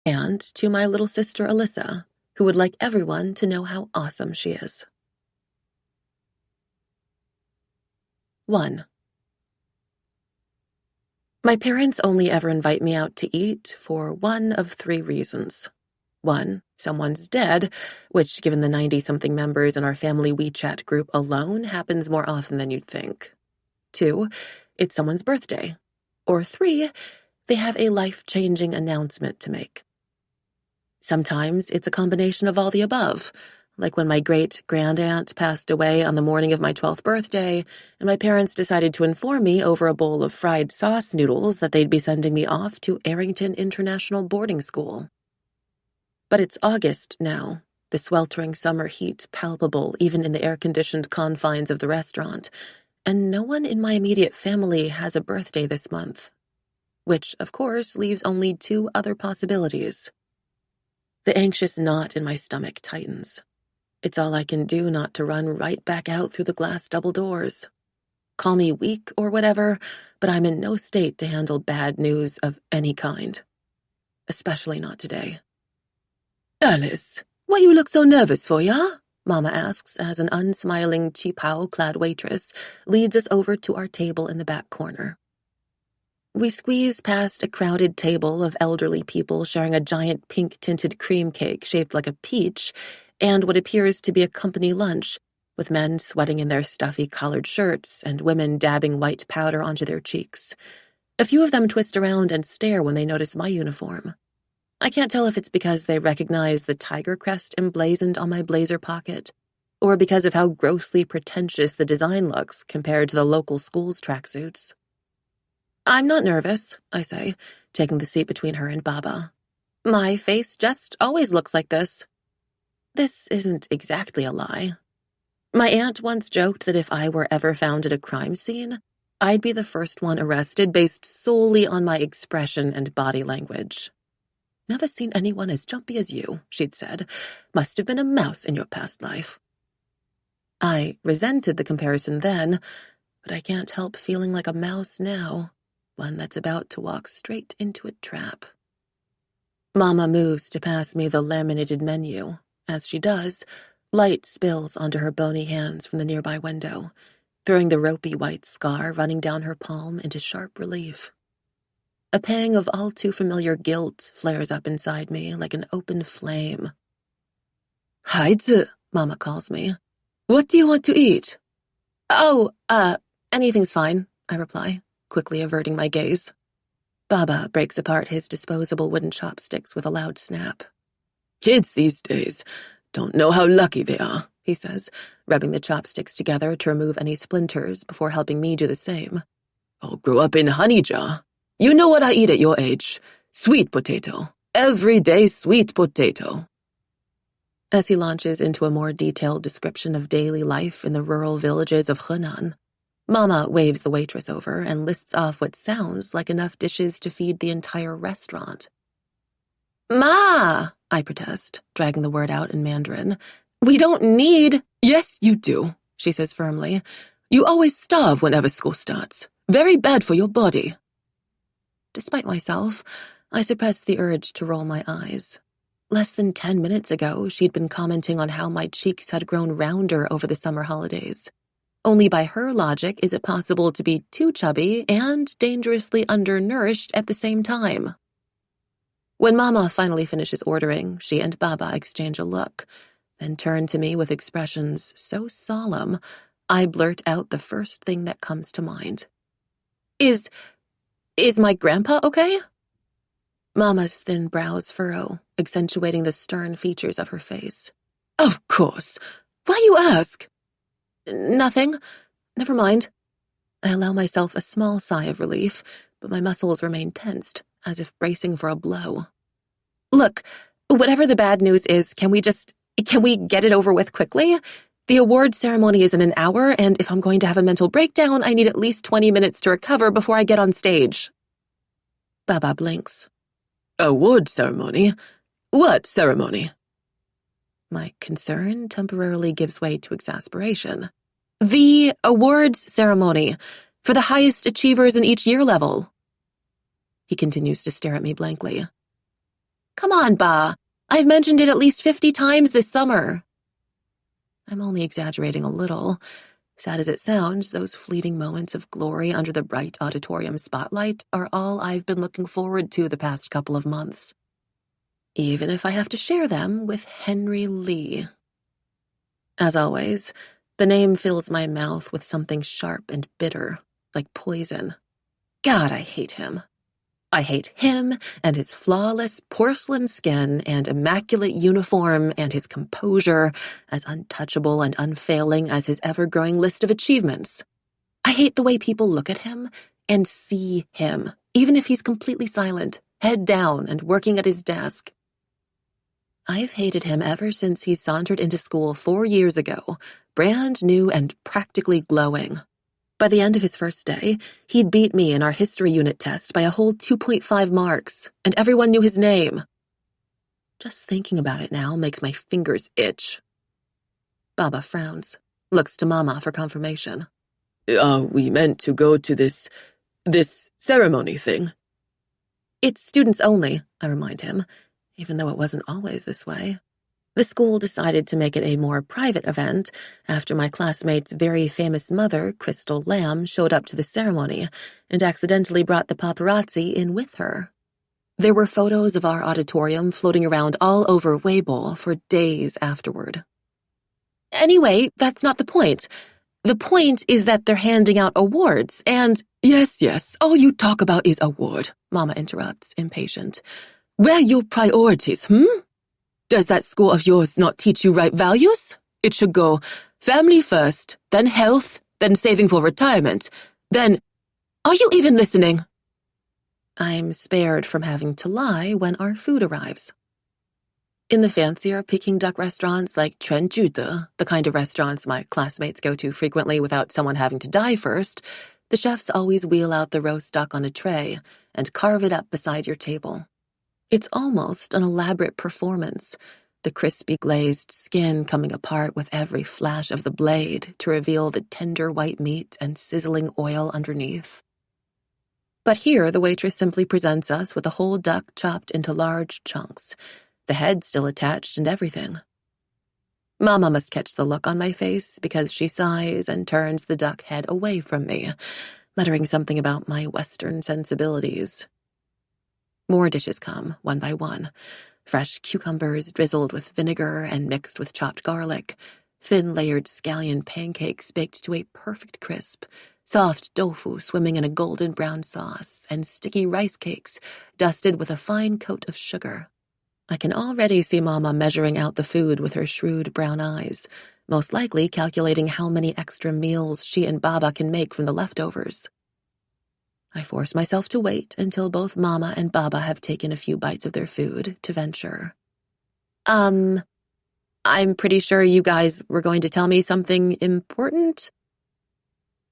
and to my little sister Alyssa, who would like everyone to know how awesome she is. 1. My parents only ever invite me out to eat for one of 3 reasons. 1, someone's dead, which, given the 90-something members in our family WeChat group alone, happens more often than you'd think. 2, it's someone's birthday. Or 3, they have a life-changing announcement to make. Sometimes it's a combination of all the above, like when my great-grandaunt passed away on the morning of my 12th birthday, and my parents decided to inform me over a bowl of fried sauce noodles that they'd be sending me off to Arrington International Boarding School. But it's August now, the sweltering summer heat palpable even in the air-conditioned confines of the restaurant, and no one in my immediate family has a birthday this month, which, of course, leaves only 2 other possibilities. The anxious knot in my stomach tightens. It's all I can do not to run right back out through the glass double doors. Call me weak or whatever, but I'm in no state to handle bad news of any kind. Especially not today. "Alice, why you look so nervous for, ya?" Mama asks as an unsmiling cheapao-clad waitress leads us over to our table in the back corner. We squeeze past a crowded table of elderly people sharing a giant pink-tinted cream cake shaped like a peach and what appears to be a company lunch, with men sweating in their stuffy collared shirts and women dabbing white powder onto their cheeks. A few of them twist around and stare when they notice my uniform. I can't tell if it's because they recognize the tiger crest emblazoned on my blazer pocket, or because of how grossly pretentious the design looks compared to the local school's tracksuits. "I'm not nervous," I say, taking the seat between her and Baba. "My face just always looks like this." This isn't exactly a lie. My aunt once joked that if I were ever found at a crime scene, I'd be the first one arrested based solely on my expression and body language. "Never seen anyone as jumpy as you," she'd said. "Must have been a mouse in your past life." I resented the comparison then, but I can't help feeling like a mouse now, one that's about to walk straight into a trap. Mama moves to pass me the laminated menu. As she does, light spills onto her bony hands from the nearby window, throwing the ropey white scar running down her palm into sharp relief. A pang of all too familiar guilt flares up inside me like an open flame. "Heize," Mama calls me. "What do you want to eat?" "Oh, anything's fine," I reply, quickly averting my gaze. Baba breaks apart his disposable wooden chopsticks with a loud snap. "Kids these days don't know how lucky they are," he says, rubbing the chopsticks together to remove any splinters before helping me do the same. "I'll grow up in honey jar. You know what I eat at your age? Sweet potato. Everyday sweet potato." As he launches into a more detailed description of daily life in the rural villages of Henan, Mama waves the waitress over and lists off what sounds like enough dishes to feed the entire restaurant. "Ma!" I protest, dragging the word out in Mandarin. "We don't need—" "Yes, you do," she says firmly. "You always starve whenever school starts. Very bad for your body." Despite myself, I suppress the urge to roll my eyes. Less than 10 minutes ago, she'd been commenting on how my cheeks had grown rounder over the summer holidays. Only by her logic is it possible to be too chubby and dangerously undernourished at the same time. When Mama finally finishes ordering, she and Baba exchange a look, then turn to me with expressions so solemn, I blurt out the first thing that comes to mind. Is my grandpa okay?" Mama's thin brows furrow, accentuating the stern features of her face. "Of course. Why you ask?" "Nothing. Never mind." I allow myself a small sigh of relief, but my muscles remain tensed, as if bracing for a blow. "Look, whatever the bad news is, can we get it over with quickly? The award ceremony is in an hour, and if I'm going to have a mental breakdown, I need at least 20 minutes to recover before I get on stage." Baba blinks. "Award ceremony? What ceremony?" My concern temporarily gives way to exasperation. "The awards ceremony, for the highest achievers in each year level." He continues to stare at me blankly. Come on, Ba. I've mentioned it at least 50 times this summer. I'm only exaggerating a little. Sad as it sounds, those fleeting moments of glory under the bright auditorium spotlight are all I've been looking forward to the past couple of months. Even if I have to share them with Henry Lee. As always, the name fills my mouth with something sharp and bitter, like poison. God, I hate him. I hate him and his flawless porcelain skin and immaculate uniform and his composure, as untouchable and unfailing as his ever-growing list of achievements. I hate the way people look at him and see him, even if he's completely silent, head down and working at his desk. I've hated him ever since he sauntered into school 4 years ago, brand new and practically glowing. By the end of his first day, he'd beat me in our history unit test by a whole 2.5 marks, and everyone knew his name. Just thinking about it now makes my fingers itch. Baba frowns, looks to Mama for confirmation. We meant to go to this ceremony thing. It's students only, I remind him, even though it wasn't always this way. The school decided to make it a more private event after my classmate's very famous mother, Crystal Lamb, showed up to the ceremony and accidentally brought the paparazzi in with her. There were photos of our auditorium floating around all over Weibo for days afterward. Anyway, that's not the point. The point is that they're handing out awards and— Yes, all you talk about is award, Mama interrupts, impatient. Where are your priorities, Does that school of yours not teach you right values? It should go family first, then health, then saving for retirement, then— Are you even listening? I'm spared from having to lie when our food arrives. In the fancier Peking duck restaurants like Chuanjude, the kind of restaurants my classmates go to frequently without someone having to die first, the chefs always wheel out the roast duck on a tray and carve it up beside your table. It's almost an elaborate performance, the crispy glazed skin coming apart with every flash of the blade to reveal the tender white meat and sizzling oil underneath. But here the waitress simply presents us with a whole duck chopped into large chunks, the head still attached and everything. Mama must catch the look on my face because she sighs and turns the duck head away from me, muttering something about my Western sensibilities. More dishes come, one by one. Fresh cucumbers drizzled with vinegar and mixed with chopped garlic, thin-layered scallion pancakes baked to a perfect crisp, soft tofu swimming in a golden brown sauce, and sticky rice cakes dusted with a fine coat of sugar. I can already see Mama measuring out the food with her shrewd brown eyes, most likely calculating how many extra meals she and Baba can make from the leftovers. I force myself to wait until both Mama and Baba have taken a few bites of their food to venture. I'm pretty sure you guys were going to tell me something important?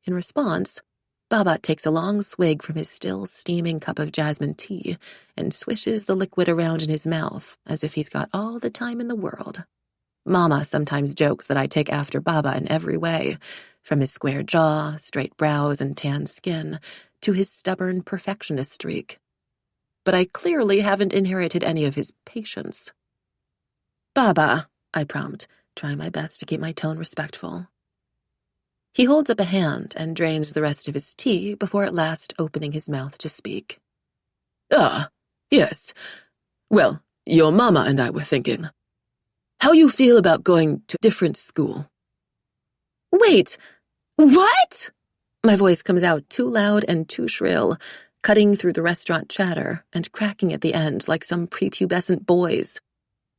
In response, Baba takes a long swig from his still steaming cup of jasmine tea and swishes the liquid around in his mouth as if he's got all the time in the world. Mama sometimes jokes that I take after Baba in every way, from his square jaw, straight brows, and tan skin, to his stubborn perfectionist streak. But I clearly haven't inherited any of his patience. Baba, I prompt, trying my best to keep my tone respectful. He holds up a hand and drains the rest of his tea before at last opening his mouth to speak. Yes. Well, your Mama and I were thinking. How you feel about going to a different school? Wait, what? My voice comes out too loud and too shrill, cutting through the restaurant chatter and cracking at the end like some prepubescent boys.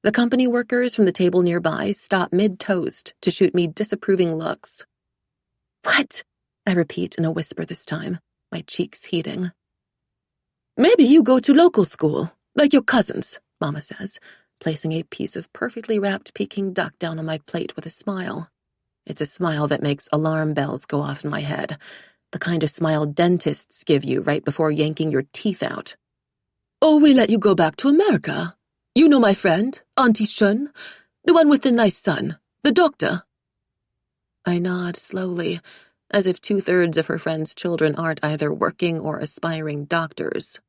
The company workers from the table nearby stop mid-toast to shoot me disapproving looks. What? I repeat in a whisper this time, my cheeks heating. Maybe you go to local school, like your cousins, Mama says, placing a piece of perfectly wrapped Peking duck down on my plate with a smile. It's a smile that makes alarm bells go off in my head, the kind of smile dentists give you right before yanking your teeth out. Or we let you go back to America. You know my friend, Auntie Shun, the one with the nice son, the doctor. I nod slowly, as if 2/3 of her friend's children aren't either working or aspiring doctors.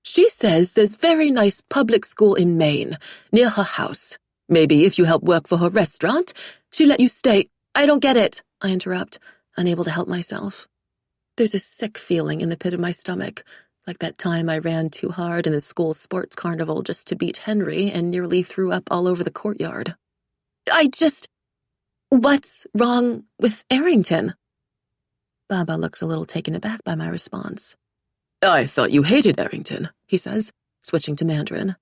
She says there's very nice public school in Maine, near her house. Maybe if you help work for her restaurant, she'll let you stay. I don't get it, I interrupt, unable to help myself. There's a sick feeling in the pit of my stomach, like that time I ran too hard in the school sports carnival just to beat Henry and nearly threw up all over the courtyard. What's wrong with Arrington? Baba looks a little taken aback by my response. I thought you hated Arrington, he says, switching to Mandarin.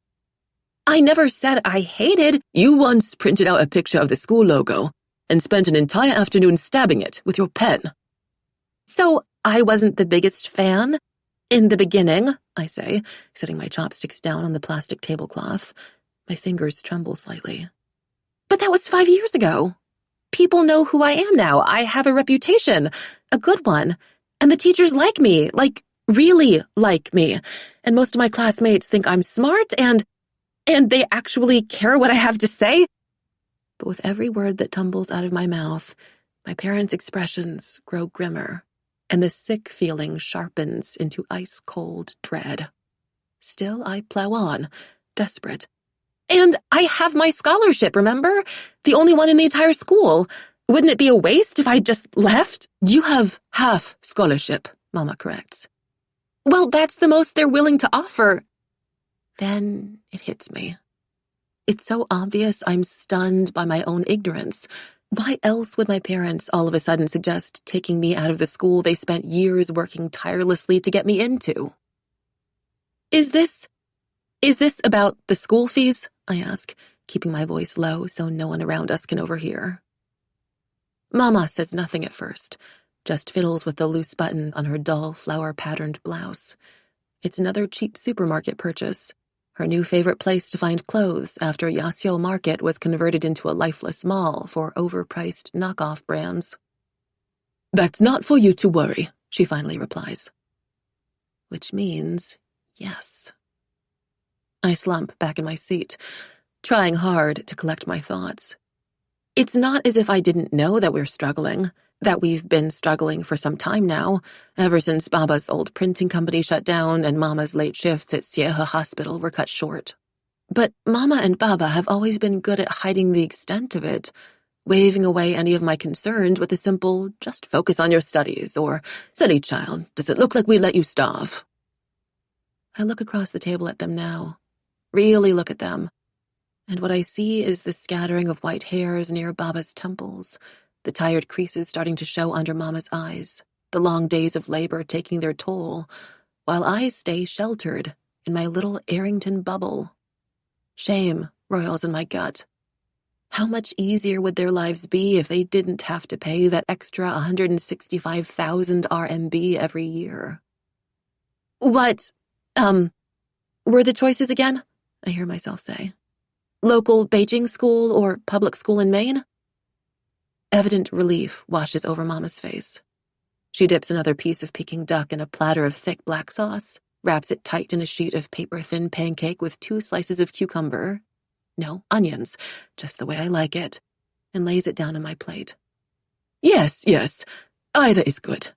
I never said I hated. You once printed out a picture of the school logo and spent an entire afternoon stabbing it with your pen. So I wasn't the biggest fan? In the beginning, I say, setting my chopsticks down on the plastic tablecloth. My fingers tremble slightly. But that was 5 years ago. People know who I am now. I have a reputation, a good one. And the teachers like me, really like me. And most of my classmates think I'm smart and they actually care what I have to say. But with every word that tumbles out of my mouth, my parents' expressions grow grimmer, and the sick feeling sharpens into ice-cold dread. Still, I plow on, desperate. And I have my scholarship, remember? The only one in the entire school. Wouldn't it be a waste if I just left? You have half scholarship, Mama corrects. Well, that's the most they're willing to offer. Then it hits me. It's so obvious I'm stunned by my own ignorance. Why else would my parents all of a sudden suggest taking me out of the school they spent years working tirelessly to get me into? Is this about the school fees? I ask, keeping my voice low so no one around us can overhear. Mama says nothing at first, just fiddles with the loose button on her dull, flower-patterned blouse. It's another cheap supermarket purchase, her new favorite place to find clothes after Yasio Market was converted into a lifeless mall for overpriced knockoff brands. That's not for you to worry, she finally replies. Which means yes. I slump back in my seat, trying hard to collect my thoughts. It's not as if I didn't know that we're struggling, that we've been struggling for some time now, ever since Baba's old printing company shut down and Mama's late shifts at Siehe Hospital were cut short. But Mama and Baba have always been good at hiding the extent of it, waving away any of my concerns with a simple, just focus on your studies, or, silly child, does it look like we let you starve? I look across the table at them now, really look at them, and what I see is the scattering of white hairs near Baba's temples, the tired creases starting to show under Mama's eyes, the long days of labor taking their toll, while I stay sheltered in my little Arrington bubble. Shame roils in my gut. How much easier would their lives be if they didn't have to pay that extra 165,000 RMB every year? What, were the choices again? I hear myself say. Local Beijing school or public school in Maine? Evident relief washes over Mama's face. She dips another piece of Peking duck in a platter of thick black sauce, wraps it tight in a sheet of paper-thin pancake with 2 slices of cucumber, no, onions, just the way I like it, and lays it down on my plate. Yes, either is good.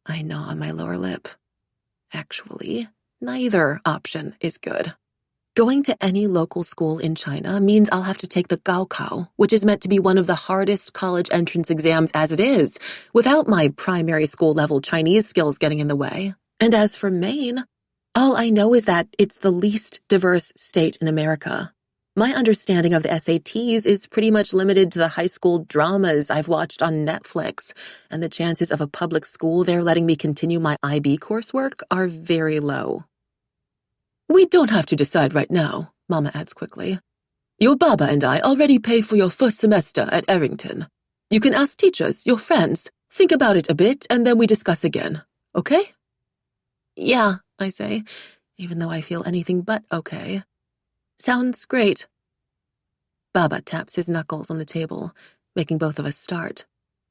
I gnaw on my lower lip. Actually, neither option is good. Going to any local school in China means I'll have to take the Gaokao, which is meant to be one of the hardest college entrance exams as it is, without my primary school level Chinese skills getting in the way. And as for Maine, all I know is that it's the least diverse state in America. My understanding of the SATs is pretty much limited to the high school dramas I've watched on Netflix, and the chances of a public school there letting me continue my IB coursework are very low. We don't have to decide right now, Mama adds quickly. Your Baba and I already pay for your first semester at Arrington. You can ask teachers, your friends, think about it a bit, and then we discuss again, okay? Yeah, I say, even though I feel anything but okay. Sounds great. Baba taps his knuckles on the table, making both of us start.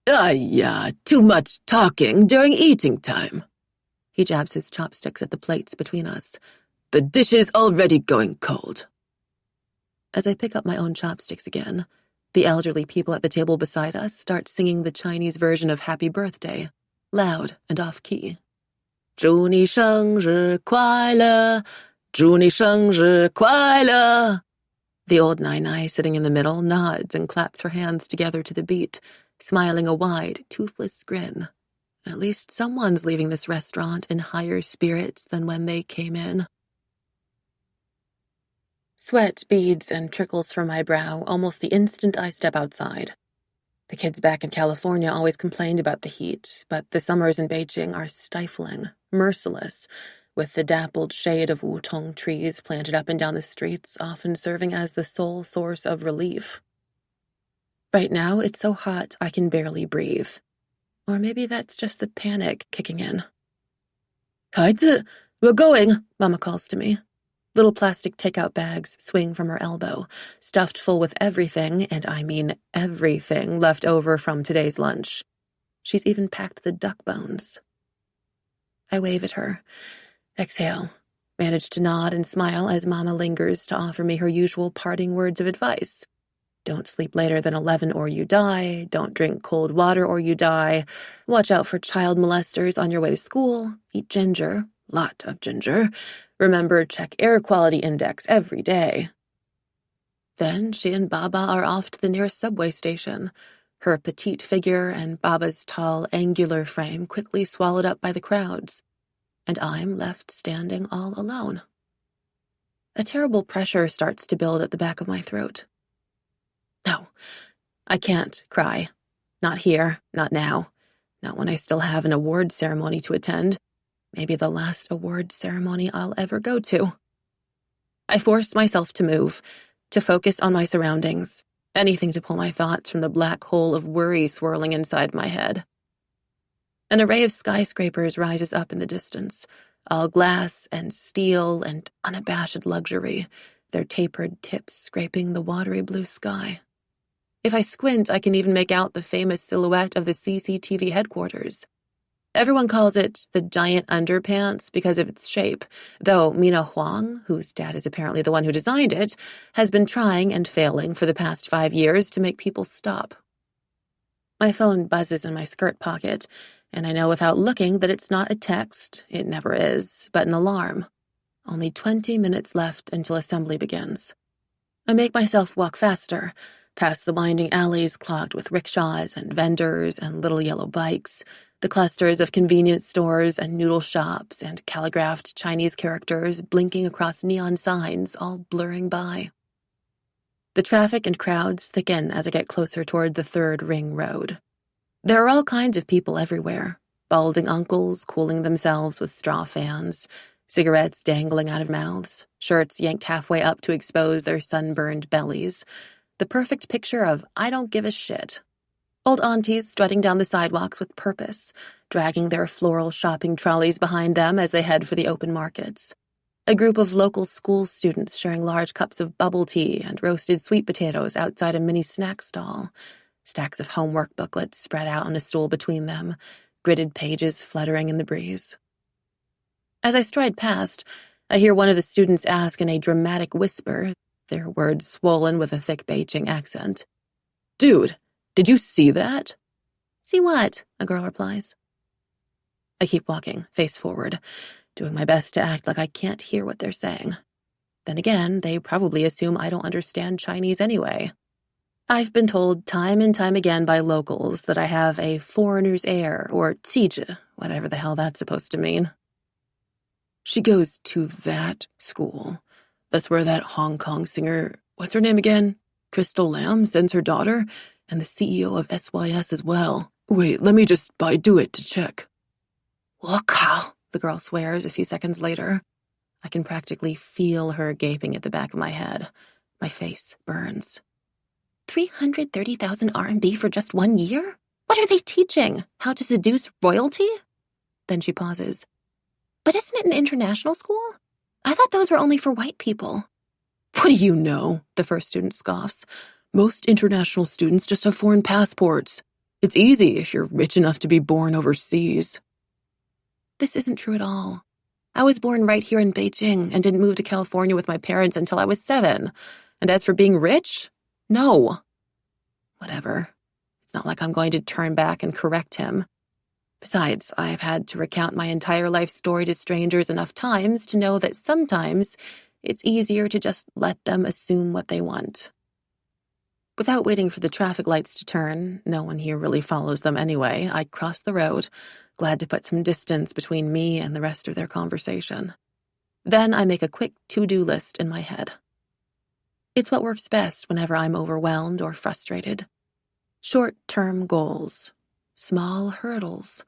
Yeah, too much talking during eating time. He jabs his chopsticks at the plates between us. The dish is already going cold. As I pick up my own chopsticks again, the elderly people at the table beside us start singing the Chinese version of Happy Birthday, loud and off-key. 祝你生日快乐，祝你生日快乐. The old Nai sitting in the middle nods and claps her hands together to the beat, smiling a wide, toothless grin. At least someone's leaving this restaurant in higher spirits than when they came in. Sweat beads and trickles from my brow almost the instant I step outside. The kids back in California always complained about the heat, but the summers in Beijing are stifling, merciless, with the dappled shade of wutong trees planted up and down the streets often serving as the sole source of relief. Right now, it's so hot I can barely breathe. Or maybe that's just the panic kicking in. 孩子, we're going, Mama calls to me. Little plastic takeout bags swing from her elbow, stuffed full with everything, and I mean everything, left over from today's lunch. She's even packed the duck bones. I wave at her. Exhale. Manage to nod and smile as Mama lingers to offer me her usual parting words of advice. Don't sleep later than 11 or you die. Don't drink cold water or you die. Watch out for child molesters on your way to school. Eat ginger. Lot of ginger. Remember, check air quality index every day. Then she and Baba are off to the nearest subway station, her petite figure and Baba's tall, angular frame quickly swallowed up by the crowds, and I'm left standing all alone. A terrible pressure starts to build at the back of my throat. No, I can't cry. Not here, not now. Not when I still have an award ceremony to attend. Maybe the last award ceremony I'll ever go to. I force myself to move, to focus on my surroundings, anything to pull my thoughts from the black hole of worry swirling inside my head. An array of skyscrapers rises up in the distance, all glass and steel and unabashed luxury, their tapered tips scraping the watery blue sky. If I squint, I can even make out the famous silhouette of the CCTV headquarters. Everyone calls it the giant underpants because of its shape, though Mina Huang, whose dad is apparently the one who designed it, has been trying and failing for the past 5 years to make people stop. My phone buzzes in my skirt pocket, and I know without looking that it's not a text, it never is, but an alarm. Only 20 minutes left until assembly begins. I make myself walk faster, past the winding alleys clogged with rickshaws and vendors and little yellow bikes, the clusters of convenience stores and noodle shops and calligraphed Chinese characters blinking across neon signs, all blurring by. The traffic and crowds thicken as I get closer toward the third ring road. There are all kinds of people everywhere, balding uncles cooling themselves with straw fans, cigarettes dangling out of mouths, shirts yanked halfway up to expose their sunburned bellies. The perfect picture of I don't give a shit. Old aunties strutting down the sidewalks with purpose, dragging their floral shopping trolleys behind them as they head for the open markets. A group of local school students sharing large cups of bubble tea and roasted sweet potatoes outside a mini snack stall. Stacks of homework booklets spread out on a stool between them, gridded pages fluttering in the breeze. As I stride past, I hear one of the students ask in a dramatic whisper, their words swollen with a thick Beijing accent. Dude, did you see that? See what? A girl replies. I keep walking, face forward, doing my best to act like I can't hear what they're saying. Then again, they probably assume I don't understand Chinese anyway. I've been told time and time again by locals that I have a foreigner's air, or 气质, whatever the hell that's supposed to mean. She goes to that school. That's where that Hong Kong singer, what's her name again? Crystal Lamb sends her daughter, and the CEO of SYS as well. Wait, let me just Baidu it to check. 我靠, the girl swears a few seconds later. I can practically feel her gaping at the back of my head. My face burns. 330,000 RMB for just 1 year? What are they teaching? How to seduce royalty? Then she pauses. But isn't it an international school? I thought those were only for white people. What do you know? The first student scoffs. Most international students just have foreign passports. It's easy if you're rich enough to be born overseas. This isn't true at all. I was born right here in Beijing and didn't move to California with my parents until I was 7. And as for being rich, no. Whatever. It's not like I'm going to turn back and correct him. Besides, I've had to recount my entire life story to strangers enough times to know that sometimes it's easier to just let them assume what they want. Without waiting for the traffic lights to turn, no one here really follows them anyway, I cross the road, glad to put some distance between me and the rest of their conversation. Then I make a quick to-do list in my head. It's what works best whenever I'm overwhelmed or frustrated. Short-term goals, small hurdles,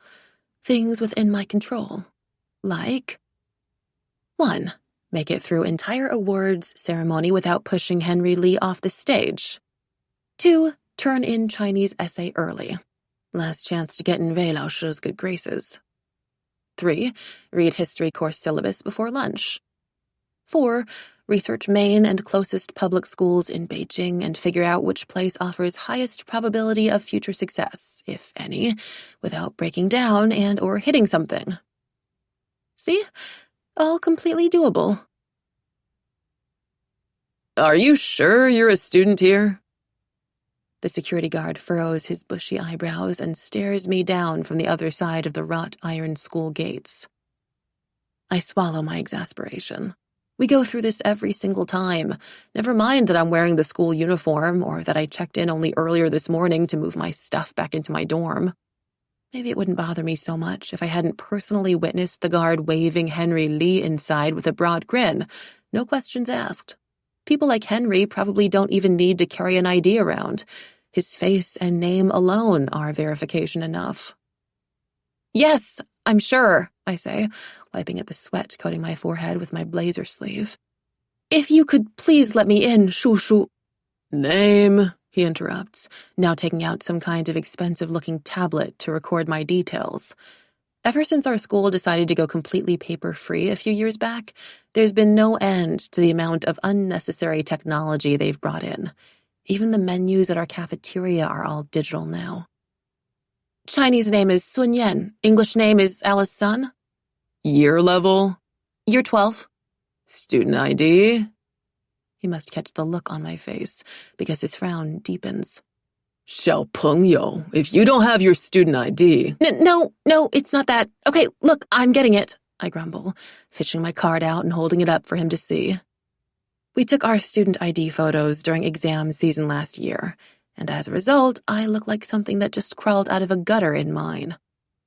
things within my control, like 1. Make it through entire awards ceremony without pushing Henry Lee off the stage. 2. Turn in Chinese essay early. Last chance to get in Wei Lao Shi's good graces. 3. Read history course syllabus before lunch. 4. Research main and closest public schools in Beijing and figure out which place offers highest probability of future success, if any, without breaking down and or hitting something. See? All completely doable. Are you sure you're a student here? The security guard furrows his bushy eyebrows and stares me down from the other side of the wrought iron school gates. I swallow my exasperation. We go through this every single time. Never mind that I'm wearing the school uniform or that I checked in only earlier this morning to move my stuff back into my dorm. Maybe it wouldn't bother me so much if I hadn't personally witnessed the guard waving Henry Lee inside with a broad grin. No questions asked. People like Henry probably don't even need to carry an ID around. His face and name alone are verification enough. Yes, I'm sure, I say, wiping at the sweat coating my forehead with my blazer sleeve. If you could please let me in, Shu. Name, he interrupts, now taking out some kind of expensive-looking tablet to record my details. Ever since our school decided to go completely paper-free a few years back, there's been no end to the amount of unnecessary technology they've brought in. Even the menus at our cafeteria are all digital now. Chinese name is Sun Yan. English name is Alice Sun. Year level? Year 12. Student ID? He must catch the look on my face, because his frown deepens. 小朋友, if you don't have your student ID... No, it's not that. Okay, look, I'm getting it, I grumble, fishing my card out and holding it up for him to see. We took our student ID photos during exam season last year, and as a result, I look like something that just crawled out of a gutter in mine.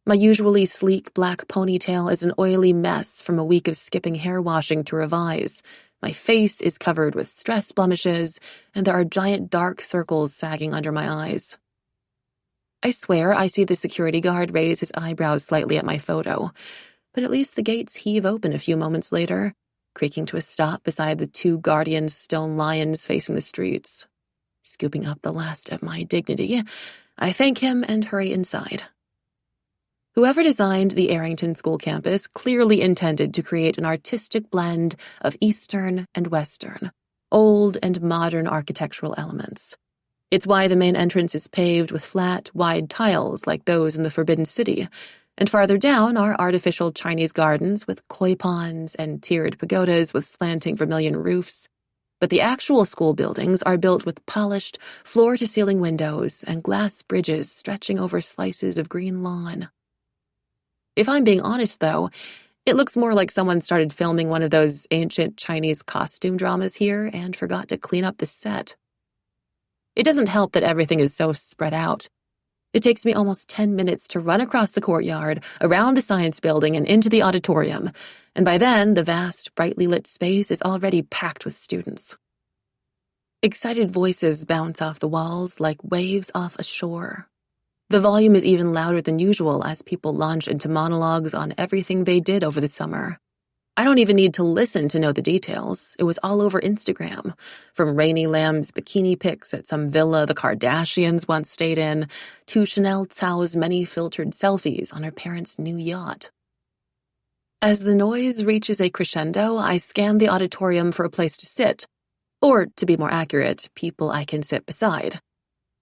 My usually sleek black ponytail is an oily mess from a week of skipping hair washing to revise. My face is covered with stress blemishes, and there are giant dark circles sagging under my eyes. I swear I see the security guard raise his eyebrows slightly at my photo, but at least the gates heave open a few moments later, creaking to a stop beside the 2 guardian stone lions facing the streets. Scooping up the last of my dignity, I thank him and hurry inside. Whoever designed the Arrington School campus clearly intended to create an artistic blend of Eastern and Western, old and modern architectural elements. It's why the main entrance is paved with flat, wide tiles like those in the Forbidden City, and farther down are artificial Chinese gardens with koi ponds and tiered pagodas with slanting vermilion roofs. But the actual school buildings are built with polished, floor-to-ceiling windows and glass bridges stretching over slices of green lawn. If I'm being honest, though, it looks more like someone started filming one of those ancient Chinese costume dramas here and forgot to clean up the set. It doesn't help that everything is so spread out. It takes me almost 10 minutes to run across the courtyard, around the science building, and into the auditorium, and by then, the vast, brightly lit space is already packed with students. Excited voices bounce off the walls like waves off a shore. The volume is even louder than usual as people launch into monologues on everything they did over the summer. I don't even need to listen to know the details. It was all over Instagram, from Rainy Lamb's bikini pics at some villa the Kardashians once stayed in, to Chanel Cao's many filtered selfies on her parents' new yacht. As the noise reaches a crescendo, I scan the auditorium for a place to sit, or, to be more accurate, people I can sit beside.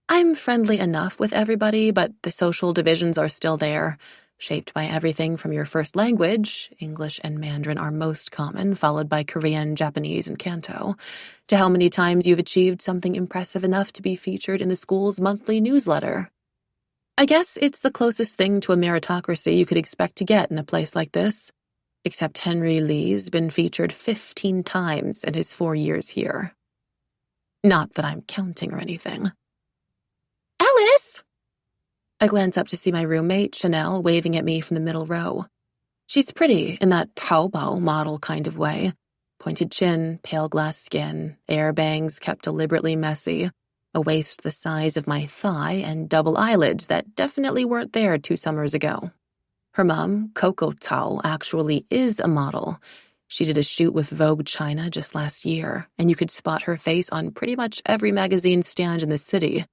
I'm friendly enough with everybody, but the social divisions are still there, shaped by everything from your first language, English and Mandarin are most common, followed by Korean, Japanese, and Canto, to how many times you've achieved something impressive enough to be featured in the school's monthly newsletter. I guess it's the closest thing to a meritocracy you could expect to get in a place like this, except Henry Lee's been featured 15 times in his 4 years here. Not that I'm counting or anything. Alice! I glance up to see my roommate, Chanel, waving at me from the middle row. She's pretty in that Taobao model kind of way. Pointed chin, pale glass skin, air bangs kept deliberately messy, a waist the size of my thigh, and double eyelids that definitely weren't there 2 summers ago. Her mom, Coco Tao, actually is a model. She did a shoot with Vogue China just last year, and you could spot her face on pretty much every magazine stand in the city.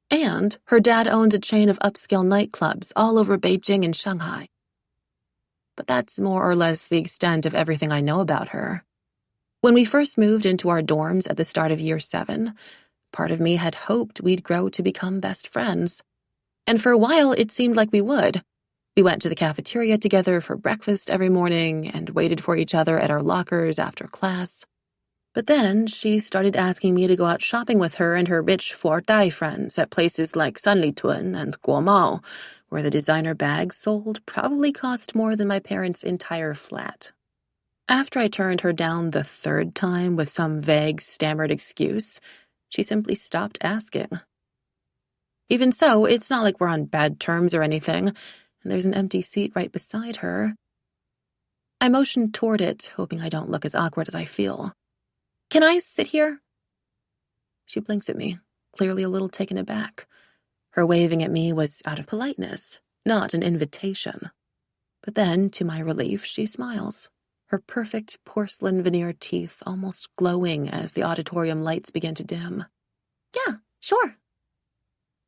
And her dad owns a chain of upscale nightclubs all over Beijing and Shanghai. But that's more or less the extent of everything I know about her. When we first moved into our dorms at the start of year 7, part of me had hoped we'd grow to become best friends. And for a while, it seemed like we would. We went to the cafeteria together for breakfast every morning and waited for each other at our lockers after class. But then she started asking me to go out shopping with her and her rich Dai friends at places like Sanlitun and Guomao, where the designer bags sold probably cost more than my parents' entire flat. After I turned her down the 3rd time with some vague, stammered excuse, she simply stopped asking. Even so, it's not like we're on bad terms or anything, and there's an empty seat right beside her. I motioned toward it, hoping I don't look as awkward as I feel. Can I sit here? She blinks at me, clearly a little taken aback. Her waving at me was out of politeness, not an invitation. But then, to my relief, she smiles, her perfect porcelain veneer teeth almost glowing as the auditorium lights begin to dim. Yeah, sure.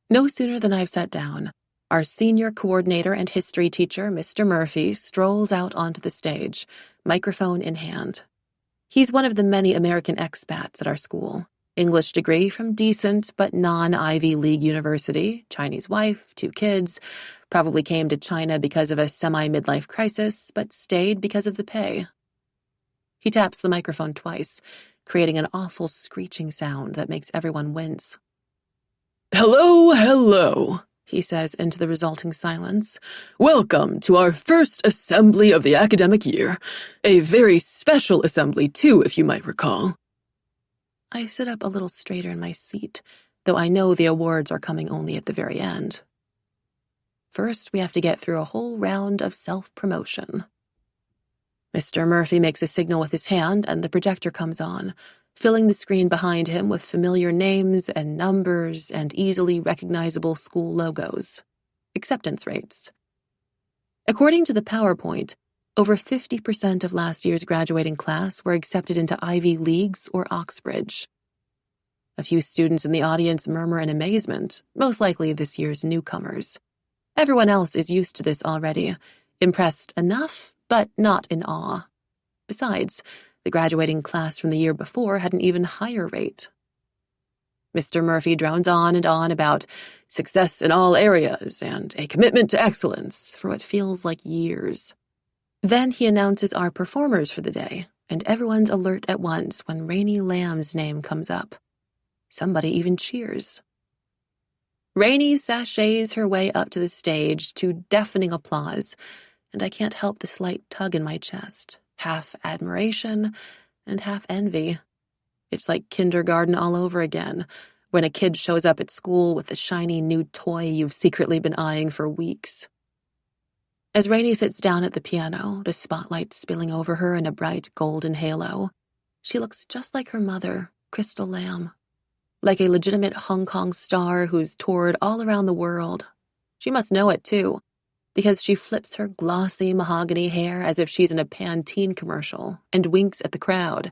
No sooner than I've sat down, our senior coordinator and history teacher, Mr. Murphy, strolls out onto the stage, microphone in hand. He's one of the many American expats at our school. English degree from decent but non-Ivy League university, Chinese wife, 2 kids, probably came to China because of a semi-midlife crisis, but stayed because of the pay. He taps the microphone twice, creating an awful screeching sound that makes everyone wince. Hello, hello, he says into the resulting silence. Welcome to our first assembly of the academic year. A very special assembly, too, if you might recall. I sit up a little straighter in my seat, though I know the awards are coming only at the very end. First, we have to get through a whole round of self-promotion. Mr. Murphy makes a signal with his hand, and the projector comes on, filling the screen behind him with familiar names and numbers and easily recognizable school logos. Acceptance rates. According to the PowerPoint, over 50% of last year's graduating class were accepted into Ivy Leagues or Oxbridge. A few students in the audience murmur in amazement, most likely this year's newcomers. Everyone else is used to this already, impressed enough, but not in awe. Besides, the graduating class from the year before had an even higher rate. Mr. Murphy drones on and on about success in all areas and a commitment to excellence for what feels like years. Then he announces our performers for the day, and everyone's alert at once when Rainey Lamb's name comes up. Somebody even cheers. Rainey sachets her way up to the stage to deafening applause, and I can't help the slight tug in my chest, half admiration and half envy. It's like kindergarten all over again, when a kid shows up at school with the shiny new toy you've secretly been eyeing for weeks. As Rainey sits down at the piano, the spotlight spilling over her in a bright golden halo, she looks just like her mother, Crystal Lamb. Like a legitimate Hong Kong star who's toured all around the world. She must know it, too, because she flips her glossy mahogany hair as if she's in a Pantene commercial and winks at the crowd.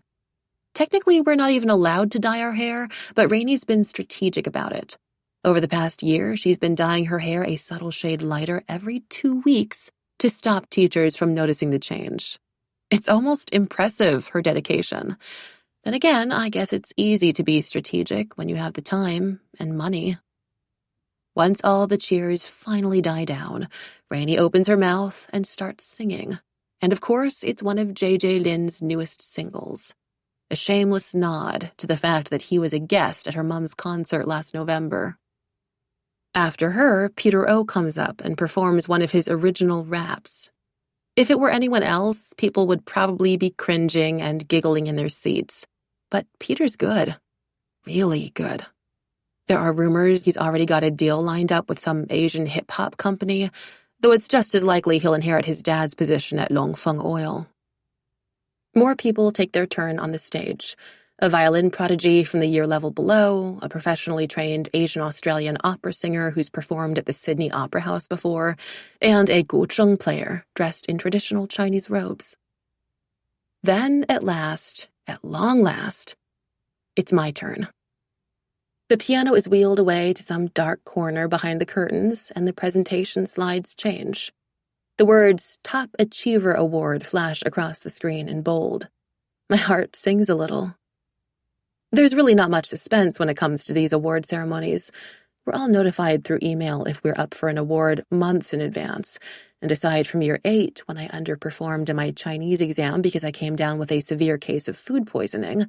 Technically, we're not even allowed to dye our hair, but Rainey's been strategic about it. Over the past year, she's been dyeing her hair a subtle shade lighter every 2 weeks to stop teachers from noticing the change. It's almost impressive, her dedication. Then again, I guess it's easy to be strategic when you have the time and money. Once all the cheers finally die down, Rainey opens her mouth and starts singing. And of course, it's one of J.J. Lin's newest singles. A shameless nod to the fact that he was a guest at her mom's concert last November. After her, Peter O comes up and performs one of his original raps. If it were anyone else, people would probably be cringing and giggling in their seats. But Peter's good. Really good. There are rumors he's already got a deal lined up with some Asian hip-hop company, though it's just as likely he'll inherit his dad's position at Longfeng Oil. More people take their turn on the stage. A violin prodigy from the year level below, a professionally trained Asian-Australian opera singer who's performed at the Sydney Opera House before, and a guzheng player dressed in traditional Chinese robes. Then, at long last, it's my turn. The piano is wheeled away to some dark corner behind the curtains, and the presentation slides change. The words Top Achiever Award flash across the screen in bold. My heart sings a little. There's really not much suspense when it comes to these award ceremonies. We're all notified through email if we're up for an award months in advance, and aside from year 8, when I underperformed in my Chinese exam because I came down with a severe case of food poisoning,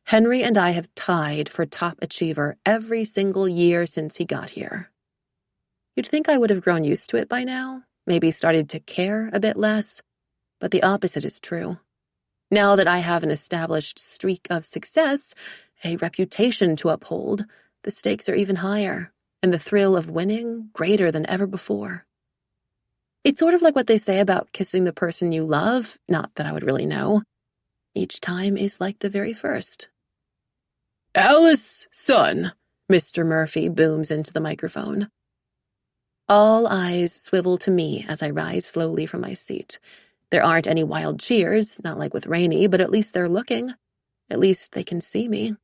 Henry and I have tied for top achiever every single year since he got here. You'd think I would have grown used to it by now, maybe started to care a bit less, but the opposite is true. Now that I have an established streak of success, a reputation to uphold, the stakes are even higher, and the thrill of winning greater than ever before. It's sort of like what they say about kissing the person you love, not that I would really know. Each time is like the very first. "Alice, son," Mr. Murphy booms into the microphone. All eyes swivel to me as I rise slowly from my seat. There aren't any wild cheers, not like with Rainey, but at least they're looking. At least they can see me.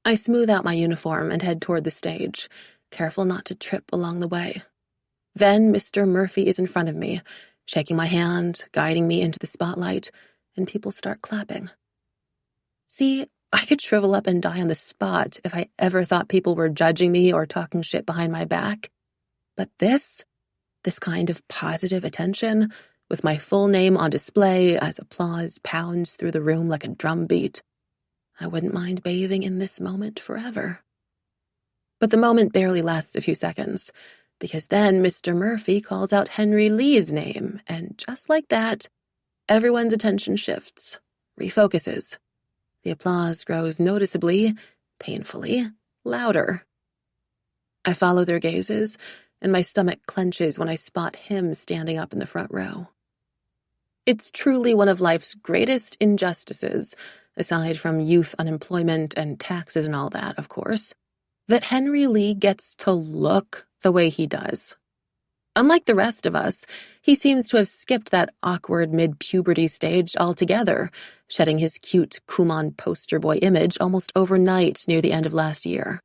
I smooth out my uniform and head toward the stage, careful not to trip along the way. Then Mr. Murphy is in front of me, shaking my hand, guiding me into the spotlight, and people start clapping. See, I could shrivel up and die on the spot if I ever thought people were judging me or talking shit behind my back. But this kind of positive attention, with my full name on display as applause pounds through the room like a drum beat, I wouldn't mind bathing in this moment forever. But the moment barely lasts a few seconds, because then Mr. Murphy calls out Henry Lee's name, and just like that, everyone's attention shifts, refocuses. The applause grows noticeably, painfully, louder. I follow their gazes, and my stomach clenches when I spot him standing up in the front row. It's truly one of life's greatest injustices, aside from youth unemployment and taxes and all that, of course, that Henry Lee gets to look the way he does. Unlike the rest of us, he seems to have skipped that awkward mid-puberty stage altogether, shedding his cute Kumon poster boy image almost overnight near the end of last year.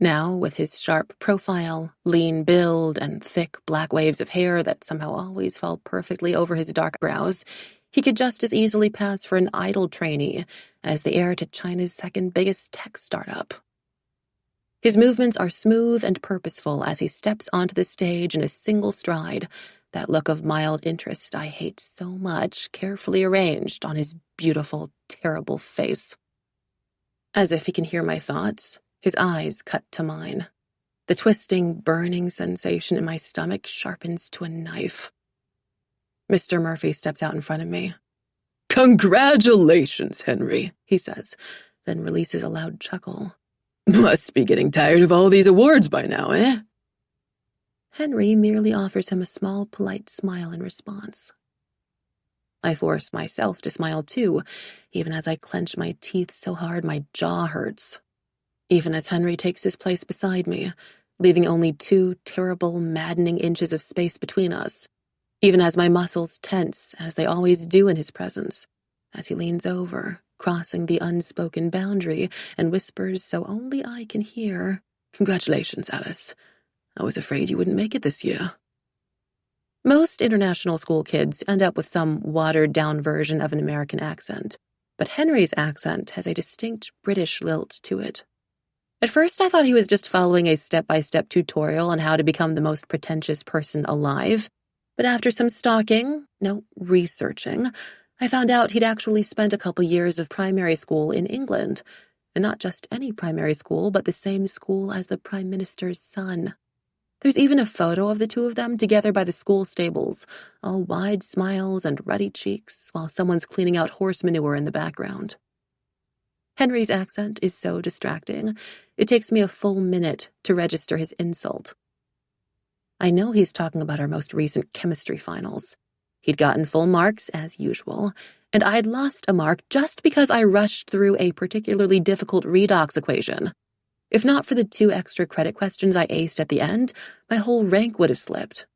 Now, with his sharp profile, lean build, and thick black waves of hair that somehow always fall perfectly over his dark brows, he could just as easily pass for an idle trainee as the heir to China's second biggest tech startup. His movements are smooth and purposeful as he steps onto the stage in a single stride, that look of mild interest I hate so much carefully arranged on his beautiful, terrible face. As if he can hear my thoughts, his eyes cut to mine. The twisting, burning sensation in my stomach sharpens to a knife. Mr. Murphy steps out in front of me. "Congratulations, Henry," he says, then releases a loud chuckle. "Must be getting tired of all these awards by now, eh?" Henry merely offers him a small, polite smile in response. I force myself to smile too, even as I clench my teeth so hard my jaw hurts. Even as Henry takes his place beside me, leaving only 2 terrible, maddening inches of space between us. Even as my muscles tense, as they always do in his presence, as he leans over, crossing the unspoken boundary, and whispers so only I can hear, "Congratulations, Alice. I was afraid you wouldn't make it this year." Most international school kids end up with some watered-down version of an American accent, but Henry's accent has a distinct British lilt to it. At first, I thought he was just following a step-by-step tutorial on how to become the most pretentious person alive, but after some researching, I found out he'd actually spent a couple years of primary school in England, and not just any primary school, but the same school as the Prime Minister's son. There's even a photo of the two of them together by the school stables, all wide smiles and ruddy cheeks, while someone's cleaning out horse manure in the background. Henry's accent is so distracting, it takes me a full minute to register his insult. I know he's talking about our most recent chemistry finals. He'd gotten full marks, as usual, and I'd lost a mark just because I rushed through a particularly difficult redox equation. If not for the 2 extra credit questions I aced at the end, my whole rank would have slipped.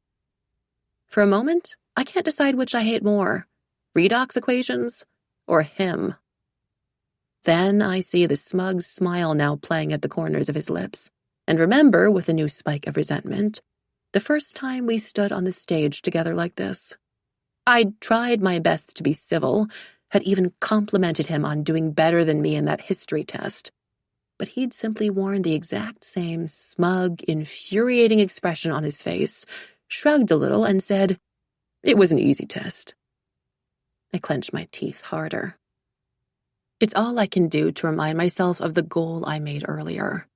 For a moment, I can't decide which I hate more, redox equations or him. Then I see the smug smile now playing at the corners of his lips, and remember, with a new spike of resentment, the first time we stood on the stage together like this. I'd tried my best to be civil, had even complimented him on doing better than me in that history test, but he'd simply worn the exact same smug, infuriating expression on his face, shrugged a little, and said, "It was an easy test." I clenched my teeth harder. It's all I can do to remind myself of the goal I made earlier.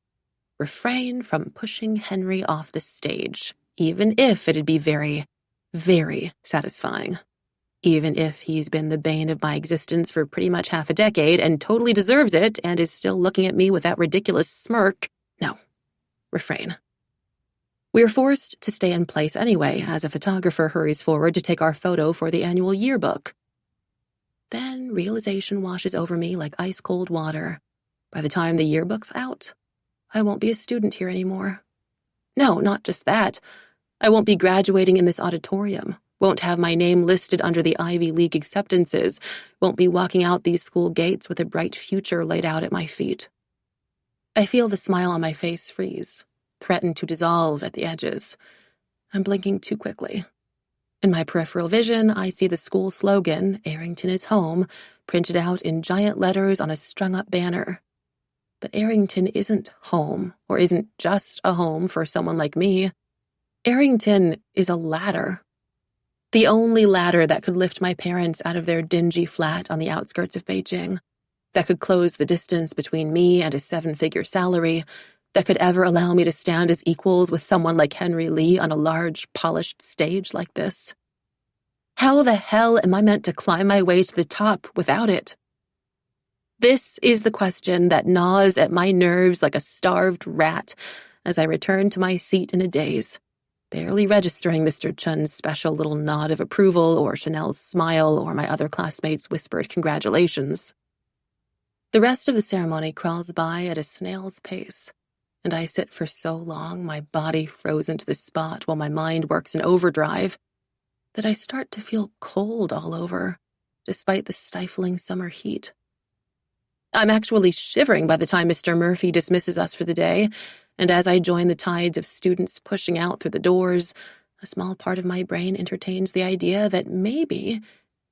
Refrain from pushing Henry off the stage, even if it'd be very, very satisfying. Even if he's been the bane of my existence for pretty much half a decade and totally deserves it and is still looking at me with that ridiculous smirk. No. Refrain. We are forced to stay in place anyway as a photographer hurries forward to take our photo for the annual yearbook. Then realization washes over me like ice-cold water. By the time the yearbook's out, I won't be a student here anymore. No, not just that. I won't be graduating in this auditorium, won't have my name listed under the Ivy League acceptances, won't be walking out these school gates with a bright future laid out at my feet. I feel the smile on my face freeze, threaten to dissolve at the edges. I'm blinking too quickly. In my peripheral vision, I see the school slogan, "Arrington is home," printed out in giant letters on a strung-up banner. But Arrington isn't home, or isn't just a home for someone like me. Arrington is a ladder. The only ladder that could lift my parents out of their dingy flat on the outskirts of Beijing, that could close the distance between me and a 7-figure salary, that could ever allow me to stand as equals with someone like Henry Lee on a large, polished stage like this. How the hell am I meant to climb my way to the top without it? This is the question that gnaws at my nerves like a starved rat as I return to my seat in a daze, barely registering Mr. Chun's special little nod of approval or Chanel's smile or my other classmates' whispered congratulations. The rest of the ceremony crawls by at a snail's pace, and I sit for so long, my body frozen to the spot while my mind works in overdrive, that I start to feel cold all over, despite the stifling summer heat. I'm actually shivering by the time Mr. Murphy dismisses us for the day, and as I join the tides of students pushing out through the doors, a small part of my brain entertains the idea that maybe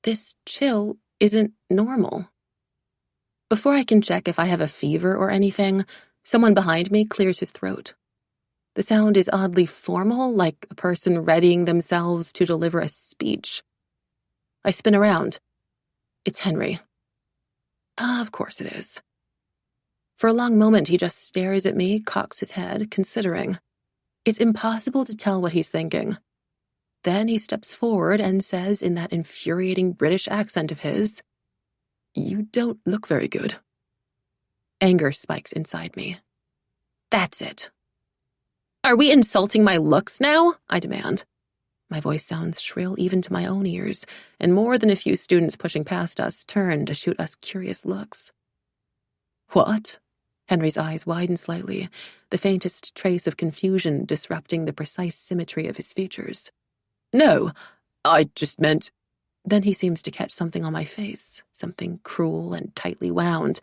this chill isn't normal. Before I can check if I have a fever or anything, someone behind me clears his throat. The sound is oddly formal, like a person readying themselves to deliver a speech. I spin around. It's Henry. Of course it is. For a long moment, he just stares at me, cocks his head, considering. It's impossible to tell what he's thinking. Then he steps forward and says in that infuriating British accent of his, "You don't look very good." Anger spikes inside me. That's it. Are we insulting my looks now? I demand. My voice sounds shrill even to my own ears, and more than a few students pushing past us turn to shoot us curious looks. What? Henry's eyes widen slightly, the faintest trace of confusion disrupting the precise symmetry of his features. No, I just meant... Then he seems to catch something on my face, something cruel and tightly wound,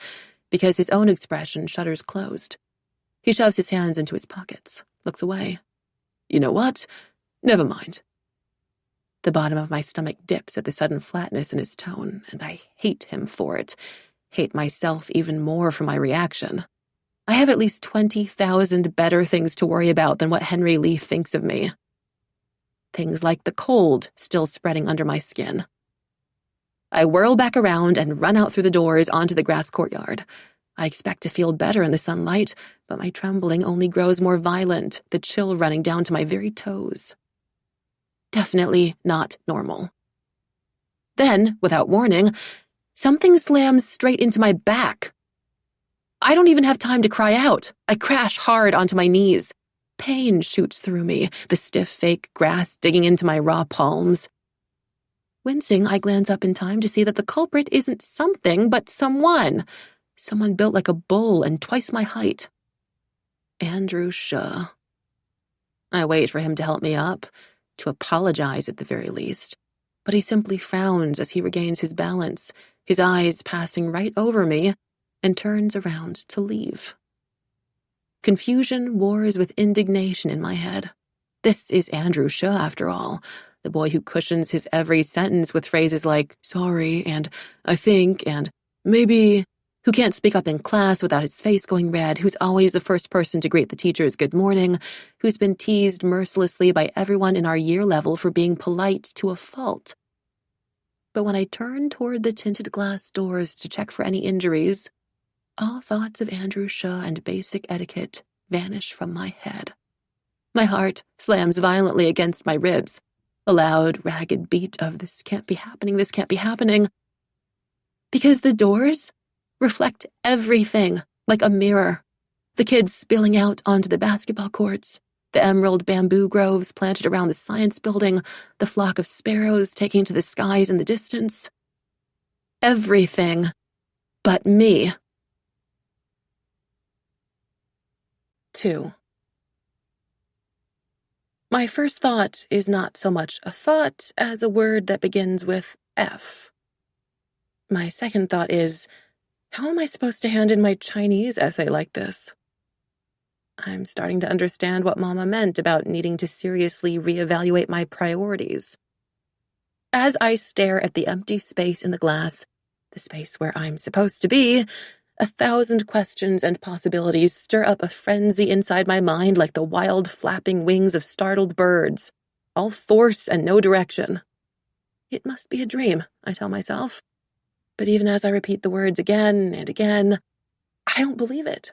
because his own expression shudders closed. He shoves his hands into his pockets, looks away. You know what? Never mind. The bottom of my stomach dips at the sudden flatness in his tone, and I hate him for it, hate myself even more for my reaction. I have at least 20,000 better things to worry about than what Henry Lee thinks of me. Things like the cold still spreading under my skin. I whirl back around and run out through the doors onto the grass courtyard. I expect to feel better in the sunlight, but my trembling only grows more violent, the chill running down to my very toes. Definitely not normal. Then, without warning, something slams straight into my back. I don't even have time to cry out. I crash hard onto my knees. Pain shoots through me, the stiff fake grass digging into my raw palms. Wincing, I glance up in time to see that the culprit isn't something, but someone. Someone built like a bull and twice my height. Andrew Shaw. I wait for him to help me up, to apologize at the very least, but he simply frowns as he regains his balance, his eyes passing right over me, and turns around to leave. Confusion wars with indignation in my head. This is Andrew Shaw, after all, the boy who cushions his every sentence with phrases like sorry and I think and maybe, who can't speak up in class without his face going red, who's always the first person to greet the teachers good morning, who's been teased mercilessly by everyone in our year level for being polite to a fault. But when I turn toward the tinted glass doors to check for any injuries, all thoughts of Andrew Shaw and basic etiquette vanish from my head. My heart slams violently against my ribs. A loud, ragged beat of this can't be happening, this can't be happening. Because the doors reflect everything like a mirror. The kids spilling out onto the basketball courts, the emerald bamboo groves planted around the science building, the flock of sparrows taking to the skies in the distance. Everything but me. 2. My first thought is not so much a thought as a word that begins with F. My second thought is, how am I supposed to hand in my Chinese essay like this? I'm starting to understand what Mama meant about needing to seriously reevaluate my priorities. As I stare at the empty space in the glass, the space where I'm supposed to be, 1,000 questions and possibilities stir up a frenzy inside my mind like the wild flapping wings of startled birds, all force and no direction. It must be a dream, I tell myself. But even as I repeat the words again and again, I don't believe it.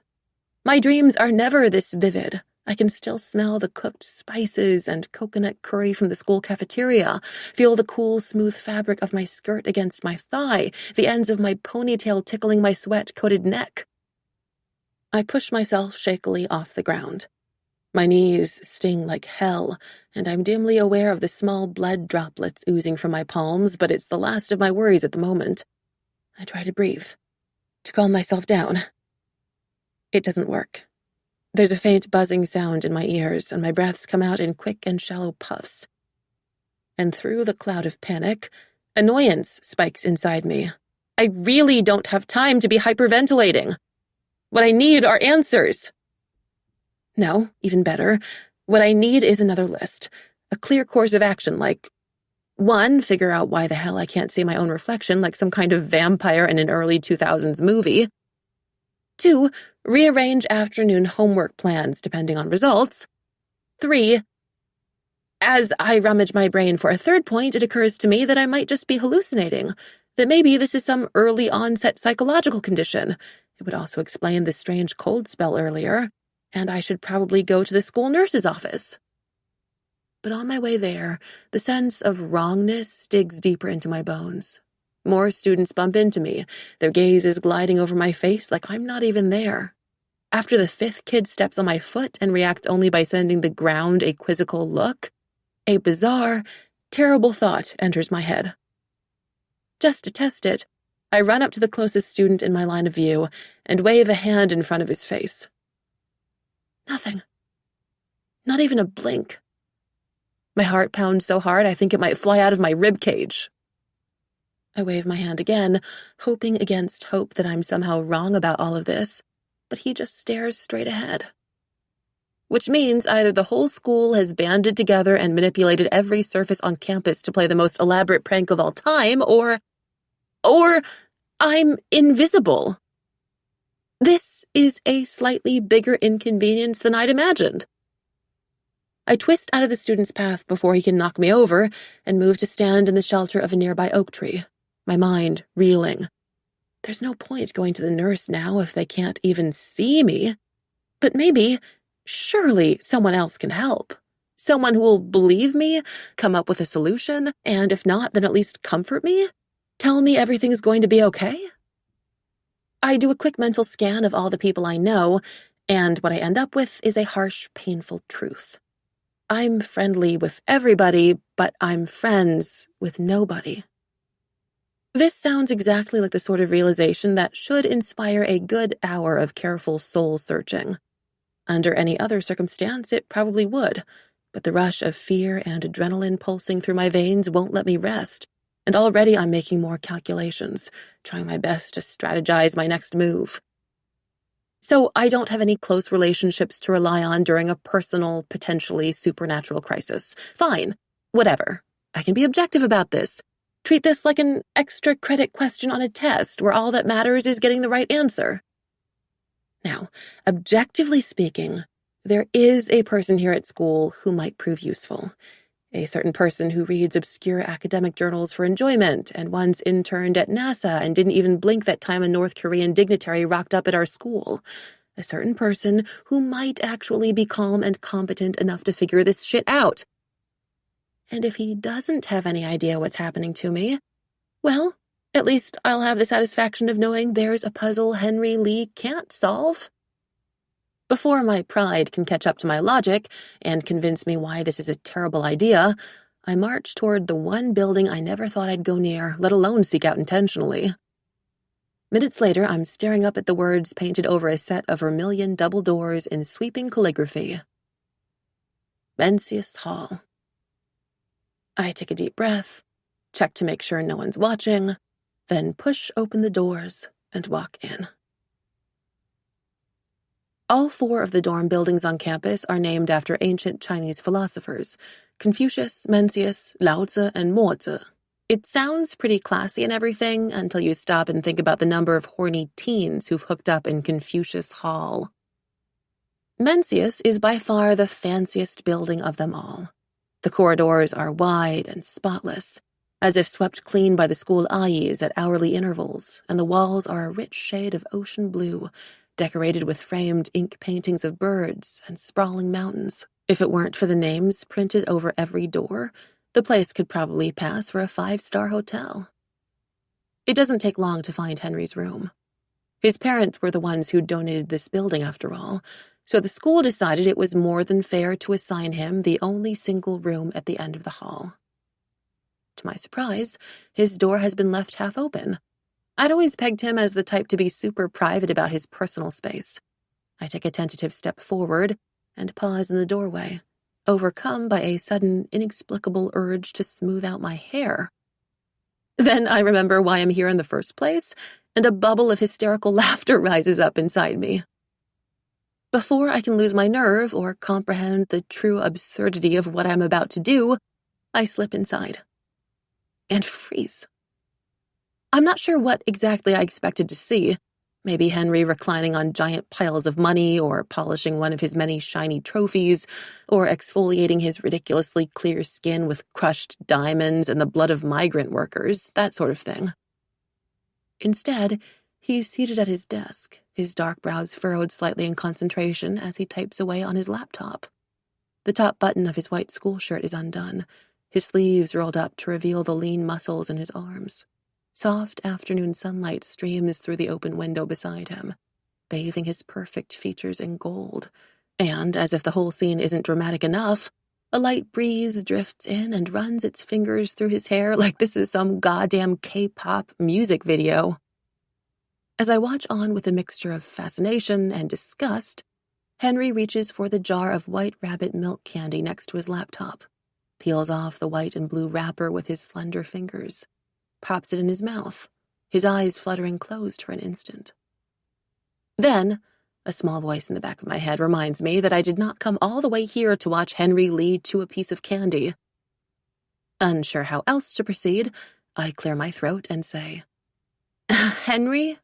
My dreams are never this vivid. I can still smell the cooked spices and coconut curry from the school cafeteria, feel the cool, smooth fabric of my skirt against my thigh, the ends of my ponytail tickling my sweat-coated neck. I push myself shakily off the ground. My knees sting like hell, and I'm dimly aware of the small blood droplets oozing from my palms, but it's the last of my worries at the moment. I try to breathe, to calm myself down. It doesn't work. There's a faint buzzing sound in my ears, and my breaths come out in quick and shallow puffs. And through the cloud of panic, annoyance spikes inside me. I really don't have time to be hyperventilating. What I need are answers. No, even better. What I need is another list, a clear course of action, like 1, figure out why the hell I can't see my own reflection like some kind of vampire in an early 2000s movie. 2, rearrange afternoon homework plans depending on results. 3, as I rummage my brain for a third point, it occurs to me that I might just be hallucinating, that maybe this is some early onset psychological condition. It would also explain the strange cold spell earlier, and I should probably go to the school nurse's office. But on my way there, the sense of wrongness digs deeper into my bones. More students bump into me, their gazes gliding over my face like I'm not even there. After the 5th kid steps on my foot and reacts only by sending the ground a quizzical look, a bizarre, terrible thought enters my head. Just to test it, I run up to the closest student in my line of view and wave a hand in front of his face. Nothing. Not even a blink. My heart pounds so hard I think it might fly out of my rib cage. I wave my hand again, hoping against hope that I'm somehow wrong about all of this, but he just stares straight ahead. Which means either the whole school has banded together and manipulated every surface on campus to play the most elaborate prank of all time, or I'm invisible. This is a slightly bigger inconvenience than I'd imagined. I twist out of the student's path before he can knock me over and move to stand in the shelter of a nearby oak tree, my mind reeling. There's no point going to the nurse now if they can't even see me. But maybe, surely someone else can help. Someone who will believe me, come up with a solution, and if not, then at least comfort me? Tell me everything's going to be okay? I do a quick mental scan of all the people I know, and what I end up with is a harsh, painful truth. I'm friendly with everybody, but I'm friends with nobody. This sounds exactly like the sort of realization that should inspire a good hour of careful soul-searching. Under any other circumstance, it probably would, but the rush of fear and adrenaline pulsing through my veins won't let me rest, and already I'm making more calculations, trying my best to strategize my next move. So I don't have any close relationships to rely on during a personal, potentially supernatural crisis. Fine, whatever. I can be objective about this. Treat this like an extra credit question on a test where all that matters is getting the right answer. Now, objectively speaking, there is a person here at school who might prove useful. A certain person who reads obscure academic journals for enjoyment and once interned at NASA and didn't even blink that time a North Korean dignitary rocked up at our school. A certain person who might actually be calm and competent enough to figure this shit out. And if he doesn't have any idea what's happening to me, well, at least I'll have the satisfaction of knowing there's a puzzle Henry Lee can't solve. Before my pride can catch up to my logic and convince me why this is a terrible idea, I march toward the one building I never thought I'd go near, let alone seek out intentionally. Minutes later, I'm staring up at the words painted over a set of vermilion double doors in sweeping calligraphy. Mencius Hall. I take a deep breath, check to make sure no one's watching, then push open the doors and walk in. All 4 of the dorm buildings on campus are named after ancient Chinese philosophers: Confucius, Mencius, Lao Tzu, and Mo Tzu. It sounds pretty classy and everything until you stop and think about the number of horny teens who've hooked up in Confucius Hall. Mencius is by far the fanciest building of them all. The corridors are wide and spotless, as if swept clean by the school ayis at hourly intervals, and the walls are a rich shade of ocean blue, decorated with framed ink paintings of birds and sprawling mountains. If it weren't for the names printed over every door, the place could probably pass for a 5-star hotel. It doesn't take long to find Henry's room. His parents were the ones who donated this building, after all, so the school decided it was more than fair to assign him the only single room at the end of the hall. To my surprise, his door has been left half open. I'd always pegged him as the type to be super private about his personal space. I take a tentative step forward and pause in the doorway, overcome by a sudden, inexplicable urge to smooth out my hair. Then I remember why I'm here in the first place, and a bubble of hysterical laughter rises up inside me. Before I can lose my nerve or comprehend the true absurdity of what I'm about to do, I slip inside and freeze. I'm not sure what exactly I expected to see. Maybe Henry reclining on giant piles of money, or polishing one of his many shiny trophies, or exfoliating his ridiculously clear skin with crushed diamonds and the blood of migrant workers, that sort of thing. Instead, he's seated at his desk, his dark brows furrowed slightly in concentration as he types away on his laptop. The top button of his white school shirt is undone, his sleeves rolled up to reveal the lean muscles in his arms. Soft afternoon sunlight streams through the open window beside him, bathing his perfect features in gold. And, as if the whole scene isn't dramatic enough, a light breeze drifts in and runs its fingers through his hair like this is some goddamn K-pop music video. As I watch on with a mixture of fascination and disgust, Henry reaches for the jar of White Rabbit milk candy next to his laptop, peels off the white and blue wrapper with his slender fingers, pops it in his mouth, his eyes fluttering closed for an instant. Then, a small voice in the back of my head reminds me that I did not come all the way here to watch Henry Lee chew a piece of candy. Unsure how else to proceed, I clear my throat and say, "Henry?"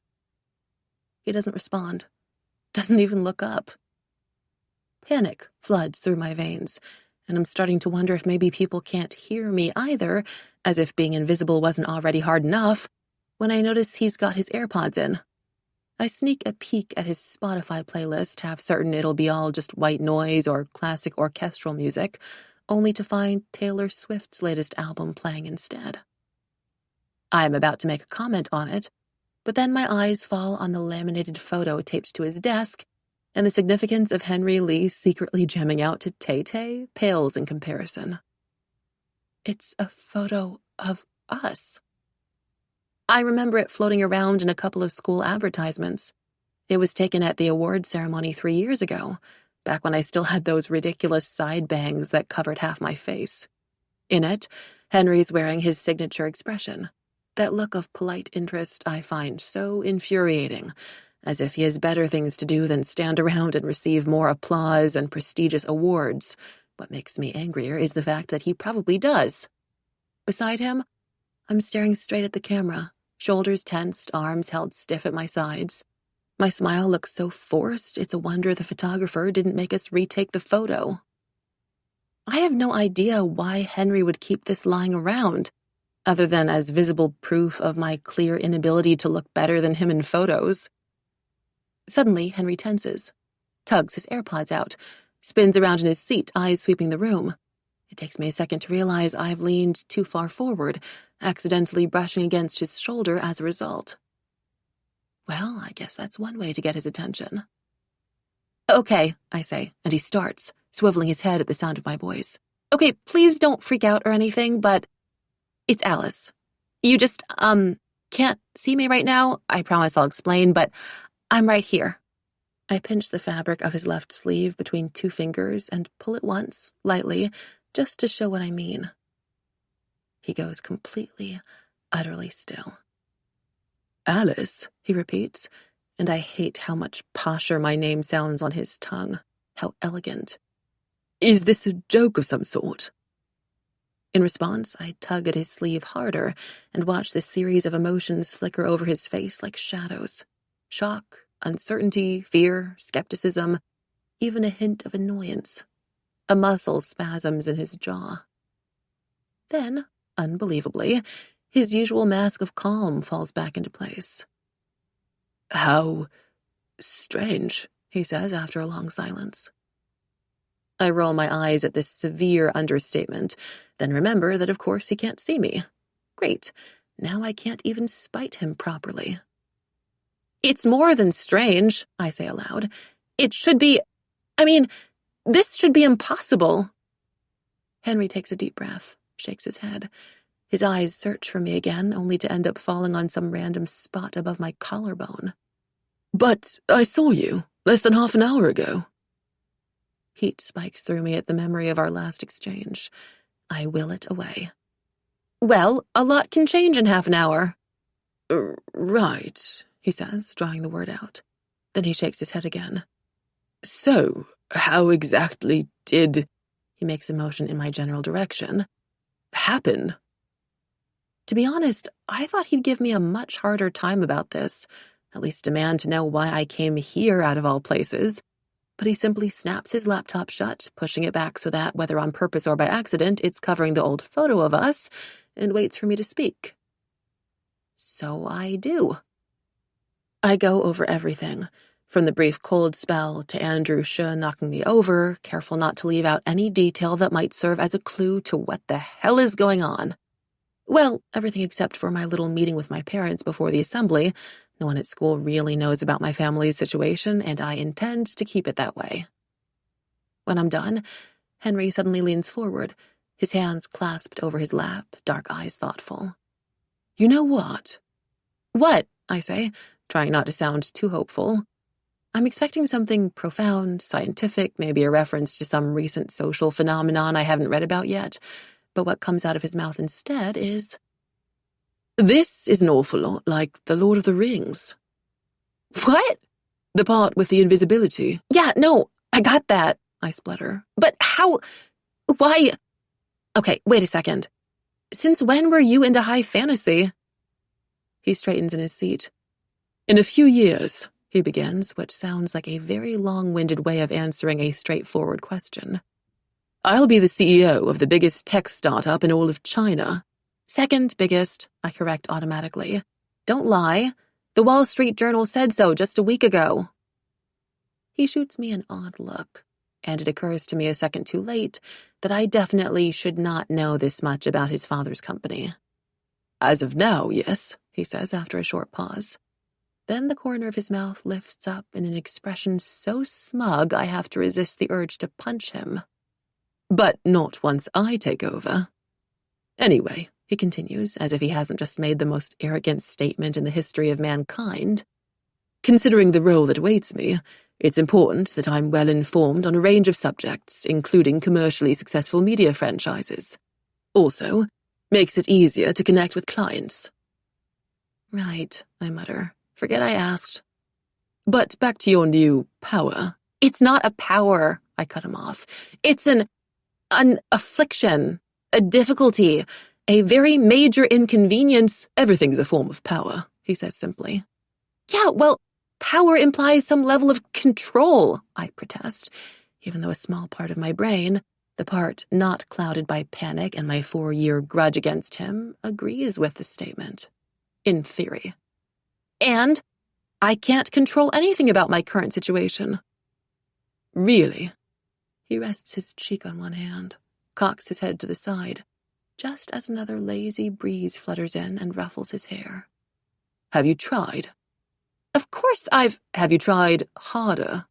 He doesn't respond, doesn't even look up. Panic floods through my veins, and I'm starting to wonder if maybe people can't hear me either, as if being invisible wasn't already hard enough. when I notice he's got his AirPods in. I sneak a peek at his Spotify playlist, half certain it'll be all just white noise or classic orchestral music, only to find Taylor Swift's latest album playing instead. I am about to make a comment on it, but then my eyes fall on the laminated photo taped to his desk, and the significance of Henry Lee secretly jamming out to Tay-Tay pales in comparison. It's a photo of us. I remember it floating around in a couple of school advertisements. It was taken at the award ceremony 3 years ago, back when I still had those ridiculous side bangs that covered half my face. In it, Henry's wearing his signature expression, that look of polite interest I find so infuriating, as if he has better things to do than stand around and receive more applause and prestigious awards. What makes me angrier is the fact that he probably does. Beside him, I'm staring straight at the camera, shoulders tensed, arms held stiff at my sides. My smile looks so forced, it's a wonder the photographer didn't make us retake the photo. I have no idea why Henry would keep this lying around, other than as visible proof of my clear inability to look better than him in photos. Suddenly, Henry tenses, tugs his AirPods out, spins around in his seat, eyes sweeping the room. It takes me a second to realize I've leaned too far forward, accidentally brushing against his shoulder as a result. Well, I guess that's one way to get his attention. Okay, I say, and he starts, swiveling his head at the sound of my voice. Okay, please don't freak out or anything, but it's Alice. You just, can't see me right now. I promise I'll explain, but I'm right here. I pinch the fabric of his left sleeve between 2 fingers and pull it once, lightly, just to show what I mean. He goes completely, utterly still. Alice, he repeats, and I hate how much posher my name sounds on his tongue. How elegant. Is this a joke of some sort? In response, I tug at his sleeve harder and watch the series of emotions flicker over his face like shadows. Shock, uncertainty, fear, skepticism, even a hint of annoyance. A muscle spasms in his jaw. Then, unbelievably, his usual mask of calm falls back into place. How strange, he says after a long silence. I roll my eyes at this severe understatement, then remember that of course he can't see me. Great, now I can't even spite him properly. It's more than strange, I say aloud. This should be impossible. Henry takes a deep breath, shakes his head. His eyes search for me again, only to end up falling on some random spot above my collarbone. But I saw you less than half an hour ago. Heat spikes through me at the memory of our last exchange. I will it away. Well, a lot can change in half an hour. Right, he says, drawing the word out. Then he shakes his head again. So, how exactly did, he makes a motion in my general direction, happen? To be honest, I thought he'd give me a much harder time about this, at least demand to know why I came here out of all places. But he simply snaps his laptop shut, pushing it back so that, whether on purpose or by accident, it's covering the old photo of us, and waits for me to speak. So I do. I go over everything, from the brief cold spell to Andrew Shih knocking me over, careful not to leave out any detail that might serve as a clue to what the hell is going on. Well, everything except for my little meeting with my parents before the assembly. No one at school really knows about my family's situation, and I intend to keep it that way. When I'm done, Henry suddenly leans forward, his hands clasped over his lap, dark eyes thoughtful. You know what? What? I say, trying not to sound too hopeful. I'm expecting something profound, scientific, maybe a reference to some recent social phenomenon I haven't read about yet, but what comes out of his mouth instead is... This is an awful lot like The Lord of the Rings. What? The part with the invisibility. Yeah, no, I got that, I splutter. But how? Why? Okay, wait a second. Since when were you into high fantasy? He straightens in his seat. In a few years, he begins, which sounds like a very long-winded way of answering a straightforward question. I'll be the CEO of the biggest tech startup in all of China. Second biggest, I correct automatically. Don't lie. The Wall Street Journal said so just a week ago. He shoots me an odd look, and it occurs to me a second too late that I definitely should not know this much about his father's company. As of now, yes, he says after a short pause. Then the corner of his mouth lifts up in an expression so smug I have to resist the urge to punch him. But not once I take over. Anyway, he continues, as if he hasn't just made the most arrogant statement in the history of mankind. Considering the role that awaits me, it's important that I'm well informed on a range of subjects, including commercially successful media franchises. Also, makes it easier to connect with clients. Right, I mutter. Forget I asked. But back to your new power. It's not a power, I cut him off. It's an affliction, a difficulty, a very major inconvenience. Everything's a form of power, he says simply. Yeah, well, power implies some level of control, I protest, even though a small part of my brain, the part not clouded by panic and my 4-year grudge against him, agrees with the statement. In theory. And I can't control anything about my current situation. Really? He rests his cheek on one hand, cocks his head to the side, just as another lazy breeze flutters in and ruffles his hair. Have you tried? Of course Have you tried harder?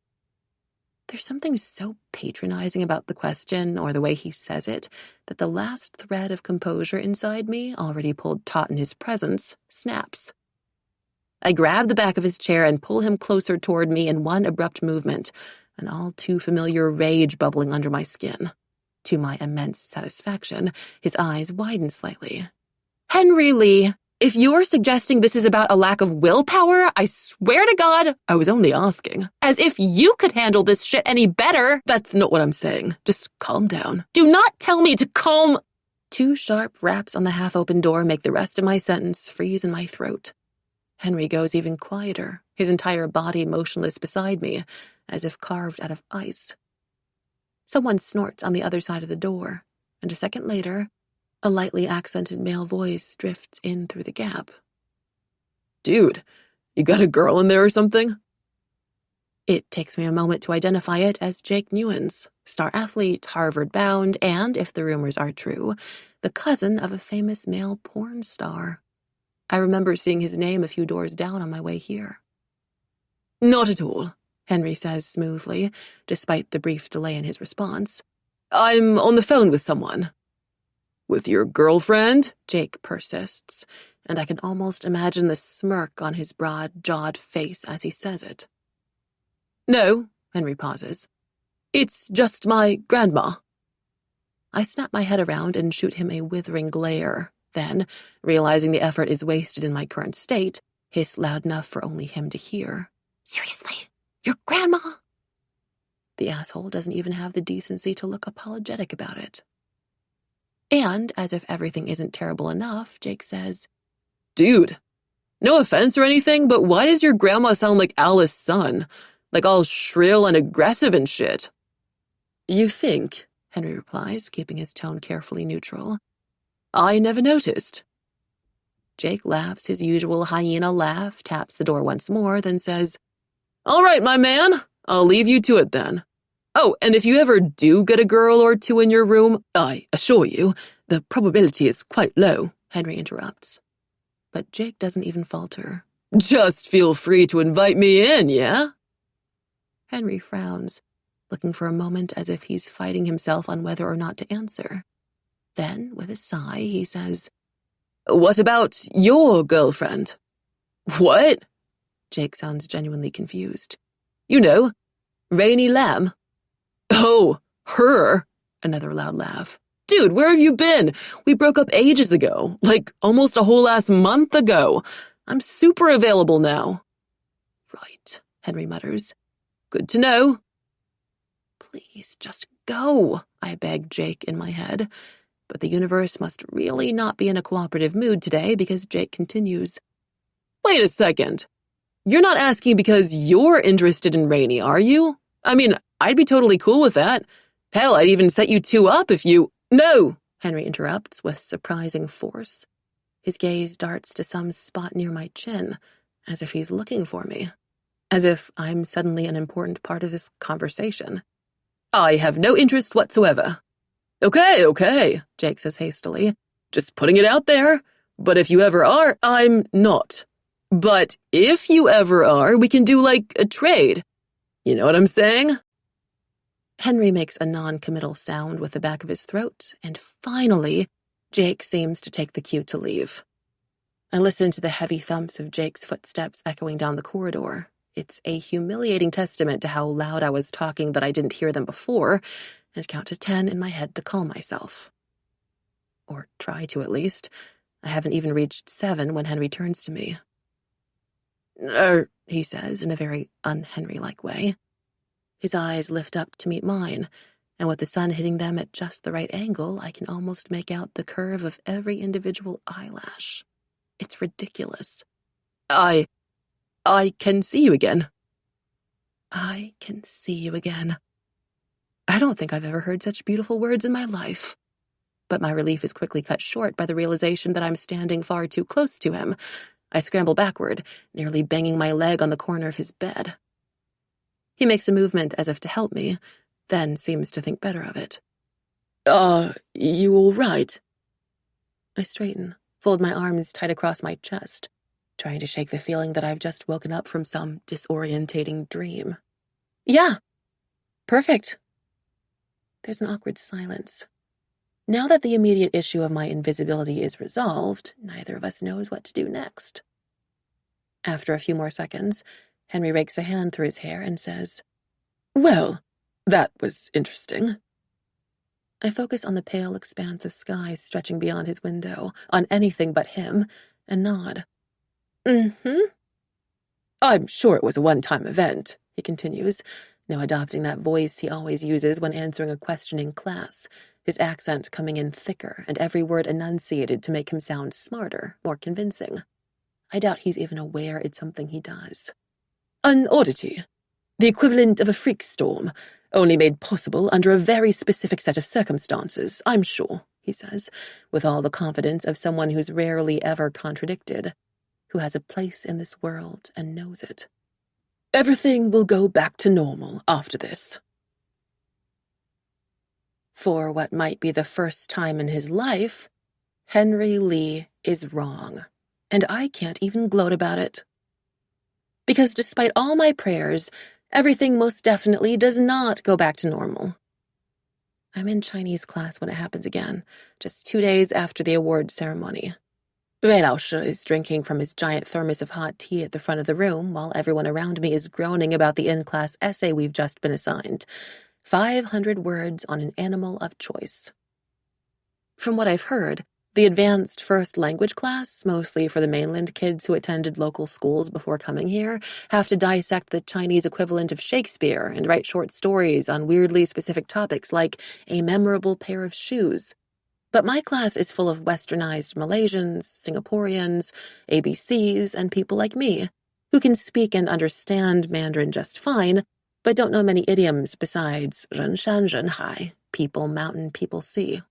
There's something so patronizing about the question or the way he says it that the last thread of composure inside me, already pulled taut in his presence, snaps. I grab the back of his chair and pull him closer toward me in one abrupt movement, an all too familiar rage bubbling under my skin. To my immense satisfaction, his eyes widen slightly. Henry Lee, if you're suggesting this is about a lack of willpower, I swear to God, I was only asking. As if you could handle this shit any better. That's not what I'm saying. Just calm down. Do not tell me to calm. 2 sharp raps on the half-open door make the rest of my sentence freeze in my throat. Henry goes even quieter, his entire body motionless beside me, as if carved out of ice. Someone snorts on the other side of the door, and a second later, a lightly accented male voice drifts in through the gap. Dude, you got a girl in there or something? It takes me a moment to identify it as Jake Newens, star athlete, Harvard-bound, and, if the rumors are true, the cousin of a famous male porn star. I remember seeing his name a few doors down on my way here. Not at all, Henry says smoothly, despite the brief delay in his response. I'm on the phone with someone. With your girlfriend? Jake persists, and I can almost imagine the smirk on his broad-jawed face as he says it. No, Henry pauses. It's just my grandma. I snap my head around and shoot him a withering glare. Then, realizing the effort is wasted in my current state, hiss loud enough for only him to hear. Seriously? Your grandma? The asshole doesn't even have the decency to look apologetic about it. And, as if everything isn't terrible enough, Jake says, Dude, no offense or anything, but why does your grandma sound like Alice's son? Like all shrill and aggressive and shit. You think, Henry replies, keeping his tone carefully neutral. I never noticed. Jake laughs his usual hyena laugh, taps the door once more, then says, All right, my man, I'll leave you to it then. Oh, and if you ever do get a girl or two in your room, I assure you, the probability is quite low, Henry interrupts. But Jake doesn't even falter. Just feel free to invite me in, yeah? Henry frowns, looking for a moment as if he's fighting himself on whether or not to answer. Then, with a sigh, he says, What about your girlfriend? What? Jake sounds genuinely confused. You know, Rainey Lamb. Oh, her, another loud laugh. Dude, where have you been? We broke up ages ago, like almost a whole last month ago. I'm super available now. Right, Henry mutters. Good to know. Please, just go, I beg Jake in my head. But the universe must really not be in a cooperative mood today because Jake continues. Wait a second. You're not asking because you're interested in Rainey, are you? I mean, I'd be totally cool with that. Hell, I'd even set you two up if you... No, Henry interrupts with surprising force. His gaze darts to some spot near my chin, as if he's looking for me. As if I'm suddenly an important part of this conversation. I have no interest whatsoever. Okay, Jake says hastily. Just putting it out there. But if you ever are, I'm not. But if you ever are, we can do like a trade. You know what I'm saying? Henry makes a non-committal sound with the back of his throat, and finally, Jake seems to take the cue to leave. I listen to the heavy thumps of Jake's footsteps echoing down the corridor. It's a humiliating testament to how loud I was talking that I didn't hear them before, and count to 10 in my head to calm myself. Or try to, at least. I haven't even reached 7 when Henry turns to me. He says in a very un-Henry-like way. His eyes lift up to meet mine, and with the sun hitting them at just the right angle, I can almost make out the curve of every individual eyelash. It's ridiculous. I can see you again. I can see you again. I don't think I've ever heard such beautiful words in my life. But my relief is quickly cut short by the realization that I'm standing far too close to him. I scramble backward, nearly banging my leg on the corner of his bed. He makes a movement as if to help me, then seems to think better of it. You all right? I straighten, fold my arms tight across my chest, trying to shake the feeling that I've just woken up from some disorientating dream. Yeah, perfect. There's an awkward silence. Now that the immediate issue of my invisibility is resolved, neither of us knows what to do next. After a few more seconds, Henry rakes a hand through his hair and says, Well, that was interesting. I focus on the pale expanse of sky stretching beyond his window, on anything but him, and nod. Mm-hmm. I'm sure it was a one-time event, he continues, now adopting that voice he always uses when answering a question in class, his accent coming in thicker and every word enunciated to make him sound smarter, more convincing. I doubt he's even aware it's something he does. An oddity. The equivalent of a freak storm, only made possible under a very specific set of circumstances, I'm sure, he says, with all the confidence of someone who's rarely ever contradicted, who has a place in this world and knows it. Everything will go back to normal after this. For what might be the first time in his life, Henry Lee is wrong, and I can't even gloat about it. Because despite all my prayers, everything most definitely does not go back to normal. I'm in Chinese class when it happens again, just 2 days after the award ceremony. Wei Laoshi is drinking from his giant thermos of hot tea at the front of the room, while everyone around me is groaning about the in-class essay we've just been assigned. 500 words on an animal of choice. From what I've heard, the advanced first language class, mostly for the mainland kids who attended local schools before coming here, have to dissect the Chinese equivalent of Shakespeare and write short stories on weirdly specific topics like a memorable pair of shoes. But my class is full of westernized Malaysians, Singaporeans, ABCs, and people like me, who can speak and understand Mandarin just fine, but don't know many idioms besides ren shan ren hai, people mountain, people sea.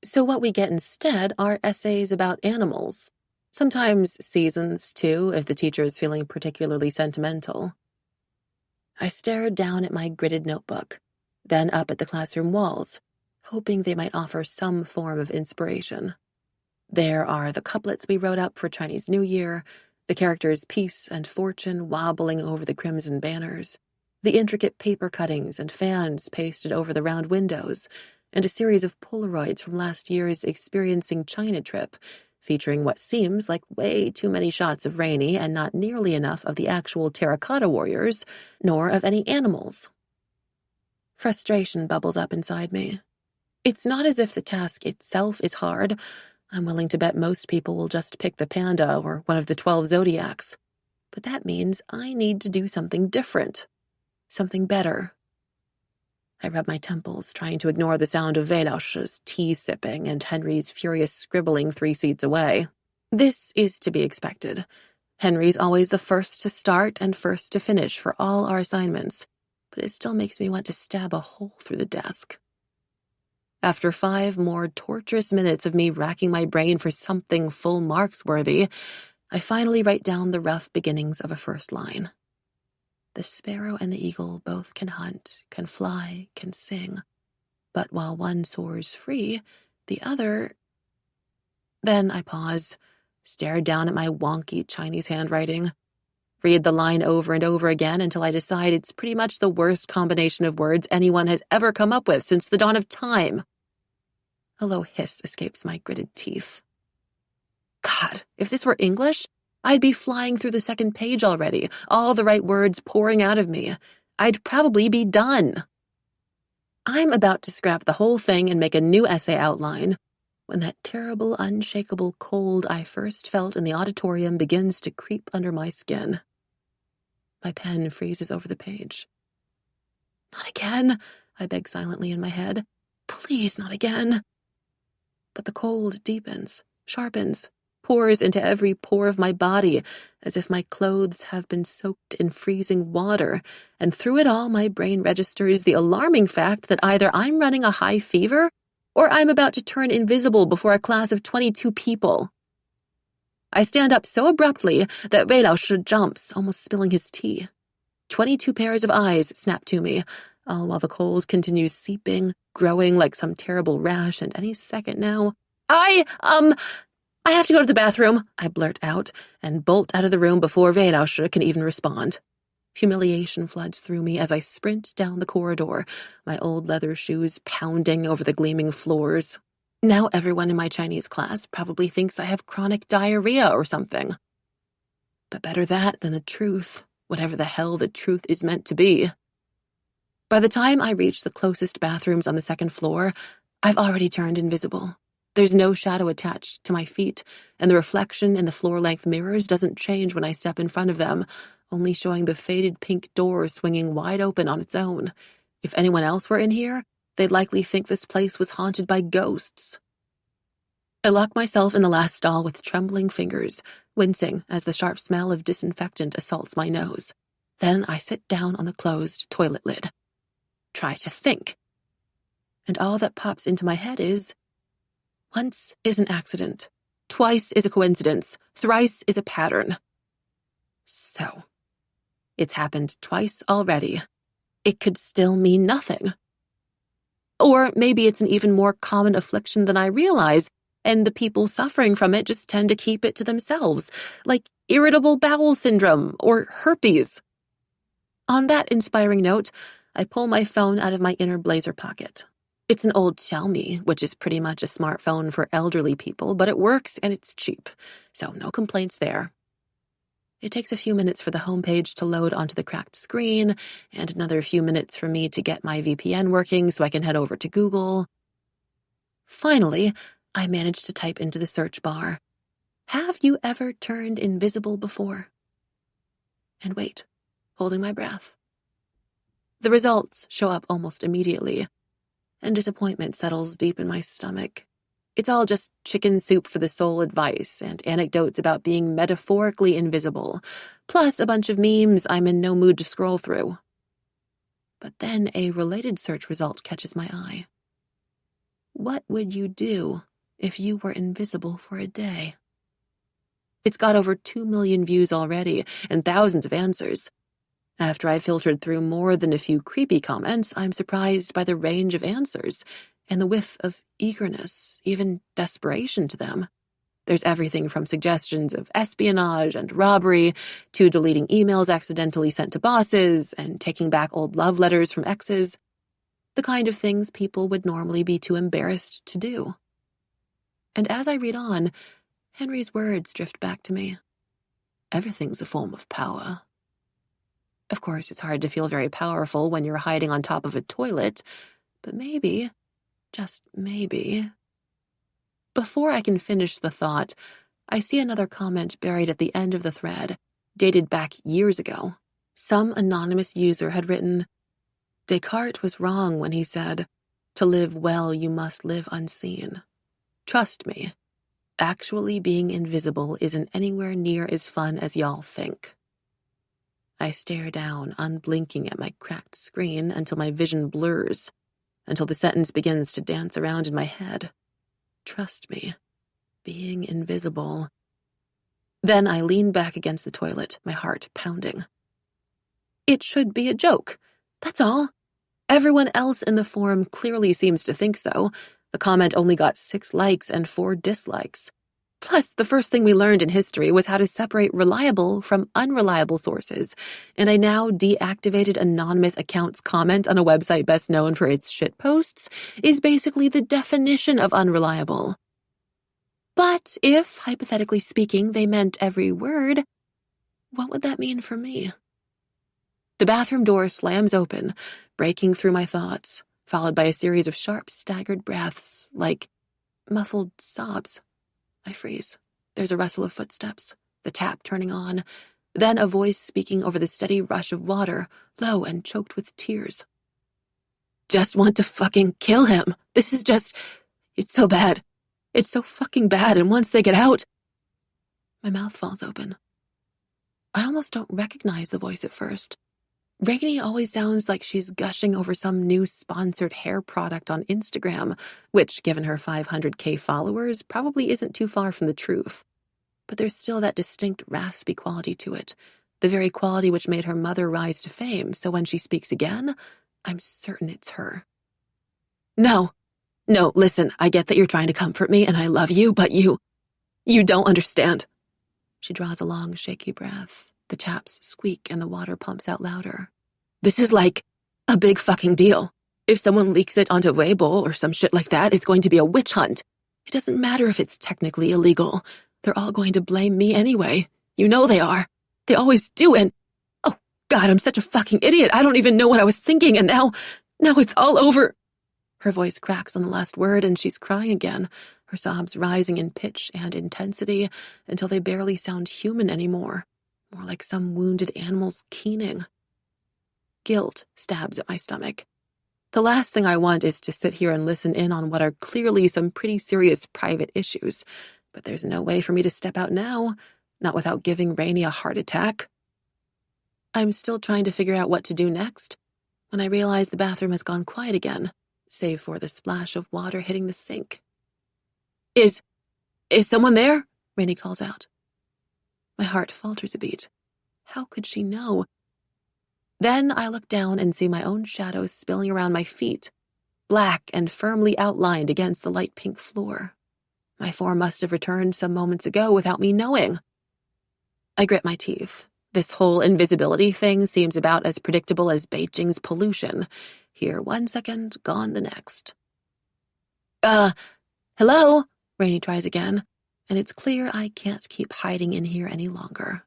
So what we get instead are essays about animals. Sometimes seasons, too, if the teacher is feeling particularly sentimental. I stared down at my gridded notebook, then up at the classroom walls, hoping they might offer some form of inspiration. There are the couplets we wrote up for Chinese New Year, the characters peace and fortune wobbling over the crimson banners, the intricate paper cuttings and fans pasted over the round windows, and a series of Polaroids from last year's Experiencing China trip, featuring what seems like way too many shots of Rainy and not nearly enough of the actual terracotta warriors, nor of any animals. Frustration bubbles up inside me. It's not as if the task itself is hard. I'm willing to bet most people will just pick the panda or one of the 12 zodiacs. But that means I need to do something different. Something better. I rub my temples, trying to ignore the sound of Wei Laoshi's tea sipping and Henry's furious scribbling 3 seats away. This is to be expected. Henry's always the first to start and first to finish for all our assignments, but it still makes me want to stab a hole through the desk. After 5 more torturous minutes of me racking my brain for something full marks worthy, I finally write down the rough beginnings of a first line. The sparrow and the eagle both can hunt, can fly, can sing. But while one soars free, the other... Then I pause, stare down at my wonky Chinese handwriting, read the line over and over again until I decide it's pretty much the worst combination of words anyone has ever come up with since the dawn of time. A low hiss escapes my gritted teeth. God, if this were English, I'd be flying through the second page already, all the right words pouring out of me. I'd probably be done. I'm about to scrap the whole thing and make a new essay outline when that terrible, unshakable cold I first felt in the auditorium begins to creep under my skin. My pen freezes over the page. Not again, I beg silently in my head. Please, not again. But the cold deepens, sharpens, pours into every pore of my body, as if my clothes have been soaked in freezing water, and through it all my brain registers the alarming fact that either I'm running a high fever, or I'm about to turn invisible before a class of 22 people. I stand up so abruptly that Weilausch jumps, almost spilling his tea. 22 pairs of eyes snap to me, all while the cold continues seeping, growing like some terrible rash, and any second now, I have to go to the bathroom, I blurt out, and bolt out of the room before Weilausch can even respond. Humiliation floods through me as I sprint down the corridor, my old leather shoes pounding over the gleaming floors. Now everyone in my Chinese class probably thinks I have chronic diarrhea or something. But better that than the truth, whatever the hell the truth is meant to be. By the time I reach the closest bathrooms on the second floor, I've already turned invisible. There's no shadow attached to my feet, and the reflection in the floor-length mirrors doesn't change when I step in front of them, only showing the faded pink door swinging wide open on its own. If anyone else were in here, they'd likely think this place was haunted by ghosts. I lock myself in the last stall with trembling fingers, wincing as the sharp smell of disinfectant assaults my nose. Then I sit down on the closed toilet lid. Try to think. And all that pops into my head is, once is an accident, twice is a coincidence, thrice is a pattern. So, it's happened twice already. It could still mean nothing. Or maybe it's an even more common affliction than I realize, and the people suffering from it just tend to keep it to themselves, like irritable bowel syndrome or herpes. On that inspiring note, I pull my phone out of my inner blazer pocket. It's an old Xiaomi, which is pretty much a smartphone for elderly people, but it works and it's cheap, so no complaints there. It takes a few minutes for the homepage to load onto the cracked screen, and another few minutes for me to get my VPN working so I can head over to Google. Finally, I manage to type into the search bar, "Have you ever turned invisible before?" And wait, holding my breath. The results show up almost immediately, and disappointment settles deep in my stomach. It's all just chicken soup for the soul advice and anecdotes about being metaphorically invisible, plus a bunch of memes I'm in no mood to scroll through. But then a related search result catches my eye. What would you do if you were invisible for a day? It's got over 2 million views already and thousands of answers. After I filtered through more than a few creepy comments, I'm surprised by the range of answers and the whiff of eagerness, even desperation to them. There's everything from suggestions of espionage and robbery to deleting emails accidentally sent to bosses and taking back old love letters from exes, the kind of things people would normally be too embarrassed to do. And as I read on, Henry's words drift back to me. Everything's a form of power. Of course, it's hard to feel very powerful when you're hiding on top of a toilet, but maybe, just maybe. Before I can finish the thought, I see another comment buried at the end of the thread, dated back years ago. Some anonymous user had written, "Descartes was wrong when he said, 'To live well, you must live unseen.' Trust me, actually being invisible isn't anywhere near as fun as y'all think." I stare down, unblinking at my cracked screen until my vision blurs, until the sentence begins to dance around in my head. Trust me, being invisible. Then I lean back against the toilet, my heart pounding. It should be a joke. That's all. Everyone else in the forum clearly seems to think so. The comment only got 6 likes and 4 dislikes. Plus, the first thing we learned in history was how to separate reliable from unreliable sources, and I now deactivated anonymous accounts comment on a website best known for its shitposts is basically the definition of unreliable. But if, hypothetically speaking, they meant every word, what would that mean for me? The bathroom door slams open, breaking through my thoughts, followed by a series of sharp, staggered breaths, like muffled sobs. I freeze. There's a rustle of footsteps, the tap turning on, then a voice speaking over the steady rush of water, low and choked with tears. Just want to fucking kill him. This is just... It's so bad. It's so fucking bad, and once they get out... My mouth falls open. I almost don't recognize the voice at first. Rainey always sounds like she's gushing over some new sponsored hair product on Instagram, which, given her 500K followers, probably isn't too far from the truth. But there's still that distinct raspy quality to it, the very quality which made her mother rise to fame, so when she speaks again, I'm certain it's her. No, listen, I get that you're trying to comfort me, and I love you, but you don't understand. She draws a long, shaky breath. The taps squeak and the water pumps out louder. This is like a big fucking deal. If someone leaks it onto Weibo or some shit like that, it's going to be a witch hunt. It doesn't matter if it's technically illegal. They're all going to blame me anyway. You know they are. They always do, and... Oh, God, I'm such a fucking idiot. I don't even know what I was thinking, and now it's all over. Her voice cracks on the last word, and she's crying again, her sobs rising in pitch and intensity until they barely sound human anymore. More like some wounded animal's keening. Guilt stabs at my stomach. The last thing I want is to sit here and listen in on what are clearly some pretty serious private issues, but there's no way for me to step out now, not without giving Rainey a heart attack. I'm still trying to figure out what to do next, when I realize the bathroom has gone quiet again, save for the splash of water hitting the sink. Is someone there? Rainey calls out. My heart falters a beat. How could she know? Then I look down and see my own shadow spilling around my feet, black and firmly outlined against the light pink floor. My form must have returned some moments ago without me knowing. I grit my teeth. This whole invisibility thing seems about as predictable as Beijing's pollution. Here 1 second, gone the next. Hello? Rainey tries again. And it's clear I can't keep hiding in here any longer.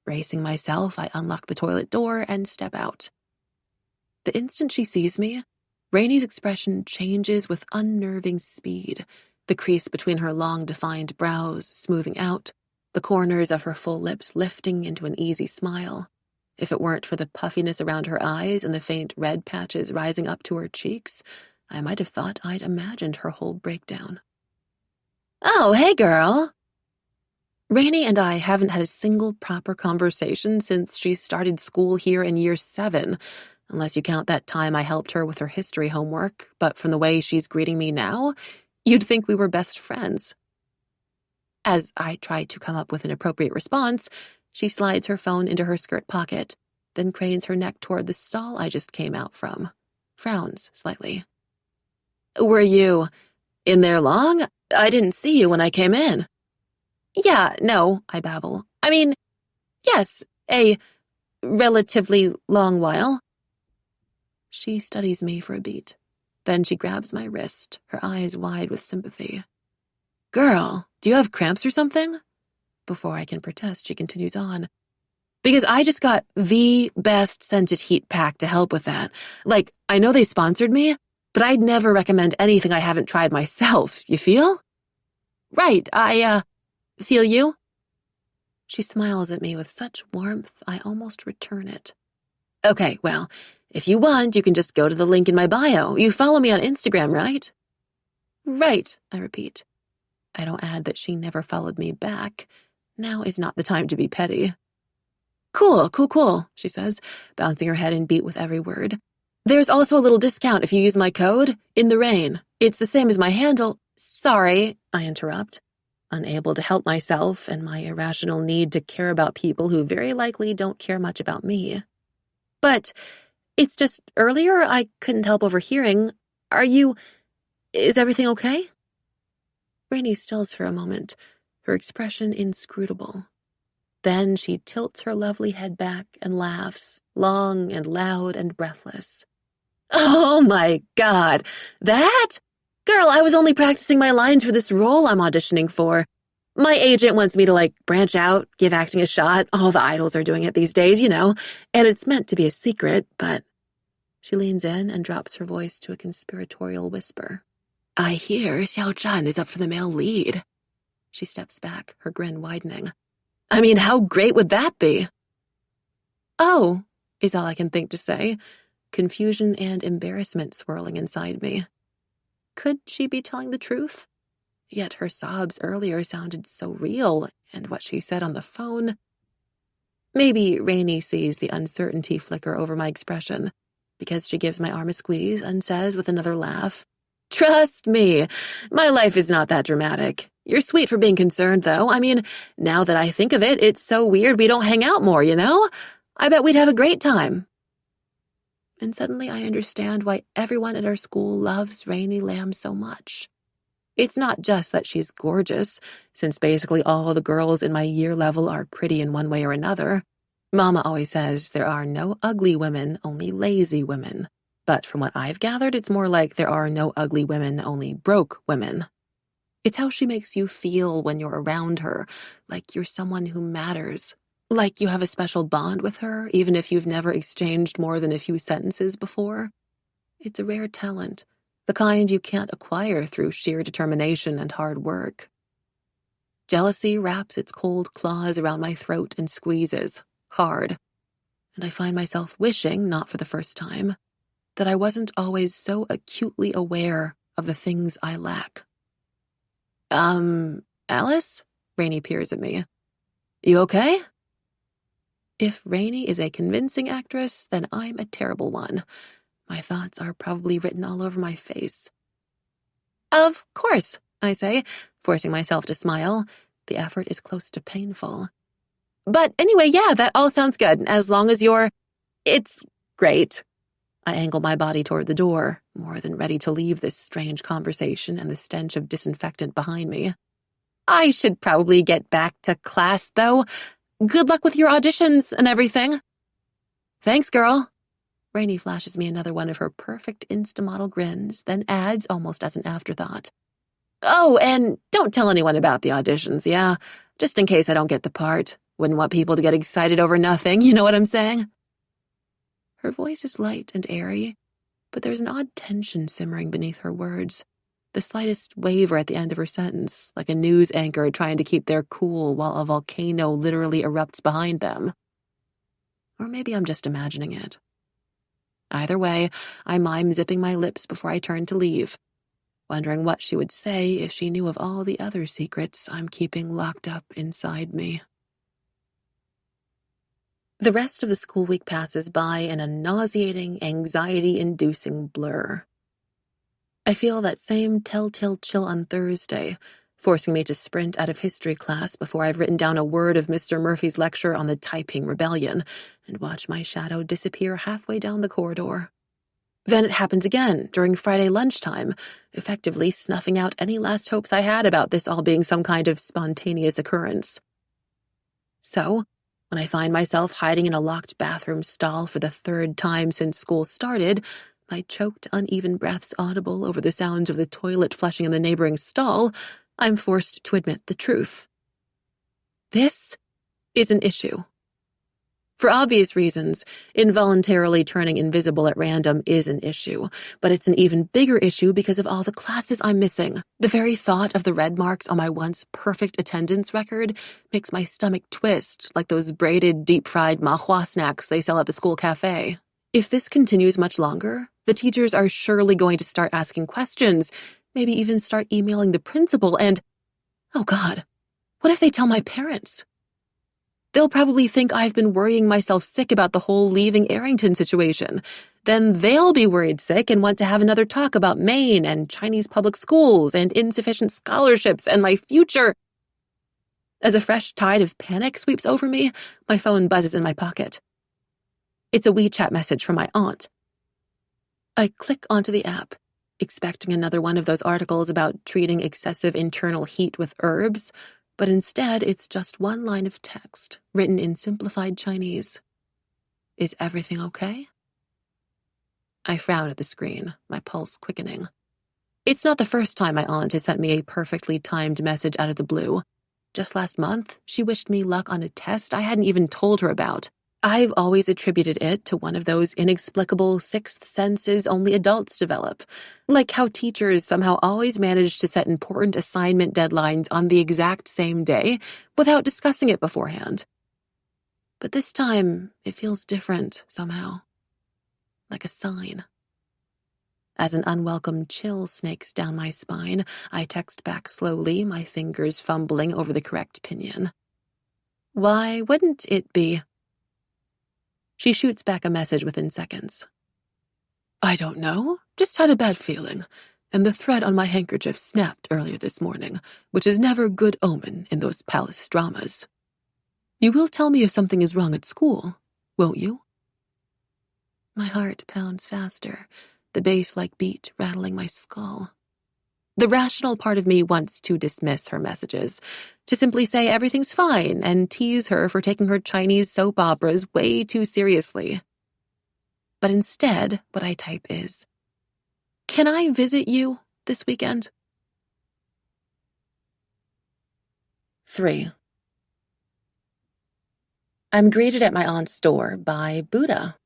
Bracing myself, I unlock the toilet door and step out. The instant she sees me, Rainey's expression changes with unnerving speed, the crease between her long, defined brows smoothing out, the corners of her full lips lifting into an easy smile. If it weren't for the puffiness around her eyes and the faint red patches rising up to her cheeks, I might have thought I'd imagined her whole breakdown. Oh, hey, girl. Rainey and I haven't had a single proper conversation since she started school here in year 7, unless you count that time I helped her with her history homework, but from the way she's greeting me now, you'd think we were best friends. As I try to come up with an appropriate response, she slides her phone into her skirt pocket, then cranes her neck toward the stall I just came out from, frowns slightly. Were you in there long? I didn't see you when I came in. Yeah, no, I babble. I mean, yes, a relatively long while. She studies me for a beat. Then she grabs my wrist, her eyes wide with sympathy. Girl, do you have cramps or something? Before I can protest, she continues on. Because I just got the best scented heat pack to help with that. Like, I know they sponsored me, but I'd never recommend anything I haven't tried myself, you feel? Right, I, feel you? She smiles at me with such warmth, I almost return it. Okay, well, if you want, you can just go to the link in my bio. You follow me on Instagram, right? Right, I repeat. I don't add that she never followed me back. Now is not the time to be petty. Cool, she says, bouncing her head in beat with every word. There's also a little discount if you use my code, In the Rain. It's the same as my handle. Sorry, I interrupt, unable to help myself and my irrational need to care about people who very likely don't care much about me. But it's just earlier I couldn't help overhearing. Is everything okay? Rainey stills for a moment, her expression inscrutable. Then she tilts her lovely head back and laughs, long and loud and breathless. Oh my God, that? Girl, I was only practicing my lines for this role I'm auditioning for. My agent wants me to, branch out, give acting a shot. All the idols are doing it these days, and it's meant to be a secret, but... She leans in and drops her voice to a conspiratorial whisper. I hear Xiao Zhan is up for the male lead. She steps back, her grin widening. I mean, how great would that be? Oh, is all I can think to say, confusion and embarrassment swirling inside me. Could she be telling the truth? Yet her sobs earlier sounded so real, and what she said on the phone... Maybe Rainey sees the uncertainty flicker over my expression, because she gives my arm a squeeze and says with another laugh, Trust me, my life is not that dramatic. You're sweet for being concerned, though. I mean, now that I think of it, it's so weird we don't hang out more, I bet we'd have a great time. And suddenly I understand why everyone at our school loves Rainey Lamb so much. It's not just that she's gorgeous, since basically all the girls in my year level are pretty in one way or another. Mama always says there are no ugly women, only lazy women. But from what I've gathered, it's more like there are no ugly women, only broke women. It's how she makes you feel when you're around her, like you're someone who matters. Like you have a special bond with her, even if you've never exchanged more than a few sentences before. It's a rare talent, the kind you can't acquire through sheer determination and hard work. Jealousy wraps its cold claws around my throat and squeezes, hard. And I find myself wishing, not for the first time, that I wasn't always so acutely aware of the things I lack. Alice? Rainey peers at me. You okay? If Rainey is a convincing actress, then I'm a terrible one. My thoughts are probably written all over my face. Of course, I say, forcing myself to smile. The effort is close to painful. But anyway, yeah, that all sounds good, as long as it's great. I angle my body toward the door, more than ready to leave this strange conversation and the stench of disinfectant behind me. I should probably get back to class, though. Good luck with your auditions and everything. Thanks, girl. Rainey flashes me another one of her perfect Insta-model grins, then adds, almost as an afterthought. Oh, and don't tell anyone about the auditions, yeah? Just in case I don't get the part. Wouldn't want people to get excited over nothing, you know what I'm saying? Her voice is light and airy, but there's an odd tension simmering beneath her words, the slightest waver at the end of her sentence, like a news anchor trying to keep their cool while a volcano literally erupts behind them. Or maybe I'm just imagining it. Either way, I mime zipping my lips before I turn to leave, wondering what she would say if she knew of all the other secrets I'm keeping locked up inside me. The rest of the school week passes by in a nauseating, anxiety-inducing blur. I feel that same telltale chill on Thursday, forcing me to sprint out of history class before I've written down a word of Mr. Murphy's lecture on the Taiping Rebellion and watch my shadow disappear halfway down the corridor. Then it happens again during Friday lunchtime, effectively snuffing out any last hopes I had about this all being some kind of spontaneous occurrence. So, when I find myself hiding in a locked bathroom stall for the third time since school started, my choked, uneven breaths audible over the sounds of the toilet flushing in the neighboring stall, I'm forced to admit the truth. This is an issue. For obvious reasons, involuntarily turning invisible at random is an issue, but it's an even bigger issue because of all the classes I'm missing. The very thought of the red marks on my once perfect attendance record makes my stomach twist like those braided, deep-fried mahua snacks they sell at the school cafe. If this continues much longer, the teachers are surely going to start asking questions, maybe even start emailing the principal, and, oh God, what if they tell my parents? They'll probably think I've been worrying myself sick about the whole leaving Arrington situation. Then they'll be worried sick and want to have another talk about Maine and Chinese public schools and insufficient scholarships and my future. As a fresh tide of panic sweeps over me, my phone buzzes in my pocket. It's a WeChat message from my aunt. I click onto the app, expecting another one of those articles about treating excessive internal heat with herbs, but instead it's just one line of text, written in simplified Chinese. Is everything okay? I frown at the screen, my pulse quickening. It's not the first time my aunt has sent me a perfectly timed message out of the blue. Just last month, she wished me luck on a test I hadn't even told her about. I've always attributed it to one of those inexplicable sixth senses only adults develop, like how teachers somehow always manage to set important assignment deadlines on the exact same day without discussing it beforehand. But this time, it feels different somehow, like a sign. As an unwelcome chill snakes down my spine, I text back slowly, my fingers fumbling over the correct pinyin. Why wouldn't it be? She shoots back a message within seconds. I don't know, just had a bad feeling, and the thread on my handkerchief snapped earlier this morning, which is never a good omen in those palace dramas. You will tell me if something is wrong at school, won't you? My heart pounds faster, the bass-like beat rattling my skull. The rational part of me wants to dismiss her messages, to simply say everything's fine and tease her for taking her Chinese soap operas way too seriously. But instead, what I type is, can I visit you this weekend? 3. I'm greeted at my aunt's door by Buddha.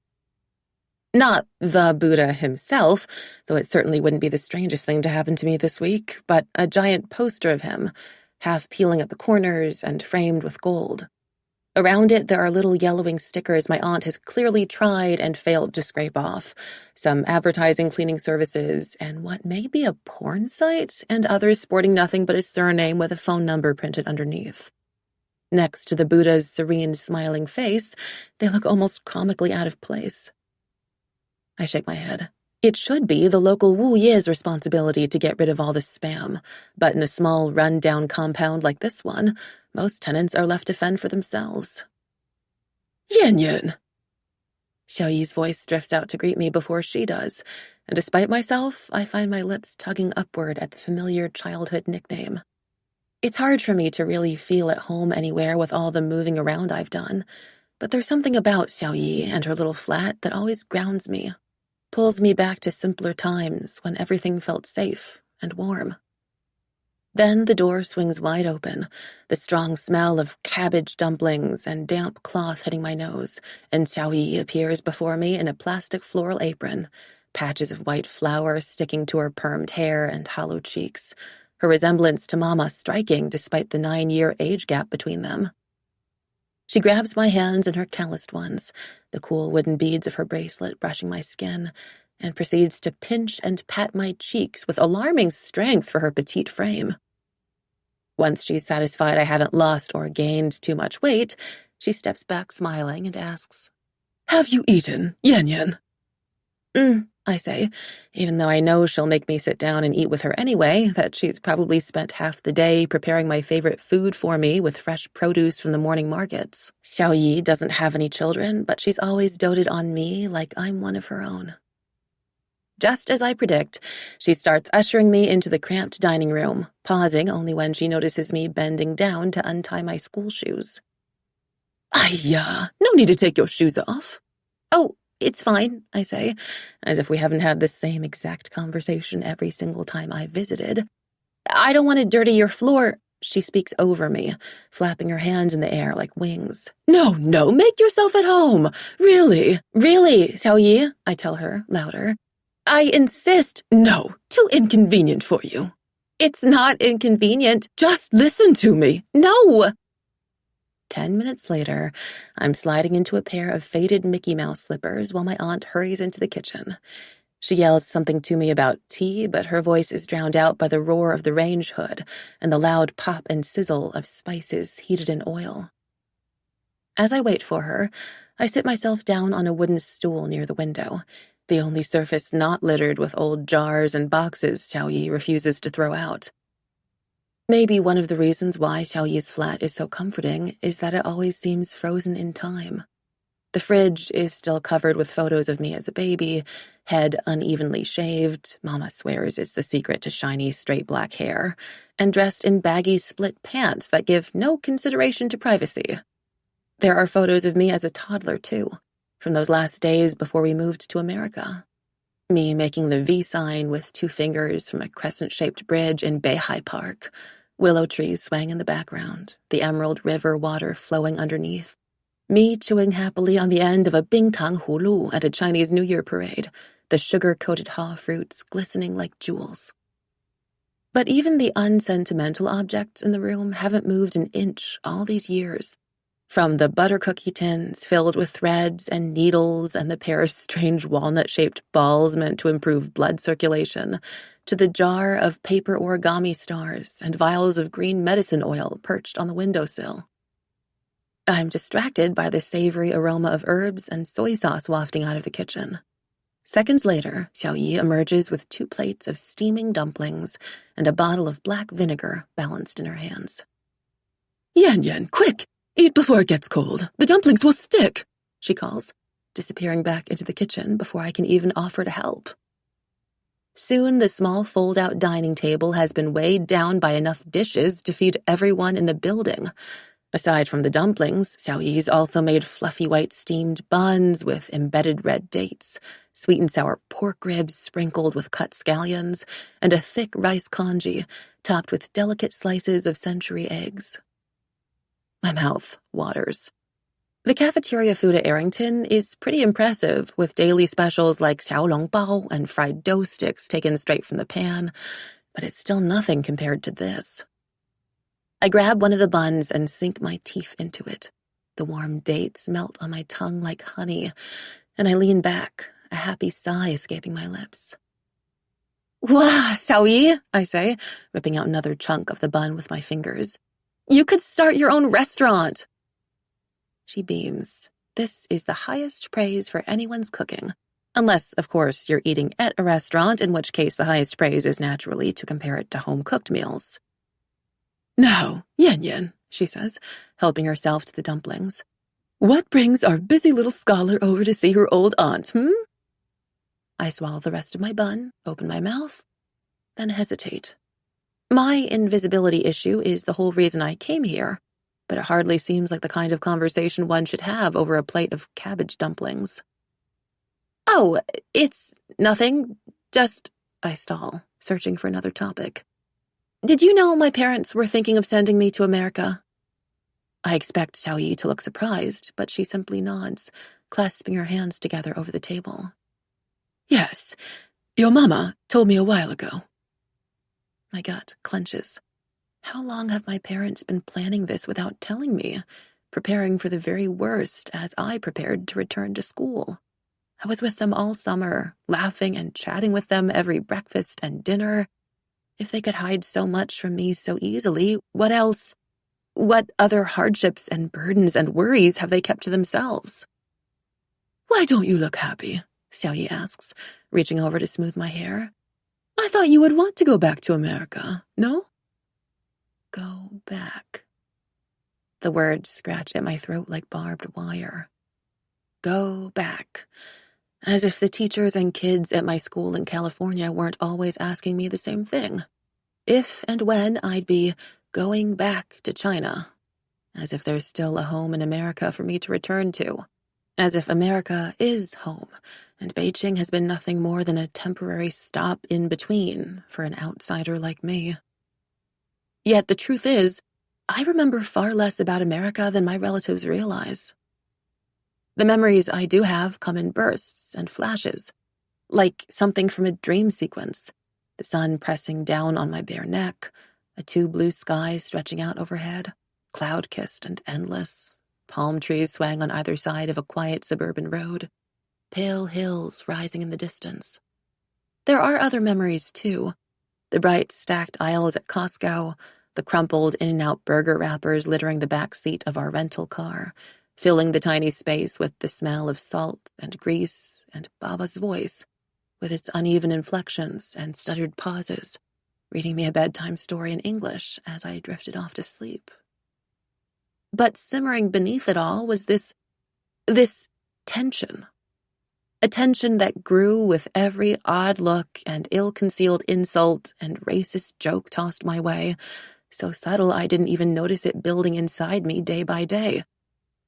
Not the Buddha himself, though it certainly wouldn't be the strangest thing to happen to me this week, but a giant poster of him, half peeling at the corners and framed with gold. Around it, there are little yellowing stickers my aunt has clearly tried and failed to scrape off, some advertising cleaning services, and what may be a porn site, and others sporting nothing but a surname with a phone number printed underneath. Next to the Buddha's serene, smiling face, they look almost comically out of place. I shake my head. It should be the local Wu Ye's responsibility to get rid of all the spam, but in a small, run-down compound like this one, most tenants are left to fend for themselves. Yan Yan! Xiaoyi's voice drifts out to greet me before she does, and despite myself, I find my lips tugging upward at the familiar childhood nickname. It's hard for me to really feel at home anywhere with all the moving around I've done, but there's something about Xiaoyi and her little flat that always grounds me. Pulls me back to simpler times when everything felt safe and warm. Then the door swings wide open, the strong smell of cabbage dumplings and damp cloth hitting my nose, and Xiaoyi appears before me in a plastic floral apron, patches of white flour sticking to her permed hair and hollow cheeks, her resemblance to Mama striking despite the 9-year age gap between them. She grabs my hands in her calloused ones, the cool wooden beads of her bracelet brushing my skin, and proceeds to pinch and pat my cheeks with alarming strength for her petite frame. Once she's satisfied I haven't lost or gained too much weight, she steps back smiling and asks, Have you eaten, Yan Yan? I say, even though I know she'll make me sit down and eat with her anyway, that she's probably spent half the day preparing my favorite food for me with fresh produce from the morning markets. Xiaoyi doesn't have any children, but she's always doted on me like I'm one of her own. Just as I predict, she starts ushering me into the cramped dining room, pausing only when she notices me bending down to untie my school shoes. No need to take your shoes off. Oh, it's fine, I say, as if we haven't had the same exact conversation every single time I visited. I don't want to dirty your floor. She speaks over me, flapping her hands in the air like wings. No, make yourself at home. Really, Xiaoyi, I tell her, louder. I insist. No, too inconvenient for you. It's not inconvenient. Just listen to me. No. 10 minutes later, I'm sliding into a pair of faded Mickey Mouse slippers while my aunt hurries into the kitchen. She yells something to me about tea, but her voice is drowned out by the roar of the range hood and the loud pop and sizzle of spices heated in oil. As I wait for her, I sit myself down on a wooden stool near the window, the only surface not littered with old jars and boxes Xiaoyi refuses to throw out. Maybe one of the reasons why Xiaoyi's flat is so comforting is that it always seems frozen in time. The fridge is still covered with photos of me as a baby, head unevenly shaved, Mama swears it's the secret to shiny, straight black hair, and dressed in baggy split pants that give no consideration to privacy. There are photos of me as a toddler, too, from those last days before we moved to America. Me making the V sign with 2 fingers from a crescent-shaped bridge in Beihai Park, willow trees swaying in the background, the Emerald River water flowing underneath. Me chewing happily on the end of a bingtang hulu at a Chinese New Year parade, the sugar-coated ha fruits glistening like jewels. But even the unsentimental objects in the room haven't moved an inch all these years. From the butter cookie tins filled with threads and needles and the pair of strange walnut-shaped balls meant to improve blood circulation, to the jar of paper origami stars and vials of green medicine oil perched on the windowsill. I'm distracted by the savory aroma of herbs and soy sauce wafting out of the kitchen. Seconds later, Xiaoyi emerges with 2 plates of steaming dumplings and a bottle of black vinegar balanced in her hands. "Yan Yan, quick! Eat before it gets cold. The dumplings will stick," she calls, disappearing back into the kitchen before I can even offer to help. Soon the small fold-out dining table has been weighed down by enough dishes to feed everyone in the building. Aside from the dumplings, Xiaoyi's also made fluffy white steamed buns with embedded red dates, sweet and sour pork ribs sprinkled with cut scallions, and a thick rice congee topped with delicate slices of century eggs. My mouth waters. The cafeteria food at Arrington is pretty impressive, with daily specials like xiaolongbao and fried dough sticks taken straight from the pan, but it's still nothing compared to this. I grab one of the buns and sink my teeth into it. The warm dates melt on my tongue like honey, and I lean back, a happy sigh escaping my lips. "Wow, Xiaoyi," I say, ripping out another chunk of the bun with my fingers. "You could start your own restaurant." She beams. This is the highest praise for anyone's cooking. Unless, of course, you're eating at a restaurant, in which case the highest praise is naturally to compare it to home-cooked meals. "Now, Yan Yan," she says, helping herself to the dumplings. "What brings our busy little scholar over to see her old aunt, I swallow the rest of my bun, open my mouth, then hesitate. My invisibility issue is the whole reason I came here, but it hardly seems like the kind of conversation one should have over a plate of cabbage dumplings. "Oh, it's nothing. Just," I stall, searching for another topic. "Did you know my parents were thinking of sending me to America?" I expect Xiaoyi to look surprised, but she simply nods, clasping her hands together over the table. "Yes, your mama told me a while ago." My gut clenches. How long have my parents been planning this without telling me, preparing for the very worst as I prepared to return to school? I was with them all summer, laughing and chatting with them every breakfast and dinner. If they could hide so much from me so easily, what else? What other hardships and burdens and worries have they kept to themselves? "Why don't you look happy?" Xiaoyi asks, reaching over to smooth my hair. "I thought you would want to go back to America, no?" Go back. The words scratch at my throat like barbed wire. Go back. As if the teachers and kids at my school in California weren't always asking me the same thing. If and when I'd be going back to China. As if there's still a home in America for me to return to. As if America is home, and Beijing has been nothing more than a temporary stop in between for an outsider like me. Yet the truth is, I remember far less about America than my relatives realize. The memories I do have come in bursts and flashes, like something from a dream sequence, the sun pressing down on my bare neck, a too blue sky stretching out overhead, cloud-kissed and endless, palm trees swaying on either side of a quiet suburban road, pale hills rising in the distance. There are other memories, too. The bright stacked aisles at Costco, the crumpled In-N-Out burger wrappers littering the back seat of our rental car, filling the tiny space with the smell of salt and grease and Baba's voice, with its uneven inflections and stuttered pauses, reading me a bedtime story in English as I drifted off to sleep. But simmering beneath it all was this tension. A tension that grew with every odd look and ill-concealed insult and racist joke tossed my way, so subtle I didn't even notice it building inside me day by day,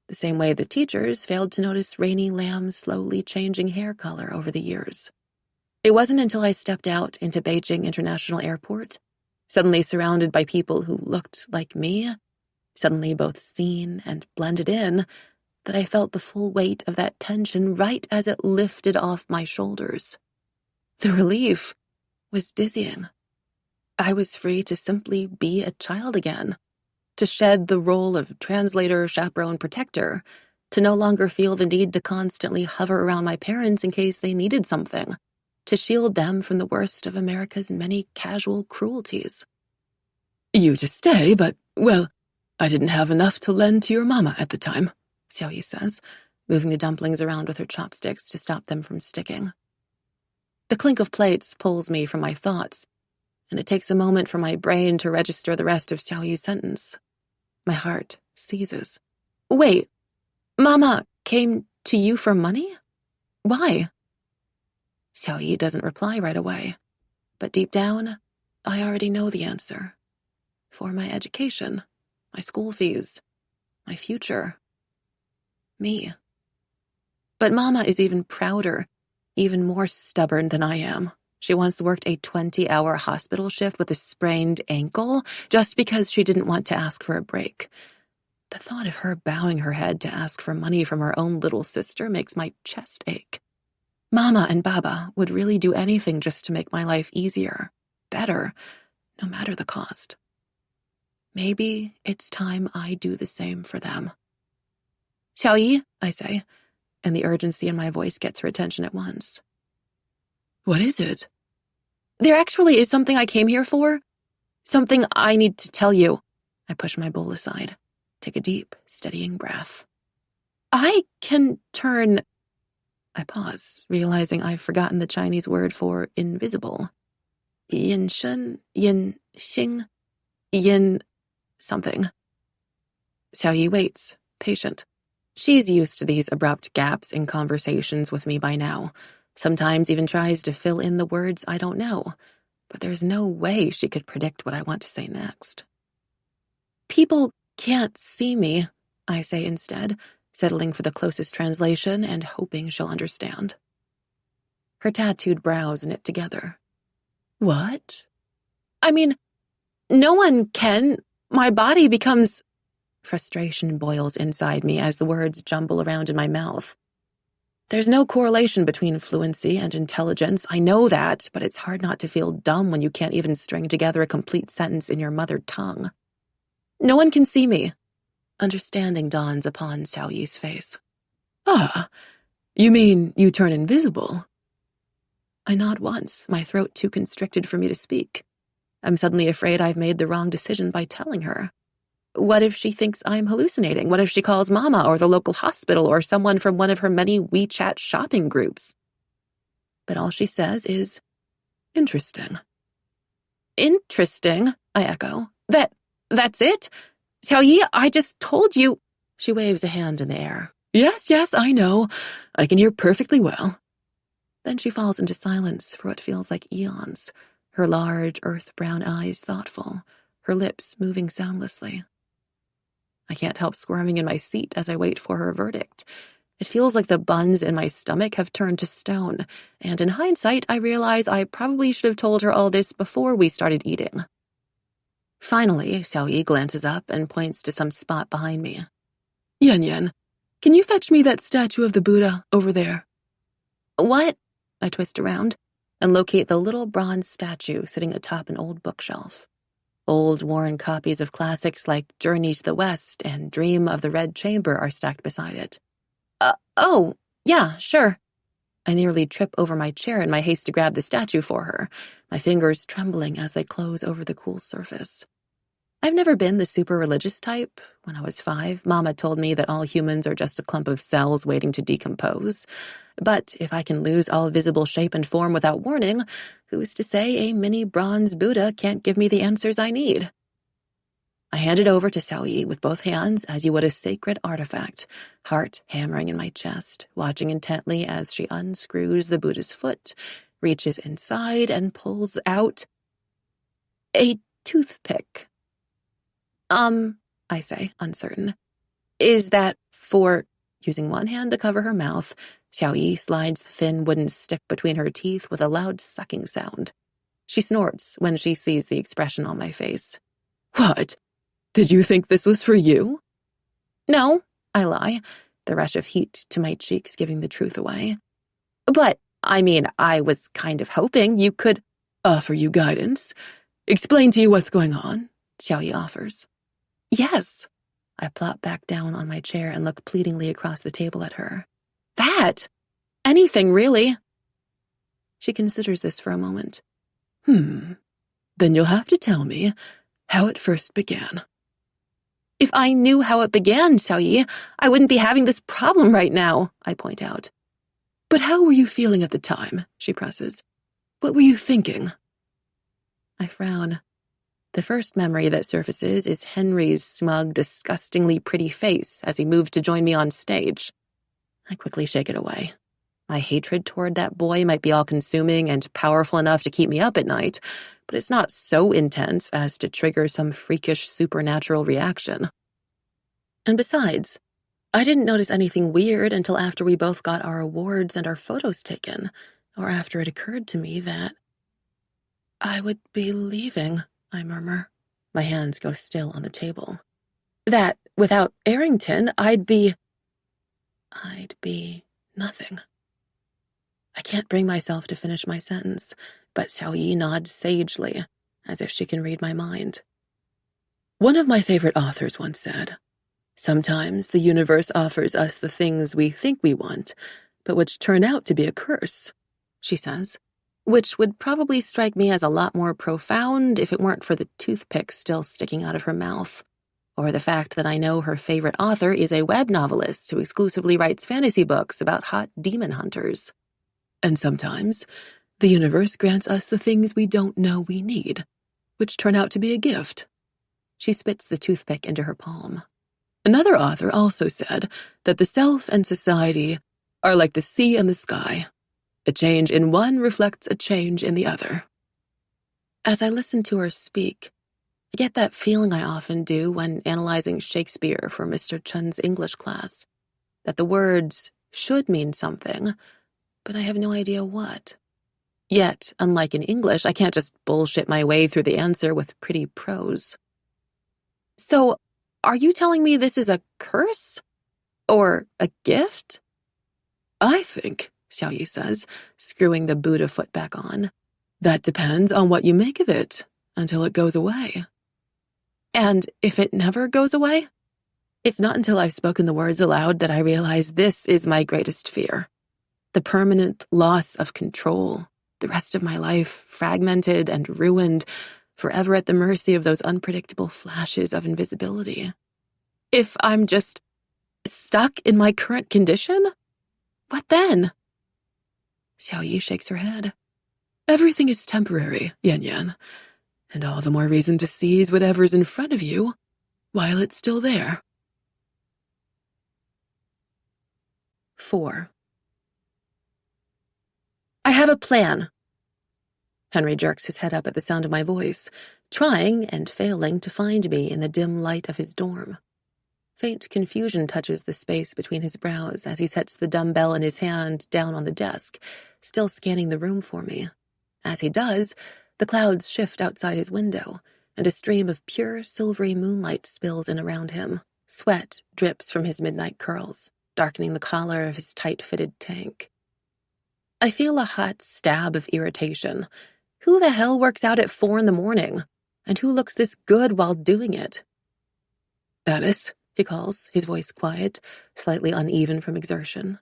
the same way the teachers failed to notice Rainy Lamb's slowly changing hair color over the years. It wasn't until I stepped out into Beijing International Airport, suddenly surrounded by people who looked like me, suddenly both seen and blended in, that I felt the full weight of that tension right as it lifted off my shoulders. The relief was dizzying. I was free to simply be a child again, to shed the role of translator, chaperone, protector, to no longer feel the need to constantly hover around my parents in case they needed something, to shield them from the worst of America's many casual cruelties. "You to stay, but, well, I didn't have enough to lend to your mama at the time," Xiaoyi says, moving the dumplings around with her chopsticks to stop them from sticking. The clink of plates pulls me from my thoughts, and it takes a moment for my brain to register the rest of Xiaoyi's sentence. My heart seizes. "Wait, Mama came to you for money? Why?" Xiaoyi doesn't reply right away, but deep down, I already know the answer. For my education, my school fees, my future. Me. But Mama is even prouder, even more stubborn than I am. She once worked a 20-hour hospital shift with a sprained ankle just because she didn't want to ask for a break. The thought of her bowing her head to ask for money from her own little sister makes my chest ache. Mama and Baba would really do anything just to make my life easier, better, no matter the cost. Maybe it's time I do the same for them. "Xiaoyi," I say, and the urgency in my voice gets her attention at once. "What is it?" "There actually is something I came here for. Something I need to tell you." I push my bowl aside, take a deep, steadying breath. "I can turn..." I pause, realizing I've forgotten the Chinese word for invisible. Yin shen, yin xing, yin something. Xiaoyi waits, patient. She's used to these abrupt gaps in conversations with me by now, sometimes even tries to fill in the words I don't know, but there's no way she could predict what I want to say next. "People can't see me," I say instead, settling for the closest translation and hoping she'll understand. Her tattooed brows knit together. "What?" "I mean, no one can. My body becomes..." Frustration boils inside me as the words jumble around in my mouth. There's no correlation between fluency and intelligence, I know that, but it's hard not to feel dumb when you can't even string together a complete sentence in your mother tongue. "No one can see me." Understanding dawns upon Xiaoyi's face. "Ah, you mean you turn invisible?" I nod once, my throat too constricted for me to speak. I'm suddenly afraid I've made the wrong decision by telling her. What if she thinks I'm hallucinating? What if she calls Mama or the local hospital or someone from one of her many WeChat shopping groups? But all she says is, "Interesting." "Interesting," I echo. That's it? Xiaoyi, I just told you..." She waves a hand in the air. Yes, I know. I can hear perfectly well." Then she falls into silence for what feels like eons, her large earth-brown eyes thoughtful, her lips moving soundlessly. I can't help squirming in my seat as I wait for her verdict. It feels like the buns in my stomach have turned to stone, and in hindsight, I realize I probably should have told her all this before we started eating. Finally, Xiaoyi glances up and points to some spot behind me. Yan, can you fetch me that statue of the Buddha over there?" "What?" I twist around and locate the little bronze statue sitting atop an old bookshelf. Old, worn copies of classics like Journey to the West and Dream of the Red Chamber are stacked beside it. Oh, yeah, sure." I nearly trip over my chair in my haste to grab the statue for her, my fingers trembling as they close over the cool surface. I've never been the super religious type. When I was 5, Mama told me that all humans are just a clump of cells waiting to decompose. But if I can lose all visible shape and form without warning, who's to say a mini bronze Buddha can't give me the answers I need? I handed over to Xiaoyi with both hands as you would a sacred artifact, heart hammering in my chest, watching intently as she unscrews the Buddha's foot, reaches inside, and pulls out a toothpick. I say, uncertain. Is that for... Using one hand to cover her mouth, Xiaoyi slides the thin wooden stick between her teeth with a loud sucking sound. She snorts when she sees the expression on my face. What? Did you think this was for you? No, I lie, the rush of heat to my cheeks giving the truth away. But, I was kind of hoping you could... Offer you guidance? Explain to you what's going on? Xiaoyi offers. Yes. I plop back down on my chair and look pleadingly across the table at her. That? Anything, really. She considers this for a moment. Then you'll have to tell me how it first began. If I knew how it began, Xiaoyi, I wouldn't be having this problem right now, I point out. But how were you feeling at the time? She presses. What were you thinking? I frown. The first memory that surfaces is Henry's smug, disgustingly pretty face as he moved to join me on stage. I quickly shake it away. My hatred toward that boy might be all-consuming and powerful enough to keep me up at night, but it's not so intense as to trigger some freakish supernatural reaction. And besides, I didn't notice anything weird until after we both got our awards and our photos taken, or after it occurred to me that I would be leaving, I murmur. My hands go still on the table. That, without Arrington, I'd be nothing. I can't bring myself to finish my sentence, but Xiaoyi nods sagely, as if she can read my mind. One of my favorite authors once said, "Sometimes the universe offers us the things we think we want, but which turn out to be a curse," she says, which would probably strike me as a lot more profound if it weren't for the toothpick still sticking out of her mouth, or the fact that I know her favorite author is a web novelist who exclusively writes fantasy books about hot demon hunters. And sometimes, the universe grants us the things we don't know we need, which turn out to be a gift. She spits the toothpick into her palm. Another author also said that the self and society are like the sea and the sky. A change in one reflects a change in the other. As I listen to her speak, I get that feeling I often do when analyzing Shakespeare for Mr. Chun's English class, that the words should mean something, but I have no idea what. Yet, unlike in English, I can't just bullshit my way through the answer with pretty prose. So, are you telling me this is a curse? Or a gift? I think, Xiaoyi says, screwing the Buddha foot back on, that depends on what you make of it, until it goes away. And if it never goes away? It's not until I've spoken the words aloud that I realize this is my greatest fear. The permanent loss of control, the rest of my life fragmented and ruined, forever at the mercy of those unpredictable flashes of invisibility. If I'm just stuck in my current condition, what then? Xiaoyi shakes her head. Everything is temporary, Yan Yan, and all the more reason to seize whatever's in front of you while it's still there. 4. I have a plan. Henry jerks his head up at the sound of my voice, trying and failing to find me in the dim light of his dorm. Faint confusion touches the space between his brows as he sets the dumbbell in his hand down on the desk, still scanning the room for me. As he does, the clouds shift outside his window, and a stream of pure silvery moonlight spills in around him. Sweat drips from his midnight curls, darkening the collar of his tight-fitted tank. I feel a hot stab of irritation. Who the hell works out at 4 a.m? And who looks this good while doing it? Alice, he calls, his voice quiet, slightly uneven from exertion.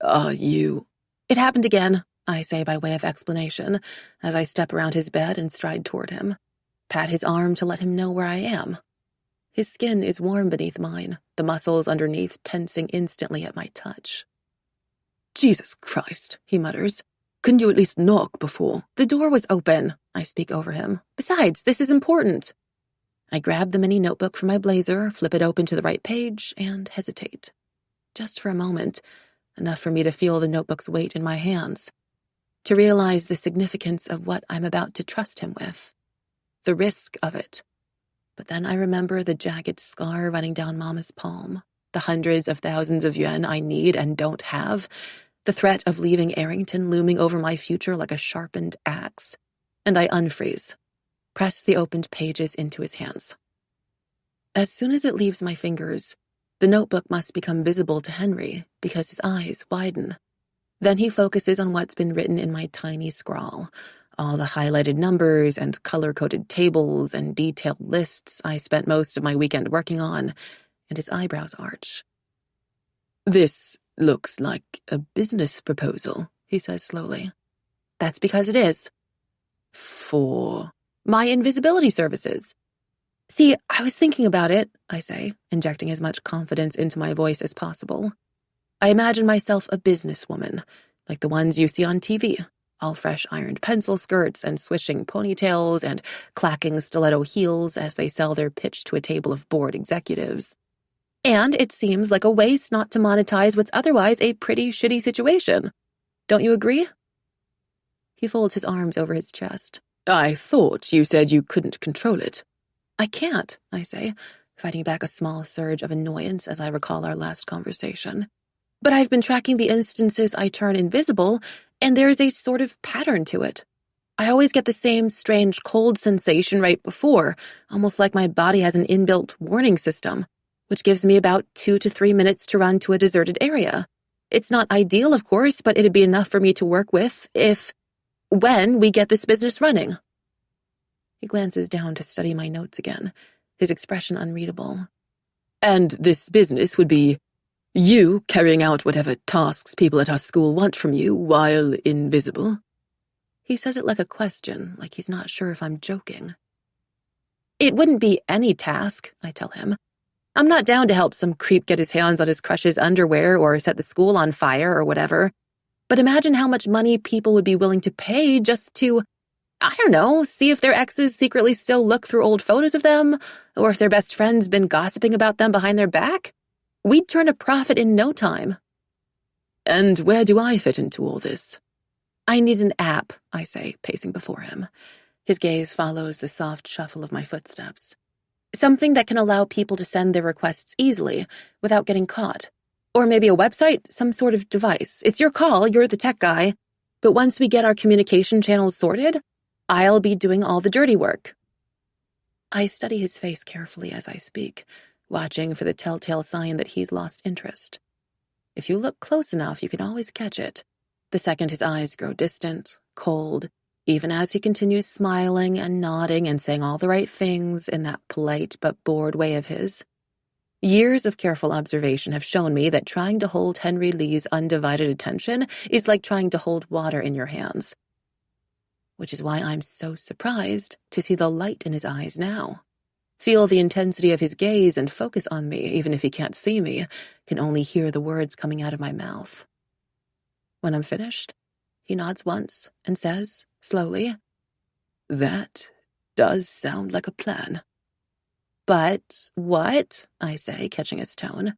You... It happened again, I say by way of explanation, as I step around his bed and stride toward him. pat his arm to let him know where I am. His skin is warm beneath mine, the muscles underneath tensing instantly at my touch. "Jesus Christ," he mutters. "Couldn't you at least knock before?" "The door was open," I speak over him. "Besides, this is important." I grab the mini notebook from my blazer, flip it open to the right page, and hesitate. Just for a moment, enough for me to feel the notebook's weight in my hands, to realize the significance of what I'm about to trust him with, the risk of it. But then I remember the jagged scar running down Mama's palm, the hundreds of thousands of yuan I need and don't have, the threat of leaving Arrington looming over my future like a sharpened axe, and I unfreeze, press the opened pages into his hands. As soon as it leaves my fingers, the notebook must become visible to Henry because his eyes widen. Then he focuses on what's been written in my tiny scrawl, all the highlighted numbers and color-coded tables and detailed lists I spent most of my weekend working on, and his eyebrows arch. "This looks like a business proposal," he says slowly. "That's because it is." "For?" "My invisibility services." "See, I was thinking about it," I say, injecting as much confidence into my voice as possible. "I imagine myself a businesswoman, like the ones you see on TV. All fresh ironed pencil skirts and swishing ponytails and clacking stiletto heels as they sell their pitch to a table of bored executives. And it seems like a waste not to monetize what's otherwise a pretty shitty situation. Don't you agree?" He folds his arms over his chest. "I thought you said you couldn't control it." "I can't," I say, fighting back a small surge of annoyance as I recall our last conversation. "But I've been tracking the instances I turn invisible, and there's a sort of pattern to it. I always get the same strange cold sensation right before, almost like my body has an inbuilt warning system, which gives me about 2 to 3 minutes to run to a deserted area. It's not ideal, of course, but it'd be enough for me to work with when we get this business running." He glances down to study my notes again, his expression unreadable. "And this business would be you carrying out whatever tasks people at our school want from you while invisible?" He says it like a question, like he's not sure if I'm joking. "It wouldn't be any task," I tell him. "I'm not down to help some creep get his hands on his crush's underwear or set the school on fire or whatever. But imagine how much money people would be willing to pay just to, I don't know, see if their exes secretly still look through old photos of them, or if their best friend's been gossiping about them behind their back. We'd turn a profit in no time." "And where do I fit into all this?" "I need an app," I say, pacing before him. His gaze follows the soft shuffle of my footsteps. "Something that can allow people to send their requests easily, without getting caught. Or maybe a website, some sort of device. It's your call, you're the tech guy. But once we get our communication channels sorted, I'll be doing all the dirty work." I study his face carefully as I speak, watching for the telltale sign that he's lost interest. If you look close enough, you can always catch it. The second his eyes grow distant, cold, even as he continues smiling and nodding and saying all the right things in that polite but bored way of his. Years of careful observation have shown me that trying to hold Henry Lee's undivided attention is like trying to hold water in your hands. Which is why I'm so surprised to see the light in his eyes now. Feel the intensity of his gaze and focus on me, even if he can't see me, can only hear the words coming out of my mouth. When I'm finished, he nods once and says, slowly, "That does sound like a plan." "But what?" I say, catching his tone.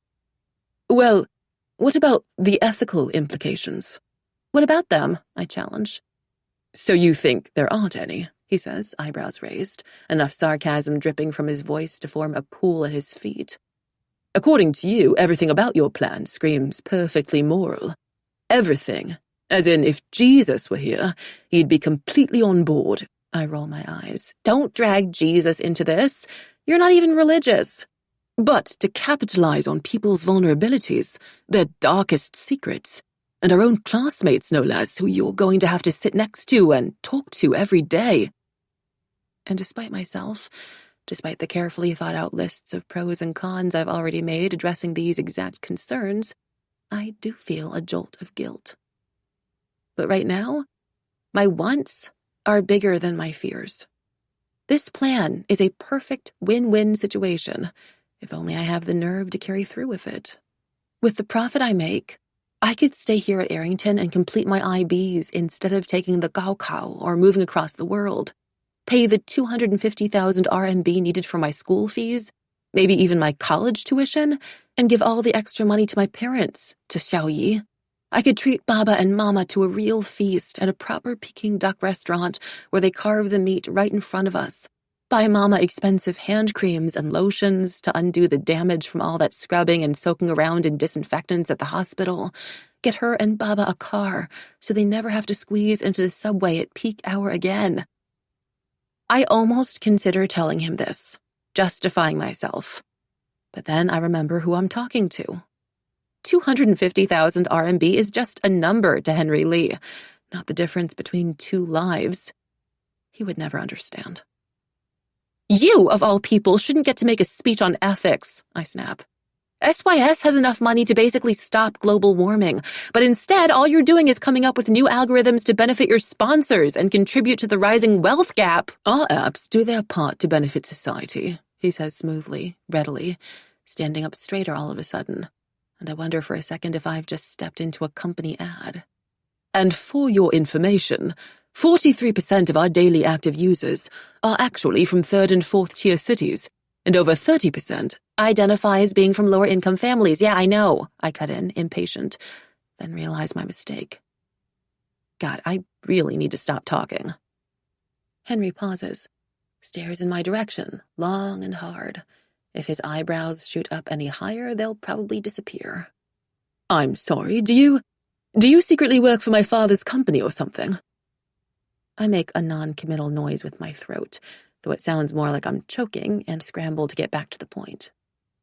"Well, what about the ethical implications?" "What about them?" I challenge. "So you think there aren't any?" he says, eyebrows raised, enough sarcasm dripping from his voice to form a pool at his feet. "According to you, everything about your plan screams perfectly moral. Everything. As in, if Jesus were here, he'd be completely on board." I roll my eyes. "Don't drag Jesus into this. You're not even religious." "But to capitalize on people's vulnerabilities, their darkest secrets, and our own classmates, no less, who you're going to have to sit next to and talk to every day." And despite myself, despite the carefully thought-out lists of pros and cons I've already made addressing these exact concerns, I do feel a jolt of guilt. But right now, my wants are bigger than my fears. This plan is a perfect win-win situation, if only I have the nerve to carry through with it. With the profit I make, I could stay here at Arrington and complete my IBs instead of taking the Gaokao or moving across the world, pay the 250,000 RMB needed for my school fees, maybe even my college tuition, and give all the extra money to my parents, to Xiaoyi. I could treat Baba and Mama to a real feast at a proper Peking duck restaurant where they carve the meat right in front of us, buy Mama expensive hand creams and lotions to undo the damage from all that scrubbing and soaking around in disinfectants at the hospital, get her and Baba a car so they never have to squeeze into the subway at peak hour again. I almost consider telling him this, justifying myself. But then I remember who I'm talking to. 250,000 RMB is just a number to Henry Lee, not the difference between 2 lives. He would never understand. You, of all people, shouldn't get to make a speech on ethics, I snap. SYS has enough money to basically stop global warming, but instead all you're doing is coming up with new algorithms to benefit your sponsors and contribute to the rising wealth gap. Our apps do their part to benefit society, he says smoothly, readily, standing up straighter all of a sudden. And I wonder for a second if I've just stepped into a company ad. And for your information, 43% of our daily active users are actually from 3rd and 4th tier cities, and over 30% identify as being from lower income families. Yeah, I know, I cut in, impatient, then realize my mistake. God, I really need to stop talking. Henry pauses, stares in my direction, long and hard. If his eyebrows shoot up any higher, they'll probably disappear. I'm sorry, do you secretly work for my father's company or something? I make a non-committal noise with my throat, though it sounds more like I'm choking, and scramble to get back to the point.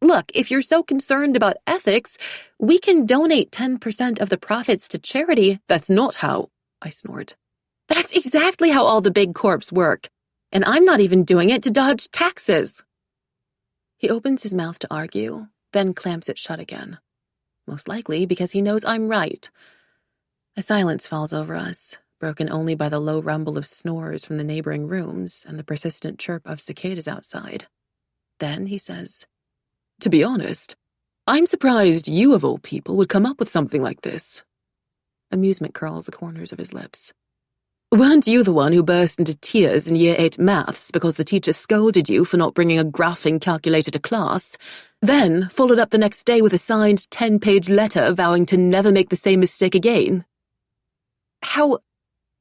Look, if you're so concerned about ethics, we can donate 10% of the profits to charity. That's not how, I snort. That's exactly how all the big corps work, and I'm not even doing it to dodge taxes. He opens his mouth to argue, then clamps it shut again. Most likely because he knows I'm right. A silence falls over us, broken only by the low rumble of snores from the neighboring rooms and the persistent chirp of cicadas outside. Then he says, "To be honest, I'm surprised you of all people would come up with something like this." Amusement curls the corners of his lips. Weren't you the one who burst into tears in Year 8 maths because the teacher scolded you for not bringing a graphing calculator to class, then followed up the next day with a signed 10-page letter vowing to never make the same mistake again? How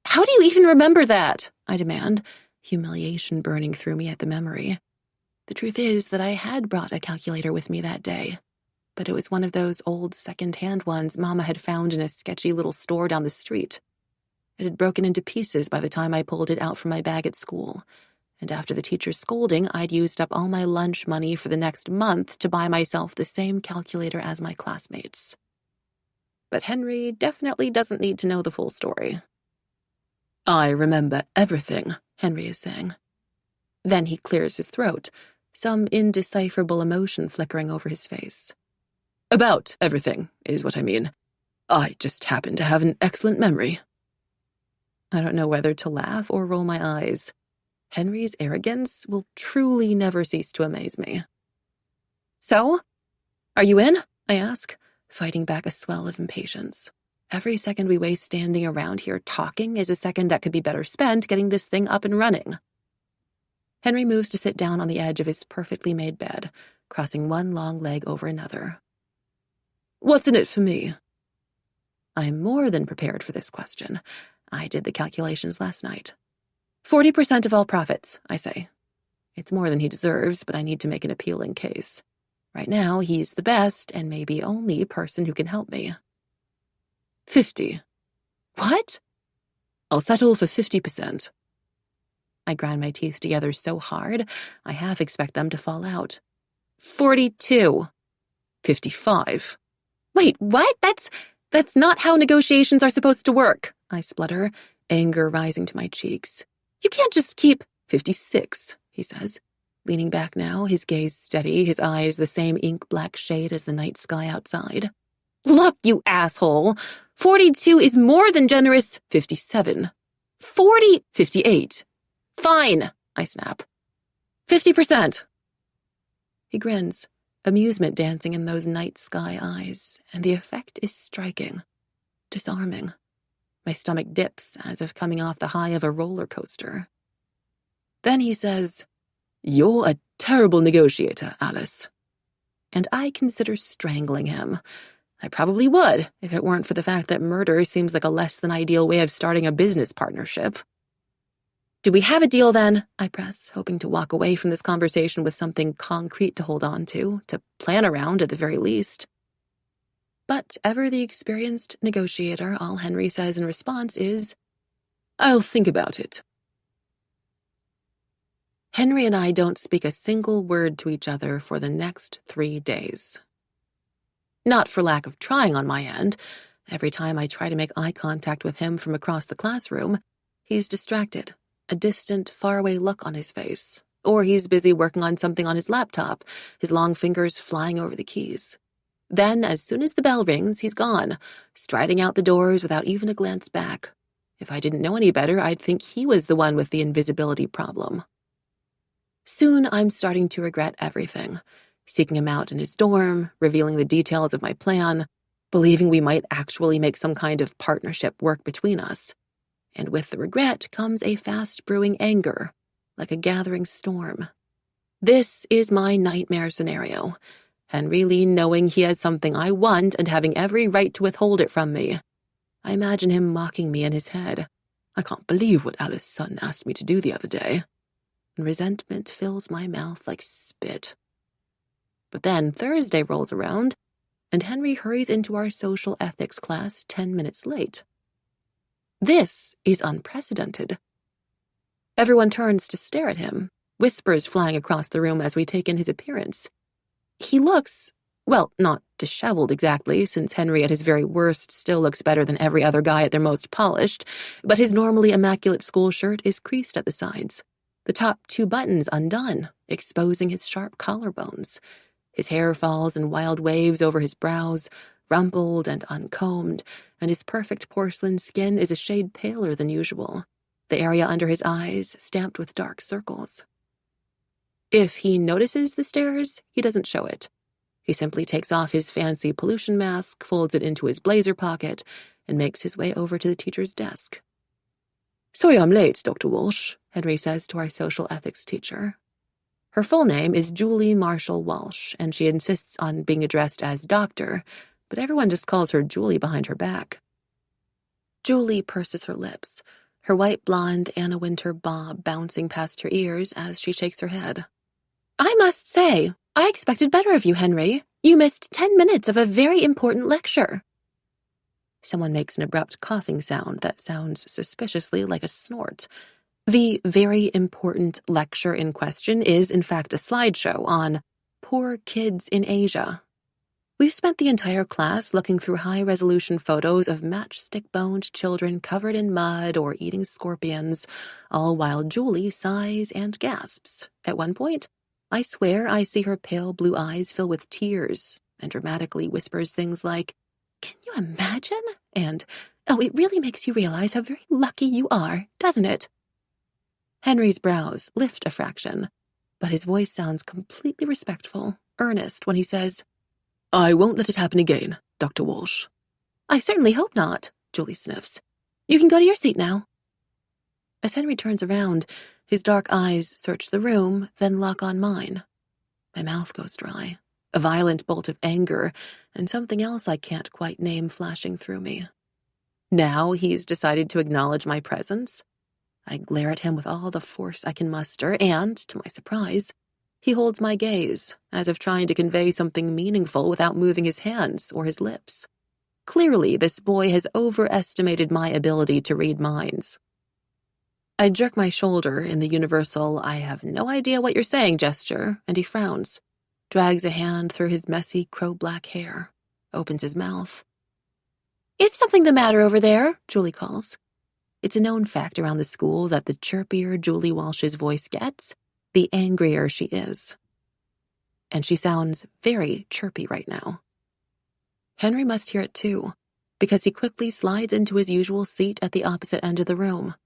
do you even remember that? I demand, humiliation burning through me at the memory. The truth is that I had brought a calculator with me that day, but it was one of those old second-hand ones Mama had found in a sketchy little store down the street. It had broken into pieces by the time I pulled it out from my bag at school, and after the teacher's scolding, I'd used up all my lunch money for the next month to buy myself the same calculator as my classmates. But Henry definitely doesn't need to know the full story. I remember everything, Henry is saying. Then he clears his throat, some indecipherable emotion flickering over his face. About everything, is what I mean. I just happen to have an excellent memory. I don't know whether to laugh or roll my eyes. Henry's arrogance will truly never cease to amaze me. So, are you in? I ask, fighting back a swell of impatience. Every second we waste standing around here talking is a second that could be better spent getting this thing up and running. Henry moves to sit down on the edge of his perfectly made bed, crossing one long leg over another. What's in it for me? I'm more than prepared for this question. I did the calculations last night. 40% of all profits, I say. It's more than he deserves, but I need to make an appealing case. Right now, he's the best and maybe only person who can help me. 50. What? I'll settle for 50%. I grind my teeth together so hard, I half expect them to fall out. 42. 55. Wait, what? That's not how negotiations are supposed to work, I splutter, anger rising to my cheeks. You can't just keep 56, he says, leaning back now, his gaze steady, his eyes the same ink-black shade as the night sky outside. Look, you asshole! 42 is more than generous. 57. 40. 58. Fine, I snap, 50%. He grins, amusement dancing in those night sky eyes, and the effect is striking, disarming. My stomach dips as if coming off the high of a roller coaster. Then he says, "You're a terrible negotiator, Alice." And I consider strangling him. I probably would, if it weren't for the fact that murder seems like a less than ideal way of starting a business partnership. "Do we have a deal then?" I press, hoping to walk away from this conversation with something concrete to hold on to plan around at the very least. But ever the experienced negotiator, all Henry says in response is, "I'll think about it." Henry and I don't speak a single word to each other for the next 3 days. Not for lack of trying on my end. Every time I try to make eye contact with him from across the classroom, he's distracted, a distant, faraway look on his face. Or he's busy working on something on his laptop, his long fingers flying over the keys. Then, as soon as the bell rings, he's gone, striding out the doors without even a glance back. If I didn't know any better, I'd think he was the one with the invisibility problem. Soon, I'm starting to regret everything. Seeking him out in his dorm, revealing the details of my plan, believing we might actually make some kind of partnership work between us. And with the regret comes a fast-brewing anger, like a gathering storm. This is my nightmare scenario. Henry Lee knowing he has something I want and having every right to withhold it from me. I imagine him mocking me in his head. "I can't believe what Alice Sutton asked me to do the other day." And resentment fills my mouth like spit. But then Thursday rolls around, and Henry hurries into our social ethics class 10 minutes late. This is unprecedented. Everyone turns to stare at him, whispers flying across the room as we take in his appearance. He looks, well, not disheveled exactly, since Henry at his very worst still looks better than every other guy at their most polished, but his normally immaculate school shirt is creased at the sides, the top 2 buttons undone, exposing his sharp collarbones. His hair falls in wild waves over his brows, rumpled and uncombed, and his perfect porcelain skin is a shade paler than usual, the area under his eyes stamped with dark circles. If he notices the stares, he doesn't show it. He simply takes off his fancy pollution mask, folds it into his blazer pocket, and makes his way over to the teacher's desk. "Sorry I'm late, Dr. Walsh," Henry says to our social ethics teacher. Her full name is Julie Marshall Walsh, and she insists on being addressed as Doctor, but everyone just calls her Julie behind her back. Julie purses her lips, her white blonde Anna Wintour bob bouncing past her ears as she shakes her head. "I must say, I expected better of you, Henry. You missed 10 minutes of a very important lecture." Someone makes an abrupt coughing sound that sounds suspiciously like a snort. The very important lecture in question is, in fact, a slideshow on poor kids in Asia. We've spent the entire class looking through high-resolution photos of matchstick-boned children covered in mud or eating scorpions, all while Julie sighs and gasps. At one point, I swear I see her pale blue eyes fill with tears and dramatically whispers things like, "Can you imagine?" And, "Oh, it really makes you realize how very lucky you are, doesn't it?" Henry's brows lift a fraction, but his voice sounds completely respectful, earnest when he says, "I won't let it happen again, Dr. Walsh." "I certainly hope not," Julie sniffs. "You can go to your seat now." As Henry turns around, his dark eyes search the room, then lock on mine. My mouth goes dry, a violent bolt of anger, and something else I can't quite name flashing through me. Now he's decided to acknowledge my presence. I glare at him with all the force I can muster, and, to my surprise, he holds my gaze, as if trying to convey something meaningful without moving his hands or his lips. Clearly, this boy has overestimated my ability to read minds. I jerk my shoulder in the universal "I have no idea what you're saying" gesture, and he frowns, drags a hand through his messy crow-black hair, opens his mouth. "Is something the matter over there?" Julie calls. It's a known fact around the school that the chirpier Julie Walsh's voice gets, the angrier she is. And she sounds very chirpy right now. Henry must hear it too, because he quickly slides into his usual seat at the opposite end of the room.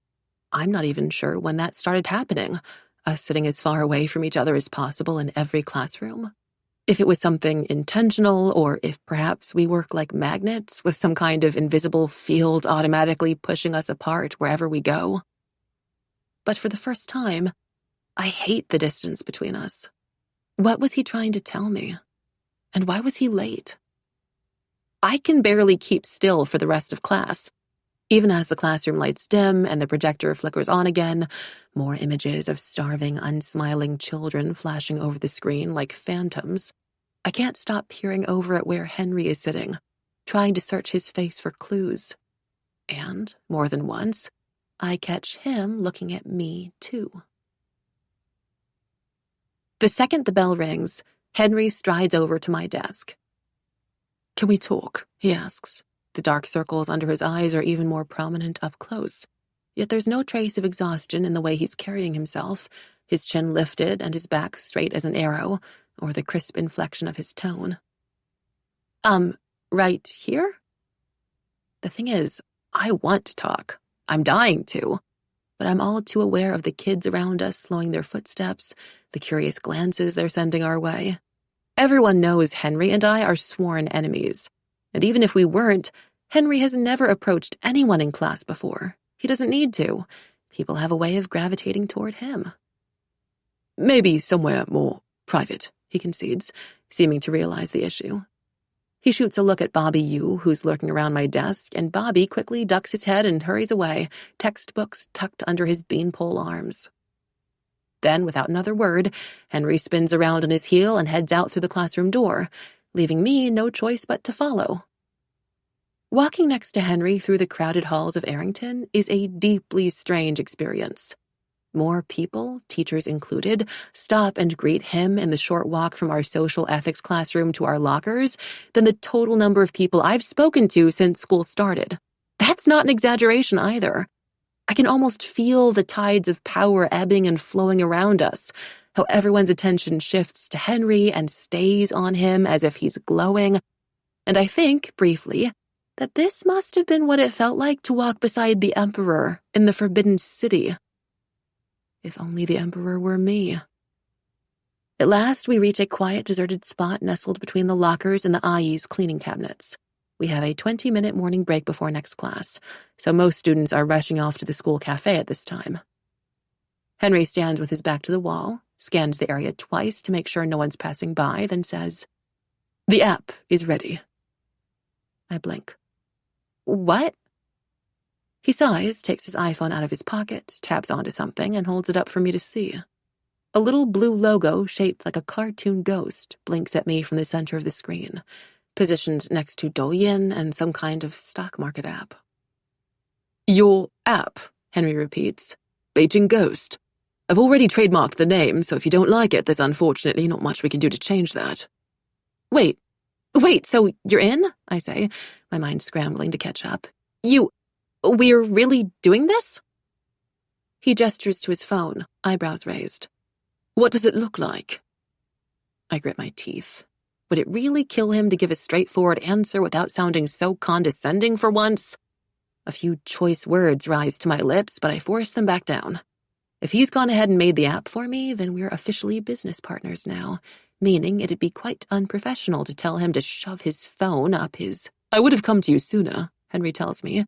I'm not even sure when that started happening. us sitting as far away from each other as possible in every classroom. If it was something intentional, or if perhaps we work like magnets with some kind of invisible field automatically pushing us apart wherever we go. But for the first time, I hate the distance between us. What was he trying to tell me? And why was he late? I can barely keep still for the rest of class. Even as the classroom lights dim and the projector flickers on again, more images of starving, unsmiling children flashing over the screen like phantoms, I can't stop peering over at where Henry is sitting, trying to search his face for clues. And, more than once, I catch him looking at me, too. The second the bell rings, Henry strides over to my desk. "Can we talk?" he asks. The dark circles under his eyes are even more prominent up close. Yet there's no trace of exhaustion in the way he's carrying himself, his chin lifted and his back straight as an arrow, or the crisp inflection of his tone. Right here?" The thing is, I want to talk. I'm dying to. But I'm all too aware of the kids around us slowing their footsteps, the curious glances they're sending our way. Everyone knows Henry and I are sworn enemies. And even if we weren't, Henry has never approached anyone in class before. He doesn't need to. People have a way of gravitating toward him. "Maybe somewhere more private," he concedes, seeming to realize the issue. He shoots a look at Bobby Yu, who's lurking around my desk, and Bobby quickly ducks his head and hurries away, textbooks tucked under his beanpole arms. Then, without another word, Henry spins around on his heel and heads out through the classroom door, leaving me no choice but to follow. Walking next to Henry through the crowded halls of Arrington is a deeply strange experience. More people, teachers included, stop and greet him in the short walk from our social ethics classroom to our lockers than the total number of people I've spoken to since school started. That's not an exaggeration either. I can almost feel the tides of power ebbing and flowing around us, how everyone's attention shifts to Henry and stays on him as if he's glowing. And I think, briefly, that this must have been what it felt like to walk beside the Emperor in the Forbidden City. If only the Emperor were me. At last, we reach a quiet, deserted spot nestled between the lockers and the IE's cleaning cabinets. We have a 20-minute morning break before next class, so most students are rushing off to the school cafe at this time. Henry stands with his back to the wall, scans the area twice to make sure no one's passing by, then says, "The app is ready." I blink. "What?" He sighs, takes his iPhone out of his pocket, taps onto something, and holds it up for me to see. A little blue logo shaped like a cartoon ghost blinks at me from the center of the screen, positioned next to Douyin and some kind of stock market app. "Your app," Henry repeats. "Beijing Ghost. I've already trademarked the name, so if you don't like it, there's unfortunately not much we can do to change that." Wait, so you're in?" I say, my mind scrambling to catch up. We're really doing this?" He gestures to his phone, eyebrows raised. "What does it look like?" I grit my teeth. Would it really kill him to give a straightforward answer without sounding so condescending for once? A few choice words rise to my lips, but I force them back down. If he's gone ahead and made the app for me, then we're officially business partners now, meaning it'd be quite unprofessional to tell him to shove his phone up his... "I would have come to you sooner," Henry tells me.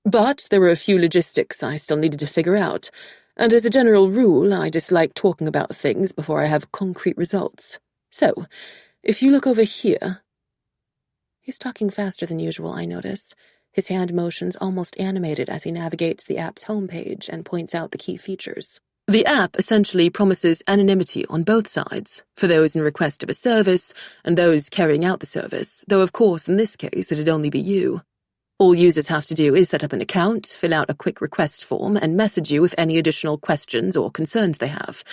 "But there were a few logistics I still needed to figure out, and as a general rule, I dislike talking about things before I have concrete results. So, if you look over here..." He's talking faster than usual, I notice. His hand motions almost animated as he navigates the app's homepage and points out the key features. "The app essentially promises anonymity on both sides, for those in request of a service and those carrying out the service, though of course in this case it'd only be you. All users have to do is set up an account, fill out a quick request form, and message you with any additional questions or concerns they have.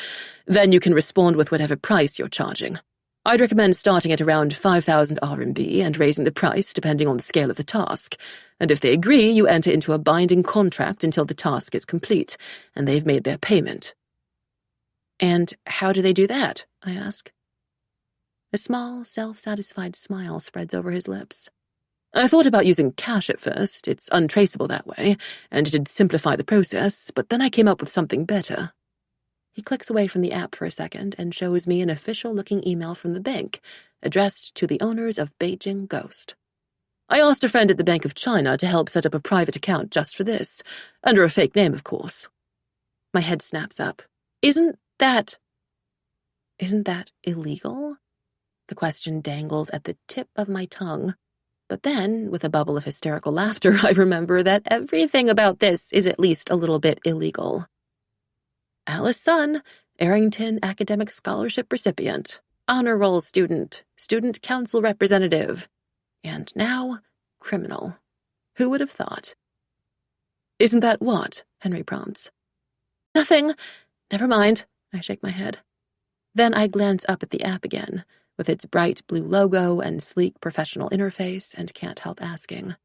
Then you can respond with whatever price you're charging. I'd recommend starting at around 5,000 RMB and raising the price depending on the scale of the task. And if they agree, you enter into a binding contract until the task is complete, and they've made their payment." "And how do they do that?" I ask. A small, self-satisfied smile spreads over his lips. "I thought about using cash at first. It's untraceable that way, and it'd simplify the process, but then I came up with something better." He clicks away from the app for a second and shows me an official-looking email from the bank, addressed to the owners of Beijing Ghost. I asked a friend at the Bank of China to help set up a private account just for this, under a fake name, of course. My head snaps up. Isn't that illegal? The question dangles at the tip of my tongue. But then, with a bubble of hysterical laughter, I remember that everything about this is at least a little bit illegal. Alice Sun, Arrington Academic Scholarship recipient, honor roll student, student council representative, and now criminal. Who would have thought? Isn't that what? Henry prompts. Nothing. Never mind. I shake my head. Then I glance up at the app again, with its bright blue logo and sleek professional interface, and can't help asking,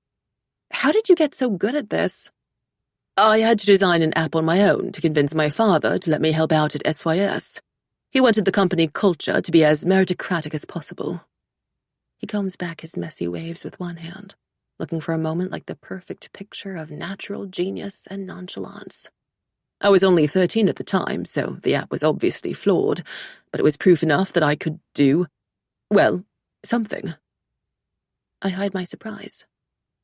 how did you get so good at this? I had to design an app on my own to convince my father to let me help out at SYS. He wanted the company culture to be as meritocratic as possible. He combs back his messy waves with one hand, looking for a moment like the perfect picture of natural genius and nonchalance. I was only 13 at the time, so the app was obviously flawed, but it was proof enough that I could do, well, something. I hide my surprise.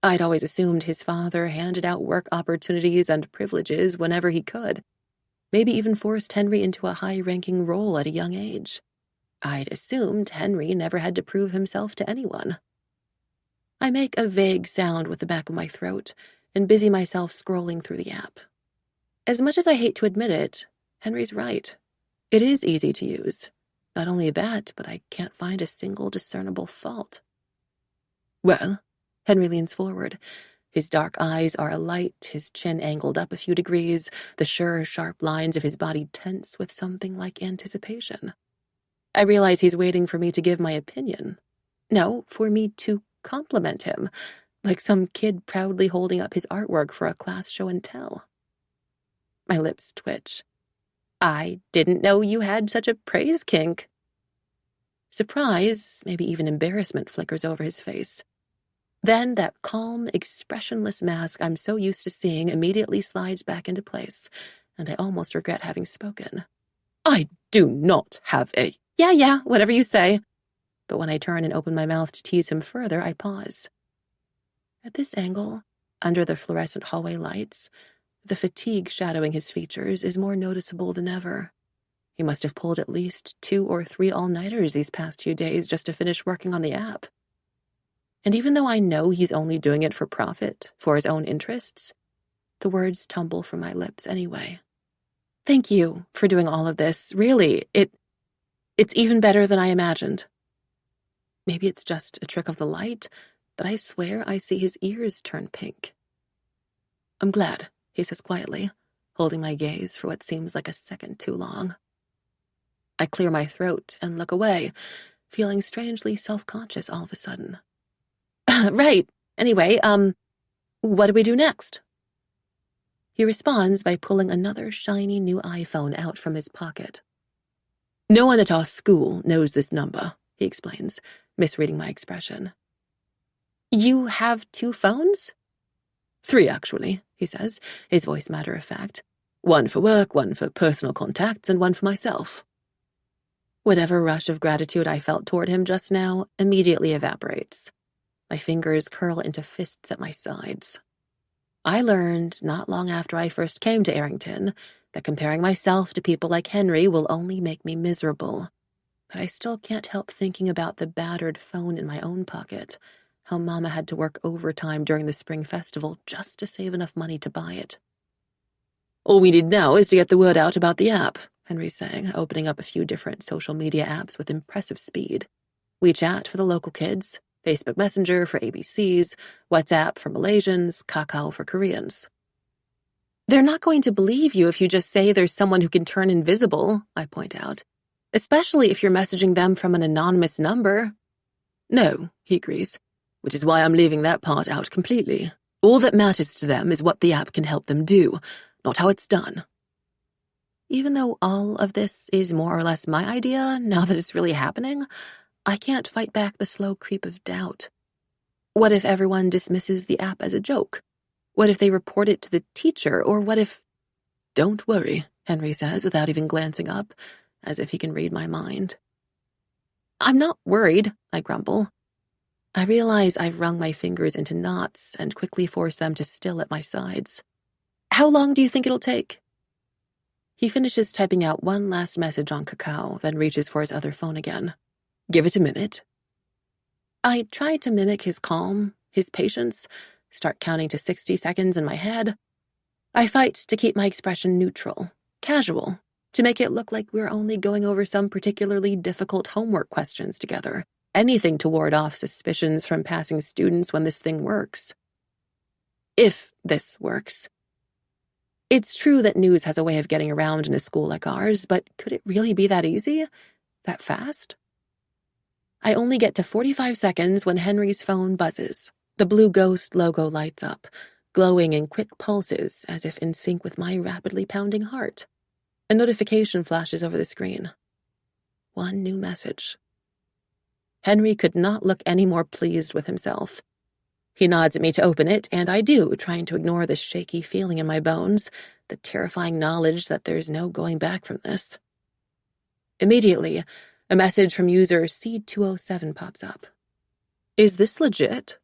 I'd always assumed his father handed out work opportunities and privileges whenever he could, maybe even forced Henry into a high-ranking role at a young age. I'd assumed Henry never had to prove himself to anyone. I make a vague sound with the back of my throat and busy myself scrolling through the app. As much as I hate to admit it, Henry's right. It is easy to use. Not only that, but I can't find a single discernible fault. Well, Henry leans forward. His dark eyes are alight, his chin angled up a few degrees, the sure, sharp lines of his body tense with something like anticipation. I realize he's waiting for me to give my opinion. No, for me to compliment him, like some kid proudly holding up his artwork for a class show and tell. My lips twitch. I didn't know you had such a praise kink. Surprise, maybe even embarrassment, flickers over his face. Then that calm, expressionless mask I'm so used to seeing immediately slides back into place, and I almost regret having spoken. I do not have a... Yeah, whatever you say. But when I turn and open my mouth to tease him further, I pause. At this angle, under the fluorescent hallway lights, the fatigue shadowing his features is more noticeable than ever. He must have pulled at least 2 or 3 all-nighters these past few days just to finish working on the app. And even though I know he's only doing it for profit, for his own interests, the words tumble from my lips anyway. Thank you for doing all of this. Really, it's even better than I imagined. Maybe it's just a trick of the light, but I swear I see his ears turn pink. I'm glad, he says quietly, holding my gaze for what seems like a second too long. I clear my throat and look away, feeling strangely self-conscious all of a sudden. Right. Anyway, what do we do next? He responds by pulling another shiny new iPhone out from his pocket. No one at our school knows this number, he explains, misreading my expression. You have 2 phones? 3, actually, he says, his voice matter-of-fact. 1 for work, 1 for personal contacts, and 1 for myself. Whatever rush of gratitude I felt toward him just now immediately evaporates. My fingers curl into fists at my sides. I learned, not long after I first came to Arrington, that comparing myself to people like Henry will only make me miserable. But I still can't help thinking about the battered phone in my own pocket, how Mama had to work overtime during the spring festival just to save enough money to buy it. All we need now is to get the word out about the app, Henry's saying, opening up a few different social media apps with impressive speed. WeChat for the local kids, Facebook Messenger for ABCs, WhatsApp for Malaysians, Kakao for Koreans. They're not going to believe you if you just say there's someone who can turn invisible, I point out, especially if you're messaging them from an anonymous number. No, he agrees, which is why I'm leaving that part out completely. All that matters to them is what the app can help them do, not how it's done. Even though all of this is more or less my idea, now that it's really happening, I can't fight back the slow creep of doubt. What if everyone dismisses the app as a joke? What if they report it to the teacher? Or what if... Don't worry, Henry says without even glancing up, as if he can read my mind. I'm not worried, I grumble. I realize I've wrung my fingers into knots and quickly force them to still at my sides. How long do you think it'll take? He finishes typing out one last message on Kakao, then reaches for his other phone again. Give it a minute. I try to mimic his calm, his patience, start counting to 60 seconds in my head. I fight to keep my expression neutral, casual, to make it look like we're only going over some particularly difficult homework questions together, anything to ward off suspicions from passing students when this thing works. If this works. It's true that news has a way of getting around in a school like ours, but could it really be that easy? That fast? I only get to 45 seconds when Henry's phone buzzes. The blue ghost logo lights up, glowing in quick pulses as if in sync with my rapidly pounding heart. A notification flashes over the screen. One new message. Henry could not look any more pleased with himself. He nods at me to open it, and I do, trying to ignore the shaky feeling in my bones, the terrifying knowledge that there's no going back from this. Immediately, a message from user C207 pops up. Is this legit?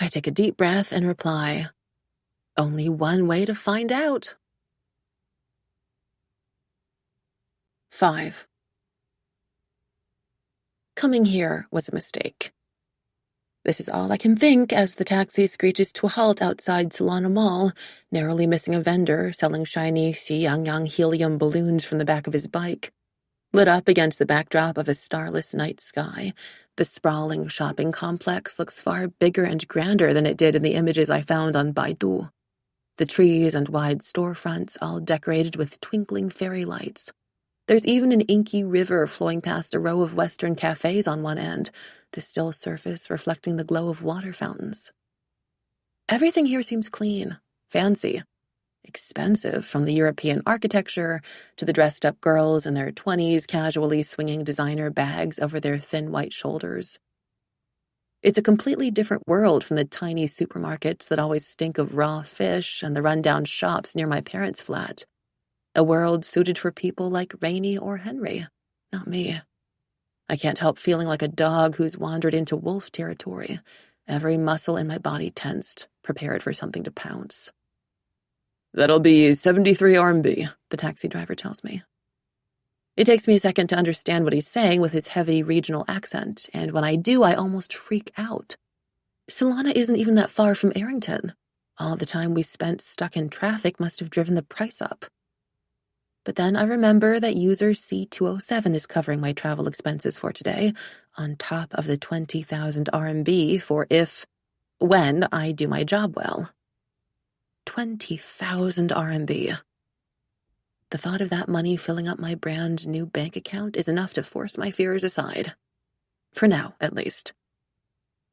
I take a deep breath and reply, only one way to find out. 5. Coming here was a mistake. This is all I can think as the taxi screeches to a halt outside Solana Mall, narrowly missing a vendor selling shiny Xiangyang helium balloons from the back of his bike. Lit up against the backdrop of a starless night sky, the sprawling shopping complex looks far bigger and grander than it did in the images I found on Baidu. The trees and wide storefronts all decorated with twinkling fairy lights. There's even an inky river flowing past a row of Western cafes on one end, the still surface reflecting the glow of water fountains. Everything here seems clean, fancy, expensive, from the European architecture to the dressed-up girls in their 20s casually swinging designer bags over their thin white shoulders. It's a completely different world from the tiny supermarkets that always stink of raw fish and the rundown shops near my parents' flat. A world suited for people like Rainey or Henry, not me. I can't help feeling like a dog who's wandered into wolf territory, every muscle in my body tensed, prepared for something to pounce. That'll be 73 RMB, the taxi driver tells me. It takes me a second to understand what he's saying with his heavy regional accent, and when I do, I almost freak out. Solana isn't even that far from Arrington. All the time we spent stuck in traffic must have driven the price up. But then I remember that user C207 is covering my travel expenses for today, on top of the 20,000 RMB for when I do my job well. 20,000 RMB. The thought of that money filling up my brand new bank account is enough to force my fears aside. For now, at least.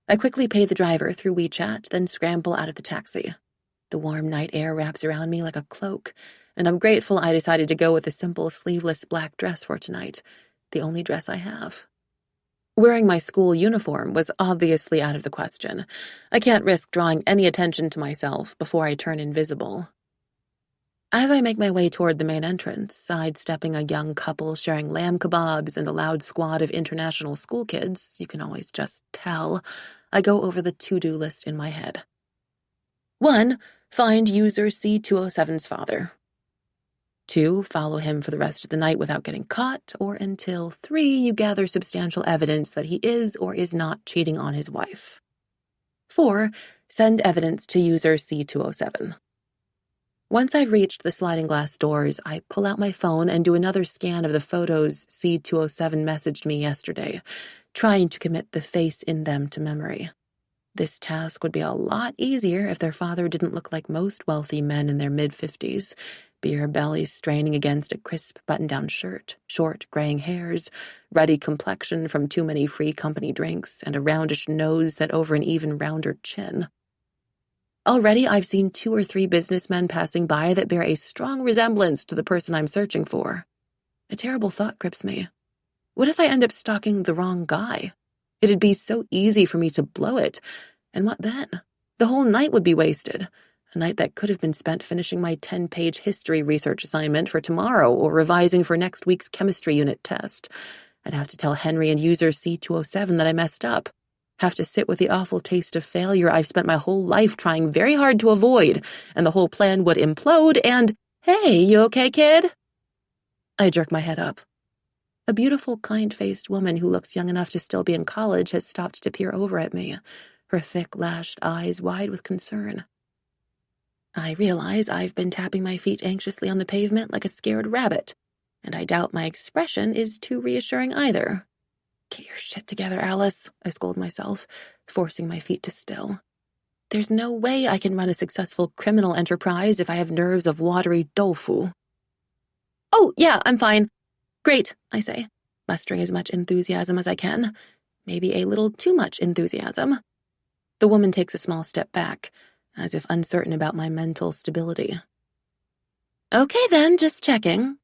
I quickly pay the driver through WeChat, then scramble out of the taxi. The warm night air wraps around me like a cloak, and I'm grateful I decided to go with a simple sleeveless black dress for tonight, the only dress I have. Wearing my school uniform was obviously out of the question. I can't risk drawing any attention to myself before I turn invisible. As I make my way toward the main entrance, sidestepping a young couple sharing lamb kebabs and a loud squad of international school kids, you can always just tell, I go over the to-do list in my head. 1. Find user C207's father. 2. Follow him for the rest of the night without getting caught, or until 3. You gather substantial evidence that he is or is not cheating on his wife. 4. Send evidence to user C207. Once I've reached the sliding glass doors, I pull out my phone and do another scan of the photos C207 messaged me yesterday, trying to commit the face in them to memory. This task would be a lot easier if their father didn't look like most wealthy men in their mid-50s, beer bellies straining against a crisp button-down shirt, short graying hairs, ruddy complexion from too many free company drinks, and a roundish nose set over an even rounder chin. Already I've seen 2 or 3 businessmen passing by that bear a strong resemblance to the person I'm searching for. A terrible thought grips me. What if I end up stalking the wrong guy? It'd be so easy for me to blow it. And what then? The whole night would be wasted. A night that could have been spent finishing my 10-page history research assignment for tomorrow or revising for next week's chemistry unit test. I'd have to tell Henry and user C207 that I messed up. Have to sit with the awful taste of failure I've spent my whole life trying very hard to avoid, and the whole plan would implode and, "Hey, you okay, kid?" I jerk my head up. A beautiful, kind-faced woman who looks young enough to still be in college has stopped to peer over at me, her thick, lashed eyes wide with concern. I realize I've been tapping my feet anxiously on the pavement like a scared rabbit, and I doubt my expression is too reassuring either. "Get your shit together, Alice," I scold myself, forcing my feet to still. There's no way I can run a successful criminal enterprise if I have nerves of watery tofu. "Oh, yeah, I'm fine. Great," I say, mustering as much enthusiasm as I can. Maybe a little too much enthusiasm. The woman takes a small step back, as if uncertain about my mental stability. "Okay then, just checking."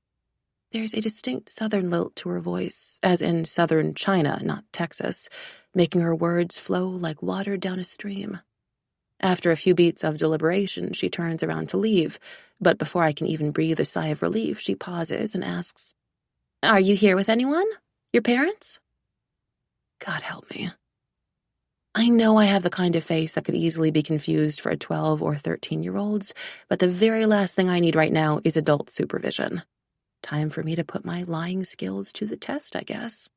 There's a distinct southern lilt to her voice, as in southern China, not Texas, making her words flow like water down a stream. After a few beats of deliberation, she turns around to leave, but before I can even breathe a sigh of relief, she pauses and asks, "Are you here with anyone? Your parents?" God help me. I know I have the kind of face that could easily be confused for a 12 or 13-year-old's, but the very last thing I need right now is adult supervision. Time for me to put my lying skills to the test, I guess.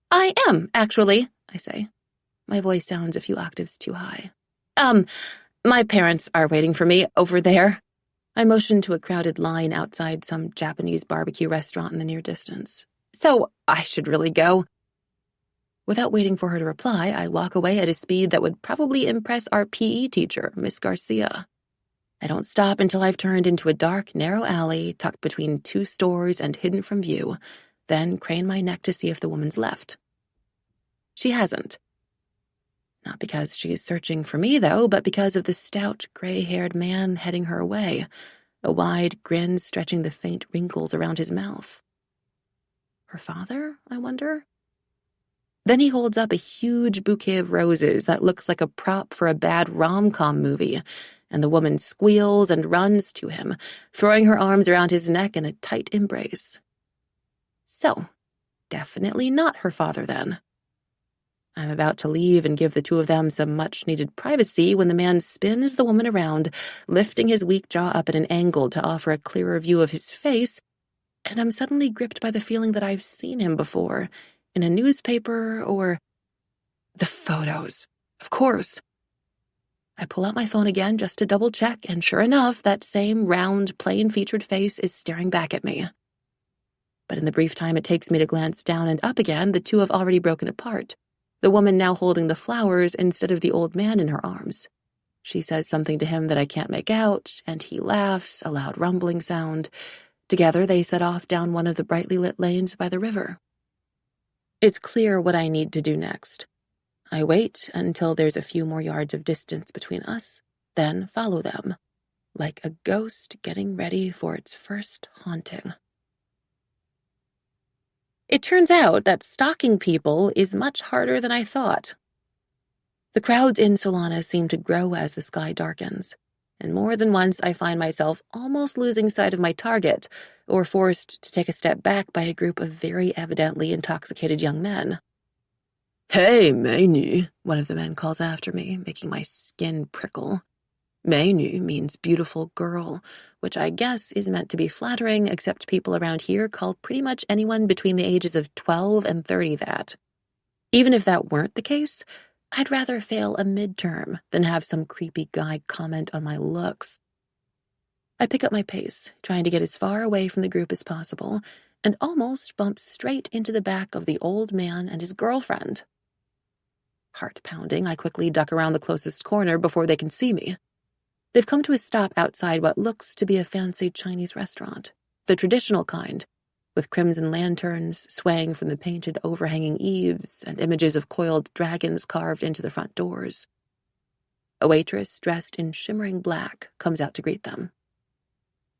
"I am, actually," I say. My voice sounds a few octaves too high. My parents are waiting for me over there." I motion to a crowded line outside some Japanese barbecue restaurant in the near distance. "So I should really go." Without waiting for her to reply, I walk away at a speed that would probably impress our PE teacher, Miss Garcia. I don't stop until I've turned into a dark, narrow alley tucked between two stores and hidden from view, then crane my neck to see if the woman's left. She hasn't. Not because she is searching for me, though, but because of the stout, gray-haired man heading her way, a wide grin stretching the faint wrinkles around his mouth. Her father, I wonder? Then he holds up a huge bouquet of roses that looks like a prop for a bad rom-com movie, and the woman squeals and runs to him, throwing her arms around his neck in a tight embrace. So, definitely not her father, then. I'm about to leave and give the two of them some much-needed privacy when the man spins the woman around, lifting his weak jaw up at an angle to offer a clearer view of his face, and I'm suddenly gripped by the feeling that I've seen him before, in a newspaper or... The photos. Of course. I pull out my phone again just to double-check, and sure enough, that same round, plain-featured face is staring back at me. But in the brief time it takes me to glance down and up again, the two have already broken apart, the woman now holding the flowers instead of the old man in her arms. She says something to him that I can't make out, and he laughs, a loud rumbling sound. Together they set off down one of the brightly lit lanes by the river. It's clear what I need to do next. I wait until there's a few more yards of distance between us, then follow them, like a ghost getting ready for its first haunting. It turns out that stalking people is much harder than I thought. The crowds in Solana seem to grow as the sky darkens, and more than once I find myself almost losing sight of my target, or forced to take a step back by a group of very evidently intoxicated young men. "Hey, Meinu," one of the men calls after me, making my skin prickle. Meinu means beautiful girl, which I guess is meant to be flattering, except people around here call pretty much anyone between the ages of 12 and 30 that. Even if that weren't the case, I'd rather fail a midterm than have some creepy guy comment on my looks. I pick up my pace, trying to get as far away from the group as possible, and almost bump straight into the back of the old man and his girlfriend. Heart pounding, I quickly duck around the closest corner before they can see me. They've come to a stop outside what looks to be a fancy Chinese restaurant, the traditional kind, with crimson lanterns swaying from the painted overhanging eaves and images of coiled dragons carved into the front doors. A waitress dressed in shimmering black comes out to greet them.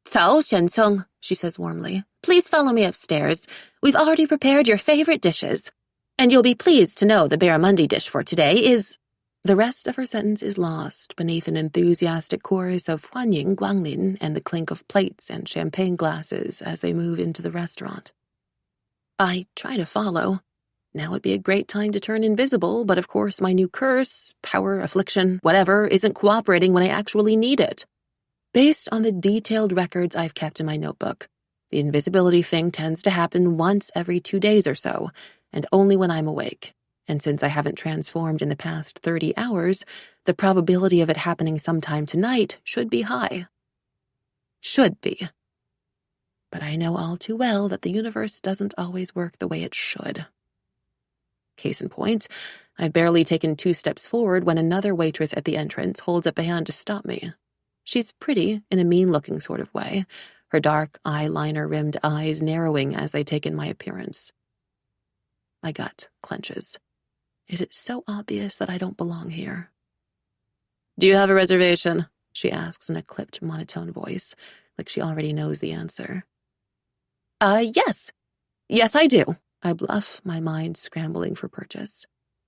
"Cao Xianceng," she says warmly. "Please follow me upstairs. We've already prepared your favorite dishes. And you'll be pleased to know the barramundi dish for today is..." The rest of her sentence is lost beneath an enthusiastic chorus of Huanying Guanglin and the clink of plates and champagne glasses as they move into the restaurant. I try to follow. Now would be a great time to turn invisible, but of course my new curse, power, affliction, whatever, isn't cooperating when I actually need it. Based on the detailed records I've kept in my notebook, the invisibility thing tends to happen once every 2 days or so, and only when I'm awake. And since I haven't transformed in the past 30 hours, the probability of it happening sometime tonight should be high. Should be. But I know all too well that the universe doesn't always work the way it should. Case in point, I've barely taken 2 steps forward when another waitress at the entrance holds up a hand to stop me. She's pretty in a mean-looking sort of way, her dark eyeliner-rimmed eyes narrowing as they take in my appearance. My gut clenches. Is it so obvious that I don't belong here? "Do you have a reservation?" she asks in a clipped, monotone voice, like she already knows the answer. Yes. Yes, I do," I bluff, my mind scrambling for purchase.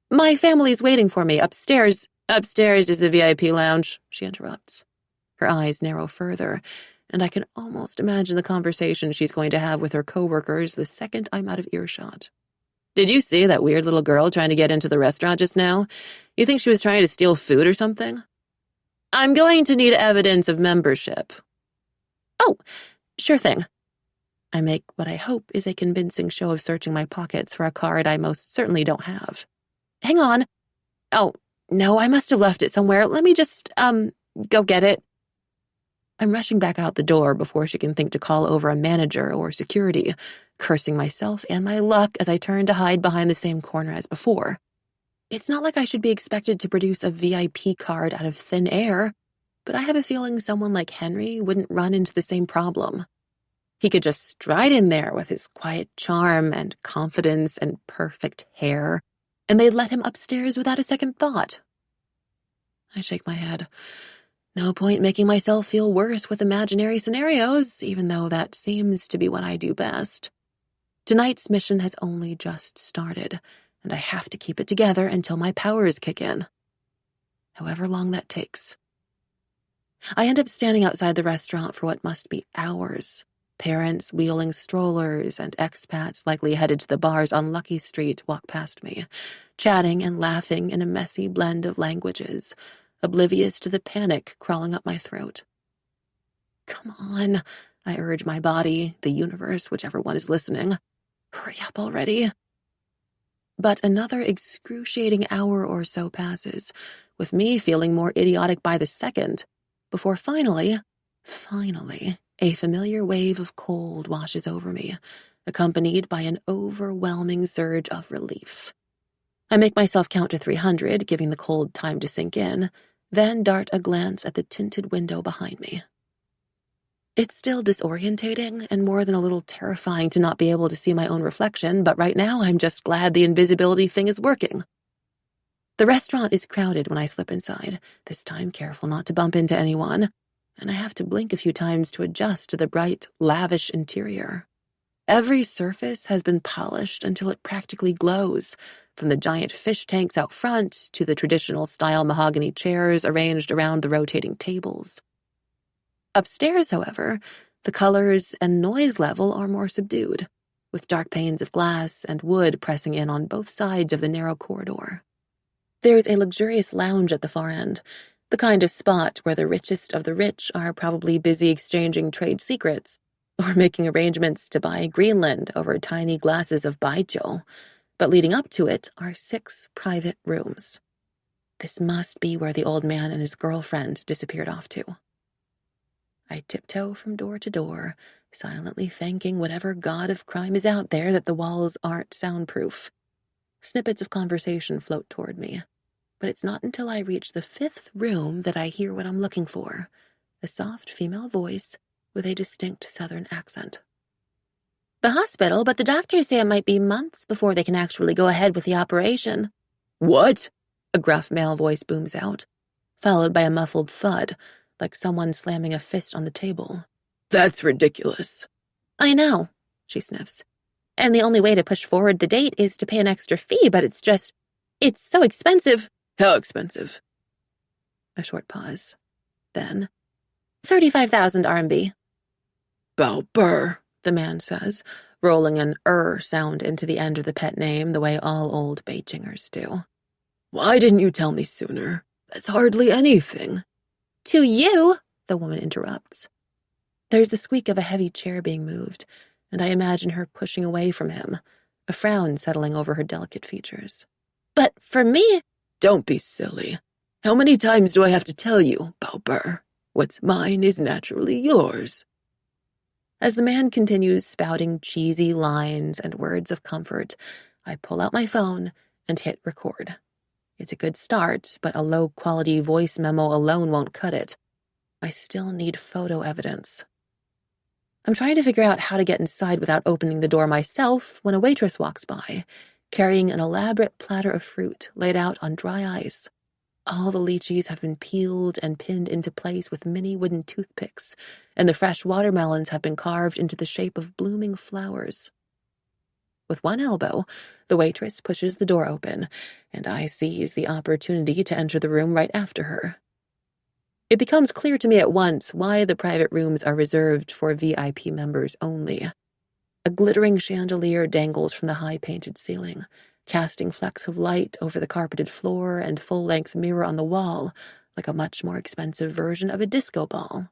"My family's waiting for me upstairs." "Upstairs is the VIP lounge," she interrupts. Her eyes narrow further, and I can almost imagine the conversation she's going to have with her coworkers the second I'm out of earshot. "Did you see that weird little girl trying to get into the restaurant just now? You think she was trying to steal food or something?" "I'm going to need evidence of membership." "Oh, sure thing." I make what I hope is a convincing show of searching my pockets for a card I most certainly don't have. "Hang on. Oh, no, I must have left it somewhere. Let me just, go get it." I'm rushing back out the door before she can think to call over a manager or security, cursing myself and my luck as I turn to hide behind the same corner as before. It's not like I should be expected to produce a VIP card out of thin air, but I have a feeling someone like Henry wouldn't run into the same problem. He could just stride in there with his quiet charm and confidence and perfect hair, and they'd let him upstairs without a second thought. I shake my head. No point making myself feel worse with imaginary scenarios, even though that seems to be what I do best. Tonight's mission has only just started, and I have to keep it together until my powers kick in. However long that takes. I end up standing outside the restaurant for what must be hours. Parents wheeling strollers and expats likely headed to the bars on Lucky Street walk past me, chatting and laughing in a messy blend of languages, oblivious to the panic crawling up my throat. Come on, I urge my body, the universe, whichever one is listening. Hurry up already. But another excruciating hour or so passes, with me feeling more idiotic by the second, before finally, a familiar wave of cold washes over me, accompanied by an overwhelming surge of relief. I make myself count to 300, giving the cold time to sink in, then dart a glance at the tinted window behind me. It's still disorientating and more than a little terrifying to not be able to see my own reflection, but right now I'm just glad the invisibility thing is working. The restaurant is crowded when I slip inside, this time careful not to bump into anyone, and I have to blink a few times to adjust to the bright, lavish interior. Every surface has been polished until it practically glows, from the giant fish tanks out front to the traditional-style mahogany chairs arranged around the rotating tables. Upstairs, however, the colors and noise level are more subdued, with dark panes of glass and wood pressing in on both sides of the narrow corridor. There's a luxurious lounge at the far end, the kind of spot where the richest of the rich are probably busy exchanging trade secrets or making arrangements to buy Greenland over tiny glasses of baijiu. But leading up to it are 6 private rooms. This must be where the old man and his girlfriend disappeared off to. I tiptoe from door to door, silently thanking whatever god of crime is out there that the walls aren't soundproof. Snippets of conversation float toward me, but it's not until I reach the 5th room that I hear what I'm looking for, a soft female voice with a distinct southern accent. "The hospital, but the doctors say it might be months before they can actually go ahead with the operation." "What?" a gruff male voice booms out, followed by a muffled thud, like someone slamming a fist on the table. "That's ridiculous." "I know," she sniffs. "And the only way to push forward the date is to pay an extra fee, but it's so expensive." How expensive? A short pause. Then, 35,000 RMB. Bao Ber, the man says, rolling an sound into the end of the pet name the way all old Beijingers do. Why didn't you tell me sooner? That's hardly anything. To you, the woman interrupts. There's the squeak of a heavy chair being moved, and I imagine her pushing away from him, a frown settling over her delicate features. But for me... Don't be silly. How many times do I have to tell you, Bao Ber? What's mine is naturally yours. As the man continues spouting cheesy lines and words of comfort, I pull out my phone and hit record. It's a good start, but a low-quality voice memo alone won't cut it. I still need photo evidence. I'm trying to figure out how to get inside without opening the door myself when a waitress walks by, carrying an elaborate platter of fruit laid out on dry ice. All the lychees have been peeled and pinned into place with mini wooden toothpicks, and the fresh watermelons have been carved into the shape of blooming flowers. With one elbow, the waitress pushes the door open, and I seize the opportunity to enter the room right after her. It becomes clear to me at once why the private rooms are reserved for VIP members only. A glittering chandelier dangles from the high-painted ceiling, casting flecks of light over the carpeted floor and full-length mirror on the wall, like a much more expensive version of a disco ball.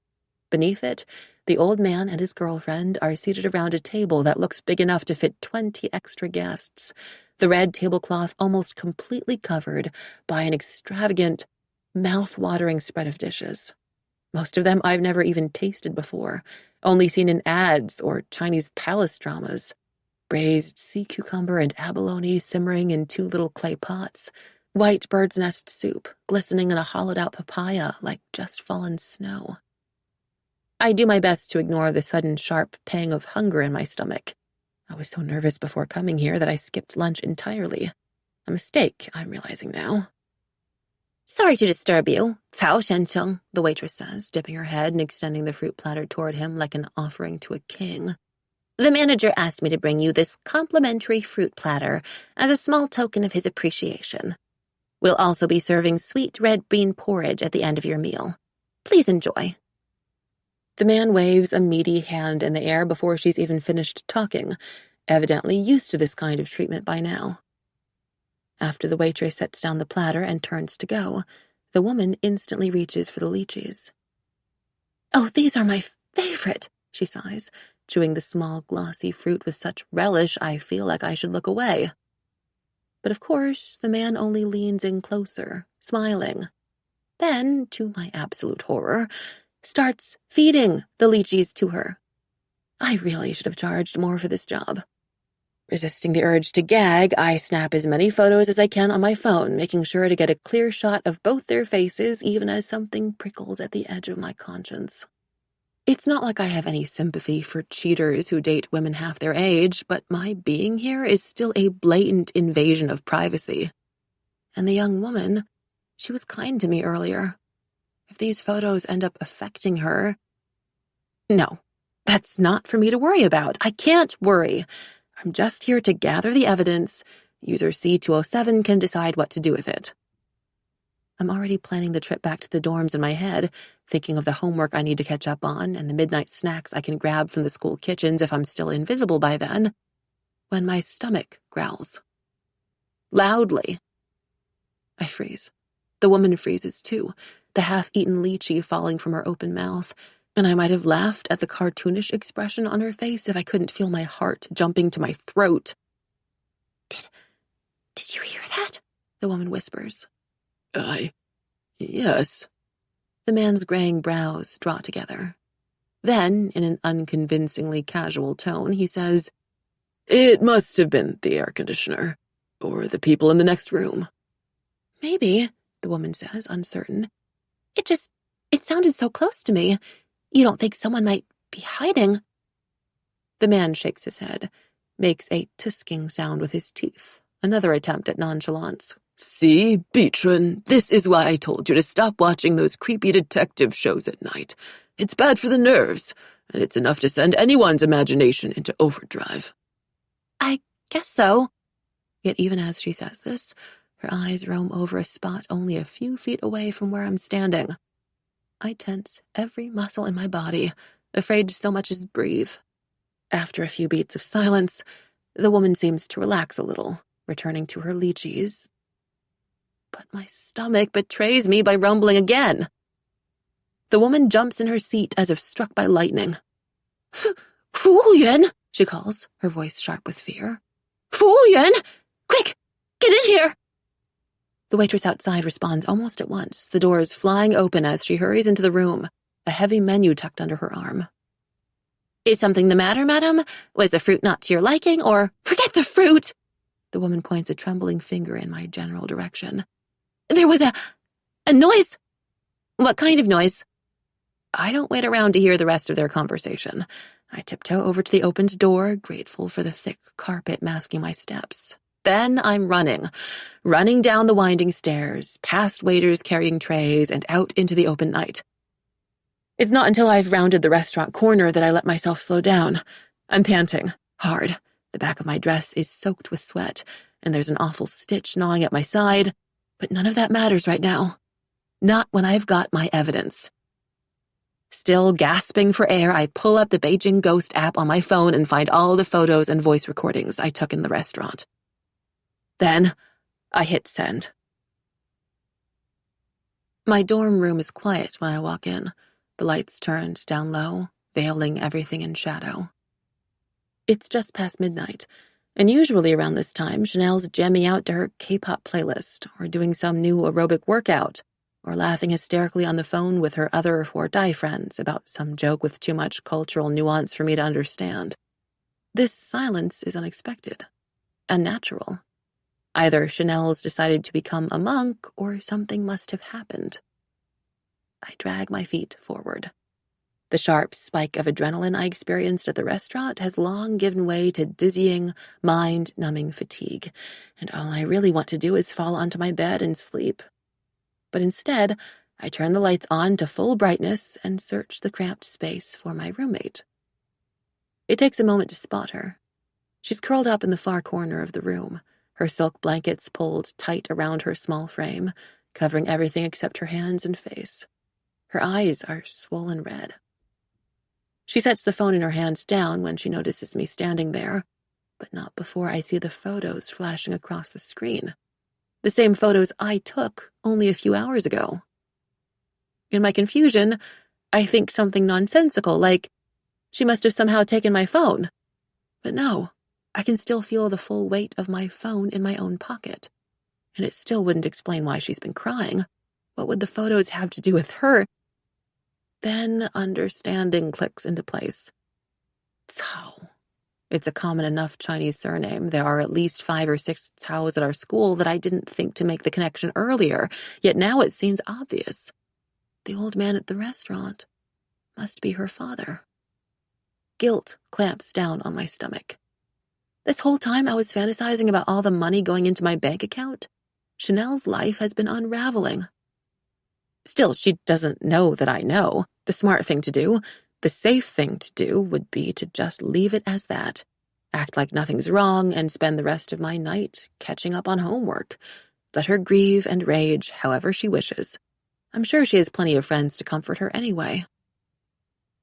Beneath it, the old man and his girlfriend are seated around a table that looks big enough to fit 20 extra guests, the red tablecloth almost completely covered by an extravagant, mouth-watering spread of dishes. Most of them I've never even tasted before, only seen in ads or Chinese palace dramas. Braised sea cucumber and abalone simmering in 2 little clay pots, white bird's nest soup glistening in a hollowed-out papaya like just fallen snow. I do my best to ignore the sudden sharp pang of hunger in my stomach. I was so nervous before coming here that I skipped lunch entirely. A mistake, I'm realizing now. Sorry to disturb you, Cao Shencheng, the waitress says, dipping her head and extending the fruit platter toward him like an offering to a king. The manager asked me to bring you this complimentary fruit platter as a small token of his appreciation. We'll also be serving sweet red bean porridge at the end of your meal. Please enjoy. The man waves a meaty hand in the air before she's even finished talking, evidently used to this kind of treatment by now. After the waitress sets down the platter and turns to go, the woman instantly reaches for the lychees. Oh, these are my favorite, she sighs, chewing the small, glossy fruit with such relish I feel like I should look away. But of course, the man only leans in closer, smiling. Then, to my absolute horror, starts feeding the lychees to her. I really should have charged more for this job. Resisting the urge to gag, I snap as many photos as I can on my phone, making sure to get a clear shot of both their faces even as something prickles at the edge of my conscience. It's not like I have any sympathy for cheaters who date women half their age, but my being here is still a blatant invasion of privacy. And the young woman, she was kind to me earlier. If these photos end up affecting her... No, that's not for me to worry about. I can't worry. I'm just here to gather the evidence. User C207 can decide what to do with it. I'm already planning the trip back to the dorms in my head, thinking of the homework I need to catch up on and the midnight snacks I can grab from the school kitchens if I'm still invisible by then, when my stomach growls. Loudly. I freeze. The woman freezes too, the half-eaten lychee falling from her open mouth, and I might have laughed at the cartoonish expression on her face if I couldn't feel my heart jumping to my throat. Did you hear that? The woman whispers. Yes. The man's graying brows draw together. Then, in an unconvincingly casual tone, he says, It must have been the air conditioner, or the people in the next room. Maybe, the woman says, uncertain. It sounded so close to me. You don't think someone might be hiding? The man shakes his head, makes a tusking sound with his teeth, another attempt at nonchalance. See, Beatrice, this is why I told you to stop watching those creepy detective shows at night. It's bad for the nerves, and it's enough to send anyone's imagination into overdrive. I guess so. Yet even as she says this, Her eyes roam over a spot only a few feet away from where I'm standing. I tense every muscle in my body, afraid to so much as breathe. After a few beats of silence, the woman seems to relax a little, returning to her lychees. But my stomach betrays me by rumbling again. The woman jumps in her seat as if struck by lightning. Fu Yuan, she calls, her voice sharp with fear. Fu Yuan! Quick! Get in here! The waitress outside responds almost at once, the doors flying open as she hurries into the room, a heavy menu tucked under her arm. Is something the matter, madam? Was the fruit not to your liking, or— Forget the fruit! The woman points a trembling finger in my general direction. There was a noise. What kind of noise? I don't wait around to hear the rest of their conversation. I tiptoe over to the opened door, grateful for the thick carpet masking my steps. Then I'm running down the winding stairs, past waiters carrying trays, and out into the open night. It's not until I've rounded the restaurant corner that I let myself slow down. I'm panting, hard. The back of my dress is soaked with sweat, and there's an awful stitch gnawing at my side, but none of that matters right now. Not when I've got my evidence. Still gasping for air, I pull up the Beijing Ghost app on my phone and find all the photos and voice recordings I took in the restaurant. Then, I hit send. My dorm room is quiet when I walk in, the lights turned down low, veiling everything in shadow. It's just past midnight, and usually around this time, Chanel's jamming out to her K-pop playlist, or doing some new aerobic workout, or laughing hysterically on the phone with her other 4 Thai friends about some joke with too much cultural nuance for me to understand. This silence is unexpected, unnatural. Either Chanel's decided to become a monk, or something must have happened. I drag my feet forward. The sharp spike of adrenaline I experienced at the restaurant has long given way to dizzying, mind-numbing fatigue, and all I really want to do is fall onto my bed and sleep. But instead, I turn the lights on to full brightness and search the cramped space for my roommate. It takes a moment to spot her. She's curled up in the far corner of the room, her silk blankets pulled tight around her small frame, covering everything except her hands and face. Her eyes are swollen red. She sets the phone in her hands down when she notices me standing there, but not before I see the photos flashing across the screen. The same photos I took only a few hours ago. In my confusion, I think something nonsensical, like she must have somehow taken my phone. But no, I can still feel the full weight of my phone in my own pocket. And it still wouldn't explain why she's been crying. What would the photos have to do with her? Then understanding clicks into place. Cao. It's a common enough Chinese surname. There are at least 5 or 6 Caos at our school that I didn't think to make the connection earlier, yet now it seems obvious. The old man at the restaurant must be her father. Guilt clamps down on my stomach. This whole time I was fantasizing about all the money going into my bank account. Chanel's life has been unraveling. Still, she doesn't know that I know. The smart thing to do, the safe thing to do, would be to just leave it as that. Act like nothing's wrong and spend the rest of my night catching up on homework. Let her grieve and rage however she wishes. I'm sure she has plenty of friends to comfort her anyway.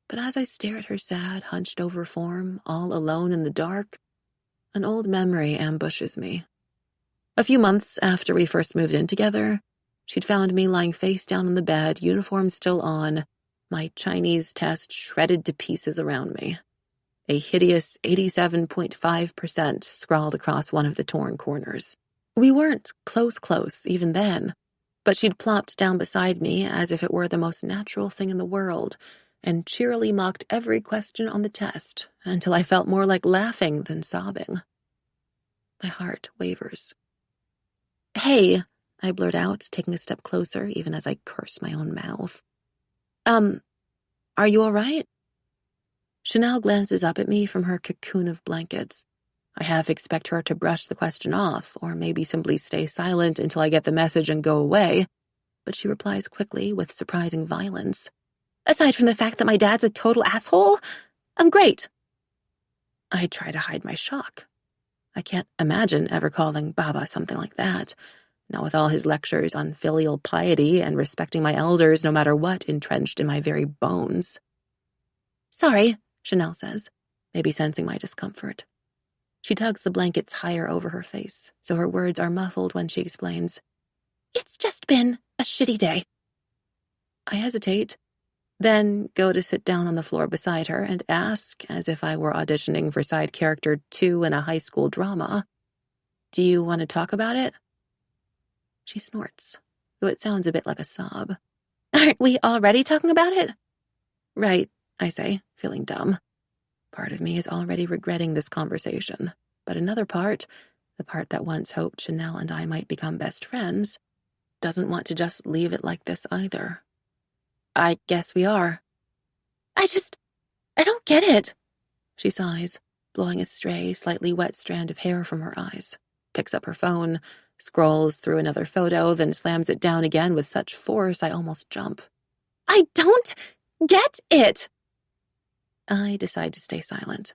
But as I stare at her sad, hunched-over form, all alone in the dark, an old memory ambushes me. A few months after we first moved in together, she'd found me lying face down on the bed, uniform still on, my Chinese test shredded to pieces around me. A hideous 87.5% scrawled across one of the torn corners. We weren't close even then, but she'd plopped down beside me as if it were the most natural thing in the world, and cheerily mocked every question on the test, until I felt more like laughing than sobbing. My heart wavers. "Hey," I blurt out, taking a step closer, even as I curse my own mouth. Are you all right?" Chanel glances up at me from her cocoon of blankets. I half expect her to brush the question off, or maybe simply stay silent until I get the message and go away, but she replies quickly with surprising violence. "Aside from the fact that my dad's a total asshole, I'm great." I try to hide my shock. I can't imagine ever calling Baba something like that. not with all his lectures on filial piety and respecting my elders no matter what entrenched in my very bones. Sorry, Chanel says, maybe sensing my discomfort. She tugs the blankets higher over her face, so her words are muffled when she explains, It's just been a shitty day. I hesitate, then go to sit down on the floor beside her and ask, as if I were auditioning for side character 2 in a high school drama, Do you want to talk about it? She snorts, though it sounds a bit like a sob. Aren't we already talking about it? Right, I say, feeling dumb. Part of me is already regretting this conversation, but another part, the part that once hoped Chanel and I might become best friends, doesn't want to just leave it like this either. I guess we are. I don't get it. She sighs, blowing a stray, slightly wet strand of hair from her eyes, picks up her phone, scrolls through another photo, then slams it down again with such force I almost jump. I don't get it. I decide to stay silent.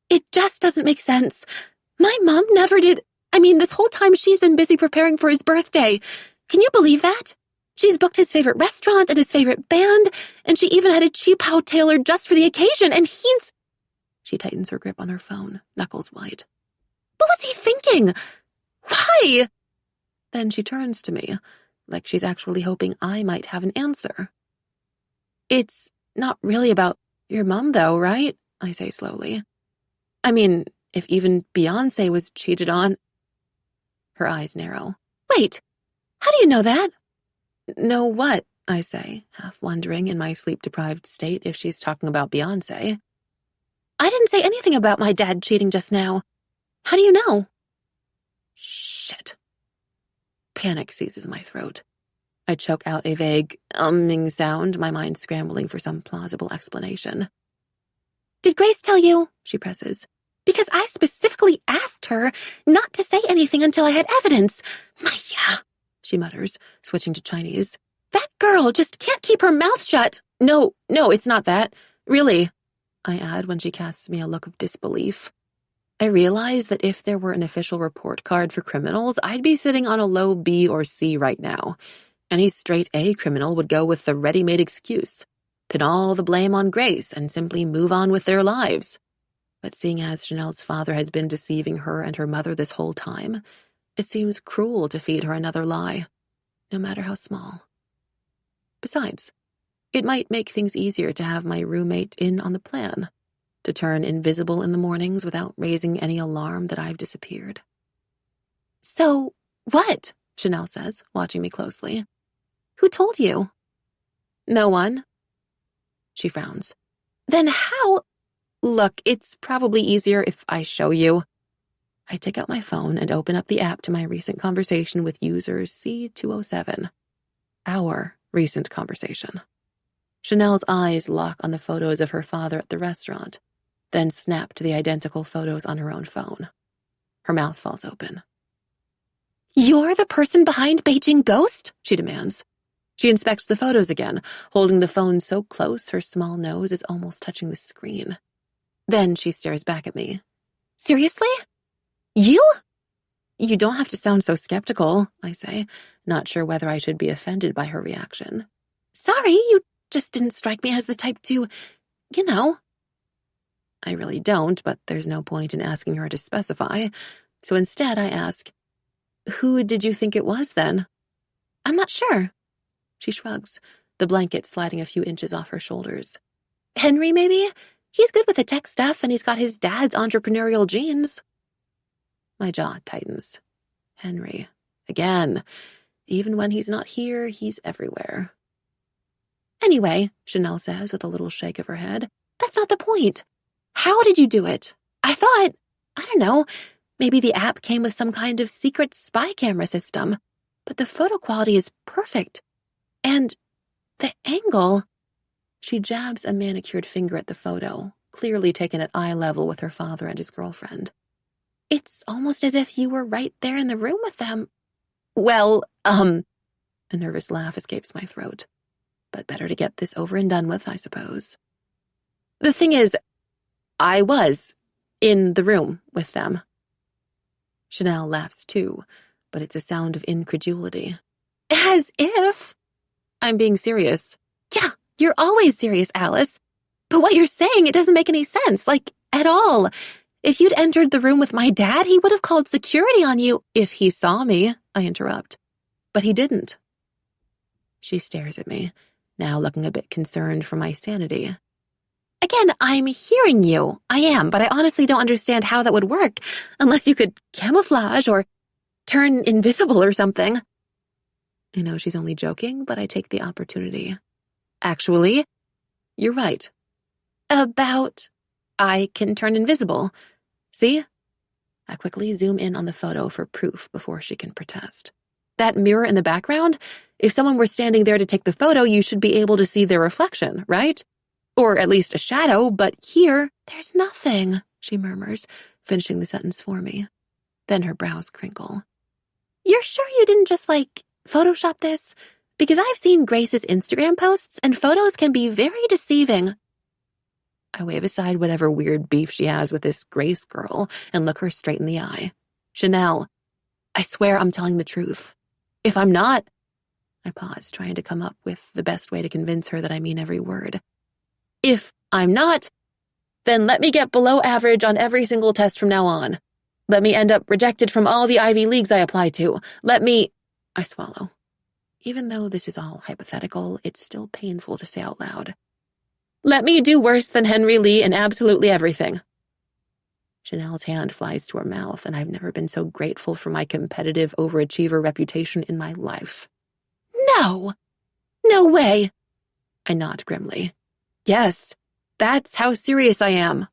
It just doesn't make sense. My mom never did. I mean, this whole time she's been busy preparing for his birthday. Can you believe that? She's booked his favorite restaurant and his favorite band, and she even had a cheapao tailored just for the occasion, and he's... She tightens her grip on her phone, knuckles white. What was he thinking? Why? Then she turns to me, like she's actually hoping I might have an answer. It's not really about your mom, though, right? I say slowly. I mean, if even Beyoncé was cheated on... Her eyes narrow. Wait, how do you know that? Know what? I say, half wondering in my sleep-deprived state if she's talking about Beyoncé. I didn't say anything about my dad cheating just now. How do you know? Shit. Panic seizes my throat. I choke out a vague, umming sound, my mind scrambling for some plausible explanation. Did Grace tell you? She presses. Because I specifically asked her not to say anything until I had evidence. Yeah, she mutters, switching to Chinese. That girl just can't keep her mouth shut. No, it's not that. Really, I add when she casts me a look of disbelief. I realize that if there were an official report card for criminals, I'd be sitting on a low B or C right now. Any straight A criminal would go with the ready-made excuse, pin all the blame on Grace, and simply move on with their lives. But seeing as Chanel's father has been deceiving her and her mother this whole time, it seems cruel to feed her another lie, no matter how small. Besides, it might make things easier to have my roommate in on the plan, to turn invisible in the mornings without raising any alarm that I've disappeared. So, what? Chanel says, watching me closely. Who told you? No one. She frowns. Then how? Look, it's probably easier if I show you. I take out my phone and open up the app to my recent conversation with user C207. Our recent conversation. Chanel's eyes lock on the photos of her father at the restaurant, then snap to the identical photos on her own phone. Her mouth falls open. You're the person behind Beijing Ghost? She demands. She inspects the photos again, holding the phone so close her small nose is almost touching the screen. Then she stares back at me. Seriously? You? You don't have to sound so skeptical, I say, not sure whether I should be offended by her reaction. Sorry, you just didn't strike me as the type to, you know. I really don't, but there's no point in asking her to specify. So instead I ask, who did you think it was then? I'm not sure. She shrugs, the blanket sliding a few inches off her shoulders. Henry, maybe? He's good with the tech stuff, and he's got his dad's entrepreneurial genes. My jaw tightens. Henry. Again. Even when he's not here, he's everywhere. Anyway, Chanel says with a little shake of her head, that's not the point. How did you do it? I thought, I don't know, maybe the app came with some kind of secret spy camera system. But the photo quality is perfect. And the angle... She jabs a manicured finger at the photo, clearly taken at eye level with her father and his girlfriend. It's almost as if you were right there in the room with them. Well, a nervous laugh escapes my throat. But better to get this over and done with, I suppose. The thing is, I was in the room with them. Chanel laughs too, but it's a sound of incredulity. As if. I'm being serious. Yeah, you're always serious, Alice. But what you're saying, it doesn't make any sense, like, at all. If you'd entered the room with my dad, he would have called security on you if he saw me, I interrupt. But he didn't. She stares at me, now looking a bit concerned for my sanity. Again, I'm hearing you. I am, but I honestly don't understand how that would work, unless you could camouflage or turn invisible or something. I know she's only joking, but I take the opportunity. Actually, you're right. About I can turn invisible. See? I quickly zoom in on the photo for proof before she can protest. That mirror in the background, if someone were standing there to take the photo, you should be able to see their reflection, right? Or at least a shadow, but here, there's nothing, she murmurs, finishing the sentence for me. Then her brows crinkle. You're sure you didn't just, Photoshop this? Because I've seen Grace's Instagram posts, and photos can be very deceiving. I wave aside whatever weird beef she has with this Grace girl and look her straight in the eye. Chanel, I swear I'm telling the truth. If I'm not... I pause, trying to come up with the best way to convince her that I mean every word. If I'm not, then let me get below average on every single test from now on. Let me end up rejected from all the Ivy Leagues I apply to. Let me... I swallow. Even though this is all hypothetical, it's still painful to say out loud. Let me do worse than Henry Lee in absolutely everything. Chanel's hand flies to her mouth, and I've never been so grateful for my competitive overachiever reputation in my life. No! No way! I nod grimly. Yes, that's how serious I am.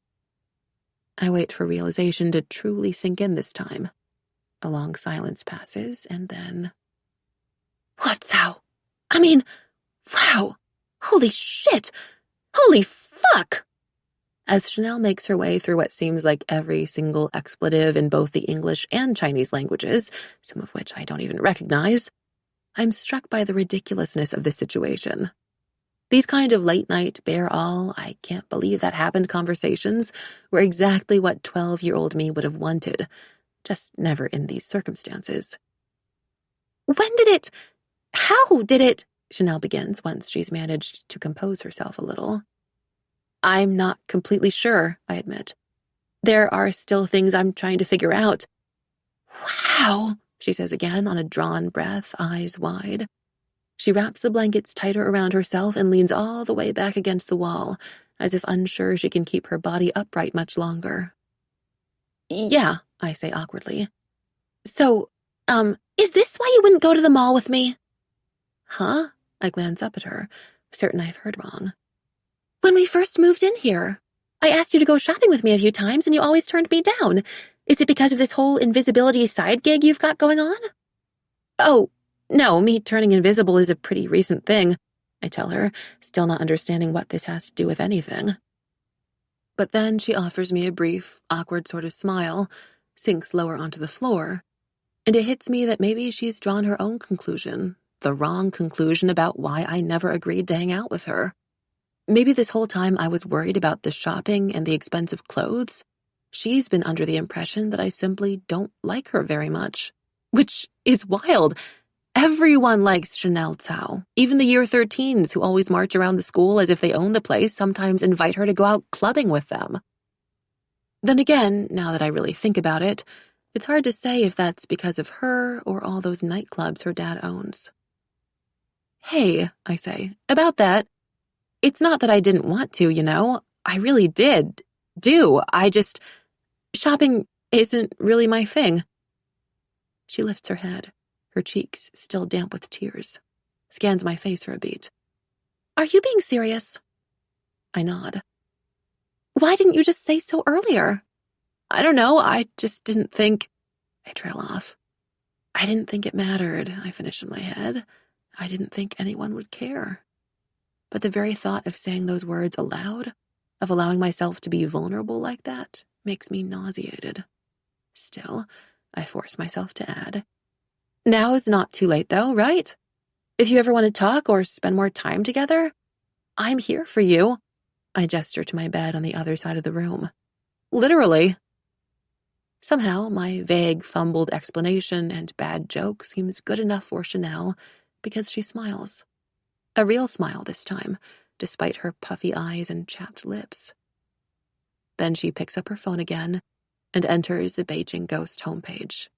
I wait for realization to truly sink in this time. A long silence passes, and then... What's how? I mean, wow! Holy shit! Holy fuck! As Chanel makes her way through what seems like every single expletive in both the English and Chinese languages, some of which I don't even recognize, I'm struck by the ridiculousness of this situation. These kind of late-night, bear-all, I can't believe that happened conversations were exactly what 12-year-old me would have wanted, just never in these circumstances. How did it, Chanel begins once she's managed to compose herself a little. I'm not completely sure, I admit. There are still things I'm trying to figure out. Wow, she says again on a drawn breath, eyes wide. She wraps the blankets tighter around herself and leans all the way back against the wall, as if unsure she can keep her body upright much longer. Yeah, I say awkwardly. So, is this why you wouldn't go to the mall with me? Huh? I glance up at her, certain I've heard wrong. When we first moved in here, I asked you to go shopping with me a few times and you always turned me down. Is it because of this whole invisibility side gig you've got going on? Oh, no, me turning invisible is a pretty recent thing, I tell her, still not understanding what this has to do with anything. But then she offers me a brief, awkward sort of smile, sinks lower onto the floor, and it hits me that maybe she's drawn her own conclusion, the wrong conclusion about why I never agreed to hang out with her. Maybe this whole time I was worried about the shopping and the expensive clothes. She's been under the impression that I simply don't like her very much, which is wild. Everyone likes Chanel Cao. Even the year 13s who always march around the school as if they own the place sometimes invite her to go out clubbing with them. Then again, now that I really think about it, it's hard to say if that's because of her or all those nightclubs her dad owns. Hey, I say, about that. It's not that I didn't want to, you know. I really did. Shopping isn't really my thing. She lifts her head, her cheeks still damp with tears, scans my face for a beat. Are you being serious? I nod. Why didn't you just say so earlier? I don't know, I just didn't think... I trail off. I didn't think it mattered, I finish in my head. I didn't think anyone would care. But the very thought of saying those words aloud, of allowing myself to be vulnerable like that, makes me nauseated. Still, I force myself to add. Now's not too late though, right? If you ever want to talk or spend more time together, I'm here for you. I gesture to my bed on the other side of the room. Literally. Somehow, my vague, fumbled explanation and bad joke seems good enough for Chanel because she smiles. A real smile this time, despite her puffy eyes and chapped lips. Then she picks up her phone again and enters the Beijing Ghost homepage.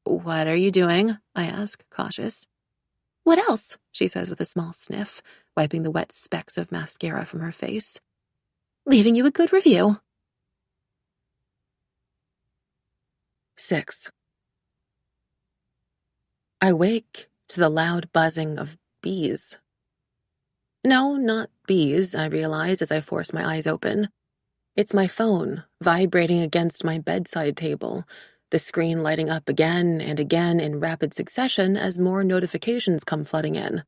"What are you doing?" I ask, cautious. "What else?" she says with a small sniff, wiping the wet specks of mascara from her face. "Leaving you a good review." 6. I wake to the loud buzzing of bees. No, not bees, I realize as I force my eyes open. It's my phone, vibrating against my bedside table, the screen lighting up again and again in rapid succession as more notifications come flooding in.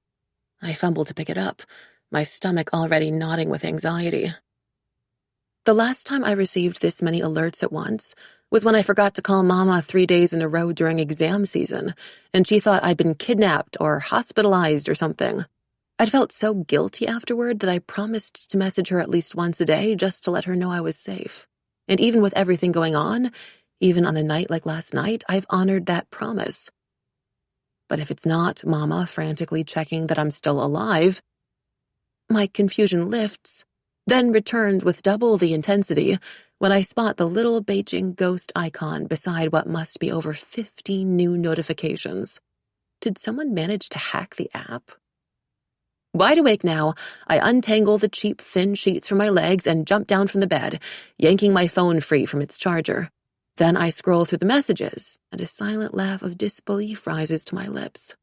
I fumble to pick it up, my stomach already nodding with anxiety. The last time I received this many alerts at once was when I forgot to call Mama 3 days in a row during exam season, and she thought I'd been kidnapped or hospitalized or something. I'd felt so guilty afterward that I promised to message her at least once a day just to let her know I was safe. And even with everything going on, even on a night like last night, I've honored that promise. But if it's not Mama frantically checking that I'm still alive, my confusion lifts, then returned with double the intensity when I spot the little Beijing ghost icon beside what must be over 50 new notifications. Did someone manage to hack the app? Wide awake now, I untangle the cheap, thin sheets from my legs and jump down from the bed, yanking my phone free from its charger. Then I scroll through the messages, and a silent laugh of disbelief rises to my lips.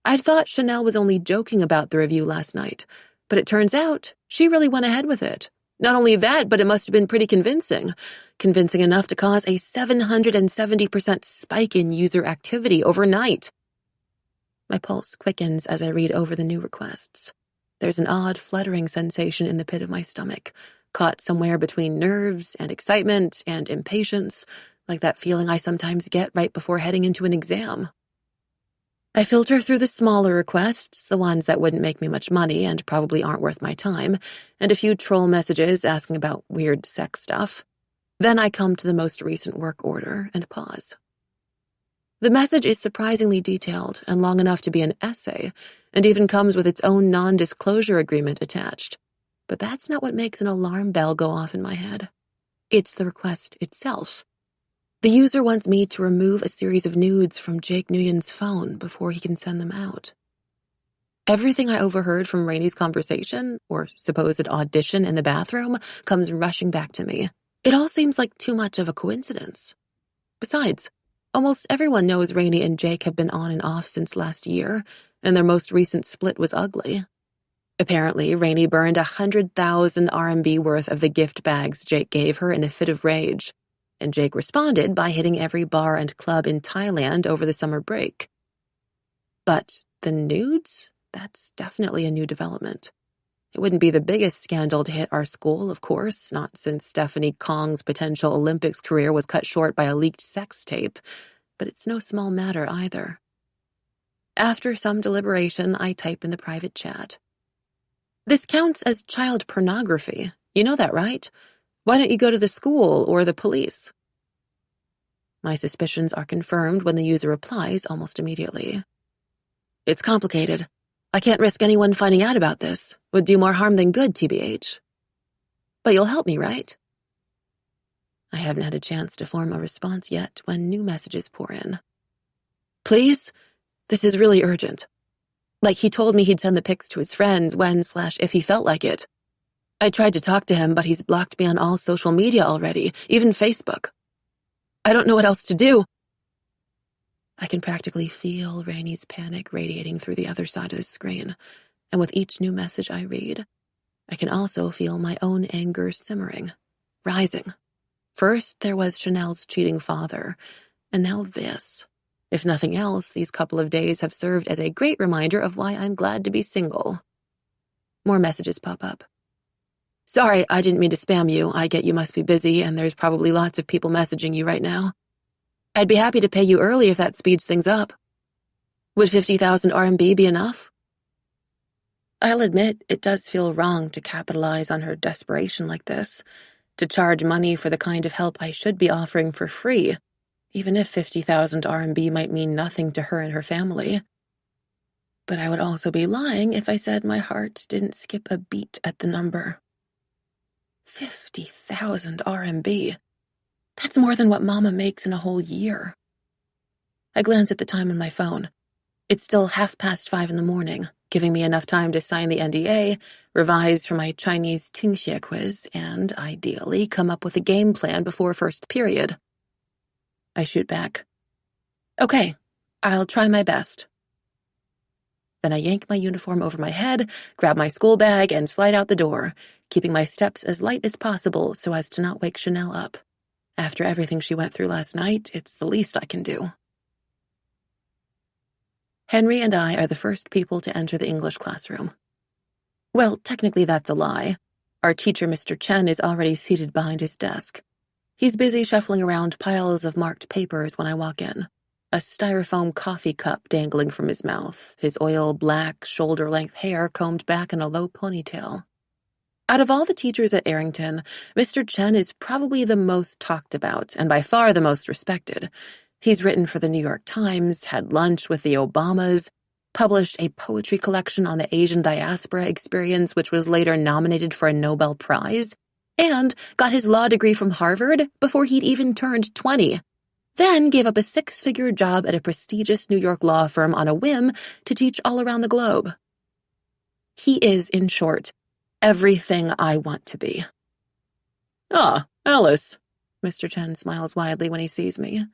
I'd thought Chanel was only joking about the review last night, but it turns out she really went ahead with it. Not only that, but it must have been pretty convincing. Convincing enough to cause a 770% spike in user activity overnight. My pulse quickens as I read over the new requests. There's an odd fluttering sensation in the pit of my stomach, caught somewhere between nerves and excitement and impatience, like that feeling I sometimes get right before heading into an exam. I filter through the smaller requests, the ones that wouldn't make me much money and probably aren't worth my time, and a few troll messages asking about weird sex stuff. Then I come to the most recent work order and pause. The message is surprisingly detailed and long enough to be an essay, and even comes with its own non-disclosure agreement attached. But that's not what makes an alarm bell go off in my head. It's the request itself. The user wants me to remove a series of nudes from Jake Nguyen's phone before he can send them out. Everything I overheard from Rainey's conversation, or supposed audition in the bathroom, comes rushing back to me. It all seems like too much of a coincidence. Besides, almost everyone knows Rainey and Jake have been on and off since last year, and their most recent split was ugly. Apparently, Rainey burned 100,000 RMB worth of the gift bags Jake gave her in a fit of rage, and Jake responded by hitting every bar and club in Thailand over the summer break. But the nudes? That's definitely a new development. It wouldn't be the biggest scandal to hit our school, of course, not since Stephanie Kong's potential Olympics career was cut short by a leaked sex tape, but it's no small matter either. After some deliberation, I type in the private chat. "This counts as child pornography. You know that, right? Why don't you go to the school or the police?" My suspicions are confirmed when the user replies almost immediately. "It's complicated. I can't risk anyone finding out about this. Would do more harm than good, TBH. But you'll help me, right?" I haven't had a chance to form a response yet when new messages pour in. "Please? This is really urgent. Like he told me he'd send the pics to his friends when/if he felt like it. I tried to talk to him, but he's blocked me on all social media already, even Facebook. I don't know what else to do." I can practically feel Rainey's panic radiating through the other side of the screen, and with each new message I read, I can also feel my own anger simmering, rising. First, there was Chanel's cheating father, and now this. If nothing else, these couple of days have served as a great reminder of why I'm glad to be single. More messages pop up. "Sorry, I didn't mean to spam you. I get you must be busy, and there's probably lots of people messaging you right now. I'd be happy to pay you early if that speeds things up. Would 50,000 RMB be enough?" I'll admit it does feel wrong to capitalize on her desperation like this, to charge money for the kind of help I should be offering for free, even if 50,000 RMB might mean nothing to her and her family. But I would also be lying if I said my heart didn't skip a beat at the number. 50,000 RMB. That's more than what Mama makes in a whole year. I glance at the time on my phone. It's still 5:30 in the morning, giving me enough time to sign the NDA, revise for my Chinese Tingxie quiz, and, ideally, come up with a game plan before first period. I shoot back. Okay, I'll try my best. Then I yank my uniform over my head, grab my school bag, and slide out the door, keeping my steps as light as possible so as to not wake Chanel up. After everything she went through last night, it's the least I can do. Henry and I are the first people to enter the English classroom. Well, technically that's a lie. Our teacher, Mr. Chen, is already seated behind his desk. He's busy shuffling around piles of marked papers when I walk in. A styrofoam coffee cup dangling from his mouth, his oil-black, shoulder-length hair combed back in a low ponytail. Out of all the teachers at Arrington, Mr. Chen is probably the most talked about and by far the most respected. He's written for the New York Times, had lunch with the Obamas, published a poetry collection on the Asian diaspora experience which was later nominated for a Nobel Prize, and got his law degree from Harvard before he'd even turned 20. Then gave up a 6-figure job at a prestigious New York law firm on a whim to teach all around the globe. He is, in short, everything I want to be. Ah, Alice. Mr. Chen smiles widely when he sees me.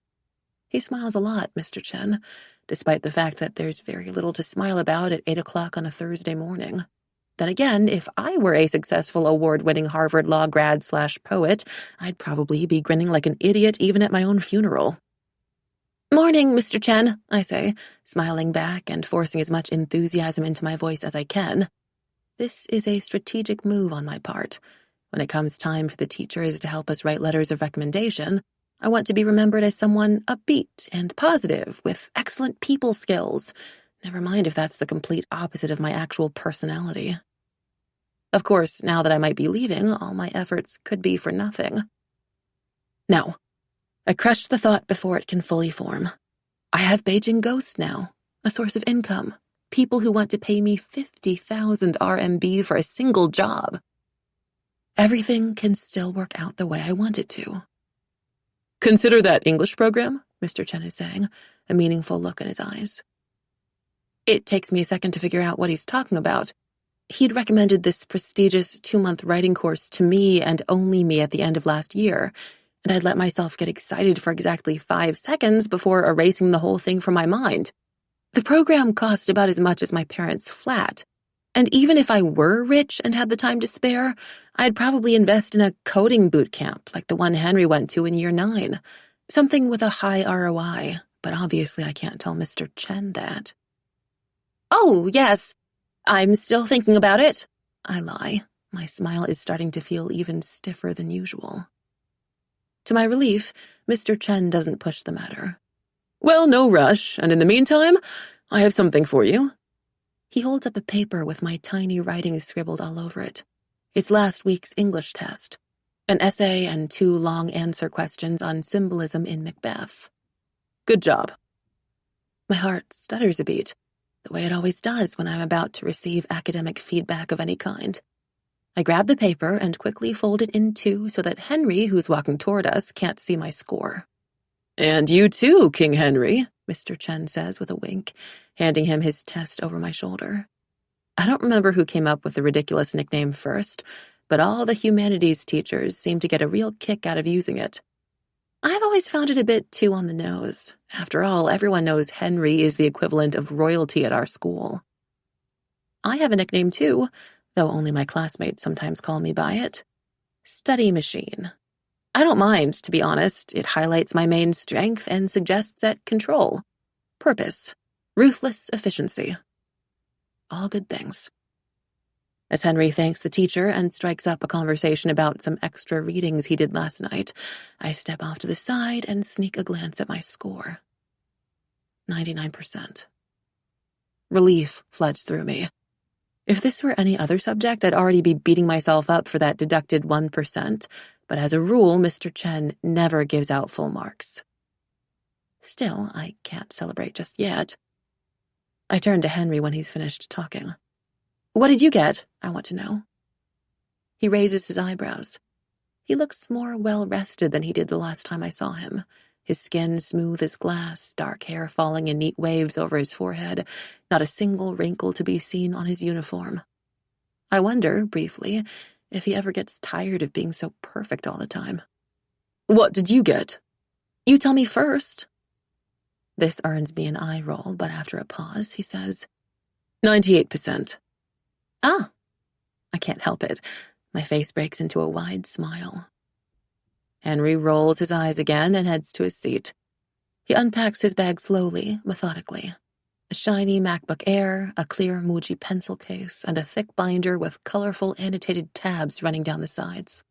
He smiles a lot, Mr. Chen, despite the fact that there's very little to smile about at 8 o'clock on a Thursday morning. Then again, if I were a successful award-winning Harvard law grad/poet, I'd probably be grinning like an idiot even at my own funeral. Morning, Mr. Chen, I say, smiling back and forcing as much enthusiasm into my voice as I can. This is a strategic move on my part. When it comes time for the teachers to help us write letters of recommendation, I want to be remembered as someone upbeat and positive with excellent people skills. Never mind if that's the complete opposite of my actual personality. Of course, now that I might be leaving, all my efforts could be for nothing. No. I crush the thought before it can fully form. I have Beijing ghosts now, a source of income, people who want to pay me 50,000 RMB for a single job. Everything can still work out the way I want it to. Consider that English program, Mr. Chen is saying, a meaningful look in his eyes. It takes me a second to figure out what he's talking about. He'd recommended this prestigious 2-month writing course to me and only me at the end of last year, and I'd let myself get excited for exactly 5 seconds before erasing the whole thing from my mind. The program cost about as much as my parents' flat, and even if I were rich and had the time to spare, I'd probably invest in a coding boot camp like the one Henry went to in year 9, something with a high ROI, but obviously I can't tell Mr. Chen that. Oh, yes, I'm still thinking about it. I lie. My smile is starting to feel even stiffer than usual. To my relief, Mr. Chen doesn't push the matter. Well, no rush, and in the meantime, I have something for you. He holds up a paper with my tiny writing scribbled all over it. It's last week's English test. An essay and 2 long answer questions on symbolism in Macbeth. Good job. My heart stutters a beat, the way it always does when I'm about to receive academic feedback of any kind. I grab the paper and quickly fold it in 2 so that Henry, who's walking toward us, can't see my score. And you too, King Henry, Mr. Chen says with a wink, handing him his test over my shoulder. I don't remember who came up with the ridiculous nickname first, but all the humanities teachers seem to get a real kick out of using it. I've always found it a bit too on the nose. After all, everyone knows Henry is the equivalent of royalty at our school. I have a nickname too, though only my classmates sometimes call me by it. Study machine. I don't mind, to be honest. It highlights my main strength and suggests at control, purpose, ruthless efficiency. All good things. As Henry thanks the teacher and strikes up a conversation about some extra readings he did last night, I step off to the side and sneak a glance at my score. 99%. Relief floods through me. If this were any other subject, I'd already be beating myself up for that deducted 1%, but as a rule, Mr. Chen never gives out full marks. Still, I can't celebrate just yet. I turn to Henry when he's finished talking. What did you get? I want to know. He raises his eyebrows. He looks more well-rested than he did the last time I saw him. His skin smooth as glass, dark hair falling in neat waves over his forehead, not a single wrinkle to be seen on his uniform. I wonder, briefly, if he ever gets tired of being so perfect all the time. What did you get? You tell me first. This earns me an eye roll, but after a pause, he says, 98%. Ah, I can't help it. My face breaks into a wide smile. Henry rolls his eyes again and heads to his seat. He unpacks his bag slowly, methodically. A shiny MacBook Air, a clear Muji pencil case, and a thick binder with colorful annotated tabs running down the sides.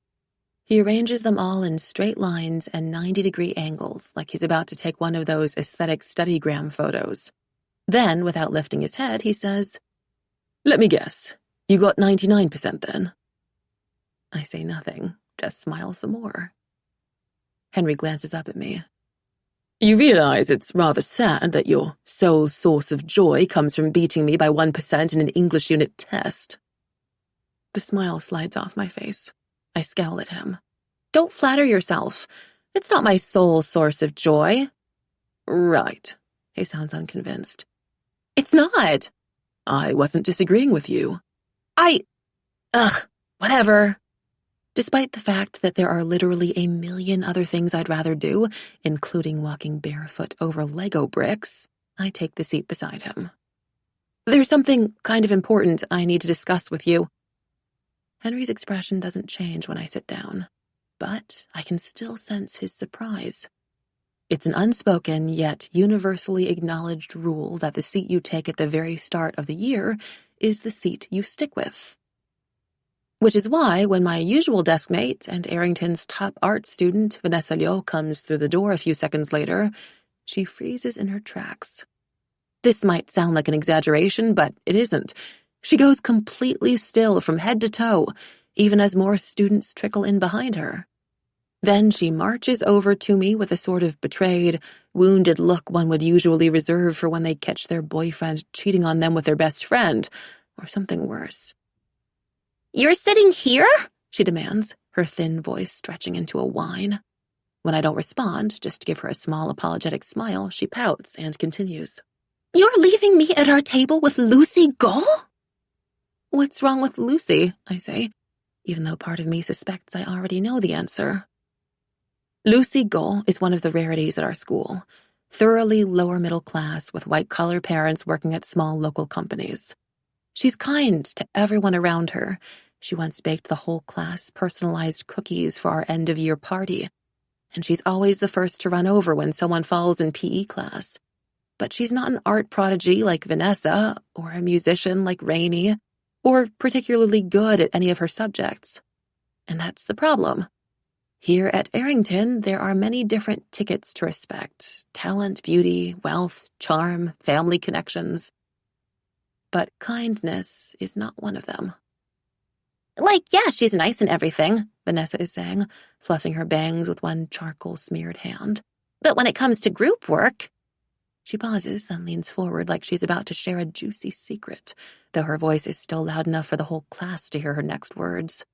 He arranges them all in straight lines and 90-degree angles, like he's about to take one of those aesthetic studygram photos. Then, without lifting his head, he says, Let me guess, you got 99% then? I say nothing, just smile some more. Henry glances up at me. You realize it's rather sad that your sole source of joy comes from beating me by 1% in an English unit test. The smile slides off my face. I scowl at him. Don't flatter yourself. It's not my sole source of joy. Right. He sounds unconvinced. It's not. I wasn't disagreeing with you. Whatever. Despite the fact that there are literally a million other things I'd rather do, including walking barefoot over Lego bricks, I take the seat beside him. There's something kind of important I need to discuss with you. Henry's expression doesn't change when I sit down, but I can still sense his surprise. It's an unspoken yet universally acknowledged rule that the seat you take at the very start of the year is the seat you stick with. Which is why, when my usual desk mate and Arrington's top art student, Vanessa Liu, comes through the door a few seconds later, she freezes in her tracks. This might sound like an exaggeration, but it isn't. She goes completely still from head to toe, even as more students trickle in behind her. Then she marches over to me with a sort of betrayed, wounded look one would usually reserve for when they catch their boyfriend cheating on them with their best friend, or something worse. You're sitting here? She demands, her thin voice stretching into a whine. When I don't respond, just give her a small apologetic smile, she pouts and continues. You're leaving me at our table with Lucy Guo? What's wrong with Lucy? I say, even though part of me suspects I already know the answer. Lucy Guo is one of the rarities at our school, thoroughly lower middle class with white-collar parents working at small local companies. She's kind to everyone around her. She once baked the whole class personalized cookies for our end-of-year party, and she's always the first to run over when someone falls in PE class. But she's not an art prodigy like Vanessa, or a musician like Rainey, or particularly good at any of her subjects. And that's the problem. Here at Arrington, there are many different tickets to respect: talent, beauty, wealth, charm, family connections. But kindness is not one of them. Yeah, she's nice and everything, Vanessa is saying, fluffing her bangs with one charcoal-smeared hand. But when it comes to group work... She pauses, then leans forward like she's about to share a juicy secret, though her voice is still loud enough for the whole class to hear her next words.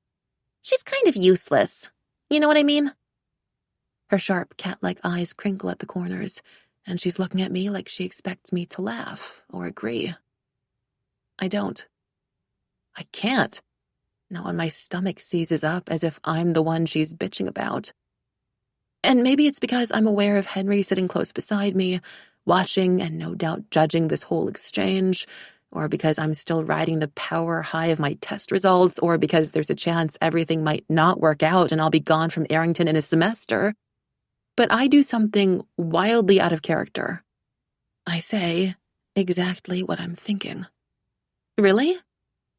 She's kind of useless. You know what I mean? Her sharp, cat-like eyes crinkle at the corners, and she's looking at me like she expects me to laugh or agree. I don't. I can't. Not when my stomach seizes up as if I'm the one she's bitching about. And maybe it's because I'm aware of Henry sitting close beside me, watching and no doubt judging this whole exchange, or because I'm still riding the power high of my test results, or because there's a chance everything might not work out and I'll be gone from Arrington in a semester. But I do something wildly out of character. I say exactly what I'm thinking. Really?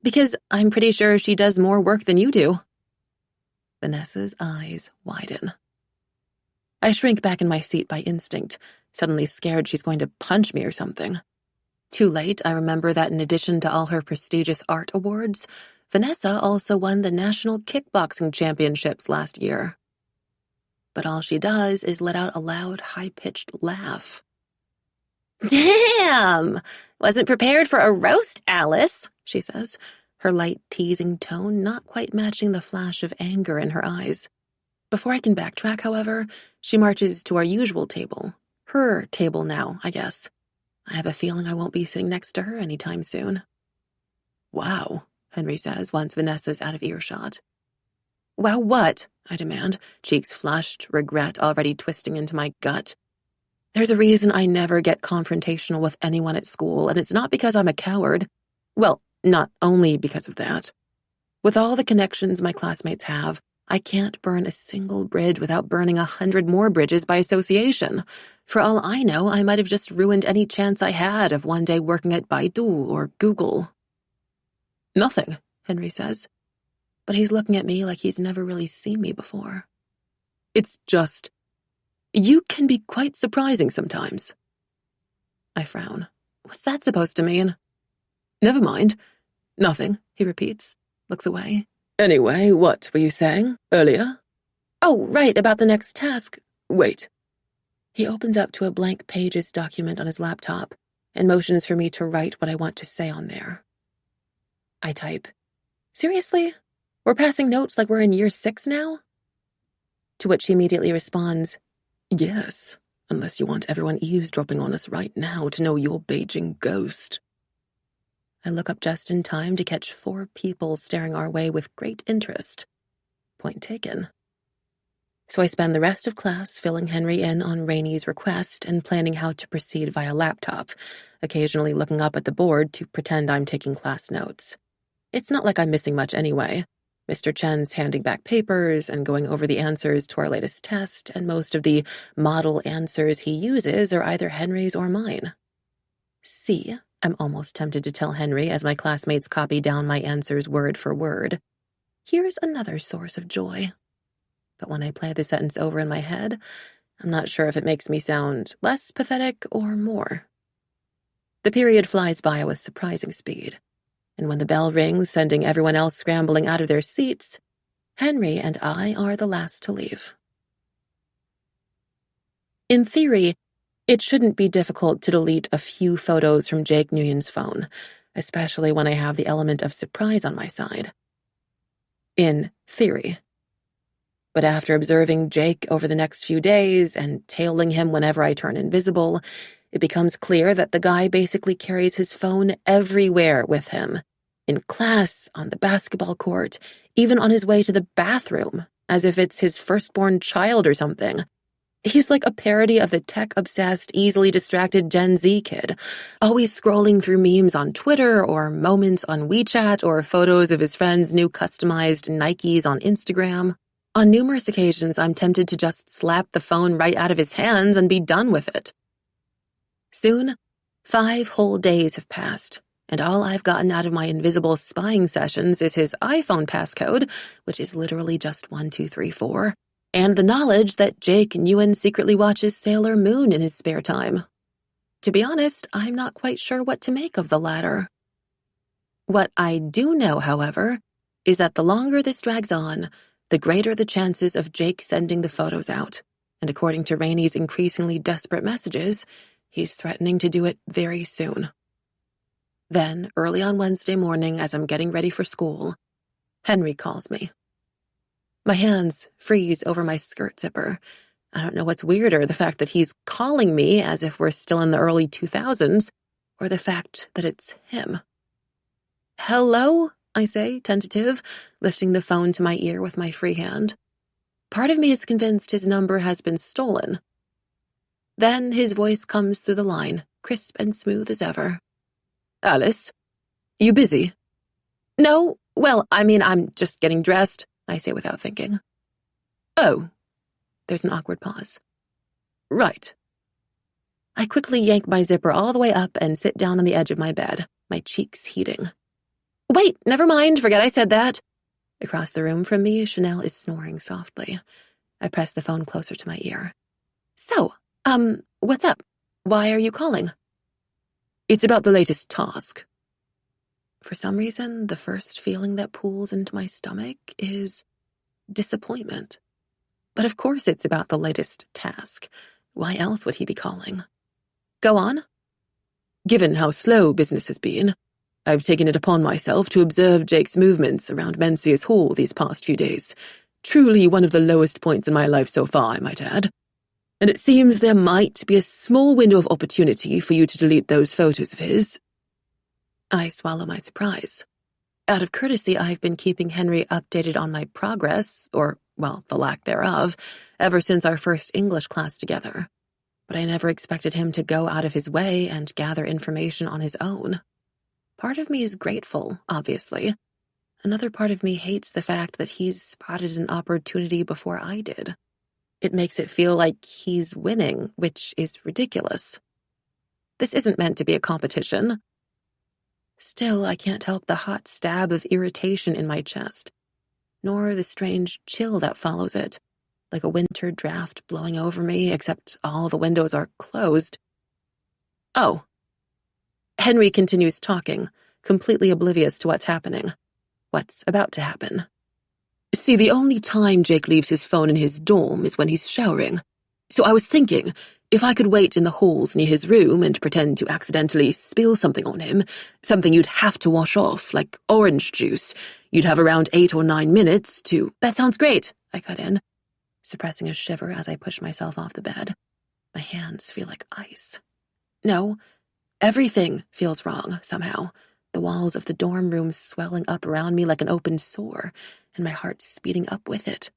Because I'm pretty sure she does more work than you do. Vanessa's eyes widen. I shrink back in my seat by instinct, suddenly scared she's going to punch me or something. Too late, I remember that in addition to all her prestigious art awards, Vanessa also won the national kickboxing championships last year. But all she does is let out a loud, high-pitched laugh. Damn! Wasn't prepared for a roast, Alice, she says, her light, teasing tone not quite matching the flash of anger in her eyes. Before I can backtrack, however, she marches to our usual table. Her table now, I guess. I have a feeling I won't be sitting next to her anytime soon. Wow, Henry says once Vanessa's out of earshot. Wow what? I demand, cheeks flushed, regret already twisting into my gut. There's a reason I never get confrontational with anyone at school, and it's not because I'm a coward. Well, not only because of that. With all the connections my classmates have, I can't burn a single bridge without burning 100 more bridges by association. For all I know, I might have just ruined any chance I had of one day working at Baidu or Google. Nothing, Henry says. But he's looking at me like he's never really seen me before. It's just, you can be quite surprising sometimes. I frown. What's that supposed to mean? Never mind. Nothing, he repeats, looks away. Anyway, what were you saying earlier? Oh, right, about the next task. Wait. He opens up to a blank Pages document on his laptop and motions for me to write what I want to say on there. I type, seriously? We're passing notes like we're in year 6 now? To which he immediately responds, yes, unless you want everyone eavesdropping on us right now to know you're Beijing ghost. I look up just in time to catch 4 people staring our way with great interest. Point taken. So I spend the rest of class filling Henry in on Rainey's request and planning how to proceed via laptop, occasionally looking up at the board to pretend I'm taking class notes. It's not like I'm missing much anyway. Mr. Chen's handing back papers and going over the answers to our latest test, and most of the model answers he uses are either Henry's or mine. See, I'm almost tempted to tell Henry as my classmates copy down my answers word for word. Here's another source of joy. But when I play the sentence over in my head, I'm not sure if it makes me sound less pathetic or more. The period flies by with surprising speed. And when the bell rings, sending everyone else scrambling out of their seats, Henry and I are the last to leave. In theory, it shouldn't be difficult to delete a few photos from Jake Nguyen's phone, especially when I have the element of surprise on my side. In theory. But after observing Jake over the next few days and tailing him whenever I turn invisible, it becomes clear that the guy basically carries his phone everywhere with him. In class, on the basketball court, even on his way to the bathroom, as if it's his firstborn child or something. He's like a parody of the tech-obsessed, easily distracted Gen Z kid, always scrolling through memes on Twitter or moments on WeChat or photos of his friends' new customized Nikes on Instagram. On numerous occasions, I'm tempted to just slap the phone right out of his hands and be done with it. Soon, 5 whole days have passed, and all I've gotten out of my invisible spying sessions is his iPhone passcode, which is literally just 1234, and the knowledge that Jake Nguyen secretly watches Sailor Moon in his spare time. To be honest, I'm not quite sure what to make of the latter. What I do know, however, is that the longer this drags on, the greater the chances of Jake sending the photos out, and according to Rainey's increasingly desperate messages, he's threatening to do it very soon. Then, early on Wednesday morning as I'm getting ready for school, Henry calls me. My hands freeze over my skirt zipper. I don't know what's weirder, the fact that he's calling me as if we're still in the early 2000s, or the fact that it's him. Hello? I say, tentative, lifting the phone to my ear with my free hand. Part of me is convinced his number has been stolen. Then his voice comes through the line, crisp and smooth as ever. Alice, you busy? No, well, I'm just getting dressed, I say without thinking. Oh. There's an awkward pause. Right. I quickly yank my zipper all the way up and sit down on the edge of my bed, my cheeks heating. Wait, never mind, forget I said that. Across the room from me, Chanel is snoring softly. I press the phone closer to my ear. So, what's up? Why are you calling? It's about the latest task. For some reason, the first feeling that pulls into my stomach is disappointment. But of course it's about the latest task. Why else would he be calling? Go on. Given how slow business has been, I've taken it upon myself to observe Jake's movements around Mencius Hall these past few days. Truly one of the lowest points in my life so far, I might add. And it seems there might be a small window of opportunity for you to delete those photos of his. I swallow my surprise. Out of courtesy, I've been keeping Henry updated on my progress, or, well, the lack thereof, ever since our first English class together. But I never expected him to go out of his way and gather information on his own. Part of me is grateful, obviously. Another part of me hates the fact that he's spotted an opportunity before I did. It makes it feel like he's winning, which is ridiculous. This isn't meant to be a competition. Still, I can't help the hot stab of irritation in my chest, nor the strange chill that follows it, like a winter draft blowing over me, except all the windows are closed. Oh. Henry continues talking, completely oblivious to what's happening. What's about to happen. See, the only time Jake leaves his phone in his dorm is when he's showering. So I was thinking, if I could wait in the halls near his room and pretend to accidentally spill something on him, something you'd have to wash off, like orange juice, you'd have around 8 or 9 minutes to— That sounds great, I cut in, suppressing a shiver as I push myself off the bed. My hands feel like ice. No, everything feels wrong, somehow. The walls of the dorm room swelling up around me like an open sore, and my heart speeding up with it.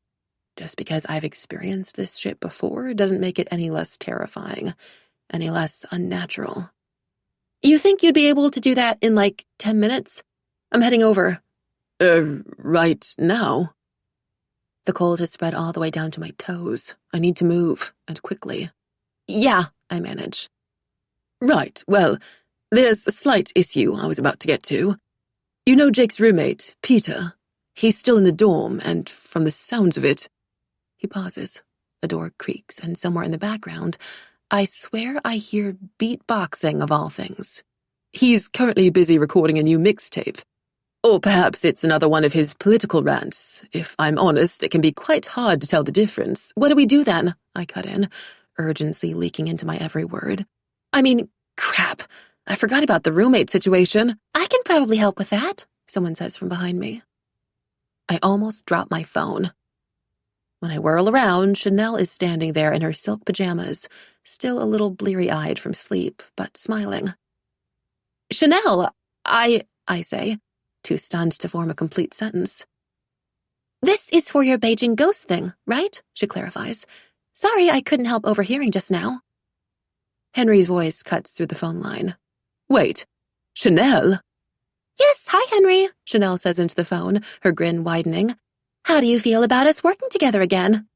Just because I've experienced this shit before doesn't make it any less terrifying, any less unnatural. You think you'd be able to do that in like 10 minutes? I'm heading over. Right now? The cold has spread all the way down to my toes. I need to move, and quickly. Yeah, I manage. Right, well, there's a slight issue I was about to get to. You know Jake's roommate, Peter. He's still in the dorm, and from the sounds of it— He pauses. A door creaks, and somewhere in the background, I swear I hear beatboxing of all things. He's currently busy recording a new mixtape. Or perhaps it's another one of his political rants. If I'm honest, it can be quite hard to tell the difference. What do we do then? I cut in, urgency leaking into my every word. I mean, crap. I forgot about the roommate situation. I can probably help with that, someone says from behind me. I almost drop my phone. When I whirl around, Chanel is standing there in her silk pajamas, still a little bleary-eyed from sleep, but smiling. Chanel, I say, too stunned to form a complete sentence. This is for your Beijing ghost thing, right? She clarifies. Sorry, I couldn't help overhearing just now. Henry's voice cuts through the phone line. Wait, Chanel? Yes, hi, Henry, Chanel says into the phone, her grin widening. How do you feel about us working together again?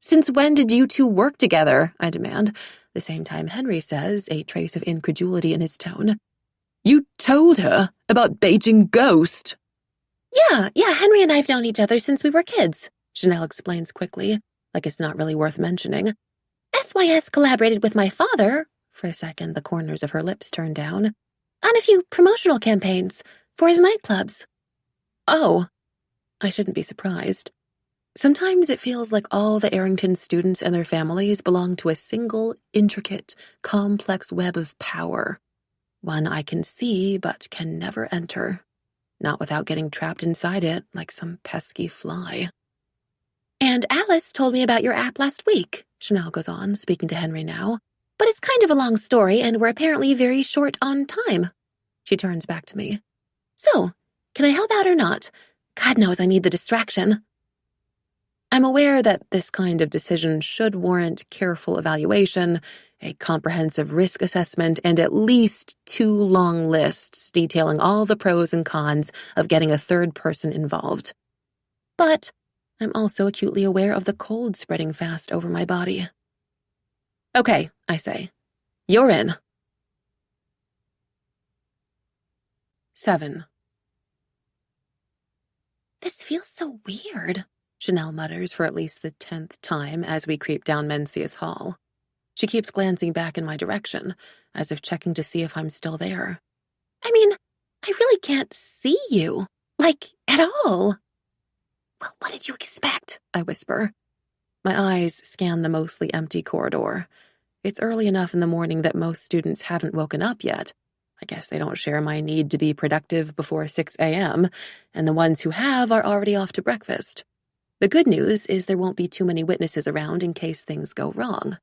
Since when did you two work together? I demand, the same time Henry says, a trace of incredulity in his tone. You told her about Beijing Ghost. Yeah, Henry and I have known each other since we were kids, Chanel explains quickly, like it's not really worth mentioning. SYS collaborated with my father, for a second the corners of her lips turned down, on a few promotional campaigns for his nightclubs. Oh, I shouldn't be surprised. Sometimes it feels like all the Arrington students and their families belong to a single, intricate, complex web of power. One I can see but can never enter, not without getting trapped inside it like some pesky fly. And Alice told me about your app last week, Chanel goes on, speaking to Henry now. But it's kind of a long story, and we're apparently very short on time. She turns back to me. So, can I help out or not? God knows I need the distraction. I'm aware that this kind of decision should warrant careful evaluation, a comprehensive risk assessment, and at least 2 long lists detailing all the pros and cons of getting a third person involved. But I'm also acutely aware of the cold spreading fast over my body. Okay, I say. You're in. 7. This feels so weird, Chanel mutters for at least the 10th time as we creep down Mencius Hall. She keeps glancing back in my direction, as if checking to see if I'm still there. I mean, I really can't see you. At all. Well, what did you expect? I whisper. My eyes scan the mostly empty corridor. It's early enough in the morning that most students haven't woken up yet. I guess they don't share my need to be productive before 6 a.m., and the ones who have are already off to breakfast. The good news is there won't be too many witnesses around in case things go wrong.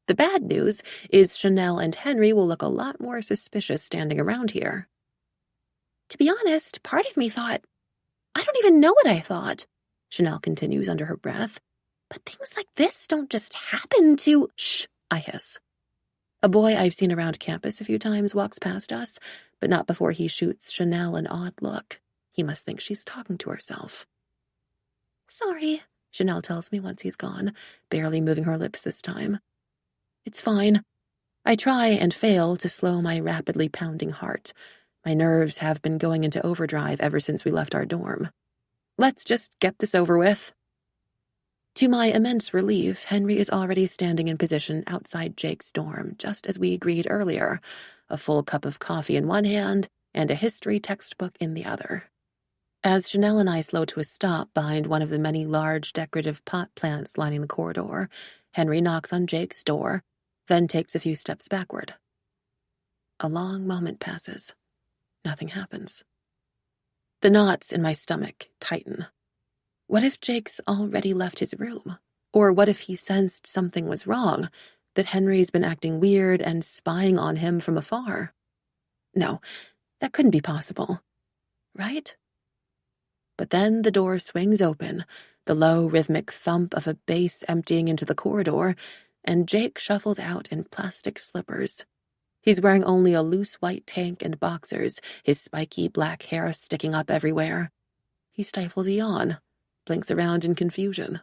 The bad news is Chanel and Henry will look a lot more suspicious standing around here. To be honest, part of me thought, I don't even know what I thought, Chanel continues under her breath. But things like this don't just happen to— Shh, I hiss. A boy I've seen around campus a few times walks past us, but not before he shoots Chanel an odd look. He must think she's talking to herself. Sorry, Chanel tells me once he's gone, barely moving her lips this time. It's fine. I try and fail to slow my rapidly pounding heart. My nerves have been going into overdrive ever since we left our dorm. Let's just get this over with. To my immense relief, Henry is already standing in position outside Jake's dorm, just as we agreed earlier, a full cup of coffee in one hand and a history textbook in the other. As Chanel and I slow to a stop behind one of the many large decorative pot plants lining the corridor, Henry knocks on Jake's door, then takes a few steps backward. A long moment passes. Nothing happens. The knots in my stomach tighten. What if Jake's already left his room? Or what if he sensed something was wrong, that Henry's been acting weird and spying on him from afar? No, that couldn't be possible. Right? But then the door swings open, the low rhythmic thump of a bass emptying into the corridor, and Jake shuffles out in plastic slippers. He's wearing only a loose white tank and boxers, his spiky black hair sticking up everywhere. He stifles a yawn, blinks around in confusion.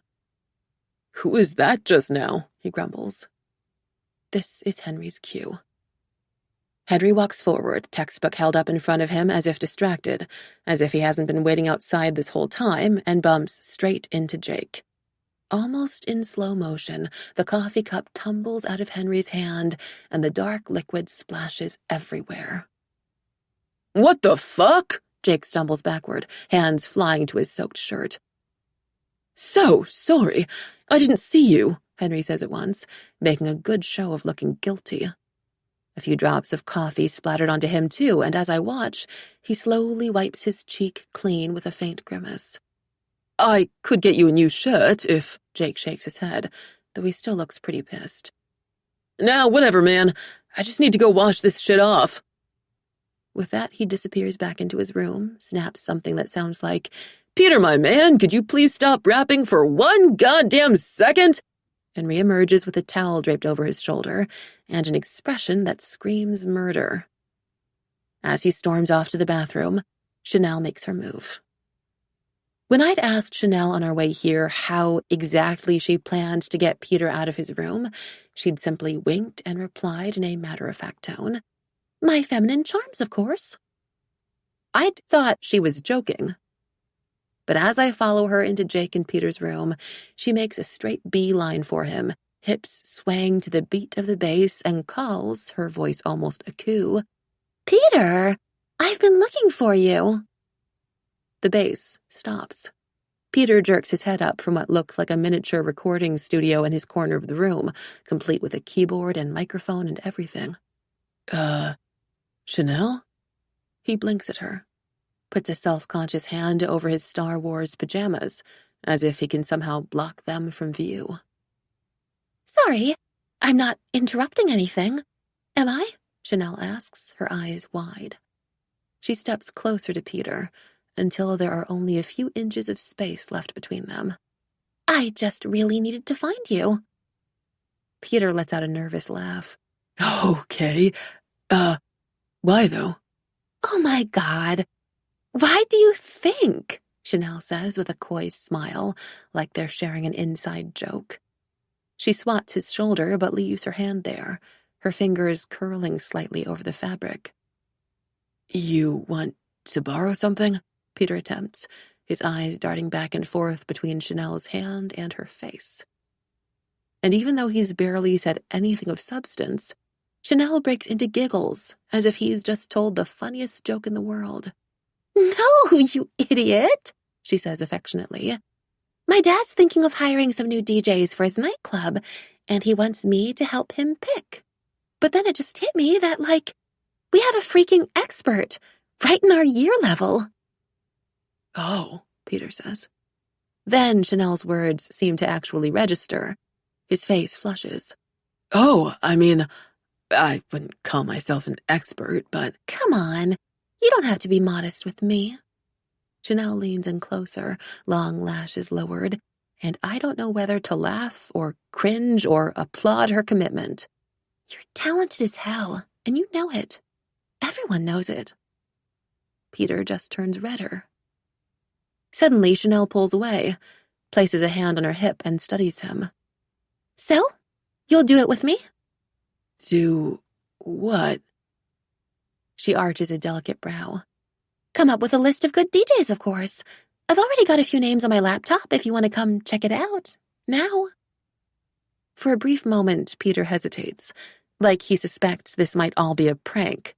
"Who is that just now?" he grumbles. This is Henry's cue. Henry walks forward, textbook held up in front of him as if distracted, as if he hasn't been waiting outside this whole time, and bumps straight into Jake. Almost in slow motion, the coffee cup tumbles out of Henry's hand, and the dark liquid splashes everywhere. "What the fuck?" Jake stumbles backward, hands flying to his soaked shirt. "So sorry. I didn't see you," Henry says at once, making a good show of looking guilty. A few drops of coffee splattered onto him too, and as I watch, he slowly wipes his cheek clean with a faint grimace. "I could get you a new shirt if—" Jake shakes his head, though he still looks pretty pissed. "Now, whatever, man. I just need to go wash this shit off." With that, he disappears back into his room, snaps something that sounds like, "Peter, my man, could you please stop rapping for one goddamn second?" and reemerges with a towel draped over his shoulder and an expression that screams murder. As he storms off to the bathroom, Chanel makes her move. When I'd asked Chanel on our way here how exactly she planned to get Peter out of his room, she'd simply winked and replied in a matter-of-fact tone, "My feminine charms, of course." I'd thought she was joking. But as I follow her into Jake and Peter's room, she makes a straight beeline for him, hips swaying to the beat of the bass, and calls, her voice almost a coo, "Peter, I've been looking for you." The bass stops. Peter jerks his head up from what looks like a miniature recording studio in his corner of the room, complete with a keyboard and microphone and everything. Chanel?" He blinks at her, puts a self-conscious hand over his Star Wars pajamas, as if he can somehow block them from view. "Sorry, I'm not interrupting anything, am I?" Chanel asks, her eyes wide. She steps closer to Peter, until there are only a few inches of space left between them. "I just really needed to find you." Peter lets out a nervous laugh. "Okay, why though?" "Oh my God. Why do you think?" Chanel says with a coy smile, like they're sharing an inside joke. She swats his shoulder but leaves her hand there, her fingers curling slightly over the fabric. "You want to borrow something?" Peter attempts, his eyes darting back and forth between Chanel's hand and her face. And even though he's barely said anything of substance, Chanel breaks into giggles, as if he's just told the funniest joke in the world. "No, you idiot," she says affectionately. "My dad's thinking of hiring some new DJs for his nightclub, and he wants me to help him pick. But then it just hit me that, we have a freaking expert right in our year level." "Oh," Peter says. Then Chanel's words seem to actually register. His face flushes. "Oh, I mean, I wouldn't call myself an expert, but—" "Come on, you don't have to be modest with me." Chanel leans in closer, long lashes lowered, and I don't know whether to laugh or cringe or applaud her commitment. "You're talented as hell, and you know it. Everyone knows it." Peter just turns redder. Suddenly, Chanel pulls away, places a hand on her hip, and studies him. "So, you'll do it with me?" "Do what?" She arches a delicate brow. "Come up with a list of good DJs, of course. I've already got a few names on my laptop if you want to come check it out. Now." For a brief moment, Peter hesitates, like he suspects this might all be a prank.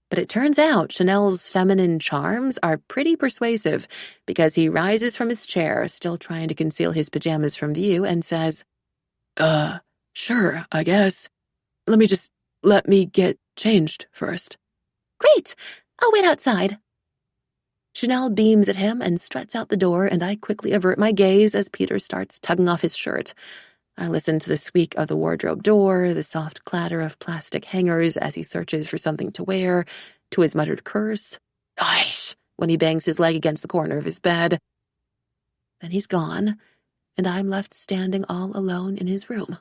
But it turns out Chanel's feminine charms are pretty persuasive, because he rises from his chair, still trying to conceal his pajamas from view, and says, Sure, I guess. Let me get changed first." "Great, I'll wait outside." Chanel beams at him and struts out the door, and I quickly avert my gaze as Peter starts tugging off his shirt. I listen to the squeak of the wardrobe door, the soft clatter of plastic hangers as he searches for something to wear, to his muttered curse, "Aish," when he bangs his leg against the corner of his bed. Then he's gone, and I'm left standing all alone in his room.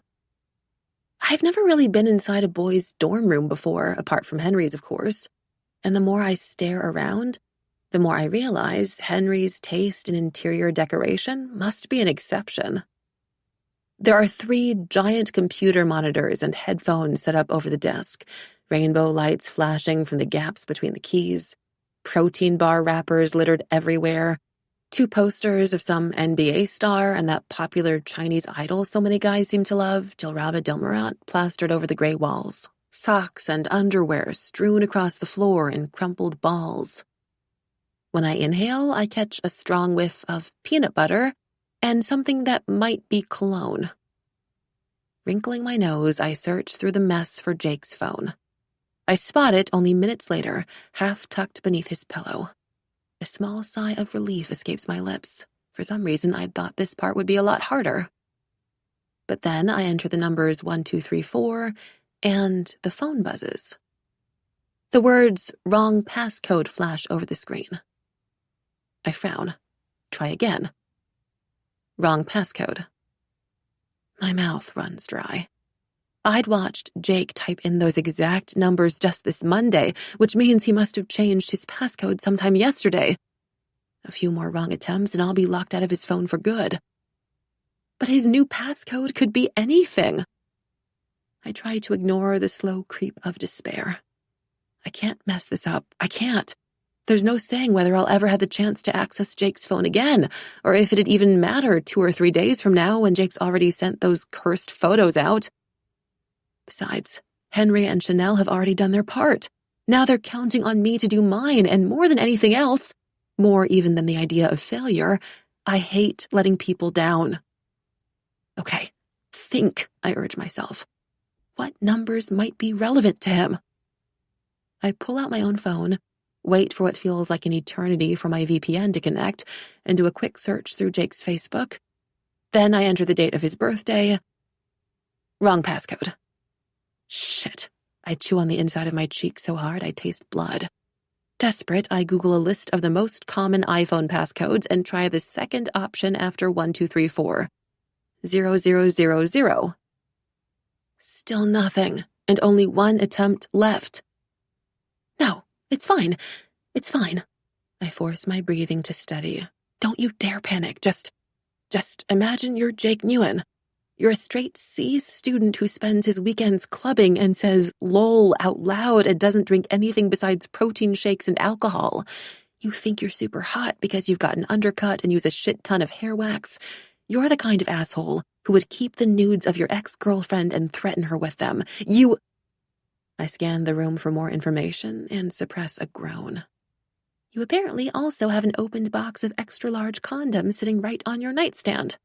I've never really been inside a boy's dorm room before, apart from Henry's, of course, and the more I stare around, the more I realize Henry's taste in interior decoration must be an exception. There are 3 giant computer monitors and headphones set up over the desk, rainbow lights flashing from the gaps between the keys, protein bar wrappers littered everywhere, 2 posters of some NBA star and that popular Chinese idol so many guys seem to love, Dilraba Dilmurat, plastered over the gray walls, socks and underwear strewn across the floor in crumpled balls. When I inhale, I catch a strong whiff of peanut butter and something that might be cologne. Wrinkling my nose, I search through the mess for Jake's phone. I spot it only minutes later, half tucked beneath his pillow. A small sigh of relief escapes my lips. For some reason, I'd thought this part would be a lot harder. But then I enter the numbers 1234, and the phone buzzes. The words "wrong passcode" flash over the screen. I frown. Try again. Wrong passcode. My mouth runs dry. I'd watched Jake type in those exact numbers just this Monday, which means he must have changed his passcode sometime yesterday. A few more wrong attempts and I'll be locked out of his phone for good. But his new passcode could be anything. I try to ignore the slow creep of despair. I can't mess this up. I can't. There's no saying whether I'll ever have the chance to access Jake's phone again, or if it'd even matter 2 or 3 days from now when Jake's already sent those cursed photos out. Besides, Henry and Chanel have already done their part. Now they're counting on me to do mine, and more than anything else, more even than the idea of failure, I hate letting people down. Okay, think, I urge myself. What numbers might be relevant to him? I pull out my own phone, wait for what feels like an eternity for my VPN to connect, and do a quick search through Jake's Facebook. Then I enter the date of his birthday. Wrong passcode. Shit. I chew on the inside of my cheek so hard I taste blood. Desperate, I Google a list of the most common iPhone passcodes and try the second option after 1234. 0000. Still nothing, and only one attempt left. No, it's fine. It's fine. I force my breathing to steady. Don't you dare panic. Just imagine you're Jake Newen. You're a straight C student who spends his weekends clubbing and says "lol" out loud and doesn't drink anything besides protein shakes and alcohol. You think you're super hot because you've got an undercut and use a shit ton of hair wax. You're the kind of asshole who would keep the nudes of your ex-girlfriend and threaten her with them. I I scan the room for more information and suppress a groan. You apparently also have an opened box of extra-large condoms sitting right on your nightstand.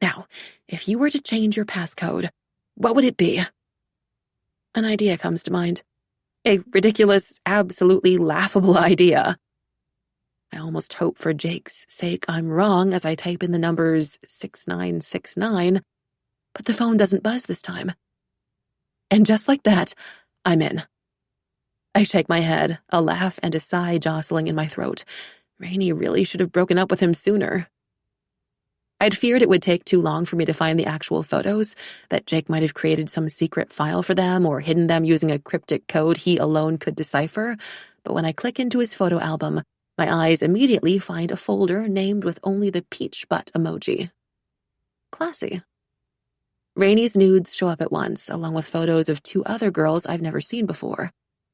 Now, if you were to change your passcode, what would it be? An idea comes to mind. A ridiculous, absolutely laughable idea. I almost hope for Jake's sake I'm wrong as I type in the numbers 6969, but the phone doesn't buzz this time. And just like that, I'm in. I shake my head, a laugh and a sigh jostling in my throat. Rainey really should have broken up with him sooner. I'd feared it would take too long for me to find the actual photos, that Jake might have created some secret file for them or hidden them using a cryptic code he alone could decipher, but when I click into his photo album, my eyes immediately find a folder named with only the peach butt emoji. Classy. Rainey's nudes show up at once, along with photos of 2 other girls I've never seen before.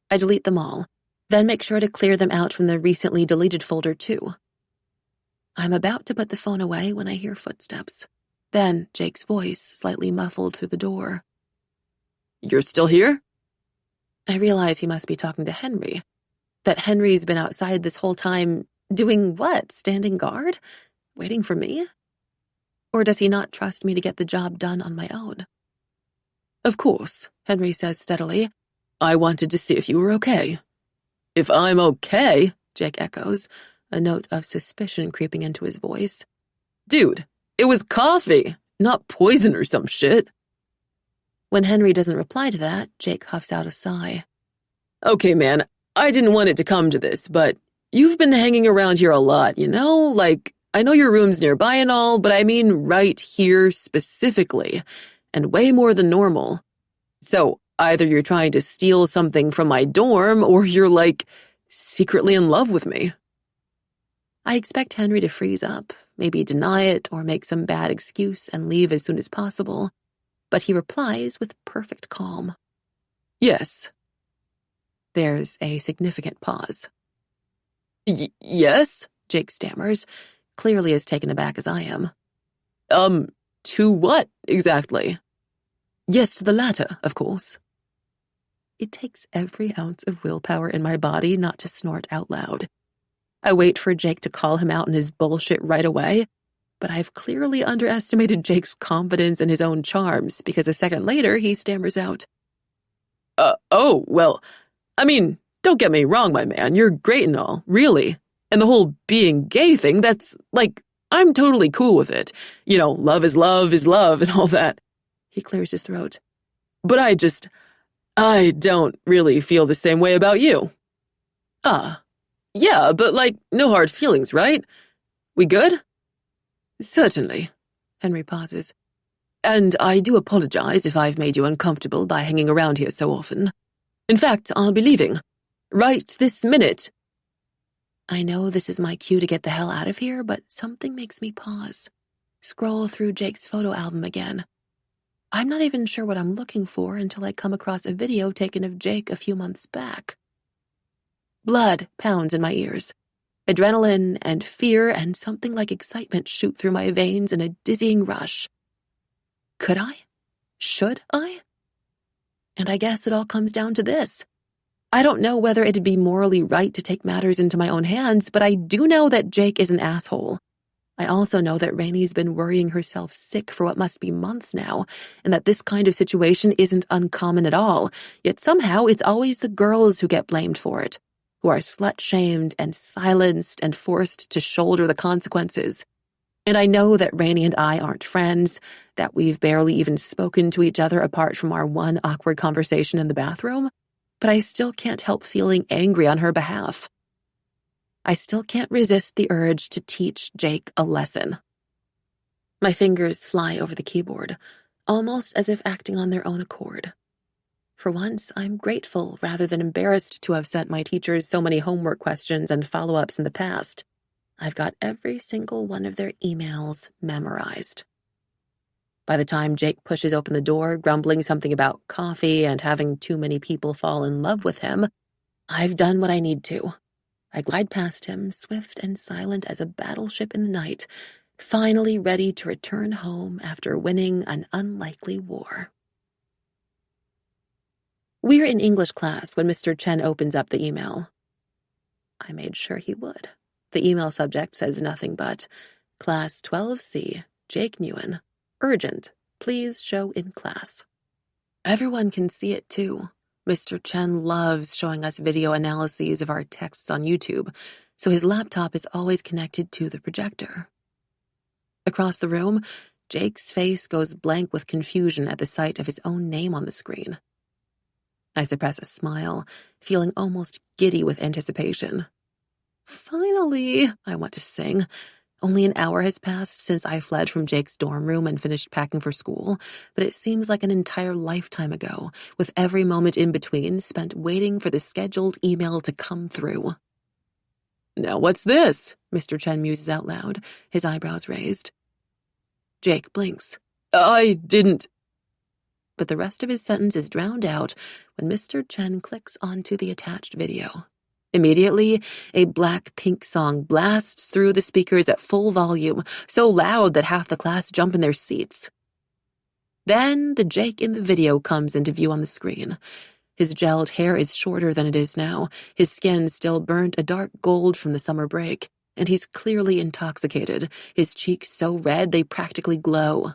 I delete them all, then make sure to clear them out from the recently deleted folder too. I'm about to put the phone away when I hear footsteps. Then Jake's voice, slightly muffled through the door. "You're still here?" I realize he must be talking to Henry. That Henry's been outside this whole time, doing what? Standing guard? Waiting for me? Or does he not trust me to get the job done on my own? "Of course," Henry says steadily. "I wanted to see if you were okay." "If I'm okay?" Jake echoes, a note of suspicion creeping into his voice. "Dude, it was coffee, not poison or some shit." When Henry doesn't reply to that, Jake huffs out a sigh. "Okay, man, I didn't want it to come to this, but you've been hanging around here a lot, you know? Like, I know your room's nearby and all, but I mean right here specifically, and way more than normal. So either you're trying to steal something from my dorm, or you're, like, secretly in love with me." I expect Henry to freeze up, maybe deny it or make some bad excuse and leave as soon as possible, but he replies with perfect calm. "Yes." There's a significant pause. Yes?" Jake stammers, clearly as taken aback as I am. To what, exactly?" "Yes, to the latter, of course." It takes every ounce of willpower in my body not to snort out loud. I wait for Jake to call him out on his bullshit right away, but I've clearly underestimated Jake's confidence in his own charms because a second later he stammers out. Oh, well, I mean, don't get me wrong, my man, you're great and all, really. And the whole being gay thing, that's, like, I'm totally cool with it. You know, love is love and all that." He clears his throat. "But I don't really feel the same way about you." Yeah, but, like, no hard feelings, right? We good?" "Certainly." Henry pauses. "And I do apologize if I've made you uncomfortable by hanging around here so often. In fact, I'll be leaving. Right this minute." I know this is my cue to get the hell out of here, but something makes me pause. Scroll through Jake's photo album again. I'm not even sure what I'm looking for until I come across a video taken of Jake a few months back. Blood pounds in my ears. Adrenaline and fear and something like excitement shoot through my veins in a dizzying rush. Could I? Should I? And I guess it all comes down to this. I don't know whether it'd be morally right to take matters into my own hands, but I do know that Jake is an asshole. I also know that Rainey's been worrying herself sick for what must be months now, and that this kind of situation isn't uncommon at all, yet somehow it's always the girls who get blamed for it, who are slut-shamed and silenced and forced to shoulder the consequences. And I know that Rainey and I aren't friends, that we've barely even spoken to each other apart from our one awkward conversation in the bathroom, but I still can't help feeling angry on her behalf. I still can't resist the urge to teach Jake a lesson. My fingers fly over the keyboard, almost as if acting on their own accord. For once, I'm grateful rather than embarrassed to have sent my teachers so many homework questions and follow-ups in the past. I've got every single one of their emails memorized. By the time Jake pushes open the door, grumbling something about coffee and having too many people fall in love with him, I've done what I need to. I glide past him, swift and silent as a battleship in the night, finally ready to return home after winning an unlikely war. We're in English class when Mr. Chen opens up the email. I made sure he would. The email subject says nothing but, Class 12C, Jake Nguyen. Urgent. Please show in class. Everyone can see it too. Mr. Chen loves showing us video analyses of our texts on YouTube, so his laptop is always connected to the projector. Across the room, Jake's face goes blank with confusion at the sight of his own name on the screen. I suppress a smile, feeling almost giddy with anticipation. Finally, I want to sing. Only an hour has passed since I fled from Jake's dorm room and finished packing for school, but it seems like an entire lifetime ago, with every moment in between spent waiting for the scheduled email to come through. Now what's this? Mr. Chen muses out loud, his eyebrows raised. Jake blinks. I didn't. But the rest of his sentence is drowned out when Mr. Chen clicks onto the attached video. Immediately, a Blackpink song blasts through the speakers at full volume, so loud that half the class jump in their seats. Then the Jake in the video comes into view on the screen. His gelled hair is shorter than it is now, his skin still burnt a dark gold from the summer break, and he's clearly intoxicated, his cheeks so red they practically glow.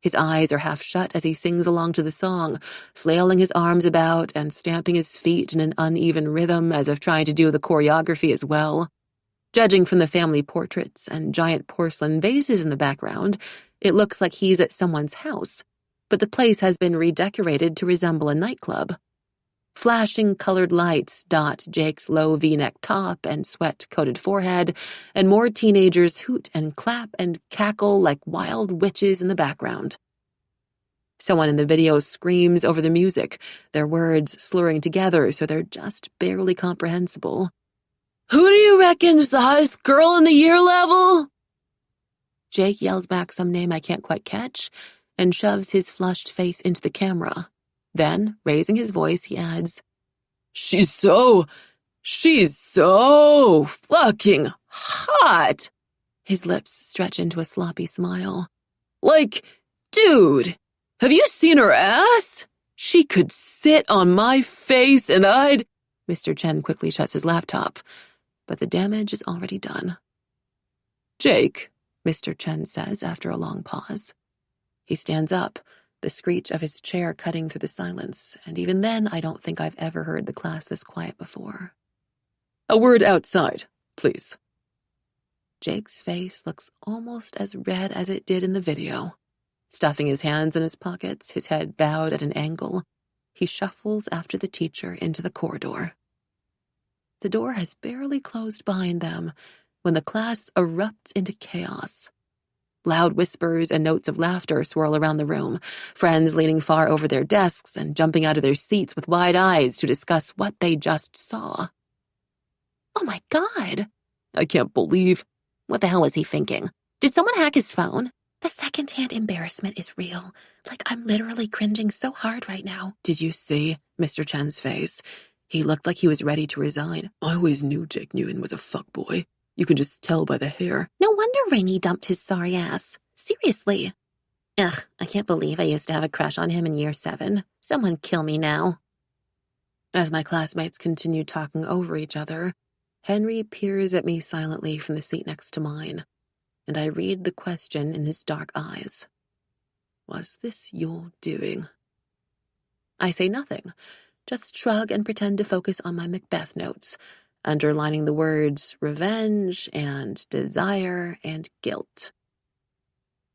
His eyes are half shut as he sings along to the song, flailing his arms about and stamping his feet in an uneven rhythm as if trying to do the choreography as well. Judging from the family portraits and giant porcelain vases in the background, it looks like he's at someone's house, but the place has been redecorated to resemble a nightclub. Flashing colored lights dot Jake's low V-neck top and sweat-coated forehead, and more teenagers hoot and clap and cackle like wild witches in the background. Someone in the video screams over the music, their words slurring together so they're just barely comprehensible. Who do you reckon's the hottest girl in the year level? Jake yells back some name I can't quite catch and shoves his flushed face into the camera. Then, raising his voice, he adds, She's so fucking hot. His lips stretch into a sloppy smile. Like, dude, have you seen her ass? She could sit on my face and I'd... Mr. Chen quickly shuts his laptop, but the damage is already done. Jake, Mr. Chen says after a long pause. He stands up, the screech of his chair cutting through the silence, and even then I don't think I've ever heard the class this quiet before. A word outside, please. Jake's face looks almost as red as it did in the video. Stuffing his hands in his pockets, his head bowed at an angle, he shuffles after the teacher into the corridor. The door has barely closed behind them when the class erupts into chaos. Loud whispers and notes of laughter swirl around the room, friends leaning far over their desks and jumping out of their seats with wide eyes to discuss what they just saw. Oh my God! I can't believe... What the hell was he thinking? Did someone hack his phone? The secondhand embarrassment is real. Like, I'm literally cringing so hard right now. Did you see Mr. Chen's face? He looked like he was ready to resign. I always knew Jake Nguyen was a fuckboy. You can just tell by the hair. No wonder Rainey dumped his sorry ass. Seriously. Ugh, I can't believe I used to have a crush on him in year 7. Someone kill me now. As my classmates continue talking over each other, Henry peers at me silently from the seat next to mine, and I read the question in his dark eyes. Was this your doing? I say nothing, just shrug and pretend to focus on my Macbeth notes, underlining the words revenge and desire and guilt.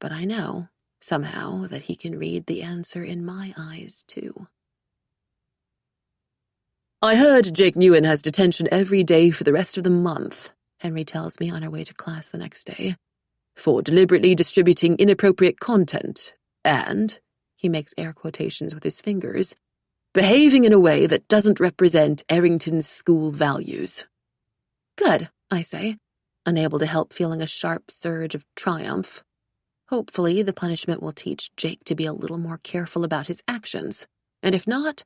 But I know, somehow, that he can read the answer in my eyes, too. I heard Jake Nguyen has detention every day for the rest of the month, Henry tells me on our way to class the next day, for deliberately distributing inappropriate content and, he makes air quotations with his fingers, behaving in a way that doesn't represent Errington's school values. Good, I say, unable to help feeling a sharp surge of triumph. Hopefully, the punishment will teach Jake to be a little more careful about his actions, and if not,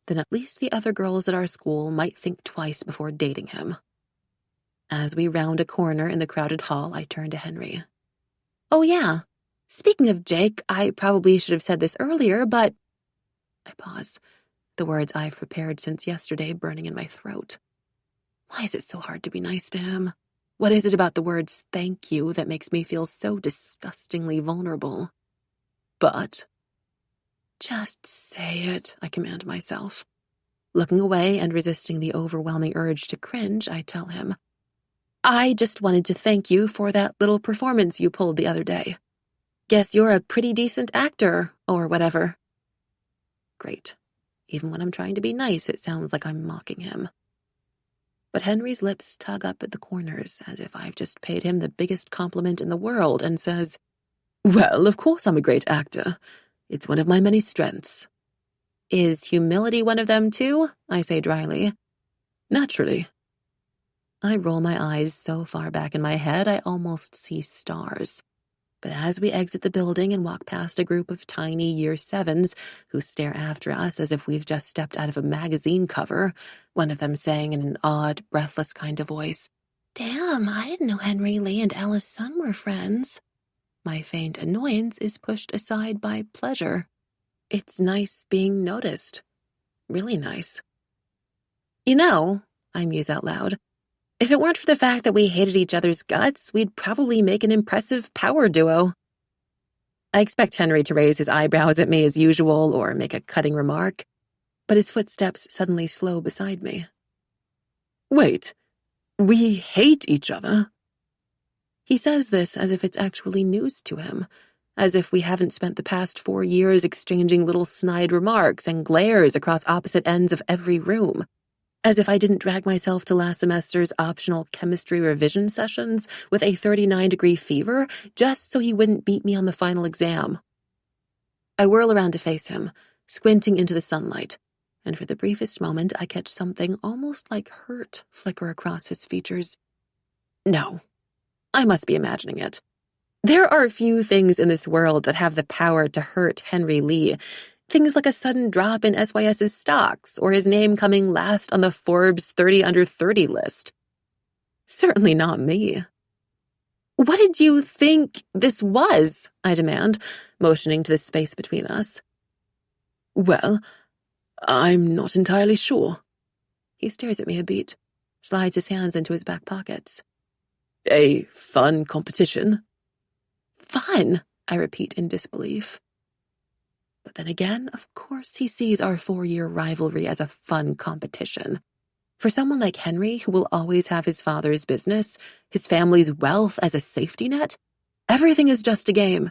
then at least the other girls at our school might think twice before dating him. As we round a corner in the crowded hall, I turn to Henry. Oh yeah, speaking of Jake, I probably should have said this earlier, but... I pause. the words I've prepared since yesterday burning in my throat. Why is it so hard to be nice to him? What is it about the words thank you that makes me feel so disgustingly vulnerable? But just say it, I command myself. Looking away and resisting the overwhelming urge to cringe, I tell him, I just wanted to thank you for that little performance you pulled the other day. Guess you're a pretty decent actor, or whatever. Great. Even when I'm trying to be nice, it sounds like I'm mocking him. But Henry's lips tug up at the corners, as if I've just paid him the biggest compliment in the world, and says, Well, of course I'm a great actor. It's one of my many strengths. Is humility one of them too? I say dryly. Naturally. I roll my eyes so far back in my head I almost see stars. But as we exit the building and walk past a group of tiny year 7s who stare after us as if we've just stepped out of a magazine cover, one of them saying in an odd, breathless kind of voice, Damn, I didn't know Henry Lee and Alice Sun were friends. My faint annoyance is pushed aside by pleasure. It's nice being noticed. Really nice. You know, I muse out loud, if it weren't for the fact that we hated each other's guts, we'd probably make an impressive power duo. I expect Henry to raise his eyebrows at me as usual or make a cutting remark, but his footsteps suddenly slow beside me. Wait, we hate each other? He says this as if it's actually news to him, as if we haven't spent the past 4 years exchanging little snide remarks and glares across opposite ends of every room. As if I didn't drag myself to last semester's optional chemistry revision sessions with a 39-degree fever just so he wouldn't beat me on the final exam. I whirl around to face him, squinting into the sunlight, and for the briefest moment I catch something almost like hurt flicker across his features. No, I must be imagining it. There are few things in this world that have the power to hurt Henry Lee. Things like a sudden drop in SYS's stocks, or his name coming last on the Forbes 30 under 30 list. Certainly not me. What did you think this was? I demand, motioning to the space between us. Well, I'm not entirely sure. He stares at me a beat, slides his hands into his back pockets. A fun competition. Fun, I repeat in disbelief. But then again, of course he sees our 4-year rivalry as a fun competition. For someone like Henry, who will always have his father's business, his family's wealth as a safety net, everything is just a game.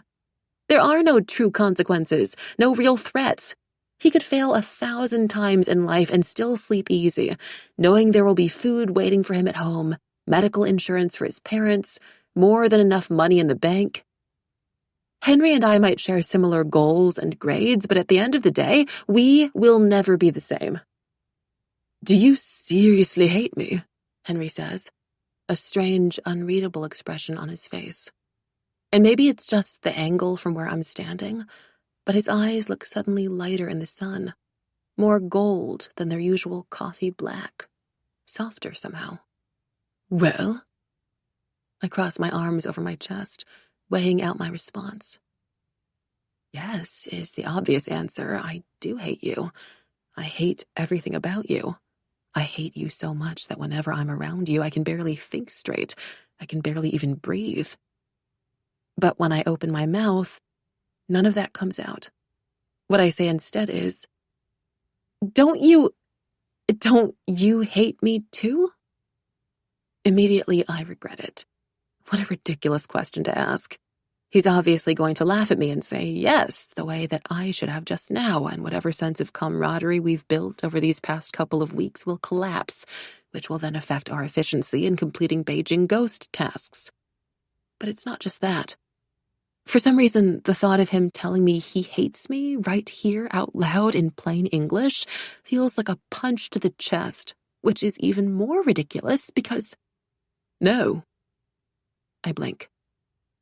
There are no true consequences, no real threats. He could fail 1,000 times in life and still sleep easy, knowing there will be food waiting for him at home, medical insurance for his parents, more than enough money in the bank. Henry and I might share similar goals and grades, but at the end of the day, we will never be the same. Do you seriously hate me? Henry says, a strange, unreadable expression on his face. And maybe it's just the angle from where I'm standing, but his eyes look suddenly lighter in the sun, more gold than their usual coffee black, softer somehow. Well? I cross my arms over my chest, weighing out my response. Yes, is the obvious answer. I do hate you. I hate everything about you. I hate you so much that whenever I'm around you, I can barely think straight. I can barely even breathe. But when I open my mouth, none of that comes out. What I say instead is, Don't you hate me too? Immediately, I regret it. What a ridiculous question to ask. He's obviously going to laugh at me and say yes, the way that I should have just now, and whatever sense of camaraderie we've built over these past couple of weeks will collapse, which will then affect our efficiency in completing Beijing ghost tasks. But it's not just that. For some reason, the thought of him telling me he hates me right here out loud in plain English feels like a punch to the chest, which is even more ridiculous because... No. I blink.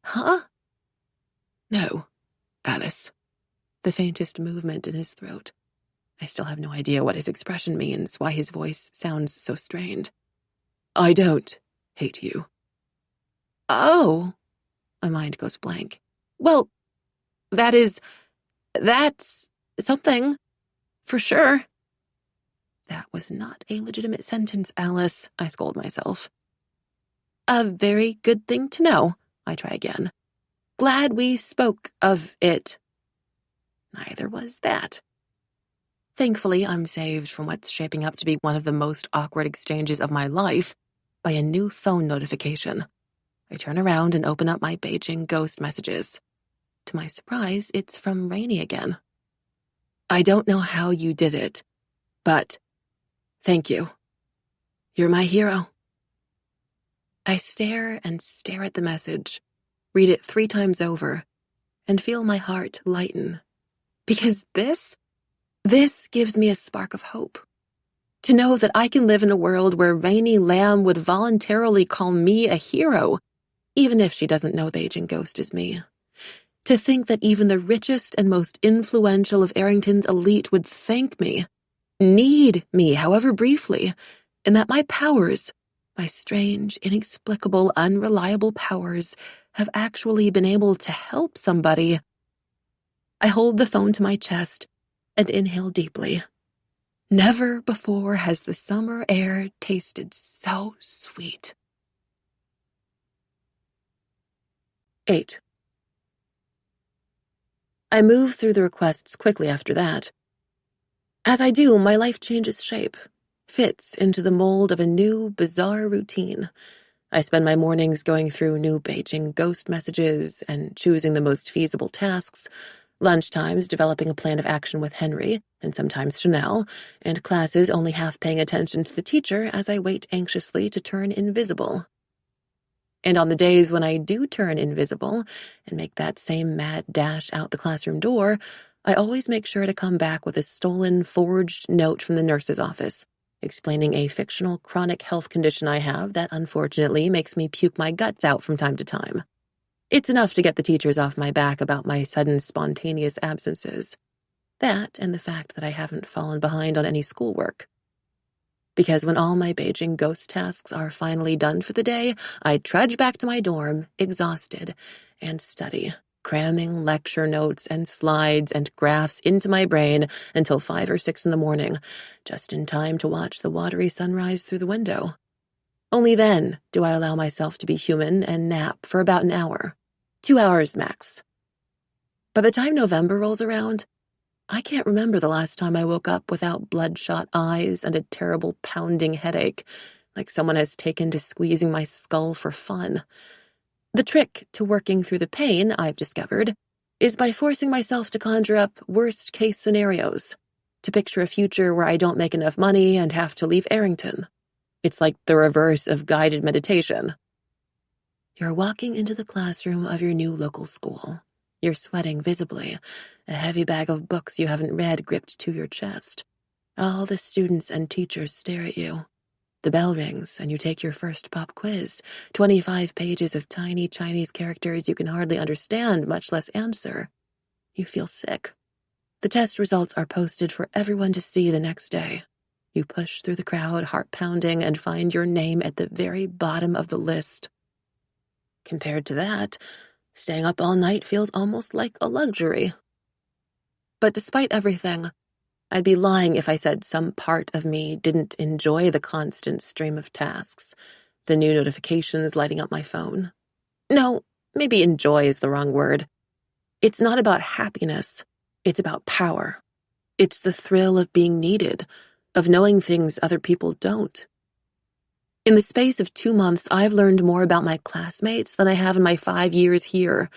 Huh? No, Alice. The faintest movement in his throat. I still have no idea what his expression means, why his voice sounds so strained. I don't hate you. Oh. My mind goes blank. Well, that's something, for sure. That was not a legitimate sentence, Alice, I scold myself. A very good thing to know, I try again. Glad we spoke of it. Neither was that. Thankfully, I'm saved from what's shaping up to be one of the most awkward exchanges of my life by a new phone notification. I turn around and open up my Beijing ghost messages. To my surprise, it's from Rainey again. I don't know how you did it, but thank you. You're my hero. I stare and stare at the message, read it 3 times over, and feel my heart lighten. Because this gives me a spark of hope. To know that I can live in a world where Rainey Lamb would voluntarily call me a hero, even if she doesn't know Beijing Ghost is me. To think that even the richest and most influential of Arrington's elite would thank me, need me, however briefly, and that my powers, my strange, inexplicable, unreliable powers, have actually been able to help somebody. I hold the phone to my chest and inhale deeply. Never before has the summer air tasted so sweet. 8. I move through the requests quickly after that. As I do, my life changes shape, fits into the mold of a new, bizarre routine. I spend my mornings going through new Beijing ghost messages and choosing the most feasible tasks, lunchtimes developing a plan of action with Henry, and sometimes Chanel, and classes only half paying attention to the teacher as I wait anxiously to turn invisible. And on the days when I do turn invisible and make that same mad dash out the classroom door, I always make sure to come back with a stolen, forged note from the nurse's office, explaining a fictional chronic health condition I have that unfortunately makes me puke my guts out from time to time. It's enough to get the teachers off my back about my sudden spontaneous absences. That and the fact that I haven't fallen behind on any schoolwork. Because when all my Beijing ghost tasks are finally done for the day, I trudge back to my dorm, exhausted, and study, cramming lecture notes and slides and graphs into my brain until 5 or 6 in the morning, just in time to watch the watery sunrise through the window. Only then do I allow myself to be human and nap for about an hour. 2 hours max. By the time November rolls around, I can't remember the last time I woke up without bloodshot eyes and a terrible pounding headache, like someone has taken to squeezing my skull for fun. The trick to working through the pain, I've discovered, is by forcing myself to conjure up worst-case scenarios, to picture a future where I don't make enough money and have to leave Arrington. It's like the reverse of guided meditation. You're walking into the classroom of your new local school. You're sweating visibly, a heavy bag of books you haven't read gripped to your chest. All the students and teachers stare at you. The bell rings, and you take your first pop quiz, 25 pages of tiny Chinese characters you can hardly understand, much less answer. You feel sick. The test results are posted for everyone to see the next day. You push through the crowd, heart pounding, and find your name at the very bottom of the list. Compared to that, staying up all night feels almost like a luxury. But despite everything, I'd be lying if I said some part of me didn't enjoy the constant stream of tasks, the new notifications lighting up my phone. No, maybe enjoy is the wrong word. It's not about happiness. It's about power. It's the thrill of being needed, of knowing things other people don't. In the space of 2 months, I've learned more about my classmates than I have in my 5 years here.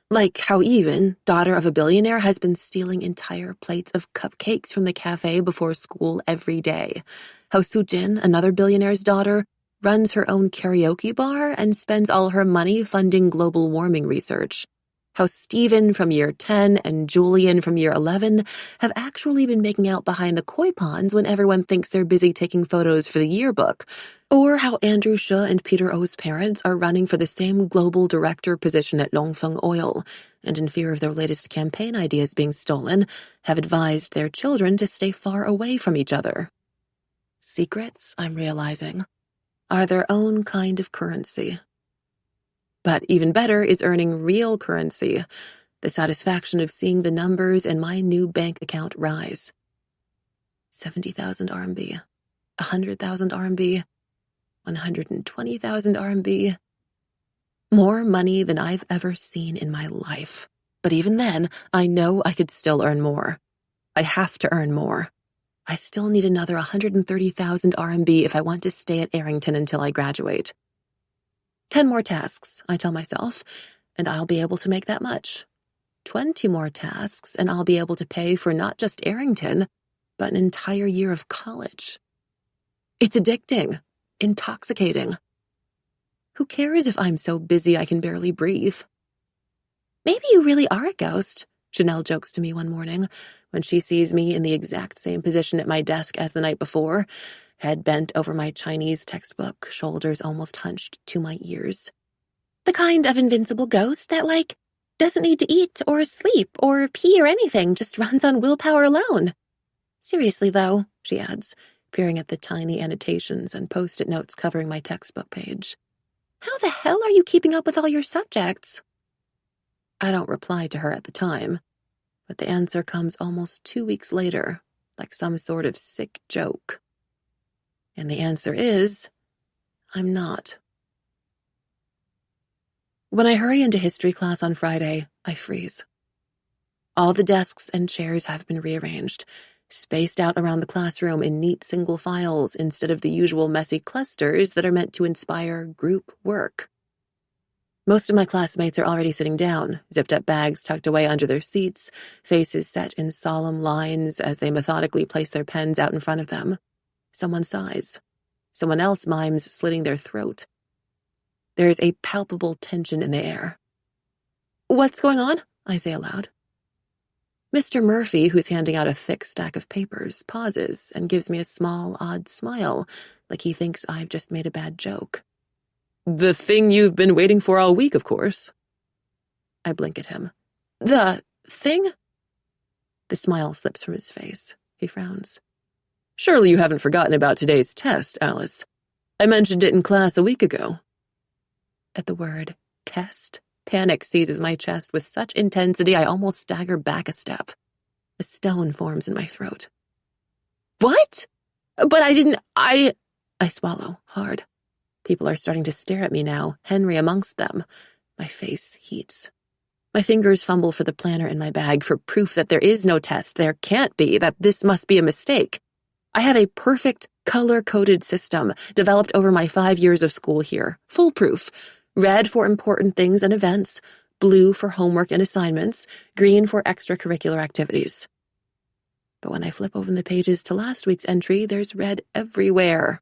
Like how Even, daughter of a billionaire, has been stealing entire plates of cupcakes from the cafe before school every day. How Sujin, another billionaire's daughter, runs her own karaoke bar and spends all her money funding global warming research. How Stephen from year 10 and Julian from year 11 have actually been making out behind the koi ponds when everyone thinks they're busy taking photos for the yearbook. Or how Andrew She and Peter O's parents are running for the same global director position at Longfeng Oil, and in fear of their latest campaign ideas being stolen, have advised their children to stay far away from each other. Secrets, I'm realizing, are their own kind of currency. But even better is earning real currency, the satisfaction of seeing the numbers in my new bank account rise. 70,000 RMB. 100,000 RMB, 120,000 RMB. More money than I've ever seen in my life. But even then, I know I could still earn more. I have to earn more. I still need another 130,000 RMB if I want to stay at Arrington until I graduate. 10 more tasks, I tell myself, and I'll be able to make that much. 20 more tasks, and I'll be able to pay for not just Arrington, but an entire year of college. It's addicting, intoxicating. Who cares if I'm so busy I can barely breathe? Maybe you really are a ghost, Janelle jokes to me one morning when she sees me in the exact same position at my desk as the night before, head bent over my Chinese textbook, shoulders almost hunched to my ears. The kind of invincible ghost that, doesn't need to eat or sleep or pee or anything, just runs on willpower alone. Seriously, though, she adds, peering at the tiny annotations and post-it notes covering my textbook page. How the hell are you keeping up with all your subjects? I don't reply to her at the time, but the answer comes almost 2 weeks later, like some sort of sick joke. And the answer is, I'm not. When I hurry into history class on Friday, I freeze. All the desks and chairs have been rearranged, spaced out around the classroom in neat single files instead of the usual messy clusters that are meant to inspire group work. Most of my classmates are already sitting down, zipped-up bags tucked away under their seats, faces set in solemn lines as they methodically place their pens out in front of them. Someone sighs. Someone else mimes slitting their throat. There's a palpable tension in the air. "What's going on?" I say aloud. Mr. Murphy, who's handing out a thick stack of papers, pauses and gives me a small, odd smile, like he thinks I've just made a bad joke. "The thing you've been waiting for all week, of course." I blink at him. "The thing?" The smile slips from his face. He frowns. "Surely you haven't forgotten about today's test, Alice. I mentioned it in class a week ago." At the word test, panic seizes my chest with such intensity I almost stagger back a step. A stone forms in my throat. "What? But I swallow hard. People are starting to stare at me now, Henry amongst them. My face heats. My fingers fumble for the planner in my bag for proof that there is no test, there can't be, that this must be a mistake. I have a perfect, color-coded system developed over my 5 years of school here, foolproof. Red for important things and events, blue for homework and assignments, green for extracurricular activities. But when I flip open the pages to last week's entry, there's red everywhere.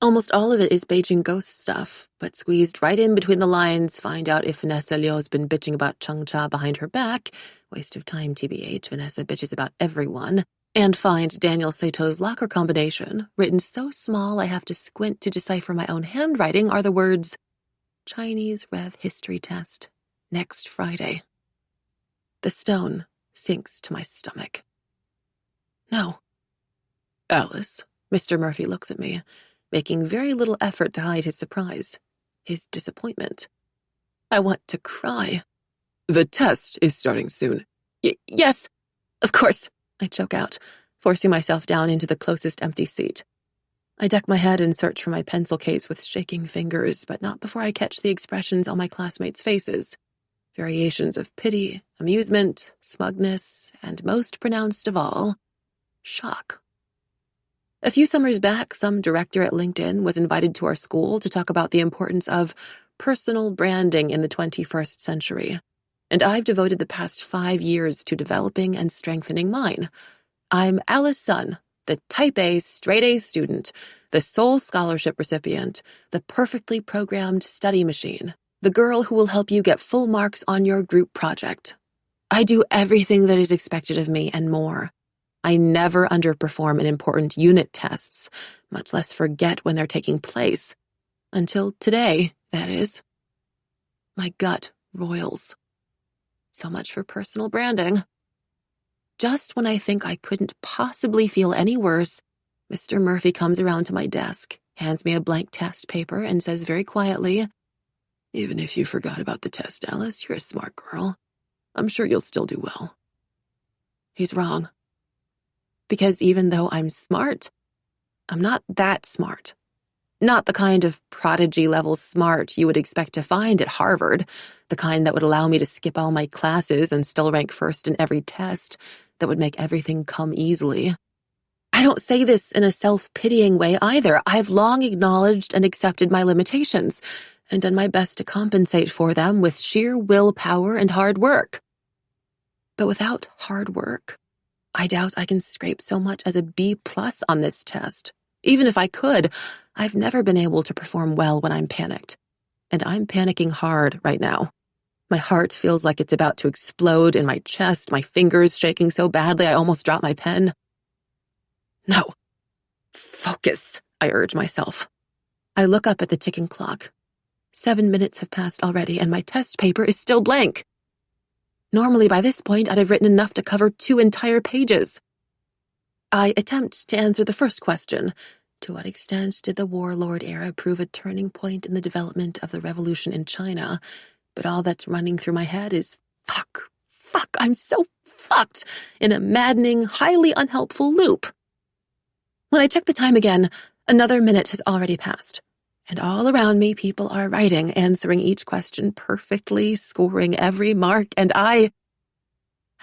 Almost all of it is Beijing ghost stuff, but squeezed right in between the lines, find out if Vanessa Liu's been bitching about Chengcha behind her back, waste of time TBH, Vanessa bitches about everyone, and find Daniel Sato's locker combination, written so small I have to squint to decipher my own handwriting, are the words, Chinese Rev History Test, next Friday. The stone sinks to my stomach. No. "Alice," Mr. Murphy looks at me, making very little effort to hide his surprise, his disappointment. I want to cry. "The test is starting soon." Yes, of course," I choke out, forcing myself down into the closest empty seat. I duck my head and search for my pencil case with shaking fingers, but not before I catch the expressions on my classmates' faces. Variations of pity, amusement, smugness, and most pronounced of all, shock. A few summers back, some director at LinkedIn was invited to our school to talk about the importance of personal branding in the 21st century, and I've devoted the past 5 years to developing and strengthening mine. I'm Alice Sun, the Type A, straight A student, the sole scholarship recipient, the perfectly programmed study machine, the girl who will help you get full marks on your group project. I do everything that is expected of me and more. I never underperform in important unit tests, much less forget when they're taking place. Until today, that is. My gut roils. So much for personal branding. Just when I think I couldn't possibly feel any worse, Mr. Murphy comes around to my desk, hands me a blank test paper, and says very quietly, "Even if you forgot about the test, Alice, you're a smart girl. I'm sure you'll still do well." He's wrong. Because even though I'm smart, I'm not that smart. Not the kind of prodigy-level smart you would expect to find at Harvard, the kind that would allow me to skip all my classes and still rank first in every test, that would make everything come easily. I don't say this in a self-pitying way either. I've long acknowledged and accepted my limitations, and done my best to compensate for them with sheer willpower and hard work. But without hard work, I doubt I can scrape so much as a B+ on this test. Even if I could, I've never been able to perform well when I'm panicked. And I'm panicking hard right now. My heart feels like it's about to explode in my chest, my fingers shaking so badly I almost dropped my pen. No. Focus, I urge myself. I look up at the ticking clock. 7 minutes have passed already, and my test paper is still blank. Normally, by this point, I'd have written enough to cover 2 entire pages. I attempt to answer the first question. To what extent did the warlord era prove a turning point in the development of the revolution in China? But all that's running through my head is, fuck, I'm so fucked, in a maddening, highly unhelpful loop. When I check the time again, another minute has already passed. And all around me, people are writing, answering each question perfectly, scoring every mark, and I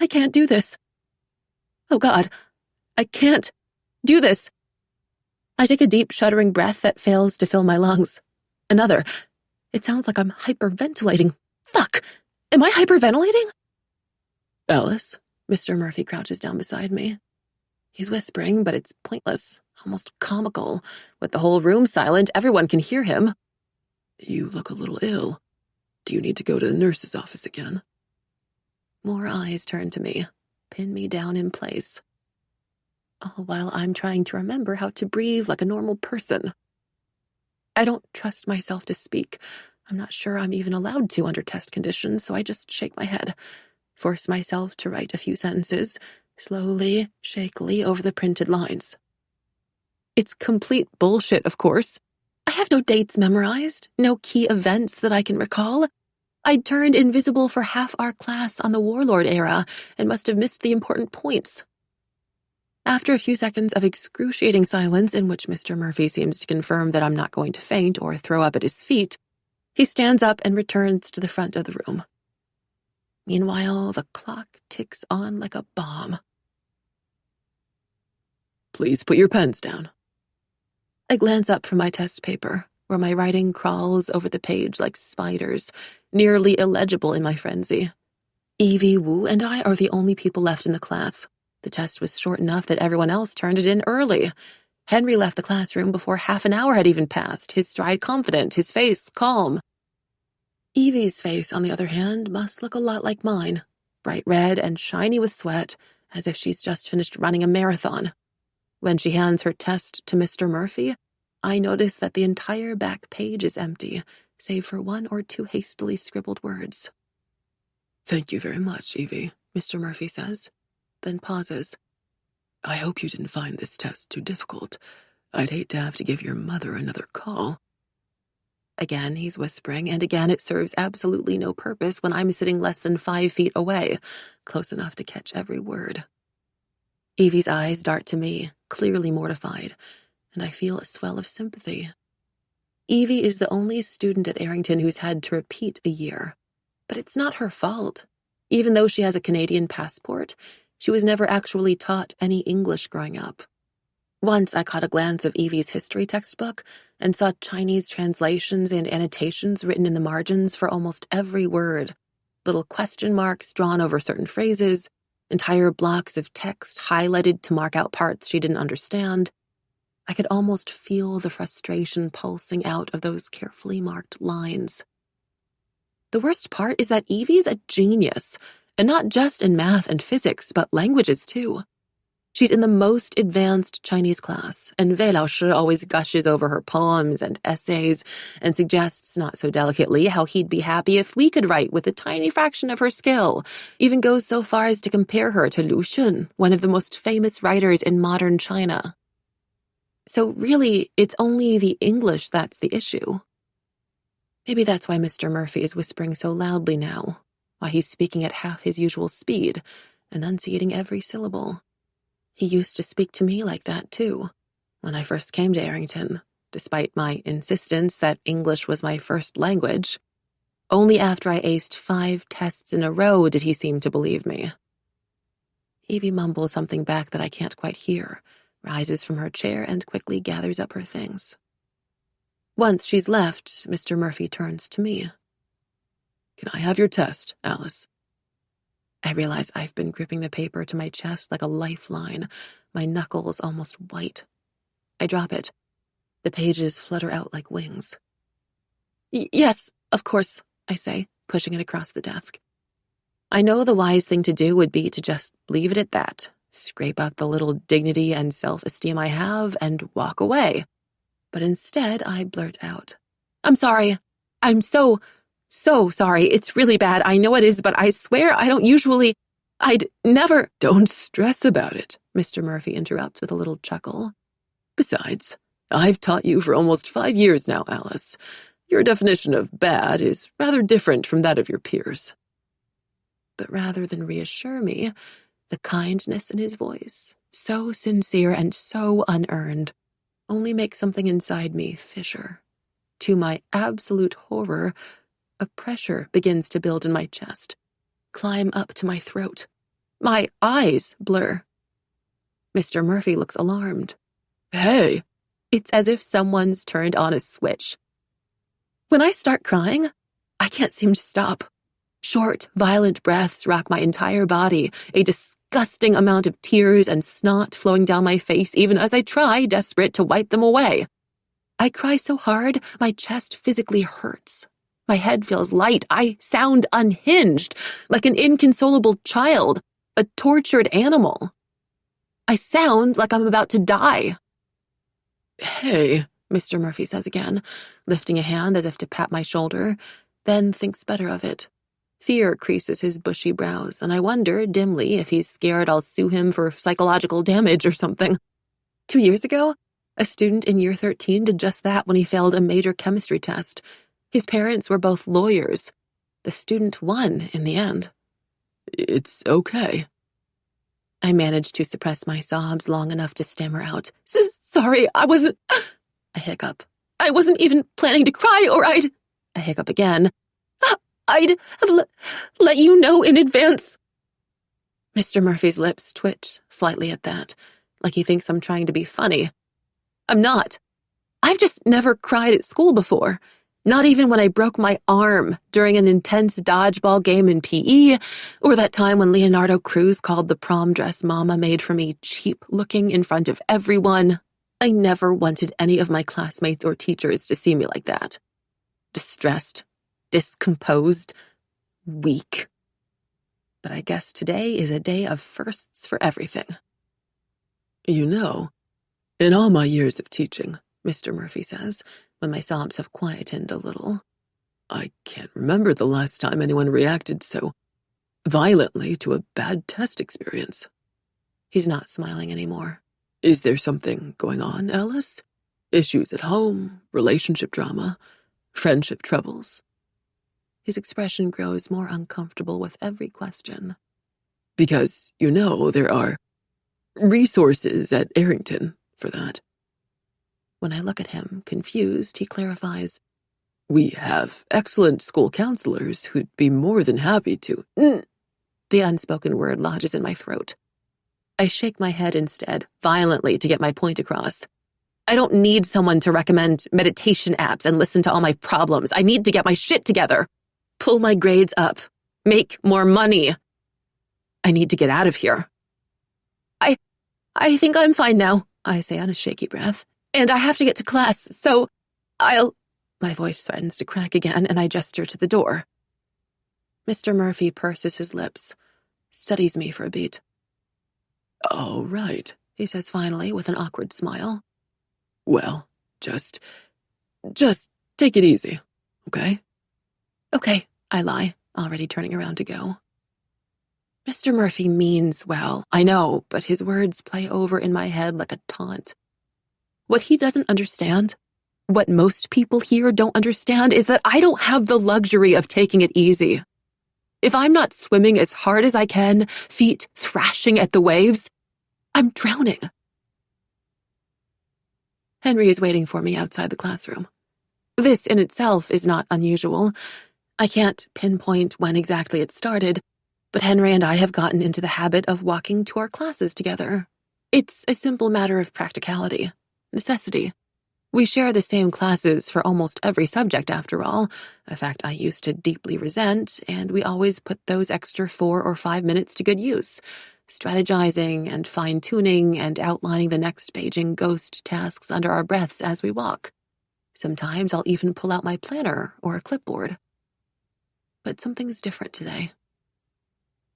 can't do this. Oh God, I can't do this. I take a deep, shuddering breath that fails to fill my lungs. Another. It sounds like I'm hyperventilating. Fuck! Am I hyperventilating? Alice? Mr. Murphy crouches down beside me. He's whispering, but it's pointless, almost comical. With the whole room silent, everyone can hear him. You look a little ill. Do you need to go to the nurse's office again? More eyes turn to me, pin me down in place. All while I'm trying to remember how to breathe like a normal person. I don't trust myself to speak. I'm not sure I'm even allowed to under test conditions, so I just shake my head, force myself to write a few sentences, slowly, shakily over the printed lines. It's complete bullshit, of course. I have no dates memorized, no key events that I can recall. I'd turned invisible for half our class on the warlord era and must have missed the important points. After a few seconds of excruciating silence in which Mr. Murphy seems to confirm that I'm not going to faint or throw up at his feet, he stands up and returns to the front of the room. Meanwhile, the clock ticks on like a bomb. Please put your pens down. I glance up from my test paper, where my writing crawls over the page like spiders, nearly illegible in my frenzy. Evie, Wu, and I are the only people left in the class. The test was short enough that everyone else turned it in early. Henry left the classroom before half an hour had even passed, his stride confident, his face calm. Evie's face, on the other hand, must look a lot like mine, bright red and shiny with sweat, as if she's just finished running a marathon. When she hands her test to Mr. Murphy, I notice that the entire back page is empty, save for 1 or 2 hastily scribbled words. Thank you very much, Evie, Mr. Murphy says, then pauses. I hope you didn't find this test too difficult. I'd hate to have to give your mother another call. Again, he's whispering, and again it serves absolutely no purpose when I'm sitting less than 5 feet away, close enough to catch every word. Evie's eyes dart to me, clearly mortified, and I feel a swell of sympathy. Evie is the only student at Arrington who's had to repeat a year. But it's not her fault. Even though she has a Canadian passport, she was never actually taught any English growing up. Once I caught a glance of Evie's history textbook and saw Chinese translations and annotations written in the margins for almost every word, little question marks drawn over certain phrases, entire blocks of text highlighted to mark out parts she didn't understand. I could almost feel the frustration pulsing out of those carefully marked lines. The worst part is that Evie's a genius, and not just in math and physics, but languages too. She's in the most advanced Chinese class, and Wei Laoshi always gushes over her poems and essays and suggests, not so delicately, how he'd be happy if we could write with a tiny fraction of her skill, even goes so far as to compare her to Lu Xun, one of the most famous writers in modern China. So really, it's only the English that's the issue. Maybe that's why Mr. Murphy is whispering so loudly now, why he's speaking at half his usual speed, enunciating every syllable. He used to speak to me like that, too, When I first came to Arrington, despite my insistence that English was my first language, only after I aced 5 tests in a row did he seem to believe me. Evie mumbles something back that I can't quite hear, rises from her chair, and quickly gathers up her things. Once she's left, Mr. Murphy turns to me. Can I have your test, Alice? I realize I've been gripping the paper to my chest like a lifeline, my knuckles almost white. I drop it. The pages flutter out like wings. Yes, of course, I say, pushing it across the desk. I know the wise thing to do would be to just leave it at that, scrape up the little dignity and self-esteem I have, and walk away. But instead, I blurt out, I'm sorry. I'm so sorry. It's really bad. I know it is, but I swear I don't usually... I'd never... Don't stress about it, Mr. Murphy interrupts with a little chuckle. Besides, I've taught you for almost 5 years now, Alice. Your definition of bad is rather different from that of your peers. But rather than reassure me, the kindness in his voice, so sincere and so unearned, only makes something inside me fissure. To my absolute horror, a pressure begins to build in my chest, climb up to my throat. My eyes blur. Mr. Murphy looks alarmed. Hey! It's as if someone's turned on a switch. When I start crying, I can't seem to stop. Short, violent breaths rock my entire body, a disgusting amount of tears and snot flowing down my face even as I try, desperate, to wipe them away. I cry so hard, my chest physically hurts. My head feels light. I sound unhinged, like an inconsolable child, a tortured animal. I sound like I'm about to die. Hey, Mr. Murphy says again, lifting a hand as if to pat my shoulder, then thinks better of it. Fear creases his bushy brows, and I wonder, dimly, if he's scared I'll sue him for psychological damage or something. 2 years ago, a student in year 13 did just that when he failed a major chemistry test. His parents were both lawyers. The student won in the end. It's okay. I managed to suppress my sobs long enough to stammer out, Sorry, I wasn't... I hiccup. I wasn't even planning to cry, or I'd... I hiccup again. I'd have let you know in advance. Mr. Murphy's lips twitch slightly at that, like he thinks I'm trying to be funny. I'm not. I've just never cried at school before. Not even when I broke my arm during an intense dodgeball game in PE, or that time when Leonardo Cruz called the prom dress Mama made for me cheap-looking in front of everyone. I never wanted any of my classmates or teachers to see me like that. Distressed, discomposed, weak. But I guess today is a day of firsts for everything. You know, in all my years of teaching, Mr. Murphy says, when my sobs have quietened a little, I can't remember the last time anyone reacted so violently to a bad test experience. He's not smiling anymore. Is there something going on, Alice? Issues at home, relationship drama, friendship troubles? His expression grows more uncomfortable with every question. Because, you know, there are resources at Arrington for that. When I look at him, confused, he clarifies, We have excellent school counselors who'd be more than happy to... The unspoken word lodges in my throat. I shake my head instead, violently, to get my point across. I don't need someone to recommend meditation apps and listen to all my problems. I need to get my shit together. Pull my grades up. Make more money. I need to get out of here. I think I'm fine now, I say on a shaky breath. And I have to get to class, so My voice threatens to crack again, and I gesture to the door. Mr. Murphy purses his lips, studies me for a beat. All right, he says finally with an awkward smile. Well, just take it easy, okay? Okay, I lie, already turning around to go. Mr. Murphy means well, I know, but his words play over in my head like a taunt. What he doesn't understand, what most people here don't understand, is that I don't have the luxury of taking it easy. If I'm not swimming as hard as I can, feet thrashing at the waves, I'm drowning. Henry is waiting for me outside the classroom. This in itself is not unusual. I can't pinpoint when exactly it started, but Henry and I have gotten into the habit of walking to our classes together. It's a simple matter of practicality, necessity. We share the same classes for almost every subject, after all, a fact I used to deeply resent, and we always put those extra 4 or 5 minutes to good use, strategizing and fine-tuning and outlining the next Beijing ghost tasks under our breaths as we walk. Sometimes I'll even pull out my planner or a clipboard. But something's different today.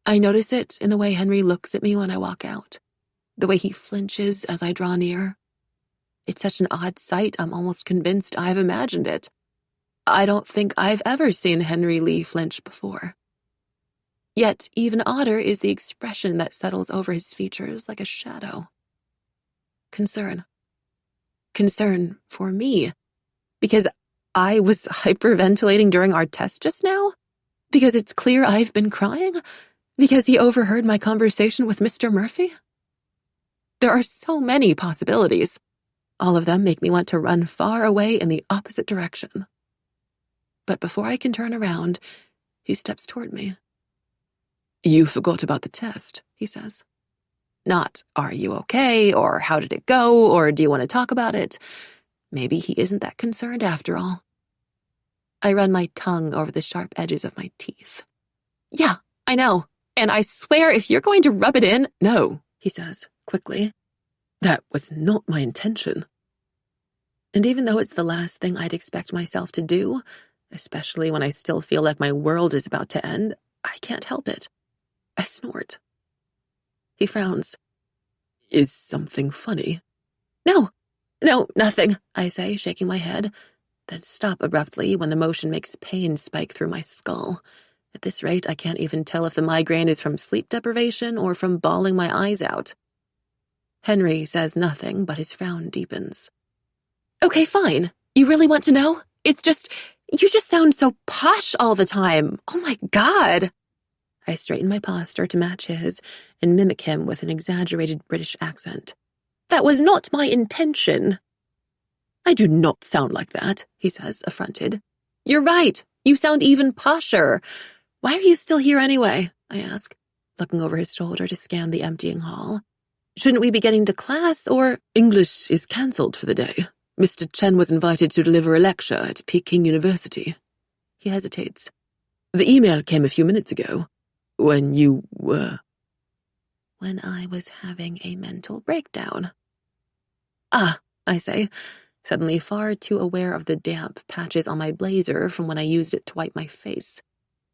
I notice it in the way Henry looks at me when I walk out, the way he flinches as I draw near. It's such an odd sight, I'm almost convinced I've imagined it. I don't think I've ever seen Henry Lee flinch before. Yet even odder is the expression that settles over his features like a shadow. Concern. Concern for me. Because I was hyperventilating during our test just now? Because it's clear I've been crying? Because he overheard my conversation with Mr. Murphy? There are so many possibilities. All of them make me want to run far away in the opposite direction. But before I can turn around, he steps toward me. "You forgot about the test," he says. Not, "Are you okay?" or "How did it go?" or "Do you want to talk about it?" Maybe he isn't that concerned after all. I run my tongue over the sharp edges of my teeth. "Yeah, I know. And I swear if you're going to rub it in—" "No," he says, quickly. "That was not my intention." And even though it's the last thing I'd expect myself to do, especially when I still feel like my world is about to end, I can't help it. I snort. He frowns. "Is something funny?" No, nothing," I say, shaking my head, then stop abruptly when the motion makes pain spike through my skull. At this rate, I can't even tell if the migraine is from sleep deprivation or from bawling my eyes out. Henry says nothing, but his frown deepens. "Okay, fine. You really want to know? It's just, you just sound so posh all the time. Oh my God." I straighten my posture to match his and mimic him with an exaggerated British accent. "That was not my intention." "I do not sound like that," he says, affronted. "You're right. You sound even posher. Why are you still here anyway?" I ask, looking over his shoulder to scan the emptying hall. "Shouldn't we be getting to class, or—" "English is cancelled for the day. Mr. Chen was invited to deliver a lecture at Peking University." He hesitates. "The email came a few minutes ago, when you were—" When I was having a mental breakdown. "Ah," I say, suddenly far too aware of the damp patches on my blazer from when I used it to wipe my face,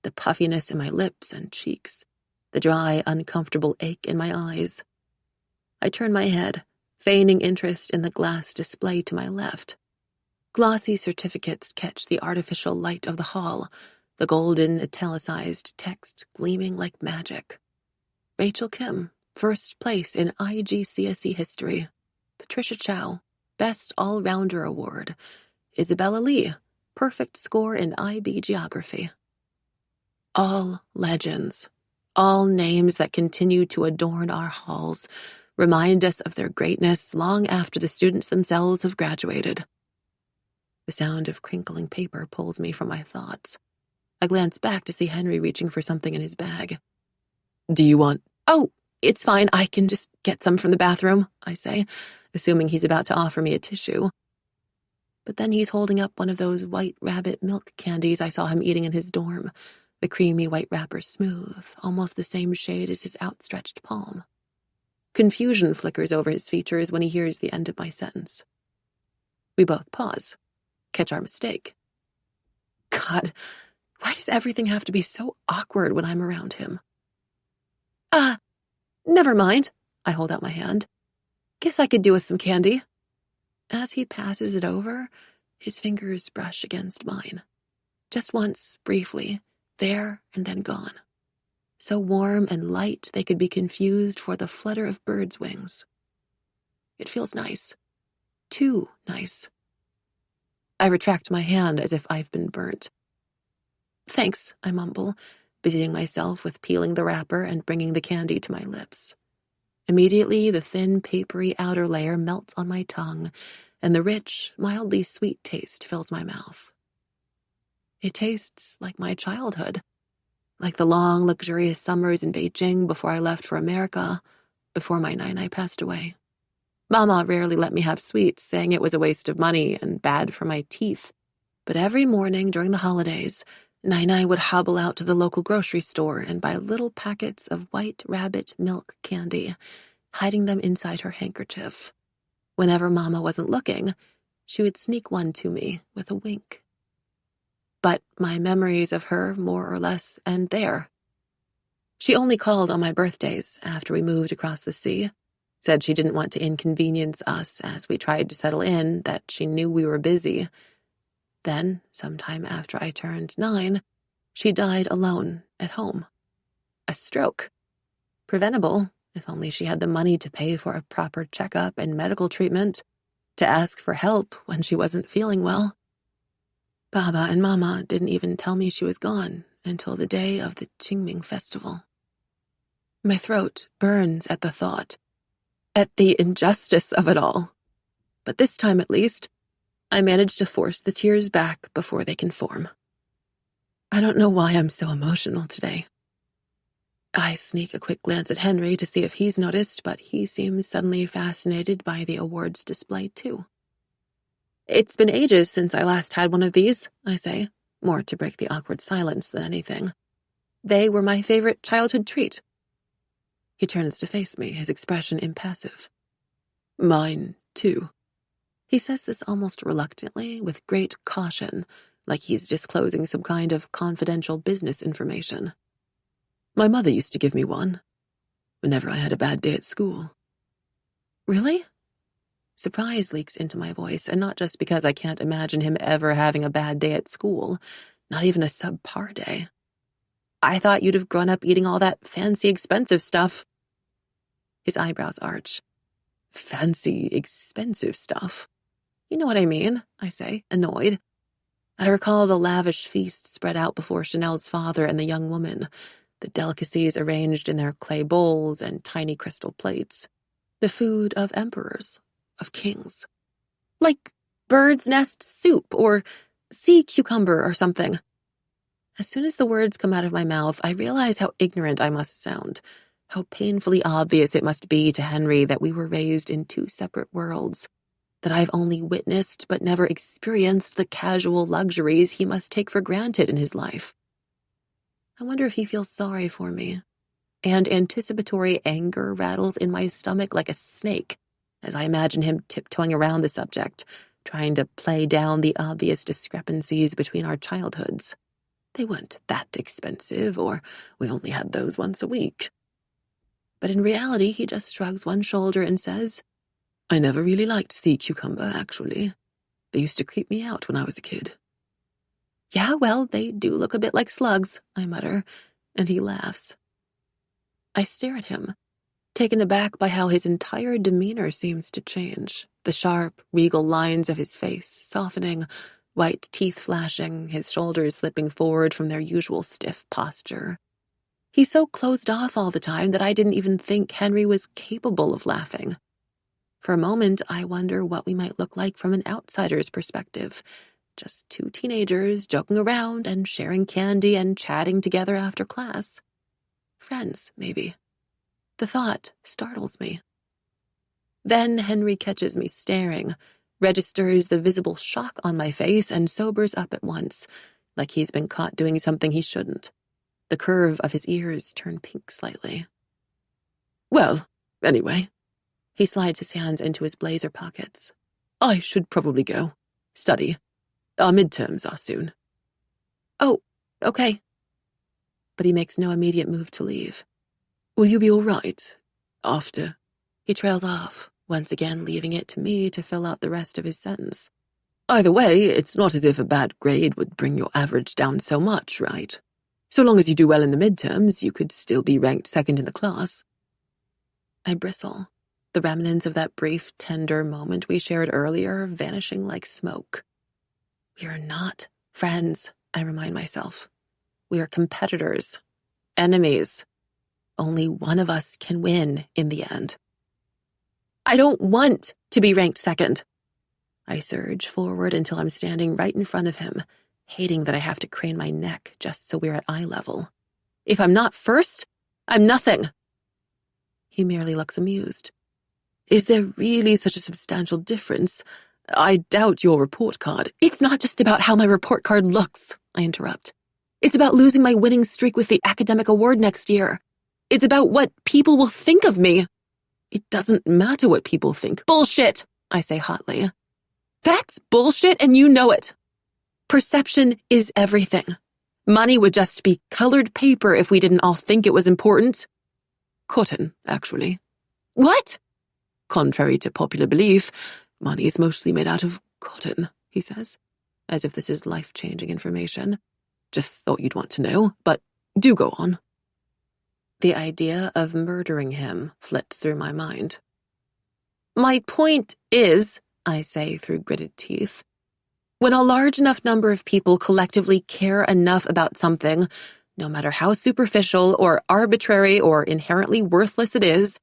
the puffiness in my lips and cheeks, the dry, uncomfortable ache in my eyes. I turn my head, feigning interest in the glass display to my left. Glossy certificates catch the artificial light of the hall, the golden italicized text gleaming like magic. Rachel Kim, first place in IGCSE history. Patricia Chow, Best All-Rounder Award. Isabella Lee, perfect score in IB Geography. All legends, all names that continue to adorn our halls, remind us of their greatness long after the students themselves have graduated. The sound of crinkling paper pulls me from my thoughts. I glance back to see Henry reaching for something in his bag. "Do you want—" "Oh, it's fine. I can just get some from the bathroom," I say, assuming he's about to offer me a tissue. But then he's holding up one of those white rabbit milk candies I saw him eating in his dorm, the creamy white wrapper smooth, almost the same shade as his outstretched palm. Confusion flickers over his features when he hears the end of my sentence. We both pause, catch our mistake. God, why does everything have to be so awkward when I'm around him? Never mind. I hold out my hand. Guess I could do with some candy. As he passes it over, his fingers brush against mine. Just once, briefly, there and then gone. So warm and light they could be confused for the flutter of birds' wings. It feels nice. Too nice. I retract my hand as if I've been burnt. "Thanks," I mumble, busying myself with peeling the wrapper and bringing the candy to my lips. Immediately, the thin, papery outer layer melts on my tongue, and the rich, mildly sweet taste fills my mouth. It tastes like my childhood, like the long, luxurious summers in Beijing before I left for America, before my Nai passed away. Mama rarely let me have sweets, saying it was a waste of money and bad for my teeth. But every morning during the holidays, Nai would hobble out to the local grocery store and buy little packets of white rabbit milk candy, hiding them inside her handkerchief. Whenever Mama wasn't looking, she would sneak one to me with a wink. But my memories of her more or less end there. She only called on my birthdays after we moved across the sea, said she didn't want to inconvenience us as we tried to settle in, that she knew we were busy. Then, sometime after I turned 9, she died alone at home. A stroke. Preventable, if only she had the money to pay for a proper checkup and medical treatment, to ask for help when she wasn't feeling well. Baba and Mama didn't even tell me she was gone until the day of the Qingming festival. My throat burns at the thought, at the injustice of it all. But this time, at least, I managed to force the tears back before they can form. I don't know why I'm so emotional today. I sneak a quick glance at Henry to see if he's noticed, but he seems suddenly fascinated by the awards display, too. It's been ages since I last had one of these, I say, more to break the awkward silence than anything. They were my favorite childhood treat. He turns to face me, his expression impassive. Mine, too. He says this almost reluctantly, with great caution, like he's disclosing some kind of confidential business information. My mother used to give me one, whenever I had a bad day at school. Really? Surprise leaks into my voice, and not just because I can't imagine him ever having a bad day at school, not even a subpar day. I thought you'd have grown up eating all that fancy, expensive stuff. His eyebrows arch. Fancy, expensive stuff. You know what I mean, I say, annoyed. I recall the lavish feast spread out before Chanel's father and the young woman, the delicacies arranged in their clay bowls and tiny crystal plates, the food of emperors, of kings. Like bird's nest soup or sea cucumber or something. As soon as the words come out of my mouth, I realize how ignorant I must sound, how painfully obvious it must be to Henry that we were raised in 2 separate worlds, that I've only witnessed but never experienced the casual luxuries he must take for granted in his life. I wonder if he feels sorry for me, and anticipatory anger rattles in my stomach like a snake as I imagine him tiptoeing around the subject, trying to play down the obvious discrepancies between our childhoods. They weren't that expensive, or we only had those once a week. But in reality, he just shrugs one shoulder and says, I never really liked sea cucumber, actually. They used to creep me out when I was a kid. Yeah, well, they do look a bit like slugs, I mutter, and he laughs. I stare at him, taken aback by how his entire demeanor seems to change, the sharp, regal lines of his face softening, white teeth flashing, his shoulders slipping forward from their usual stiff posture. He's so closed off all the time that I didn't even think Henry was capable of laughing. For a moment, I wonder what we might look like from an outsider's perspective. Just 2 teenagers joking around and sharing candy and chatting together after class. Friends, maybe. The thought startles me. Then Henry catches me staring, registers the visible shock on my face, and sobers up at once, like he's been caught doing something he shouldn't. The curve of his ears turn pink slightly. Well, anyway. He slides his hands into his blazer pockets. I should probably go. Study. Our midterms are soon. Oh, okay. But he makes no immediate move to leave. Will you be all right after? He trails off, once again leaving it to me to fill out the rest of his sentence. Either way, it's not as if a bad grade would bring your average down so much, right? So long as you do well in the midterms, you could still be ranked second in the class. I bristle, the remnants of that brief, tender moment we shared earlier vanishing like smoke. We are not friends, I remind myself. We are competitors, enemies. only one of us can win in the end. I don't want to be ranked second. I surge forward until I'm standing right in front of him, hating that I have to crane my neck just so we're at eye level. If I'm not first, I'm nothing. He merely looks amused. Is there really such a substantial difference? I doubt your report card. It's not just about how my report card looks, I interrupt. It's about losing my winning streak with the academic award next year. It's about what people will think of me. It doesn't matter what people think. Bullshit, I say hotly. That's bullshit and you know it. Perception is everything. Money would just be colored paper if we didn't all think it was important. Cotton, actually. What? Contrary to popular belief, money is mostly made out of cotton, he says, as if this is life-changing information. Just thought you'd want to know, but do go on. The idea of murdering him flits through my mind. My point is, I say through gritted teeth, when a large enough number of people collectively care enough about something, no matter how superficial or arbitrary or inherently worthless it is,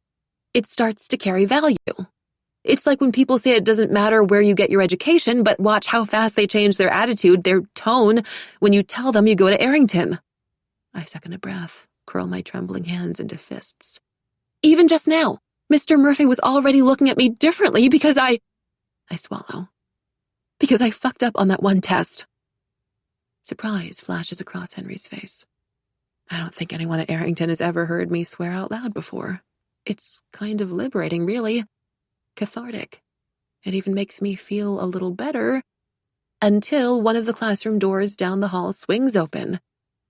it starts to carry value. It's like when people say it doesn't matter where you get your education, but watch how fast they change their attitude, their tone, when you tell them you go to Arrington. I second a breath, curl my trembling hands into fists. Even just now, Mr. Murphy was already looking at me differently because I swallow. Because I fucked up on that one test. Surprise flashes across Henry's face. I don't think anyone at Arrington has ever heard me swear out loud before. It's kind of liberating, really. Cathartic. It even makes me feel a little better until one of the classroom doors down the hall swings open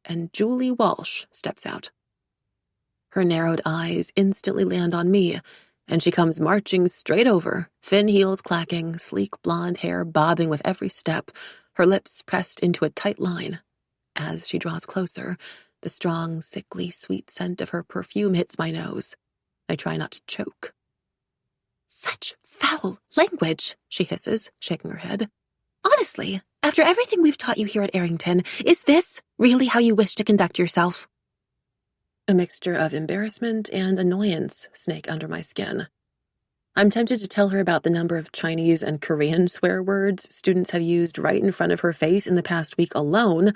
and Julie Walsh steps out. Her narrowed eyes instantly land on me, and she comes marching straight over, thin heels clacking, sleek blonde hair bobbing with every step, her lips pressed into a tight line. As she draws closer, the strong, sickly, sweet scent of her perfume hits my nose. I try not to choke. Such foul language, she hisses, shaking her head. Honestly, after everything we've taught you here at Arrington, is this really how you wish to conduct yourself? A mixture of embarrassment and annoyance snake under my skin. I'm tempted to tell her about the number of Chinese and Korean swear words students have used right in front of her face in the past week alone,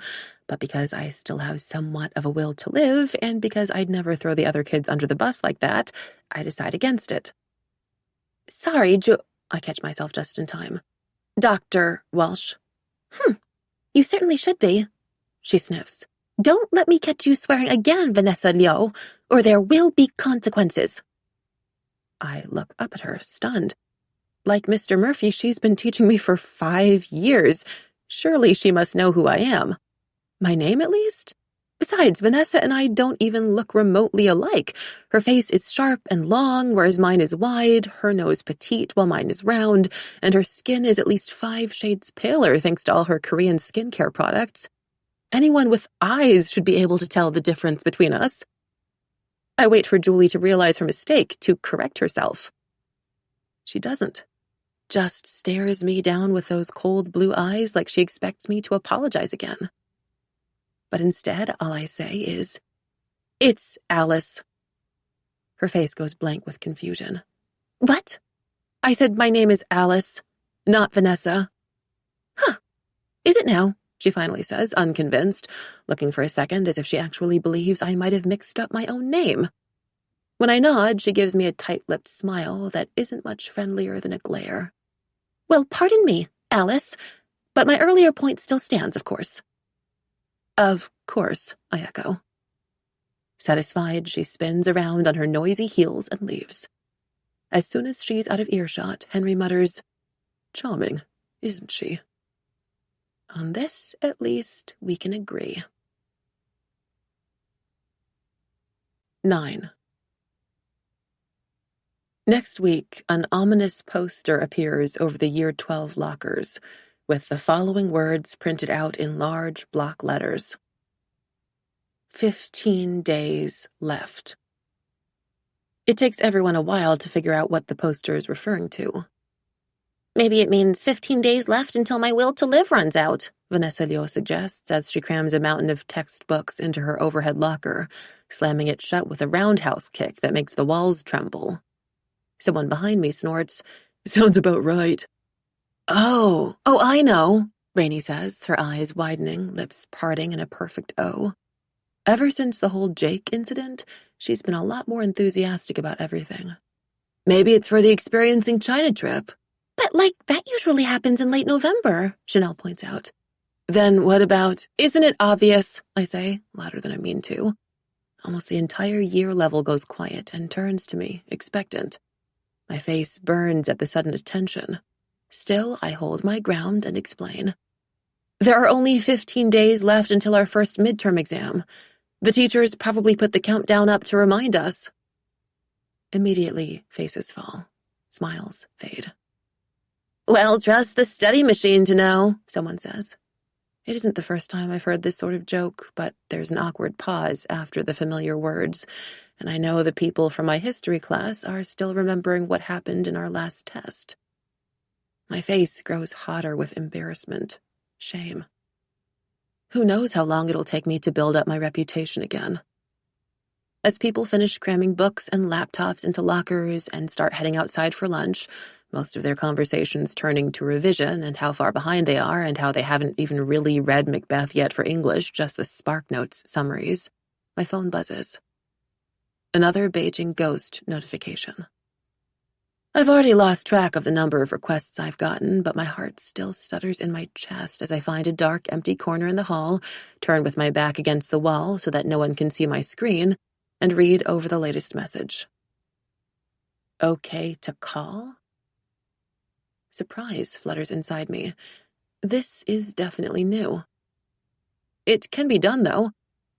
but because I still have somewhat of a will to live, and because I'd never throw the other kids under the bus like that, I decide against it. Sorry, I catch myself just in time. Dr. Walsh. You certainly should be, she sniffs. Don't let me catch you swearing again, Vanessa Liu, or there will be consequences. I look up at her, stunned. Like Mr. Murphy, she's been teaching me for 5 years. Surely she must know who I am. My name, at least? Besides, Vanessa and I don't even look remotely alike. Her face is sharp and long, whereas mine is wide, her nose petite while mine is round, and her skin is at least 5 shades paler thanks to all her Korean skincare products. Anyone with eyes should be able to tell the difference between us. I wait for Julie to realize her mistake, to correct herself. She doesn't. Just stares me down with those cold blue eyes like she expects me to apologize again. But instead, all I say is, "It's Alice." Her face goes blank with confusion. What? I said my name is Alice, not Vanessa. Is it now? She finally says, unconvinced, looking for a second as if she actually believes I might have mixed up my own name. When I nod, she gives me a tight-lipped smile that isn't much friendlier than a glare. Well, pardon me, Alice, but my earlier point still stands, of course. Of course, I echo. Satisfied, she spins around on her noisy heels and leaves. As soon as she's out of earshot, Henry mutters, "Charming, isn't she?" On this, at least, we can agree. 9. Next week, an ominous poster appears over the Year 12 lockers, with the following words printed out in large block letters. 15 days left. It takes everyone a while to figure out what the poster is referring to. Maybe it means 15 days left until my will to live runs out, Vanessa Liu suggests as she crams a mountain of textbooks into her overhead locker, slamming it shut with a roundhouse kick that makes the walls tremble. Someone behind me snorts, Sounds about right. Oh, I know, Rainey says, her eyes widening, lips parting in a perfect O. Ever since the whole Jake incident, she's been a lot more enthusiastic about everything. Maybe it's for the experiencing China trip. But, that usually happens in late November, Chanel points out. Then what about... Isn't it obvious, I say, louder than I mean to. Almost the entire year level goes quiet and turns to me, expectant. My face burns at the sudden attention. Still, I hold my ground and explain. There are only 15 days left until our first midterm exam. The teachers probably put the countdown up to remind us. Immediately, faces fall. Smiles fade. Well, trust the study machine to know, someone says. It isn't the first time I've heard this sort of joke, but there's an awkward pause after the familiar words, and I know the people from my history class are still remembering what happened in our last test. My face grows hotter with embarrassment, shame. Who knows how long it'll take me to build up my reputation again. As people finish cramming books and laptops into lockers and start heading outside for lunch, most of their conversations turning to revision and how far behind they are and how they haven't even really read Macbeth yet for English, just the Spark Notes summaries, my phone buzzes. Another Beijing ghost notification. I've already lost track of the number of requests I've gotten, but my heart still stutters in my chest as I find a dark, empty corner in the hall, turn with my back against the wall so that no one can see my screen, and read over the latest message. Okay to call? Surprise flutters inside me. This is definitely new. It can be done, though.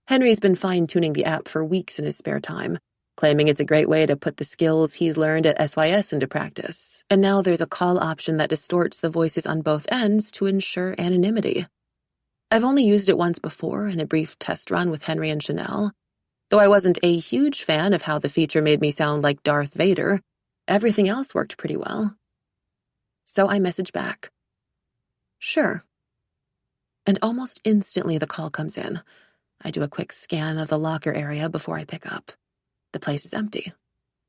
Henry's been fine-tuning the app for weeks in his spare time, claiming it's a great way to put the skills he's learned at SYS into practice, and now there's a call option that distorts the voices on both ends to ensure anonymity. I've only used it once before in a brief test run with Henry and Chanel. Though I wasn't a huge fan of how the feature made me sound like Darth Vader, everything else worked pretty well. So I message back. Sure. And almost instantly the call comes in. I do a quick scan of the locker area before I pick up. The place is empty.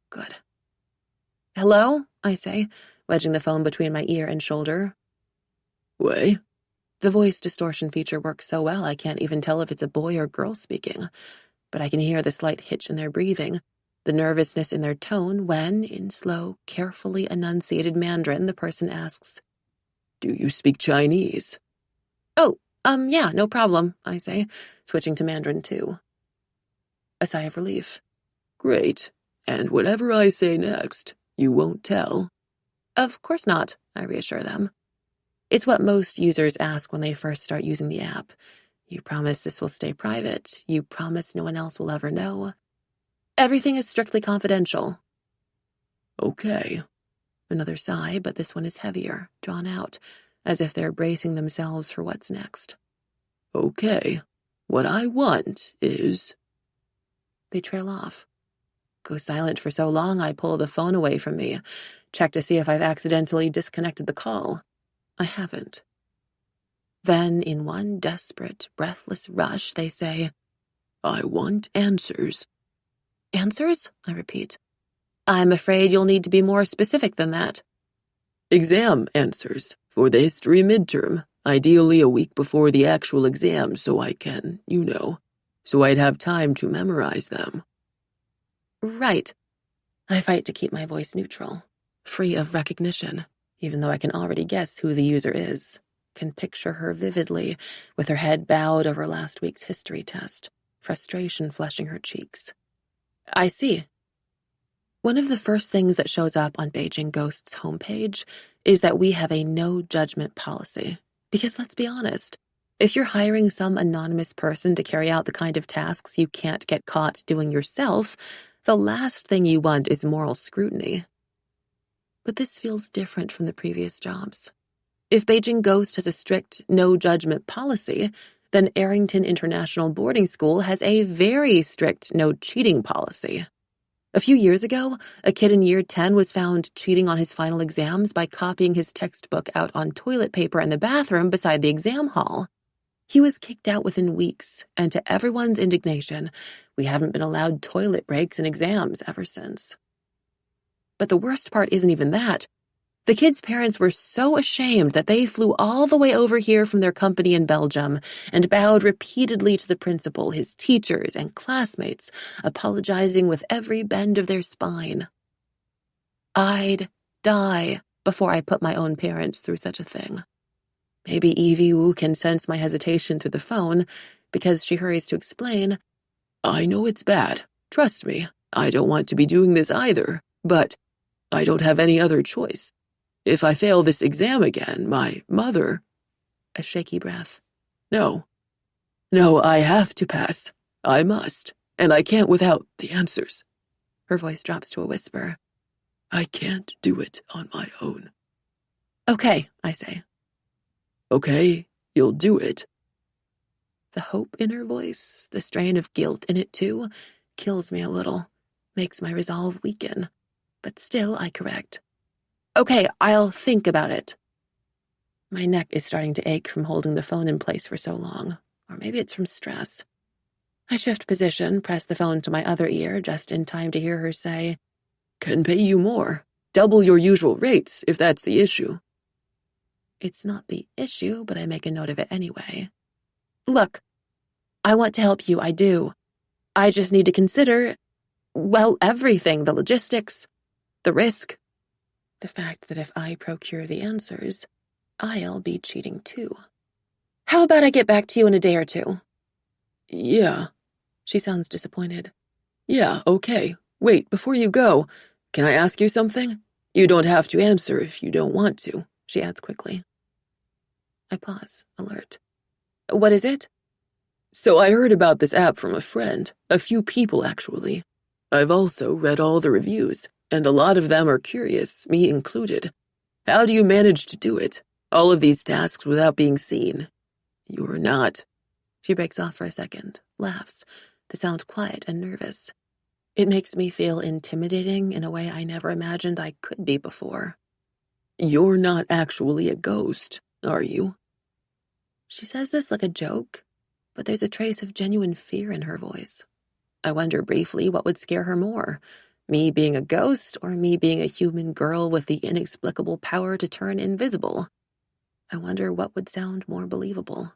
Good. Hello? I say, wedging the phone between my ear and shoulder. Way? The voice distortion feature works so well I can't even tell if it's a boy or girl speaking, but I can hear the slight hitch in their breathing, the nervousness in their tone when, in slow, carefully enunciated Mandarin, the person asks, Do you speak Chinese? Oh, yeah, no problem, I say, switching to Mandarin too. A sigh of relief. Great. And whatever I say next, you won't tell? Of course not, I reassure them. It's what most users ask when they first start using the app. You promise this will stay private. You promise no one else will ever know. Everything is strictly confidential. Okay. Another sigh, but this one is heavier, drawn out, as if they're bracing themselves for what's next. Okay. What I want is... They trail off. Go silent for so long I pull the phone away from me, check to see if I've accidentally disconnected the call. I haven't. Then, in one desperate, breathless rush, they say, I want answers. Answers? I repeat. I'm afraid you'll need to be more specific than that. Exam answers for the history midterm, ideally a week before the actual exam so I can, so I'd have time to memorize them. Right. I fight to keep my voice neutral, free of recognition, even though I can already guess who the user is. Can picture her vividly, with her head bowed over last week's history test, frustration flushing her cheeks. I see. One of the first things that shows up on Beijing Ghost's homepage is that we have a no-judgment policy. Because let's be honest, if you're hiring some anonymous person to carry out the kind of tasks you can't get caught doing yourself, the last thing you want is moral scrutiny. But this feels different from the previous jobs. If Beijing Ghost has a strict no-judgment policy, then Arrington International Boarding School has a very strict no-cheating policy. A few years ago, a kid in year 10 was found cheating on his final exams by copying his textbook out on toilet paper in the bathroom beside the exam hall. He was kicked out within weeks, and to everyone's indignation, we haven't been allowed toilet breaks in exams ever since. But the worst part isn't even that. The kid's parents were so ashamed that they flew all the way over here from their company in Belgium and bowed repeatedly to the principal, his teachers, and classmates, apologizing with every bend of their spine. I'd die before I put my own parents through such a thing. Maybe Evie Wu can sense my hesitation through the phone, because she hurries to explain, I know it's bad. Trust me, I don't want to be doing this either, but I don't have any other choice. If I fail this exam again, my mother— A shaky breath. No, I have to pass. I must, and I can't without the answers. Her voice drops to a whisper. I can't do it on my own. Okay, I say. Okay, you'll do it. The hope in her voice, the strain of guilt in it too, kills me a little, makes my resolve weaken. But still, I correct. Okay, I'll think about it. My neck is starting to ache from holding the phone in place for so long, or maybe it's from stress. I shift position, press the phone to my other ear, just in time to hear her say, Can pay you more. Double your usual rates, if that's the issue. It's not the issue, but I make a note of it anyway. Look, I want to help you, I do. I just need to consider, well, everything, the logistics, the risk, the fact that if I procure the answers, I'll be cheating too. How about I get back to you in a day or two? Yeah. She sounds disappointed. Yeah, okay. Wait, before you go, can I ask you something? You don't have to answer if you don't want to, she adds quickly. I pause, alert. What is it? So I heard about this app from a friend, a few people actually. I've also read all the reviews, and a lot of them are curious, me included. How do you manage to do it? All of these tasks without being seen? You're not. She breaks off for a second, laughs, the sound quiet and nervous. It makes me feel intimidating in a way I never imagined I could be before. You're not actually a ghost, are you? She says this like a joke, but there's a trace of genuine fear in her voice. I wonder briefly what would scare her more, me being a ghost or me being a human girl with the inexplicable power to turn invisible. I wonder what would sound more believable.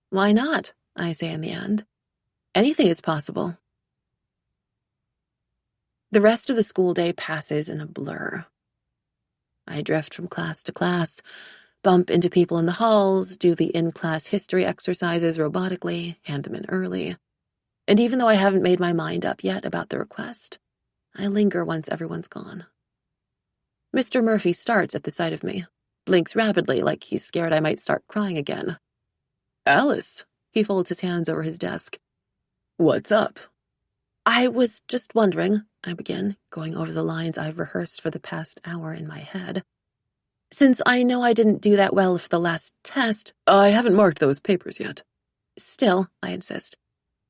Why not? I say in the end. Anything is possible. The rest of the school day passes in a blur. I drift from class to class, bump into people in the halls, do the in-class history exercises robotically, hand them in early. And even though I haven't made my mind up yet about the request, I linger once everyone's gone. Mr. Murphy starts at the sight of me, blinks rapidly like he's scared I might start crying again. Alice, he folds his hands over his desk. What's up? I was just wondering, I begin, going over the lines I've rehearsed for the past hour in my head. Since I know I didn't do that well for the last test— I haven't marked those papers yet. Still, I insist.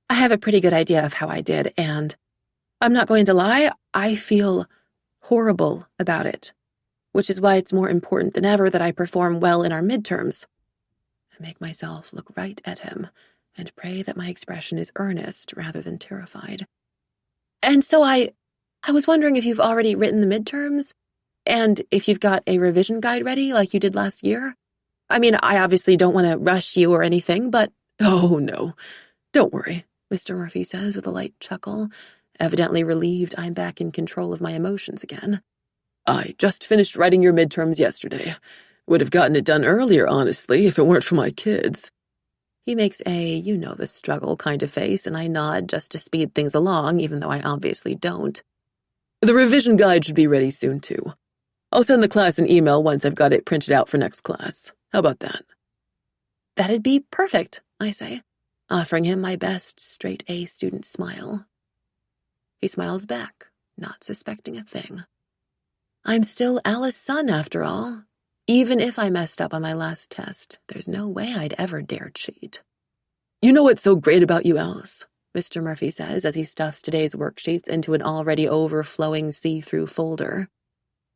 I have a pretty good idea of how I did, and I'm not going to lie, I feel horrible about it, which is why it's more important than ever that I perform well in our midterms. I make myself look right at him and pray that my expression is earnest rather than terrified. And so I was wondering if you've already written the midterms, and if you've got a revision guide ready like you did last year. I mean, I obviously don't want to rush you or anything, but— Oh, no. Don't worry, Mr. Murphy says with a light chuckle, evidently relieved I'm back in control of my emotions again. I just finished writing your midterms yesterday. Would have gotten it done earlier, honestly, if it weren't for my kids. He makes a you-know-the-struggle kind of face, and I nod just to speed things along, even though I obviously don't. The revision guide should be ready soon, too. I'll send the class an email once I've got it printed out for next class. How about that? That'd be perfect, I say, offering him my best straight-A student smile. He smiles back, not suspecting a thing. I'm still Alice's son, after all. Even if I messed up on my last test, there's no way I'd ever dare cheat. You know what's so great about you, Alice? Mr. Murphy says as he stuffs today's worksheets into an already overflowing see-through folder.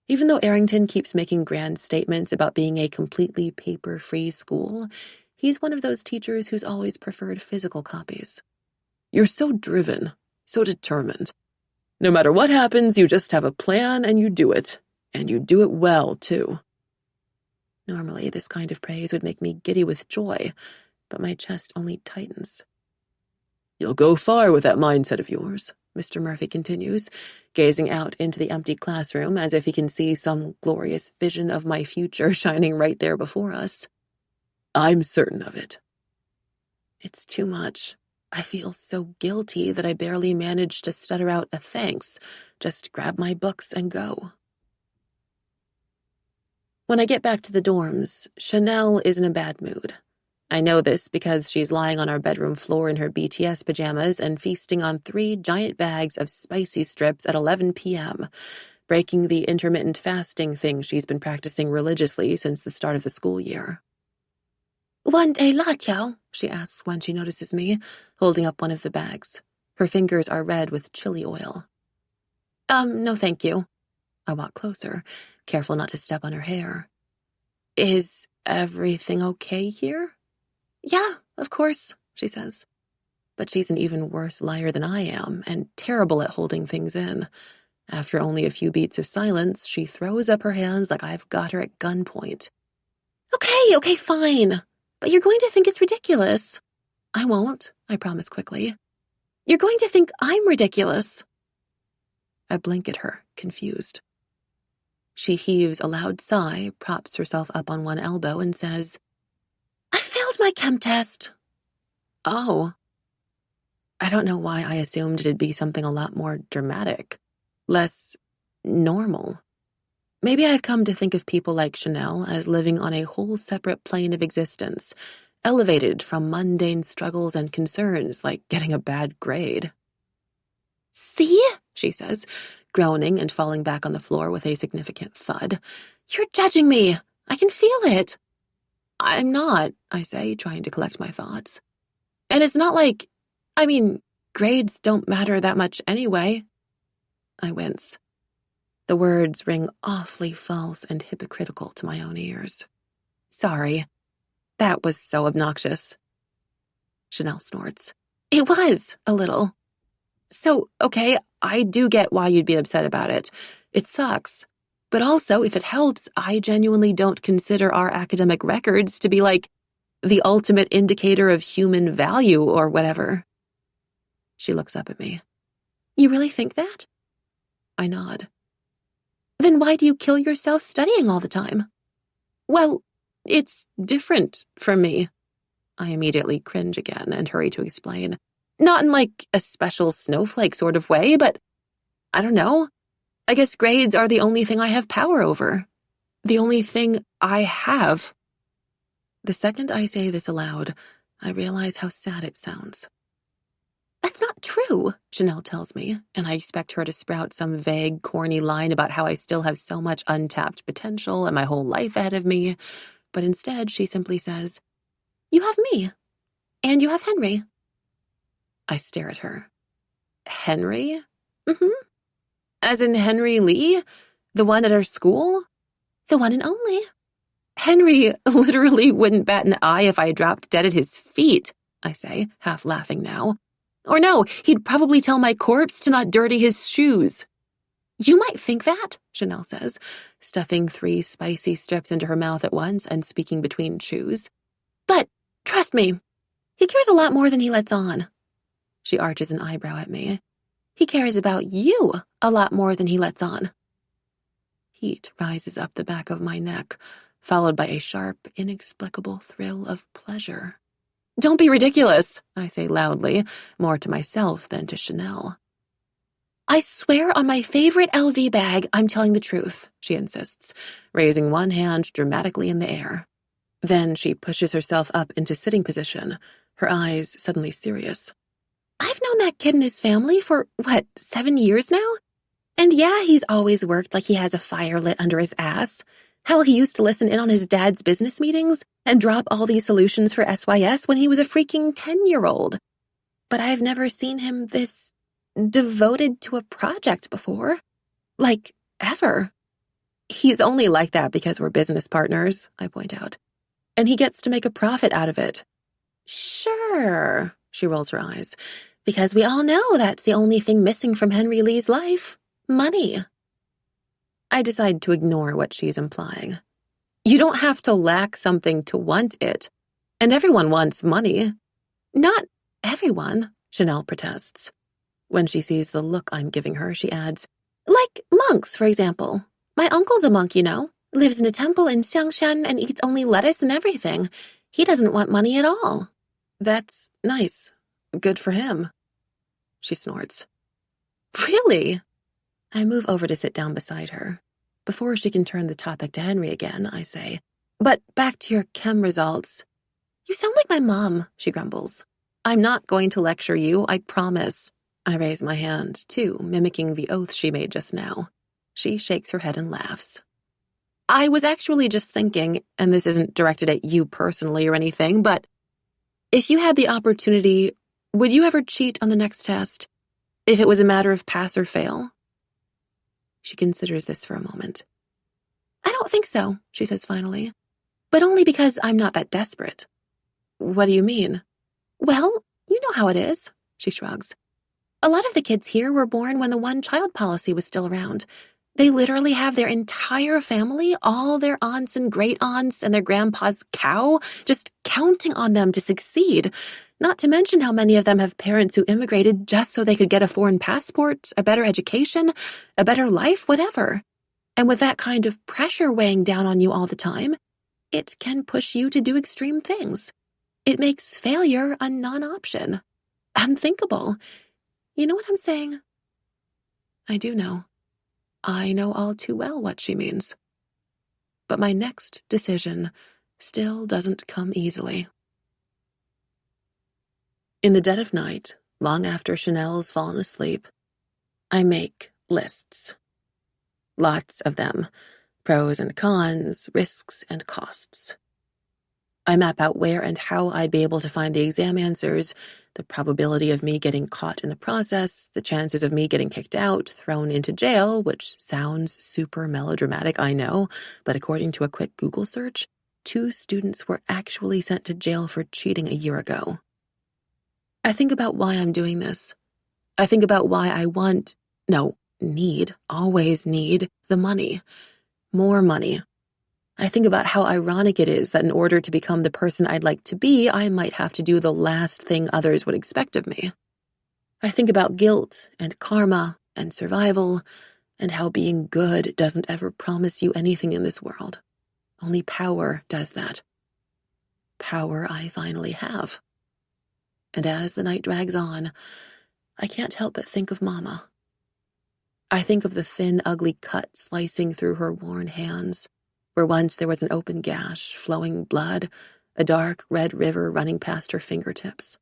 Even though Arrington keeps making grand statements about being a completely paper-free school, he's one of those teachers who's always preferred physical copies. You're so driven, so determined. No matter what happens, you just have a plan and you do it. And you do it well, too. Normally, this kind of praise would make me giddy with joy, but my chest only tightens. You'll go far with that mindset of yours, Mr. Murphy continues, gazing out into the empty classroom as if he can see some glorious vision of my future shining right there before us. I'm certain of it. It's too much. I feel so guilty that I barely manage to stutter out a thanks, just grab my books and go. When I get back to the dorms, Chanel is in a bad mood. I know this because she's lying on our bedroom floor in her BTS pajamas and feasting on 3 giant bags of spicy strips at 11 p.m., breaking the intermittent fasting thing she's been practicing religiously since the start of the school year. "Want a latte?" she asks when she notices me, holding up one of the bags. Her fingers are red with chili oil. No thank you." I walk closer, careful not to step on her hair. "Is everything okay here?" "Yeah, of course," she says. But she's an even worse liar than I am, and terrible at holding things in. After only a few beats of silence, she throws up her hands like I've got her at gunpoint. Okay, fine. But you're going to think it's ridiculous." "I won't," I promise quickly. "You're going to think I'm ridiculous." I blink at her, confused. She heaves a loud sigh, props herself up on one elbow, and says, "I failed my chem test." "Oh." I don't know why I assumed it'd be something a lot more dramatic, less normal. Maybe I've come to think of people like Chanel as living on a whole separate plane of existence, elevated from mundane struggles and concerns like getting a bad grade. "See?" she says, groaning and falling back on the floor with a significant thud. "You're judging me. I can feel it." "I'm not," I say, trying to collect my thoughts. "And it's not like, grades don't matter that much anyway." I wince. The words ring awfully false and hypocritical to my own ears. "Sorry. That was so obnoxious." Chanel snorts. "It was, a little. So, okay, I do get why you'd be upset about it. It sucks. But also, if it helps, I genuinely don't consider our academic records to be like the ultimate indicator of human value or whatever." She looks up at me. "You really think that?" I nod. "Then why do you kill yourself studying all the time?" "Well, it's different from me." I immediately cringe again and hurry to explain. Not in like a special snowflake sort of way, but I don't know. I guess grades are the only thing I have power over. The only thing I have. The second I say this aloud, I realize how sad it sounds. "That's not true," Chanel tells me, and I expect her to sprout some vague, corny line about how I still have so much untapped potential and my whole life ahead of me, but instead she simply says, "You have me, and you have Henry." I stare at her. "Henry?" "Mm-hmm. As in Henry Lee? The one at our school?" "The one and only." "Henry literally wouldn't bat an eye if I dropped dead at his feet," I say, half laughing now. "Or no, he'd probably tell my corpse to not dirty his shoes." "You might think that," Chanel says, stuffing 3 spicy strips into her mouth at once and speaking between chews. "But, trust me, he cares a lot more than he lets on." She arches an eyebrow at me. "He cares about you a lot more than he lets on." Heat rises up the back of my neck, followed by a sharp, inexplicable thrill of pleasure. "Don't be ridiculous," I say loudly, more to myself than to Chanel. "I swear on my favorite LV bag I'm telling the truth," she insists, raising one hand dramatically in the air. Then she pushes herself up into sitting position, her eyes suddenly serious. "I've known that kid and his family for, 7 years now? And yeah, he's always worked like he has a fire lit under his ass. Hell, he used to listen in on his dad's business meetings and drop all these solutions for SYS when he was a freaking 10-year-old. but I've never seen him this devoted to a project before. Like, ever. He's only like that because we're business partners, I point out. And he gets to make a profit out of it. Sure, she rolls her eyes, because we all know that's the only thing missing from Henry Lee's life. Money. I decide to ignore what she's implying. You don't have to lack something to want it, and everyone wants money. Not everyone, Chanel protests. When she sees the look I'm giving her, she adds, like monks, for example. My uncle's a monk, you know, lives in a temple in Xiangshan and eats only lettuce and everything. He doesn't want money at all. That's nice. Good for him. She snorts. Really? I move over to sit down beside her. Before she can turn the topic to Henry again, I say, but back to your chem results. You sound like my mom, she grumbles. I'm not going to lecture you, I promise. I raise my hand, too, mimicking the oath she made just now. She shakes her head and laughs. I was actually just thinking, and this isn't directed at you personally or anything, but if you had the opportunity, would you ever cheat on the next test? If it was a matter of pass or fail? She considers this for a moment. I don't think so, she says finally, but only because I'm not that desperate. What do you mean? Well, you know how it is, she shrugs. A lot of the kids here were born when the one-child policy was still around. They literally have their entire family, all their aunts and great-aunts and their grandpa's cow, just counting on them to succeed. Not to mention how many of them have parents who immigrated just so they could get a foreign passport, a better education, a better life, whatever. And with that kind of pressure weighing down on you all the time, it can push you to do extreme things. It makes failure a non-option. Unthinkable. You know what I'm saying? I do know. I know all too well what she means. But my next decision still doesn't come easily. In the dead of night, long after Chanel's fallen asleep, I make lists. Lots of them. Pros and cons, risks and costs. I map out where and how I'd be able to find the exam answers, the probability of me getting caught in the process, the chances of me getting kicked out, thrown into jail, which sounds super melodramatic, I know, but according to a quick Google search, 2 students were actually sent to jail for cheating a year ago. I think about why I'm doing this. I think about why I always need the money. More money. I think about how ironic it is that in order to become the person I'd like to be, I might have to do the last thing others would expect of me. I think about guilt and karma and survival and how being good doesn't ever promise you anything in this world. Only power does that. Power I finally have. And as the night drags on, I can't help but think of Mama. I think of the thin, ugly cut slicing through her worn hands, where once there was an open gash, flowing blood, a dark red river running past her fingertips.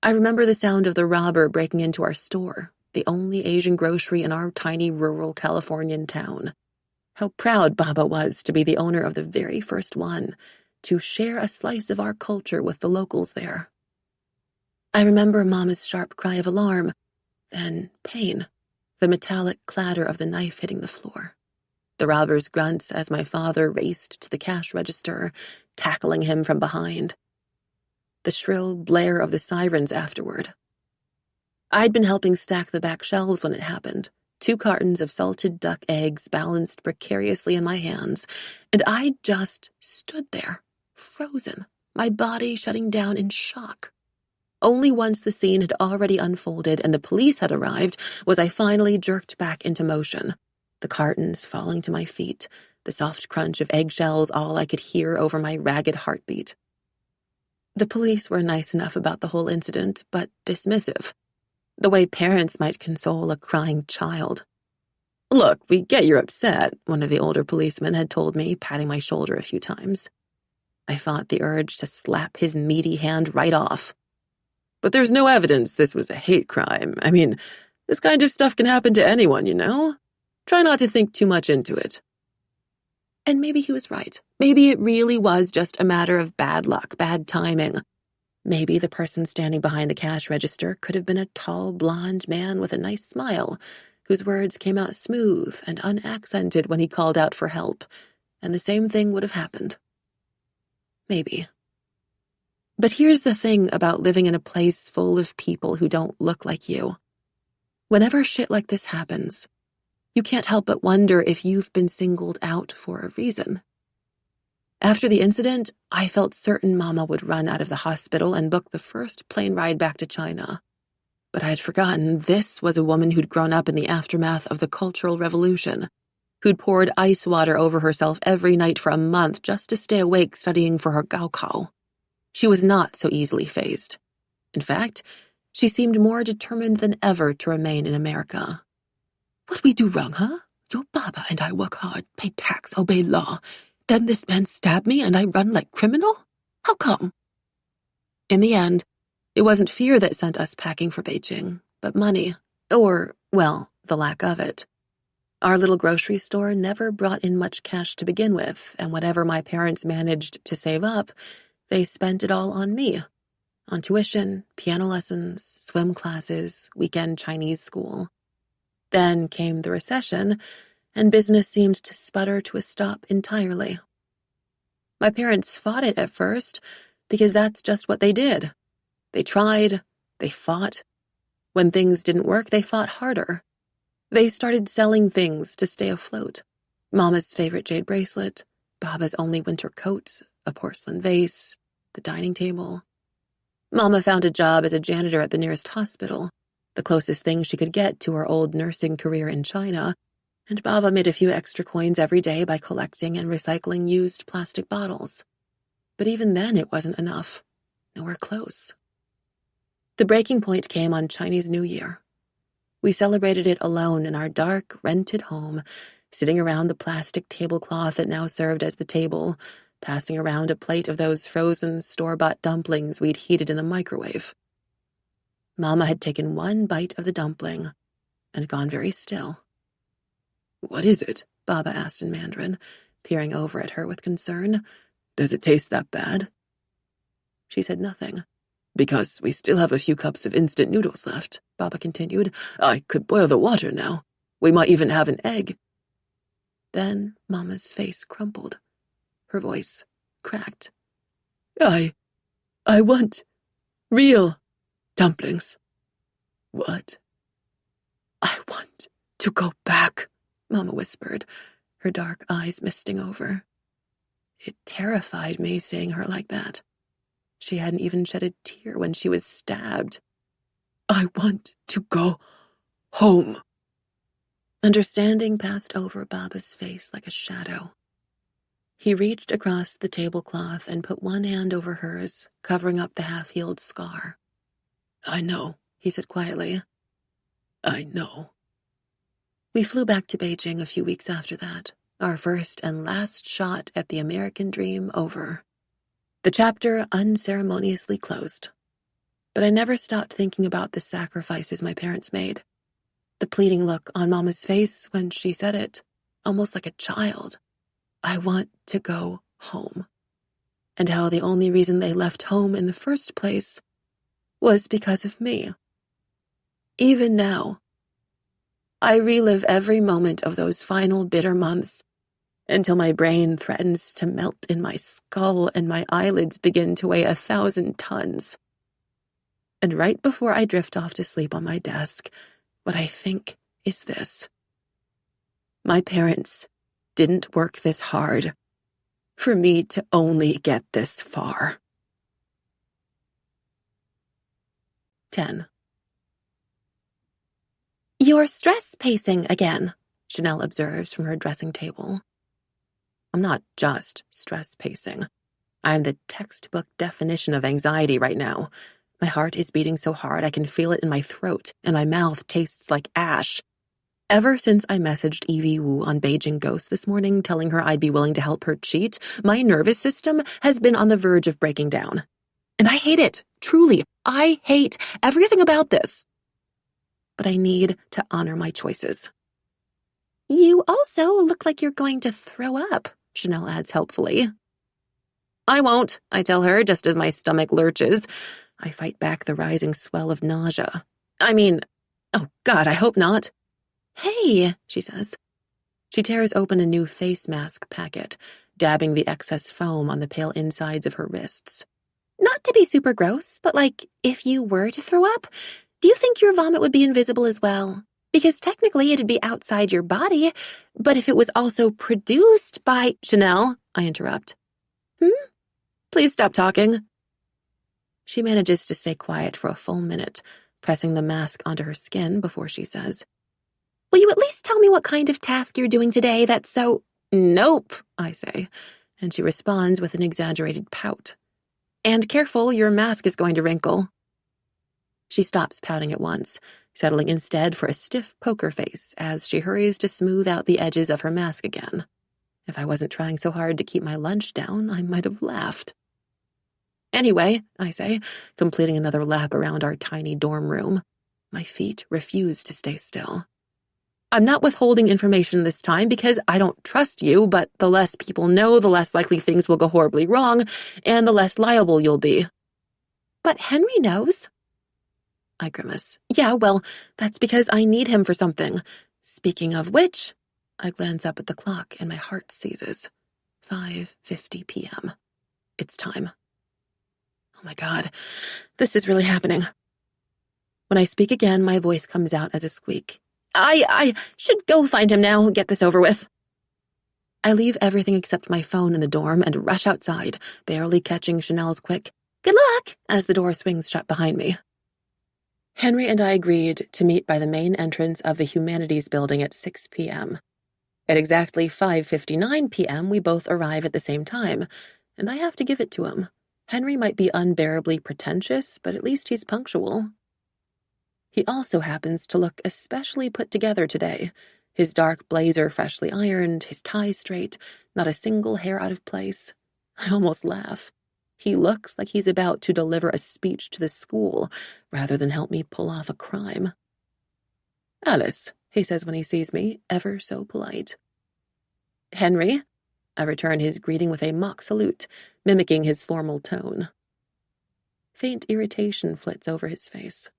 I remember the sound of the robber breaking into our store, the only Asian grocery in our tiny rural Californian town. How proud Baba was to be the owner of the very first one, to share a slice of our culture with the locals there. I remember Mama's sharp cry of alarm, then pain, the metallic clatter of the knife hitting the floor. The robber's grunts as my father raced to the cash register, tackling him from behind. The shrill blare of the sirens afterward. I'd been helping stack the back shelves when it happened, 2 cartons of salted duck eggs balanced precariously in my hands, and I just stood there, frozen, my body shutting down in shock. Only once the scene had already unfolded and the police had arrived was I finally jerked back into motion. The cartons falling to my feet, the soft crunch of eggshells all I could hear over my ragged heartbeat. The police were nice enough about the whole incident, but dismissive, the way parents might console a crying child. "Look, we get you're upset," one of the older policemen had told me, patting my shoulder a few times. I fought the urge to slap his meaty hand right off. "But there's no evidence this was a hate crime. I mean, this kind of stuff can happen to anyone, you know? Try not to think too much into it." And maybe he was right. Maybe it really was just a matter of bad luck, bad timing. Maybe the person standing behind the cash register could have been a tall, blonde man with a nice smile, whose words came out smooth and unaccented when he called out for help, and the same thing would have happened. Maybe. But here's the thing about living in a place full of people who don't look like you. Whenever shit like this happens, you can't help but wonder if you've been singled out for a reason. After the incident, I felt certain Mama would run out of the hospital and book the first plane ride back to China. But I had forgotten this was a woman who'd grown up in the aftermath of the Cultural Revolution, who'd poured ice water over herself every night for a month just to stay awake studying for her Gaokao. She was not so easily fazed. In fact, she seemed more determined than ever to remain in America. What we do wrong, huh? Your Baba and I work hard, pay tax, obey law. Then this man stabbed me and I run like criminal? How come? In the end, it wasn't fear that sent us packing for Beijing, but money. Or, well, the lack of it. Our little grocery store never brought in much cash to begin with, and whatever my parents managed to save up, they spent it all on me. On tuition, piano lessons, swim classes, weekend Chinese school. Then came the recession, and business seemed to sputter to a stop entirely. My parents fought it at first, because that's just what they did. They tried, they fought. When things didn't work, they fought harder. They started selling things to stay afloat. Mama's favorite jade bracelet, Baba's only winter coat, a porcelain vase, the dining table. Mama found a job as a janitor at the nearest hospital, the closest thing she could get to her old nursing career in China, and Baba made a few extra coins every day by collecting and recycling used plastic bottles. But even then it wasn't enough. Nowhere close. The breaking point came on Chinese New Year. We celebrated it alone in our dark, rented home, sitting around the plastic tablecloth that now served as the table, passing around a plate of those frozen store-bought dumplings we'd heated in the microwave. Mama had taken one bite of the dumpling and gone very still. "What is it?" Baba asked in Mandarin, peering over at her with concern. "Does it taste that bad?" She said nothing. "Because we still have a few cups of instant noodles left," Baba continued. "I could boil the water now. We might even have an egg." Then Mama's face crumpled. Her voice cracked. I want real dumplings." "What?" "I want to go back," Mama whispered, her dark eyes misting over. It terrified me seeing her like that. She hadn't even shed a tear when she was stabbed. "I want to go home." Understanding passed over Baba's face like a shadow. He reached across the tablecloth and put one hand over hers, covering up the half-healed scar. "I know," he said quietly. "I know." We flew back to Beijing a few weeks after that, our first and last shot at the American dream over. The chapter unceremoniously closed. But I never stopped thinking about the sacrifices my parents made. The pleading look on Mama's face when she said it, almost like a child. I want to go home. And how the only reason they left home in the first place was because of me. Even now, I relive every moment of those final bitter months until my brain threatens to melt in my skull and my eyelids begin to weigh 1,000 tons. And right before I drift off to sleep on my desk, what I think is this. My parents didn't work this hard for me to only get this far. 10. "You're stress pacing again," Chanel observes from her dressing table. I'm not just stress pacing. I'm the textbook definition of anxiety right now. My heart is beating so hard I can feel it in my throat, and my mouth tastes like ash. Ever since I messaged Evie Wu on Beijing Ghost this morning telling her I'd be willing to help her cheat, my nervous system has been on the verge of breaking down. And I hate it. Truly, I hate everything about this. But I need to honor my choices. "You also look like you're going to throw up," Chanel adds helpfully. I won't, I tell her, just as my stomach lurches. I fight back the rising swell of nausea. Oh God, I hope not. Hey, she says. She tears open a new face mask packet, dabbing the excess foam on the pale insides of her wrists. Not to be super gross, but if you were to throw up, do you think your vomit would be invisible as well? Because technically it'd be outside your body, but if it was also produced by— Chanel, I interrupt. Please stop talking. She manages to stay quiet for a full minute, pressing the mask onto her skin before she says, Will you at least tell me what kind of task you're doing today that's so— Nope, I say, and she responds with an exaggerated pout. And careful, your mask is going to wrinkle. She stops pouting at once, settling instead for a stiff poker face as she hurries to smooth out the edges of her mask again. If I wasn't trying so hard to keep my lunch down, I might have laughed. Anyway, I say, completing another lap around our tiny dorm room. My feet refuse to stay still. I'm not withholding information this time because I don't trust you, but the less people know, the less likely things will go horribly wrong, and the less liable you'll be. But Henry knows. I grimace. Yeah, well, that's because I need him for something. Speaking of which, I glance up at the clock and my heart seizes. 5:50 p.m. It's time. Oh my God, this is really happening. When I speak again, my voice comes out as a squeak. I should go find him now, get this over with. I leave everything except my phone in the dorm and rush outside, barely catching Chanel's quick, "Good luck," as the door swings shut behind me. Henry and I agreed to meet by the main entrance of the Humanities building at 6 p.m. At exactly 5:59 p.m., we both arrive at the same time, and I have to give it to him. Henry might be unbearably pretentious, but at least he's punctual. He also happens to look especially put together today. His dark blazer freshly ironed, his tie straight, not a single hair out of place. I almost laugh. He looks like he's about to deliver a speech to the school, rather than help me pull off a crime. "Alice," he says when he sees me, ever so polite. "Henry," I return his greeting with a mock salute, mimicking his formal tone. Faint irritation flits over his face.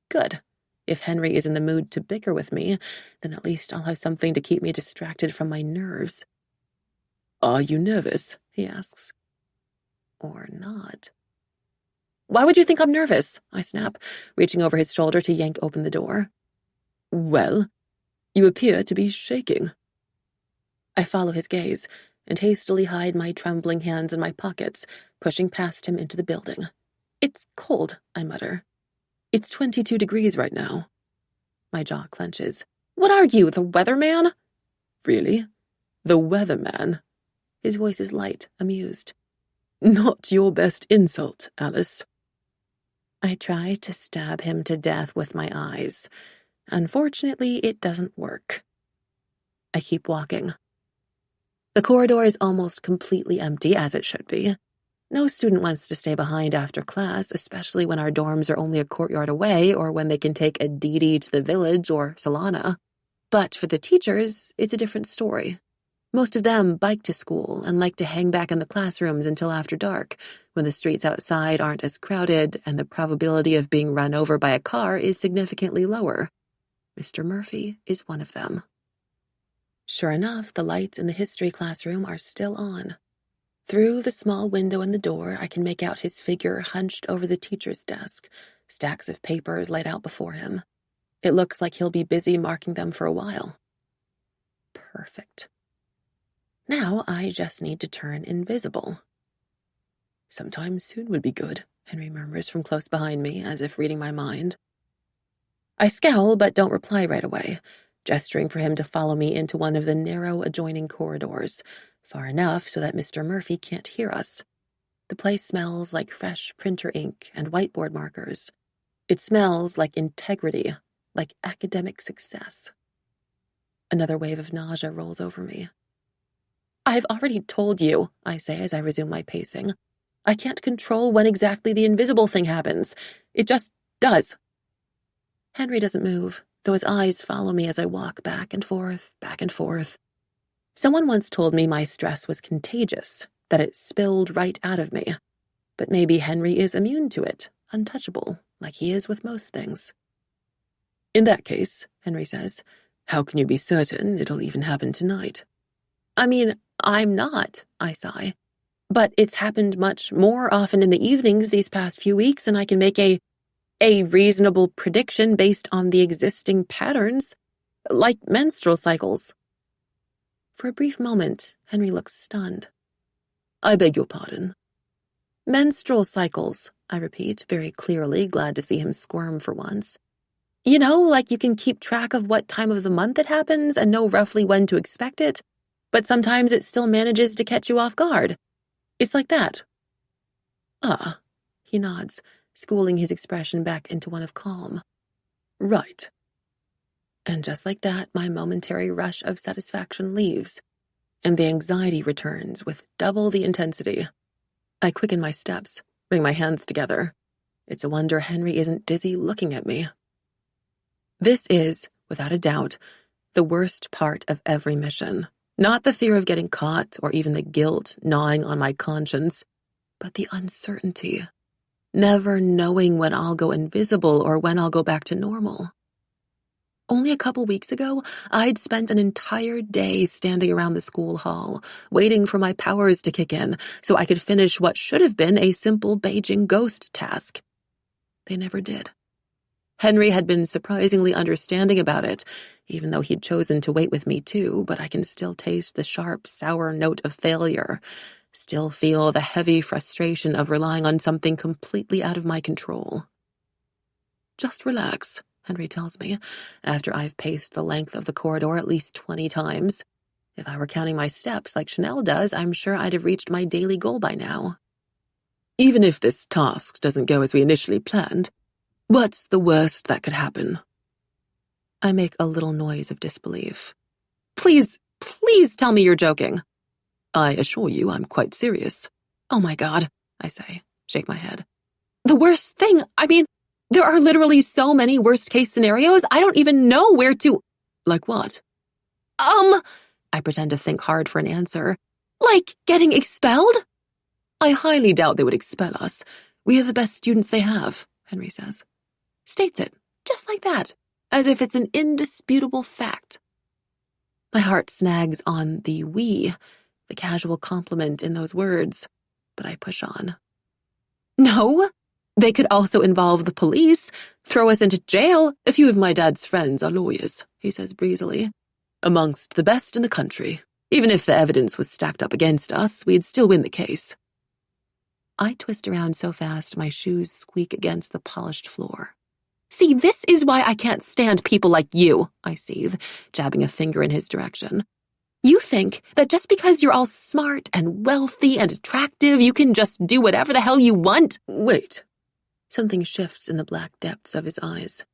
Good. If Henry is in the mood to bicker with me, then at least I'll have something to keep me distracted from my nerves. "Are you nervous?" he asks. Or not. "Why would you think I'm nervous?" I snap, reaching over his shoulder to yank open the door. "Well, you appear to be shaking." I follow his gaze and hastily hide my trembling hands in my pockets, pushing past him into the building. "It's cold," I mutter. "It's 22 degrees right now." My jaw clenches. "What are you, the weatherman?" "Really? The weatherman?" His voice is light, amused. "Not your best insult, Alice." I try to stab him to death with my eyes. Unfortunately, it doesn't work. I keep walking. The corridor is almost completely empty, as it should be. No student wants to stay behind after class, especially when our dorms are only a courtyard away or when they can take a DD to the village or Solana. But for the teachers, it's a different story. Most of them bike to school and like to hang back in the classrooms until after dark, when the streets outside aren't as crowded and the probability of being run over by a car is significantly lower. Mr. Murphy is one of them. Sure enough, the lights in the history classroom are still on. Through the small window in the door, I can make out his figure hunched over the teacher's desk, stacks of papers laid out before him. It looks like he'll be busy marking them for a while. Perfect. Now I just need to turn invisible. "Sometime soon would be good," Henry murmurs from close behind me, as if reading my mind. I scowl, but don't reply right away, gesturing for him to follow me into one of the narrow adjoining corridors, far enough so that Mr. Murphy can't hear us. The place smells like fresh printer ink and whiteboard markers. It smells like integrity, like academic success. Another wave of nausea rolls over me. "I've already told you," I say as I resume my pacing. "I can't control when exactly the invisible thing happens. It just does." Henry doesn't move, though his eyes follow me as I walk back and forth, back and forth. Someone once told me my stress was contagious, that it spilled right out of me. But maybe Henry is immune to it, untouchable, like he is with most things. In that case, Henry says, how can you be certain it'll even happen tonight? I mean, I'm not, I sigh. But it's happened much more often in the evenings these past few weeks, and I can make a reasonable prediction based on the existing patterns, like menstrual cycles. For a brief moment, Henry looks stunned. I beg your pardon. Menstrual cycles, I repeat, very clearly, glad to see him squirm for once. You know, like you can keep track of what time of the month it happens and know roughly when to expect it, but sometimes it still manages to catch you off guard. It's like that. Ah, he nods, schooling his expression back into one of calm. Right. And just like that, my momentary rush of satisfaction leaves, and the anxiety returns with double the intensity. I quicken my steps, bring my hands together. It's a wonder Henry isn't dizzy looking at me. This is, without a doubt, the worst part of every mission. Not the fear of getting caught or even the guilt gnawing on my conscience, but the uncertainty. Never knowing when I'll go invisible or when I'll go back to normal. Only a couple weeks ago, I'd spent an entire day standing around the school hall, waiting for my powers to kick in so I could finish what should have been a simple Beijing ghost task. They never did. Henry had been surprisingly understanding about it, even though he'd chosen to wait with me too, but I can still taste the sharp, sour note of failure, still feel the heavy frustration of relying on something completely out of my control. Just relax, Henry tells me, after I've paced the length of the corridor at least 20 times. If I were counting my steps like Chanel does, I'm sure I'd have reached my daily goal by now. Even if this task doesn't go as we initially planned, what's the worst that could happen? I make a little noise of disbelief. Please tell me you're joking. I assure you I'm quite serious. Oh my God, I say, shake my head. The worst thing, I mean, there are literally so many worst-case scenarios, I don't even know where to... Like what? I pretend to think hard for an answer. Like getting expelled? I highly doubt they would expel us. We are the best students they have, Henry says. States it, just like that, as if it's an indisputable fact. My heart snags on the we, the casual compliment in those words, but I push on. No, they could also involve the police, throw us into jail. A few of my dad's friends are lawyers, he says breezily. Amongst the best in the country. Even if the evidence was stacked up against us, we'd still win the case. I twist around so fast my shoes squeak against the polished floor. See, this is why I can't stand people like you, I seethe, jabbing a finger in his direction. You think that just because you're all smart and wealthy and attractive, you can just do whatever the hell you want? Wait. Something shifts in the black depths of his eyes.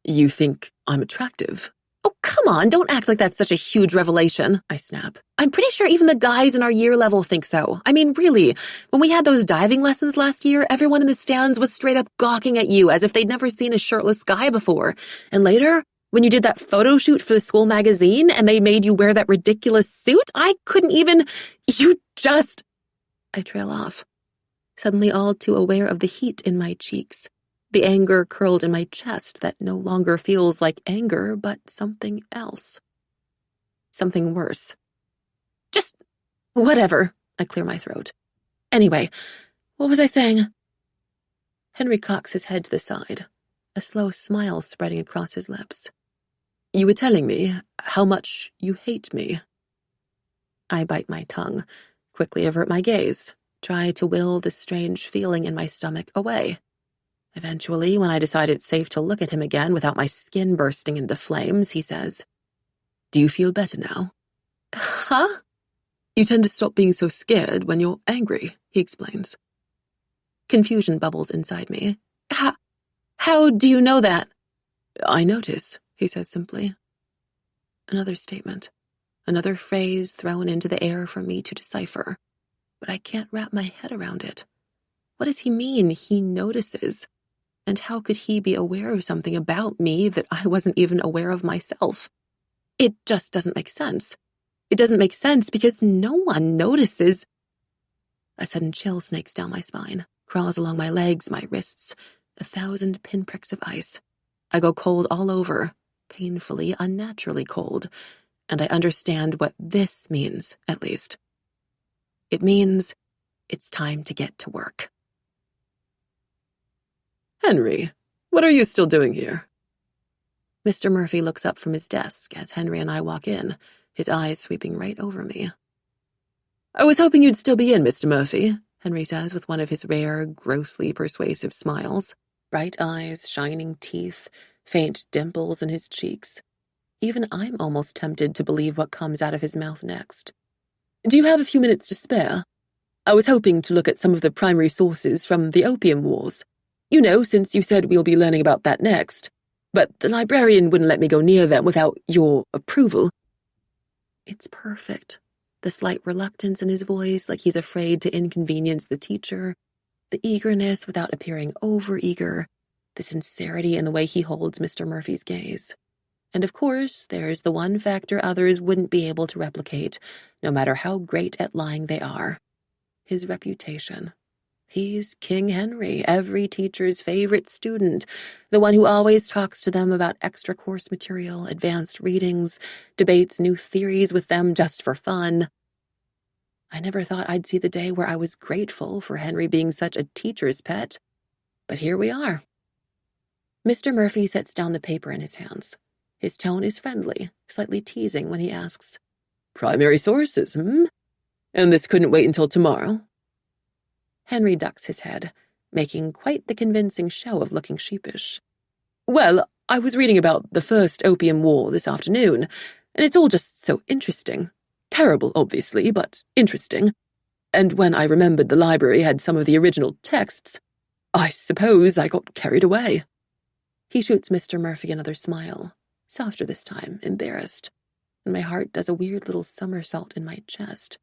You think I'm attractive? Oh, come on, don't act like that's such a huge revelation, I snap. I'm pretty sure even the guys in our year level think so. I mean, really, when we had those diving lessons last year, everyone in the stands was straight up gawking at you as if they'd never seen a shirtless guy before. And later, when you did that photo shoot for the school magazine and they made you wear that ridiculous suit, I couldn't even... I trail off, suddenly all too aware of the heat in my cheeks. The anger curled in my chest that no longer feels like anger, but something else. Something worse. Just whatever, I clear my throat. Anyway, what was I saying? Henry cocks his head to the side, a slow smile spreading across his lips. You were telling me how much you hate me. I bite my tongue, quickly avert my gaze, try to will the strange feeling in my stomach away. Eventually, when I decide it's safe to look at him again without my skin bursting into flames, he says, Do you feel better now? Huh? You tend to stop being so scared when you're angry, he explains. Confusion bubbles inside me. How do you know that? I notice, he says simply. Another statement, another phrase thrown into the air for me to decipher, but I can't wrap my head around it. What does he mean he notices? And how could he be aware of something about me that I wasn't even aware of myself? It just doesn't make sense. It doesn't make sense because no one notices. A sudden chill snakes down my spine, crawls along my legs, my wrists, 1,000 pinpricks of ice. I go cold all over, painfully, unnaturally cold, and I understand what this means, at least. It means it's time to get to work. Henry, what are you still doing here? Mr. Murphy looks up from his desk as Henry and I walk in, his eyes sweeping right over me. I was hoping you'd still be in, Mr. Murphy, Henry says with one of his rare, grossly persuasive smiles. Bright eyes, shining teeth, faint dimples in his cheeks. Even I'm almost tempted to believe what comes out of his mouth next. Do you have a few minutes to spare? I was hoping to look at some of the primary sources from the Opium Wars. You know, since you said we'll be learning about that next. But the librarian wouldn't let me go near them without your approval. It's perfect. The slight reluctance in his voice, like he's afraid to inconvenience the teacher. The eagerness without appearing over-eager. The sincerity in the way he holds Mr. Murphy's gaze. And of course, there's the one factor others wouldn't be able to replicate, no matter how great at lying they are. His reputation. He's King Henry, every teacher's favorite student, the one who always talks to them about extra course material, advanced readings, debates new theories with them just for fun. I never thought I'd see the day where I was grateful for Henry being such a teacher's pet, but here we are. Mr. Murphy sets down the paper in his hands. His tone is friendly, slightly teasing when he asks, Primary sources, And this couldn't wait until tomorrow? Henry ducks his head, making quite the convincing show of looking sheepish. Well, I was reading about the First Opium War this afternoon, and it's all just so interesting. Terrible, obviously, but interesting. And when I remembered the library had some of the original texts, I suppose I got carried away. He shoots Mr. Murphy another smile, softer this time, embarrassed, and my heart does a weird little somersault in my chest.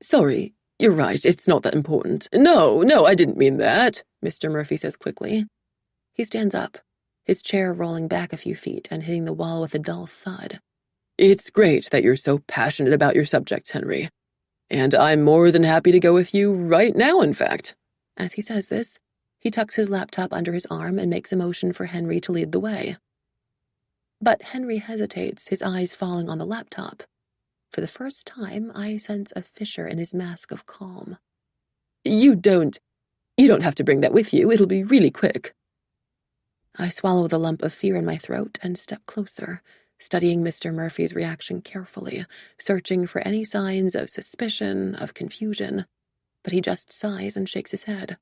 Sorry, you're right, it's not that important. No, I didn't mean that, Mr. Murphy says quickly. He stands up, his chair rolling back a few feet and hitting the wall with a dull thud. It's great that you're so passionate about your subjects, Henry. And I'm more than happy to go with you right now, in fact. As he says this, he tucks his laptop under his arm and makes a motion for Henry to lead the way. But Henry hesitates, his eyes falling on the laptop. For the first time, I sense a fissure in his mask of calm. You don't have to bring that with you. It'll be really quick. I swallow the lump of fear in my throat and step closer, studying Mr. Murphy's reaction carefully, searching for any signs of suspicion, of confusion. But he just sighs and shakes his head.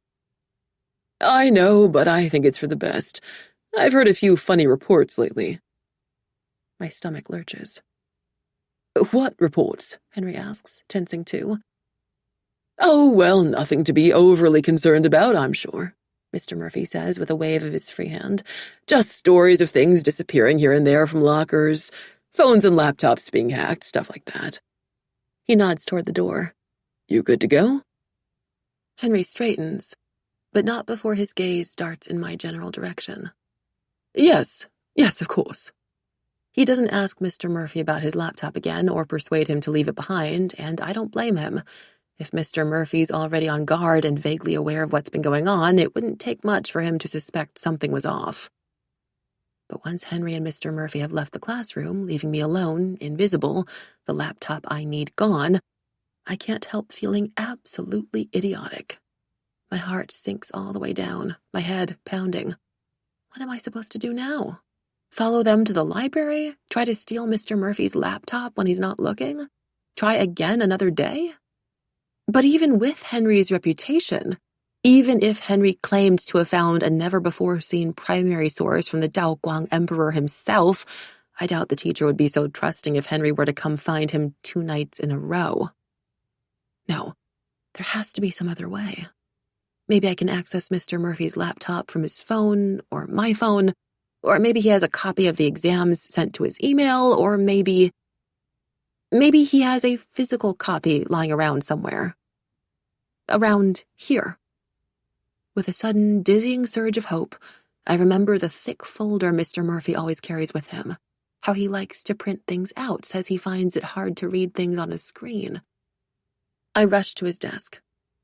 I know, but I think it's for the best. I've heard a few funny reports lately. My stomach lurches. What reports? Henry asks, tensing too. Oh, well, nothing to be overly concerned about, I'm sure, Mr. Murphy says with a wave of his free hand. Just stories of things disappearing here and there from lockers, phones and laptops being hacked, stuff like that. He nods toward the door. You good to go? Henry straightens, but not before his gaze darts in my general direction. Yes, of course. He doesn't ask Mr. Murphy about his laptop again or persuade him to leave it behind, and I don't blame him. If Mr. Murphy's already on guard and vaguely aware of what's been going on, it wouldn't take much for him to suspect something was off. But once Henry and Mr. Murphy have left the classroom, leaving me alone, invisible, the laptop I need gone, I can't help feeling absolutely idiotic. My heart sinks all the way down, my head pounding. What am I supposed to do now? Follow them to the library? Try to steal Mr. Murphy's laptop when he's not looking? Try again another day? But even with Henry's reputation, even if Henry claimed to have found a never-before-seen primary source from the Daoguang Emperor himself, I doubt the teacher would be so trusting if Henry were to come find him 2 nights in a row. No, there has to be some other way. Maybe I can access Mr. Murphy's laptop from his phone, or my phone, or maybe he has a copy of the exams sent to his email, or maybe he has a physical copy lying around somewhere. Around here. With a sudden, dizzying surge of hope, I remember the thick folder Mr. Murphy always carries with him. How he likes to print things out, says he finds it hard to read things on a screen. I rush to his desk.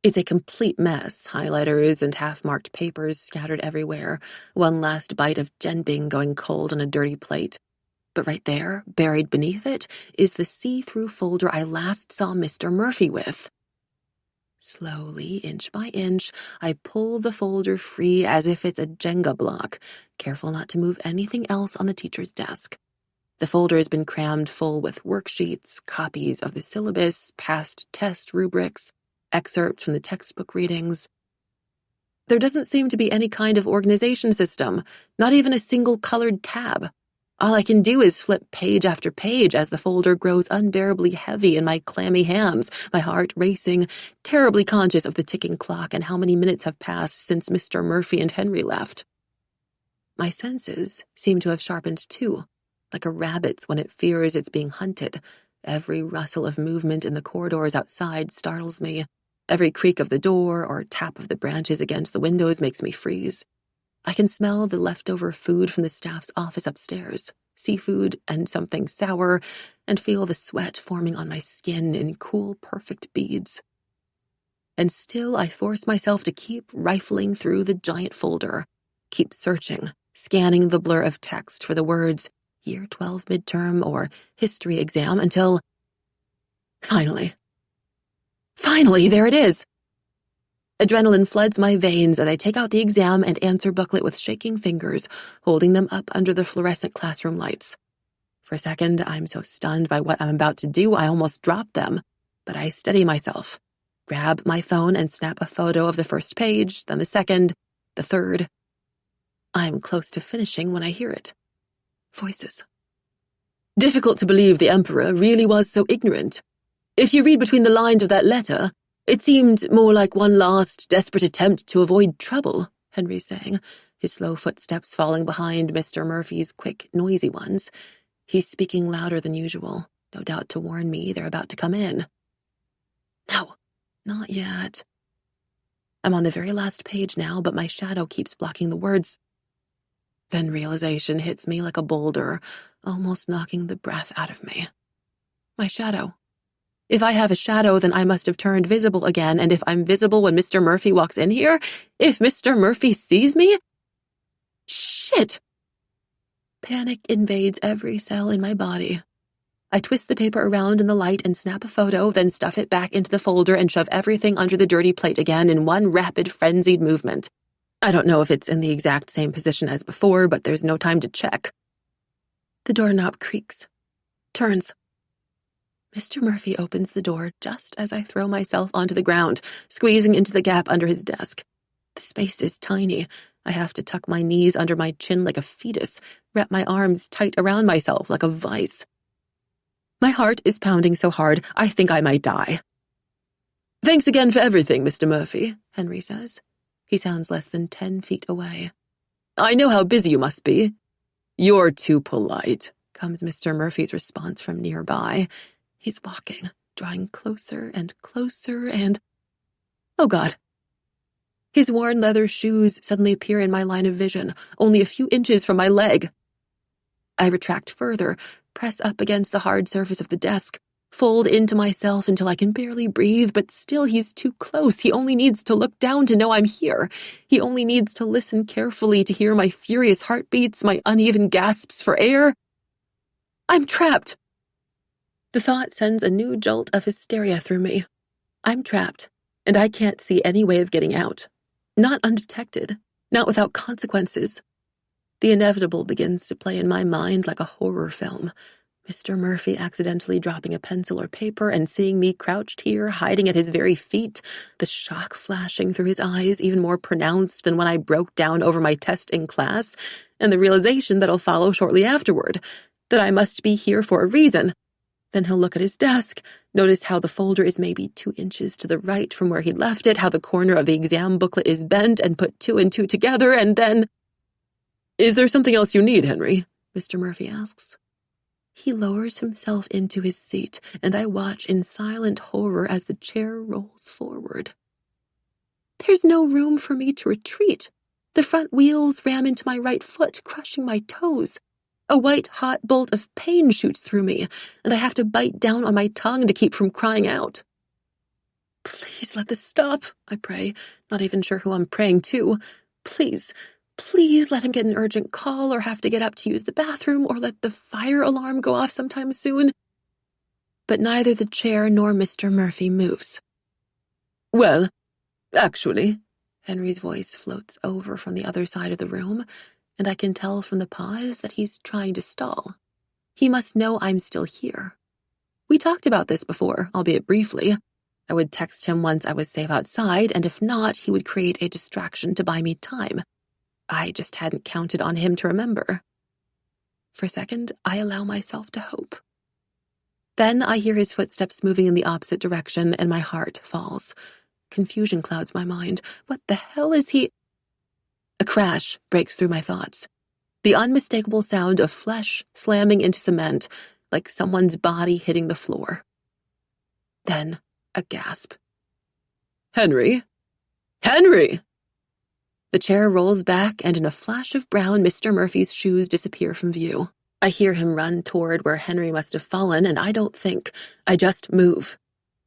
It's a complete mess, highlighters and half-marked papers scattered everywhere, one last bite of genbing going cold on a dirty plate. But right there, buried beneath it, is the see-through folder I last saw Mr. Murphy with. Slowly, inch by inch, I pull the folder free as if it's a Jenga block, careful not to move anything else on the teacher's desk. The folder has been crammed full with worksheets, copies of the syllabus, past test rubrics, excerpts from the textbook readings. There doesn't seem to be any kind of organization system, not even a single colored tab. All I can do is flip page after page as the folder grows unbearably heavy in my clammy hands, my heart racing, terribly conscious of the ticking clock and how many minutes have passed since Mr. Murphy and Henry left. My senses seem to have sharpened too, like a rabbit's when it fears it's being hunted. Every rustle of movement in the corridors outside startles me. Every creak of the door or tap of the branches against the windows makes me freeze. I can smell the leftover food from the staff's office upstairs, seafood and something sour, and feel the sweat forming on my skin in cool, perfect beads. And still I force myself to keep rifling through the giant folder, keep searching, scanning the blur of text for the words Year 12 midterm or history exam until... Finally, there it is! Adrenaline floods my veins as I take out the exam and answer booklet with shaking fingers, holding them up under the fluorescent classroom lights. For a second, I'm so stunned by what I'm about to do, I almost drop them. But I steady myself, grab my phone and snap a photo of the first page, then the second, the third. I'm close to finishing when I hear it. Voices. Difficult to believe the Emperor really was so ignorant. If you read between the lines of that letter, it seemed more like one last, desperate attempt to avoid trouble, Henry's saying, his slow footsteps falling behind Mr. Murphy's quick, noisy ones. He's speaking louder than usual, no doubt to warn me they're about to come in. No, not yet. I'm on the very last page now, but my shadow keeps blocking the words. Then realization hits me like a boulder, almost knocking the breath out of me. My shadow. If I have a shadow, then I must have turned visible again, and if I'm visible when Mr. Murphy walks in here, if Mr. Murphy sees me... Shit! Panic invades every cell in my body. I twist the paper around in the light and snap a photo, then stuff it back into the folder and shove everything under the dirty plate again in one rapid, frenzied movement. I don't know if it's in the exact same position as before, but there's no time to check. The doorknob creaks. Turns. Mr. Murphy opens the door just as I throw myself onto the ground, squeezing into the gap under his desk. The space is tiny. I have to tuck my knees under my chin like a fetus, wrap my arms tight around myself like a vice. My heart is pounding so hard, I think I might die. Thanks again for everything, Mr. Murphy, Henry says. He sounds less than 10 feet away. I know how busy you must be. You're too polite, comes Mr. Murphy's response from nearby. He's walking, drawing closer and closer and... Oh, God. His worn leather shoes suddenly appear in my line of vision, only a few inches from my leg. I retract further, press up against the hard surface of the desk, fold into myself until I can barely breathe, but still he's too close. He only needs to look down to know I'm here. He only needs to listen carefully to hear my furious heartbeats, my uneven gasps for air. I'm trapped. The thought sends a new jolt of hysteria through me. I'm trapped, and I can't see any way of getting out. Not undetected, not without consequences. The inevitable begins to play in my mind like a horror film. Mr. Murphy accidentally dropping a pencil or paper and seeing me crouched here, hiding at his very feet, the shock flashing through his eyes even more pronounced than when I broke down over my test in class, and the realization that'll follow shortly afterward, that I must be here for a reason. Then he'll look at his desk, notice how the folder is maybe 2 inches to the right from where he left it, how the corner of the exam booklet is bent, and put 2 and 2 together, and then... Is there something else you need, Henry? Mr. Murphy asks. He lowers himself into his seat, and I watch in silent horror as the chair rolls forward. There's no room for me to retreat. The front wheels ram into my right foot, crushing my toes. A white-hot bolt of pain shoots through me, and I have to bite down on my tongue to keep from crying out. Please let this stop, I pray, not even sure who I'm praying to. Please let him get an urgent call or have to get up to use the bathroom or let the fire alarm go off sometime soon. But neither the chair nor Mr. Murphy moves. Well, actually, Henry's voice floats over from the other side of the room, and I can tell from the pause that he's trying to stall. He must know I'm still here. We talked about this before, albeit briefly. I would text him once I was safe outside, and if not, he would create a distraction to buy me time. I just hadn't counted on him to remember. For a second, I allow myself to hope. Then I hear his footsteps moving in the opposite direction, and my heart falls. Confusion clouds my mind. What the hell is he? A crash breaks through my thoughts. The unmistakable sound of flesh slamming into cement, like someone's body hitting the floor. Then a gasp. Henry? Henry! The chair rolls back, and in a flash of brown, Mr. Murphy's shoes disappear from view. I hear him run toward where Henry must have fallen, and I don't think. I just move.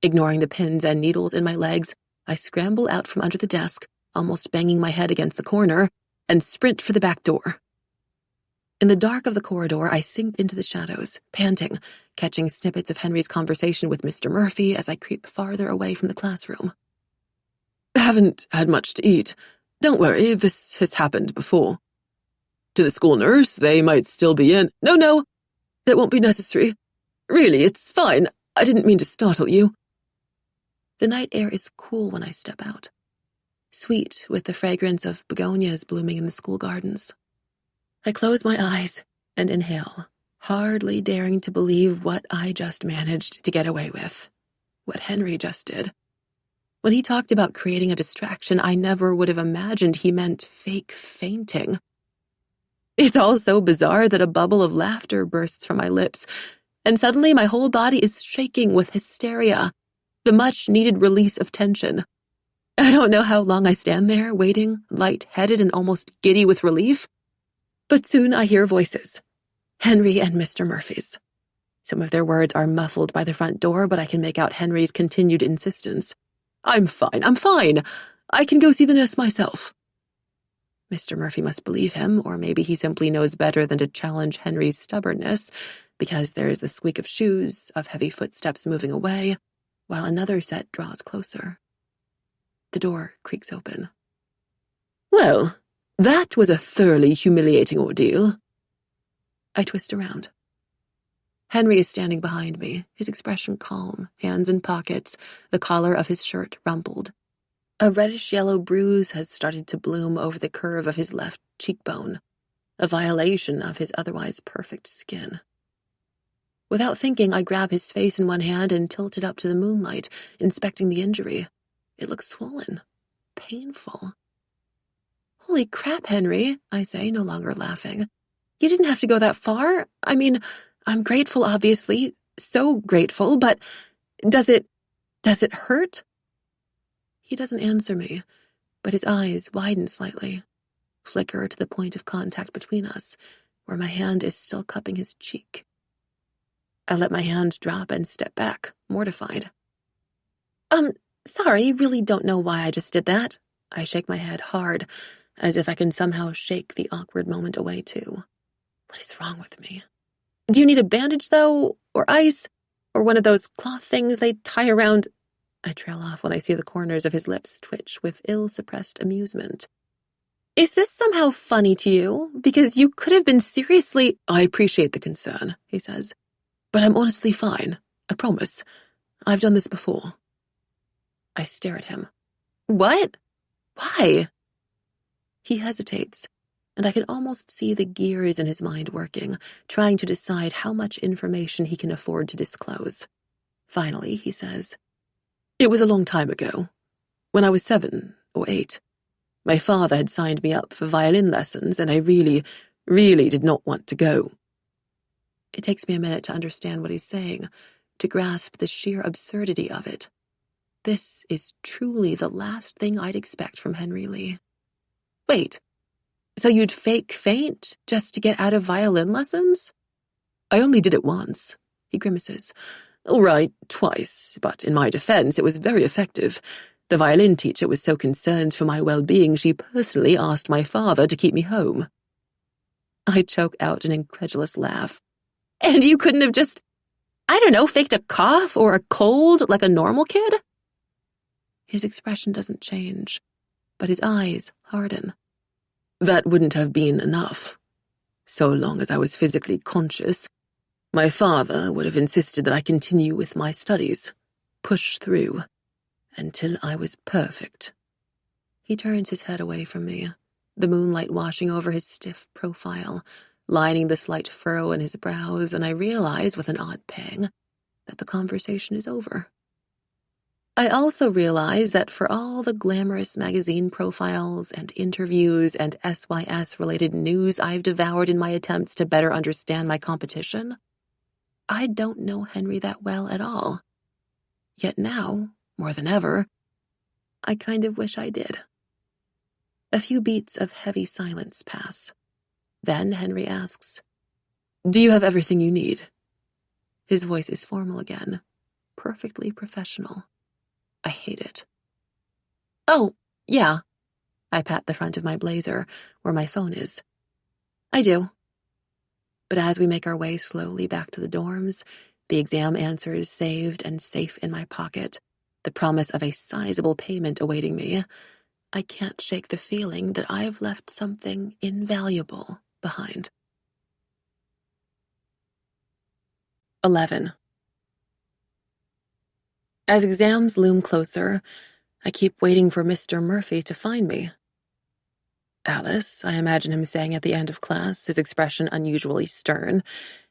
Ignoring the pins and needles in my legs, I scramble out from under the desk, almost banging my head against the corner, and sprint for the back door. In the dark of the corridor, I sink into the shadows, panting, catching snippets of Henry's conversation with Mr. Murphy as I creep farther away from the classroom. Haven't had much to eat. Don't worry, this has happened before. To the school nurse, they might still be in. No, that won't be necessary. Really, it's fine. I didn't mean to startle you. The night air is cool when I step out, sweet with the fragrance of begonias blooming in the school gardens. I close my eyes and inhale, hardly daring to believe what I just managed to get away with, what Henry just did. When he talked about creating a distraction, I never would have imagined he meant fake fainting. It's all so bizarre that a bubble of laughter bursts from my lips, and suddenly my whole body is shaking with hysteria, the much-needed release of tension. I don't know how long I stand there, waiting, light-headed and almost giddy with relief, but soon I hear voices. Henry and Mr. Murphy's. Some of their words are muffled by the front door, but I can make out Henry's continued insistence. I'm fine. I can go see the nurse myself. Mr. Murphy must believe him, or maybe he simply knows better than to challenge Henry's stubbornness, because there is the squeak of shoes, of heavy footsteps moving away, while another set draws closer. The door creaks open. Well, that was a thoroughly humiliating ordeal. I twist around. Henry is standing behind me, his expression calm, hands in pockets, the collar of his shirt rumpled. A reddish-yellow bruise has started to bloom over the curve of his left cheekbone, a violation of his otherwise perfect skin. Without thinking, I grab his face in one hand and tilt it up to the moonlight, inspecting the injury. It looks swollen, painful. Holy crap, Henry, I say, no longer laughing. You didn't have to go that far. I mean, I'm grateful, obviously, so grateful, but does it hurt? He doesn't answer me, but his eyes widen slightly, flicker to the point of contact between us, where my hand is still cupping his cheek. I let my hand drop and step back, mortified. Sorry, really don't know why I just did that. I shake my head hard, as if I can somehow shake the awkward moment away too. What is wrong with me? Do you need a bandage, though? Or ice? Or one of those cloth things they tie around? I trail off when I see the corners of his lips twitch with ill-suppressed amusement. Is this somehow funny to you? Because you could have been seriously— I appreciate the concern, he says. But I'm honestly fine. I promise. I've done this before. I stare at him. What? Why? He hesitates, and I can almost see the gears in his mind working, trying to decide how much information he can afford to disclose. Finally, he says, It was a long time ago, when I was 7 or 8. My father had signed me up for violin lessons, and I really, really did not want to go. It takes me a minute to understand what he's saying, to grasp the sheer absurdity of it. This is truly the last thing I'd expect from Henry Lee. Wait, so you'd fake faint just to get out of violin lessons? I only did it once, he grimaces. Right, twice, but in my defense, it was very effective. The violin teacher was so concerned for my well-being, she personally asked my father to keep me home. I choke out an incredulous laugh. And you couldn't have just, I don't know, faked a cough or a cold like a normal kid? His expression doesn't change, but his eyes harden. That wouldn't have been enough. So long as I was physically conscious, my father would have insisted that I continue with my studies, push through, until I was perfect. He turns his head away from me, the moonlight washing over his stiff profile, lining the slight furrow in his brows, and I realize with an odd pang that the conversation is over. I also realize that for all the glamorous magazine profiles and interviews and SYS-related news I've devoured in my attempts to better understand my competition, I don't know Henry that well at all. Yet now, more than ever, I kind of wish I did. A few beats of heavy silence pass. Then Henry asks, "Do you have everything you need?" His voice is formal again, perfectly professional. I hate it. Oh, yeah. I pat the front of my blazer, where my phone is. I do. But as we make our way slowly back to the dorms, the exam answers saved and safe in my pocket, the promise of a sizable payment awaiting me, I can't shake the feeling that I've left something invaluable behind. 11. As exams loom closer, I keep waiting for Mr. Murphy to find me. "Alice," I imagine him saying at the end of class, his expression unusually stern.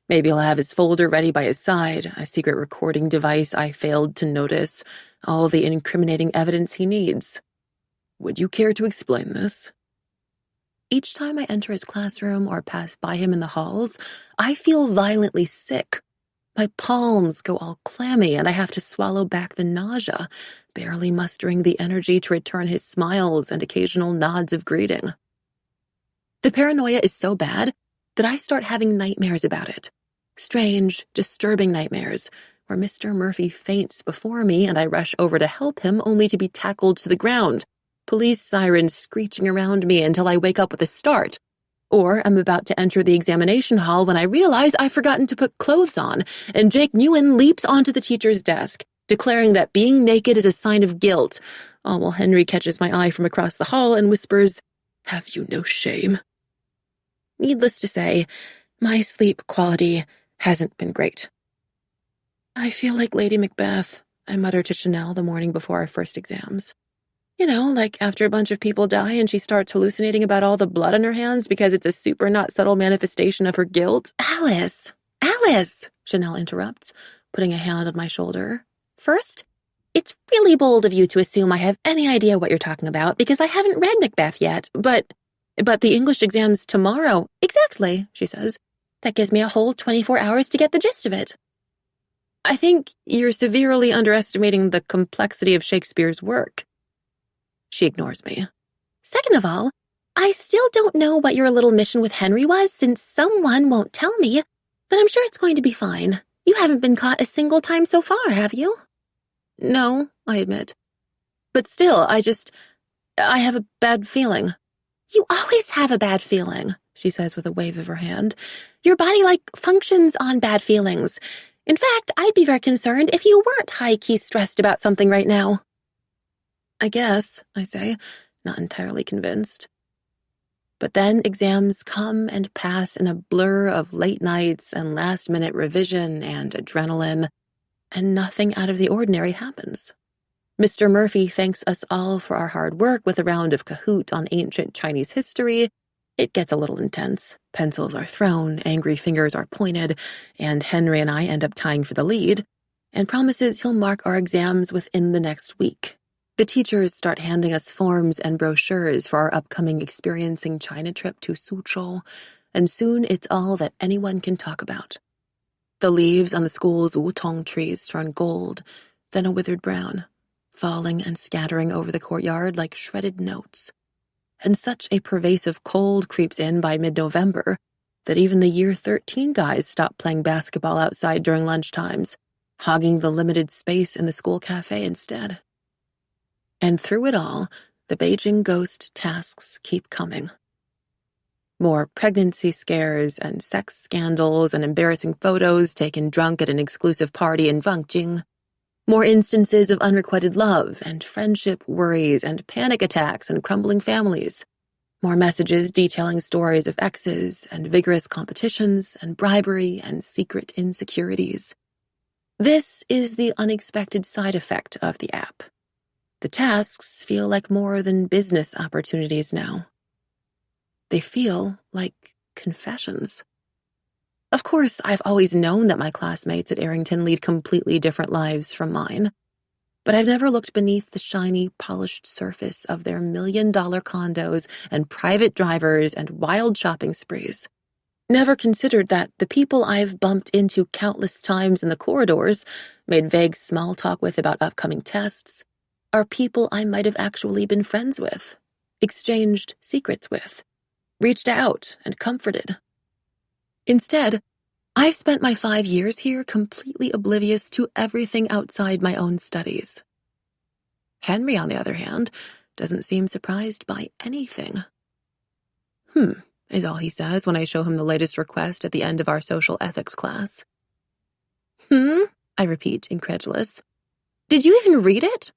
Maybe he'll have his folder ready by his side, a secret recording device I failed to notice, all the incriminating evidence he needs. "Would you care to explain this?" Each time I enter his classroom or pass by him in the halls, I feel violently sick. My palms go all clammy, and I have to swallow back the nausea, barely mustering the energy to return his smiles and occasional nods of greeting. The paranoia is so bad that I start having nightmares about it. Strange, disturbing nightmares, where Mr. Murphy faints before me and I rush over to help him only to be tackled to the ground, police sirens screeching around me until I wake up with a start. Or I'm about to enter the examination hall when I realize I've forgotten to put clothes on, and Jake Nguyen leaps onto the teacher's desk, declaring that being naked is a sign of guilt, all while Henry catches my eye from across the hall and whispers, "Have you no shame?" Needless to say, my sleep quality hasn't been great. "I feel like Lady Macbeth," I mutter to Chanel the morning before our first exams. You know, like after a bunch of people die and she starts hallucinating about all the blood on her hands because it's a super not subtle manifestation of her guilt. Alice, Chanel interrupts, putting a hand on my shoulder. First, it's really bold of you to assume I have any idea what you're talking about because I haven't read Macbeth yet, But the English exam's tomorrow. Exactly, she says. That gives me a whole 24 hours to get the gist of it. I think you're severely underestimating the complexity of Shakespeare's work. She ignores me. Second of all, I still don't know what your little mission with Henry was since someone won't tell me, but I'm sure it's going to be fine. You haven't been caught a single time so far, have you? No, I admit. But still, I have a bad feeling. You always have a bad feeling, she says with a wave of her hand. Your body, functions on bad feelings. In fact, I'd be very concerned if you weren't high-key stressed about something right now. I guess, I say, not entirely convinced. But then exams come and pass in a blur of late nights and last-minute revision and adrenaline, and nothing out of the ordinary happens. Mr. Murphy thanks us all for our hard work with a round of Kahoot on ancient Chinese history. It gets a little intense. Pencils are thrown, angry fingers are pointed, and Henry and I end up tying for the lead, and promises he'll mark our exams within the next week. The teachers start handing us forms and brochures for our upcoming experiencing China trip to Suzhou, and soon it's all that anyone can talk about. The leaves on the school's wutong trees turn gold, then a withered brown, falling and scattering over the courtyard like shredded notes. And such a pervasive cold creeps in by mid-November that even the Year 13 guys stop playing basketball outside during lunchtimes. hogging the limited space in the school cafe instead. And through it all, the Beijing ghost tasks keep coming. More pregnancy scares and sex scandals and embarrassing photos taken drunk at an exclusive party in Beijing. More instances of unrequited love and friendship worries and panic attacks and crumbling families. More messages detailing stories of exes and vigorous competitions and bribery and secret insecurities. This is the unexpected side effect of the app. The tasks feel like more than business opportunities now. They feel like confessions. Of course, I've always known that my classmates at Arrington lead completely different lives from mine, but I've never looked beneath the shiny, polished surface of their $1,000,000 condos and private drivers and wild shopping sprees. Never considered that the people I've bumped into countless times in the corridors, made vague small talk with about upcoming tests, are people I might have actually been friends with, exchanged secrets with, reached out and comforted. Instead, I've spent my 5 years here completely oblivious to everything outside my own studies. Henry, on the other hand, doesn't seem surprised by anything. Is all he says when I show him the latest request at the end of our social ethics class. I repeat, incredulous. Did you even read it?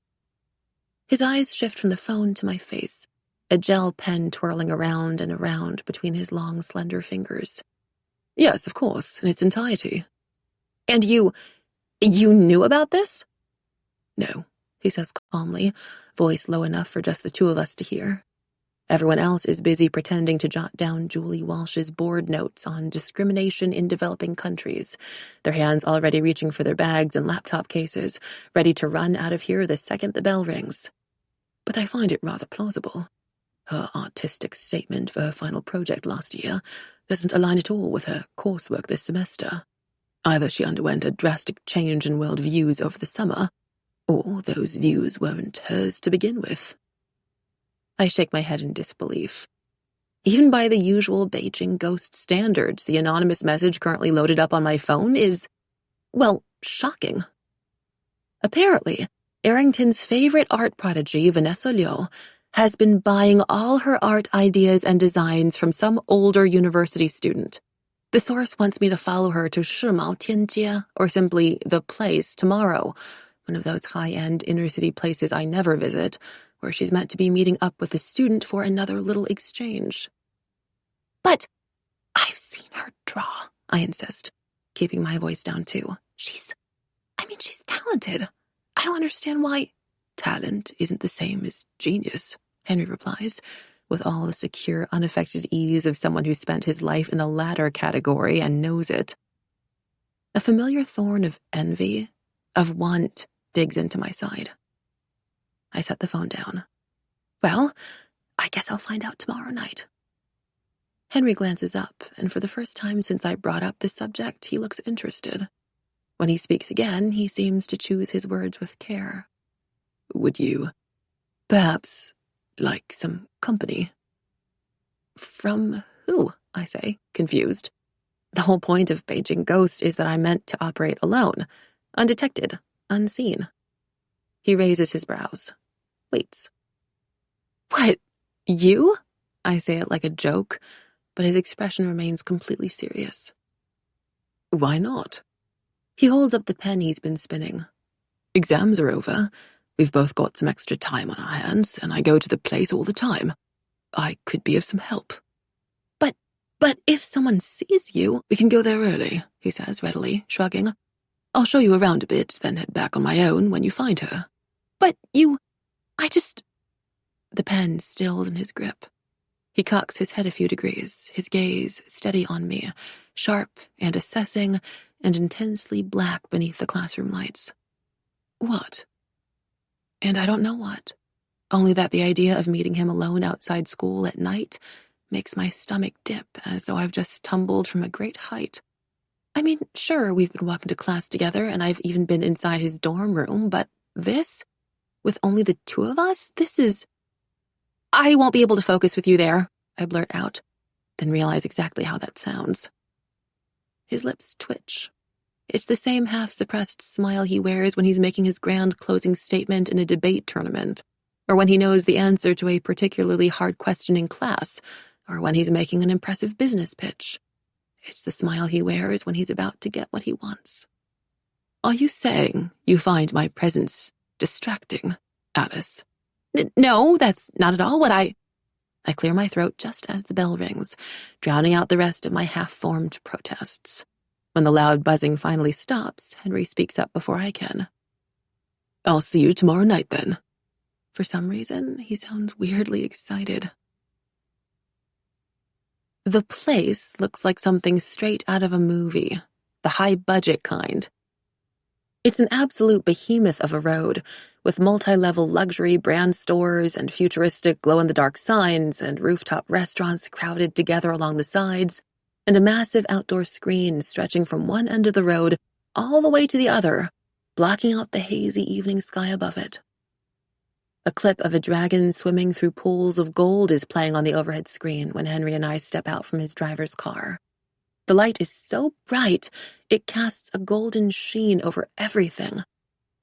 His eyes shift from the phone to my face, a gel pen twirling around and around between his long, slender fingers. Yes, of course, in its entirety. And you knew about this? No, he says calmly, voice low enough for just the two of us to hear. Everyone else is busy pretending to jot down Julie Walsh's board notes on discrimination in developing countries, their hands already reaching for their bags and laptop cases, ready to run out of here the second the bell rings. But I find it rather plausible. Her artistic statement for her final project last year doesn't align at all with her coursework this semester. Either she underwent a drastic change in world views over the summer, or those views weren't hers to begin with. I shake my head in disbelief. Even by the usual Beijing ghost standards, the anonymous message currently loaded up on my phone is, well, shocking. Apparently, Arrington's favorite art prodigy, Vanessa Liu, has been buying all her art ideas and designs from some older university student. The source wants me to follow her to Shimao Tianjie, or simply The Place, tomorrow, one of those high-end inner-city places I never visit, where she's meant to be meeting up with a student for another little exchange. But I've seen her draw, I insist, keeping my voice down too. She's talented. I don't understand why. Talent isn't the same as genius, Henry replies, with all the secure, unaffected ease of someone who spent his life in the latter category and knows it. A familiar thorn of envy, of want, digs into my side. I set the phone down. Well, I guess I'll find out tomorrow night. Henry glances up, and for the first time since I brought up this subject, he looks interested. When he speaks again, he seems to choose his words with care. Would you, perhaps, like some company? From who? I say, confused. The whole point of Beijing Ghost is that I'm meant to operate alone, undetected, unseen. He raises his brows. Waits. What? You? I say it like a joke, but his expression remains completely serious. Why not? He holds up the pen he's been spinning. Exams are over. We've both got some extra time on our hands, and I go to the place all the time. I could be of some help. But if someone sees you, we can go there early, he says readily, shrugging. I'll show you around a bit, then head back on my own when you find her. But The pen stills in his grip. He cocks his head a few degrees, his gaze steady on me, sharp and assessing and intensely black beneath the classroom lights. What? And I don't know what. Only that the idea of meeting him alone outside school at night makes my stomach dip as though I've just tumbled from a great height. I mean, sure, we've been walking to class together and I've even been inside his dorm room, but this, with only the two of us, this is... I won't be able to focus with you there, I blurt out, then realize exactly how that sounds. His lips twitch. It's the same half-suppressed smile he wears when he's making his grand closing statement in a debate tournament, or when he knows the answer to a particularly hard question in class, or when he's making an impressive business pitch. It's the smile he wears when he's about to get what he wants. Are you saying you find my presence distracting, Alice? No, that's not at all what I clear my throat just as the bell rings, drowning out the rest of my half-formed protests. When the loud buzzing finally stops, Henry speaks up before I can. I'll see you tomorrow night, then. For some reason, he sounds weirdly excited. The place looks like something straight out of a movie, the high-budget kind. It's an absolute behemoth of a road, with multi-level luxury brand stores and futuristic glow-in-the-dark signs and rooftop restaurants crowded together along the sides, and a massive outdoor screen stretching from one end of the road all the way to the other, blocking out the hazy evening sky above it. A clip of a dragon swimming through pools of gold is playing on the overhead screen when Henry and I step out from his driver's car. The light is so bright, it casts a golden sheen over everything,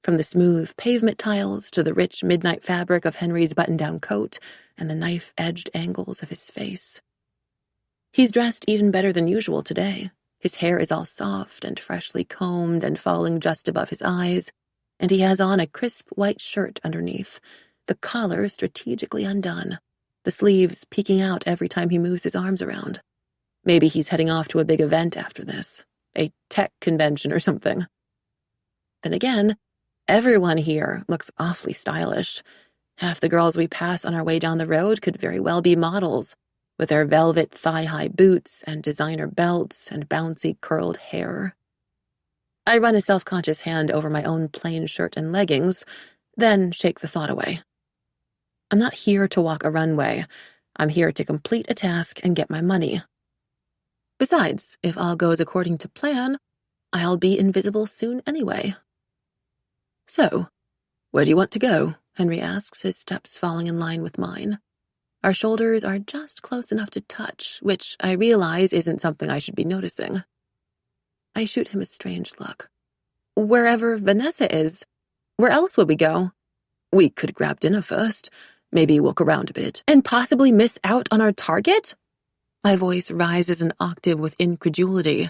from the smooth pavement tiles to the rich midnight fabric of Henry's button-down coat and the knife-edged angles of his face. He's dressed even better than usual today. His hair is all soft and freshly combed and falling just above his eyes, and he has on a crisp white shirt underneath, the collar strategically undone, the sleeves peeking out every time he moves his arms around. Maybe he's heading off to a big event after this, a tech convention or something. Then again, everyone here looks awfully stylish. Half the girls we pass on our way down the road could very well be models, with their velvet thigh-high boots and designer belts and bouncy curled hair. I run a self-conscious hand over my own plain shirt and leggings, then shake the thought away. I'm not here to walk a runway. I'm here to complete a task and get my money. Besides, if all goes according to plan, I'll be invisible soon anyway. So, where do you want to go? Henry asks, his steps falling in line with mine. Our shoulders are just close enough to touch, which I realize isn't something I should be noticing. I shoot him a strange look. Wherever Vanessa is. Where else would we go? We could grab dinner first, maybe walk around a bit, and possibly miss out on our target? My voice rises an octave with incredulity.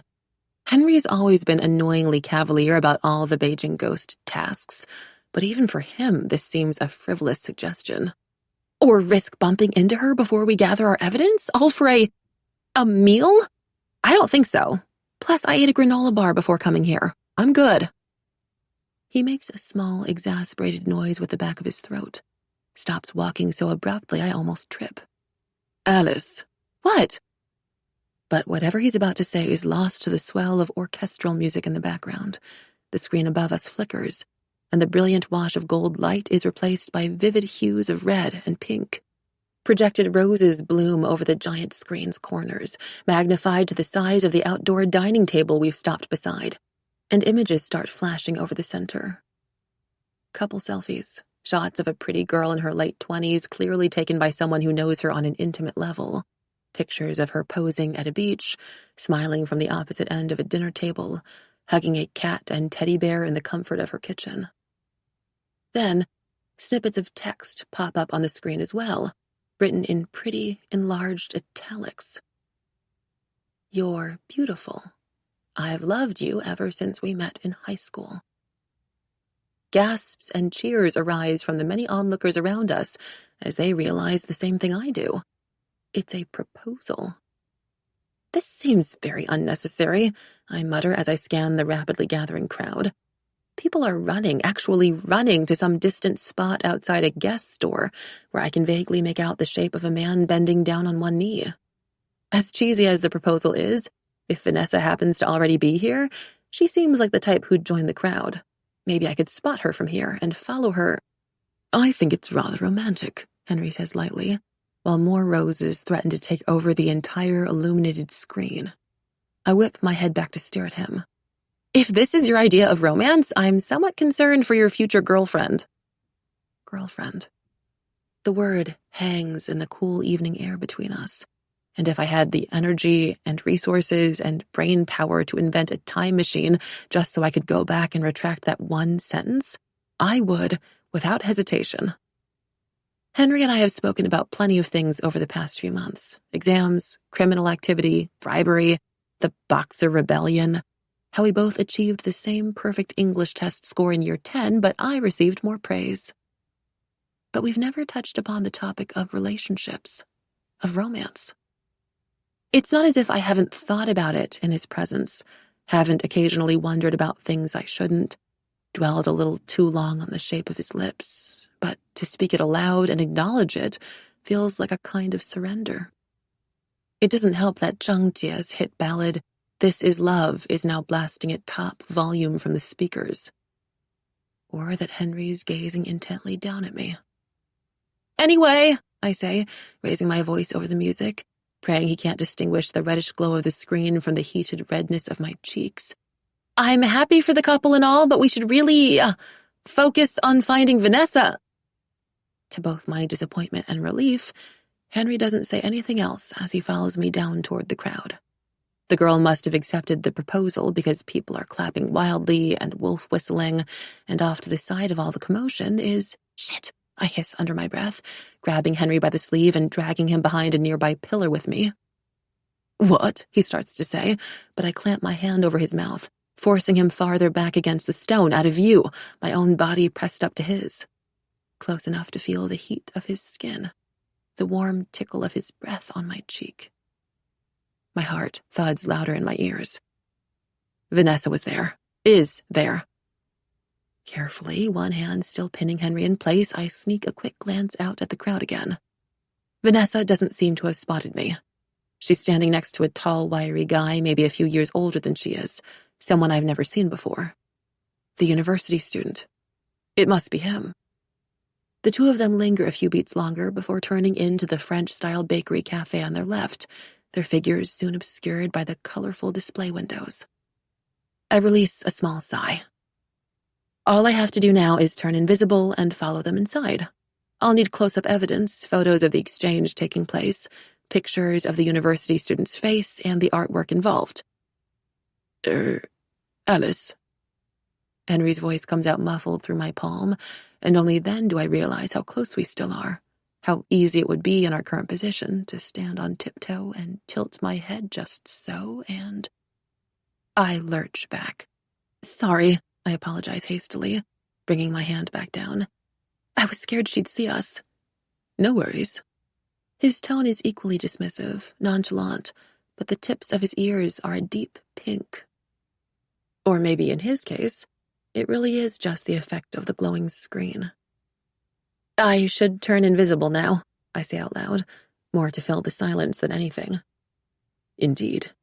Henry's always been annoyingly cavalier about all the Beijing ghost tasks, but even for him, this seems a frivolous suggestion. Or risk bumping into her before we gather our evidence, all for a meal? I don't think so. Plus, I ate a granola bar before coming here. I'm good. He makes a small, exasperated noise with the back of his throat. Stops walking so abruptly I almost trip. Alice. What? But whatever he's about to say is lost to the swell of orchestral music in the background. The screen above us flickers, and the brilliant wash of gold light is replaced by vivid hues of red and pink. Projected roses bloom over the giant screen's corners, magnified to the size of the outdoor dining table we've stopped beside, and images start flashing over the center. Couple selfies, shots of a pretty girl in her late 20s clearly taken by someone who knows her on an intimate level. Pictures of her posing at a beach, smiling from the opposite end of a dinner table, hugging a cat and teddy bear in the comfort of her kitchen. Then, snippets of text pop up on the screen as well, written in pretty, enlarged italics. You're beautiful. I've loved you ever since we met in high school. Gasps and cheers arise from the many onlookers around us as they realize the same thing I do. It's a proposal. This seems very unnecessary, I mutter as I scan the rapidly gathering crowd. People are running, actually running to some distant spot outside a guest store where I can vaguely make out the shape of a man bending down on one knee. As cheesy as the proposal is, if Vanessa happens to already be here, she seems like the type who'd join the crowd. Maybe I could spot her from here and follow her. I think it's rather romantic, Henry says lightly, while more roses threaten to take over the entire illuminated screen. I whip my head back to stare at him. If this is your idea of romance, I'm somewhat concerned for your future girlfriend. Girlfriend. The word hangs in the cool evening air between us, And if I had the energy and resources and brain power to invent a time machine just so I could go back and retract that one sentence, I would, without hesitation. Henry and I have spoken about plenty of things over the past few months. Exams, criminal activity, bribery, the Boxer Rebellion, how we both achieved the same perfect English test score in year 10, but I received more praise. But we've never touched upon the topic of relationships, of romance. It's not as if I haven't thought about it in his presence, haven't occasionally wondered about things I shouldn't, dwelled a little too long on the shape of his lips, but to speak it aloud and acknowledge it feels like a kind of surrender. It doesn't help that Zhang Jie's hit ballad, "This Is Love," is now blasting at top volume from the speakers. Or that Henry's gazing intently down at me. "Anyway," I say, raising my voice over the music, praying he can't distinguish the reddish glow of the screen from the heated redness of my cheeks. "I'm happy for the couple and all, but we should really focus on finding Vanessa." To both my disappointment and relief, Henry doesn't say anything else as he follows me down toward the crowd. The girl must have accepted the proposal because people are clapping wildly and wolf whistling, and off to the side of all the commotion is, "Shit," I hiss under my breath, grabbing Henry by the sleeve and dragging him behind a nearby pillar with me. "What?" he starts to say, but I clamp my hand over his mouth, forcing him farther back against the stone, out of view, my own body pressed up to his. Close enough to feel the heat of his skin, the warm tickle of his breath on my cheek. My heart thuds louder in my ears. Vanessa was there. Is there. Carefully, one hand still pinning Henry in place, I sneak a quick glance out at the crowd again. Vanessa doesn't seem to have spotted me. She's standing next to a tall, wiry guy, maybe a few years older than she is, someone I've never seen before. The university student. It must be him. The two of them linger a few beats longer before turning into the French-style bakery cafe on their left, their figures soon obscured by the colorful display windows. I release a small sigh. All I have to do now is turn invisible and follow them inside. I'll need close-up evidence, photos of the exchange taking place, pictures of the university student's face, and the artwork involved. Alice. Henry's voice comes out muffled through my palm, and only then do I realize how close we still are, how easy it would be in our current position to stand on tiptoe and tilt my head just so, and I lurch back. "Sorry," I apologize hastily, bringing my hand back down. "I was scared she'd see us." "No worries." His tone is equally dismissive, nonchalant, but the tips of his ears are a deep pink. Or maybe in his case, it really is just the effect of the glowing screen. "I should turn invisible now," I say out loud, more to fill the silence than anything. "Indeed."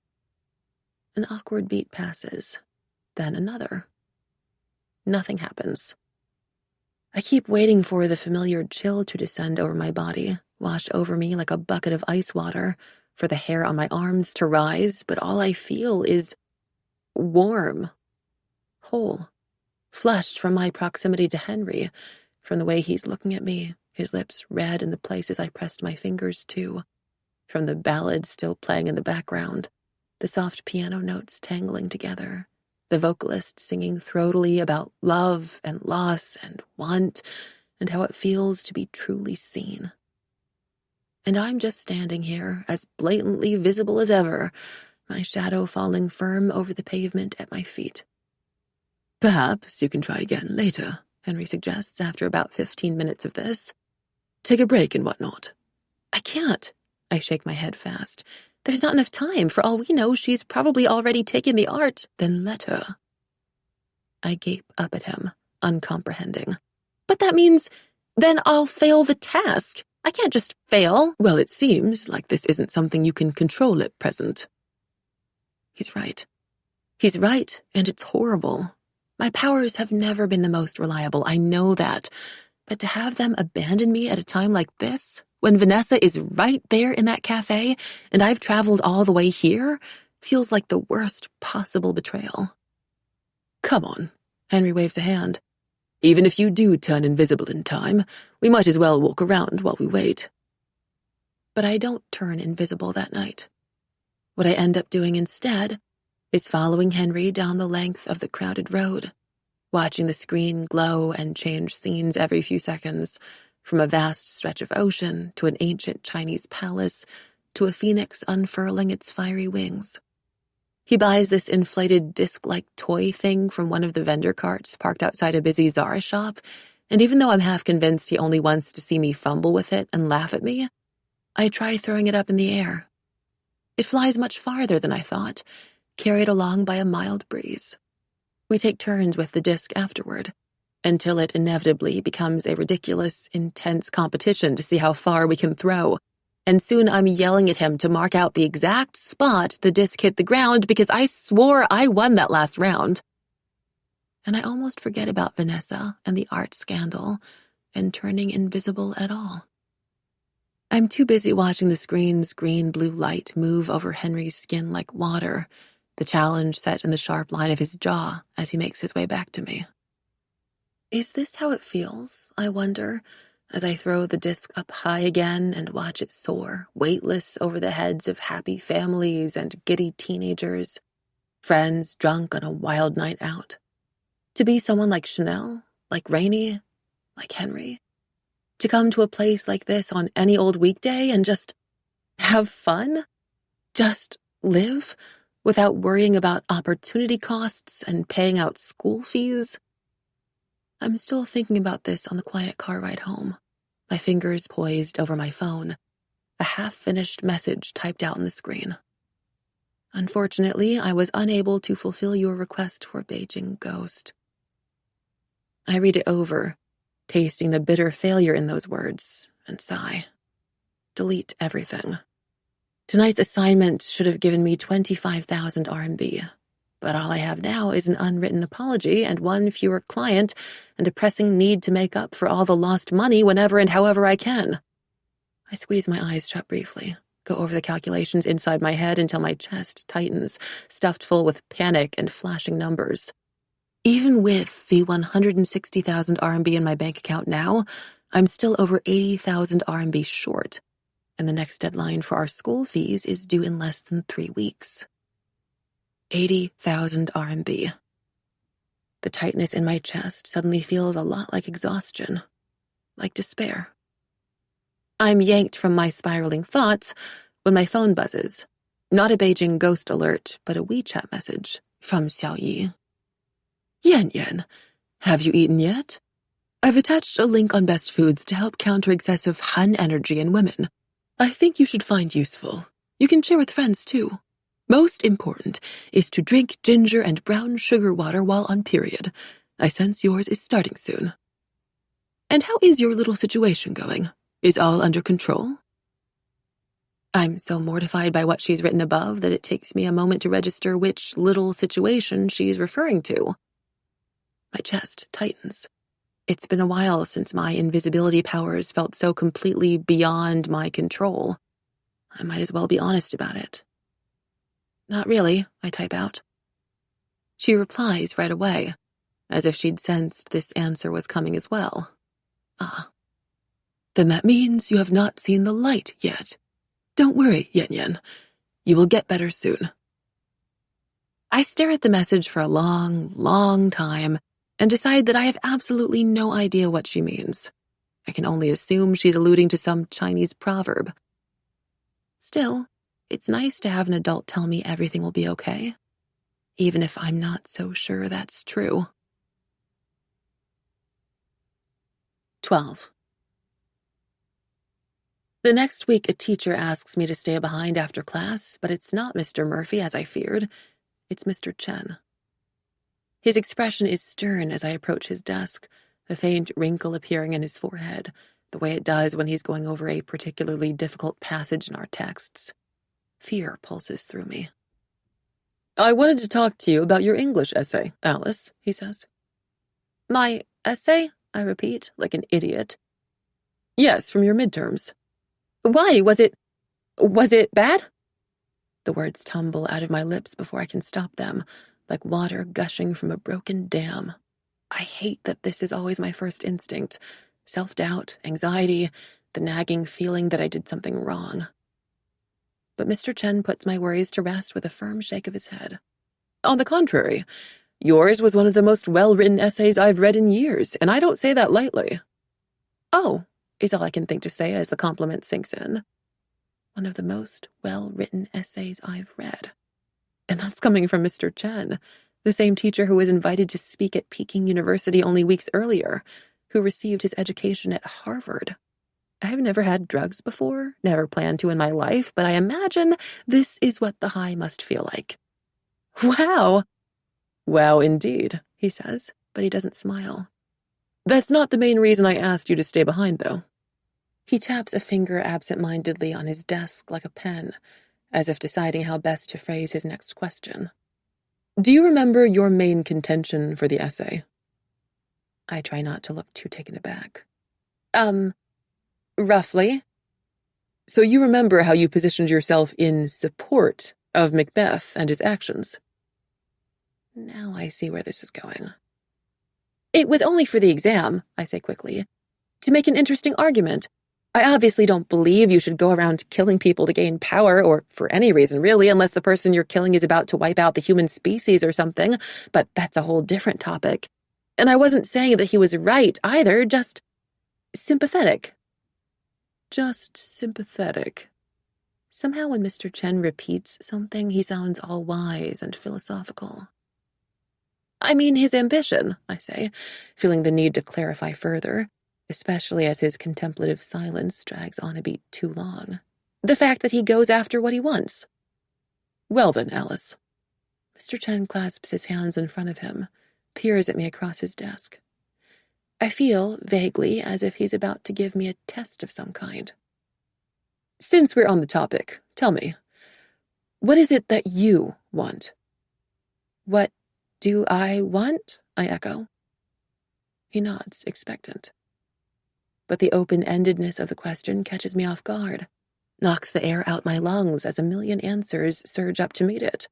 An awkward beat passes, then another. Nothing happens. I keep waiting for the familiar chill to descend over my body, wash over me like a bucket of ice water, for the hair on my arms to rise, but all I feel is warm, whole, flushed from my proximity to Henry, from the way he's looking at me, his lips red in the places I pressed my fingers to, from the ballad still playing in the background, the soft piano notes tangling together, the vocalist singing throatily about love and loss and want, and how it feels to be truly seen. And I'm just standing here, as blatantly visible as ever, my shadow falling firm over the pavement at my feet. "Perhaps you can try again later," Henry suggests after about 15 minutes of this. "Take a break and whatnot." "I can't." I shake my head fast. "There's not enough time. For all we know, she's probably already taken the art." "Then let her." I gape up at him, uncomprehending. "But that means then I'll fail the task. I can't just fail." "Well, it seems like this isn't something you can control at present." He's right. He's right, and it's horrible. My powers have never been the most reliable, I know that. But to have them abandon me at a time like this, when Vanessa is right there in that cafe, and I've traveled all the way here, feels like the worst possible betrayal. "Come on," Henry waves a hand. "Even if you do turn invisible in time, we might as well walk around while we wait." But I don't turn invisible that night. What I end up doing instead is following Henry down the length of the crowded road, watching the screen glow and change scenes every few seconds, from a vast stretch of ocean to an ancient Chinese palace to a phoenix unfurling its fiery wings. He buys this inflated disc-like toy thing from one of the vendor carts parked outside a busy Zara shop, and even though I'm half convinced he only wants to see me fumble with it and laugh at me, I try throwing it up in the air. It flies much farther than I thought, carried along by a mild breeze. We take turns with the disc afterward, until it inevitably becomes a ridiculous, intense competition to see how far we can throw, and soon I'm yelling at him to mark out the exact spot the disc hit the ground because I swore I won that last round. And I almost forget about Vanessa and the art scandal and turning invisible at all. I'm too busy watching the screen's green-blue light move over Henry's skin like water, the challenge set in the sharp line of his jaw as he makes his way back to me. Is this how it feels, I wonder, as I throw the disc up high again and watch it soar, weightless over the heads of happy families and giddy teenagers, friends drunk on a wild night out? To be someone like Chanel, like Rainey, like Henry? To come to a place like this on any old weekday and just have fun? Just live without worrying about opportunity costs and paying out school fees? I'm still thinking about this on the quiet car ride home, my fingers poised over my phone, a half-finished message typed out on the screen. Unfortunately, I was unable to fulfill your request for Beijing Ghost. I read it over, tasting the bitter failure in those words, and sigh. Delete everything. Tonight's assignment should have given me 25,000 RMB, but all I have now is an unwritten apology and one fewer client and a pressing need to make up for all the lost money whenever and however I can. I squeeze my eyes shut briefly, go over the calculations inside my head until my chest tightens, stuffed full with panic and flashing numbers. Even with the 160,000 RMB in my bank account now, I'm still over 80,000 RMB short, and the next deadline for our school fees is due in less than 3 weeks. 80,000 RMB. The tightness in my chest suddenly feels a lot like exhaustion, like despair. I'm yanked from my spiraling thoughts when my phone buzzes. Not a Beijing Ghost alert, but a WeChat message from Xiaoyi. Yan Yan, have you eaten yet? I've attached a link on best foods to help counter excessive Han energy in women. I think you should find useful. You can share with friends too. Most important is to drink ginger and brown sugar water while on period. I sense yours is starting soon. And how is your little situation going? Is all under control? I'm so mortified by what she's written above that it takes me a moment to register which little situation she's referring to. My chest tightens. It's been a while since my invisibility powers felt so completely beyond my control. I might as well be honest about it. Not really, I type out. She replies right away, as if she'd sensed this answer was coming as well. Ah. Then that means you have not seen the light yet. Don't worry, Yan Yan. You will get better soon. I stare at the message for a long, long time and decide that I have absolutely no idea what she means. I can only assume she's alluding to some Chinese proverb. Still, it's nice to have an adult tell me everything will be okay, even if I'm not so sure that's true. 12. The next week, a teacher asks me to stay behind after class, but it's not Mr. Murphy as I feared. It's Mr. Chen. His expression is stern as I approach his desk, a faint wrinkle appearing in his forehead, the way it does when he's going over a particularly difficult passage in our texts. Fear pulses through me. I wanted to talk to you about your English essay, Alice, he says. My essay? I repeat, like an idiot. Yes, from your midterms. Why? Was it bad? The words tumble out of my lips before I can stop them, like water gushing from a broken dam. I hate that this is always my first instinct. Self-doubt, anxiety, the nagging feeling that I did something wrong. But Mr. Chen puts my worries to rest with a firm shake of his head. On the contrary, yours was one of the most well-written essays I've read in years, and I don't say that lightly. Oh, is all I can think to say as the compliment sinks in. One of the most well-written essays I've read. And that's coming from Mr. Chen, the same teacher who was invited to speak at Peking University only weeks earlier, who received his education at Harvard. I have never had drugs before, never planned to in my life, but I imagine this is what the high must feel like. Wow! Wow, indeed, he says, but he doesn't smile. That's not the main reason I asked you to stay behind, though. He taps a finger absent-mindedly on his desk like a pen, as if deciding how best to phrase his next question. Do you remember your main contention for the essay? I try not to look too taken aback. Roughly. So you remember how you positioned yourself in support of Macbeth and his actions? Now I see where this is going. It was only for the exam, I say quickly, to make an interesting argument. I obviously don't believe you should go around killing people to gain power, or for any reason really, unless the person you're killing is about to wipe out the human species or something, but that's a whole different topic. And I wasn't saying that he was right either, just sympathetic. Just sympathetic. Somehow when Mr. Chen repeats something, he sounds all wise and philosophical. I mean his ambition, I say, feeling the need to clarify further, especially as his contemplative silence drags on a beat too long. The fact that he goes after what he wants. Well then, Alice. Mr. Chen clasps his hands in front of him, peers at me across his desk. I feel, vaguely, as if he's about to give me a test of some kind. Since we're on the topic, tell me, what is it that you want? What do I want? I echo. He nods, expectant. But the open-endedness of the question catches me off guard, knocks the air out my lungs as a million answers surge up to meet it.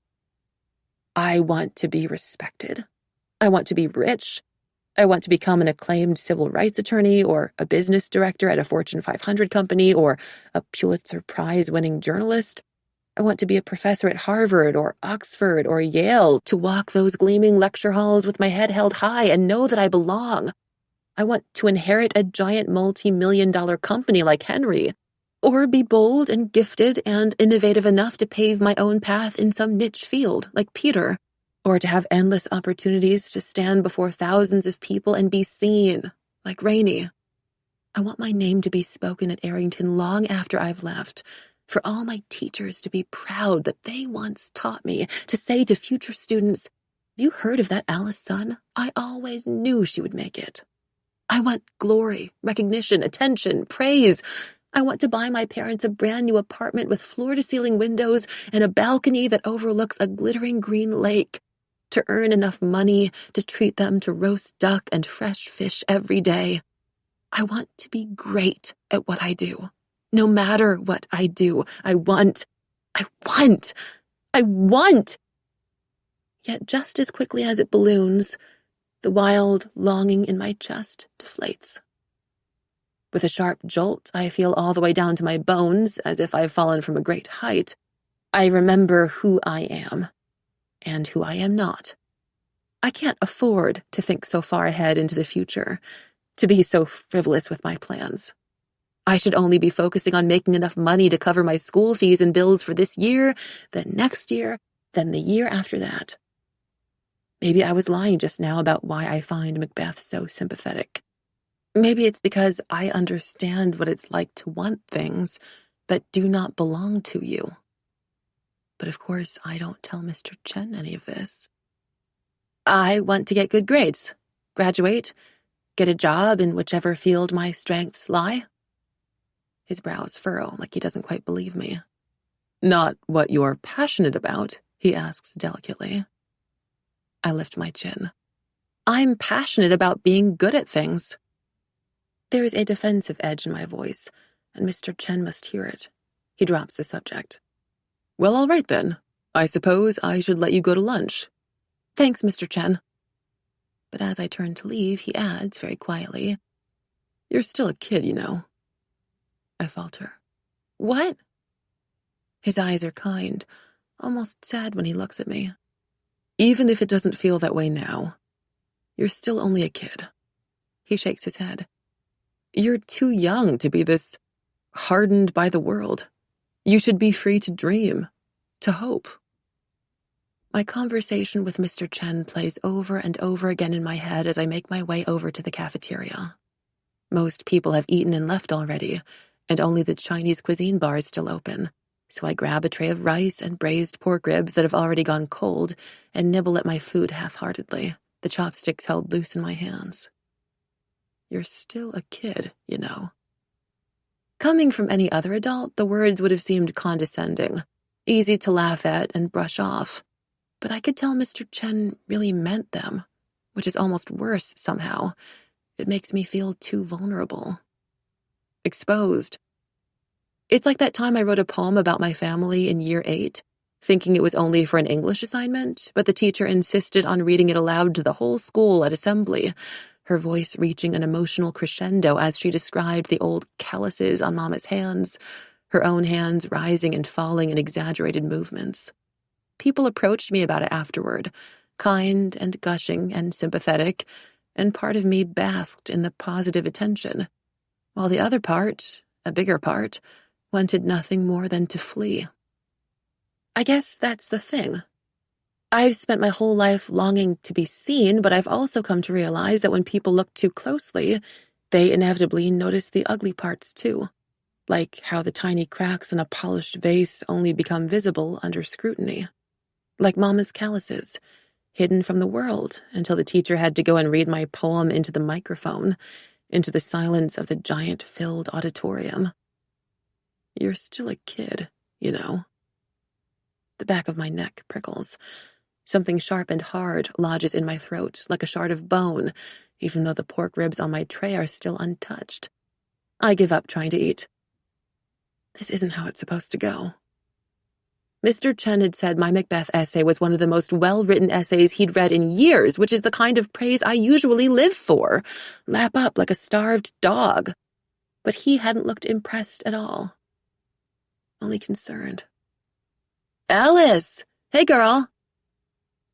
I want to be respected. I want to be rich. I want to become an acclaimed civil rights attorney or a business director at a Fortune 500 company or a Pulitzer Prize-winning journalist. I want to be a professor at Harvard or Oxford or Yale, to walk those gleaming lecture halls with my head held high and know that I belong. I want to inherit a giant multi-million-dollar company like Henry, or be bold and gifted and innovative enough to pave my own path in some niche field like Peter, or to have endless opportunities to stand before thousands of people and be seen like Rainey. I want my name to be spoken at Arrington long after I've left, for all my teachers to be proud that they once taught me, to say to future students, "Have you heard of that Alice Sun? I always knew she would make it." I want glory, recognition, attention, praise. I want to buy my parents a brand new apartment with floor-to-ceiling windows and a balcony that overlooks a glittering green lake, to earn enough money to treat them to roast duck and fresh fish every day. I want to be great at what I do. No matter what I do, I want. Yet just as quickly as it balloons, the wild longing in my chest deflates. With a sharp jolt, I feel all the way down to my bones, as if I've fallen from a great height. I remember who I am, and who I am not. I can't afford to think so far ahead into the future, to be so frivolous with my plans. I should only be focusing on making enough money to cover my school fees and bills for this year, then next year, then the year after that. Maybe I was lying just now about why I find Macbeth so sympathetic. Maybe it's because I understand what it's like to want things that do not belong to you. But of course, I don't tell Mr. Chen any of this. I want to get good grades, graduate, get a job in whichever field my strengths lie. His brows furrow like he doesn't quite believe me. Not what you're passionate about, he asks delicately. I lift my chin. I'm passionate about being good at things. There is a defensive edge in my voice, and Mr. Chen must hear it. He drops the subject. Well, all right then. I suppose I should let you go to lunch. Thanks, Mr. Chen. But as I turn to leave, he adds very quietly, You're still a kid, you know. I falter. What? His eyes are kind, almost sad when he looks at me. Even if it doesn't feel that way now, you're still only a kid. He shakes his head. You're too young to be this hardened by the world. You should be free to dream, to hope. My conversation with Mr. Chen plays over and over again in my head as I make my way over to the cafeteria. Most people have eaten and left already, and only the Chinese cuisine bar is still open, so I grab a tray of rice and braised pork ribs that have already gone cold and nibble at my food half-heartedly, the chopsticks held loose in my hands. You're still a kid, you know. Coming from any other adult, the words would have seemed condescending, easy to laugh at and brush off. But I could tell Mr. Chen really meant them, which is almost worse somehow. It makes me feel too vulnerable. Exposed. It's like that time I wrote a poem about my family in year 8, thinking it was only for an English assignment, but the teacher insisted on reading it aloud to the whole school at assembly, her voice reaching an emotional crescendo as she described the old calluses on Mama's hands, her own hands rising and falling in exaggerated movements. People approached me about it afterward, kind and gushing and sympathetic, and part of me basked in the positive attention, while the other part, a bigger part, wanted nothing more than to flee. I guess that's the thing. I've spent my whole life longing to be seen, but I've also come to realize that when people look too closely, they inevitably notice the ugly parts too, like how the tiny cracks in a polished vase only become visible under scrutiny. Like Mama's calluses, hidden from the world until the teacher had to go and read my poem into the microphone, into the silence of the giant-filled auditorium. You're still a kid, you know. The back of my neck prickles. Something sharp and hard lodges in my throat, like a shard of bone, even though the pork ribs on my tray are still untouched. I give up trying to eat. This isn't how it's supposed to go. Mr. Chen had said my Macbeth essay was one of the most well-written essays he'd read in years, which is the kind of praise I usually live for, lap up like a starved dog. But he hadn't looked impressed at all. Only concerned. Alice! Hey, girl!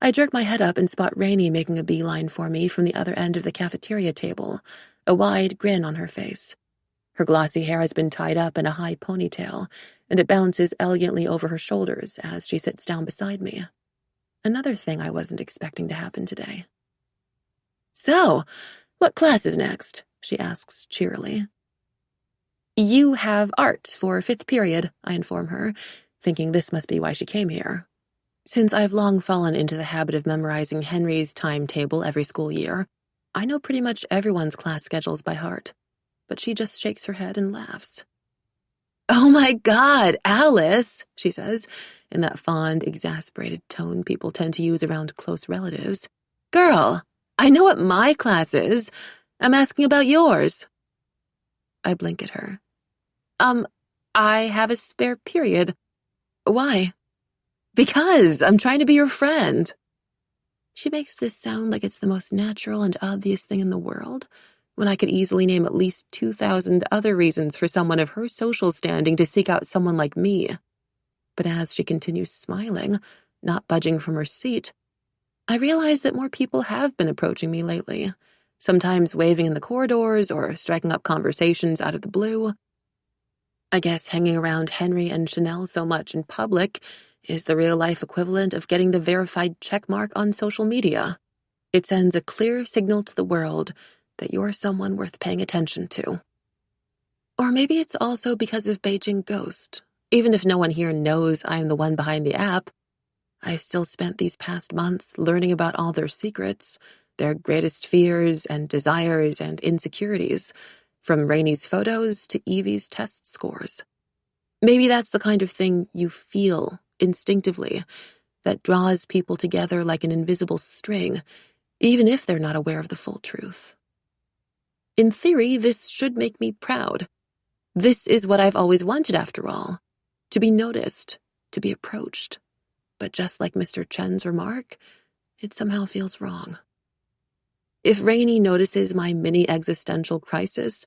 I jerk my head up and spot Rainey making a beeline for me from the other end of the cafeteria table, a wide grin on her face. Her glossy hair has been tied up in a high ponytail, and it bounces elegantly over her shoulders as she sits down beside me. Another thing I wasn't expecting to happen today. So, what class is next? She asks cheerily. You have art for 5th period, I inform her, thinking this must be why she came here. Since I've long fallen into the habit of memorizing Henry's timetable every school year, I know pretty much everyone's class schedules by heart. But she just shakes her head and laughs. Oh my God, Alice, she says, in that fond, exasperated tone people tend to use around close relatives. Girl, I know what my class is. I'm asking about yours. I blink at her. I have a spare period. Why? Because I'm trying to be your friend. She makes this sound like it's the most natural and obvious thing in the world, when I could easily name at least 2,000 other reasons for someone of her social standing to seek out someone like me. But as she continues smiling, not budging from her seat, I realize that more people have been approaching me lately, sometimes waving in the corridors or striking up conversations out of the blue. I guess hanging around Henry and Chanel so much in public is the real-life equivalent of getting the verified checkmark on social media. It sends a clear signal to the world that you're someone worth paying attention to. Or maybe it's also because of Beijing Ghost. Even if no one here knows I'm the one behind the app, I've still spent these past months learning about all their secrets, their greatest fears and desires and insecurities, from Rainey's photos to Evie's test scores. Maybe that's the kind of thing you feel instinctively that draws people together like an invisible string, even if they're not aware of the full truth. In theory, this should make me proud. This is what I've always wanted, after all. To be noticed, to be approached. But just like Mr. Chen's remark, it somehow feels wrong. If Rainey notices my mini-existential crisis,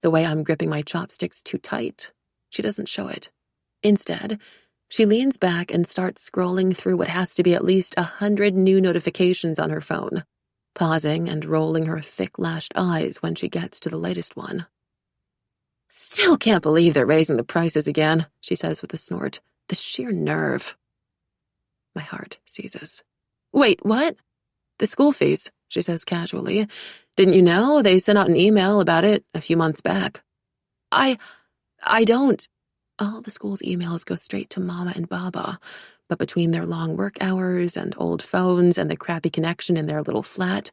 The way I'm gripping my chopsticks too tight. She doesn't show it. Instead, she leans back and starts scrolling through what has to be at least 100 new notifications on her phone, pausing and rolling her thick-lashed eyes when she gets to the latest one. "Still can't believe they're raising the prices again," she says with a snort. The sheer nerve. My heart seizes. "Wait, what?" "The school fees," she says casually. "Didn't you know? They sent out an email about it a few months back." I don't. All the school's emails go straight to Mama and Baba, but between their long work hours and old phones and the crappy connection in their little flat,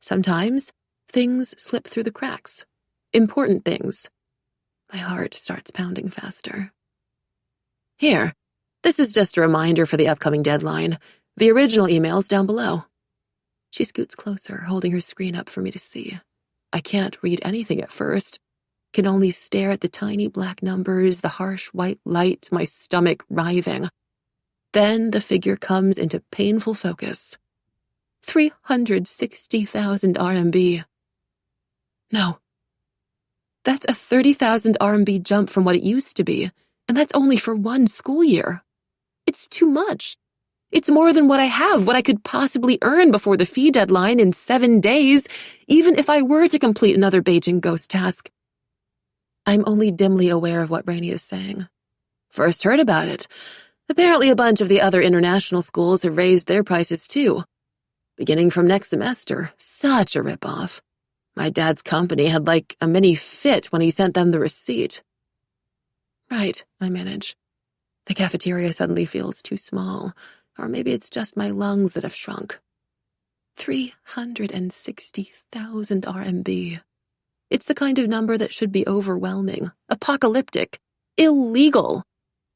sometimes things slip through the cracks. Important things. My heart starts pounding faster. "Here, this is just a reminder for the upcoming deadline. The original email's down below." She scoots closer, holding her screen up for me to see. I can't read anything at first. Can only stare at the tiny black numbers, the harsh white light, my stomach writhing. Then the figure comes into painful focus. 360,000 RMB. No. That's a 30,000 RMB jump from what it used to be, and that's only for one school year. It's too much. It's more than what I have, what I could possibly earn before the fee deadline in 7 days, even if I were to complete another Beijing ghost task. I'm only dimly aware of what Rainey is saying. First heard about it. Apparently a bunch of the other international schools have raised their prices too. Beginning from next semester. Such a ripoff. My dad's company had like a mini fit when he sent them the receipt. Right, I manage. The cafeteria suddenly feels too small, or maybe it's just my lungs that have shrunk. 360,000 RMB. It's the kind of number that should be overwhelming, apocalyptic, illegal,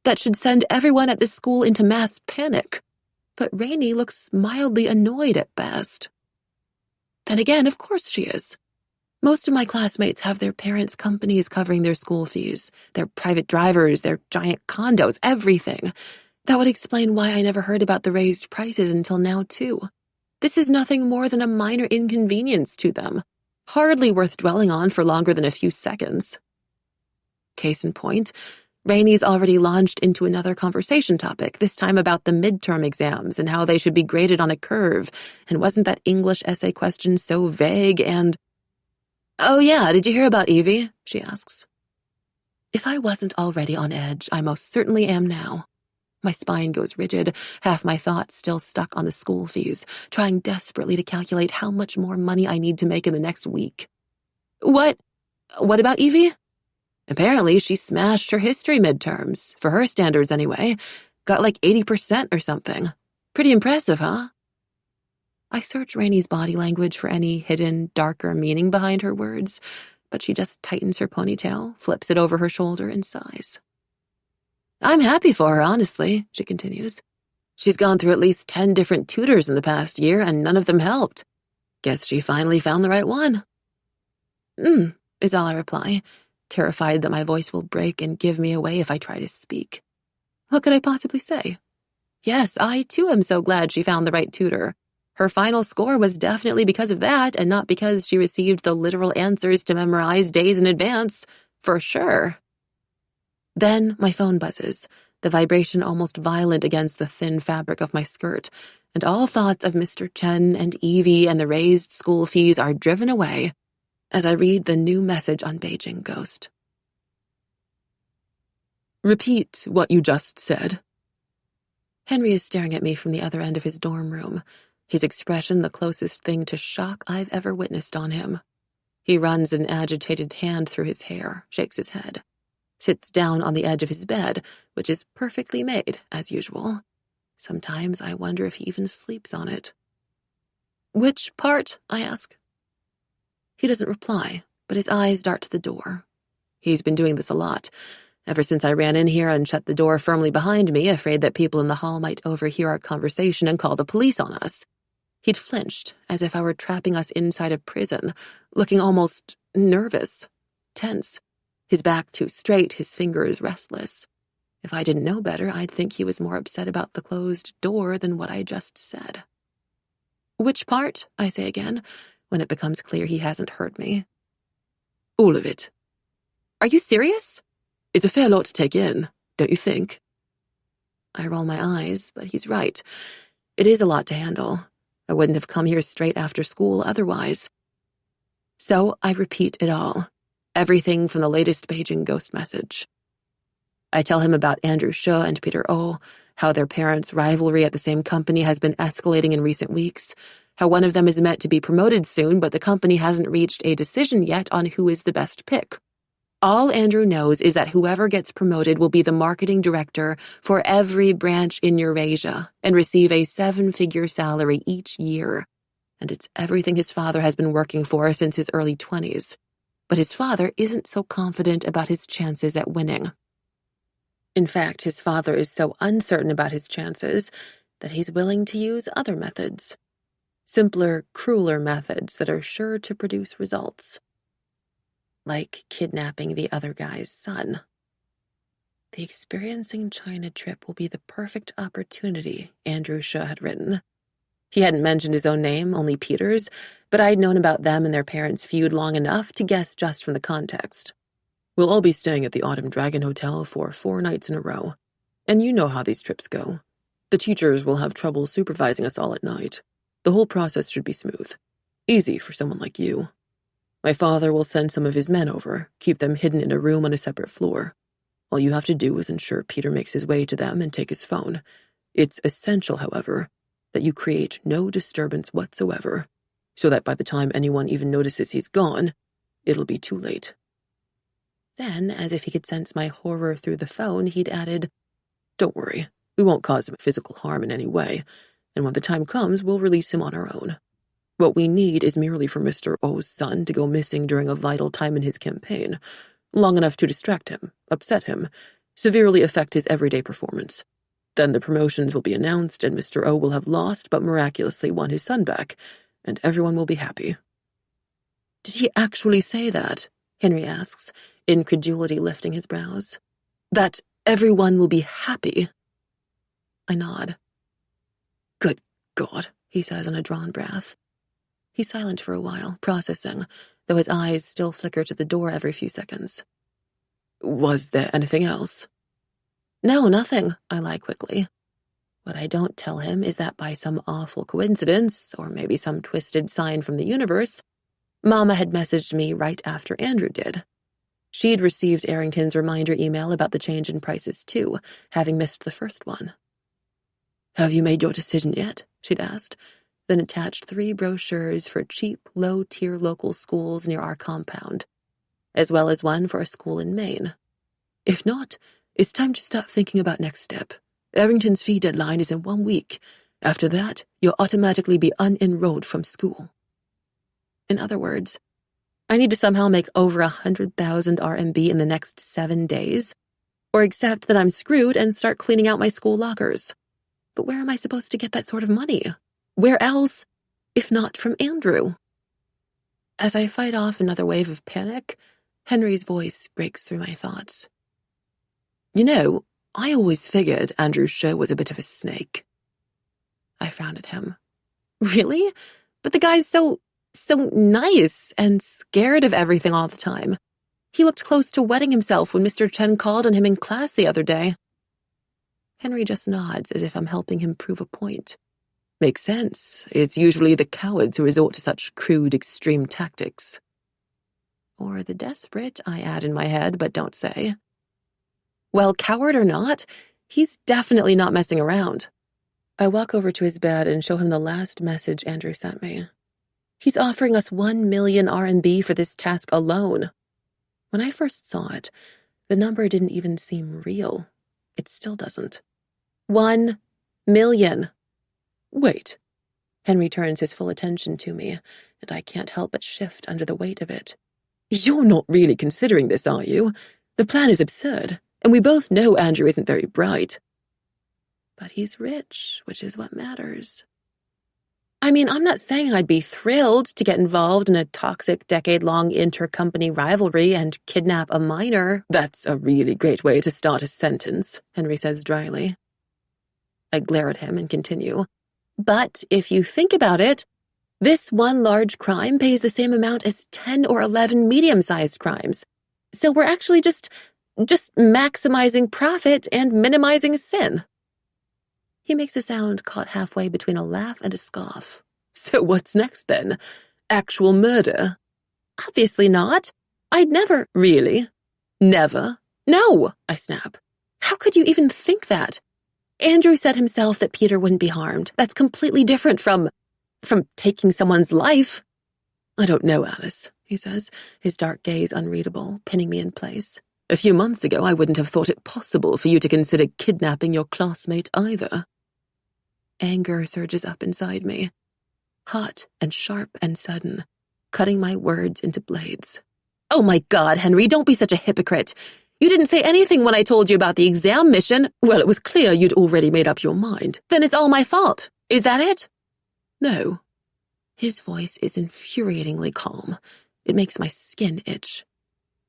that should send everyone at this school into mass panic. But Rainey looks mildly annoyed at best. Then again, of course she is. Most of my classmates have their parents' companies covering their school fees, their private drivers, their giant condos, everything. That would explain why I never heard about the raised prices until now, too. This is nothing more than a minor inconvenience to them. Hardly worth dwelling on for longer than a few seconds. Case in point, Rainey's already launched into another conversation topic, this time about the midterm exams and how they should be graded on a curve, and wasn't that English essay question so vague and... "Oh yeah, did you hear about Evie?" she asks. If I wasn't already on edge, I most certainly am now. My spine goes rigid, half my thoughts still stuck on the school fees, trying desperately to calculate how much more money I need to make in the next week. What about Evie? Apparently she smashed her history midterms, for her standards anyway. Got like 80% or something. Pretty impressive, huh? I search Rainey's body language for any hidden, darker meaning behind her words, but she just tightens her ponytail, flips it over her shoulder, and sighs. "I'm happy for her, honestly," she continues. "She's gone through at least 10 different tutors in the past year, and none of them helped. Guess she finally found the right one." Is all I reply, terrified that my voice will break and give me away if I try to speak. What could I possibly say? Yes, I too am so glad she found the right tutor. Her final score was definitely because of that, and not because she received the literal answers to memorize days in advance, for sure. Then my phone buzzes, the vibration almost violent against the thin fabric of my skirt, and all thoughts of Mr. Chen and Evie and the raised school fees are driven away as I read the new message on Beijing Ghost. "Repeat what you just said." Henry is staring at me from the other end of his dorm room, his expression the closest thing to shock I've ever witnessed on him. He runs an agitated hand through his hair, shakes his head, sits down on the edge of his bed, which is perfectly made, as usual. Sometimes I wonder if he even sleeps on it. "Which part?" I ask. He doesn't reply, but his eyes dart to the door. He's been doing this a lot, ever since I ran in here and shut the door firmly behind me, afraid that people in the hall might overhear our conversation and call the police on us. He'd flinched, as if I were trapping us inside a prison, looking almost nervous, tense. His back too straight, his fingers restless. If I didn't know better, I'd think he was more upset about the closed door than what I just said. "Which part?" I say again, when it becomes clear he hasn't heard me. "All of it." Are you serious? It's a fair lot to take in, don't you think? I roll my eyes, but he's right. It is a lot to handle. I wouldn't have come here straight after school otherwise. So I repeat it all. Everything from the latest Beijing ghost message. I tell him about Andrew She and Peter O, how their parents' rivalry at the same company has been escalating in recent weeks, how one of them is meant to be promoted soon, but the company hasn't reached a decision yet on who is the best pick. All Andrew knows is that whoever gets promoted will be the marketing director for every branch in Eurasia and receive a 7-figure salary each year. And it's everything his father has been working for since his early 20s. But his father isn't so confident about his chances at winning. In fact, his father is so uncertain about his chances that he's willing to use other methods. Simpler, crueler methods that are sure to produce results. Like kidnapping the other guy's son. The experiencing China trip will be the perfect opportunity, Andrew She had written. He hadn't mentioned his own name, only Peter's, but I'd known about them and their parents' feud long enough to guess just from the context. We'll all be staying at the Autumn Dragon Hotel for 4 nights in a row. And you know how these trips go. The teachers will have trouble supervising us all at night. The whole process should be smooth. Easy for someone like you. My father will send some of his men over, keep them hidden in a room on a separate floor. All you have to do is ensure Peter makes his way to them and take his phone. It's essential, however, that you create no disturbance whatsoever, so that by the time anyone even notices he's gone, it'll be too late. Then, as if he could sense my horror through the phone, he'd added, Don't worry, we won't cause him physical harm in any way, and when the time comes, we'll release him on our own. What we need is merely for Mr. O's son to go missing during a vital time in his campaign, long enough to distract him, upset him, severely affect his everyday performance. Then the promotions will be announced and Mr. O will have lost but miraculously won his son back, and everyone will be happy. Did he actually say that? Henry asks, incredulity lifting his brows. That everyone will be happy? I nod. Good God, he says in a drawn breath. He's silent for a while, processing, though his eyes still flicker to the door every few seconds. Was there anything else? No, nothing, I lie quickly. What I don't tell him is that by some awful coincidence, or maybe some twisted sign from the universe, Mama had messaged me right after Andrew did. She'd received Arrington's reminder email about the change in prices too, having missed the first one. Have you made your decision yet? She'd asked, then attached 3 brochures for cheap, low-tier local schools near our compound, as well as one for a school in Maine. If not, it's time to start thinking about next step. Arrington's fee deadline is in 1 week. After that, you'll automatically be unenrolled from school. In other words, I need to somehow make over 100,000 RMB in the next 7 days, or accept that I'm screwed and start cleaning out my school lockers. But where am I supposed to get that sort of money? Where else, if not from Andrew? As I fight off another wave of panic, Henry's voice breaks through my thoughts. You know, I always figured Andrew She was a bit of a snake. I frowned at him. Really? But the guy's so nice and scared of everything all the time. He looked close to wetting himself when Mr. Chen called on him in class the other day. Henry just nods as if I'm helping him prove a point. Makes sense. It's usually the cowards who resort to such crude, extreme tactics. Or the desperate, I add in my head, but don't say. Well, coward or not, he's definitely not messing around. I walk over to his bed and show him the last message Andrew sent me. He's offering us 1 million RMB for this task alone. When I first saw it, the number didn't even seem real. It still doesn't. 1 million. Wait. Henry turns his full attention to me, and I can't help but shift under the weight of it. You're not really considering this, are you? The plan is absurd, and we both know Andrew isn't very bright. But he's rich, which is what matters. I mean, I'm not saying I'd be thrilled to get involved in a toxic decade-long intercompany rivalry and kidnap a minor. That's a really great way to start a sentence, Henry says dryly. I glare at him and continue. But if you think about it, this one large crime pays the same amount as 10 or 11 medium-sized crimes. So we're actually just maximizing profit and minimizing sin. He makes a sound caught halfway between a laugh and a scoff. So what's next then? Actual murder? Obviously not. I'd never. Really? Never? No, I snap. How could you even think that? Andrew said himself that Peter wouldn't be harmed. That's completely different from taking someone's life. I don't know, Alice, he says, his dark gaze unreadable, pinning me in place. A few months ago, I wouldn't have thought it possible for you to consider kidnapping your classmate either. Anger surges up inside me, hot and sharp and sudden, cutting my words into blades. Oh my God, Henry, don't be such a hypocrite. You didn't say anything when I told you about the exam mission. Well, it was clear you'd already made up your mind. Then it's all my fault. Is that it? No. His voice is infuriatingly calm. It makes my skin itch.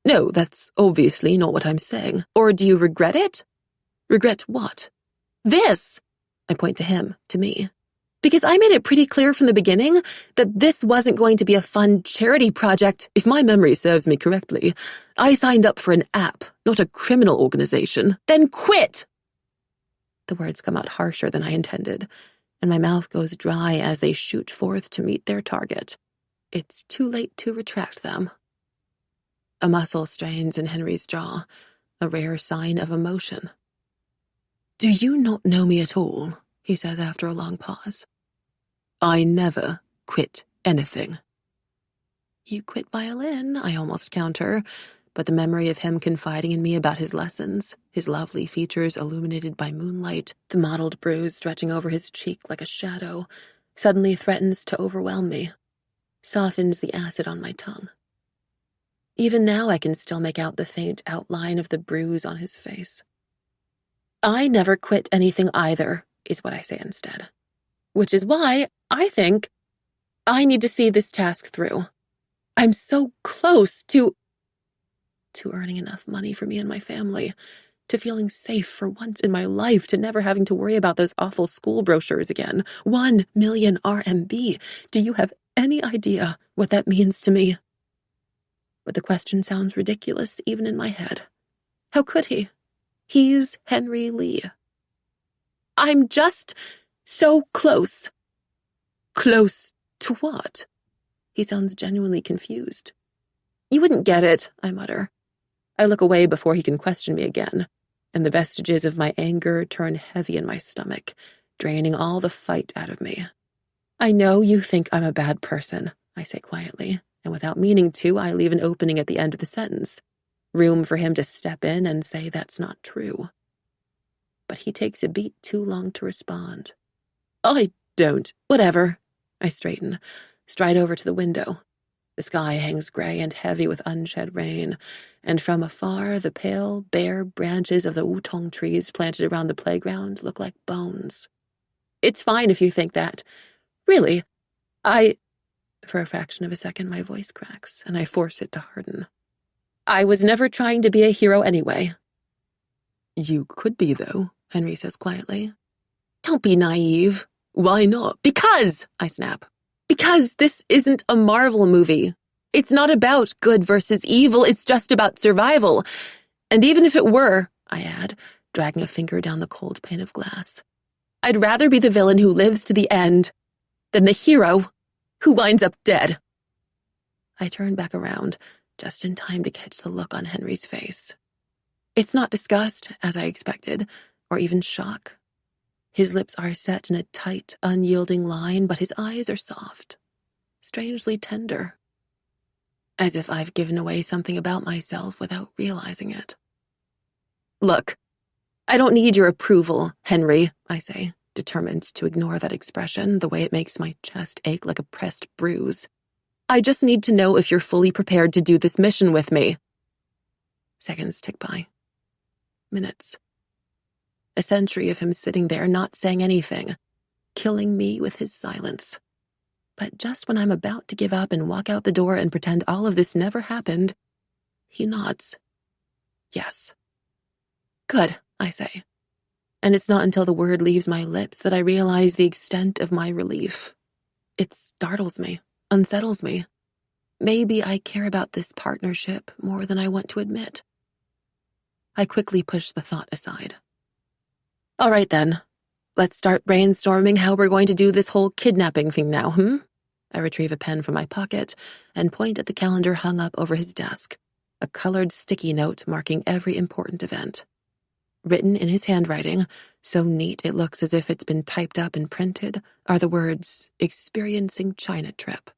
No, that's obviously not what I'm saying. Or do you regret it? Regret what? This! I point to him, to me. Because I made it pretty clear from the beginning that this wasn't going to be a fun charity project. If my memory serves me correctly, I signed up for an app, not a criminal organization. Then quit! The words come out harsher than I intended, and my mouth goes dry as they shoot forth to meet their target. It's too late to retract them. A muscle strains in Henry's jaw, a rare sign of emotion. Do you not know me at all? He says after a long pause. I never quit anything. You quit violin, I almost counter, but the memory of him confiding in me about his lessons, his lovely features illuminated by moonlight, the mottled bruise stretching over his cheek like a shadow, suddenly threatens to overwhelm me, softens the acid on my tongue. Even now I can still make out the faint outline of the bruise on his face. I never quit anything either, is what I say instead. Which is why I think I need to see this task through. I'm so close to earning enough money for me and my family, to feeling safe for once in my life, to never having to worry about those awful school brochures again. 1 million RMB. Do you have any idea what that means to me? But the question sounds ridiculous even in my head. How could he? He's Henry Lee. I'm just so close. Close to what? He sounds genuinely confused. You wouldn't get it, I mutter. I look away before he can question me again, and the vestiges of my anger turn heavy in my stomach, draining all the fight out of me. I know you think I'm a bad person, I say quietly, and without meaning to, I leave an opening at the end of the sentence. Room for him to step in and say that's not true. But he takes a beat too long to respond. I don't. Whatever. I straighten, stride over to the window. The sky hangs gray and heavy with unshed rain, and from afar the pale, bare branches of the wutong trees planted around the playground look like bones. It's fine if you think that. Really, For a fraction of a second, my voice cracks, and I force it to harden. I was never trying to be a hero anyway. You could be, though, Henry says quietly. Don't be naive. Why not? Because, I snap. Because this isn't a Marvel movie. It's not about good versus evil, it's just about survival. And even if it were, I add, dragging a finger down the cold pane of glass, I'd rather be the villain who lives to the end than the hero who winds up dead. I turn back around, just in time to catch the look on Henry's face. It's not disgust, as I expected, or even shock. His lips are set in a tight, unyielding line, but his eyes are soft, strangely tender, as if I've given away something about myself without realizing it. Look, I don't need your approval, Henry, I say, determined to ignore that expression, the way it makes my chest ache like a pressed bruise. I just need to know if you're fully prepared to do this mission with me. Seconds tick by. Minutes. A century of him sitting there not saying anything, killing me with his silence. But just when I'm about to give up and walk out the door and pretend all of this never happened, he nods. Yes. Good, I say. And it's not until the word leaves my lips that I realize the extent of my relief. It startles me, unsettles me. maybe I care about this partnership more than I want to admit. I quickly push the thought aside. All right then, let's start brainstorming how we're going to do this whole kidnapping thing now, I retrieve a pen from my pocket and point at the calendar hung up over his desk, a colored sticky note marking every important event. Written in his handwriting, so neat it looks as if it's been typed up and printed, are the words, "Experiencing China Trip."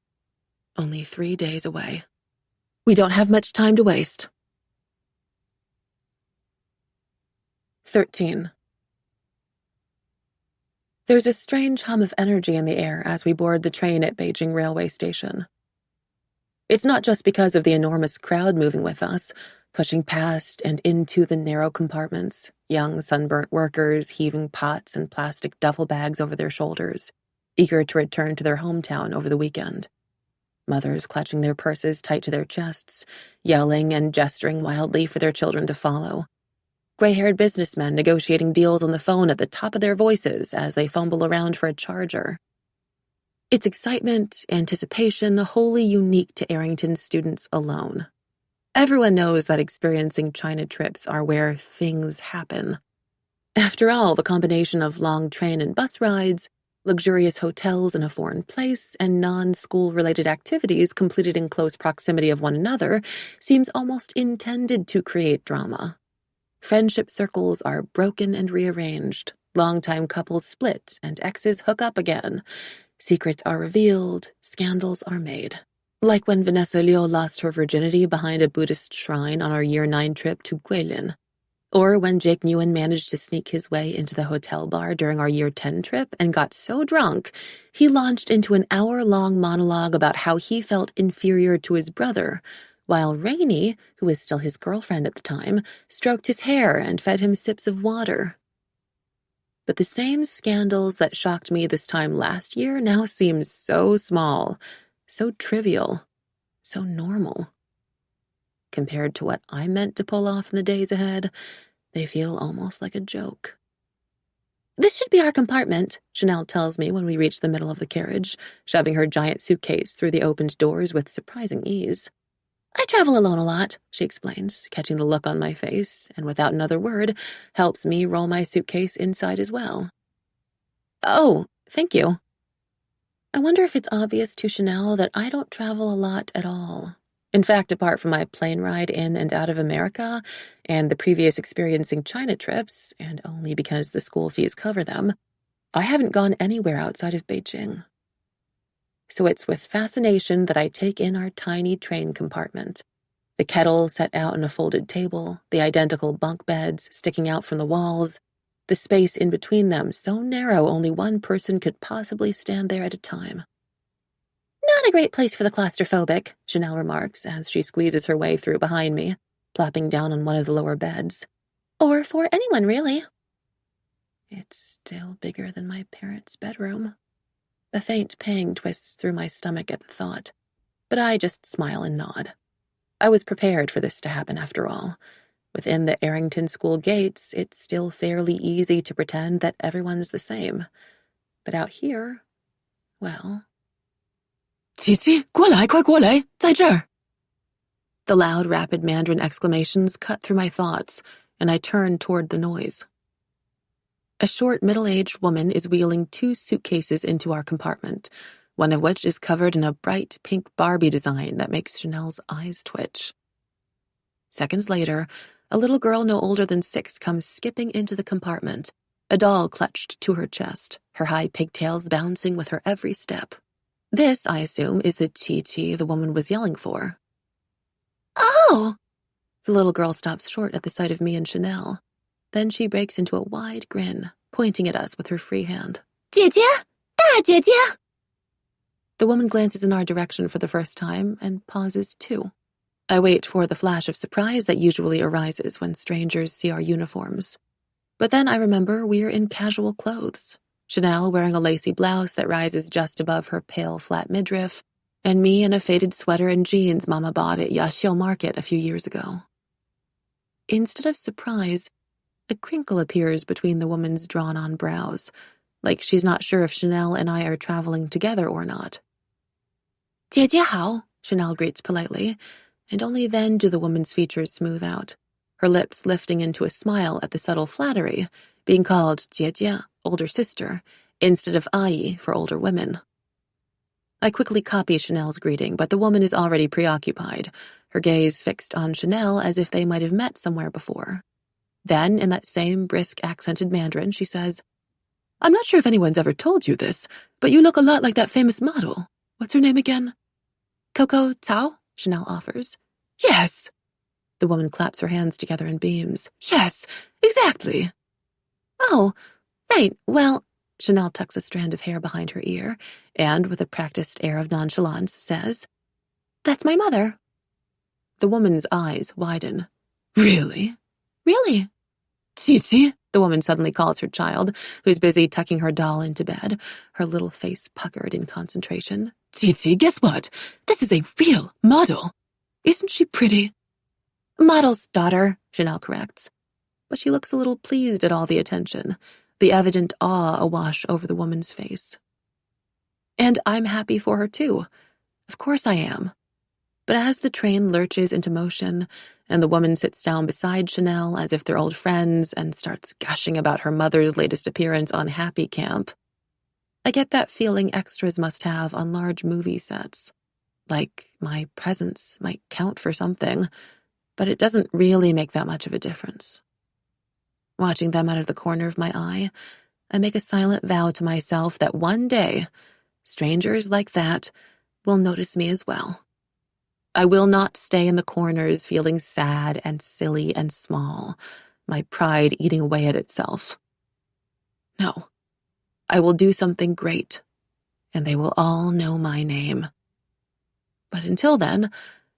Only 3 days away. We don't have much time to waste. 13. There's a strange hum of energy in the air as we board the train at Beijing railway station. It's not just because of the enormous crowd moving with us, pushing past and into the narrow compartments, young sunburnt workers heaving pots and plastic duffel bags over their shoulders, eager to return to their hometown over the weekend. Mothers clutching their purses tight to their chests, yelling and gesturing wildly for their children to follow. Gray-haired businessmen negotiating deals on the phone at the top of their voices as they fumble around for a charger. It's excitement, anticipation, wholly unique to Arrington students alone. Everyone knows that experiencing China trips are where things happen. After all, the combination of long train and bus rides, luxurious hotels in a foreign place, and non-school-related activities completed in close proximity of one another seems almost intended to create drama. Friendship circles are broken and rearranged, longtime couples split, and exes hook up again. Secrets are revealed, scandals are made. Like when Vanessa Liu lost her virginity behind a Buddhist shrine on our Year 9 trip to Guilin. Or when Jake Nguyen managed to sneak his way into the hotel bar during our Year 10 trip and got so drunk, he launched into an hour-long monologue about how he felt inferior to his brother, while Rainey, who was still his girlfriend at the time, stroked his hair and fed him sips of water. But the same scandals that shocked me this time last year now seem so small, so trivial, so normal. Compared to what I meant to pull off in the days ahead, they feel almost like a joke. "This should be our compartment," Chanel tells me when we reach the middle of the carriage, shoving her giant suitcase through the opened doors with surprising ease. "I travel alone a lot," she explains, catching the look on my face, and without another word, helps me roll my suitcase inside as well. "Oh, thank you." I wonder if it's obvious to Chanel that I don't travel a lot at all. In fact, apart from my plane ride in and out of America and the previous experiencing China trips, and only because the school fees cover them, I haven't gone anywhere outside of Beijing. So it's with fascination that I take in our tiny train compartment. The kettle set out on a folded table, the identical bunk beds sticking out from the walls, the space in between them so narrow only one person could possibly stand there at a time. "Not a great place for the claustrophobic," Chanel remarks as she squeezes her way through behind me, plopping down on one of the lower beds. "Or for anyone, really." It's still bigger than my parents' bedroom. A faint pang twists through my stomach at the thought, but I just smile and nod. I was prepared for this to happen after all. Within the Arrington school gates, it's still fairly easy to pretend that everyone's the same. But out here, well... 琪琪，过来，快过来，在这儿! The loud, rapid Mandarin exclamations cut through my thoughts, and I turned toward the noise. A short, middle-aged woman is wheeling 2 suitcases into our compartment, one of which is covered in a bright pink Barbie design that makes Chanel's eyes twitch. Seconds later, a little girl no older than 6 comes skipping into the compartment, a doll clutched to her chest, her high pigtails bouncing with her every step. This, I assume, is the Chi-Chi the woman was yelling for. "Oh!" The little girl stops short at the sight of me and Chanel. Then she breaks into a wide grin, pointing at us with her free hand. 姐姐，大姐姐! The woman glances in our direction for the first time and pauses too. I wait for the flash of surprise that usually arises when strangers see our uniforms. But then I remember we're in casual clothes. Chanel wearing a lacy blouse that rises just above her pale, flat midriff, and me in a faded sweater and jeans Mama bought at Yashio Market a few years ago. Instead of surprise, a crinkle appears between the woman's drawn-on brows, like she's not sure if Chanel and I are traveling together or not. 姐姐好, Chanel greets politely, and only then do the woman's features smooth out, her lips lifting into a smile at the subtle flattery, being called 姐姐, older sister, instead of 阿姨 for older women. I quickly copy Chanel's greeting, but the woman is already preoccupied, her gaze fixed on Chanel as if they might have met somewhere before. Then, in that same brisk accented Mandarin, she says, I'm not sure if anyone's ever told you this, but you look a lot like that famous model. What's her name again? Coco Cao, Chanel offers. Yes. The woman claps her hands together and beams. Yes, exactly. Oh, right, well, Chanel tucks a strand of hair behind her ear and, with a practiced air of nonchalance, says, That's my mother. The woman's eyes widen. Really? Really? Cici, the woman suddenly calls her child, who's busy tucking her doll into bed, her little face puckered in concentration. Cici, guess what? This is a real model. Isn't she pretty? Model's daughter, Chanel corrects. But she looks a little pleased at all the attention, the evident awe awash over the woman's face. And I'm happy for her, too. Of course I am. But as the train lurches into motion, and the woman sits down beside Chanel as if they're old friends and starts gushing about her mother's latest appearance on Happy Camp, I get that feeling extras must have on large movie sets. Like my presence might count for something, but it doesn't really make that much of a difference. Watching them out of the corner of my eye, I make a silent vow to myself that one day, strangers like that will notice me as well. I will not stay in the corners feeling sad and silly and small, my pride eating away at itself. No, I will do something great, and they will all know my name. But until then,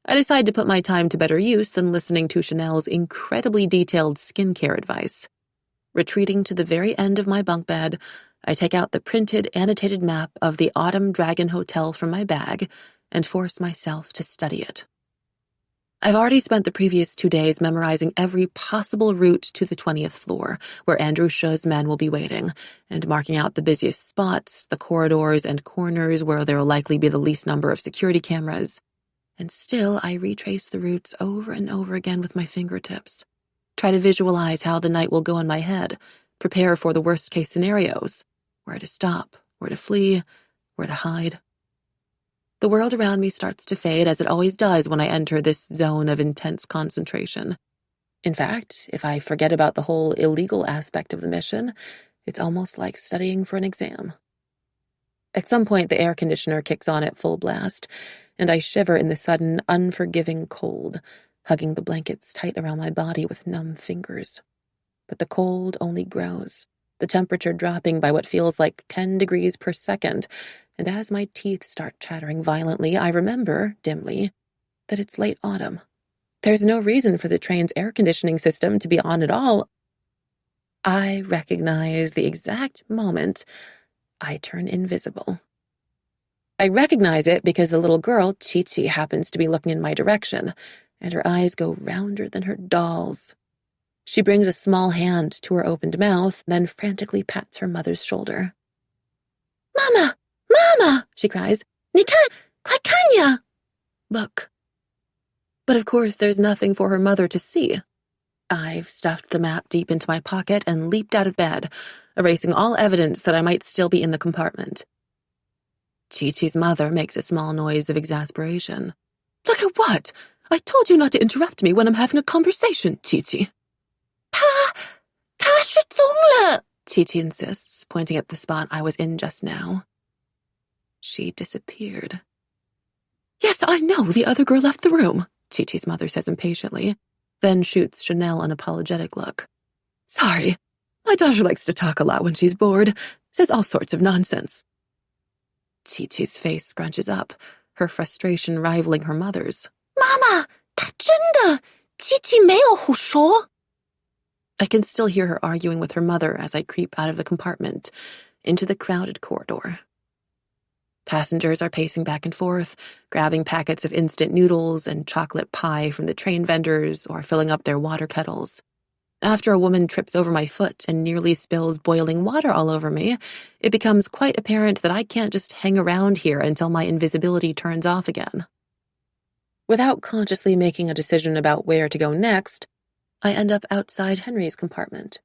I decide to put my time to better use than listening to Chanel's incredibly detailed skincare advice. Retreating to the very end of my bunk bed, I take out the printed, annotated map of the Autumn Dragon Hotel from my bag and force myself to study it. I've already spent the previous 2 days memorizing every possible route to the 20th floor, where Andrew Shu's men will be waiting, and marking out the busiest spots, the corridors and corners where there will likely be the least number of security cameras. And still, I retrace the routes over and over again with my fingertips. Try to visualize how the night will go in my head, prepare for the worst-case scenarios, where to stop, where to flee, where to hide. The world around me starts to fade, as it always does when I enter this zone of intense concentration. In fact, if I forget about the whole illegal aspect of the mission, it's almost like studying for an exam. At some point, the air conditioner kicks on at full blast, and I shiver in the sudden, unforgiving cold, hugging the blankets tight around my body with numb fingers. But the cold only grows, the temperature dropping by what feels like 10 degrees per second, and as my teeth start chattering violently, I remember, dimly, that it's late autumn. There's no reason for the train's air conditioning system to be on at all. I recognize the exact moment I turn invisible. I recognize it because the little girl, Chichi, happens to be looking in my direction, and her eyes go rounder than her doll's. She brings a small hand to her opened mouth, then frantically pats her mother's shoulder. Mama! Mama! She cries. 你看, 快看呀! Look. But of course there's nothing for her mother to see. I've stuffed the map deep into my pocket and leaped out of bed, erasing all evidence that I might still be in the compartment. Chi-Chi's mother makes a small noise of exasperation. Look at what? I told you not to interrupt me when I'm having a conversation, Chi-Chi. 她失踪了, Chi-Chi insists, pointing at the spot I was in just now. She disappeared. Yes, I know, the other girl left the room, Chi-Chi's mother says impatiently, then shoots Chanel an apologetic look. Sorry, my daughter likes to talk a lot when she's bored, says all sorts of nonsense. Chi-Chi's face scrunches up, her frustration rivaling her mother's. Mama, 她真的, Chi-Chi 没有胡说. I can still hear her arguing with her mother as I creep out of the compartment, into the crowded corridor. Passengers are pacing back and forth, grabbing packets of instant noodles and chocolate pie from the train vendors or filling up their water kettles. After a woman trips over my foot and nearly spills boiling water all over me, it becomes quite apparent that I can't just hang around here until my invisibility turns off again. Without consciously making a decision about where to go next, I end up outside Henry's compartment.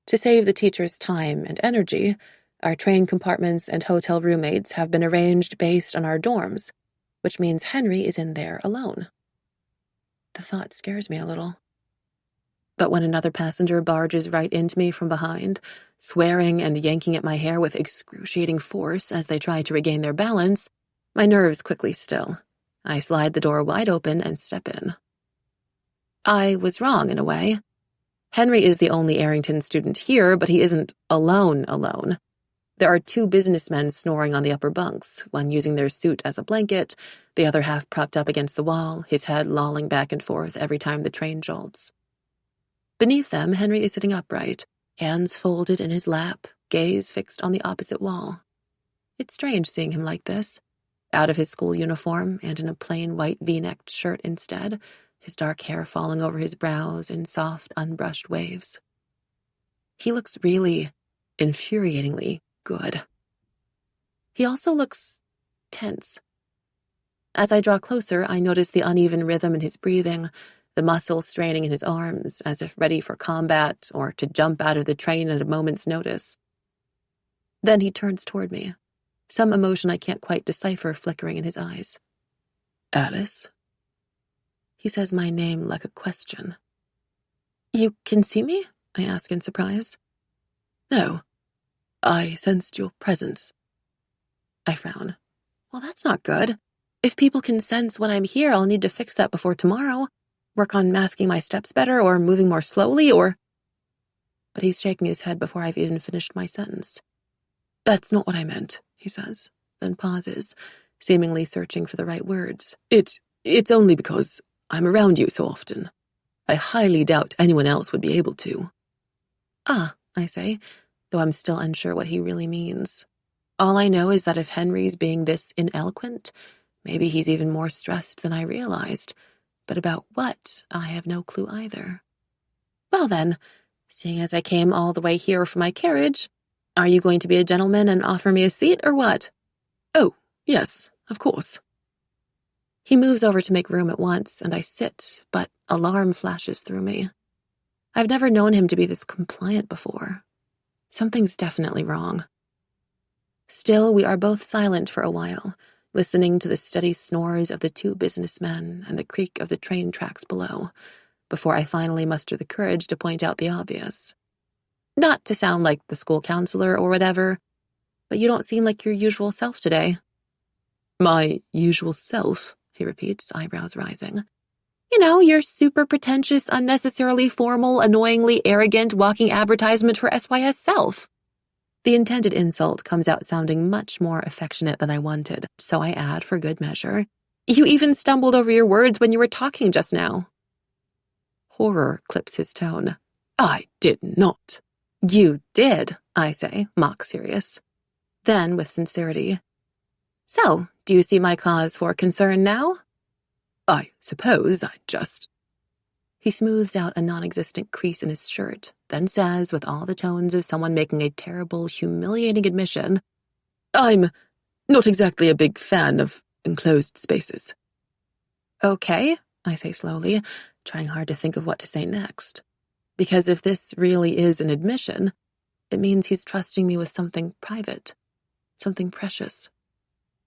To save the teacher's time and energy, our train compartments and hotel roommates have been arranged based on our dorms, which means Henry is in there alone. The thought scares me a little. But when another passenger barges right into me from behind, swearing and yanking at my hair with excruciating force as they try to regain their balance, my nerves quickly still. I slide the door wide open and step in. I was wrong in a way. Henry is the only Arrington student here, but he isn't alone. There are 2 businessmen snoring on the upper bunks, one using their suit as a blanket, the other half propped up against the wall, his head lolling back and forth every time the train jolts. Beneath them, Henry is sitting upright, hands folded in his lap, gaze fixed on the opposite wall. It's strange seeing him like this, out of his school uniform and in a plain white V-necked shirt instead, his dark hair falling over his brows in soft, unbrushed waves. He looks really, infuriatingly good. He also looks tense. As I draw closer, I notice the uneven rhythm in his breathing, the muscles straining in his arms, as if ready for combat or to jump out of the train at a moment's notice. Then he turns toward me, some emotion I can't quite decipher flickering in his eyes. Alice? He says my name like a question. You can see me? I ask in surprise. No. I sensed your presence. I frown. Well, that's not good. If people can sense when I'm here, I'll need to fix that before tomorrow. Work on masking my steps better or moving more slowly or... But he's shaking his head before I've even finished my sentence. That's not what I meant, he says, then pauses, seemingly searching for the right words. It's only because I'm around you so often. I highly doubt anyone else would be able to. Ah, I say, though I'm still unsure what he really means. All I know is that if Henry's being this ineloquent, maybe he's even more stressed than I realized. But about what, I have no clue either. Well then, seeing as I came all the way here for my carriage, are you going to be a gentleman and offer me a seat or what? Oh, yes, of course. He moves over to make room at once, and I sit, but alarm flashes through me. I've never known him to be this compliant before. Something's definitely wrong. Still, we are both silent for a while, listening to the steady snores of the 2 businessmen and the creak of the train tracks below, before I finally muster the courage to point out the obvious. Not to sound like the school counselor or whatever, but you don't seem like your usual self today. My usual self, he repeats, eyebrows rising. You know, your super pretentious, unnecessarily formal, annoyingly arrogant walking advertisement for SYS self. The intended insult comes out sounding much more affectionate than I wanted, so I add for good measure. You even stumbled over your words when you were talking just now. Horror clips his tone. I did not. You did, I say, mock serious. Then, with sincerity, so, do you see my cause for concern now? I suppose I just... He smooths out a non-existent crease in his shirt, then says, with all the tones of someone making a terrible, humiliating admission, I'm not exactly a big fan of enclosed spaces. Okay, I say slowly, trying hard to think of what to say next. Because if this really is an admission, it means he's trusting me with something private, something precious.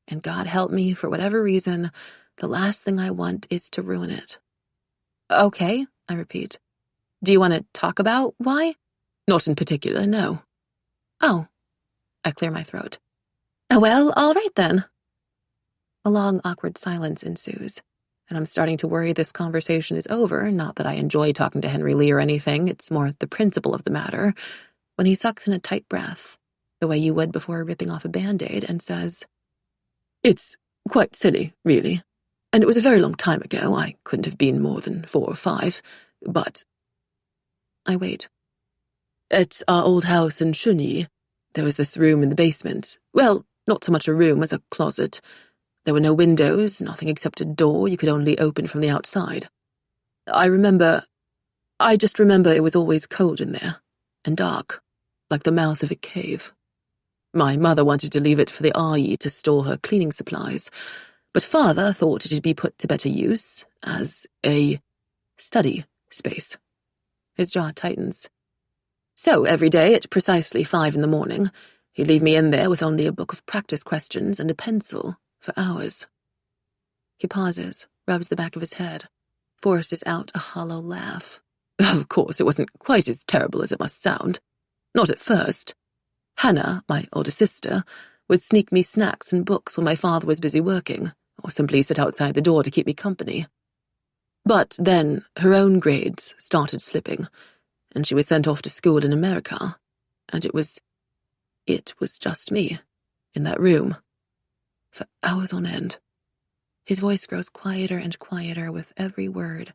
And God help me, for whatever reason, the last thing I want is to ruin it. Okay, I repeat. Do you want to talk about why? Not in particular, no. Oh. I clear my throat. Well, all right then. A long, awkward silence ensues, and I'm starting to worry this conversation is over, not that I enjoy talking to Henry Lee or anything, it's more the principle of the matter, when he sucks in a tight breath, the way you would before ripping off a Band-Aid, and says, It's quite silly, really. And it was a very long time ago. I couldn't have been more than 4 or 5, but... I wait. At our old house in Shunyi, there was this room in the basement. Well, not so much a room as a closet. There were no windows, nothing except a door you could only open from the outside. I just remember it was always cold in there, and dark, like the mouth of a cave. My mother wanted to leave it for the Ayi to store her cleaning supplies, But Father thought it'd be put to better use as a study space. His jaw tightens. So every day at precisely 5 a.m, he'd leave me in there with only a book of practice questions and a pencil for hours. He pauses, rubs the back of his head, forces out a hollow laugh. Of course, it wasn't quite as terrible as it must sound. Not at first. Hannah, my older sister, would sneak me snacks and books when my father was busy working, or simply sit outside the door to keep me company. But then her own grades started slipping, and she was sent off to school in America, and it was just me, in that room, for hours on end. His voice grows quieter and quieter with every word,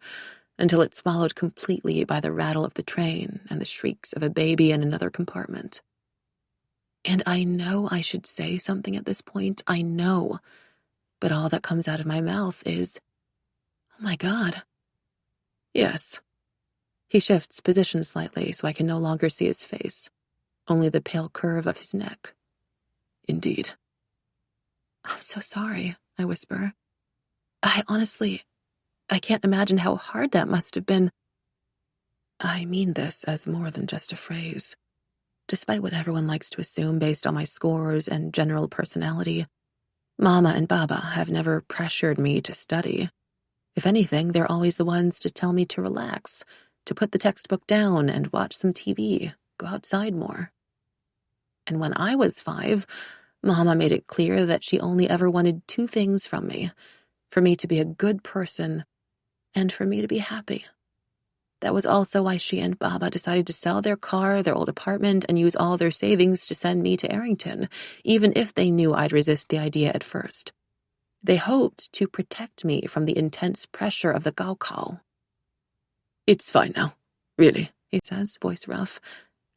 until it's swallowed completely by the rattle of the train and the shrieks of a baby in another compartment. And I know I should say something at this point, I know, but all that comes out of my mouth is, "Oh my God." Yes. He shifts position slightly so I can no longer see his face, only the pale curve of his neck. Indeed. "I'm so sorry," I whisper. I can't imagine how hard that must have been. I mean this as more than just a phrase. Despite what everyone likes to assume based on my scores and general personality, Mama and Baba have never pressured me to study. If anything, they're always the ones to tell me to relax, to put the textbook down and watch some TV, go outside more. And when I was 5, Mama made it clear that she only ever wanted 2 things from me: for me to be a good person and for me to be happy. That was also why she and Baba decided to sell their car, their old apartment, and use all their savings to send me to Arrington, even if they knew I'd resist the idea at first. They hoped to protect me from the intense pressure of the Gaokao. "It's fine now, really," he says, voice rough.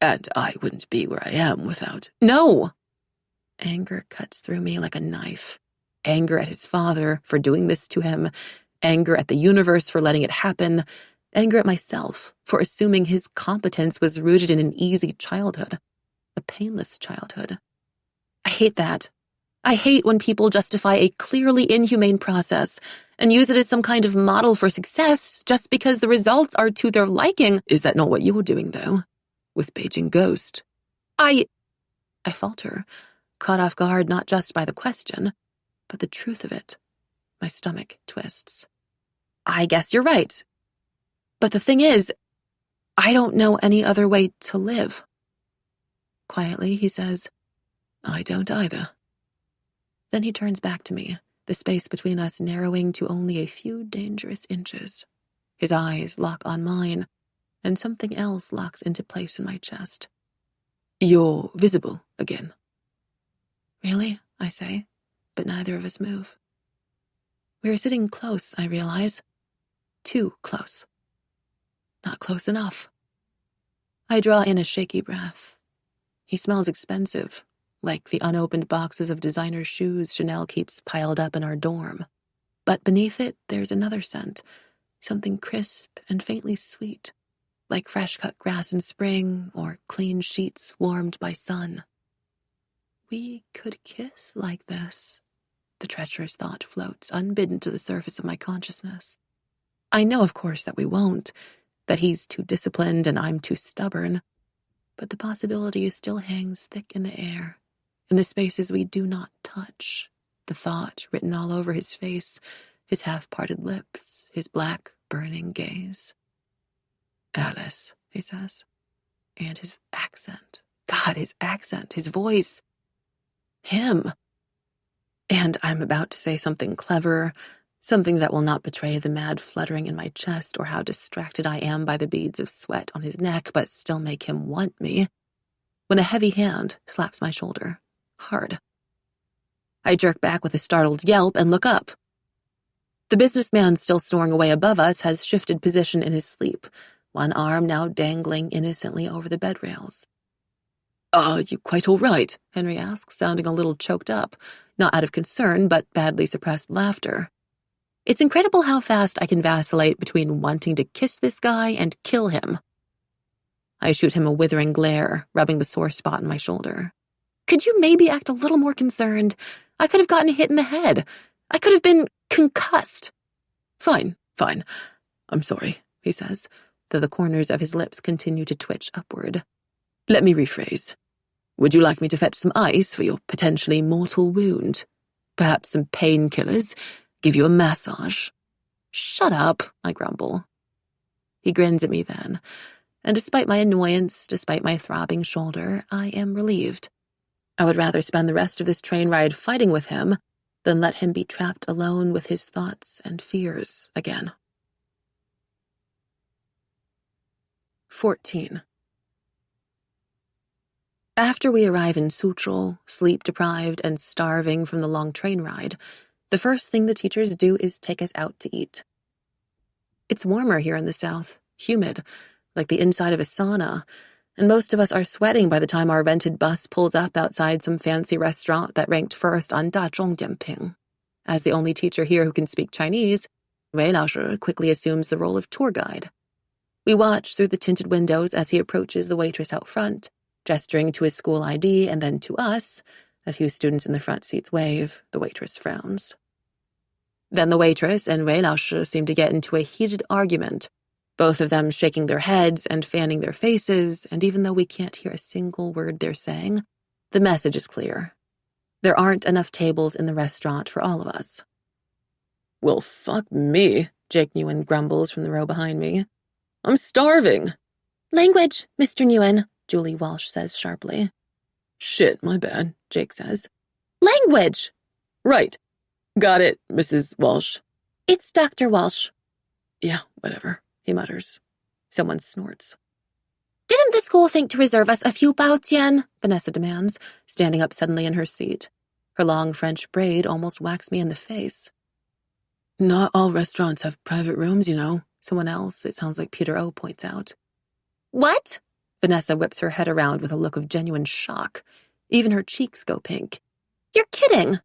"And I wouldn't be where I am without—" "No!" Anger cuts through me like a knife. Anger at his father for doing this to him. Anger at the universe for letting it happen. Anger at myself for assuming his competence was rooted in an easy childhood. A painless childhood. I hate that. I hate when people justify a clearly inhumane process and use it as some kind of model for success just because the results are to their liking. Is that not what you're doing, though? With Beijing Ghost? I falter, caught off guard not just by the question, but the truth of it. My stomach twists. I guess you're right. But the thing is, I don't know any other way to live. Quietly, he says, "I don't either." Then he turns back to me, the space between us narrowing to only a few dangerous inches. His eyes lock on mine, and something else locks into place in my chest. "You're visible again." "Really?" I say, but neither of us move. We're sitting close, I realize. Too close. Not close enough. I draw in a shaky breath. He smells expensive, like the unopened boxes of designer shoes Chanel keeps piled up in our dorm. But beneath it, there's another scent, something crisp and faintly sweet, like fresh-cut grass in spring or clean sheets warmed by sun. We could kiss like this. The treacherous thought floats unbidden to the surface of my consciousness. I know, of course, that we won't, that he's too disciplined and I'm too stubborn, but the possibility still hangs thick in the air, in the spaces we do not touch, the thought written all over his face, his half-parted lips, his black, burning gaze. "Alice," he says, and his accent, God, his accent, his voice, him. And I'm about to say something clever, something that will not betray the mad fluttering in my chest or how distracted I am by the beads of sweat on his neck, but still make him want me, when a heavy hand slaps my shoulder, hard. I jerk back with a startled yelp and look up. The businessman still snoring away above us has shifted position in his sleep, one arm now dangling innocently over the bed rails. "Are you quite all right?" Henry asks, sounding a little choked up, not out of concern, but badly suppressed laughter. It's incredible how fast I can vacillate between wanting to kiss this guy and kill him. I shoot him a withering glare, rubbing the sore spot in my shoulder. "Could you maybe act a little more concerned? I could have gotten hit in the head. I could have been concussed. Fine. I'm sorry, he says, though the corners of his lips continue to twitch upward. Let me rephrase. Would you like me to fetch some ice for your potentially mortal wound? Perhaps some painkillers? Give you a massage? Shut up, I grumble. He grins at me then, and despite my annoyance, despite my throbbing shoulder, I am relieved. I would rather spend the rest of this train ride fighting with him than let him be trapped alone with his thoughts and fears again. 14. After we arrive in Suzhou, sleep-deprived and starving from the long train ride, the first thing the teachers do is take us out to eat. It's warmer here in the south, humid, like the inside of a sauna, and most of us are sweating by the time our rented bus pulls up outside some fancy restaurant that ranked first on Dazhong Dianping. As the only teacher here who can speak Chinese, Wei Laoshi quickly assumes the role of tour guide. We watch through the tinted windows as he approaches the waitress out front, gesturing to his school ID and then to us. A few students in the front seats wave. The waitress frowns. Then the waitress and Wei Laoshi seem to get into a heated argument, both of them shaking their heads and fanning their faces, and even though we can't hear a single word they're saying, the message is clear. There aren't enough tables in the restaurant for all of us. Well, fuck me, Jake Nguyen grumbles from the row behind me. I'm starving. Language, Mr. Nguyen, Julie Walsh says sharply. Shit, my bad, Jake says. Language! Right. Got it, Mrs. Walsh. It's Dr. Walsh. Yeah, whatever, he mutters. Someone snorts. Didn't the school think to reserve us a few baotian? Vanessa demands, standing up suddenly in her seat. Her long French braid almost whacks me in the face. Not all restaurants have private rooms, you know. Someone else, it sounds like Peter O, points out. What? Vanessa whips her head around with a look of genuine shock. Even her cheeks go pink. You're kidding.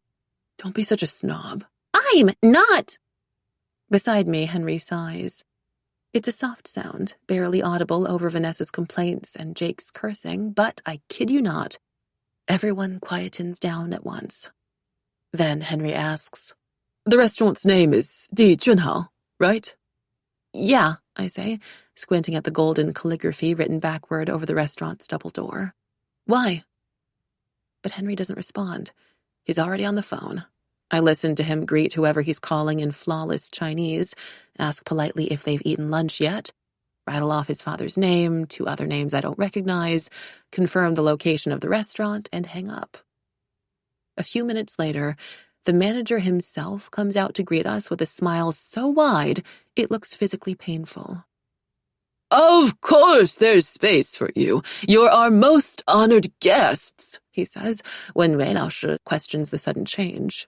Don't be such a snob. I'm not. Beside me, Henry sighs. It's a soft sound, barely audible over Vanessa's complaints and Jake's cursing, but I kid you not, everyone quietens down at once. Then Henry asks, The restaurant's name is Di Junhao, right? Yeah, I say, squinting at the golden calligraphy written backward over the restaurant's double door. Why? But Henry doesn't respond. He's already on the phone. I listen to him greet whoever he's calling in flawless Chinese, ask politely if they've eaten lunch yet, rattle off his father's name, 2 other names I don't recognize, confirm the location of the restaurant, and hang up. A few minutes later, the manager himself comes out to greet us with a smile so wide it looks physically painful. Of course there's space for you. You're our most honored guests, he says, when Wei Laoshi questions the sudden change.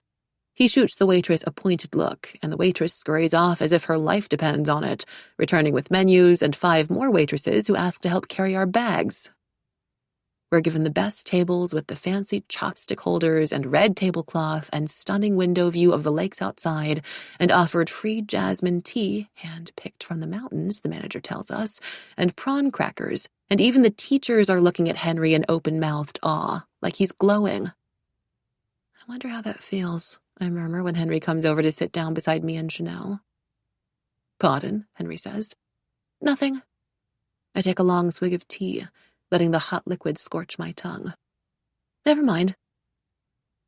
He shoots the waitress a pointed look, and the waitress scurries off as if her life depends on it, returning with menus and 5 more waitresses who ask to help carry our bags. We're given the best tables with the fancy chopstick holders and red tablecloth and stunning window view of the lakes outside, and offered free jasmine tea, hand-picked from the mountains, the manager tells us, and prawn crackers, and even the teachers are looking at Henry in open-mouthed awe, like he's glowing. I wonder how that feels, I murmur when Henry comes over to sit down beside me and Chanel. Pardon, Henry says. Nothing. I take a long swig of tea, letting the hot liquid scorch my tongue. Never mind.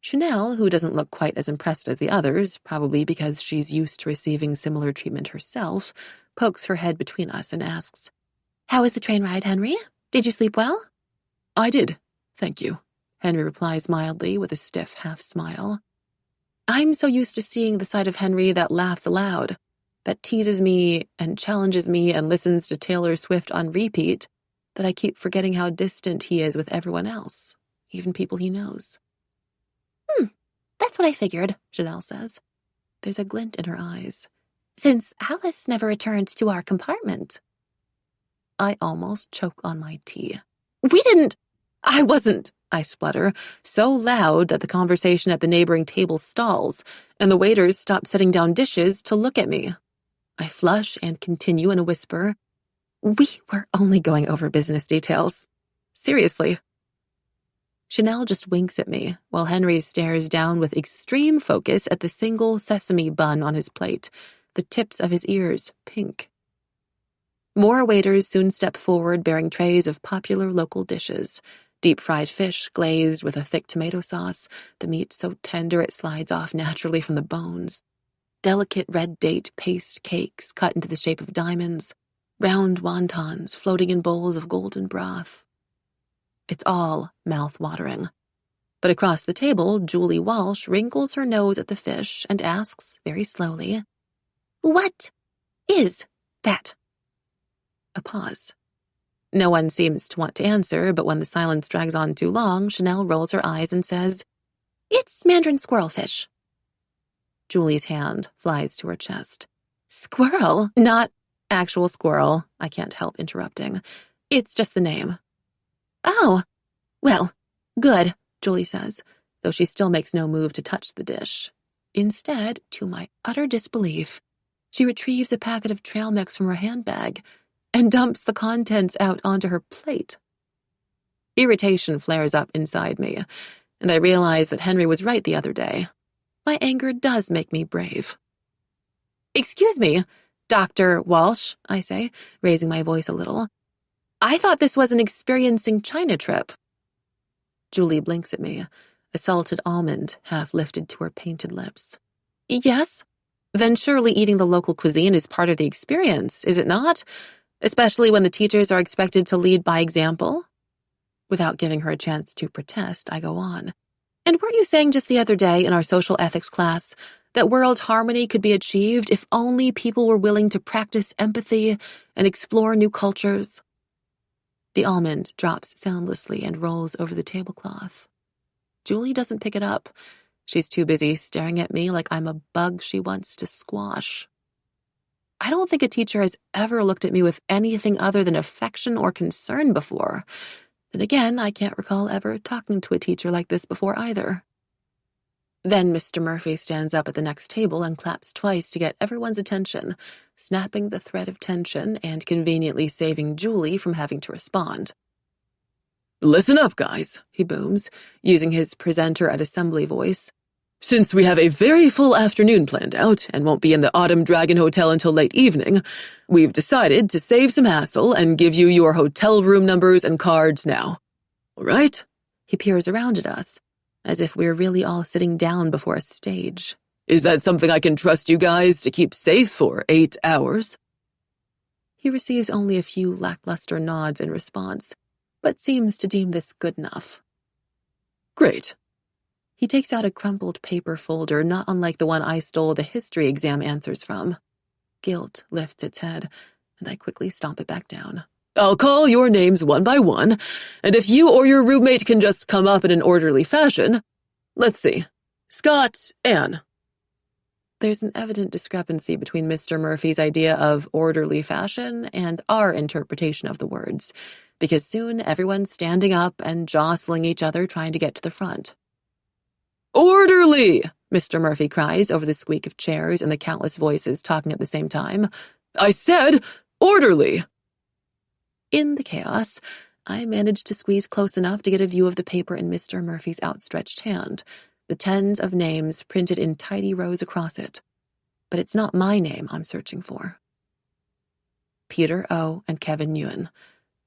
Chanel, who doesn't look quite as impressed as the others, probably because she's used to receiving similar treatment herself, pokes her head between us and asks, How was the train ride, Henry? Did you sleep well? I did, thank you, Henry replies mildly with a stiff half-smile. I'm so used to seeing the side of Henry that laughs aloud, that teases me and challenges me and listens to Taylor Swift on repeat, that I keep forgetting how distant he is with everyone else, even people he knows. That's what I figured, Chanel says. There's a glint in her eyes. Since Alice never returned to our compartment. I almost choke on my tea. I wasn't, I splutter, so loud that the conversation at the neighboring table stalls, and the waiters stop setting down dishes to look at me. I flush and continue in a whisper, We were only going over business details. Seriously. Chanel just winks at me, while Henry stares down with extreme focus at the single sesame bun on his plate, the tips of his ears pink. More waiters soon step forward bearing trays of popular local dishes. Deep-fried fish glazed with a thick tomato sauce, the meat so tender it slides off naturally from the bones. Delicate red date paste cakes cut into the shape of diamonds. Round wontons floating in bowls of golden broth. It's all mouth-watering. But across the table, Julie Walsh wrinkles her nose at the fish and asks, very slowly, What is that? A pause. No one seems to want to answer, but when the silence drags on too long, Chanel rolls her eyes and says, It's mandarin squirrelfish. Julie's hand flies to her chest. Squirrel? Not actual squirrel, I can't help interrupting. It's just the name. Oh, well, Good, Julie says, though she still makes no move to touch the dish. Instead, to my utter disbelief, she retrieves a packet of trail mix from her handbag and dumps the contents out onto her plate. Irritation flares up inside me, and I realize that Henry was right the other day. My anger does make me brave. Excuse me, Dr. Walsh, I say, raising my voice a little. I thought this was an experiencing China trip. Julie blinks at me, a salted almond half lifted to her painted lips. Yes? Then surely eating the local cuisine is part of the experience, is it not? Especially when the teachers are expected to lead by example? Without giving her a chance to protest, I go on. And weren't you saying just the other day in our social ethics class that world harmony could be achieved if only people were willing to practice empathy and explore new cultures? The almond drops soundlessly and rolls over the tablecloth. Julie doesn't pick it up. She's too busy staring at me like I'm a bug she wants to squash. I don't think a teacher has ever looked at me with anything other than affection or concern before. Then again, I can't recall ever talking to a teacher like this before either. Then Mr. Murphy stands up at the next table and claps twice to get everyone's attention, snapping the thread of tension and conveniently saving Julie from having to respond. Listen up, guys, He booms, using his presenter at assembly voice. Since we have a very full afternoon planned out and won't be in the Autumn Dragon Hotel until late evening, we've decided to save some hassle and give you your hotel room numbers and cards now. All right? He peers around at us, as if we're really all sitting down before a stage. Is that something I can trust you guys to keep safe for 8 hours? He receives only a few lackluster nods in response, but seems to deem this good enough. Great. He takes out a crumpled paper folder not unlike the one I stole the history exam answers from. Guilt lifts its head, and I quickly stomp it back down. I'll call your names one by one, and if you or your roommate can just come up in an orderly fashion. Let's see. Scott, Anne. There's an evident discrepancy between Mr. Murphy's idea of orderly fashion and our interpretation of the words, because soon everyone's standing up and jostling each other trying to get to the front. Orderly! Mr. Murphy cries over the squeak of chairs and the countless voices talking at the same time. I said orderly! In the chaos, I managed to squeeze close enough to get a view of the paper in Mr. Murphy's outstretched hand, the tens of names printed in tidy rows across it. But it's not my name I'm searching for. Peter O. and Kevin Nguyen,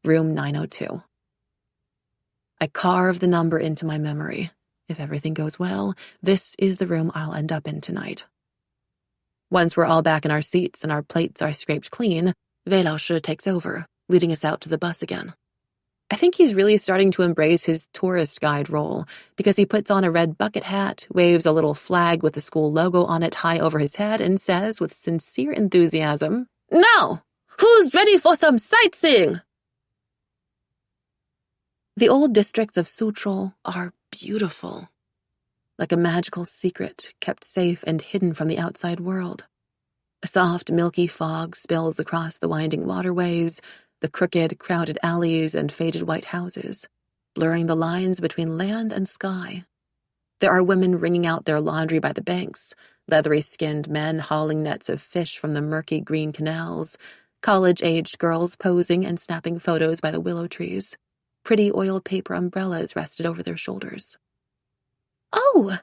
room 902. I carve the number into my memory. If everything goes well, this is the room I'll end up in tonight. Once we're all back in our seats and our plates are scraped clean, Veloche takes over, leading us out to the bus again. I think he's really starting to embrace his tourist guide role, because he puts on a red bucket hat, waves a little flag with the school logo on it high over his head, and says with sincere enthusiasm, "Now, who's ready for some sightseeing?" The old districts of Suzhou are beautiful, like a magical secret kept safe and hidden from the outside world. A soft, milky fog spills across the winding waterways, the crooked, crowded alleys and faded white houses, blurring the lines between land and sky. There are women wringing out their laundry by the banks, leathery-skinned men hauling nets of fish from the murky green canals, college-aged girls posing and snapping photos by the willow trees, Pretty oil paper umbrellas rested over their shoulders. Oh,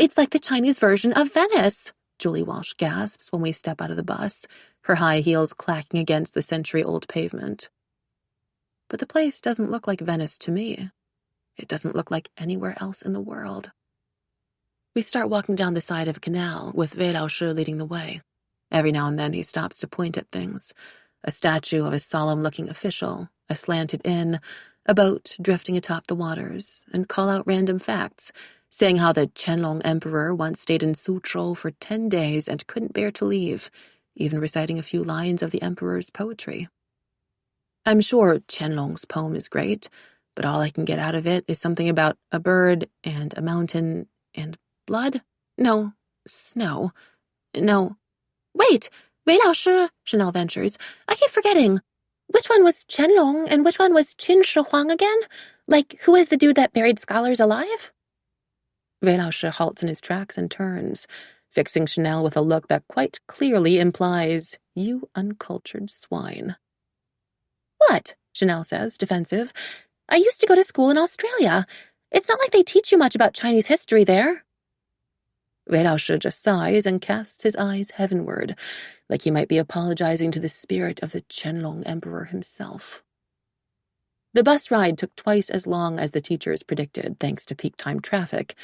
it's like the Chinese version of Venice, Julie Walsh gasps when we step out of the bus, her high heels clacking against the century-old pavement. But the place doesn't look like Venice to me. It doesn't look like anywhere else in the world. We start walking down the side of a canal, with Wei Laoshi leading the way. Every now and then he stops to point at things. A statue of a solemn-looking official, a slanted inn, a boat drifting atop the waters, and call out random facts, saying how the Qianlong Emperor once stayed in Suzhou for 10 days and couldn't bear to leave, even reciting a few lines of the emperor's poetry. I'm sure Qianlong's poem is great, but all I can get out of it is something about a bird and a mountain and blood? No, snow. No. Wait, Wei Laoshi, Chanel ventures. I keep forgetting. Which one was Qianlong and which one was Qin Shi Huang again? Like, who is the dude that buried scholars alive? Wei Laoshi halts in his tracks and turns, fixing Chanel with a look that quite clearly implies, "You uncultured swine." What? Chanel says, defensive. I used to go to school in Australia. It's not like they teach you much about Chinese history there. Wei Laoshi just sighs and casts his eyes heavenward, like he might be apologizing to the spirit of the Qianlong Emperor himself. The bus ride took twice as long as the teachers predicted, thanks to peak time traffic,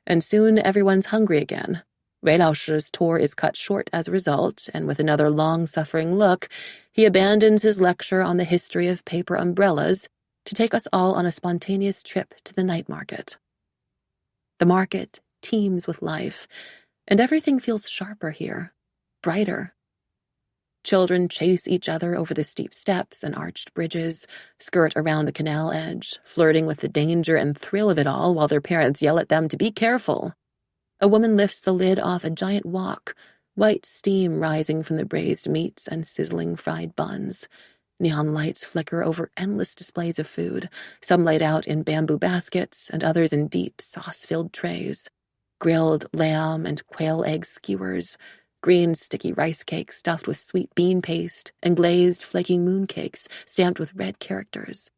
and soon everyone's hungry again. Wei Laoshi's tour is cut short as a result, and with another long-suffering look, he abandons his lecture on the history of paper umbrellas to take us all on a spontaneous trip to the night market. The market teems with life, and everything feels sharper here, brighter. Children chase each other over the steep steps and arched bridges, skirt around the canal edge, flirting with the danger and thrill of it all while their parents yell at them to be careful. A woman lifts the lid off a giant wok, white steam rising from the braised meats and sizzling fried buns. Neon lights flicker over endless displays of food, some laid out in bamboo baskets and others in deep, sauce-filled trays. Grilled lamb and quail egg skewers, green sticky rice cakes stuffed with sweet bean paste, and glazed flaky mooncakes stamped with red characters.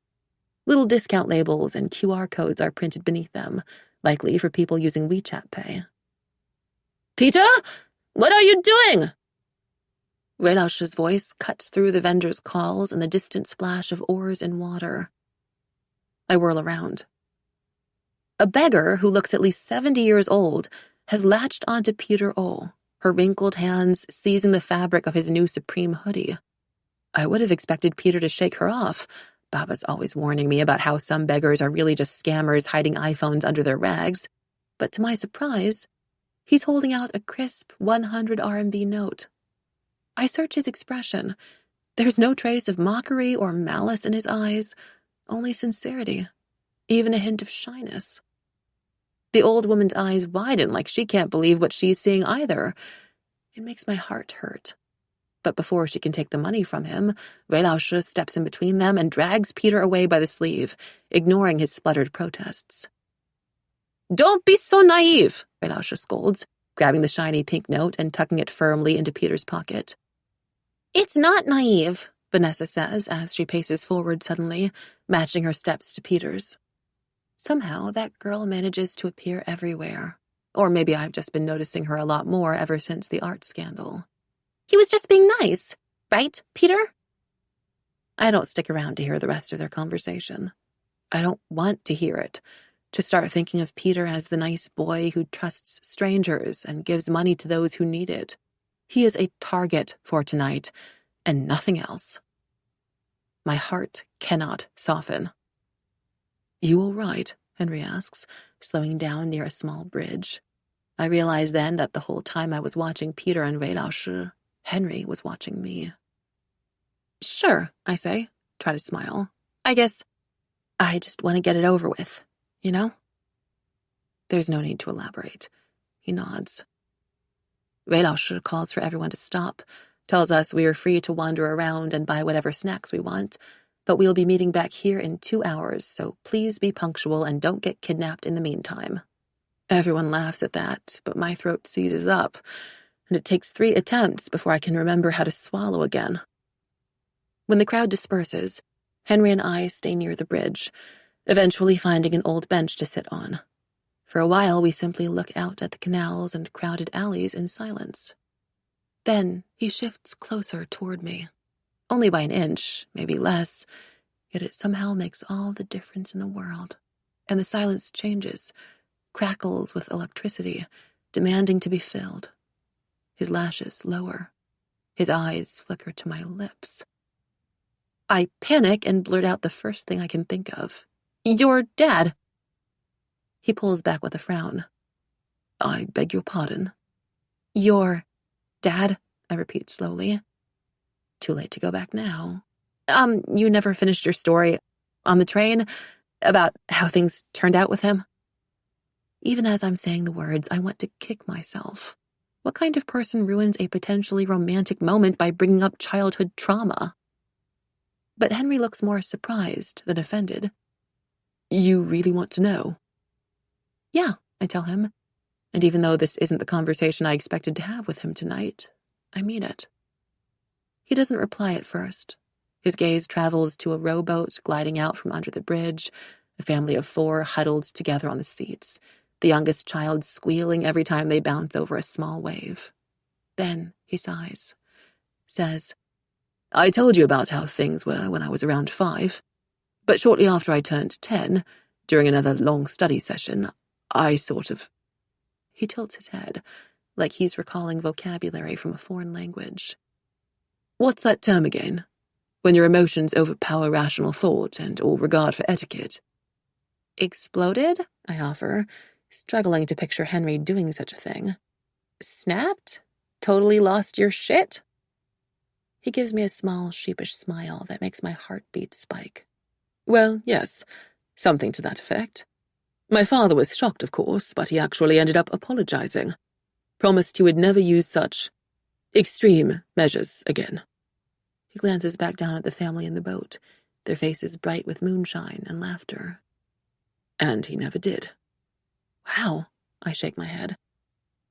Little discount labels and QR codes are printed beneath them, likely for people using WeChat Pay. "Peter, what are you doing?" Wei Laoshi's voice cuts through the vendor's calls and the distant splash of oars in water. I whirl around. A beggar who looks at least 70 years old has latched onto Peter O, her wrinkled hands seizing the fabric of his new Supreme hoodie. I would have expected Peter to shake her off. Baba's always warning me about how some beggars are really just scammers hiding iPhones under their rags. But to my surprise, he's holding out a crisp 100 RMB note. I search his expression. There's no trace of mockery or malice in his eyes, only sincerity, even a hint of shyness. The old woman's eyes widen like she can't believe what she's seeing either. It makes my heart hurt. But before she can take the money from him, Wei Laoshi steps in between them and drags Peter away by the sleeve, ignoring his spluttered protests. "Don't be so naive," Wei Laoshi scolds, grabbing the shiny pink note and tucking it firmly into Peter's pocket. "It's not naive," Vanessa says as she paces forward suddenly, matching her steps to Peter's. Somehow, that girl manages to appear everywhere. Or maybe I've just been noticing her a lot more ever since the art scandal. "He was just being nice, right, Peter?" I don't stick around to hear the rest of their conversation. I don't want to hear it, to start thinking of Peter as the nice boy who trusts strangers and gives money to those who need it. He is a target for tonight, and nothing else. My heart cannot soften. "You all right?" Henry asks, slowing down near a small bridge. I realize then that the whole time I was watching Peter and Wei Laoshi, Henry was watching me. "Sure," I say, try to smile. "I guess I just want to get it over with, you know?" There's no need to elaborate. He nods. Wei Laoshi calls for everyone to stop, tells us we are free to wander around and buy whatever snacks we want, but we'll be meeting back here in 2 hours, so please be punctual and don't get kidnapped in the meantime. Everyone laughs at that, but my throat seizes up, and it takes 3 attempts before I can remember how to swallow again. When the crowd disperses, Henry and I stay near the bridge, eventually finding an old bench to sit on. For a while, we simply look out at the canals and crowded alleys in silence. Then he shifts closer toward me. Only by an inch, maybe less, yet it somehow makes all the difference in the world. And the silence changes, crackles with electricity, demanding to be filled. His lashes lower. His eyes flicker to my lips. I panic and blurt out the first thing I can think of. "Your dad!" He pulls back with a frown. "I beg your pardon?" "Your dad," I repeat slowly. Too late to go back now. You never finished your story on the train about how things turned out with him." Even as I'm saying the words, I want to kick myself. What kind of person ruins a potentially romantic moment by bringing up childhood trauma? But Henry looks more surprised than offended. "You really want to know?" "Yeah," I tell him. And even though this isn't the conversation I expected to have with him tonight, I mean it. He doesn't reply at first. His gaze travels to a rowboat gliding out from under the bridge, a family of 4 huddled together on the seats, the youngest child squealing every time they bounce over a small wave. Then he sighs, says, "I told you about how things were when I was around 5, but shortly after I turned 10, during another long study session, I sort of..." He tilts his head, like he's recalling vocabulary from a foreign language. "What's that term again? When your emotions overpower rational thought and all regard for etiquette." "Exploded?" I offer, struggling to picture Henry doing such a thing. "Snapped? Totally lost your shit?" He gives me a small, sheepish smile that makes my heartbeat spike. "Well, yes, something to that effect. My father was shocked, of course, but he actually ended up apologizing. Promised he would never use such extreme measures again." He glances back down at the family in the boat, their faces bright with moonshine and laughter. "And he never did." "Wow," I shake my head.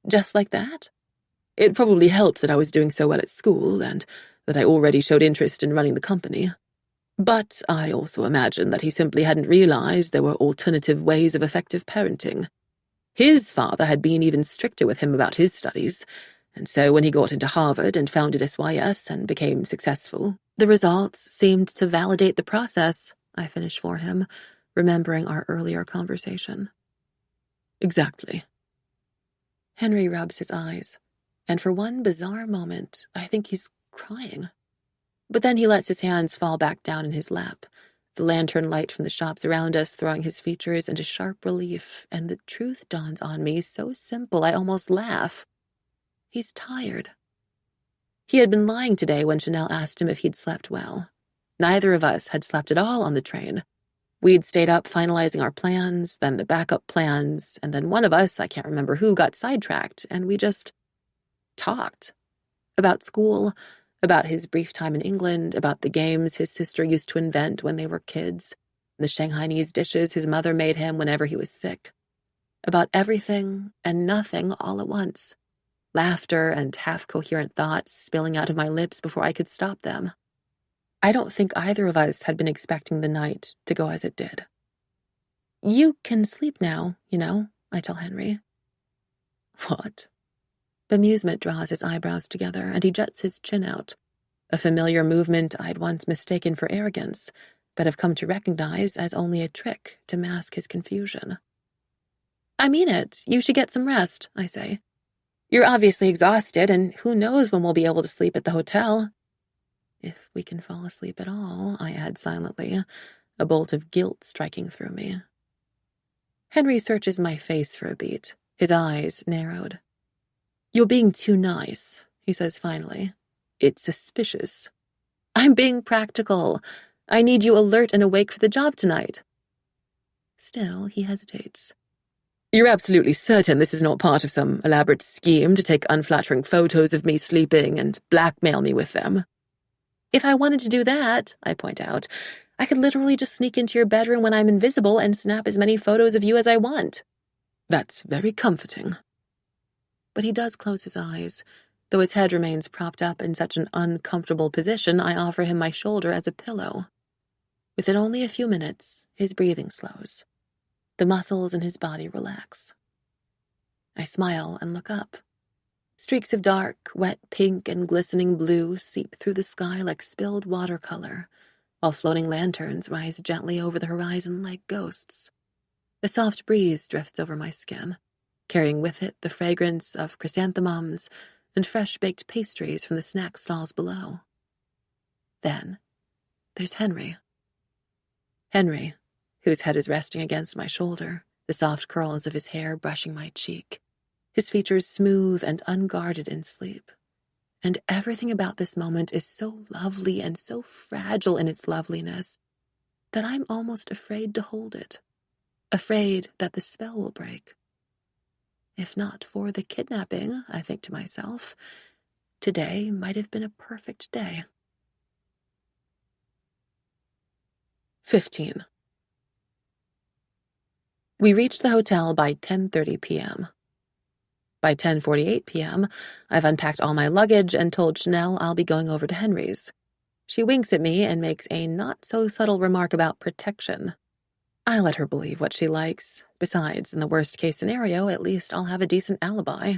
"Just like that?" "It probably helped that I was doing so well at school and that I already showed interest in running the company. But I also imagine that he simply hadn't realized there were alternative ways of effective parenting. His father had been even stricter with him about his studies, and so when he got into Harvard and founded SYS and became successful, the results seemed to validate the process," I finish for him, remembering our earlier conversation. "Exactly." Henry rubs his eyes, and for one bizarre moment, I think he's crying. But then he lets his hands fall back down in his lap, the lantern light from the shops around us throwing his features into sharp relief, and the truth dawns on me so simple I almost laugh. He's tired. He had been lying today when Chanel asked him if he'd slept well. Neither of us had slept at all on the train. We'd stayed up finalizing our plans, then the backup plans, and then one of us, I can't remember who, got sidetracked, and we just talked. About school, about his brief time in England, about the games his sister used to invent when they were kids, the Shanghainese dishes his mother made him whenever he was sick. About everything and nothing all at once. Laughter and half-coherent thoughts spilling out of my lips before I could stop them. I don't think either of us had been expecting the night to go as it did. "You can sleep now, you know," I tell Henry. "What?" Bemusement draws his eyebrows together, and he juts his chin out, a familiar movement I'd once mistaken for arrogance, but have come to recognize as only a trick to mask his confusion. "I mean it. You should get some rest," I say. "You're obviously exhausted, and who knows when we'll be able to sleep at the hotel." "If we can fall asleep at all," I add silently, a bolt of guilt striking through me. Henry searches my face for a beat, his eyes narrowed. "You're being too nice," he says finally. "It's suspicious." "I'm being practical. I need you alert and awake for the job tonight." Still, he hesitates. "You're absolutely certain this is not part of some elaborate scheme to take unflattering photos of me sleeping and blackmail me with them?" "If I wanted to do that," I point out, "I could literally just sneak into your bedroom when I'm invisible and snap as many photos of you as I want." "That's very comforting." But he does close his eyes. Though his head remains propped up in such an uncomfortable position, I offer him my shoulder as a pillow. Within only a few minutes, his breathing slows. The muscles in his body relax. I smile and look up. Streaks of dark, wet pink and glistening blue seep through the sky like spilled watercolor, while floating lanterns rise gently over the horizon like ghosts. A soft breeze drifts over my skin, carrying with it the fragrance of chrysanthemums and fresh-baked pastries from the snack stalls below. Then, there's Henry. Henry, whose head is resting against my shoulder, the soft curls of his hair brushing my cheek, his features smooth and unguarded in sleep. And everything about this moment is so lovely and so fragile in its loveliness that I'm almost afraid to hold it, afraid that the spell will break. If not for the kidnapping, I think to myself, today might have been a perfect day. 15. We reached the hotel by 10:30 p.m. By 10:48 p.m., I've unpacked all my luggage and told Chanel I'll be going over to Henry's. She winks at me and makes a not-so-subtle remark about protection. I let her believe what she likes. Besides, in the worst-case scenario, at least I'll have a decent alibi.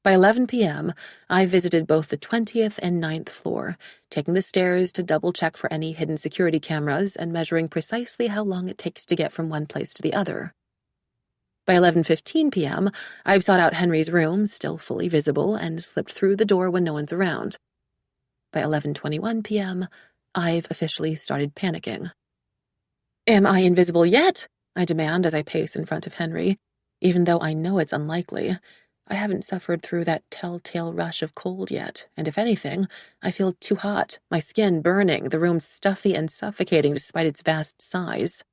By 11 p.m., I visited both the 20th and 9th floor, taking the stairs to double-check for any hidden security cameras and measuring precisely how long it takes to get from one place to the other. By 11:15 p.m., I've sought out Henry's room, still fully visible, and slipped through the door when no one's around. By 11:21 p.m., I've officially started panicking. "Am I invisible yet?" I demand as I pace in front of Henry, even though I know it's unlikely. I haven't suffered through that telltale rush of cold yet, and if anything, I feel too hot, my skin burning, the room stuffy and suffocating despite its vast size.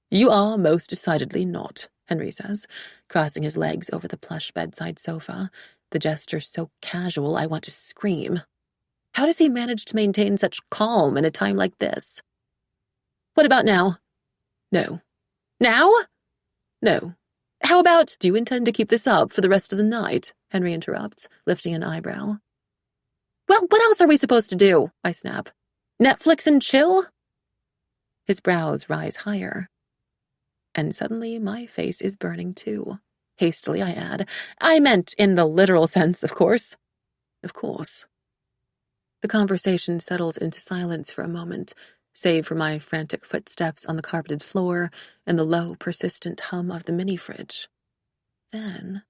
"You are most decidedly not," Henry says, crossing his legs over the plush bedside sofa, the gesture so casual I want to scream. How does he manage to maintain such calm in a time like this? "What about now?" "No." "Now?" "No." "How about—" "Do you intend to keep this up for the rest of the night?" Henry interrupts, lifting an eyebrow. "Well, what else are we supposed to do?" I snap. "Netflix and chill?" His brows rise higher. And suddenly my face is burning too. Hastily I add, "I meant in the literal sense, of course." "Of course." The conversation settles into silence for a moment, save for my frantic footsteps on the carpeted floor and the low, persistent hum of the mini-fridge. Then...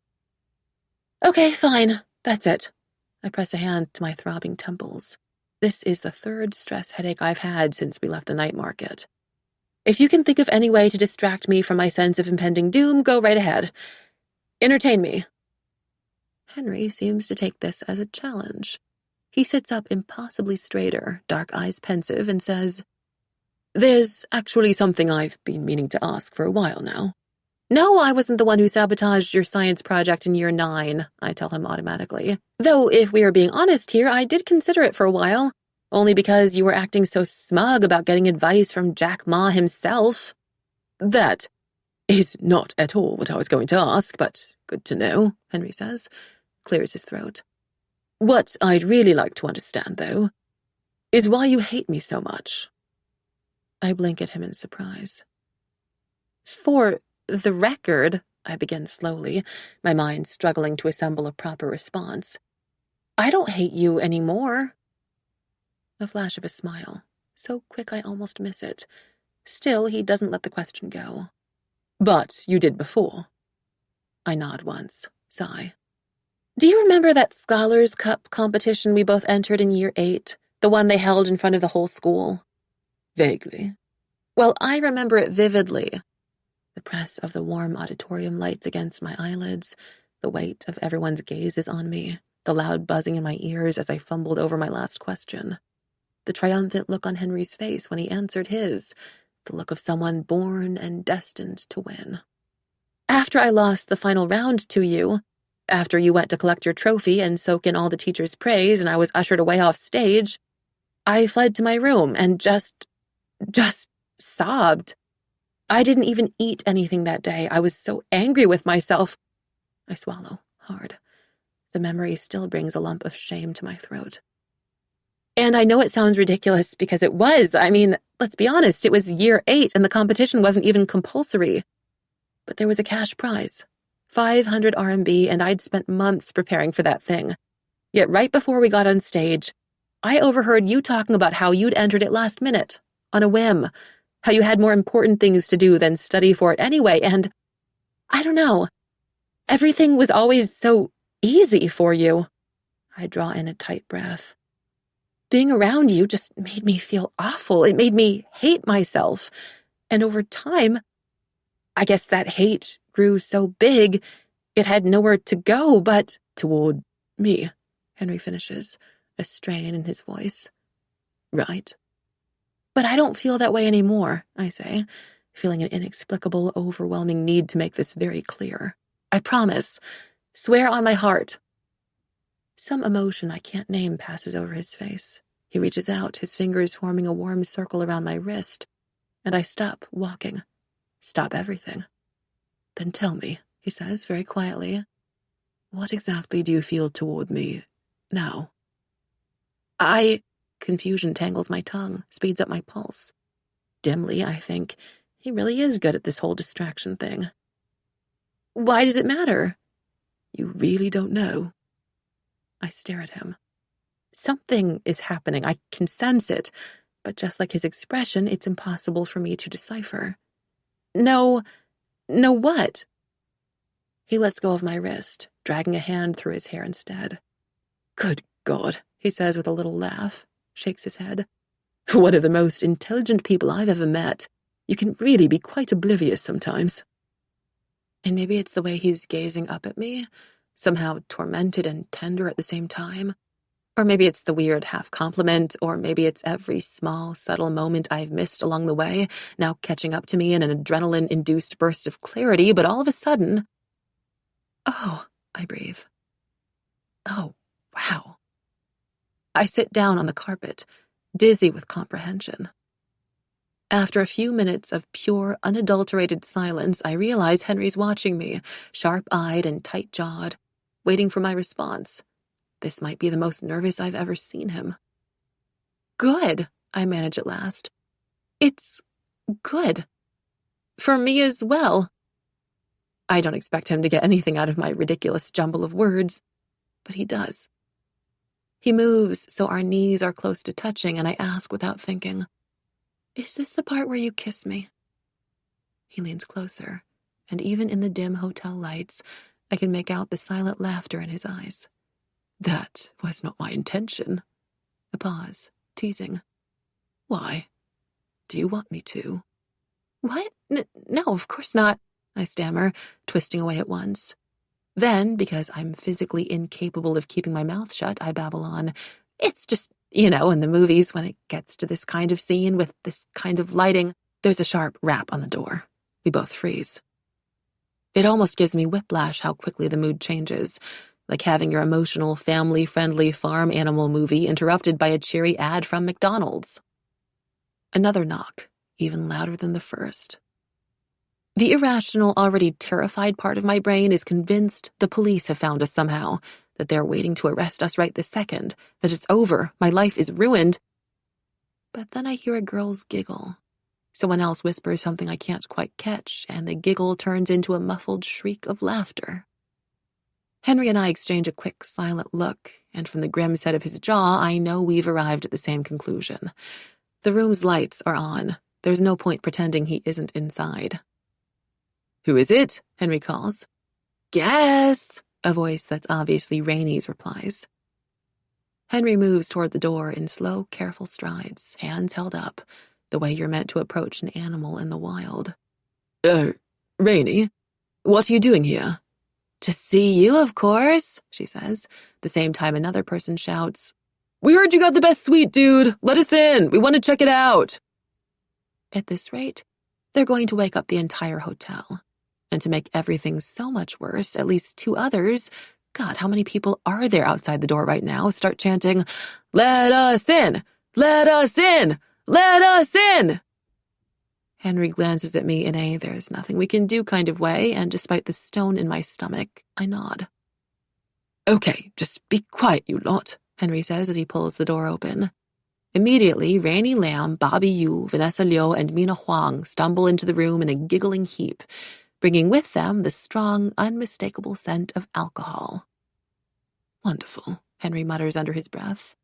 "Okay, fine. That's it." I press a hand to my throbbing temples. This is the third stress headache I've had since we left the night market. If you can think of any way to distract me from my sense of impending doom, go right ahead. Entertain me. Henry seems to take this as a challenge. He sits up impossibly straighter, dark eyes pensive, and says, "There's actually something I've been meaning to ask for a while now." "No, I wasn't the one who sabotaged your science project in year 9, I tell him automatically. Though, if we are being honest here, I did consider it for a while. Only because you were acting so smug about getting advice from Jack Ma himself." "That is not at all what I was going to ask, but good to know," Henry says, clears his throat. "What I'd really like to understand, though, is why you hate me so much." I blink at him in surprise. "For the record," I begin slowly, my mind struggling to assemble a proper response, "I don't hate you anymore." A flash of a smile, so quick I almost miss it. Still, he doesn't let the question go. "But you did before." I nod once, sigh. "Do you remember that Scholars' Cup competition we both entered in year 8? The one they held in front of the whole school?" "Vaguely." "Well, I remember it vividly. The press of the warm auditorium lights against my eyelids, the weight of everyone's gazes on me, the loud buzzing in my ears as I fumbled over my last question. The triumphant look on Henry's face when he answered his, the look of someone born and destined to win. After I lost the final round to you, after you went to collect your trophy and soak in all the teacher's praise and I was ushered away off stage, I fled to my room and just sobbed. I didn't even eat anything that day. I was so angry with myself." I swallow hard. The memory still brings a lump of shame to my throat. And I know it sounds ridiculous because it was. I mean, let's be honest, it was year 8 and the competition wasn't even compulsory. But there was a cash prize, 500 RMB, and I'd spent months preparing for that thing. Yet right before we got on stage, I overheard you talking about how you'd entered it last minute, on a whim, how you had more important things to do than study for it anyway, and I don't know. Everything was always so easy for you. I draw in a tight breath. Being around you just made me feel awful. It made me hate myself. And over time, I guess that hate grew so big, it had nowhere to go but toward me, Henry finishes, a strain in his voice. Right. But I don't feel that way anymore, I say, feeling an inexplicable, overwhelming need to make this very clear. I promise. Swear on my heart. Some emotion I can't name passes over his face. He reaches out, his fingers forming a warm circle around my wrist, and I stop walking. Stop everything. Then tell me, he says very quietly, what exactly do you feel toward me now? Confusion tangles my tongue, speeds up my pulse. Dimly, I think, he really is good at this whole distraction thing. Why does it matter? You really don't know. I stare at him. Something is happening. I can sense it, but just like his expression, it's impossible for me to decipher. No, what? He lets go of my wrist, dragging a hand through his hair instead. Good God, he says with a little laugh, shakes his head. One of the most intelligent people I've ever met. You can really be quite oblivious sometimes. And maybe it's the way he's gazing up at me, somehow tormented and tender at the same time. Or maybe it's the weird half-compliment, or maybe it's every small, subtle moment I've missed along the way, now catching up to me in an adrenaline-induced burst of clarity, but all of a sudden... Oh, I breathe. Oh, wow. I sit down on the carpet, dizzy with comprehension. After a few minutes of pure, unadulterated silence, I realize Henry's watching me, sharp-eyed and tight-jawed, waiting for my response. This might be the most nervous I've ever seen him. Good, I manage at last. It's good. For me as well. I don't expect him to get anything out of my ridiculous jumble of words, but he does. He moves so our knees are close to touching, and I ask without thinking, is this the part where you kiss me? He leans closer, and even in the dim hotel lights, I can make out the silent laughter in his eyes. That was not my intention. A pause, teasing. Why? Do you want me to? What? No, of course not, I stammer, twisting away at once. Then, because I'm physically incapable of keeping my mouth shut, I babble on. It's just, in the movies, when it gets to this kind of scene with this kind of lighting, there's a sharp rap on the door. We both freeze. It almost gives me whiplash how quickly the mood changes, like having your emotional, family-friendly farm animal movie interrupted by a cheery ad from McDonald's. Another knock, even louder than the first. The irrational, already terrified part of my brain is convinced the police have found us somehow, that they're waiting to arrest us right this second, that it's over, my life is ruined. But then I hear a girl's giggle. Someone else whispers something I can't quite catch, and the giggle turns into a muffled shriek of laughter. Henry and I exchange a quick, silent look, and from the grim set of his jaw, I know we've arrived at the same conclusion. The room's lights are on. There's no point pretending he isn't inside. Who is it? Henry calls. Guess, a voice that's obviously Rainie's replies. Henry moves toward the door in slow, careful strides, hands held up, the way you're meant to approach an animal in the wild. Rainie, what are you doing here? To see you, of course, she says, the same time another person shouts, We heard you got the best suite, dude. Let us in. We want to check it out. At this rate, they're going to wake up the entire hotel. And to make everything so much worse, at least 2 others, God, how many people are there outside the door right now, start chanting, Let us in! Let us in! Let us in! Henry glances at me in a there's nothing we can do kind of way, and despite the stone in my stomach, I nod. Okay, just be quiet, you lot, Henry says as he pulls the door open. Immediately, Rainy Lamb, Bobby Yu, Vanessa Liu, and Mina Huang stumble into the room in a giggling heap, bringing with them the strong, unmistakable scent of alcohol. Wonderful, Henry mutters under his breath.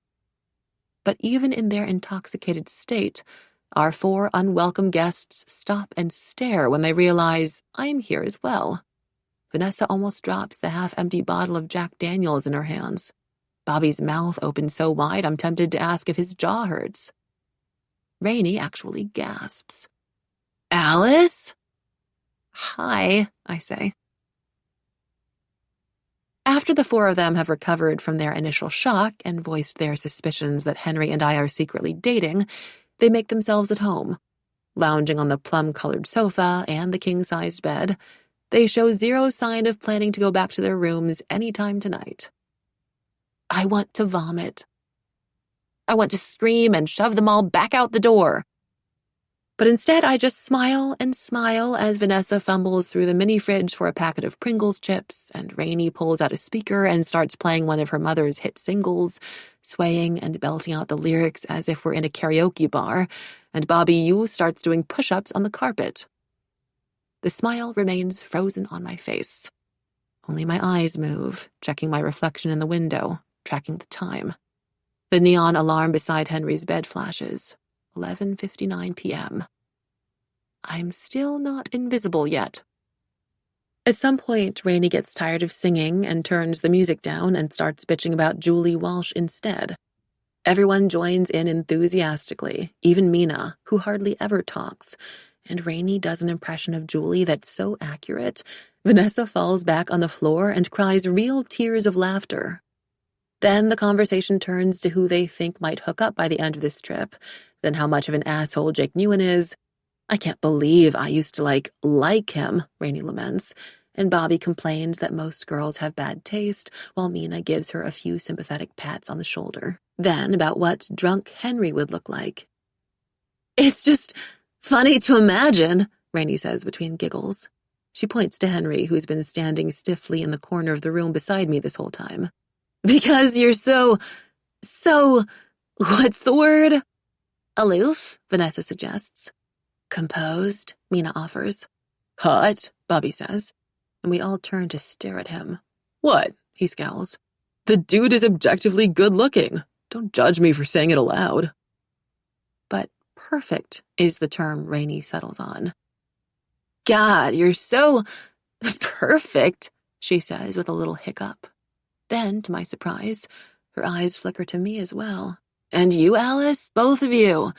But even in their intoxicated state, our 4 unwelcome guests stop and stare when they realize I'm here as well. Vanessa almost drops the half-empty bottle of Jack Daniels in her hands. Bobby's mouth opens so wide I'm tempted to ask if his jaw hurts. Rainy actually gasps. Alice? Hi, I say. After the 4 of them have recovered from their initial shock and voiced their suspicions that Henry and I are secretly dating, they make themselves at home. Lounging on the plum-colored sofa and the king-sized bed, they show zero sign of planning to go back to their rooms anytime tonight. I want to vomit. I want to scream and shove them all back out the door. But instead, I just smile and smile as Vanessa fumbles through the mini-fridge for a packet of Pringles chips, and Rainy pulls out a speaker and starts playing one of her mother's hit singles, swaying and belting out the lyrics as if we're in a karaoke bar, and Bobby Yu starts doing push-ups on the carpet. The smile remains frozen on my face. Only my eyes move, checking my reflection in the window, tracking the time. The neon alarm beside Henry's bed flashes. 11:59 p.m. I'm still not invisible yet. At some point, Rainy gets tired of singing and turns the music down and starts bitching about Julie Walsh instead. Everyone joins in enthusiastically, even Mina, who hardly ever talks, and Rainy does an impression of Julie that's so accurate, Vanessa falls back on the floor and cries real tears of laughter. Then the conversation turns to who they think might hook up by the end of this trip, then how much of an asshole Jake Newen is. I can't believe I used to like him, Rainy laments, and Bobby complains that most girls have bad taste, while Mina gives her a few sympathetic pats on the shoulder. Then about what drunk Henry would look like. It's just funny to imagine, Rainy says between giggles. She points to Henry, who's been standing stiffly in the corner of the room beside me this whole time. Because you're so, what's the word? Aloof, Vanessa suggests. Composed, Mina offers. Hot, Bobby says, and we all turn to stare at him. What? He scowls. The dude is objectively good-looking. Don't judge me for saying it aloud. But perfect is the term Rainy settles on. God, you're so perfect, she says with a little hiccup. Then, to my surprise, her eyes flicker to me as well. And you, Alice, both of you,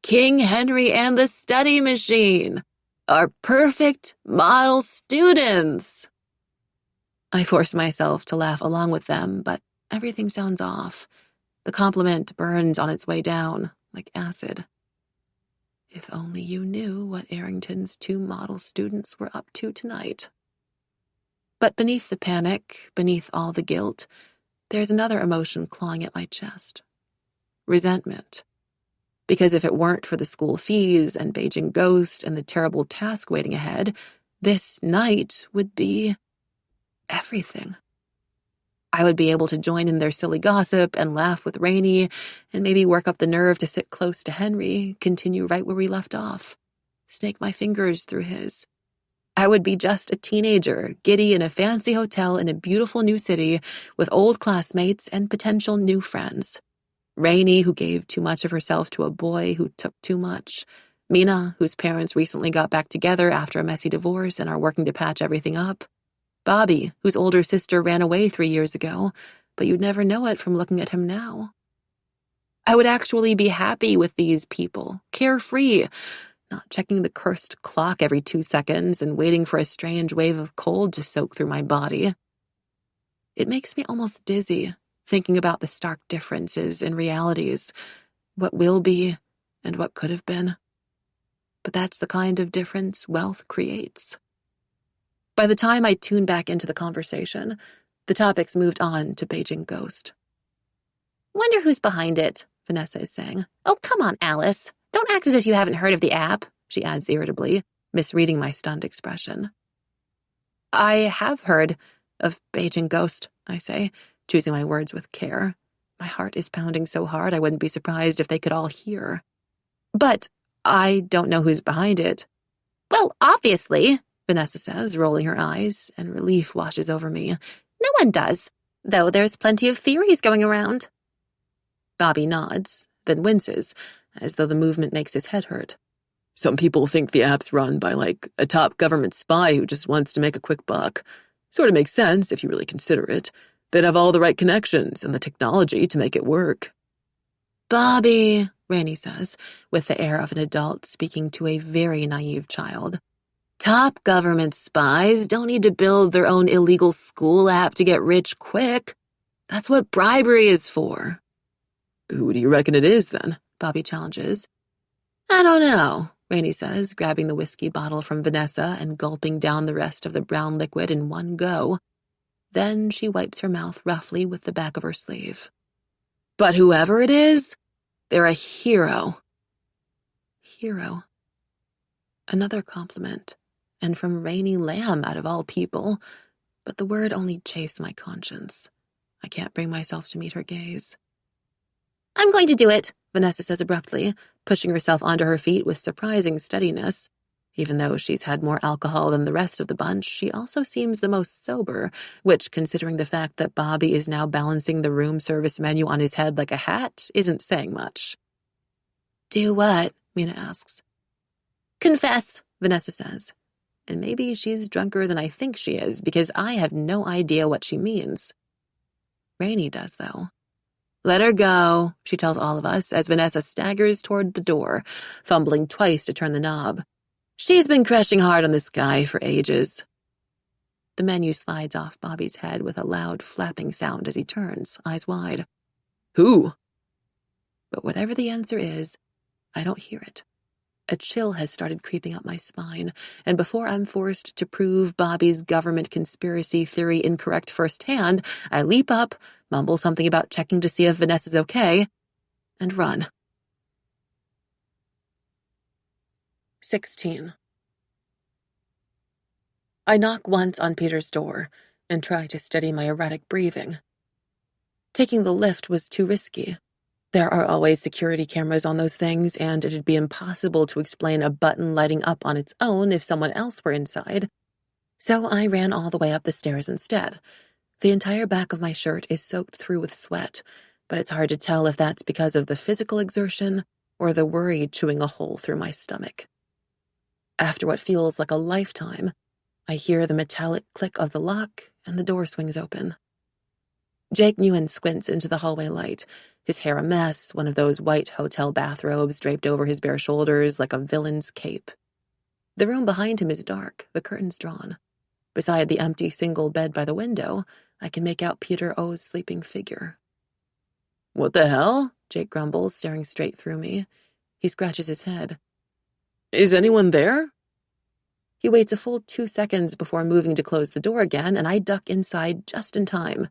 King Henry and the study machine, are perfect model students. I force myself to laugh along with them, but everything sounds off. The compliment burns on its way down, like acid. If only you knew what Arrington's 2 model students were up to tonight. But beneath the panic, beneath all the guilt, there's another emotion clawing at my chest. Resentment. Because if it weren't for the school fees and Beijing Ghost and the terrible task waiting ahead, this night would be everything. I would be able to join in their silly gossip and laugh with Rainy and maybe work up the nerve to sit close to Henry, continue right where we left off, snake my fingers through his. I would be just a teenager, giddy in a fancy hotel in a beautiful new city with old classmates and potential new friends. Rainy, who gave too much of herself to a boy who took too much. Mina, whose parents recently got back together after a messy divorce and are working to patch everything up. Bobby, whose older sister ran away 3 years ago, but you'd never know it from looking at him now. I would actually be happy with these people, carefree, not checking the cursed clock every 2 seconds and waiting for a strange wave of cold to soak through my body. It makes me almost dizzy, thinking about the stark differences in realities, what will be and what could have been. But that's the kind of difference wealth creates. By the time I tune back into the conversation, the topics moved on to Beijing Ghost. Wonder who's behind it, Vanessa is saying. Oh, come on, Alice. Don't act as if you haven't heard of the app, she adds irritably, misreading my stunned expression. I have heard of Beijing Ghost, I say, choosing my words with care. My heart is pounding so hard I wouldn't be surprised if they could all hear. But I don't know who's behind it. Well, obviously, Vanessa says, rolling her eyes, and relief washes over me. No one does, though there's plenty of theories going around. Bobby nods, then winces, as though the movement makes his head hurt. Some people think the app's run by, a top government spy who just wants to make a quick buck. Sort of makes sense if you really consider it. They'd have all the right connections and the technology to make it work. Bobby, Rainey says, with the air of an adult speaking to a very naive child. Top government spies don't need to build their own illegal school app to get rich quick. That's what bribery is for. Who do you reckon it is, then? Bobby challenges. I don't know, Rainey says, grabbing the whiskey bottle from Vanessa and gulping down the rest of the brown liquid in one go. Then she wipes her mouth roughly with the back of her sleeve. But whoever it is, they're a hero. Hero. Another compliment, and from Rainey Lamb out of all people, but the word only chafes my conscience. I can't bring myself to meet her gaze. I'm going to do it, Vanessa says abruptly, pushing herself onto her feet with surprising steadiness. Even though she's had more alcohol than the rest of the bunch, she also seems the most sober, which, considering the fact that Bobby is now balancing the room service menu on his head like a hat, isn't saying much. Do what? Mina asks. Confess, Vanessa says. And maybe she's drunker than I think she is, because I have no idea what she means. Rainey does, though. Let her go, she tells all of us as Vanessa staggers toward the door, fumbling twice to turn the knob. She's been crushing hard on this guy for ages. The menu slides off Bobby's head with a loud flapping sound as he turns, eyes wide. Who? But whatever the answer is, I don't hear it. A chill has started creeping up my spine, and before I'm forced to prove Bobby's government conspiracy theory incorrect firsthand, I leap up, mumble something about checking to see if Vanessa's okay, and run. 16. I knock once on Peter's door and try to steady my erratic breathing. Taking the lift was too risky. There are always security cameras on those things, and it'd be impossible to explain a button lighting up on its own if someone else were inside. So I ran all the way up the stairs instead. The entire back of my shirt is soaked through with sweat, but it's hard to tell if that's because of the physical exertion or the worry chewing a hole through my stomach. After what feels like a lifetime, I hear the metallic click of the lock and the door swings open. Jake Nguyen squints into the hallway light, his hair a mess, one of those white hotel bathrobes draped over his bare shoulders like a villain's cape. The room behind him is dark, the curtains drawn. Beside the empty single bed by the window, I can make out Peter O's sleeping figure. What the hell? Jake grumbles, staring straight through me. He scratches his head. Is anyone there? He waits a full 2 seconds before moving to close the door again, and I duck inside just in time.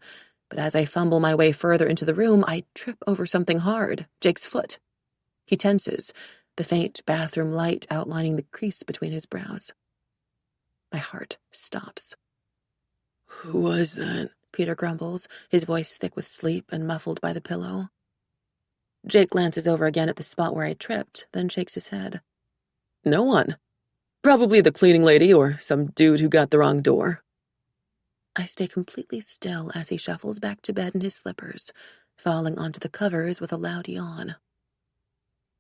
But as I fumble my way further into the room, I trip over something hard, Jake's foot. He tenses, the faint bathroom light outlining the crease between his brows. My heart stops. Who was that? Peter grumbles, his voice thick with sleep and muffled by the pillow. Jake glances over again at the spot where I tripped, then shakes his head. No one. Probably the cleaning lady or some dude who got the wrong door. I stay completely still as he shuffles back to bed in his slippers, falling onto the covers with a loud yawn.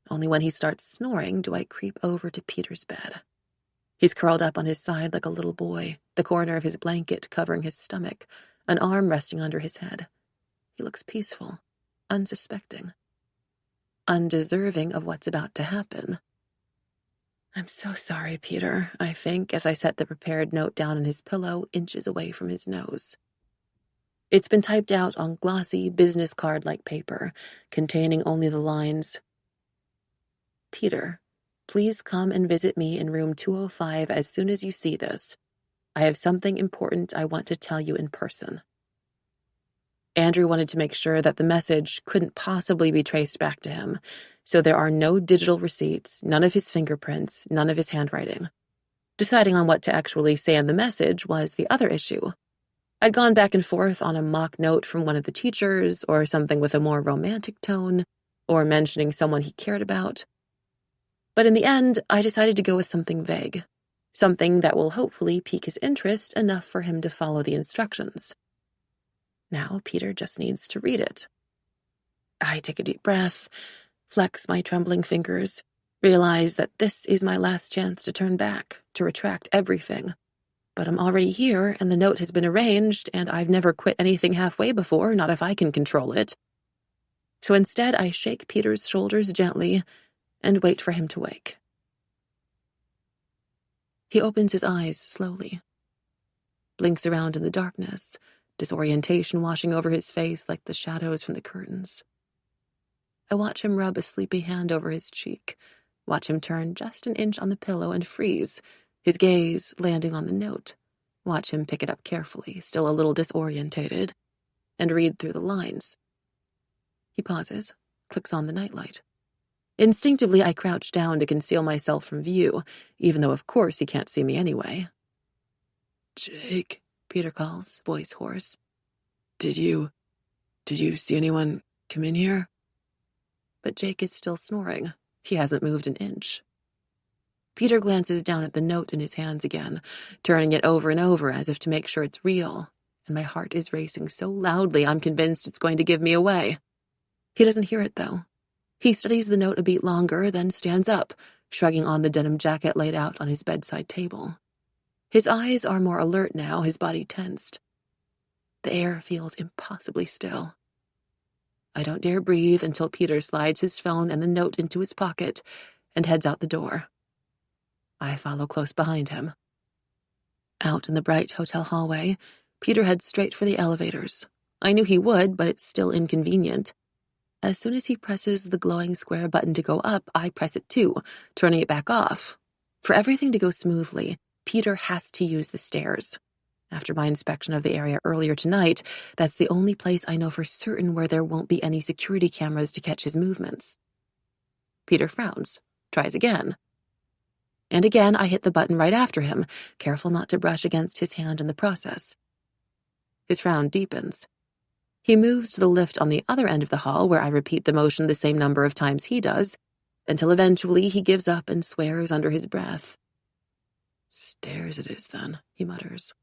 Only when he starts snoring do I creep over to Peter's bed. He's curled up on his side like a little boy, the corner of his blanket covering his stomach, an arm resting under his head. He looks peaceful, unsuspecting, undeserving of what's about to happen. I'm so sorry, Peter, I think, as I set the prepared note down on his pillow, inches away from his nose. It's been typed out on glossy, business card-like paper, containing only the lines, Peter, please come and visit me in room 205 as soon as you see this. I have something important I want to tell you in person. Andrew wanted to make sure that the message couldn't possibly be traced back to him, so there are no digital receipts, none of his fingerprints, none of his handwriting. Deciding on what to actually say in the message was the other issue. I'd gone back and forth on a mock note from one of the teachers, or something with a more romantic tone, or mentioning someone he cared about. But in the end, I decided to go with something vague. Something that will hopefully pique his interest enough for him to follow the instructions. Now Peter just needs to read it. I take a deep breath, flex my trembling fingers, realize that this is my last chance to turn back, to retract everything. But I'm already here, and the note has been arranged, and I've never quit anything halfway before, not if I can control it. So instead, I shake Peter's shoulders gently and wait for him to wake. He opens his eyes slowly, blinks around in the darkness, disorientation washing over his face like the shadows from the curtains. I watch him rub a sleepy hand over his cheek, watch him turn just an inch on the pillow and freeze, his gaze landing on the note, watch him pick it up carefully, still a little disorientated, and read through the lines. He pauses, clicks on the nightlight. Instinctively, I crouch down to conceal myself from view, even though of course he can't see me anyway. "Jake," Peter calls, voice hoarse. Did you see anyone come in here?" But Jake is still snoring. He hasn't moved an inch. Peter glances down at the note in his hands again, turning it over and over as if to make sure it's real, and my heart is racing so loudly I'm convinced it's going to give me away. He doesn't hear it, though. He studies the note a beat longer, then stands up, shrugging on the denim jacket laid out on his bedside table. His eyes are more alert now, his body tensed. The air feels impossibly still. I don't dare breathe until Peter slides his phone and the note into his pocket and heads out the door. I follow close behind him. Out in the bright hotel hallway, Peter heads straight for the elevators. I knew he would, but it's still inconvenient. As soon as he presses the glowing square button to go up, I press it too, turning it back off. For everything to go smoothly, Peter has to use the stairs. After my inspection of the area earlier tonight, that's the only place I know for certain where there won't be any security cameras to catch his movements. Peter frowns, tries again. And again, I hit the button right after him, careful not to brush against his hand in the process. His frown deepens. He moves to the lift on the other end of the hall, where I repeat the motion the same number of times he does, until eventually he gives up and swears under his breath. "Stairs it is, then," he mutters.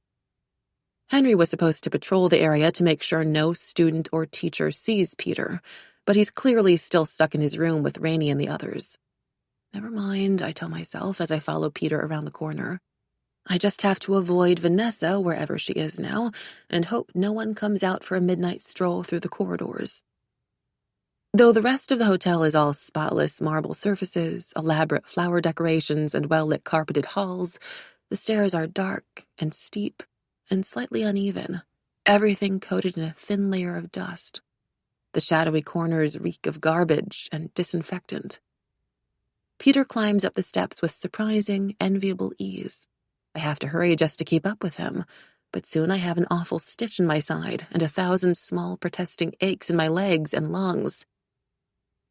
Henry was supposed to patrol the area to make sure no student or teacher sees Peter, but he's clearly still stuck in his room with Rainey and the others. Never mind, I tell myself as I follow Peter around the corner. I just have to avoid Vanessa wherever she is now, and hope no one comes out for a midnight stroll through the corridors. Though the rest of the hotel is all spotless marble surfaces, elaborate flower decorations, and well-lit carpeted halls, the stairs are dark and steep and slightly uneven, everything coated in a thin layer of dust. The shadowy corners reek of garbage and disinfectant. Peter climbs up the steps with surprising, enviable ease. I have to hurry just to keep up with him, but soon I have an awful stitch in my side and 1,000 small protesting aches in my legs and lungs.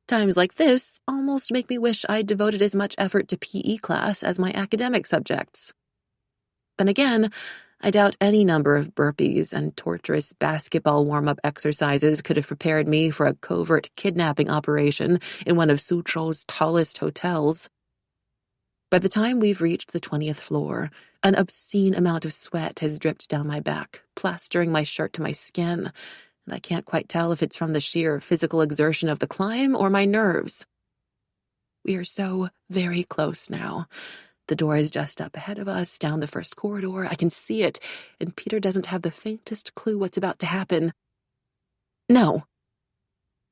Times like this almost make me wish I'd devoted as much effort to PE class as my academic subjects. Then again, I doubt any number of burpees and torturous basketball warm-up exercises could have prepared me for a covert kidnapping operation in one of Suzhou's tallest hotels. By the time we've reached the 20th floor, an obscene amount of sweat has dripped down my back, plastering my shirt to my skin, and I can't quite tell if it's from the sheer physical exertion of the climb or my nerves. We are so very close now. The door is just up ahead of us, down the first corridor. I can see it, and Peter doesn't have the faintest clue what's about to happen. No.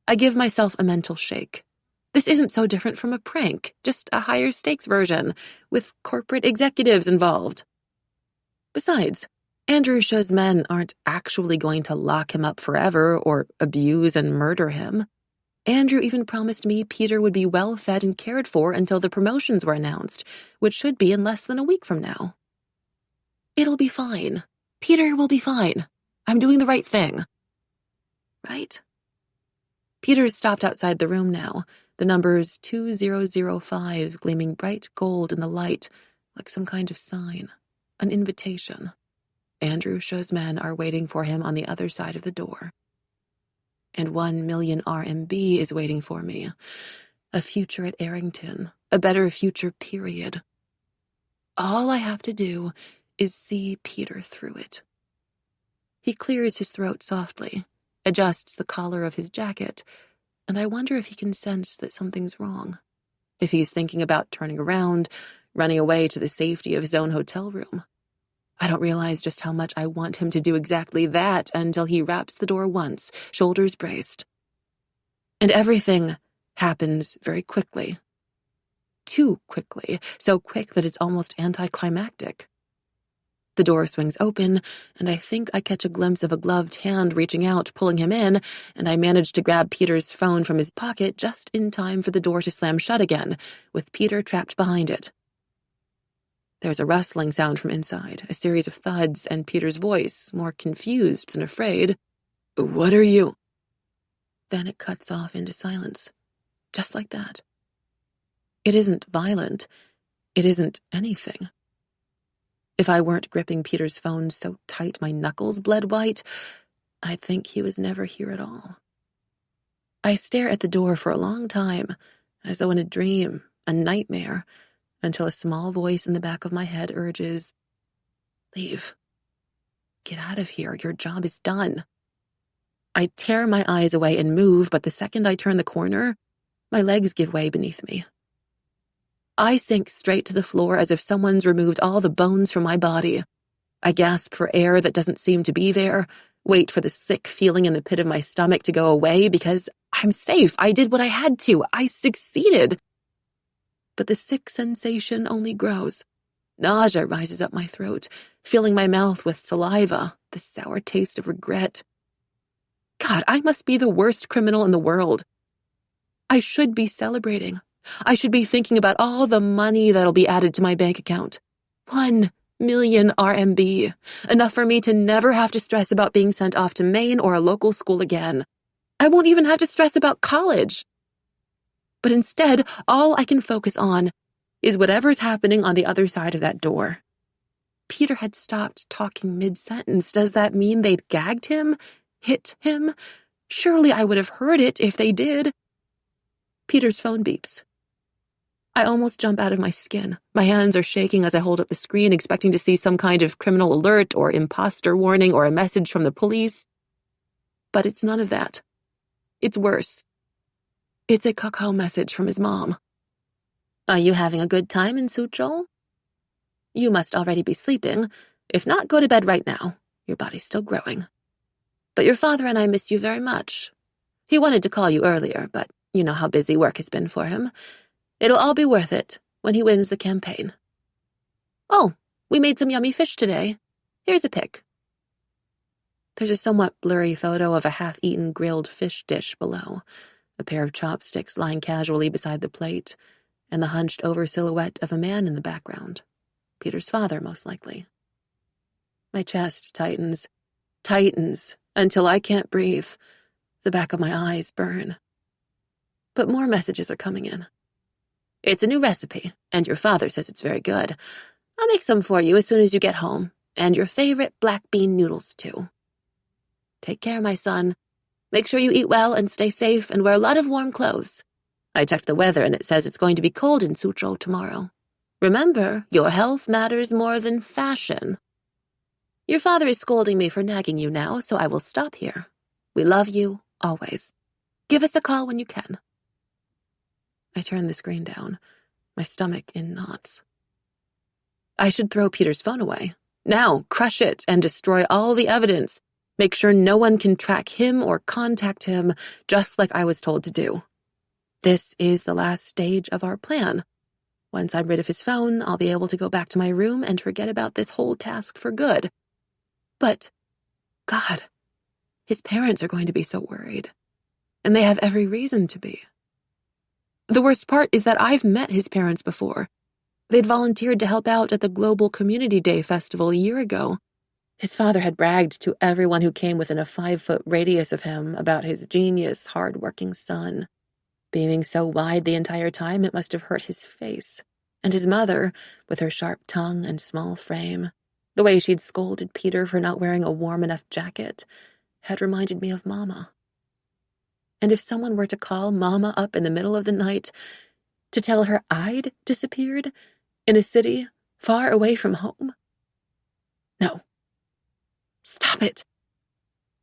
I give myself a mental shake. This isn't so different from a prank, just a higher stakes version, with corporate executives involved. Besides, Andrew Shah's men aren't actually going to lock him up forever or abuse and murder him. Andrew even promised me Peter would be well fed and cared for until the promotions were announced, which should be in less than a week from now. It'll be fine. Peter will be fine. I'm doing the right thing. Right? Peter's stopped outside the room now, the numbers 2005 gleaming bright gold in the light, like some kind of sign, an invitation. Andrew Shu's men are waiting for him on the other side of the door. And 1 million RMB is waiting for me. A future at Arrington. A better future, period. All I have to do is see Peter through it. He clears his throat softly, adjusts the collar of his jacket, and I wonder if he can sense that something's wrong. If he's thinking about turning around, running away to the safety of his own hotel room. I don't realize just how much I want him to do exactly that until he raps the door once, shoulders braced. And everything happens very quickly. Too quickly, so quick that it's almost anticlimactic. The door swings open, and I think I catch a glimpse of a gloved hand reaching out, pulling him in, and I manage to grab Peter's phone from his pocket just in time for the door to slam shut again, with Peter trapped behind it. There's a rustling sound from inside, a series of thuds, and Peter's voice, more confused than afraid. "What are you?" Then it cuts off into silence, just like that. It isn't violent. It isn't anything. If I weren't gripping Peter's phone so tight my knuckles bled white, I'd think he was never here at all. I stare at the door for a long time, as though in a dream, a nightmare, until a small voice in the back of my head urges, "Leave. Get out of here. Your job is done." I tear my eyes away and move, but the second I turn the corner, my legs give way beneath me. I sink straight to the floor as if someone's removed all the bones from my body. I gasp for air that doesn't seem to be there, wait for the sick feeling in the pit of my stomach to go away because I'm safe. I did what I had to. I succeeded. But the sick sensation only grows. Nausea rises up my throat, filling my mouth with saliva, the sour taste of regret. God, I must be the worst criminal in the world. I should be celebrating. I should be thinking about all the money that'll be added to my bank account. 1 million RMB. Enough for me to never have to stress about being sent off to Maine or a local school again. I won't even have to stress about college. But instead, all I can focus on is whatever's happening on the other side of that door. Peter had stopped talking mid-sentence. Does that mean they'd gagged him? Hit him? Surely I would have heard it if they did. Peter's phone beeps. I almost jump out of my skin. My hands are shaking as I hold up the screen, expecting to see some kind of criminal alert or imposter warning or a message from the police. But it's none of that. It's worse. It's a Kakao message from his mom. "Are you having a good time in Suzhou? You must already be sleeping. If not, go to bed right now. Your body's still growing. But your father and I miss you very much. He wanted to call you earlier, but you know how busy work has been for him. It'll all be worth it when he wins the campaign. Oh, we made some yummy fish today. Here's a pic." There's a somewhat blurry photo of a half-eaten grilled fish dish below, a pair of chopsticks lying casually beside the plate, and the hunched-over silhouette of a man in the background. Peter's father, most likely. My chest tightens, until I can't breathe. The back of my eyes burn. But more messages are coming in. "It's a new recipe, and your father says it's very good. I'll make some for you as soon as you get home, and your favorite black bean noodles, too. Take care, my son. Make sure you eat well and stay safe and wear a lot of warm clothes. I checked the weather and it says it's going to be cold in Suzhou tomorrow. Remember, your health matters more than fashion. Your father is scolding me for nagging you now, so I will stop here. We love you, always. Give us a call when you can." I turn the screen down, my stomach in knots. I should throw Peter's phone away. Now, crush it and destroy all the evidence. Make sure no one can track him or contact him, just like I was told to do. This is the last stage of our plan. Once I'm rid of his phone, I'll be able to go back to my room and forget about this whole task for good. But, God, his parents are going to be so worried. And they have every reason to be. The worst part is that I've met his parents before. They'd volunteered to help out at the Global Community Day Festival a year ago. His father had bragged to everyone who came within a 5-foot radius of him about his genius, hard-working son. Beaming so wide the entire time it must have hurt his face. And his mother, with her sharp tongue and small frame, The way she'd scolded Peter for not wearing a warm enough jacket had reminded me of Mama. And if someone were to call Mama up in the middle of the night to tell her I'd disappeared in a city far away from home? No. Stop it.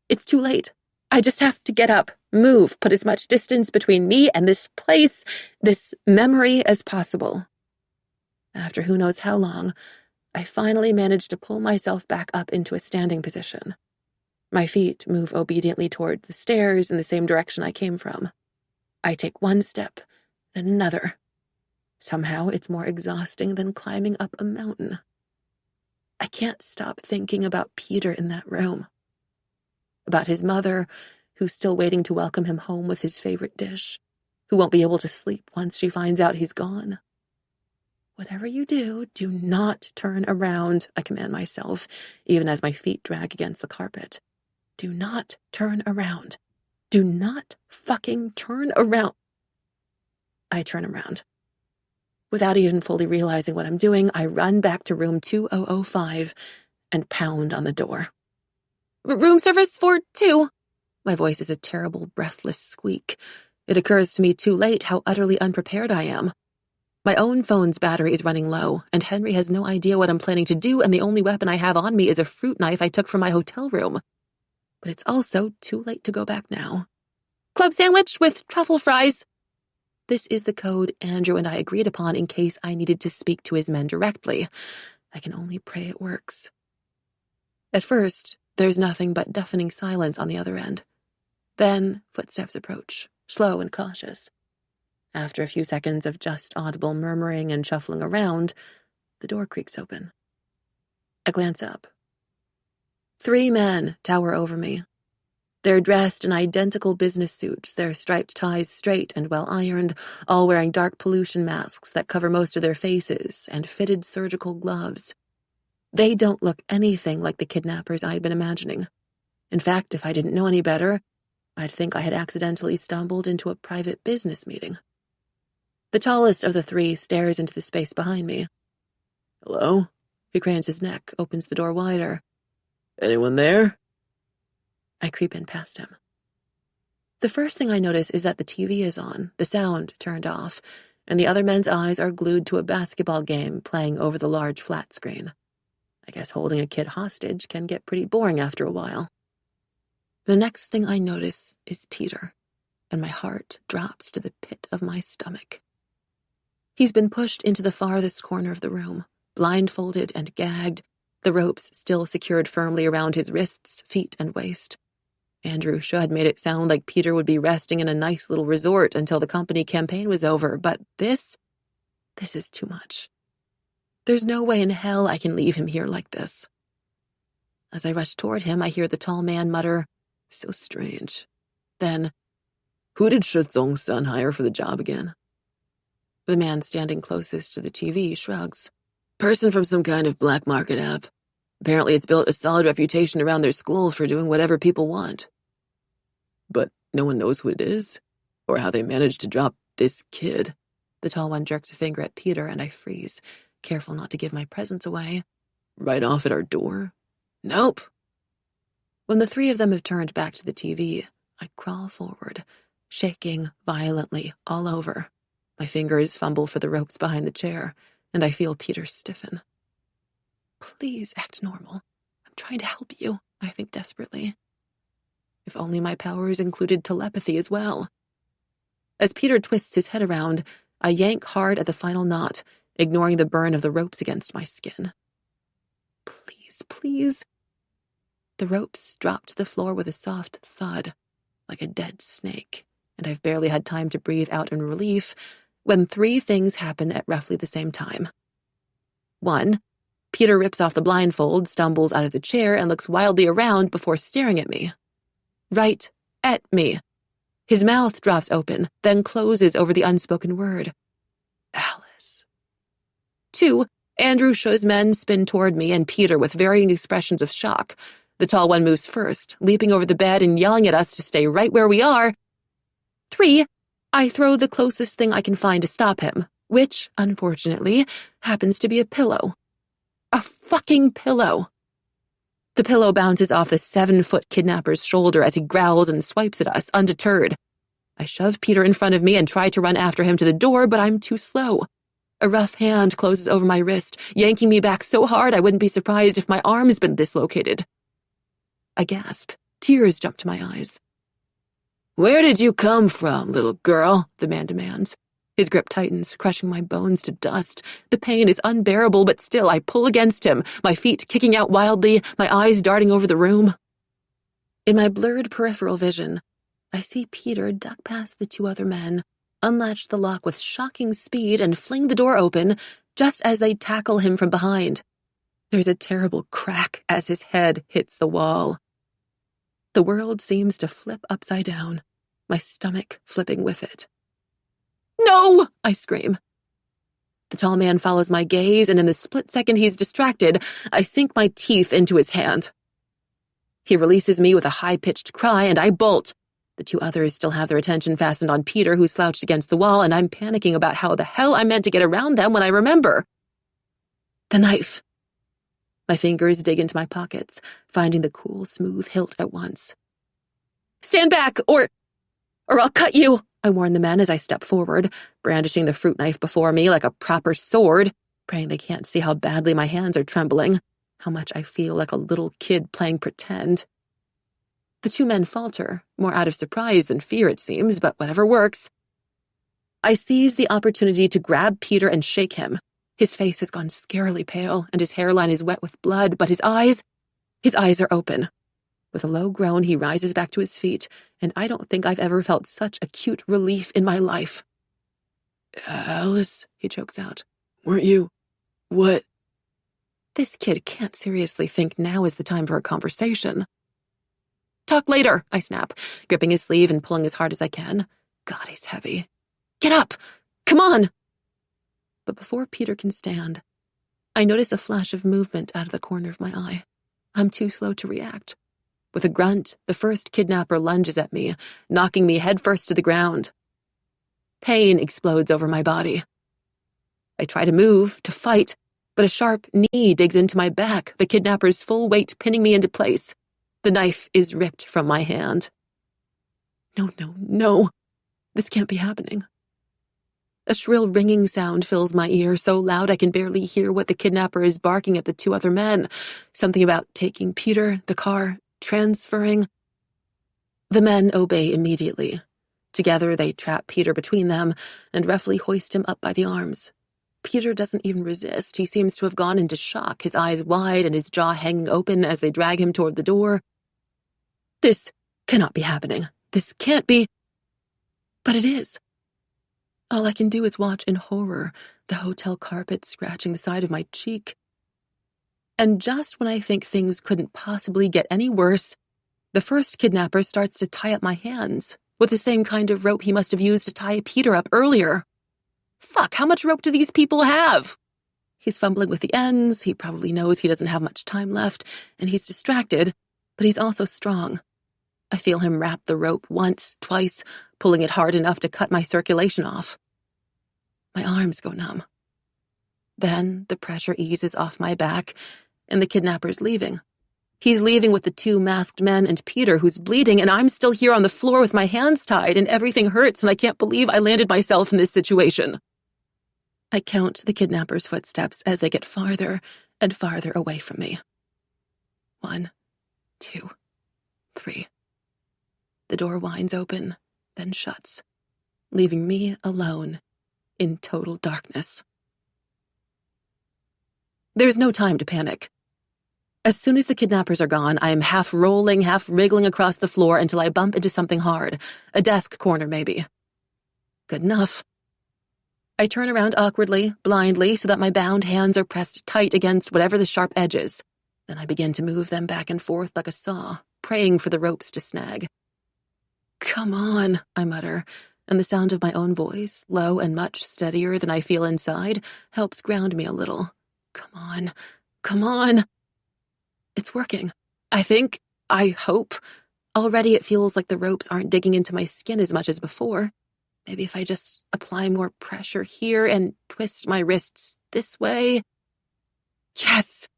It's too late. I just have to get up, move, put as much distance between me and this place, this memory as possible. After who knows how long, I finally managed to pull myself back up into a standing position. My feet move obediently toward the stairs in the same direction I came from. I take one step, then another. Somehow it's more exhausting than climbing up a mountain. I can't stop thinking about Peter in that room. About his mother, who's still waiting to welcome him home with his favorite dish, who won't be able to sleep once she finds out he's gone. Whatever you do, do not turn around, I command myself, even as my feet drag against the carpet. Do not turn around. Do not fucking turn around. I turn around. Without even fully realizing what I'm doing, I run back to room 2005 and pound on the door. Room service for 2. My voice is a terrible, breathless squeak. It occurs to me too late how utterly unprepared I am. My own phone's battery is running low, and Henry has no idea what I'm planning to do, and the only weapon I have on me is a fruit knife I took from my hotel room. But it's also too late to go back now. Club sandwich with truffle fries. This is the code Andrew and I agreed upon in case I needed to speak to his men directly. I can only pray it works. At first, there's nothing but deafening silence on the other end. Then footsteps approach, slow and cautious. After a few seconds of just audible murmuring and shuffling around, the door creaks open. I glance up. 3 men tower over me. They're dressed in identical business suits, their striped ties straight and well-ironed, all wearing dark pollution masks that cover most of their faces and fitted surgical gloves. They don't look anything like the kidnappers I'd been imagining. In fact, if I didn't know any better, I'd think I had accidentally stumbled into a private business meeting. The tallest of the 3 stares into the space behind me. Hello? He cranes his neck, opens the door wider. Anyone there? I creep in past him. The first thing I notice is that the TV is on, the sound turned off, and the other men's eyes are glued to a basketball game playing over the large flat screen. I guess holding a kid hostage can get pretty boring after a while. The next thing I notice is Peter, and my heart drops to the pit of my stomach. He's been pushed into the farthest corner of the room, blindfolded and gagged, the ropes still secured firmly around his wrists, feet, and waist. Andrew Shud made it sound like Peter would be resting in a nice little resort until the company campaign was over, but this is too much. There's no way in hell I can leave him here like this. As I rush toward him, I hear the tall man mutter, "So strange." Then, "Who did Shizong's son hire for the job again?" The man standing closest to the TV shrugs. "Person from some kind of black market app. Apparently it's built a solid reputation around their school for doing whatever people want. But no one knows who it is, or how they managed to drop this kid." The tall one jerks a finger at Peter, and I freeze, careful not to give my presence away. "Right off at our door?" "Nope." When the 3 of them have turned back to the TV, I crawl forward, shaking violently all over. My fingers fumble for the ropes behind the chair, and I feel Peter stiffen. Please act normal. I'm trying to help you, I think desperately. If only my powers included telepathy as well. As Peter twists his head around, I yank hard at the final knot, ignoring the burn of the ropes against my skin. Please, please. The ropes drop to the floor with a soft thud, like a dead snake, and I've barely had time to breathe out in relief when 3 things happen at roughly the same time. 1, Peter rips off the blindfold, stumbles out of the chair, and looks wildly around before staring at me. Right at me. His mouth drops open, then closes over the unspoken word. Alice. 2, Andrew Shu's men spin toward me and Peter with varying expressions of shock. The tall one moves first, leaping over the bed and yelling at us to stay right where we are. 3, I throw the closest thing I can find to stop him, which, unfortunately, happens to be a pillow. A fucking pillow. The pillow bounces off the 7-foot kidnapper's shoulder as he growls and swipes at us, undeterred. I shove Peter in front of me and try to run after him to the door, but I'm too slow. A rough hand closes over my wrist, yanking me back so hard I wouldn't be surprised if my arm's been dislocated. I gasp. Tears jump to my eyes. "Where did you come from, little girl?" the man demands. His grip tightens, crushing my bones to dust. The pain is unbearable, but still I pull against him, my feet kicking out wildly, my eyes darting over the room. In my blurred peripheral vision, I see Peter duck past the 2 other men, unlatch the lock with shocking speed, and fling the door open just as they tackle him from behind. There's a terrible crack as his head hits the wall. The world seems to flip upside down, my stomach flipping with it. "No!" I scream. The tall man follows my gaze, and in the split second he's distracted, I sink my teeth into his hand. He releases me with a high-pitched cry, and I bolt. The 2 others still have their attention fastened on Peter, who's slouched against the wall, and I'm panicking about how the hell I'm meant to get around them when I remember. The knife. My fingers dig into my pockets, finding the cool, smooth hilt at once. "Stand back, or I'll cut you," I warn the men as I step forward, brandishing the fruit knife before me like a proper sword, praying they can't see how badly my hands are trembling, how much I feel like a little kid playing pretend. The 2 men falter, more out of surprise than fear it seems, but whatever works. I seize the opportunity to grab Peter and shake him. His face has gone scarily pale, and his hairline is wet with blood, but his eyes are open. With a low groan, he rises back to his feet, and I don't think I've ever felt such acute relief in my life. "Alice," he chokes out. "Weren't you... what?" This kid can't seriously think now is the time for a conversation. "Talk later," I snap, gripping his sleeve and pulling as hard as I can. God, he's heavy. "Get up! Come on!" But before Peter can stand, I notice a flash of movement out of the corner of my eye. I'm too slow to react. With a grunt, the first kidnapper lunges at me, knocking me headfirst to the ground. Pain explodes over my body. I try to move, to fight, but a sharp knee digs into my back, the kidnapper's full weight pinning me into place. The knife is ripped from my hand. No. This can't be happening. A shrill ringing sound fills my ear, so loud I can barely hear what the kidnapper is barking at the 2 other men. Something about taking Peter, the car, transferring. The men obey immediately. Together they trap Peter between them and roughly hoist him up by the arms. Peter doesn't even resist. He seems to have gone into shock, his eyes wide and his jaw hanging open as they drag him toward the door. This cannot be happening. This can't be. But it is. All I can do is watch in horror, the hotel carpet scratching the side of my cheek. And just when I think things couldn't possibly get any worse, the first kidnapper starts to tie up my hands, with the same kind of rope he must have used to tie Peter up earlier. Fuck, how much rope do these people have? He's fumbling with the ends, he probably knows he doesn't have much time left, and he's distracted, but he's also strong. I feel him wrap the rope once, twice, pulling it hard enough to cut my circulation off. My arms go numb. Then the pressure eases off my back, and the kidnapper's leaving. He's leaving with the 2 masked men and Peter, who's bleeding, and I'm still here on the floor with my hands tied, and everything hurts, and I can't believe I landed myself in this situation. I count the kidnapper's footsteps as they get farther and farther away from me. 1, 2, 3. The door winds open, then shuts, leaving me alone in total darkness. There's no time to panic. As soon as the kidnappers are gone, I am half rolling, half wriggling across the floor until I bump into something hard, a desk corner maybe. Good enough. I turn around awkwardly, blindly, so that my bound hands are pressed tight against whatever the sharp edge is. Then I begin to move them back and forth like a saw, praying for the ropes to snag. "Come on," I mutter, and the sound of my own voice, low and much steadier than I feel inside, helps ground me a little. Come on. It's working. I think, I hope. Already it feels like the ropes aren't digging into my skin as much as before. Maybe if I just apply more pressure here and twist my wrists this way. Yes!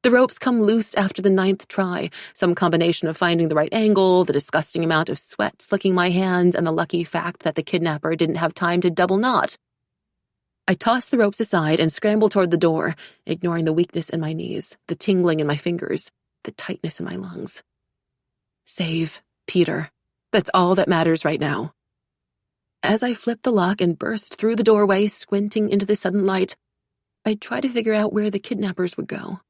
The ropes come loose after the 9th try, some combination of finding the right angle, the disgusting amount of sweat slicking my hands, and the lucky fact that the kidnapper didn't have time to double knot. I toss the ropes aside and scramble toward the door, ignoring the weakness in my knees, the tingling in my fingers, the tightness in my lungs. Save Peter. That's all that matters right now. As I flip the lock and burst through the doorway, squinting into the sudden light, I try to figure out where the kidnappers would go.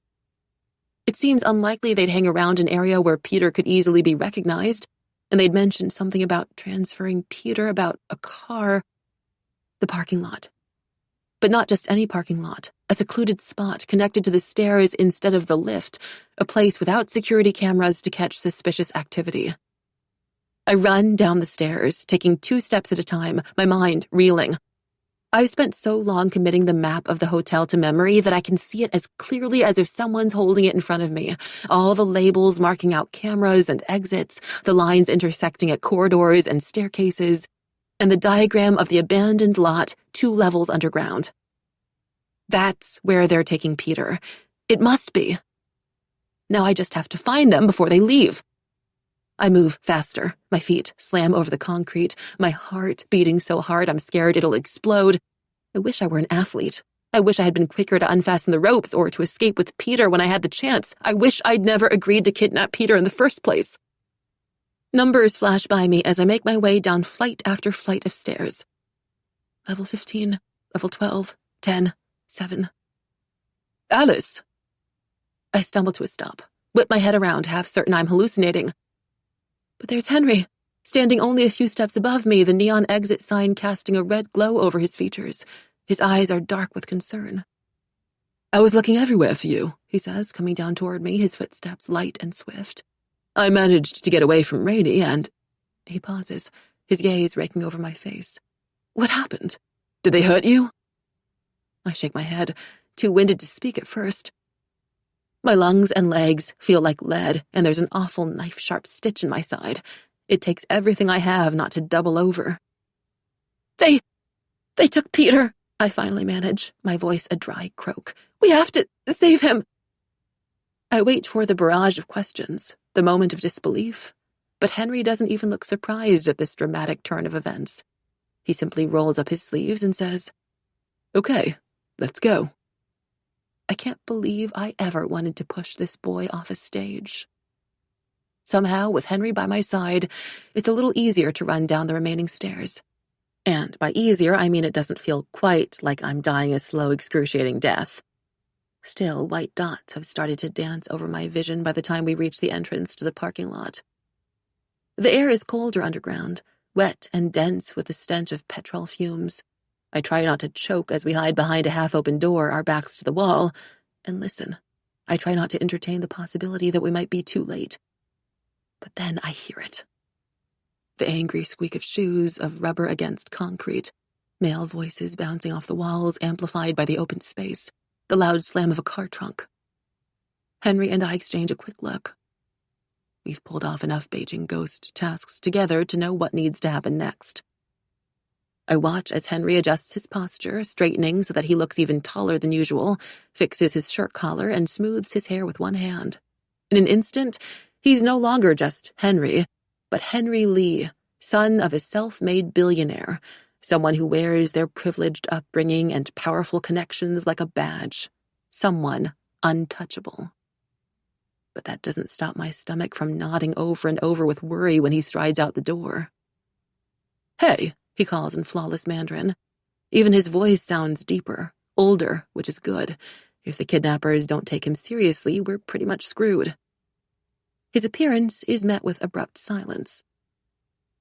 It seems unlikely they'd hang around an area where Peter could easily be recognized, and they'd mentioned something about transferring Peter, about a car. The parking lot. But not just any parking lot, a secluded spot connected to the stairs instead of the lift, a place without security cameras to catch suspicious activity. I run down the stairs, taking 2 steps at a time, my mind reeling. I've spent so long committing the map of the hotel to memory that I can see it as clearly as if someone's holding it in front of me. All the labels marking out cameras and exits, the lines intersecting at corridors and staircases, and the diagram of the abandoned lot 2 levels underground. That's where they're taking Peter. It must be. Now I just have to find them before they leave. I move faster. My feet slam over the concrete, my heart beating so hard I'm scared it'll explode. I wish I were an athlete. I wish I had been quicker to unfasten the ropes or to escape with Peter when I had the chance. I wish I'd never agreed to kidnap Peter in the first place. Numbers flash by me as I make my way down flight after flight of stairs. Level 15, level 12, 10, 7. Alice! I stumble to a stop, whip my head around, half certain I'm hallucinating. But there's Henry, standing only a few steps above me, the neon exit sign casting a red glow over his features. His eyes are dark with concern. I was looking everywhere for you, he says, coming down toward me, his footsteps light and swift. I managed to get away from Rainey and... He pauses, his gaze raking over my face. What happened? Did they hurt you? I shake my head, too winded to speak at first. My lungs and legs feel like lead, and there's an awful knife-sharp stitch in my side. It takes everything I have not to double over. They took Peter, I finally manage, my voice a dry croak. We have to save him. I wait for the barrage of questions, the moment of disbelief, but Henry doesn't even look surprised at this dramatic turn of events. He simply rolls up his sleeves and says, Okay, let's go. I can't believe I ever wanted to push this boy off a stage. Somehow, with Henry by my side, it's a little easier to run down the remaining stairs. And by easier, I mean it doesn't feel quite like I'm dying a slow, excruciating death. Still, white dots have started to dance over my vision by the time we reach the entrance to the parking lot. The air is colder underground, wet and dense with the stench of petrol fumes. I try not to choke as we hide behind a half-open door, our backs to the wall, and listen. I try not to entertain the possibility that we might be too late. But then I hear it. The angry squeak of shoes, of rubber against concrete, male voices bouncing off the walls, amplified by the open space, the loud slam of a car trunk. Henry and I exchange a quick look. We've pulled off enough Beijing ghost tasks together to know what needs to happen next. I watch as Henry adjusts his posture, straightening so that he looks even taller than usual, fixes his shirt collar, and smooths his hair with one hand. In an instant, he's no longer just Henry, but Henry Lee, son of a self-made billionaire, someone who wears their privileged upbringing and powerful connections like a badge, someone untouchable. But that doesn't stop my stomach from nodding over and over with worry when he strides out the door. Hey, he calls in flawless Mandarin. Even his voice sounds deeper, older, which is good. If the kidnappers don't take him seriously, we're pretty much screwed. His appearance is met with abrupt silence.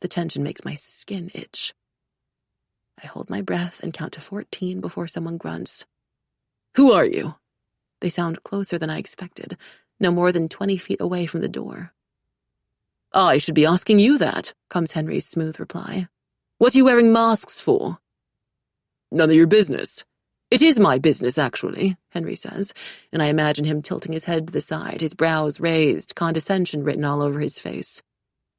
The tension makes my skin itch. I hold my breath and count to 14 before someone grunts. Who are you? They sound closer than I expected, no more than 20 feet away from the door. I should be asking you that, comes Henry's smooth reply. What are you wearing masks for? None of your business. It is my business, actually, Henry says, and I imagine him tilting his head to the side, his brows raised, condescension written all over his face.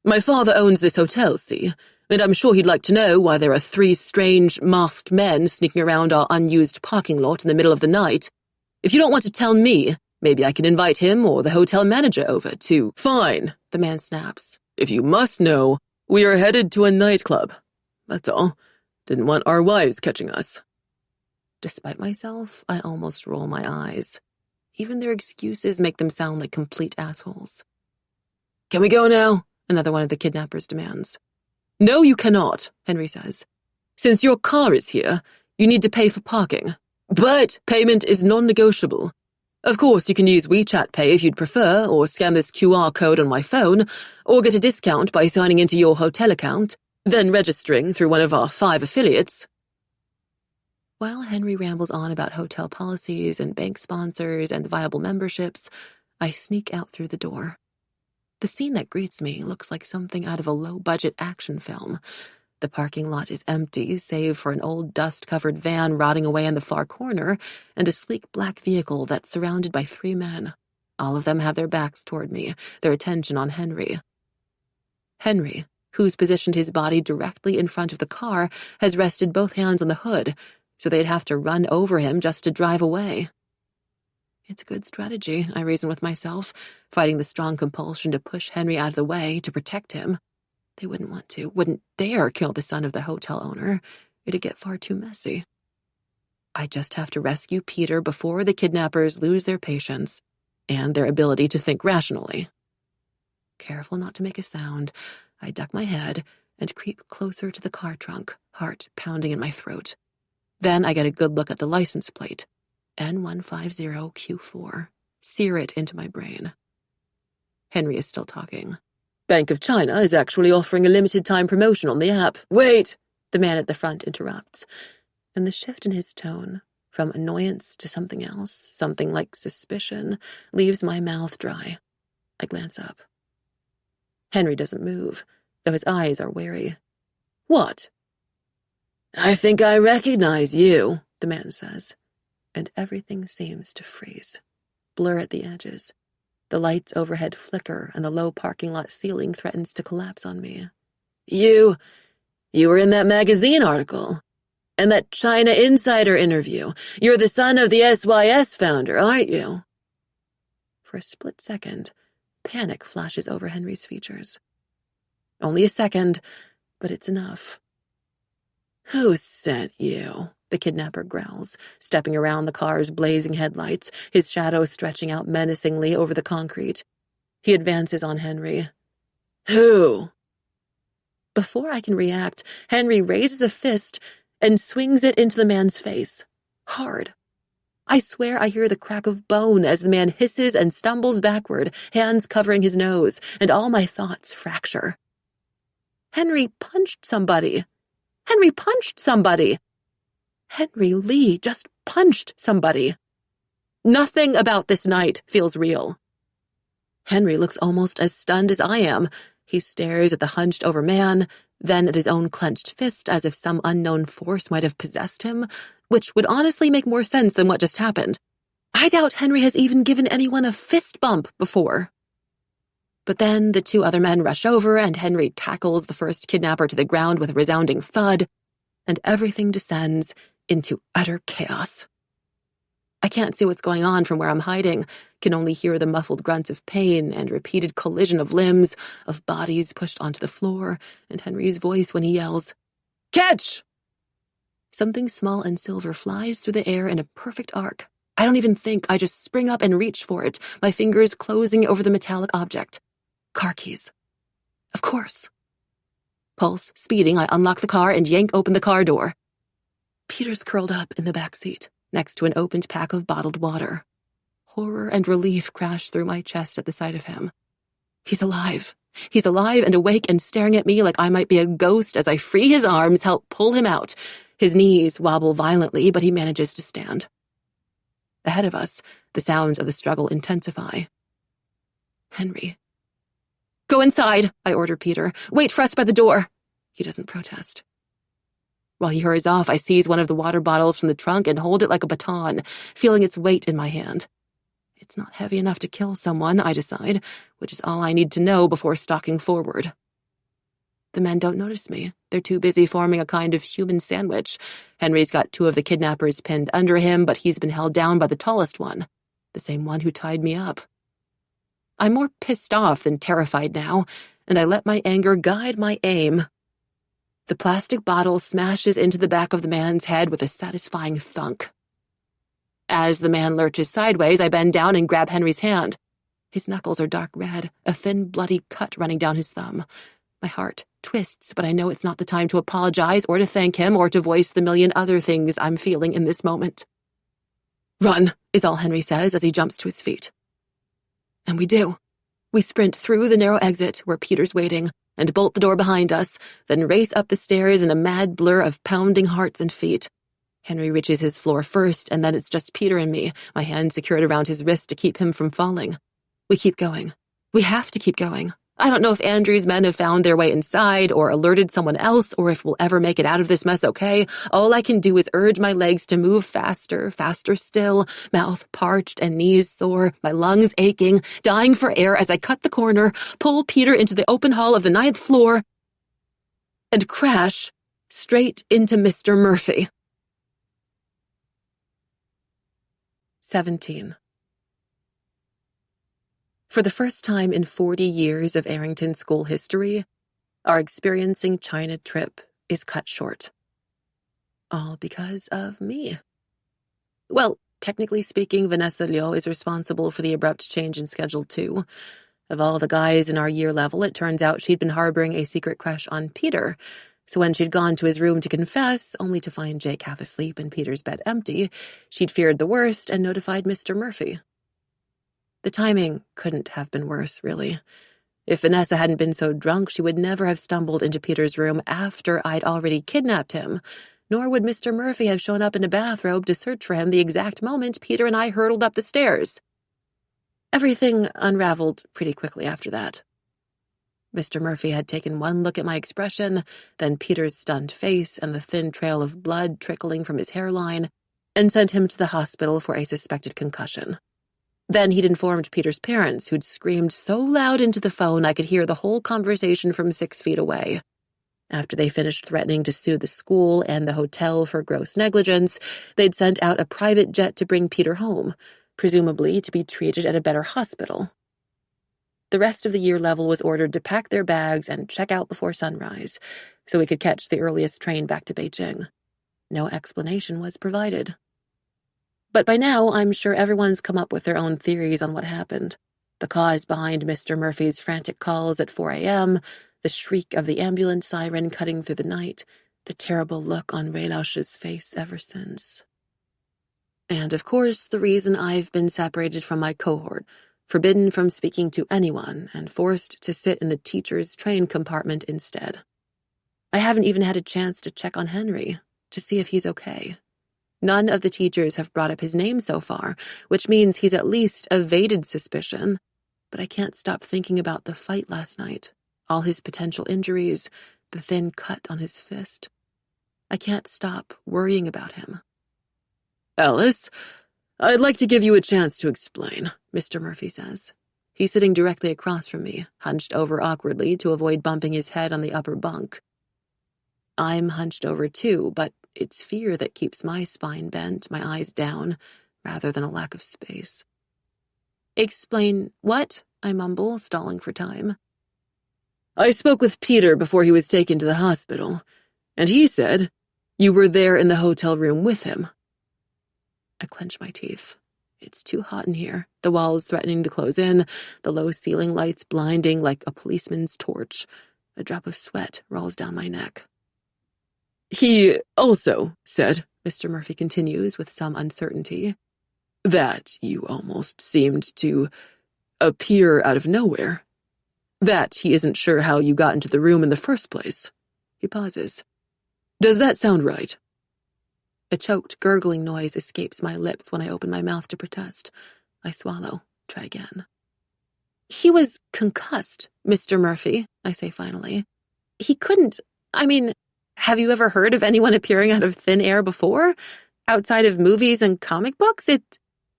My father owns this hotel, see, and I'm sure he'd like to know why there are 3 strange, masked men sneaking around our unused parking lot in the middle of the night. If you don't want to tell me, Maybe I can invite him or the hotel manager over to— Fine, the man snaps. If you must know, we are headed to a nightclub. That's all. Didn't want our wives catching us. Despite myself, I almost roll my eyes. Even their excuses make them sound like complete assholes. Can we go now? Another one of the kidnappers demands. No, you cannot, Henry says. Since your car is here, you need to pay for parking. But payment is non-negotiable. Of course, you can use WeChat Pay if you'd prefer, or scan this QR code on my phone, or get a discount by signing into your hotel account, then registering through one of our 5 affiliates. While Henry rambles on about hotel policies and bank sponsors and viable memberships, I sneak out through the door. The scene that greets me looks like something out of a low-budget action film. The parking lot is empty, save for an old dust-covered van rotting away in the far corner and a sleek black vehicle that's surrounded by 3 men. All of them have their backs toward me, their attention on Henry. Henry, who's positioned his body directly in front of the car, has rested both hands on the hood, so they'd have to run over him just to drive away. It's a good strategy, I reason with myself, fighting the strong compulsion to push Henry out of the way to protect him. They wouldn't want to, wouldn't dare kill the son of the hotel owner. It'd get far too messy. I just have to rescue Peter before the kidnappers lose their patience and their ability to think rationally. Careful not to make a sound, I duck my head and creep closer to the car trunk, heart pounding in my throat. Then I get a good look at the license plate, N150Q4, sear it into my brain. Henry is still talking. Bank of China is actually offering a limited-time promotion on the app. Wait! The man at the front interrupts, and the shift in his tone, from annoyance to something else, something like suspicion, leaves my mouth dry. I glance up. Henry doesn't move, though his eyes are wary. What? I think I recognize you, the man says, and everything seems to freeze, blur at the edges. The lights overhead flicker, and the low parking lot ceiling threatens to collapse on me. You were in that magazine article, and that China Insider interview. You're the son of the SYS founder, aren't you? For a split second, panic flashes over Henry's features. Only a second, but it's enough. Who sent you? The kidnapper growls, stepping around the car's blazing headlights, his shadow stretching out menacingly over the concrete. He advances on Henry. Who? Before I can react, Henry raises a fist and swings it into the man's face. Hard. I swear I hear the crack of bone as the man hisses and stumbles backward, hands covering his nose, and all my thoughts fracture. Henry punched somebody. Henry punched somebody. Henry Lee just punched somebody. Nothing about this night feels real. Henry looks almost as stunned as I am. He stares at the hunched-over man, then at his own clenched fist as if some unknown force might have possessed him, which would honestly make more sense than what just happened. I doubt Henry has even given anyone a fist bump before. But then the 2 other men rush over, and Henry tackles the first kidnapper to the ground with a resounding thud, and everything descends into utter chaos. I can't see what's going on from where I'm hiding, can only hear the muffled grunts of pain and repeated collision of limbs, of bodies pushed onto the floor, and Henry's voice when he yells, "Catch!" Something small and silver flies through the air in a perfect arc. I don't even think, I just spring up and reach for it, my fingers closing over the metallic object. Car keys. Of course. Pulse speeding, I unlock the car and yank open the car door. Peter's curled up in the back seat, next to an opened pack of bottled water. Horror and relief crash through my chest at the sight of him. He's alive. He's alive and awake and staring at me like I might be a ghost as I free his arms, help pull him out. His knees wobble violently, but he manages to stand. Ahead of us, the sounds of the struggle intensify. Henry. "Go inside," I order Peter. "Wait for us by the door." He doesn't protest. While he hurries off, I seize one of the water bottles from the trunk and hold it like a baton, feeling its weight in my hand. It's not heavy enough to kill someone, I decide, which is all I need to know before stalking forward. The men don't notice me. They're too busy forming a kind of human sandwich. Henry's got 2 of the kidnappers pinned under him, but he's been held down by the tallest one. the same one who tied me up. I'm more pissed off than terrified now, and I let my anger guide my aim. The plastic bottle smashes into the back of the man's head with a satisfying thunk. As the man lurches sideways, I bend down and grab Henry's hand. His knuckles are dark red, a thin, bloody cut running down his thumb. My heart twists, but I know it's not the time to apologize or to thank him or to voice the million other things I'm feeling in this moment. "Run," is all Henry says as he jumps to his feet. And we do. We sprint through the narrow exit where Peter's waiting and bolt the door behind us, then race up the stairs in a mad blur of pounding hearts and feet. Henry reaches his floor first, and then it's just Peter and me, my hand secured around his wrist to keep him from falling. We keep going. We have to keep going. I don't know if Andrew's men have found their way inside or alerted someone else or if we'll ever make it out of this mess okay. All I can do is urge my legs to move faster, faster still, mouth parched and knees sore, my lungs aching, dying for air as I cut the corner, pull Peter into the open hall of the 9th floor, and crash straight into Mr. Murphy. 17. For the first time in 40 years of Arrington school history, our experiencing China trip is cut short. All because of me. Well, technically speaking, Vanessa Liu is responsible for the abrupt change in schedule too. Of all the guys in our year level, it turns out she'd been harboring a secret crush on Peter. So when she'd gone to his room to confess, only to find Jake half asleep and Peter's bed empty, she'd feared the worst and notified Mr. Murphy. The timing couldn't have been worse, really. If Vanessa hadn't been so drunk, she would never have stumbled into Peter's room after I'd already kidnapped him, nor would Mr. Murphy have shown up in a bathrobe to search for him the exact moment Peter and I hurtled up the stairs. Everything unraveled pretty quickly after that. Mr. Murphy had taken one look at my expression, then Peter's stunned face and the thin trail of blood trickling from his hairline, and sent him to the hospital for a suspected concussion. Then he'd informed Peter's parents, who'd screamed so loud into the phone I could hear the whole conversation from 6 feet away. After they finished threatening to sue the school and the hotel for gross negligence, they'd sent out a private jet to bring Peter home, presumably to be treated at a better hospital. The rest of the year level was ordered to pack their bags and check out before sunrise, so we could catch the earliest train back to Beijing. No explanation was provided. But by now, I'm sure everyone's come up with their own theories on what happened. The cause behind Mr. Murphy's frantic calls at 4 a.m., the shriek of the ambulance siren cutting through the night, the terrible look on Weilausch's face ever since. And, of course, the reason I've been separated from my cohort, forbidden from speaking to anyone, and forced to sit in the teacher's train compartment instead. I haven't even had a chance to check on Henry, to see if he's okay. None of the teachers have brought up his name so far, which means he's at least evaded suspicion. But I can't stop thinking about the fight last night, all his potential injuries, the thin cut on his fist. I can't stop worrying about him. "Alice, I'd like to give you a chance to explain," Mr. Murphy says. He's sitting directly across from me, hunched over awkwardly to avoid bumping his head on the upper bunk. I'm hunched over too, but it's fear that keeps my spine bent, my eyes down, rather than a lack of space. "Explain what?" I mumble, stalling for time. "I spoke with Peter before he was taken to the hospital, and he said you were there in the hotel room with him." I clench my teeth. It's too hot in here, the walls threatening to close in, the low ceiling lights blinding like a policeman's torch. A drop of sweat rolls down my neck. "He also said," Mr. Murphy continues with some uncertainty, "that you almost seemed to appear out of nowhere. That he isn't sure how you got into the room in the first place." He pauses. "Does that sound right?" A choked, gurgling noise escapes my lips when I open my mouth to protest. I swallow. Try again. "He was concussed, Mr. Murphy," I say finally. "He couldn't. Have you ever heard of anyone appearing out of thin air before? Outside of movies and comic books?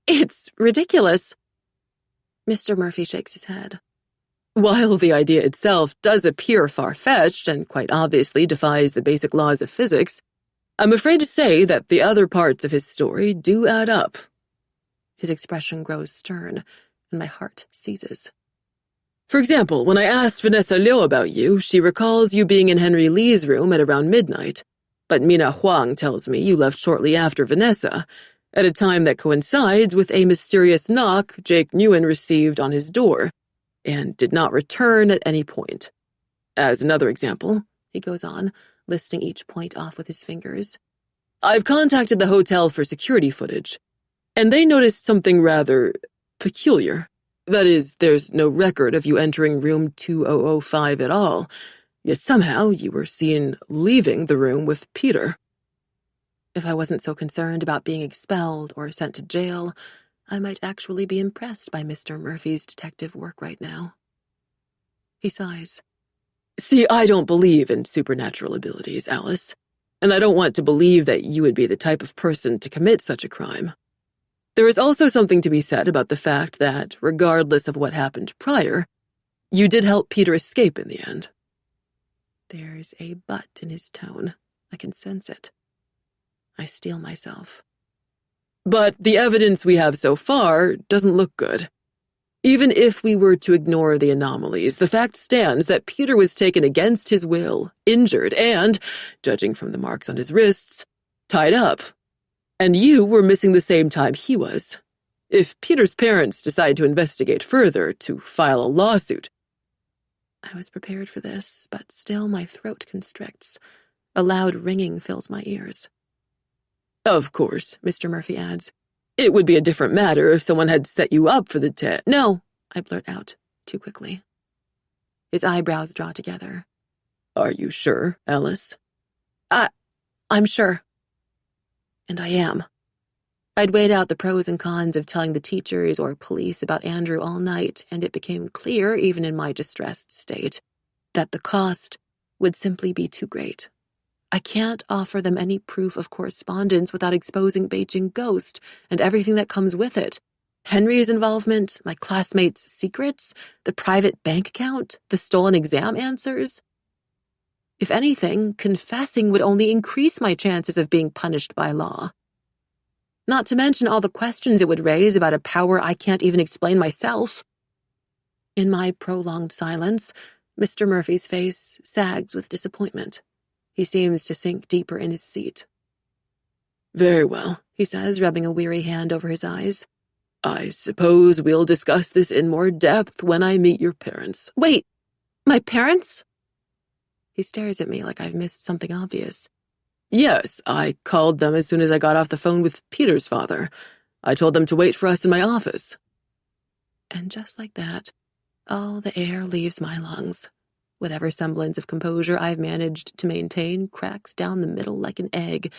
It's ridiculous." Mr. Murphy shakes his head. "While the idea itself does appear far-fetched and quite obviously defies the basic laws of physics, I'm afraid to say that the other parts of his story do add up." His expression grows stern, and my heart seizes. For example, when I asked Vanessa Liu about you, she recalls you being in Henry Lee's room at around midnight. But Mina Huang tells me you left shortly after Vanessa, at a time that coincides with a mysterious knock Jake Nguyen received on his door, and did not return at any point. As another example, he goes on, listing each point off with his fingers, I've contacted the hotel for security footage, and they noticed something rather peculiar. That is, there's no record of you entering room 2005 at all, yet somehow you were seen leaving the room with Peter. If I wasn't so concerned about being expelled or sent to jail, I might actually be impressed by Mr. Murphy's detective work right now. He sighs. See, I don't believe in supernatural abilities, Alice, and I don't want to believe that you would be the type of person to commit such a crime. There is also something to be said about the fact that, regardless of what happened prior, you did help Peter escape in the end. There's a but in his tone. I can sense it. I steel myself. But the evidence we have so far doesn't look good. Even if we were to ignore the anomalies, the fact stands that Peter was taken against his will, injured, and, judging from the marks on his wrists, tied up. And you were missing the same time he was. If Peter's parents decide to investigate further, to file a lawsuit. I was prepared for this, but still my throat constricts. A loud ringing fills my ears. Of course, Mr. Murphy adds. It would be a different matter if someone had set you up for the test. No, I blurt out, too quickly. His eyebrows draw together. Are you sure, Alice? I'm sure. And I am. I'd weighed out the pros and cons of telling the teachers or police about Andrew all night, and it became clear, even in my distressed state, that the cost would simply be too great. I can't offer them any proof of correspondence without exposing Beijing Ghost and everything that comes with it. Henry's involvement, my classmates' secrets, the private bank account, the stolen exam answers. If anything, confessing would only increase my chances of being punished by law. Not to mention all the questions it would raise about a power I can't even explain myself. In my prolonged silence, Mr. Murphy's face sags with disappointment. He seems to sink deeper in his seat. Very well, he says, rubbing a weary hand over his eyes. I suppose we'll discuss this in more depth when I meet your parents. Wait, my parents? He stares at me like I've missed something obvious. Yes, I called them as soon as I got off the phone with Peter's father. I told them to wait for us in my office. And just like that, all the air leaves my lungs. Whatever semblance of composure I've managed to maintain cracks down the middle like an egg,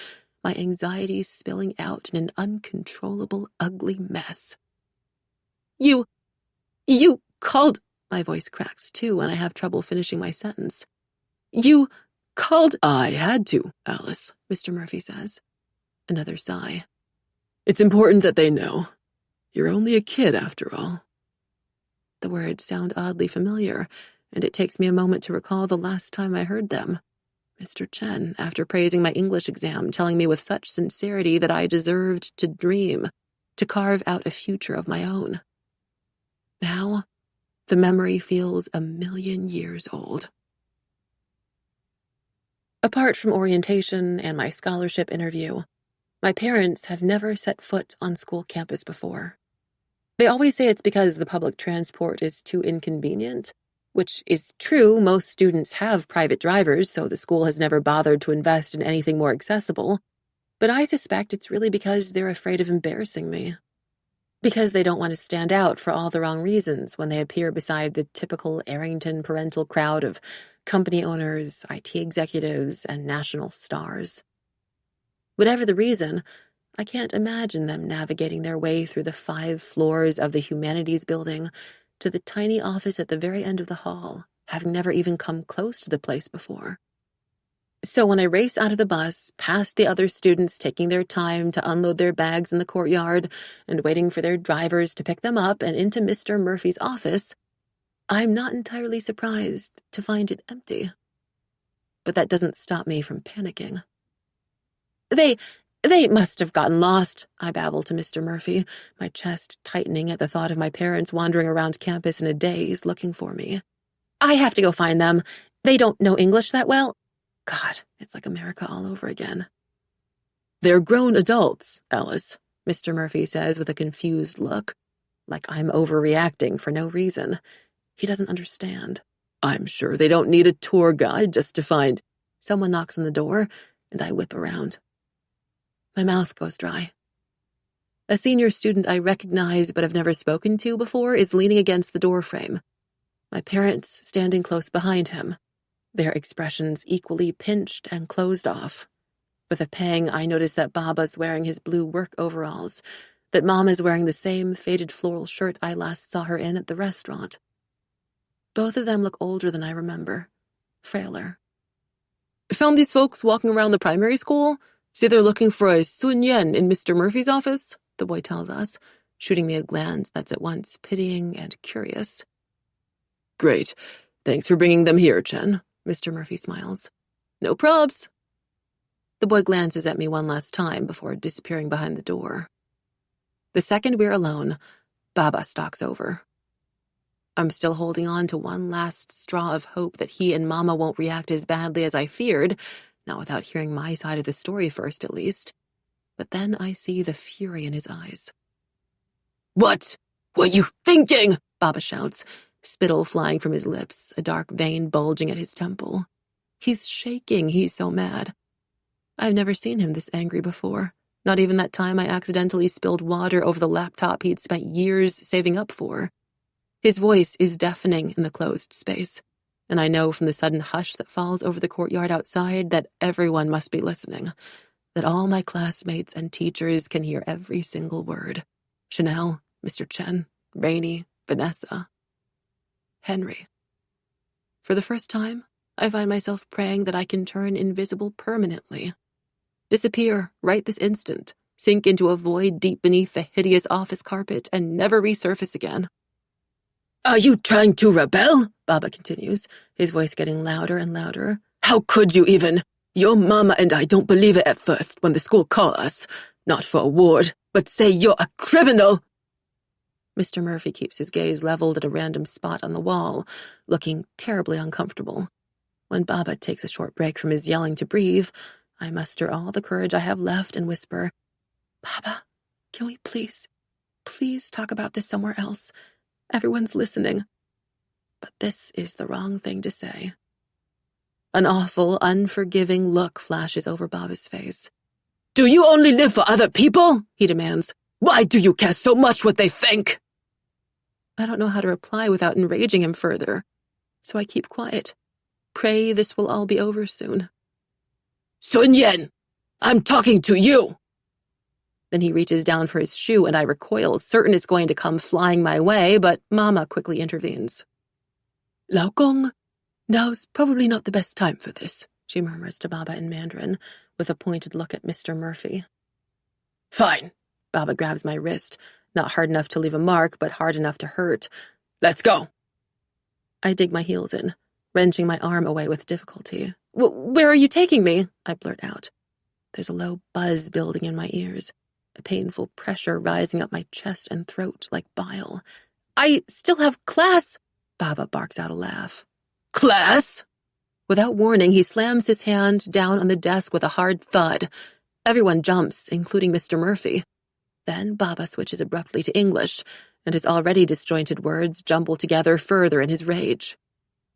my anxiety spilling out in an uncontrollable, ugly mess. You called... My voice cracks too, and I have trouble finishing my sentence. You called... I had to, Alice, Mr. Murphy says. Another sigh. It's important that they know. You're only a kid, after all. The words sound oddly familiar, and it takes me a moment to recall the last time I heard them. Mr. Chen, after praising my English exam, telling me with such sincerity that I deserved to dream, to carve out a future of my own. Now, the memory feels 1,000,000 years old. Apart from orientation and my scholarship interview, my parents have never set foot on school campus before. They always say it's because the public transport is too inconvenient, which is true. Most students have private drivers, so the school has never bothered to invest in anything more accessible. But I suspect it's really because they're afraid of embarrassing me. Because they don't want to stand out for all the wrong reasons when they appear beside the typical Arrington parental crowd of company owners, IT executives, and national stars. Whatever the reason, I can't imagine them navigating their way through the 5 floors of the humanities building to the tiny office at the very end of the hall, having never even come close to the place before. So when I race out of the bus, past the other students taking their time to unload their bags in the courtyard and waiting for their drivers to pick them up and into Mr. Murphy's office, I'm not entirely surprised to find it empty. But that doesn't stop me from panicking. They must have gotten lost, I babbled to Mr. Murphy, my chest tightening at the thought of my parents wandering around campus in a daze looking for me. I have to go find them. They don't know English that well. God, it's like America all over again. They're grown adults, Alice, Mr. Murphy says with a confused look, like I'm overreacting for no reason. He doesn't understand. I'm sure they don't need a tour guide just to find. Someone knocks on the door, and I whip around. My mouth goes dry. A senior student I recognize but have never spoken to before is leaning against the doorframe. My parents standing close behind him, their expressions equally pinched and closed off. With a pang, I notice that Baba's wearing his blue work overalls, that Mom is wearing the same faded floral shirt I last saw her in at the restaurant. Both of them look older than I remember, frailer. Found these folks walking around the primary school? Say they're looking for a Sun Yen in Mr. Murphy's office, the boy tells us, shooting me a glance that's at once pitying and curious. Great. Thanks for bringing them here, Chen. Mr. Murphy smiles. No probs. The boy glances at me one last time before disappearing behind the door. The second we're alone, Baba stalks over. I'm still holding on to one last straw of hope that he and Mama won't react as badly as I feared, not without hearing my side of the story first at least. But then I see the fury in his eyes. What were you thinking? Baba shouts, spittle flying from his lips, a dark vein bulging at his temple. He's shaking, he's so mad. I've never seen him this angry before, not even that time I accidentally spilled water over the laptop he'd spent years saving up for. His voice is deafening in the closed space, and I know from the sudden hush that falls over the courtyard outside that everyone must be listening, that all my classmates and teachers can hear every single word. Chanel, Mr. Chen, Rainey, Vanessa, Henry. For the first time, I find myself praying that I can turn invisible permanently. Disappear right this instant, sink into a void deep beneath the hideous office carpet, and never resurface again. Are you trying to rebel? Baba continues, his voice getting louder and louder. How could you even? Your mama and I don't believe it at first when the school call us. Not for a ward, but say you're a criminal. Mr. Murphy keeps his gaze leveled at a random spot on the wall, looking terribly uncomfortable. When Baba takes a short break from his yelling to breathe, I muster all the courage I have left and whisper, Baba, can we please talk about this somewhere else? Everyone's listening. But this is the wrong thing to say. An awful, unforgiving look flashes over Baba's face. Do you only live for other people? He demands. Why do you care so much what they think? I don't know how to reply without enraging him further, so I keep quiet. Pray this will all be over soon. Sun Yen, I'm talking to you. Then he reaches down for his shoe and I recoil, certain it's going to come flying my way, but Mama quickly intervenes. Lao Gong, now's probably not the best time for this, she murmurs to Baba in Mandarin, with a pointed look at Mr. Murphy. Fine. Baba grabs my wrist, not hard enough to leave a mark, but hard enough to hurt. Let's go. I dig my heels in, wrenching my arm away with difficulty. Where are you taking me? I blurt out. There's a low buzz building in my ears, a painful pressure rising up my chest and throat like bile. I still have class, Baba barks out a laugh. Class? Without warning, he slams his hand down on the desk with a hard thud. Everyone jumps, including Mr. Murphy. Then Baba switches abruptly to English, and his already disjointed words jumble together further in his rage.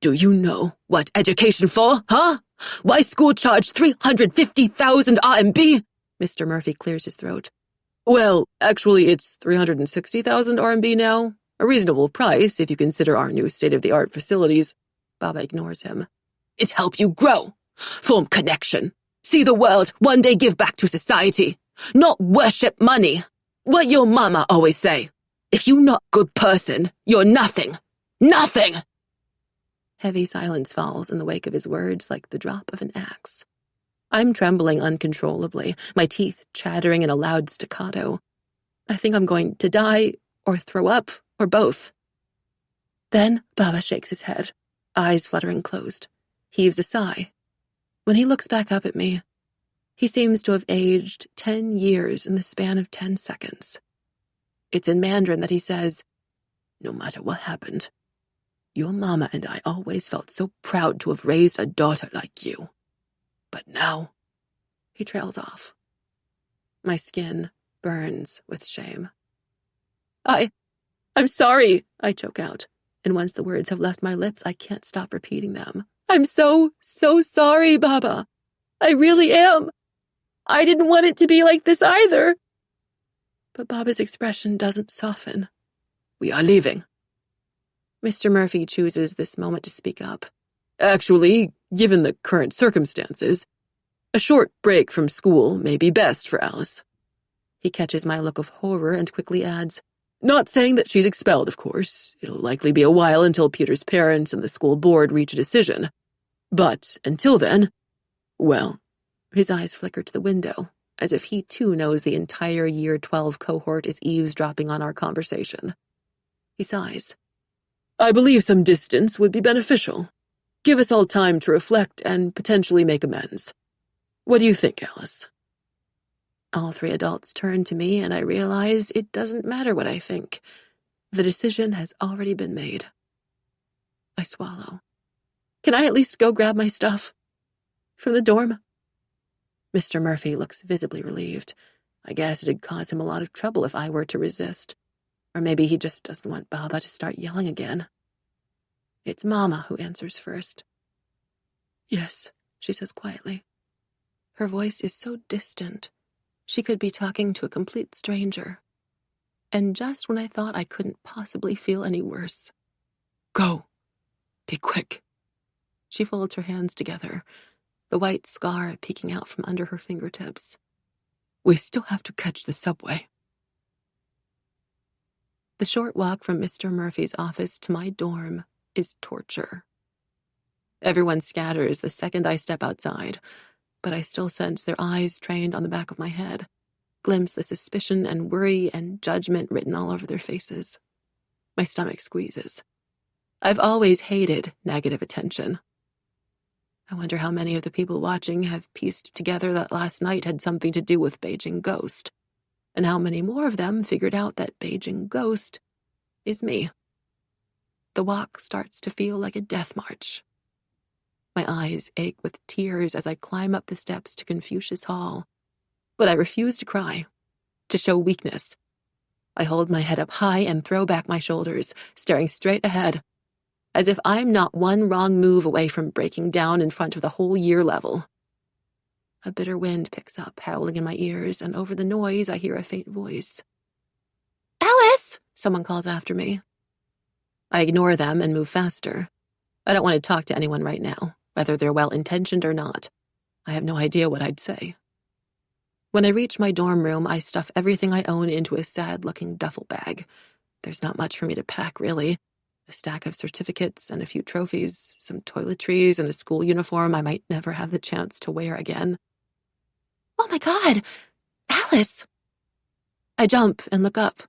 Do you know what education for, huh? Why school charge 350,000 RMB? Mr. Murphy clears his throat. Well, actually, it's 360,000 RMB now. A reasonable price if you consider our new state-of-the-art facilities. Baba ignores him. It help you grow, form connection, see the world, one day give back to society, not worship money. What your mama always say, if you not good person, you're nothing. Nothing! Heavy silence falls in the wake of his words like the drop of an axe. I'm trembling uncontrollably, my teeth chattering in a loud staccato. I think I'm going to die, or throw up, or both. Then Baba shakes his head, eyes fluttering closed, heaves a sigh. When he looks back up at me, He seems to have aged 10 years in the span of 10 seconds. It's in Mandarin that he says, "No matter what happened, your mama and I always felt so proud to have raised a daughter like you. But now," he trails off. My skin burns with shame. I'm sorry, I choke out, and once the words have left my lips, I can't stop repeating them. "I'm so sorry, Baba. I really am. I didn't want it to be like this either." But Baba's expression doesn't soften. "We are leaving." Mr. Murphy chooses this moment to speak up. "Actually, given the current circumstances, a short break from school may be best for Alice." He catches my look of horror and quickly adds, "Not saying that she's expelled, of course. It'll likely be a while until Peter's parents and the school board reach a decision. But until then, well," his eyes flicker to the window, as if he too knows the entire Year 12 cohort is eavesdropping on our conversation. He sighs. "I believe some distance would be beneficial. Give us all time to reflect and potentially make amends. What do you think, Alice?" All three adults turn to me, and I realize it doesn't matter what I think. The decision has already been made. I swallow. "Can I at least go grab my stuff? From the dorm?" Mr. Murphy looks visibly relieved. I guess it'd cause him a lot of trouble if I were to resist. Or maybe he just doesn't want Baba to start yelling again. It's Mama who answers first. "Yes," she says quietly. Her voice is so distant. She could be talking to a complete stranger. And just when I thought I couldn't possibly feel any worse. "Go. Be quick." She folds her hands together, the white scar peeking out from under her fingertips. "We still have to catch the subway." The short walk from Mr. Murphy's office to my dorm is torture. Everyone scatters the second I step outside, but I still sense their eyes trained on the back of my head, glimpse the suspicion and worry and judgment written all over their faces. My stomach squeezes. I've always hated negative attention. I wonder how many of the people watching have pieced together that last night had something to do with Beijing Ghost, and how many more of them figured out that Beijing Ghost is me. The walk starts to feel like a death march. My eyes ache with tears as I climb up the steps to Confucius Hall. But I refuse to cry, to show weakness. I hold my head up high and throw back my shoulders, staring straight ahead, as if I'm not one wrong move away from breaking down in front of the whole year level. A bitter wind picks up, howling in my ears, and over the noise I hear a faint voice. "Alice!" Someone calls after me. I ignore them and move faster. I don't want to talk to anyone right now, whether they're well-intentioned or not. I have no idea what I'd say. When I reach my dorm room, I stuff everything I own into a sad-looking duffel bag. There's not much for me to pack, really. A stack of certificates and a few trophies, some toiletries, and a school uniform I might never have the chance to wear again. "Oh my God! Alice!" I jump and look up.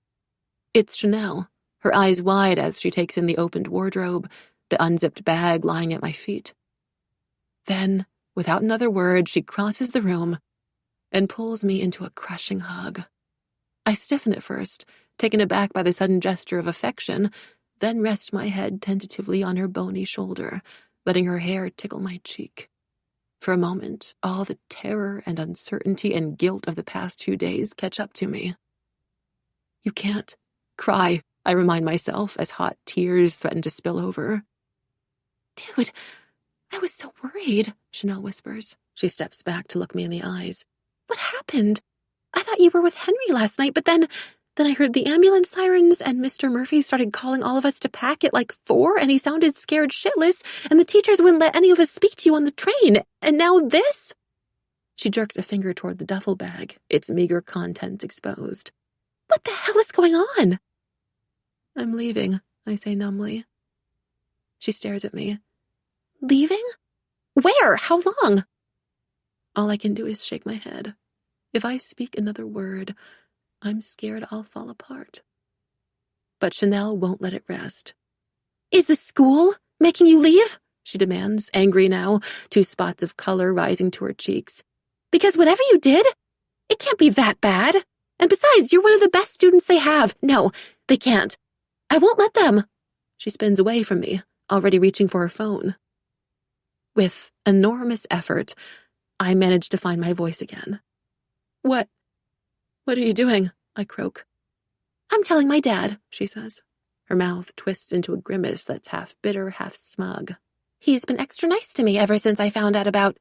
It's Chanel, her eyes wide as she takes in the opened wardrobe, the unzipped bag lying at my feet. Then, without another word, she crosses the room and pulls me into a crushing hug. I stiffen at first, taken aback by the sudden gesture of affection, then rest my head tentatively on her bony shoulder, letting her hair tickle my cheek. For a moment, all the terror and uncertainty and guilt of the past 2 days catch up to me. You can't cry, I remind myself as hot tears threaten to spill over. "Dude, I was so worried," Chanel whispers. She steps back to look me in the eyes. "What happened? I thought you were with Henry last night, but then I heard the ambulance sirens, and Mr. Murphy started calling all of us to pack at like 4, and he sounded scared shitless, and the teachers wouldn't let any of us speak to you on the train, and now this?" She jerks a finger toward the duffel bag, its meager contents exposed. "What the hell is going on?" "I'm leaving," I say numbly. She stares at me. "Leaving? Where? How long?" All I can do is shake my head. If I speak another word, I'm scared I'll fall apart. But Chanel won't let it rest. "Is the school making you leave?" She demands, angry now, 2 spots of color rising to her cheeks. Because whatever you did, it can't be that bad. And besides, you're one of the best students they have. No, they can't. I won't let them. She spins away from me, already reaching for her phone. With enormous effort, I manage to find my voice again. What are you doing? I croak. I'm telling my dad, she says. Her mouth twists into a grimace that's half bitter, half smug. He's been extra nice to me ever since I found out about,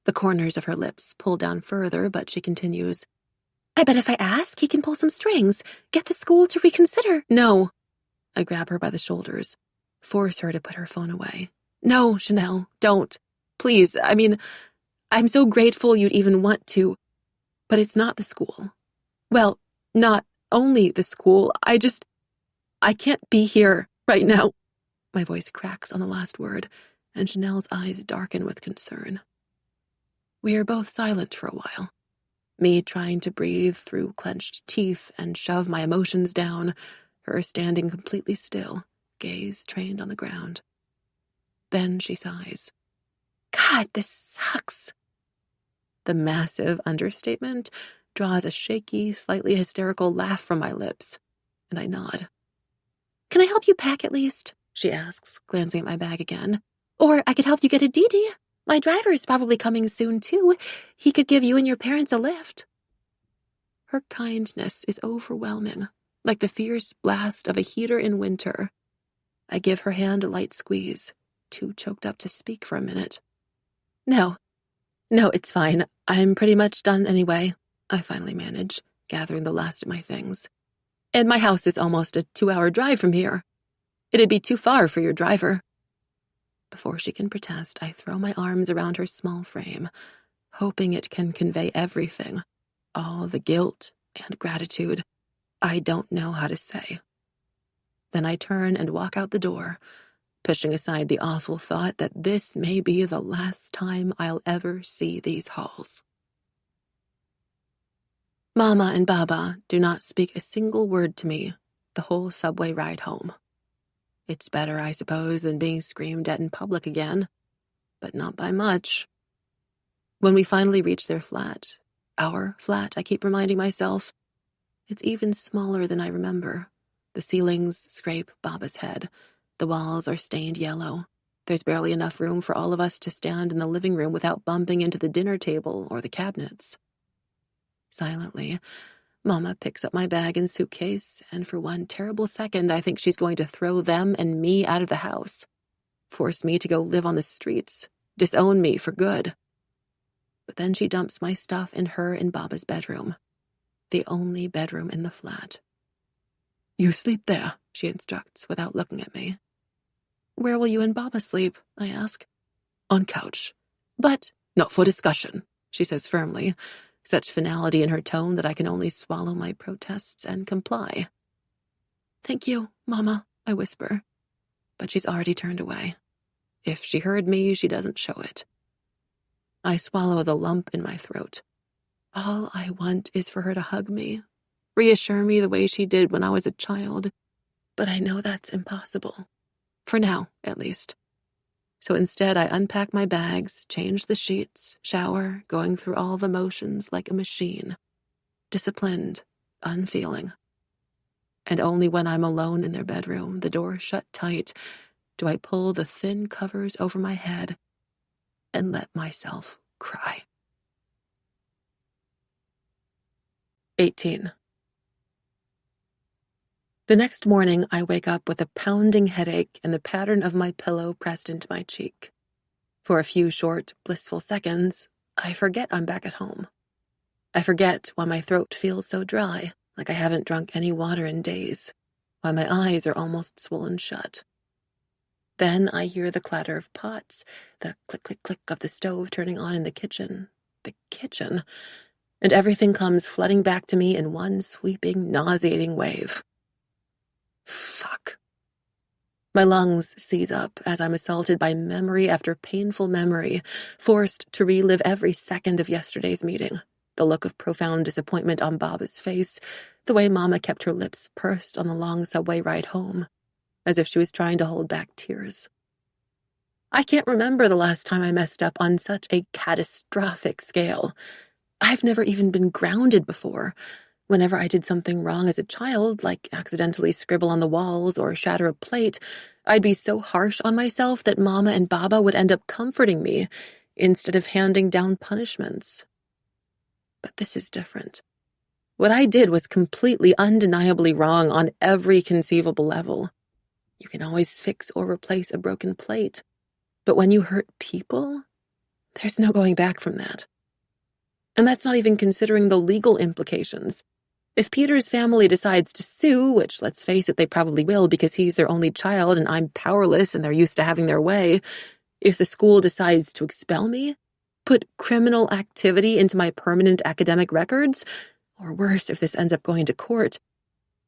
The corners of her lips pull down further, but she continues. I bet if I ask, he can pull some strings, get the school to reconsider. No. I grab her by the shoulders, force her to put her phone away. No, Chanel, don't. Please, I'm so grateful you'd even want to. But it's not the school. Well, not only the school. I can't be here right now. My voice cracks on the last word, and Chanel's eyes darken with concern. We are both silent for a while. Me trying to breathe through clenched teeth and shove my emotions down, her standing completely still, gaze trained on the ground. Then she sighs. God, this sucks. The massive understatement draws a shaky, slightly hysterical laugh from my lips, and I nod. Can I help you pack at least? She asks, glancing at my bag again. Or I could help you get a DD. My driver's probably coming soon, too. He could give you and your parents a lift. Her kindness is overwhelming, like the fierce blast of a heater in winter. I give her hand a light squeeze, too choked up to speak for a minute. No, it's fine. I'm pretty much done anyway, I finally manage, gathering the last of my things. And my house is almost a 2-hour drive from here. It'd be too far for your driver. Before she can protest, I throw my arms around her small frame, hoping it can convey everything, all the guilt and gratitude I don't know how to say. Then I turn and walk out the door, pushing aside the awful thought that this may be the last time I'll ever see these halls. Mama and Baba do not speak a single word to me the whole subway ride home. It's better, I suppose, than being screamed at in public again, but not by much. When we finally reach their flat, our flat, I keep reminding myself, it's even smaller than I remember. The ceilings scrape Baba's head. The walls are stained yellow. There's barely enough room for all of us to stand in the living room without bumping into the dinner table or the cabinets. Silently, Mama picks up my bag and suitcase, and for one terrible second I think she's going to throw them and me out of the house, force me to go live on the streets, disown me for good. But then she dumps my stuff in her and Baba's bedroom, the only bedroom in the flat. You sleep there, she instructs without looking at me. Where will you and Baba sleep? I ask. On couch. But not for discussion, she says firmly, such finality in her tone that I can only swallow my protests and comply. Thank you, Mama, I whisper. But she's already turned away. If she heard me, she doesn't show it. I swallow the lump in my throat. All I want is for her to hug me, reassure me the way she did when I was a child. But I know that's impossible. For now, at least. So instead, I unpack my bags, change the sheets, shower, going through all the motions like a machine. Disciplined, unfeeling. And only when I'm alone in their bedroom, the door shut tight, do I pull the thin covers over my head and let myself cry. 18. The next morning, I wake up with a pounding headache and the pattern of my pillow pressed into my cheek. For a few short, blissful seconds, I forget I'm back at home. I forget why my throat feels so dry, like I haven't drunk any water in days, why my eyes are almost swollen shut. Then I hear the clatter of pots, the click-click-click of the stove turning on in the kitchen, and everything comes flooding back to me in one sweeping, nauseating wave. Fuck. My lungs seize up as I'm assaulted by memory after painful memory, forced to relive every second of yesterday's meeting. The look of profound disappointment on Baba's face, the way Mama kept her lips pursed on the long subway ride home, as if she was trying to hold back tears. I can't remember the last time I messed up on such a catastrophic scale. I've never even been grounded before. Whenever I did something wrong as a child, like accidentally scribble on the walls or shatter a plate, I'd be so harsh on myself that Mama and Baba would end up comforting me instead of handing down punishments. But this is different. What I did was completely undeniably wrong on every conceivable level. You can always fix or replace a broken plate, but when you hurt people, there's no going back from that. And that's not even considering the legal implications. If Peter's family decides to sue, which let's face it, they probably will because he's their only child and I'm powerless and they're used to having their way, if the school decides to expel me, put criminal activity into my permanent academic records, or worse, if this ends up going to court,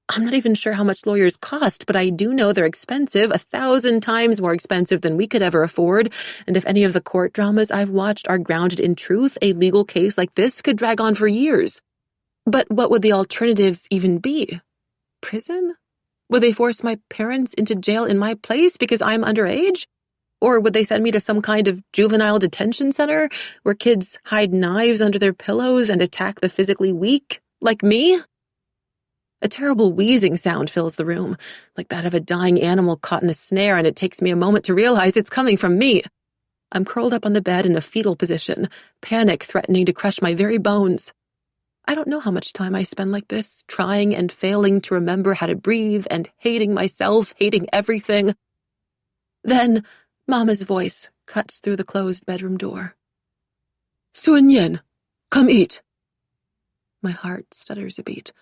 I'm not even sure how much lawyers cost, but I do know they're expensive, 1,000 times more expensive than we could ever afford, and if any of the court dramas I've watched are grounded in truth, a legal case like this could drag on for years. But what would the alternatives even be? Prison? Would they force my parents into jail in my place because I'm underage? Or would they send me to some kind of juvenile detention center where kids hide knives under their pillows and attack the physically weak, like me? A terrible wheezing sound fills the room, like that of a dying animal caught in a snare, and it takes me a moment to realize it's coming from me. I'm curled up on the bed in a fetal position, panic threatening to crush my very bones. I don't know how much time I spend like this, trying and failing to remember how to breathe and hating myself, hating everything. Then, Mama's voice cuts through the closed bedroom door. "Sun-Yin, come eat." My heart stutters a beat.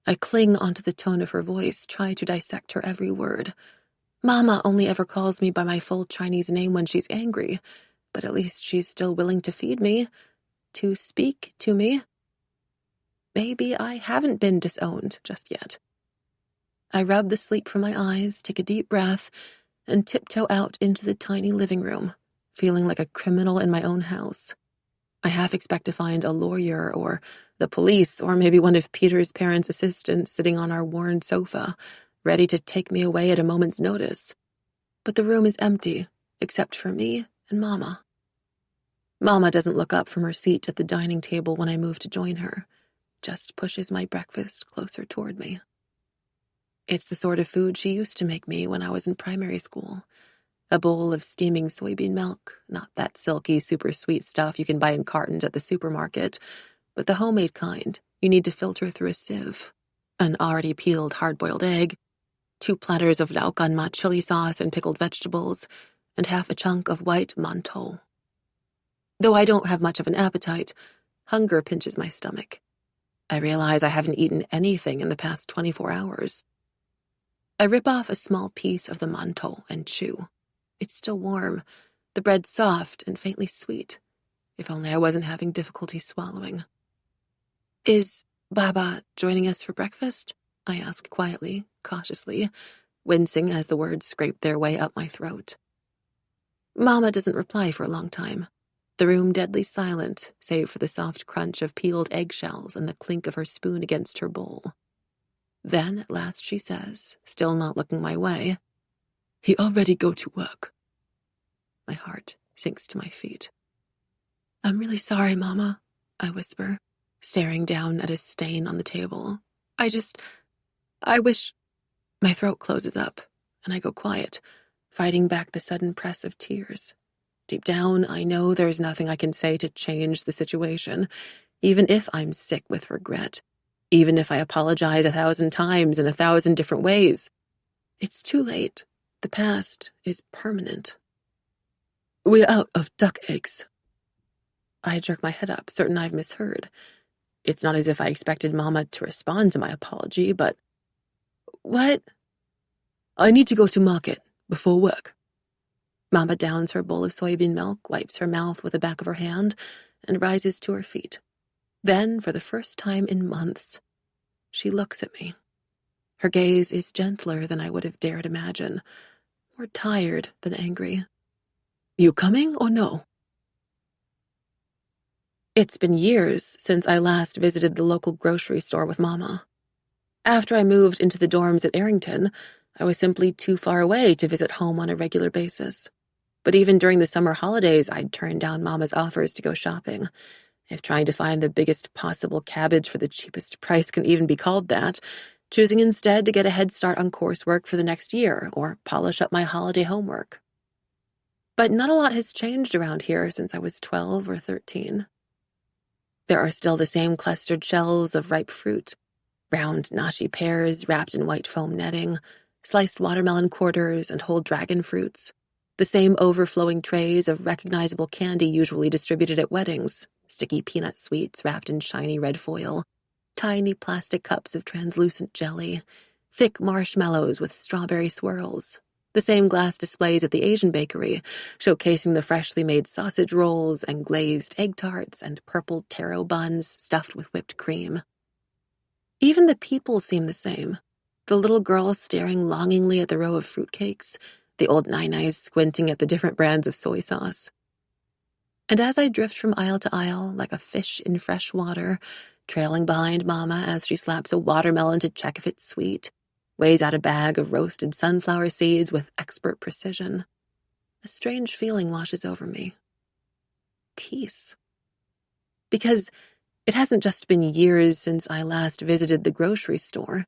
I cling onto the tone of her voice, try to dissect her every word. Mama only ever calls me by my full Chinese name when she's angry, but at least she's still willing to feed me, to speak to me. Maybe I haven't been disowned just yet. I rub the sleep from my eyes, take a deep breath, and tiptoe out into the tiny living room, feeling like a criminal in my own house. I half expect to find a lawyer or the police or maybe one of Peter's parents' assistants sitting on our worn sofa, ready to take me away at a moment's notice. But the room is empty, except for me and Mama. Mama doesn't look up from her seat at the dining table when I move to join her, just pushes my breakfast closer toward me. It's the sort of food she used to make me when I was in primary school. A bowl of steaming soybean milk, not that silky, super sweet stuff you can buy in cartons at the supermarket, but the homemade kind you need to filter through a sieve. An already peeled hard-boiled egg, 2 platters of laoganma chili sauce and pickled vegetables, and half a chunk of white mantou. Though I don't have much of an appetite, hunger pinches my stomach. I realize I haven't eaten anything in the past 24 hours. I rip off a small piece of the mantou and chew. It's still warm, the bread soft and faintly sweet. If only I wasn't having difficulty swallowing. "Is Baba joining us for breakfast?" I ask quietly, cautiously, wincing as the words scrape their way up my throat. Mama doesn't reply for a long time. The room deadly silent, save for the soft crunch of peeled eggshells and the clink of her spoon against her bowl. Then, at last, she says, still not looking my way, "He already go to work." My heart sinks to my feet. "I'm really sorry, Mama," I whisper, staring down at a stain on the table. I wish... My throat closes up, and I go quiet, fighting back the sudden press of tears. Deep down, I know there's nothing I can say to change the situation, even if I'm sick with regret, even if I apologize 1,000 times in 1,000 different ways. It's too late. The past is permanent. "We're out of duck eggs." I jerk my head up, certain I've misheard. It's not as if I expected Mama to respond to my apology, but... "What?" "I need to go to market before work." Mama downs her bowl of soybean milk, wipes her mouth with the back of her hand, and rises to her feet. Then, for the first time in months, she looks at me. Her gaze is gentler than I would have dared imagine, more tired than angry. "You coming or no?" It's been years since I last visited the local grocery store with Mama. After I moved into the dorms at Arrington, I was simply too far away to visit home on a regular basis. But even during the summer holidays, I'd turn down Mama's offers to go shopping. If trying to find the biggest possible cabbage for the cheapest price can even be called that, choosing instead to get a head start on coursework for the next year or polish up my holiday homework. But not a lot has changed around here since I was 12 or 13. There are still the same clustered shelves of ripe fruit, round nashi pears wrapped in white foam netting, sliced watermelon quarters and whole dragon fruits, the same overflowing trays of recognizable candy usually distributed at weddings, sticky peanut sweets wrapped in shiny red foil, tiny plastic cups of translucent jelly, thick marshmallows with strawberry swirls, the same glass displays at the Asian bakery, showcasing the freshly made sausage rolls and glazed egg tarts and purple taro buns stuffed with whipped cream. Even the people seem the same. The little girl staring longingly at the row of fruitcakes, the old nai-nais squinting at the different brands of soy sauce. And as I drift from aisle to aisle like a fish in fresh water, trailing behind Mama as she slaps a watermelon to check if it's sweet, weighs out a bag of roasted sunflower seeds with expert precision, a strange feeling washes over me. Peace. Because it hasn't just been years since I last visited the grocery store.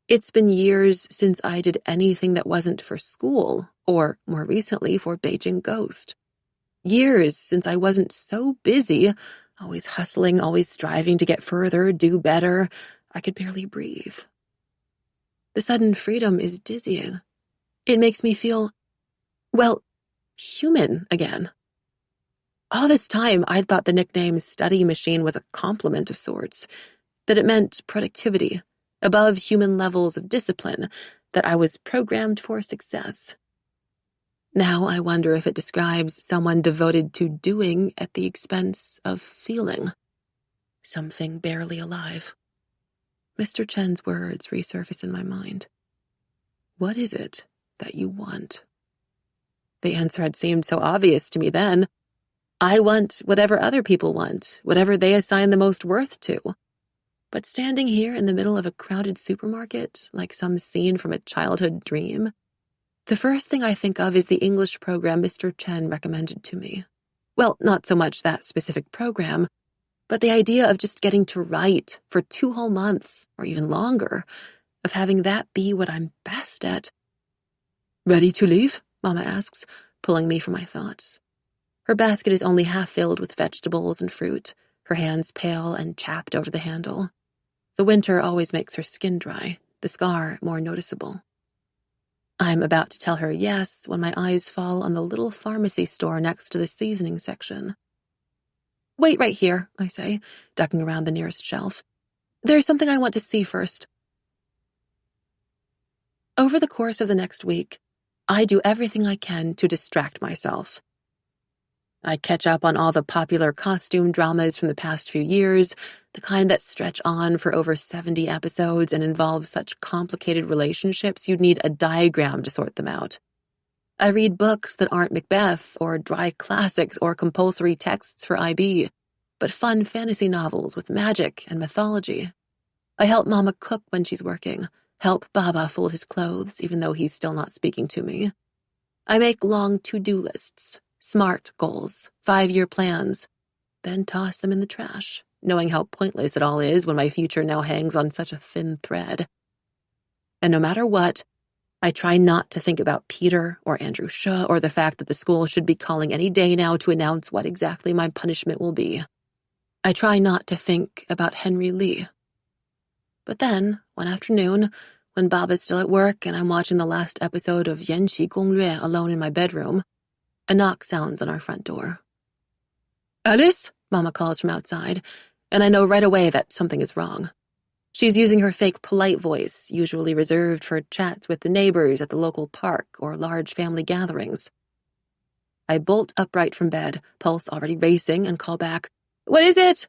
It's been years since I did anything that wasn't for school, or, more recently, for Beijing Ghost. Years since I wasn't so busy, always hustling, always striving to get further, do better, I could barely breathe. The sudden freedom is dizzying. It makes me feel, well, human again. All this time, I'd thought the nickname study machine was a compliment of sorts, that it meant productivity, above human levels of discipline, that I was programmed for success. Now I wonder if it describes someone devoted to doing at the expense of feeling. Something barely alive. Mr. Chen's words resurface in my mind. What is it that you want? The answer had seemed so obvious to me then. I want whatever other people want, whatever they assign the most worth to. But standing here in the middle of a crowded supermarket, like some scene from a childhood dream, the first thing I think of is the English program Mr. Chen recommended to me. Well, not so much that specific program, but the idea of just getting to write for 2 whole months, or even longer, of having that be what I'm best at. Ready to leave? Mama asks, pulling me from my thoughts. Her basket is only half filled with vegetables and fruit, her hands pale and chapped over the handle. The winter always makes her skin dry, the scar more noticeable. I'm about to tell her yes when my eyes fall on the little pharmacy store next to the seasoning section. Wait right here, I say, ducking around the nearest shelf. There's something I want to see first. Over the course of the next week, I do everything I can to distract myself. I catch up on all the popular costume dramas from the past few years, the kind that stretch on for over 70 episodes and involve such complicated relationships you'd need a diagram to sort them out. I read books that aren't Macbeth or dry classics or compulsory texts for IB, but fun fantasy novels with magic and mythology. I help Mama cook when she's working, help Baba fold his clothes even though he's still not speaking to me. I make long to-do lists, SMART goals, 5-year plans, then toss them in the trash, knowing how pointless it all is when my future now hangs on such a thin thread. And no matter what, I try not to think about Peter or Andrew Shah or the fact that the school should be calling any day now to announce what exactly my punishment will be. I try not to think about Henry Lee. But then, one afternoon, when Baba's still at work and I'm watching the last episode of Yanxi Gonglue alone in my bedroom, a knock sounds on our front door. Alice? Mama calls from outside, and I know right away that something is wrong. She's using her fake polite voice, usually reserved for chats with the neighbors at the local park or large family gatherings. I bolt upright from bed, pulse already racing, and call back, What is it?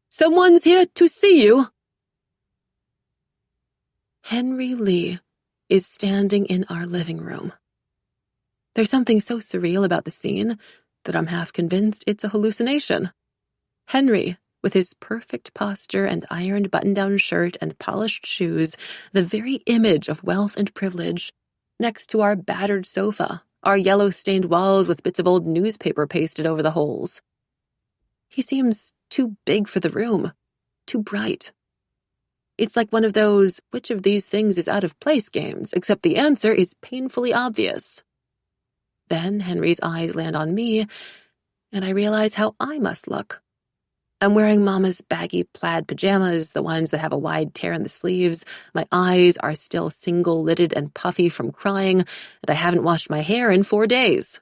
Someone's here to see you. Henry Lee is standing in our living room. There's something so surreal about the scene that I'm half convinced it's a hallucination. Henry, with his perfect posture and ironed button-down shirt and polished shoes, the very image of wealth and privilege, next to our battered sofa, our yellow-stained walls with bits of old newspaper pasted over the holes. He seems too big for the room, too bright. It's like one of those which of these things is out of place games, except the answer is painfully obvious. Then Henry's eyes land on me, and I realize how I must look. I'm wearing Mama's baggy plaid pajamas, the ones that have a wide tear in the sleeves. My eyes are still single-lidded and puffy from crying, and I haven't washed my hair in 4 days.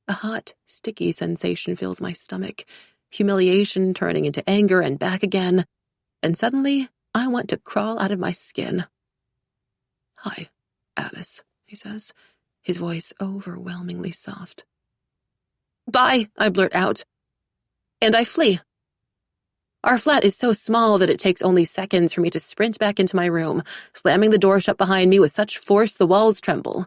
A hot, sticky sensation fills my stomach, humiliation turning into anger and back again, and suddenly I want to crawl out of my skin. "Hi, Alice," he says, his voice overwhelmingly soft. "Bye," I blurt out. And I flee. Our flat is so small that it takes only seconds for me to sprint back into my room, slamming the door shut behind me with such force the walls tremble.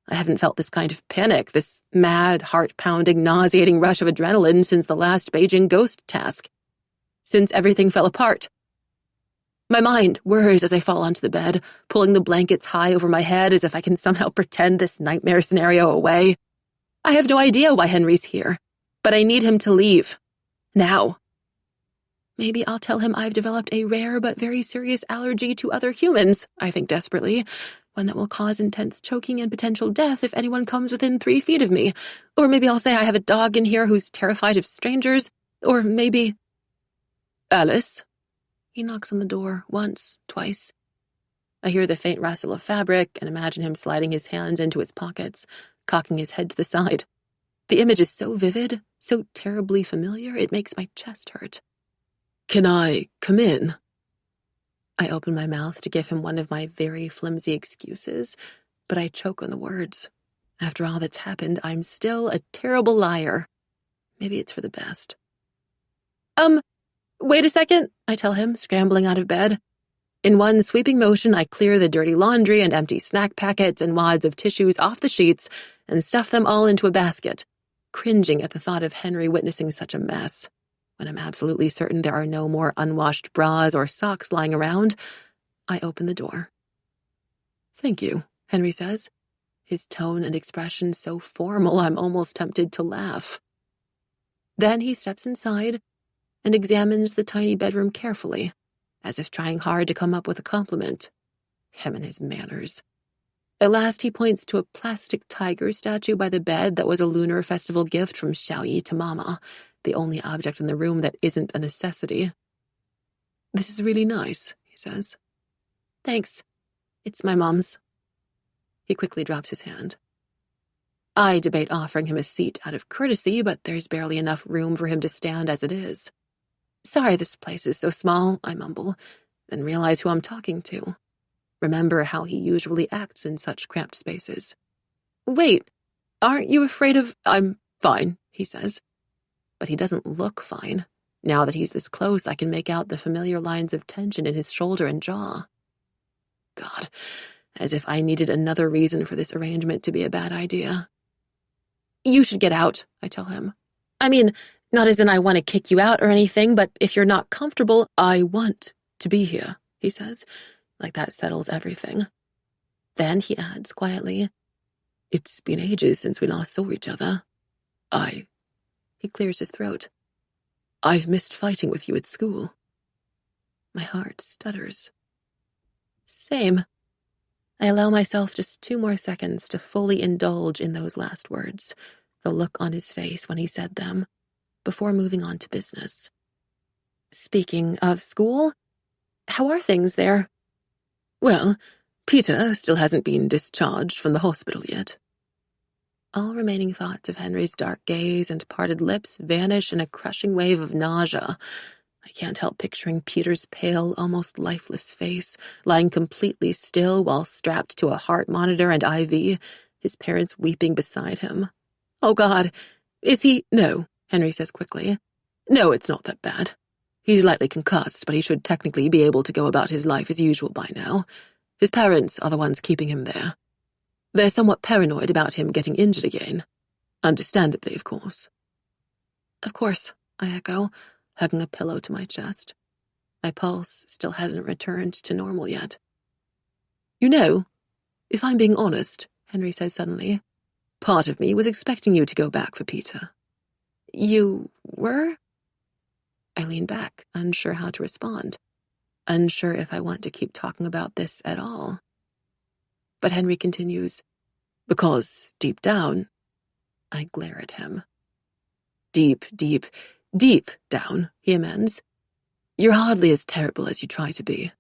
I haven't felt this kind of panic, this mad, heart-pounding, nauseating rush of adrenaline since the last Beijing ghost task. Since everything fell apart. My mind whirs as I fall onto the bed, pulling the blankets high over my head as if I can somehow pretend this nightmare scenario away. I have no idea why Henry's here, but I need him to leave. Now. Maybe I'll tell him I've developed a rare but very serious allergy to other humans, I think desperately, one that will cause intense choking and potential death if anyone comes within 3 feet of me. Or maybe I'll say I have a dog in here who's terrified of strangers. Or maybe... "Alice?" He knocks on the door once, twice. I hear the faint rustle of fabric and imagine him sliding his hands into his pockets, cocking his head to the side. The image is so vivid, so terribly familiar, it makes my chest hurt. "Can I come in?" I open my mouth to give him one of my very flimsy excuses, but I choke on the words. After all that's happened, I'm still a terrible liar. Maybe it's for the best. Wait a second," I tell him, scrambling out of bed. In one sweeping motion, I clear the dirty laundry and empty snack packets and wads of tissues off the sheets and stuff them all into a basket, cringing at the thought of Henry witnessing such a mess. When I'm absolutely certain there are no more unwashed bras or socks lying around, I open the door. "Thank you," Henry says, his tone and expression so formal I'm almost tempted to laugh. Then he steps inside and examines the tiny bedroom carefully, as if trying hard to come up with a compliment. Him and his manners. At last he points to a plastic tiger statue by the bed that was a Lunar Festival gift from Xiaoyi to Mama, the only object in the room that isn't a necessity. "This is really nice," he says. "Thanks. It's my mom's." He quickly drops his hand. I debate offering him a seat out of courtesy, but there's barely enough room for him to stand as it is. "Sorry this place is so small," I mumble, then realize who I'm talking to. Remember how he usually acts in such cramped spaces. "Wait, aren't you afraid of—" "I'm fine," he says. But he doesn't look fine. Now that he's this close, I can make out the familiar lines of tension in his shoulder and jaw. God, as if I needed another reason for this arrangement to be a bad idea. "You should get out," I tell him. "I mean, not as in I want to kick you out or anything, but if you're not comfortable—" "I want to be here," he says, like that settles everything. Then he adds quietly, "It's been ages since we last saw each other. He clears his throat. "I've missed fighting with you at school." My heart stutters. Same. I allow myself just 2 more seconds to fully indulge in those last words, the look on his face when he said them, before moving on to business. "Speaking of school, how are things there?" "Well, Peter still hasn't been discharged from the hospital yet." All remaining thoughts of Henry's dark gaze and parted lips vanish in a crushing wave of nausea. I can't help picturing Peter's pale, almost lifeless face, lying completely still while strapped to a heart monitor and IV, his parents weeping beside him. "Oh, God, is he—" "No," Henry says quickly. "No, it's not that bad. He's lightly concussed, but he should technically be able to go about his life as usual by now. His parents are the ones keeping him there. They're somewhat paranoid about him getting injured again. Understandably, of course." "Of course," I echo, hugging a pillow to my chest. My pulse still hasn't returned to normal yet. "You know, if I'm being honest," Henry says suddenly, Part of me was expecting you to go back for Peter. You were? I lean back, unsure how to respond, unsure if I want to keep talking about this at all. But Henry continues, Because, deep down, I glare at him. Deep down, he amends. You're hardly as terrible as you try to be.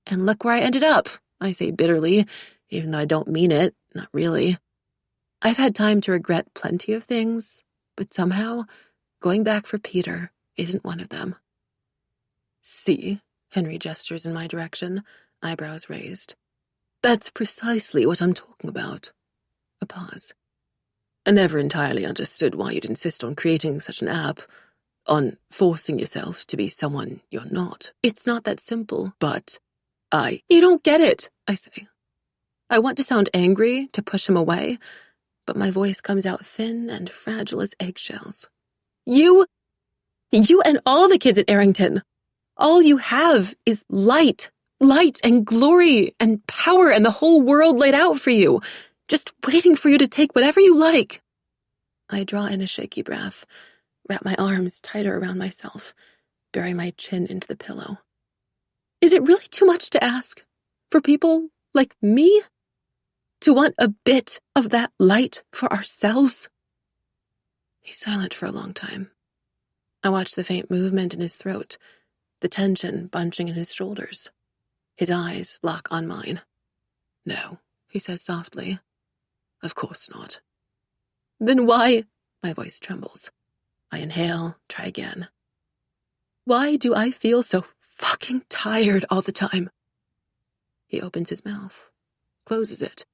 And look where I ended up, I say bitterly, even though I don't mean it, not really. I've had time to regret plenty of things, but somehow, going back for Peter isn't one of them. See, Henry gestures in my direction, eyebrows raised. That's precisely what I'm talking about. A pause. I never entirely understood why you'd insist on creating such an app, on forcing yourself to be someone you're not. It's not that simple. But You don't get it, I say. I want to sound angry, to push him away, but my voice comes out thin and fragile as eggshells. You and all the kids at Arrington, all you have is light and glory and power and the whole world laid out for you, just waiting for you to take whatever you like. I draw in a shaky breath, wrap my arms tighter around myself, bury my chin into the pillow. Is it really too much to ask for people like me to want a bit of that light for ourselves? He's silent for a long time. I watch the faint movement in his throat, the tension bunching in his shoulders. His eyes lock on mine. no, He says softly. of course not. Then why? My voice trembles. I inhale, try again. Why do I feel so fucking tired all the time? He opens his mouth, closes it.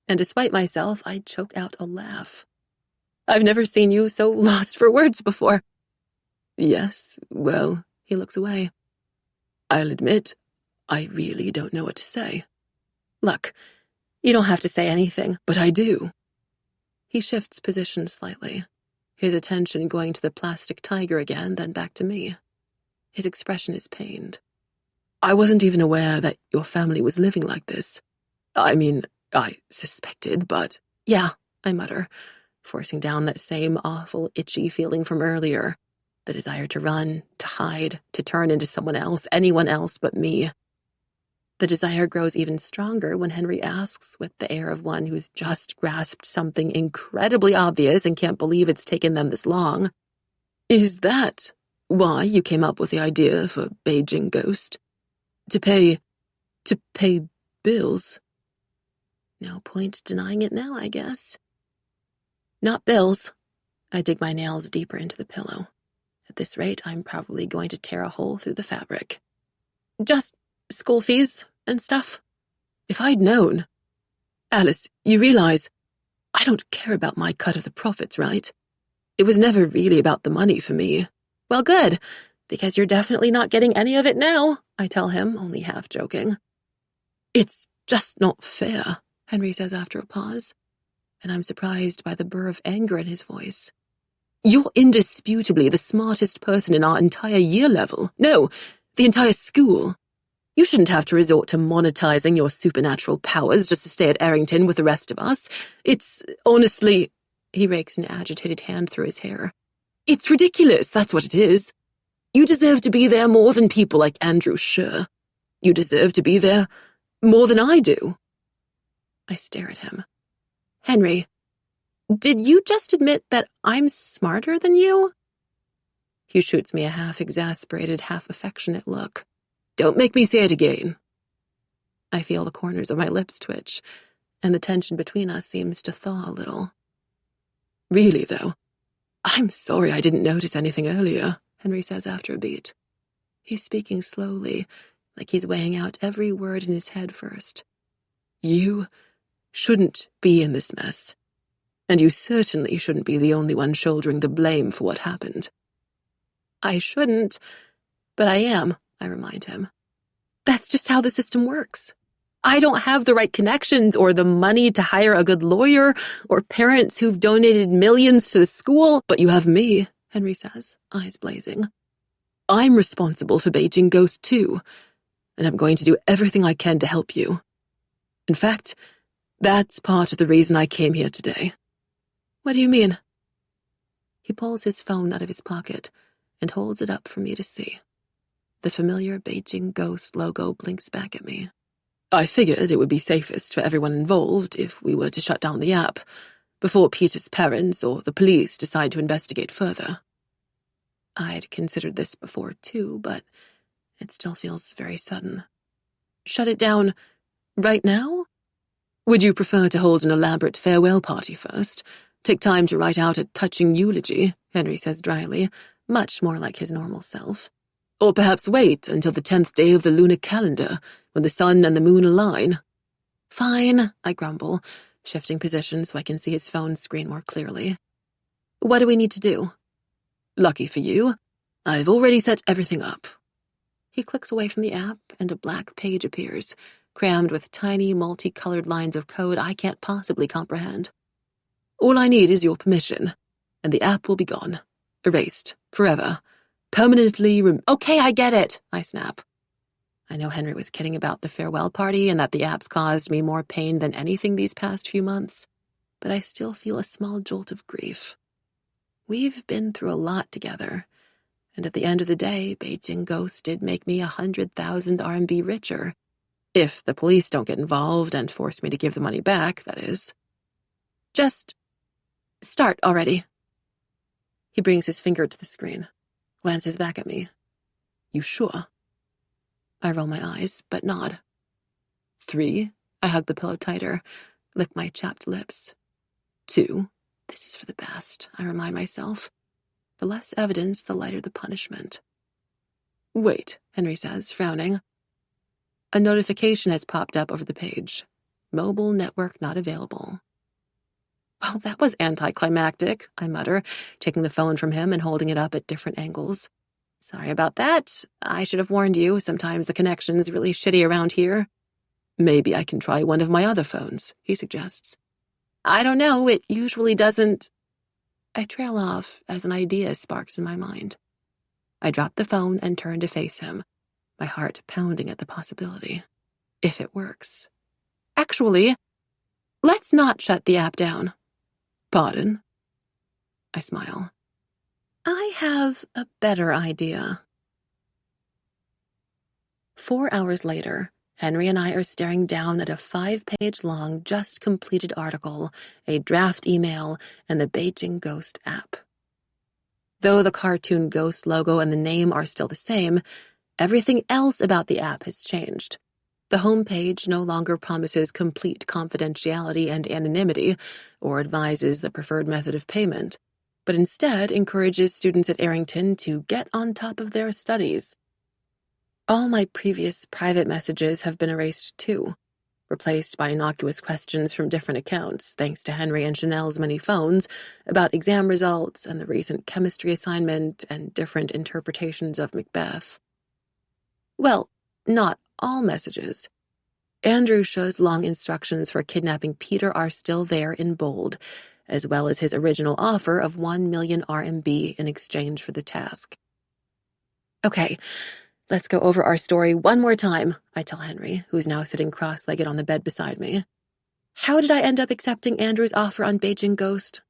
And despite myself, I choke out a laugh. I've never seen you so lost for words before. Yes, well, He looks away. I'll admit, I really don't know what to say. Look, you don't have to say anything. But I do. He shifts position slightly, his attention going to the plastic tiger again, then back to me. His expression is pained. I wasn't even aware that your family was living like this. I mean, I suspected, but... Yeah, I mutter, forcing down that same awful, itchy feeling from earlier. The desire to run, to hide, to turn into someone else, anyone else but me. The desire grows even stronger when Henry asks, with the air of one who's just grasped something incredibly obvious and can't believe it's taken them this long. Is that why you came up with the idea for Beijing Ghost? To pay bills? No point denying it now, I guess. Not bills. I dig my nails deeper into the pillow. At this rate, I'm probably going to tear a hole through the fabric. Just school fees and stuff. If I'd known. Alice, you realize I don't care about my cut of the profits, right? It was never really about the money for me. Well, good, because you're definitely not getting any of it now, I tell him, only half joking. It's just not fair, Henry says after a pause, and I'm surprised by the burr of anger in his voice. You're indisputably the smartest person in our entire year level. No, the entire school. You shouldn't have to resort to monetizing your supernatural powers just to stay at Arrington with the rest of us. It's honestly... He rakes an agitated hand through his hair. It's ridiculous, that's what it is. You deserve to be there more than people like Andrew Scher. You deserve to be there more than I do. I stare at him. Henry, did you just admit that I'm smarter than you? He shoots me a half-exasperated, half-affectionate look. Don't make me say it again. I feel the corners of my lips twitch, and the tension between us seems to thaw a little. Really, though, I'm sorry I didn't notice anything earlier, Henry says after a beat. He's speaking slowly, like he's weighing out every word in his head first. You shouldn't be in this mess. And you certainly shouldn't be the only one shouldering the blame for what happened. I shouldn't, but I am, I remind him. That's just how the system works. I don't have the right connections or the money to hire a good lawyer or parents who've donated millions to the school. But you have me, Henry says, eyes blazing. I'm responsible for Beijing Ghost too, and I'm going to do everything I can to help you. In fact, That's part of the reason I came here today. What do you mean? He pulls his phone out of his pocket and holds it up for me to see. The familiar Beijing Ghost logo blinks back at me. I figured it would be safest for everyone involved if we were to shut down the app before Peter's parents or the police decide to investigate further. I'd considered this before too, but it still feels very sudden. Shut it down right now? Would you prefer to hold an elaborate farewell party first? Take time to write out a touching eulogy, Henry says dryly, much more like his normal self. Or perhaps wait until the 10th day of the lunar calendar, when the sun and the moon align. Fine, I grumble, shifting position so I can see his phone screen more clearly. What do we need to do? Lucky for you, I've already set everything up. He clicks away from the app and a blank page appears, crammed with tiny, multicolored lines of code I can't possibly comprehend. All I need is your permission, and the app will be gone. Erased. Forever. Permanently Okay, I get it, I snap. I know Henry was kidding about the farewell party and that the app's caused me more pain than anything these past few months, but I still feel a small jolt of grief. We've been through a lot together, and at the end of the day, Beijing Ghost did make me 100,000 RMB richer. If the police don't get involved and force me to give the money back, that is. Just start already. He brings his finger to the screen, glances back at me. You sure? I roll my eyes, but nod. 3, I hug the pillow tighter, lick my chapped lips. 2, this is for the best, I remind myself. The less evidence, the lighter the punishment. Wait, Henry says, frowning. A notification has popped up over the page. Mobile network not available. Well, that was anticlimactic, I mutter, taking the phone from him and holding it up at different angles. Sorry about that. I should have warned you. Sometimes the connection's really shitty around here. Maybe I can try one of my other phones, he suggests. I don't know. It usually doesn't. I trail off as an idea sparks in my mind. I drop the phone and turn to face him, my heart pounding at the possibility. If it works. Actually, let's not shut the app down. Pardon? I smile. I have a better idea. 4 hours later, Henry and I are staring down at a 5-page-long, just-completed article, a draft email, and the Beijing Ghost app. Though the cartoon ghost logo and the name are still the same, everything else about the app has changed. The homepage no longer promises complete confidentiality and anonymity, or advises the preferred method of payment, but instead encourages students at Arrington to get on top of their studies. All my previous private messages have been erased too, replaced by innocuous questions from different accounts, thanks to Henry and Chanel's many phones, about exam results and the recent chemistry assignment and different interpretations of Macbeth. Well, not all messages. Andrew Shu's long instructions for kidnapping Peter are still there in bold, as well as his original offer of 1 million RMB in exchange for the task. Okay, let's go over our story one more time, I tell Henry, who's now sitting cross-legged on the bed beside me. How did I end up accepting Andrew's offer on Beijing Ghost?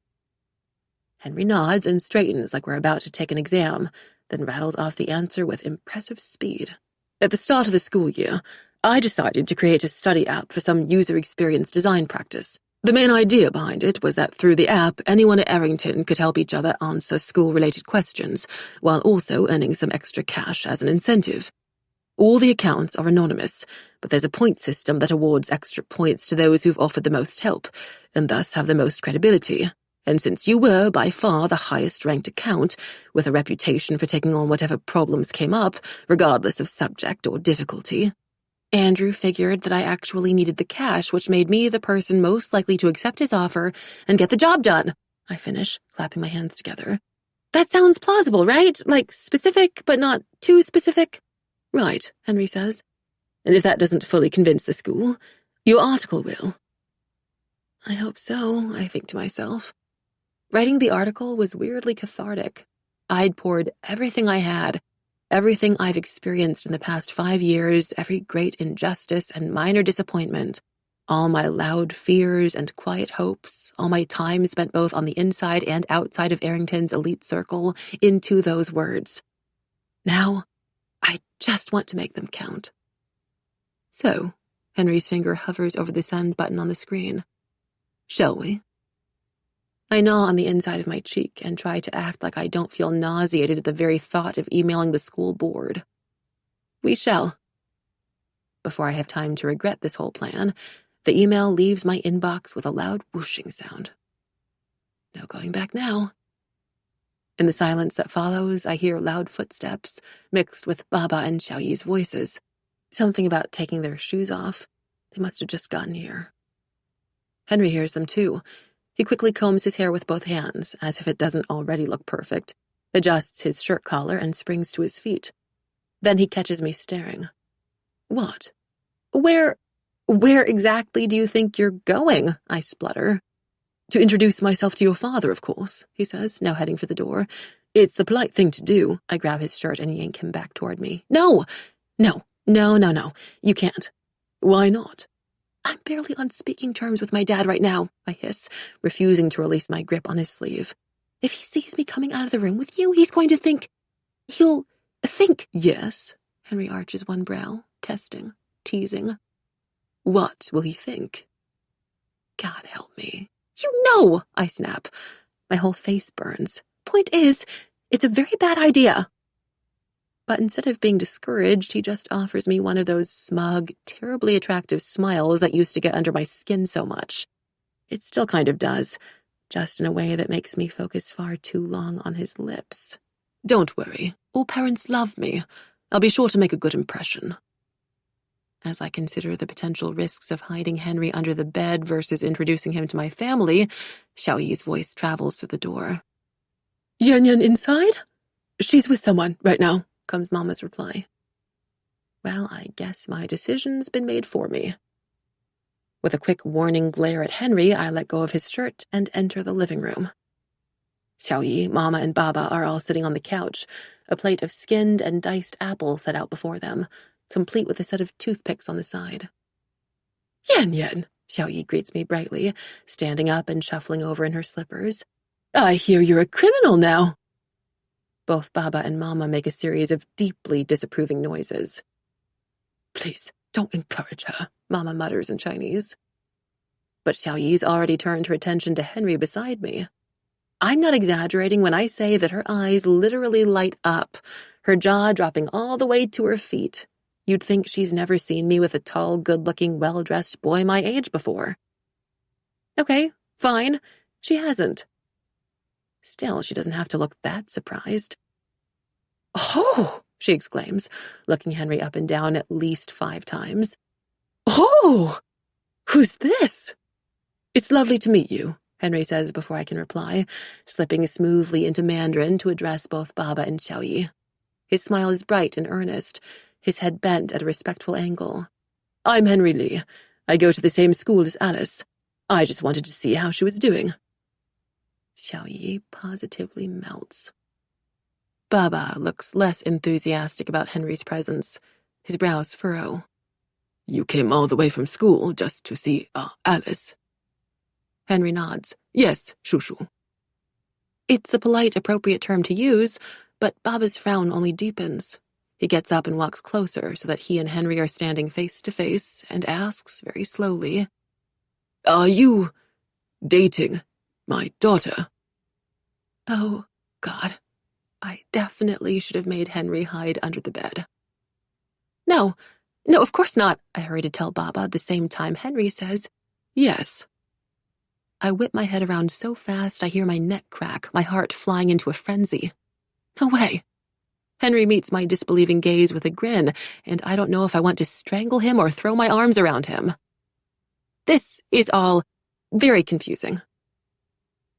Henry nods and straightens like we're about to take an exam, then rattles off the answer with impressive speed. At the start of the school year, I decided to create a study app for some user experience design practice. The main idea behind it was that through the app, anyone at Arrington could help each other answer school-related questions, while also earning some extra cash as an incentive. All the accounts are anonymous, but there's a point system that awards extra points to those who've offered the most help, and thus have the most credibility. And since you were by far the highest-ranked account, with a reputation for taking on whatever problems came up, regardless of subject or difficulty, Andrew figured that I actually needed the cash, which made me the person most likely to accept his offer and get the job done. I finish, clapping my hands together. That sounds plausible, right? Like specific, but not too specific? Right, Henry says. And if that doesn't fully convince the school, your article will. I hope so, I think to myself. Writing the article was weirdly cathartic. I'd poured everything I had, everything I've experienced in the past 5 years, every great injustice and minor disappointment, All my loud fears and quiet hopes, all my time spent both on the inside and outside of Arrington's elite circle, into those words. Now, I just want to make them count. So, Henry's finger hovers over the send button on the screen. Shall we? I gnaw on the inside of my cheek and try to act like I don't feel nauseated at the very thought of emailing the school board. We shall. Before I have time to regret this whole plan, the email leaves my inbox with a loud whooshing sound. No going back now. In the silence that follows, I hear loud footsteps, mixed with Baba and Xiaoyi's voices. Something about taking their shoes off. They must have just gotten here. Henry hears them too. He quickly combs his hair with both hands, as if it doesn't already look perfect, adjusts his shirt collar and springs to his feet. Then he catches me staring. What? Where exactly do you think you're going? I splutter. To introduce myself to your father, of course, he says, now heading for the door. It's the polite thing to do. I grab his shirt and yank him back toward me. No, you can't. Why not? I'm barely on speaking terms with my dad right now, I hiss, refusing to release my grip on his sleeve. If he sees me coming out of the room with you, he's going to think... He'll think... Yes, Henry arches one brow, testing, teasing. What will he think? God help me. You know, I snap. My whole face burns. Point is, it's a very bad idea. But instead of being discouraged, he just offers me one of those smug, terribly attractive smiles that used to get under my skin so much. It still kind of does, just in a way that makes me focus far too long on his lips. Don't worry, all parents love me. I'll be sure to make a good impression. As I consider the potential risks of hiding Henry under the bed versus introducing him to my family, Xiaoyi's voice travels through the door. Yan inside? She's with someone right now, comes Mama's reply. Well, I guess my decision's been made for me. With a quick warning glare at Henry, I let go of his shirt and enter the living room. Xiaoyi, Mama, and Baba are all sitting on the couch, a plate of skinned and diced apple set out before them, complete with a set of toothpicks on the side. Yan, Xiaoyi greets me brightly, standing up and shuffling over in her slippers. I hear you're a criminal now. Both Baba and Mama make a series of deeply disapproving noises. Please, don't encourage her, Mama mutters in Chinese. But Xiaoyi's already turned her attention to Henry beside me. I'm not exaggerating when I say that her eyes literally light up, her jaw dropping all the way to her feet. You'd think she's never seen me with a tall, good-looking, well-dressed boy my age before. Okay, fine, she hasn't. Still, she doesn't have to look that surprised. Oh, she exclaims, looking Henry up and down at least 5 times. Oh, who's this? It's lovely to meet you, Henry says before I can reply, slipping smoothly into Mandarin to address both Baba and Xiaoyi. His smile is bright and earnest, his head bent at a respectful angle. I'm Henry Lee. I go to the same school as Alice. I just wanted to see how she was doing. Xiaoyi positively melts. Baba looks less enthusiastic about Henry's presence. His brows furrow. You came all the way from school just to see Alice. Henry nods. Yes, Shushu. It's the polite, appropriate term to use, but Baba's frown only deepens. He gets up and walks closer so that he and Henry are standing face to face and asks very slowly, Are you dating my daughter? Oh, God. I definitely should have made Henry hide under the bed. No, of course not, I hurry to tell Baba at the same time Henry says, Yes. I whip my head around so fast I hear my neck crack, my heart flying into a frenzy. No way. Henry meets my disbelieving gaze with a grin, and I don't know if I want to strangle him or throw my arms around him. This is all very confusing.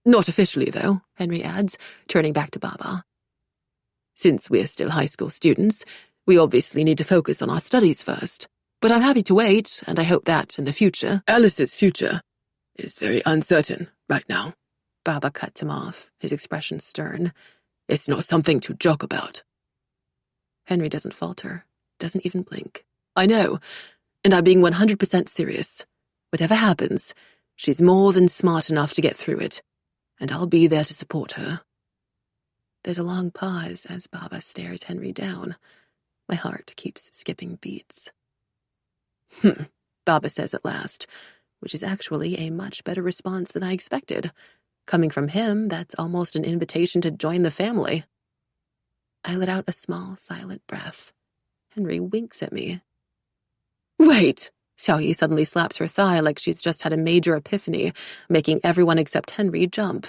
Not officially, though, Henry adds, turning back to Baba. Since we're still high school students, we obviously need to focus on our studies first. But I'm happy to wait, and I hope that in the future... Alice's future is very uncertain right now. Baba cuts him off, his expression stern. It's not something to joke about. Henry doesn't falter, doesn't even blink. I know, and I'm being 100% serious. Whatever happens, she's more than smart enough to get through it, and I'll be there to support her. There's a long pause as Baba stares Henry down. My heart keeps skipping beats. Baba says at last, which is actually a much better response than I expected. Coming from him, that's almost an invitation to join the family. I let out a small, silent breath. Henry winks at me. Wait! Xiaoyi suddenly slaps her thigh like she's just had a major epiphany, making everyone except Henry jump.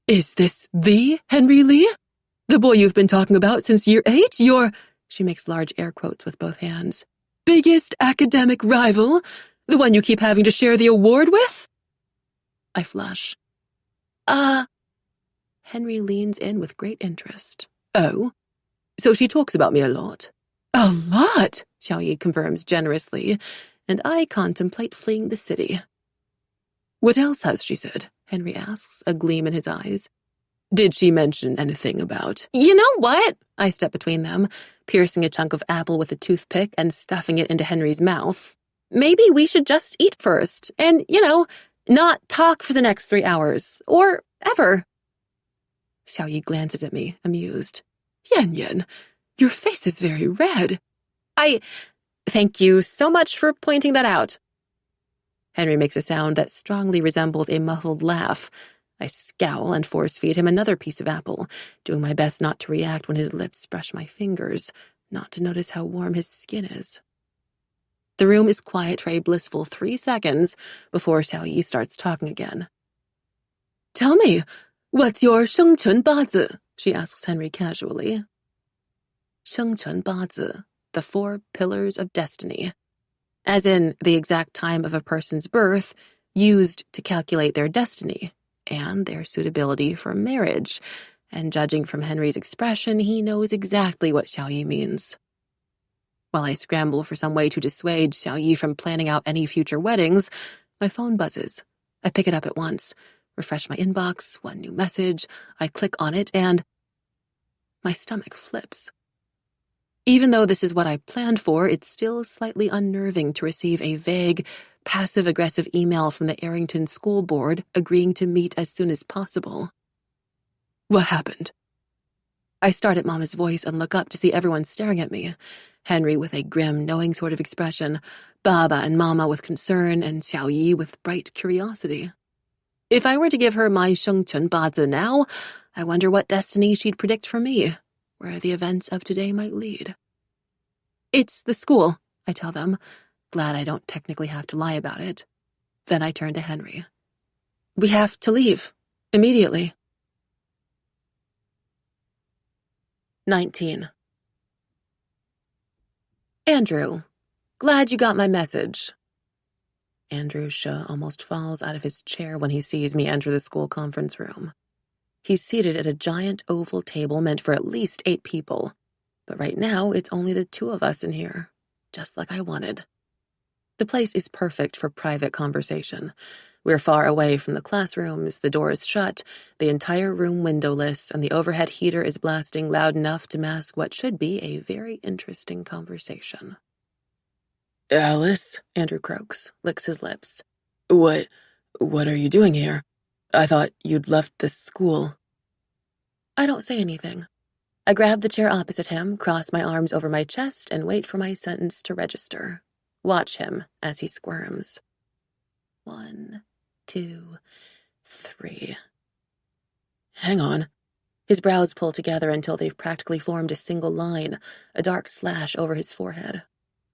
Is this the Henry Lee? The boy you've been talking about since year 8? Your, she makes large air quotes with both hands, biggest academic rival? The one you keep having to share the award with? I flush. Henry leans in with great interest. Oh? So she talks about me a lot? A lot, Xiaoyi confirms generously, and I contemplate fleeing the city. What else has she said? Henry asks, a gleam in his eyes. Did she mention anything about... You know what? I step between them, piercing a chunk of apple with a toothpick and stuffing it into Henry's mouth. Maybe we should just eat first, and, not talk for the next 3 hours, or ever. Xiaoyi glances at me, amused. Yan, your face is very red. Thank you so much for pointing that out. Henry makes a sound that strongly resembles a muffled laugh. I scowl and force-feed him another piece of apple, doing my best not to react when his lips brush my fingers, not to notice how warm his skin is. The room is quiet for a blissful 3 seconds before Xiaoyi starts talking again. Tell me, what's your 生辰八字? She asks Henry casually. 生辰八字, the 4 pillars of destiny. As in the exact time of a person's birth, used to calculate their destiny and their suitability for marriage. And judging from Henry's expression, he knows exactly what Xiaoyi means. While I scramble for some way to dissuade Xiaoyi from planning out any future weddings, my phone buzzes. I pick it up at once, refresh my inbox, one new message, I click on it, and my stomach flips. Even though this is what I planned for, it's still slightly unnerving to receive a vague, passive-aggressive email from the Arrington School Board agreeing to meet as soon as possible. What happened? I start at Mama's voice and look up to see everyone staring at me. Henry with a grim, knowing sort of expression, Baba and Mama with concern, and Xiaoyi with bright curiosity. If I were to give her my 生辰八字now, I wonder what destiny she'd predict for me, where the events of today might lead. It's the school, I tell them, glad I don't technically have to lie about it. Then I turn to Henry. We have to leave, immediately. 19. Andrew, glad you got my message. Andrew Shah almost falls out of his chair when he sees me enter the school conference room. He's seated at a giant oval table meant for at least 8 people, but right now it's only the 2 of us in here, just like I wanted. The place is perfect for private conversation. We're far away from the classrooms, the door is shut, the entire room windowless, and the overhead heater is blasting loud enough to mask what should be a very interesting conversation. Alice, Andrew croaks, licks his lips. What are you doing here? I thought you'd left this school. I don't say anything. I grab the chair opposite him, cross my arms over my chest, and wait for my sentence to register. Watch him as he squirms. 1, 2, 3. Hang on. His brows pull together until they've practically formed a single line, a dark slash over his forehead.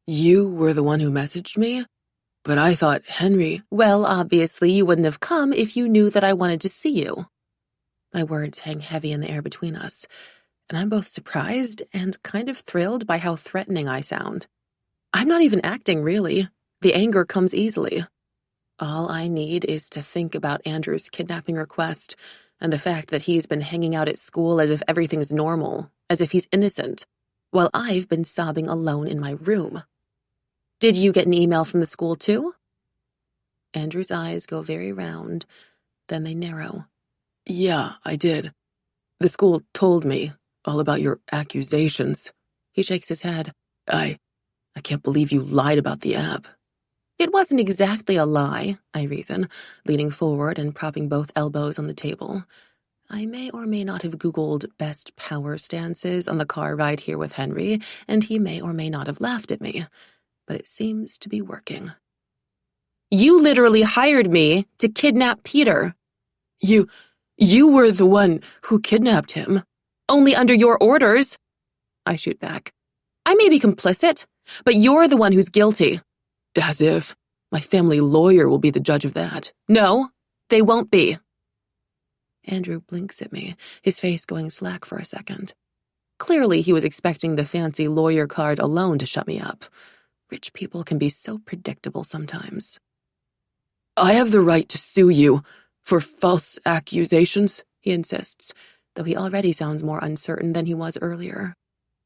You were the one who messaged me? But I thought Henry... Well, obviously you wouldn't have come if you knew that I wanted to see you. My words hang heavy in the air between us, and I'm both surprised and kind of thrilled by how threatening I sound. I'm not even acting, really. The anger comes easily. All I need is to think about Andrew's kidnapping request and the fact that he's been hanging out at school as if everything's normal, as if he's innocent, while I've been sobbing alone in my room. Did you get an email from the school too? Andrew's eyes go very round, then they narrow. Yeah, I did. The school told me all about your accusations. He shakes his head. I can't believe you lied about the app. It wasn't exactly a lie, I reason, leaning forward and propping both elbows on the table. I may or may not have Googled best power stances on the car ride here with Henry, and he may or may not have laughed at me, but it seems to be working. You literally hired me to kidnap Peter. You were the one who kidnapped him. Only under your orders, I shoot back. I may be complicit, but you're the one who's guilty. As if. My family lawyer will be the judge of that. No, they won't be. Andrew blinks at me, his face going slack for a second. Clearly he was expecting the fancy lawyer card alone to shut me up. Rich people can be so predictable sometimes. I have the right to sue you for false accusations, he insists, though he already sounds more uncertain than he was earlier.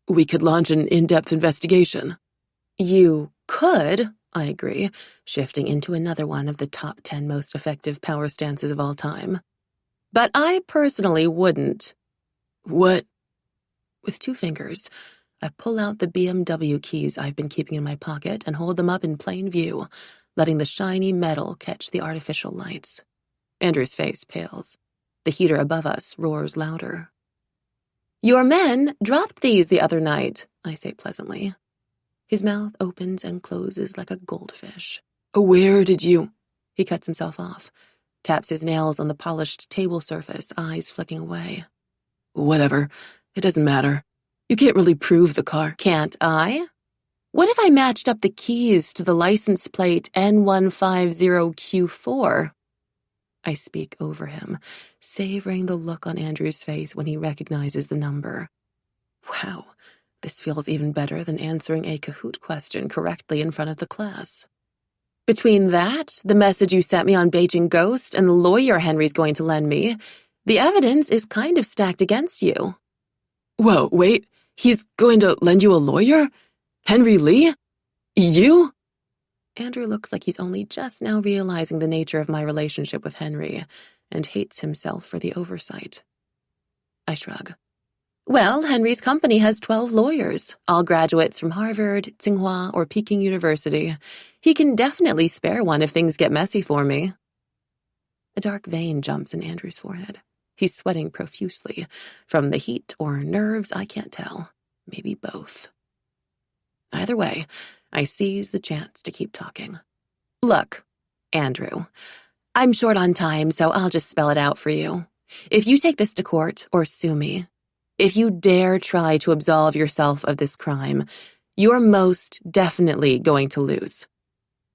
We could launch an in-depth investigation. You could, I agree, shifting into another one of the top 10 most effective power stances of all time. But I personally wouldn't. What? With 2 fingers, I pull out the BMW keys I've been keeping in my pocket and hold them up in plain view, letting the shiny metal catch the artificial lights. Andrew's face pales. The heater above us roars louder. Your men dropped these the other night, I say pleasantly. His mouth opens and closes like a goldfish. Where did you? He cuts himself off, taps his nails on the polished table surface, eyes flicking away. Whatever. It doesn't matter. You can't really prove the car. Can't I? What if I matched up the keys to the license plate N150Q4? I speak over him, savoring the look on Andrew's face when he recognizes the number. Wow, this feels even better than answering a Kahoot question correctly in front of the class. Between that, the message you sent me on Beijing Ghost, and the lawyer Henry's going to lend me, the evidence is kind of stacked against you. Whoa, wait, he's going to lend you a lawyer? Henry Lee? You? Andrew looks like he's only just now realizing the nature of my relationship with Henry, and hates himself for the oversight. I shrug. Well, Henry's company has 12 lawyers, all graduates from Harvard, Tsinghua, or Peking University. He can definitely spare one if things get messy for me. A dark vein jumps in Andrew's forehead. He's sweating profusely. From the heat or nerves, I can't tell. Maybe both. Either way, I seize the chance to keep talking. Look, Andrew, I'm short on time, so I'll just spell it out for you. If you take this to court or sue me, if you dare try to absolve yourself of this crime, you're most definitely going to lose.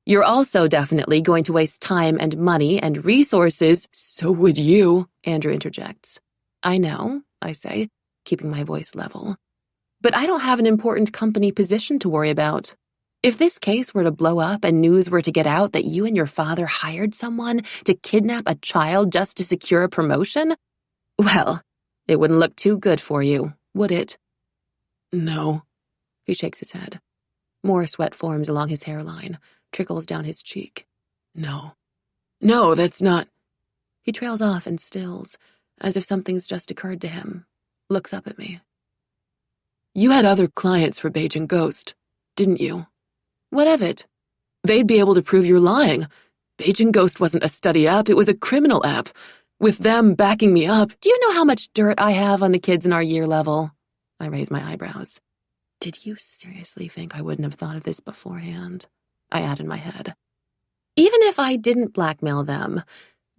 You're also definitely going to waste time and money and resources. So would you, Andrew interjects. I know, I say, keeping my voice level. But I don't have an important company position to worry about. If this case were to blow up and news were to get out that you and your father hired someone to kidnap a child just to secure a promotion, well, it wouldn't look too good for you, would it? No. He shakes his head. More sweat forms along his hairline, trickles down his cheek. No. No, that's not. He trails off and stills, as if something's just occurred to him, looks up at me. You had other clients for Beijing Ghost, didn't you? What of it? They'd be able to prove you're lying. Beijing Ghost wasn't a study app, it was a criminal app. With them backing me up. Do you know how much dirt I have on the kids in our year level? I raise my eyebrows. Did you seriously think I wouldn't have thought of this beforehand? I add in my head. Even if I didn't blackmail them,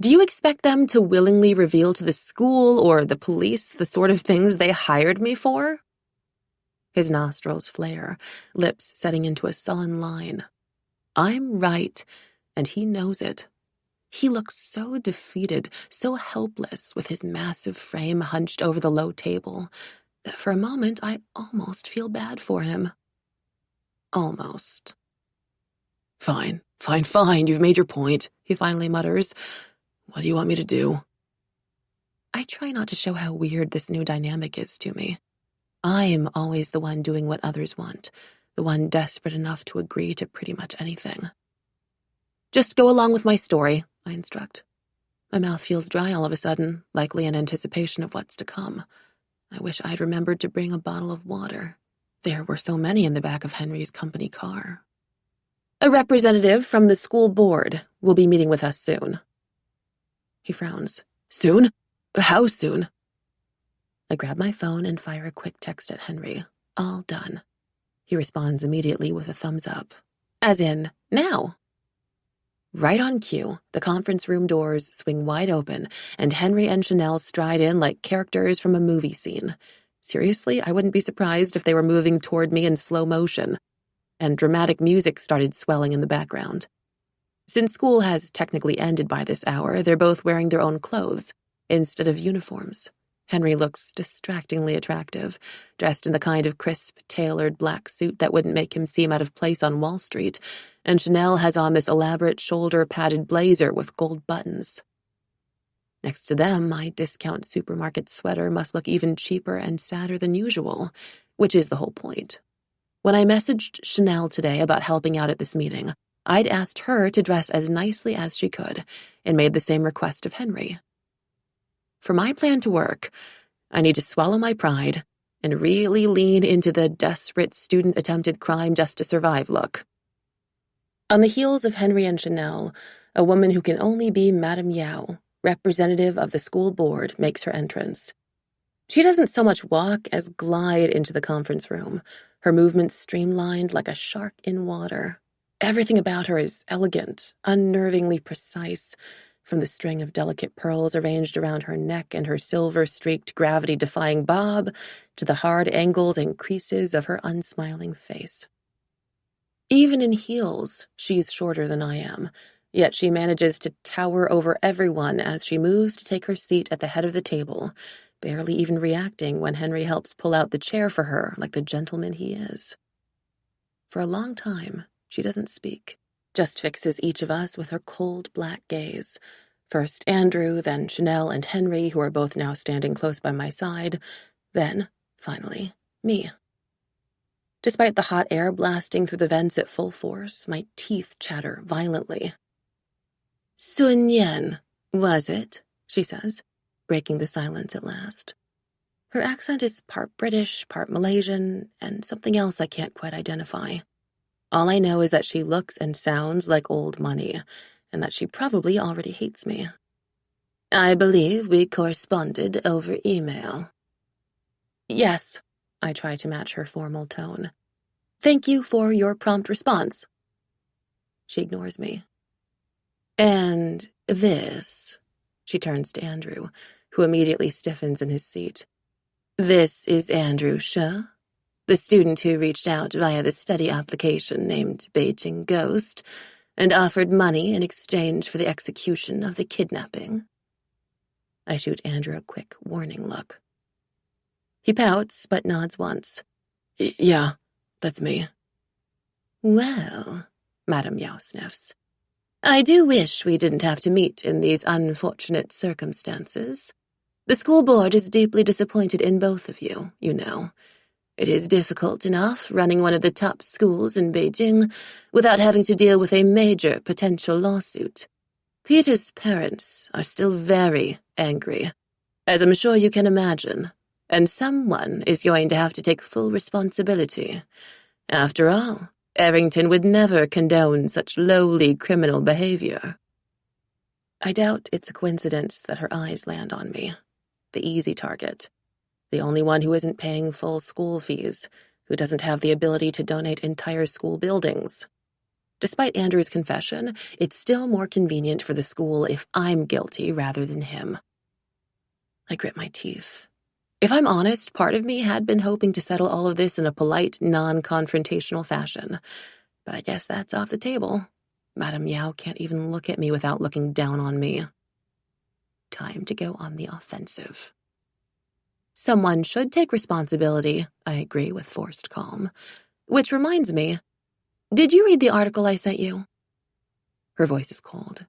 do you expect them to willingly reveal to the school or the police the sort of things they hired me for? His nostrils flare, lips setting into a sullen line. I'm right, and he knows it. He looks so defeated, so helpless with his massive frame hunched over the low table, that for a moment I almost feel bad for him. Almost. Fine, you've made your point, he finally mutters. What do you want me to do? I try not to show how weird this new dynamic is to me. I'm always the one doing what others want, the one desperate enough to agree to pretty much anything. Just go along with my story, I instruct. My mouth feels dry all of a sudden, likely in anticipation of what's to come. I wish I'd remembered to bring a bottle of water. There were so many in the back of Henry's company car. A representative from the school board will be meeting with us soon. He frowns. Soon? How soon? I grab my phone and fire a quick text at Henry. All done. He responds immediately with a thumbs up. As in, now. Right on cue, the conference room doors swing wide open, and Henry and Chanel stride in like characters from a movie scene. Seriously, I wouldn't be surprised if they were moving toward me in slow motion. And dramatic music started swelling in the background. Since school has technically ended by this hour, they're both wearing their own clothes instead of uniforms. Henry looks distractingly attractive, dressed in the kind of crisp, tailored black suit that wouldn't make him seem out of place on Wall Street, and Chanel has on this elaborate shoulder-padded blazer with gold buttons. Next to them, my discount supermarket sweater must look even cheaper and sadder than usual, which is the whole point. When I messaged Chanel today about helping out at this meeting, I'd asked her to dress as nicely as she could and made the same request of Henry. For my plan to work, I need to swallow my pride and really lean into the desperate student attempted crime just to survive look. On the heels of Henry and Chanel, a woman who can only be Madame Yao, representative of the school board, makes her entrance. She doesn't so much walk as glide into the conference room, her movements streamlined like a shark in water. Everything about her is elegant, unnervingly precise, from the string of delicate pearls arranged around her neck and her silver-streaked, gravity-defying bob to the hard angles and creases of her unsmiling face. Even in heels, she's shorter than I am, yet she manages to tower over everyone as she moves to take her seat at the head of the table, barely even reacting when Henry helps pull out the chair for her like the gentleman he is. For a long time, she doesn't speak, just fixes each of us with her cold black gaze. First Andrew, then Chanel and Henry, who are both now standing close by my side, then, finally, me. Despite the hot air blasting through the vents at full force, my teeth chatter violently. "Sun Yan, was it?" she says, breaking the silence at last. Her accent is part British, part Malaysian, and something else I can't quite identify. All I know is that she looks and sounds like old money, and that she probably already hates me. "I believe we corresponded over email." "Yes," I try to match her formal tone. "Thank you for your prompt response." She ignores me. "And this," she turns to Andrew, who immediately stiffens in his seat. "This is Andrew Shah, the student who reached out via the study application named Beijing Ghost and offered money in exchange for the execution of the kidnapping." I shoot Andrew a quick, warning look. He pouts, but nods once. Yeah, that's me." "Well," Madame Yao sniffs, "I do wish we didn't have to meet in these unfortunate circumstances. The school board is deeply disappointed in both of you, you know. It is difficult enough running one of the top schools in Beijing without having to deal with a major potential lawsuit. Peter's parents are still very angry, as I'm sure you can imagine, and someone is going to have to take full responsibility. After all, Errington would never condone such lowly criminal behavior." I doubt it's a coincidence that her eyes land on me, the easy target. The only one who isn't paying full school fees, who doesn't have the ability to donate entire school buildings. Despite Andrew's confession, it's still more convenient for the school if I'm guilty rather than him. I grit my teeth. If I'm honest, part of me had been hoping to settle all of this in a polite, non-confrontational fashion. But I guess that's off the table. Madame Yao can't even look at me without looking down on me. Time to go on the offensive. Someone should take responsibility, I agree with forced calm. Which reminds me, did you read the article I sent you? Her voice is cold.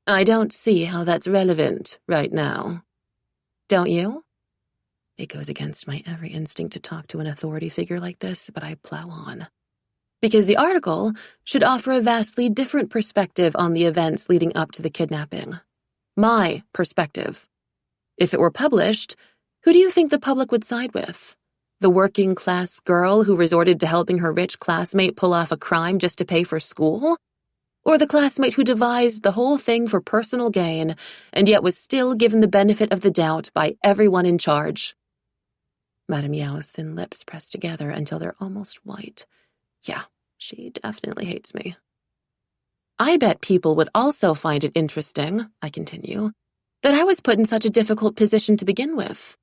I don't see how that's relevant right now. Don't you? It goes against my every instinct to talk to an authority figure like this, but I plow on. Because the article should offer a vastly different perspective on the events leading up to the kidnapping. My perspective. If it were published, who do you think the public would side with? The working-class girl who resorted to helping her rich classmate pull off a crime just to pay for school? Or the classmate who devised the whole thing for personal gain and yet was still given the benefit of the doubt by everyone in charge? Madame Yao's thin lips pressed together until they're almost white. Yeah, she definitely hates me. I bet people would also find it interesting, I continue, that I was put in such a difficult position to begin with.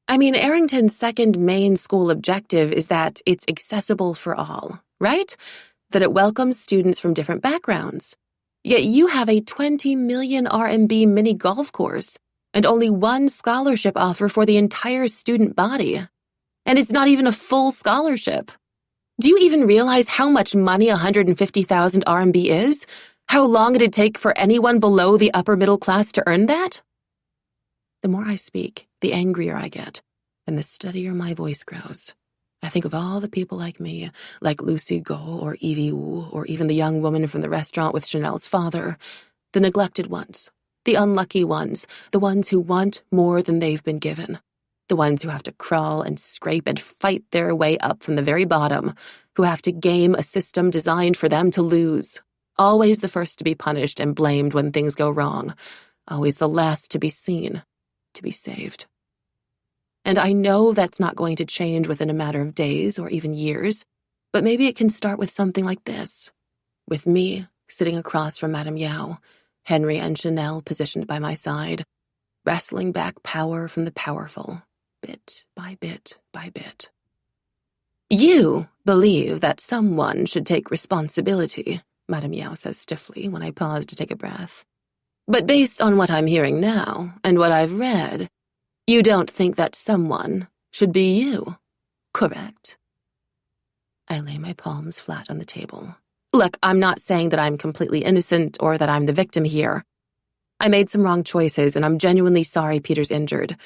I mean, Arrington's second main school objective is that it's accessible for all, right? That it welcomes students from different backgrounds. Yet you have a 20 million RMB mini golf course and only one scholarship offer for the entire student body. And it's not even a full scholarship. Do you even realize how much money 150,000 RMB is? How long it'd take for anyone below the upper middle class to earn that? The more I speak, the angrier I get, and the steadier my voice grows. I think of all the people like me, like Lucy Go or Evie Wu, or even the young woman from the restaurant with Chanel's father, the neglected ones, the unlucky ones, the ones who want more than they've been given, the ones who have to crawl and scrape and fight their way up from the very bottom, who have to game a system designed for them to lose, always the first to be punished and blamed when things go wrong, always the last to be seen, to be saved. And I know that's not going to change within a matter of days or even years, but maybe it can start with something like this, with me sitting across from Madame Yao, Henry and Chanel positioned by my side, wrestling back power from the powerful, bit by bit by bit. You believe that someone should take responsibility, Madame Yao says stiffly when I pause to take a breath. But based on what I'm hearing now and what I've read, you don't think that someone should be you, correct? I lay my palms flat on the table. Look, I'm not saying that I'm completely innocent or that I'm the victim here. I made some wrong choices, and I'm genuinely sorry Peter's injured.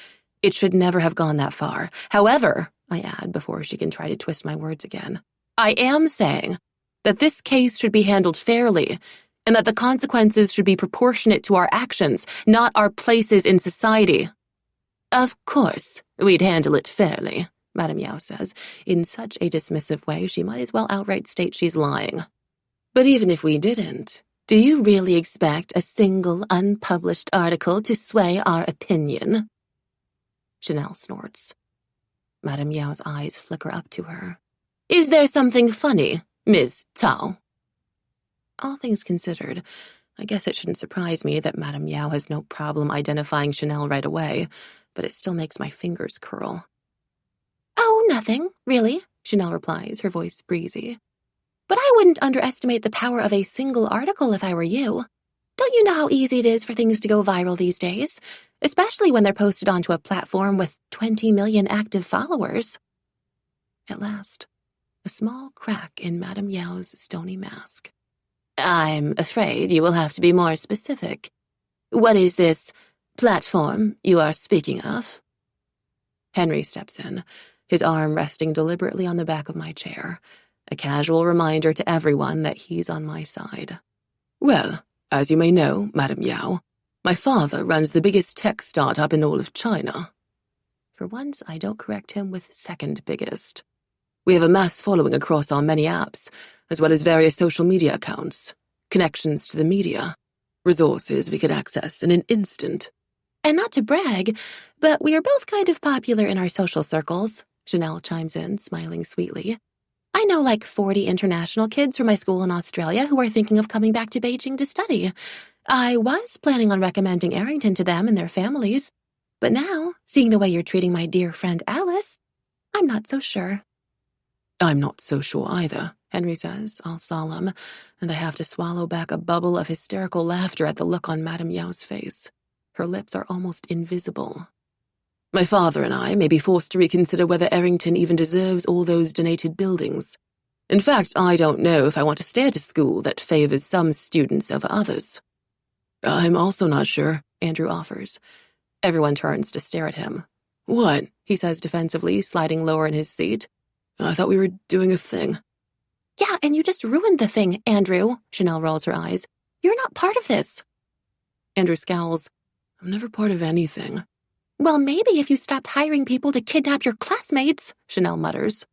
It should never have gone that far. However, I add before she can try to twist my words again, I am saying that this case should be handled fairly, and that the consequences should be proportionate to our actions, not our places in society. Of course, we'd handle it fairly, Madame Yao says, in such a dismissive way she might as well outright state she's lying. But even if we didn't, do you really expect a single unpublished article to sway our opinion? Chanel snorts. Madame Yao's eyes flicker up to her. Is there something funny, Ms. Tao? All things considered, I guess it shouldn't surprise me that Madame Yao has no problem identifying Chanel right away, but it still makes my fingers curl. Oh, nothing, really, Chanel replies, her voice breezy. But I wouldn't underestimate the power of a single article if I were you. Don't you know how easy it is for things to go viral these days? Especially when they're posted onto a platform with 20 million active followers. At last, a small crack in Madame Yao's stony mask. I'm afraid you will have to be more specific. What is this platform you are speaking of? Henry steps in, his arm resting deliberately on the back of my chair, a casual reminder to everyone that he's on my side. Well, as you may know, Madame Yao, my father runs the biggest tech startup in all of China. For once, I don't correct him with second biggest. We have a mass following across our many apps, as well as various social media accounts, connections to the media, resources we could access in an instant. And not to brag, but we are both kind of popular in our social circles, Chanel chimes in, smiling sweetly. I know like 40 international kids from my school in Australia who are thinking of coming back to Beijing to study. I was planning on recommending Arrington to them and their families, but now, seeing the way you're treating my dear friend Alice, I'm not so sure. I'm not so sure either, Henry says, all solemn, and I have to swallow back a bubble of hysterical laughter at the look on Madame Yao's face. Her lips are almost invisible. My father and I may be forced to reconsider whether Arrington even deserves all those donated buildings. In fact, I don't know if I want to stay at a school that favors some students over others. I'm also not sure, Andrew offers. Everyone turns to stare at him. What? He says defensively, sliding lower in his seat. I thought we were doing a thing. Yeah, and you just ruined the thing, Andrew, Chanel rolls her eyes. You're not part of this. Andrew scowls. I'm never part of anything. Well, maybe if you stopped hiring people to kidnap your classmates, Chanel mutters.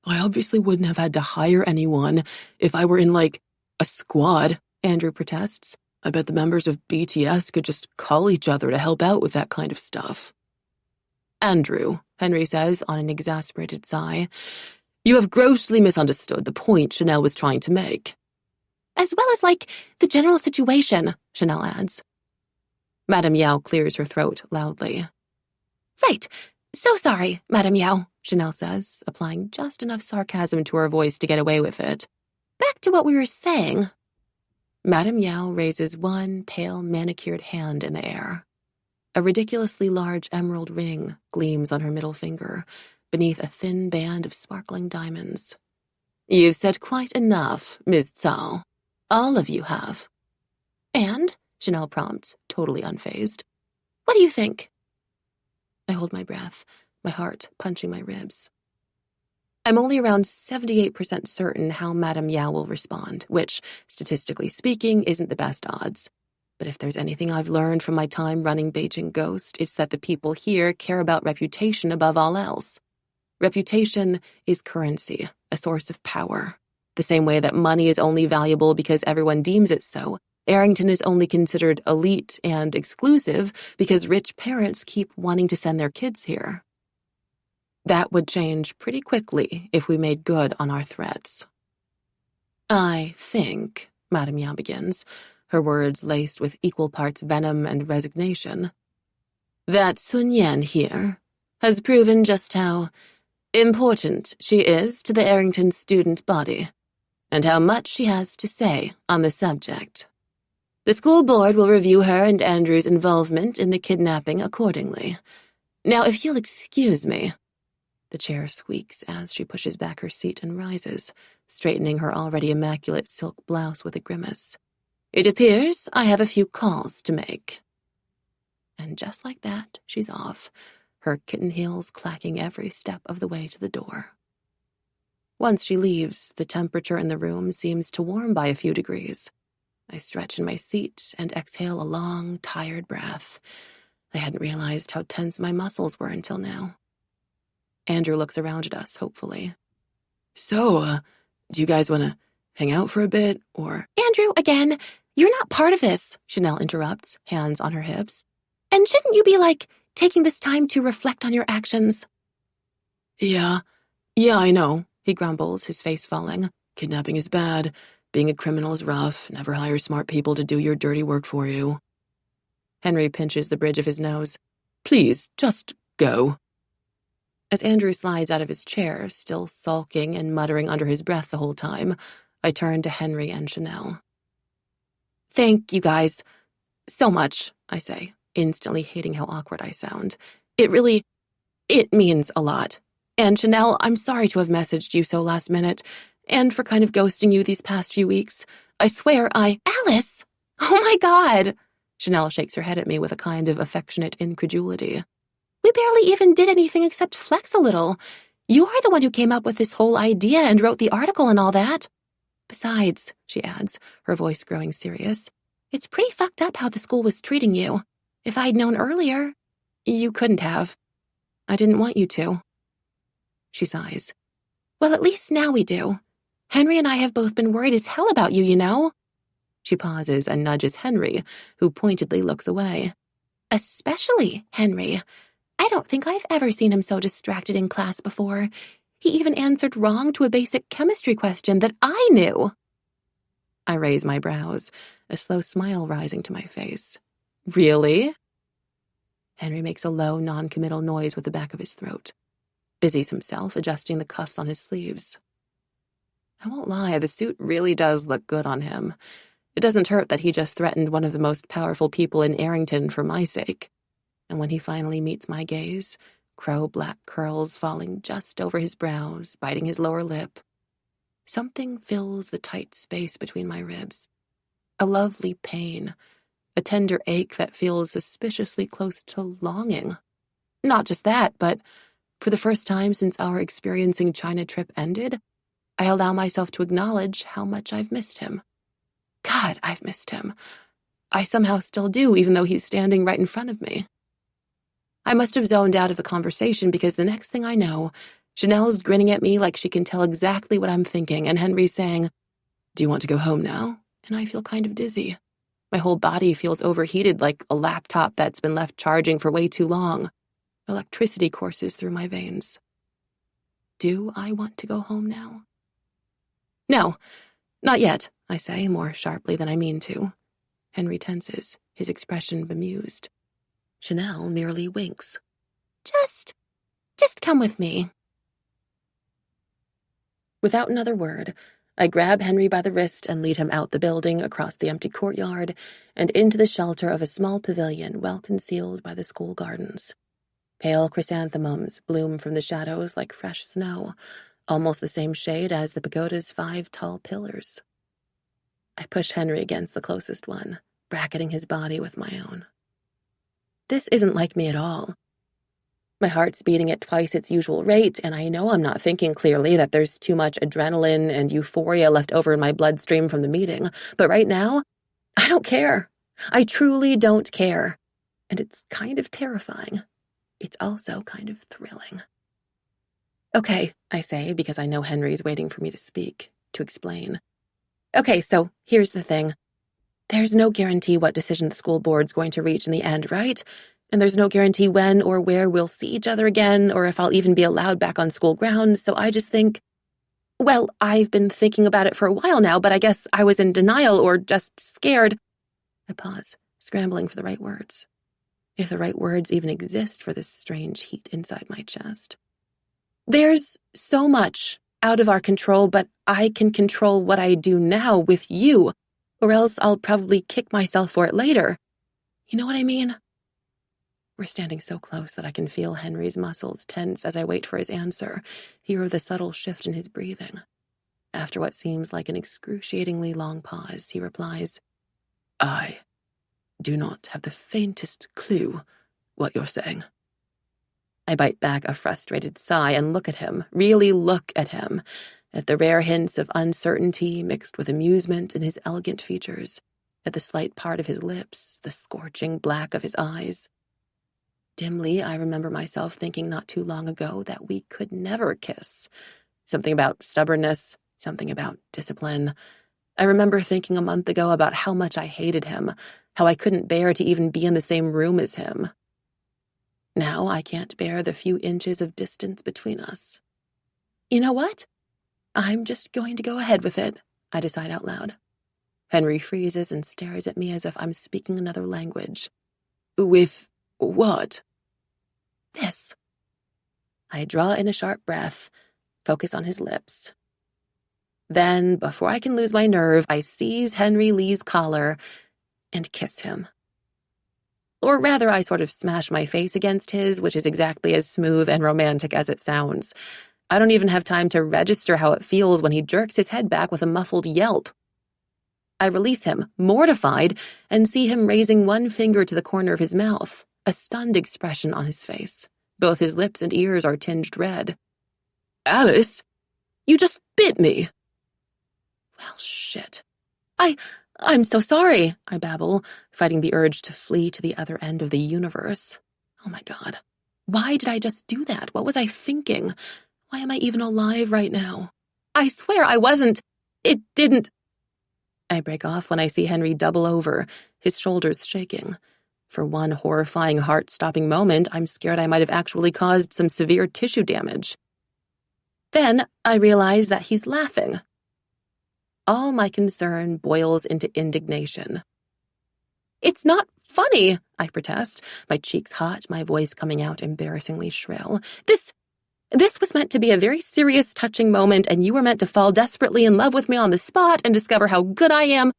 I obviously wouldn't have had to hire anyone if I were in, a squad, Andrew protests. I bet the members of BTS could just call each other to help out with that kind of stuff. Andrew, Henry says on an exasperated sigh, you have grossly misunderstood the point Chanel was trying to make. As well as, the general situation, Chanel adds. Madame Yao clears her throat loudly. Right. So sorry, Madame Yao, Chanel says, applying just enough sarcasm to her voice to get away with it. Back to what we were saying. Madame Yao raises one pale, manicured hand in the air. A ridiculously large emerald ring gleams on her middle finger, beneath a thin band of sparkling diamonds. You've said quite enough, Ms. Cao. All of you have. And? Chanel prompts, totally unfazed. What do you think? I hold my breath, my heart punching my ribs. I'm only around 78% certain how Madame Yao will respond, which, statistically speaking, isn't the best odds. But if there's anything I've learned from my time running Beijing Ghost, it's that the people here care about reputation above all else. Reputation is currency, a source of power. The same way that money is only valuable because everyone deems it so, Arrington is only considered elite and exclusive because rich parents keep wanting to send their kids here. That would change pretty quickly if we made good on our threats. I think, Madame Yao begins, her words laced with equal parts venom and resignation, that Sun Yan here has proven just how important she is to the Arrington student body, and how much she has to say on the subject. The school board will review her and Andrew's involvement in the kidnapping accordingly. Now, if you'll excuse me. The chair squeaks as she pushes back her seat and rises, straightening her already immaculate silk blouse with a grimace. It appears I have a few calls to make. And just like that, she's off, her kitten heels clacking every step of the way to the door. Once she leaves, the temperature in the room seems to warm by a few degrees. I stretch in my seat and exhale a long, tired breath. I hadn't realized how tense my muscles were until now. Andrew looks around at us, hopefully. So, do you guys want to hang out for a bit, or— Andrew, again, you're not part of this, Chanel interrupts, hands on her hips. And shouldn't you be, taking this time to reflect on your actions? Yeah, I know, he grumbles, his face falling. Kidnapping is bad. Being a criminal is rough. Never hire smart people to do your dirty work for you. Henry pinches the bridge of his nose. Please, just go. As Andrew slides out of his chair, still sulking and muttering under his breath the whole time, I turn to Henry and Chanel. Thank you guys so much, I say, instantly hating how awkward I sound. It means a lot. And Chanel, I'm sorry to have messaged you so last minute, and for kind of ghosting you these past few weeks. I swear Alice! Oh my God! Chanel shakes her head at me with a kind of affectionate incredulity. We barely even did anything except flex a little. You are the one who came up with this whole idea and wrote the article and all that. Besides, she adds, her voice growing serious, it's pretty fucked up how the school was treating you. If I'd known earlier— You couldn't have. I didn't want you to. She sighs. Well, at least now we do. Henry and I have both been worried as hell about you, you know? She pauses and nudges Henry, who pointedly looks away. Especially Henry. I don't think I've ever seen him so distracted in class before. He even answered wrong to a basic chemistry question that I knew. I raise my brows, a slow smile rising to my face. Really? Henry makes a low, non-committal noise with the back of his throat, busies himself adjusting the cuffs on his sleeves. I won't lie, the suit really does look good on him. It doesn't hurt that he just threatened one of the most powerful people in Arrington for my sake. And when he finally meets my gaze, crow-black curls falling just over his brows, biting his lower lip, something fills the tight space between my ribs. A lovely pain, a tender ache that feels suspiciously close to longing. Not just that, but for the first time since our experiencing China trip ended, I allow myself to acknowledge how much I've missed him. God, I've missed him. I somehow still do, even though he's standing right in front of me. I must have zoned out of the conversation because the next thing I know, Chanel's grinning at me like she can tell exactly what I'm thinking, and Henry's saying, "Do you want to go home now?" And I feel kind of dizzy. My whole body feels overheated like a laptop that's been left charging for way too long. Electricity courses through my veins. Do I want to go home now? No, not yet, I say, more sharply than I mean to. Henry tenses, his expression bemused. Chanel merely winks. Just come with me. Without another word, I grab Henry by the wrist and lead him out the building, across the empty courtyard, and into the shelter of a small pavilion well concealed by the school gardens. Pale chrysanthemums bloom from the shadows like fresh snow, almost the same shade as the pagoda's 5 tall pillars. I push Henry against the closest one, bracketing his body with my own. This isn't like me at all. My heart's beating at twice its usual rate, and I know I'm not thinking clearly, that there's too much adrenaline and euphoria left over in my bloodstream from the meeting. But right now, I don't care. I truly don't care. And it's kind of terrifying. It's also kind of thrilling. Okay, I say, because I know Henry's waiting for me to speak, to explain. Okay, so here's the thing. There's no guarantee what decision the school board's going to reach in the end, right? And there's no guarantee when or where we'll see each other again, or if I'll even be allowed back on school grounds, so I just think, well, I've been thinking about it for a while now, but I guess I was in denial or just scared. I pause, scrambling for the right words. If the right words even exist for this strange heat inside my chest. There's so much out of our control, but I can control what I do now with you, or else I'll probably kick myself for it later. You know what I mean? We're standing so close that I can feel Henry's muscles tense as I wait for his answer, hear the subtle shift in his breathing. After what seems like an excruciatingly long pause, he replies, I do not have the faintest clue what you're saying. I bite back a frustrated sigh and look at him, really look at him, at the rare hints of uncertainty mixed with amusement in his elegant features, at the slight part of his lips, the scorching black of his eyes. Dimly, I remember myself thinking not too long ago that we could never kiss. Something about stubbornness, something about discipline. I remember thinking a month ago about how much I hated him, how I couldn't bear to even be in the same room as him. Now I can't bear the few inches of distance between us. You know what? I'm just going to go ahead with it, I decide out loud. Henry freezes and stares at me as if I'm speaking another language. With what? This. I draw in a sharp breath, focus on his lips. Then, before I can lose my nerve, I seize Henry Lee's collar and kiss him. Or rather, I sort of smash my face against his, which is exactly as smooth and romantic as it sounds. I don't even have time to register how it feels when he jerks his head back with a muffled yelp. I release him, mortified, and see him raising one finger to the corner of his mouth, a stunned expression on his face. Both his lips and ears are tinged red. Alice, you just bit me. Well, shit. I'm so sorry, I babble, fighting the urge to flee to the other end of the universe. Oh my God. Why did I just do that? What was I thinking? Why am I even alive right now? I swear I wasn't. It didn't. I break off when I see Henry double over, his shoulders shaking. For one horrifying, heart-stopping moment, I'm scared I might have actually caused some severe tissue damage. Then I realize that he's laughing. All my concern boils into indignation. It's not funny, I protest, my cheeks hot, my voice coming out embarrassingly shrill. This was meant to be a very serious, touching moment, and you were meant to fall desperately in love with me on the spot and discover how good I am.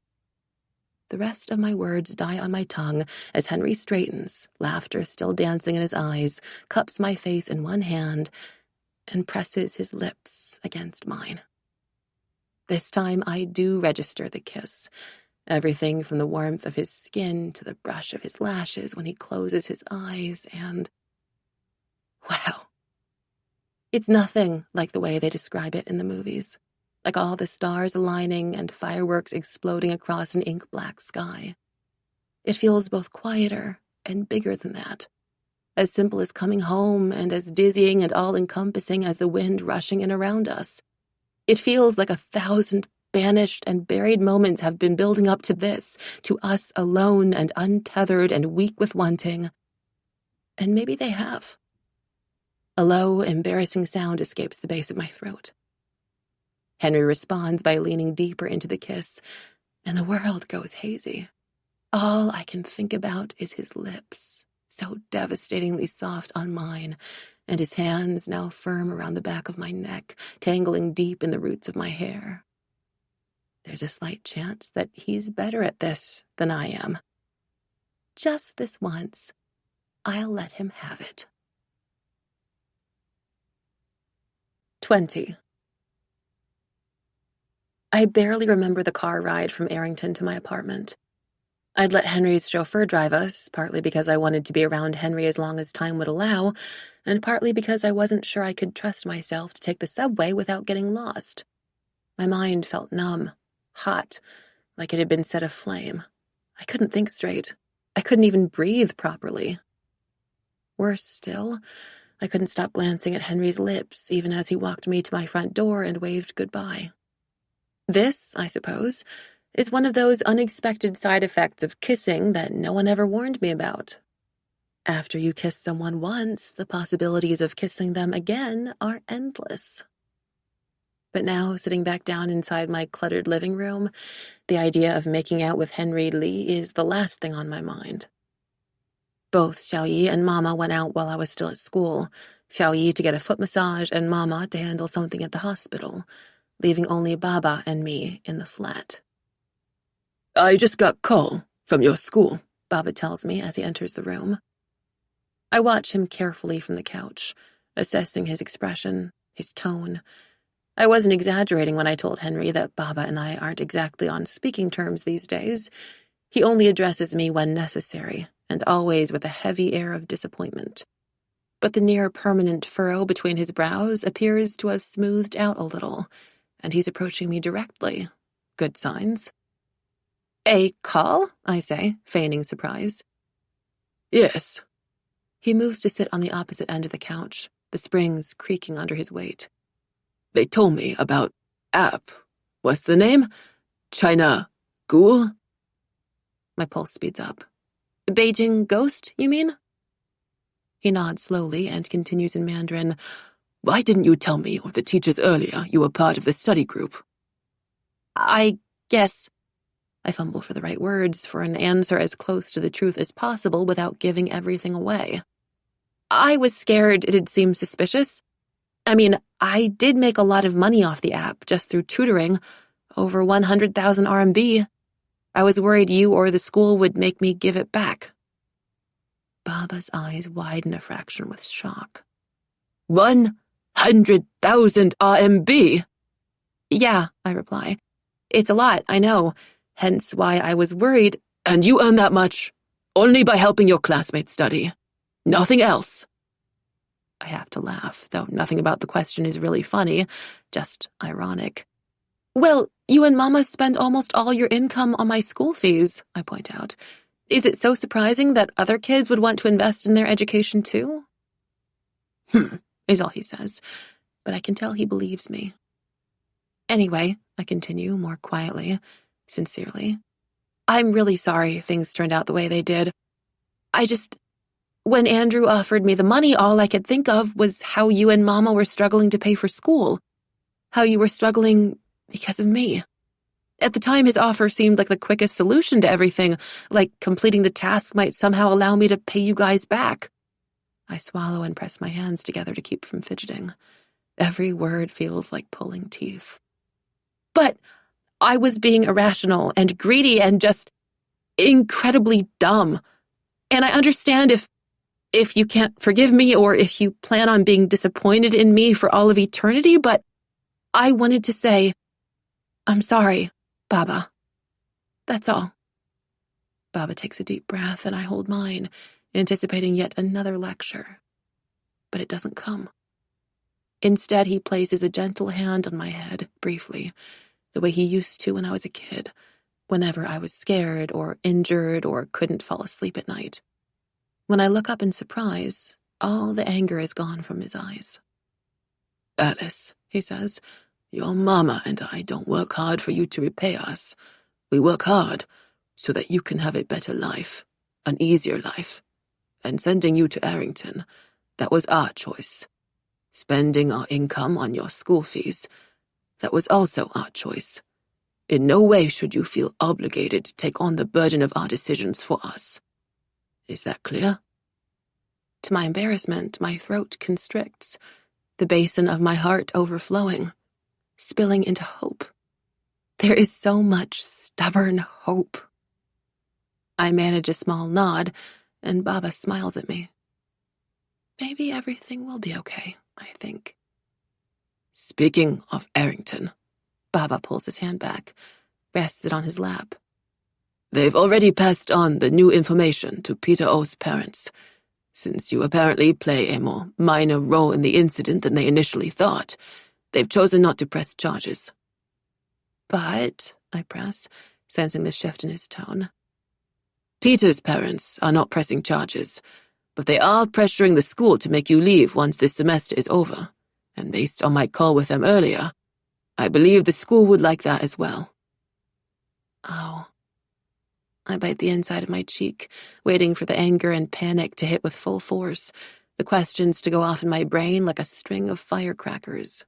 The rest of my words die on my tongue as Henry straightens, laughter still dancing in his eyes, cups my face in one hand, and presses his lips against mine. This time I do register the kiss. Everything from the warmth of his skin to the brush of his lashes when he closes his eyes and... wow. It's nothing like the way they describe it in the movies, like all the stars aligning and fireworks exploding across an ink-black sky. It feels both quieter and bigger than that, as simple as coming home and as dizzying and all-encompassing as the wind rushing in around us. It feels like 1,000 banished and buried moments have been building up to this, to us alone and untethered and weak with wanting. And maybe they have. A low, embarrassing sound escapes the base of my throat. Henry responds by leaning deeper into the kiss, and the world goes hazy. All I can think about is his lips, so devastatingly soft on mine, and his hands now firm around the back of my neck, tangling deep in the roots of my hair. There's a slight chance that he's better at this than I am. Just this once, I'll let him have it. 20. I barely remember the car ride from Arrington to my apartment. I'd let Henry's chauffeur drive us, partly because I wanted to be around Henry as long as time would allow, and partly because I wasn't sure I could trust myself to take the subway without getting lost. My mind felt numb, hot, like it had been set aflame. I couldn't think straight. I couldn't even breathe properly. Worse still, I couldn't stop glancing at Henry's lips, even as he walked me to my front door and waved goodbye. This, I suppose, is one of those unexpected side effects of kissing that no one ever warned me about. After you kiss someone once, the possibilities of kissing them again are endless. But now, sitting back down inside my cluttered living room, the idea of making out with Henry Lee is the last thing on my mind. Both Xiaoyi and Mama went out while I was still at school, Xiaoyi to get a foot massage and Mama to handle something at the hospital, leaving only Baba and me in the flat. I just got call from your school, Baba tells me as he enters the room. I watch him carefully from the couch, assessing his expression, his tone. I wasn't exaggerating when I told Henry that Baba and I aren't exactly on speaking terms these days. He only addresses me when necessary, and always with a heavy air of disappointment. But the near-permanent furrow between his brows appears to have smoothed out a little, and he's approaching me directly. Good signs. A call? I say, feigning surprise. Yes. He moves to sit on the opposite end of the couch, the springs creaking under his weight. They told me about app. What's the name? China Ghoul? My pulse speeds up. Beijing Ghost, you mean? He nods slowly and continues in Mandarin. Why didn't you tell me or the teachers earlier you were part of the study group? I guess... I fumble for the right words for an answer as close to the truth as possible without giving everything away. I was scared it'd seem suspicious. I mean, I did make a lot of money off the app just through tutoring, over 100,000 RMB. I was worried you or the school would make me give it back. Baba's eyes widen a fraction with shock. 100,000 RMB? Yeah, I reply. It's a lot, I know. Hence why I was worried. And you earn that much only by helping your classmates study. Nothing else. I have to laugh, though nothing about the question is really funny, just ironic. Well, you and Mama spend almost all your income on my school fees, I point out. Is it so surprising that other kids would want to invest in their education too? Is all he says, but I can tell he believes me. Anyway, I continue more quietly, sincerely. I'm really sorry things turned out the way they did. When Andrew offered me the money, all I could think of was how you and Mama were struggling to pay for school. How you were struggling because of me. At the time, his offer seemed like the quickest solution to everything, like completing the task might somehow allow me to pay you guys back. I swallow and press my hands together to keep from fidgeting. Every word feels like pulling teeth. But I was being irrational and greedy and just incredibly dumb. And I understand if you can't forgive me or if you plan on being disappointed in me for all of eternity, but I wanted to say, I'm sorry, Baba. That's all. Baba takes a deep breath and I hold mine, anticipating yet another lecture. But it doesn't come. Instead, he places a gentle hand on my head, briefly, the way he used to when I was a kid, whenever I was scared or injured or couldn't fall asleep at night. When I look up in surprise, all the anger is gone from his eyes. Alice, he says, your mama and I don't work hard for you to repay us. We work hard so that you can have a better life, an easier life. And sending you to Arrington, that was our choice. Spending our income on your school fees, that was also our choice. In no way should you feel obligated to take on the burden of our decisions for us. Is that clear? To my embarrassment, my throat constricts, the basin of my heart overflowing, spilling into hope. There is so much stubborn hope. I manage a small nod, and Baba smiles at me. Maybe everything will be okay, I think. Speaking of Arrington, Baba pulls his hand back, rests it on his lap. They've already passed on the new information to Peter O's parents. Since you apparently play a more minor role in the incident than they initially thought, they've chosen not to press charges. But, I press, sensing the shift in his tone. Peter's parents are not pressing charges, but they are pressuring the school to make you leave once this semester is over, and based on my call with them earlier, I believe the school would like that as well. Oh. I bite the inside of my cheek, waiting for the anger and panic to hit with full force, the questions to go off in my brain like a string of firecrackers.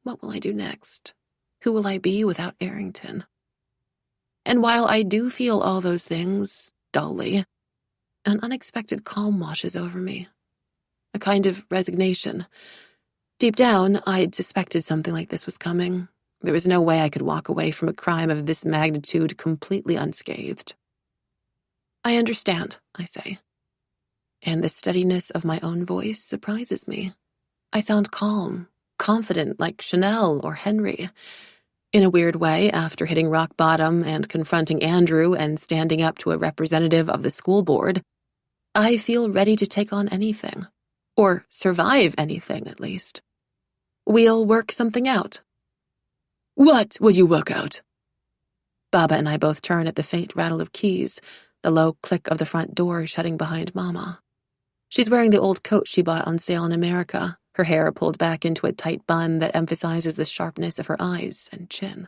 What will I do next? Who will I be without Arrington? And while I do feel all those things, dully, an unexpected calm washes over me. A kind of resignation. Deep down, I'd suspected something like this was coming. There was no way I could walk away from a crime of this magnitude completely unscathed. I understand, I say. And the steadiness of my own voice surprises me. I sound calm, confident like Chanel or Henry. In a weird way, after hitting rock bottom and confronting Andrew and standing up to a representative of the school board, I feel ready to take on anything. Or survive anything, at least. We'll work something out. What will you work out? Baba and I both turn at the faint rattle of keys, the low click of the front door shutting behind Mama. She's wearing the old coat she bought on sale in America, her hair pulled back into a tight bun that emphasizes the sharpness of her eyes and chin.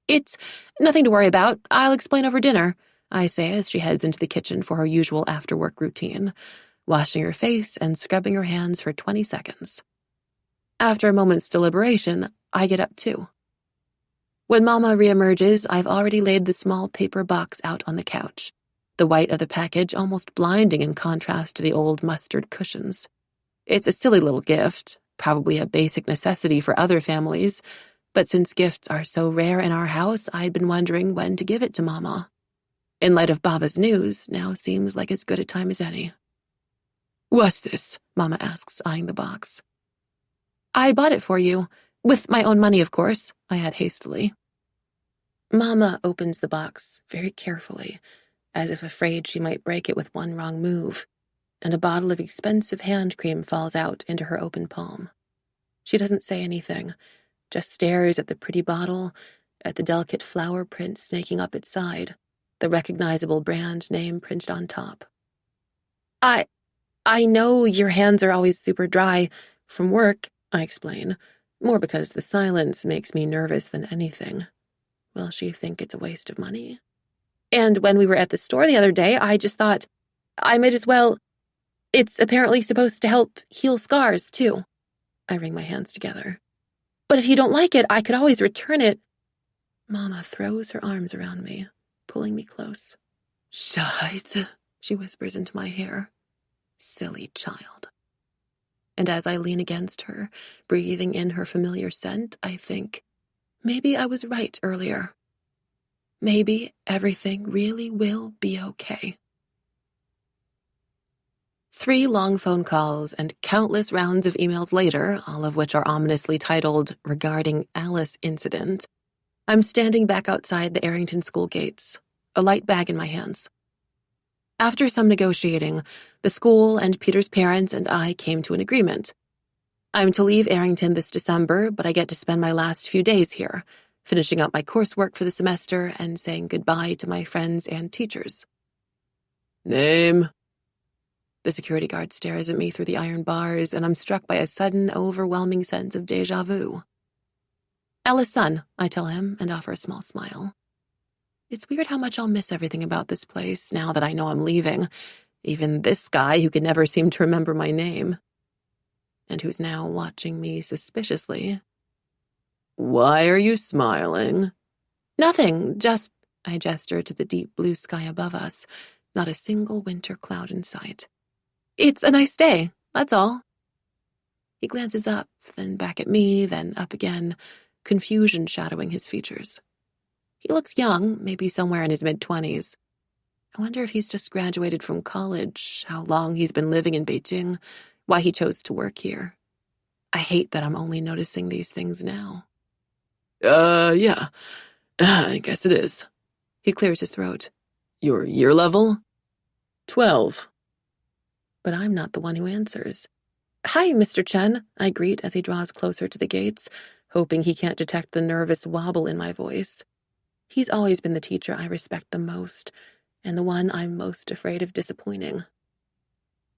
It's nothing to worry about. I'll explain over dinner, I say as she heads into the kitchen for her usual after-work routine, washing her face and scrubbing her hands for 20 seconds. After a moment's deliberation, I get up too. When Mama reemerges, I've already laid the small paper box out on the couch, the white of the package almost blinding in contrast to the old mustard cushions. It's a silly little gift, probably a basic necessity for other families, but since gifts are so rare in our house, I'd been wondering when to give it to Mama. In light of Baba's news, now seems like as good a time as any. What's this? Mama asks, eyeing the box. I bought it for you. With my own money, of course, I add hastily. Mama opens the box very carefully, as if afraid she might break it with one wrong move, and a bottle of expensive hand cream falls out into her open palm. She doesn't say anything, just stares at the pretty bottle, at the delicate flower print snaking up its side, the recognizable brand name printed on top. I know your hands are always super dry from work, I explain, more because the silence makes me nervous than anything. Will she think it's a waste of money? And when we were at the store the other day, I just thought, I might as well. It's apparently supposed to help heal scars, too. I wring my hands together. But if you don't like it, I could always return it. Mama throws her arms around me, pulling me close. Scheiße, she whispers into my hair. Silly child. And as I lean against her, breathing in her familiar scent, I think, maybe I was right earlier. Maybe everything really will be okay. 3 long phone calls and countless rounds of emails later, all of which are ominously titled Regarding Alice Incident, I'm standing back outside the Arrington school gates, a light bag in my hands. After some negotiating, the school and Peter's parents and I came to an agreement. I'm to leave Arrington this December, but I get to spend my last few days here, finishing up my coursework for the semester and saying goodbye to my friends and teachers. Name? The security guard stares at me through the iron bars, and I'm struck by a sudden, overwhelming sense of déjà vu. Ella's son, I tell him, and offer a small smile. It's weird how much I'll miss everything about this place now that I know I'm leaving. Even this guy who could never seem to remember my name. And who's now watching me suspiciously. Why are you smiling? Nothing, just, I gesture to the deep blue sky above us. Not a single winter cloud in sight. It's a nice day, that's all. He glances up, then back at me, then up again, confusion shadowing his features. He looks young, maybe somewhere in his mid-20s. I wonder if he's just graduated from college, how long he's been living in Beijing, why he chose to work here. I hate that I'm only noticing these things now. Yeah. I guess it is. He clears his throat. Your year level? 12. But I'm not the one who answers. Hi, Mr. Chen, I greet as he draws closer to the gates, hoping he can't detect the nervous wobble in my voice. He's always been the teacher I respect the most, and the one I'm most afraid of disappointing.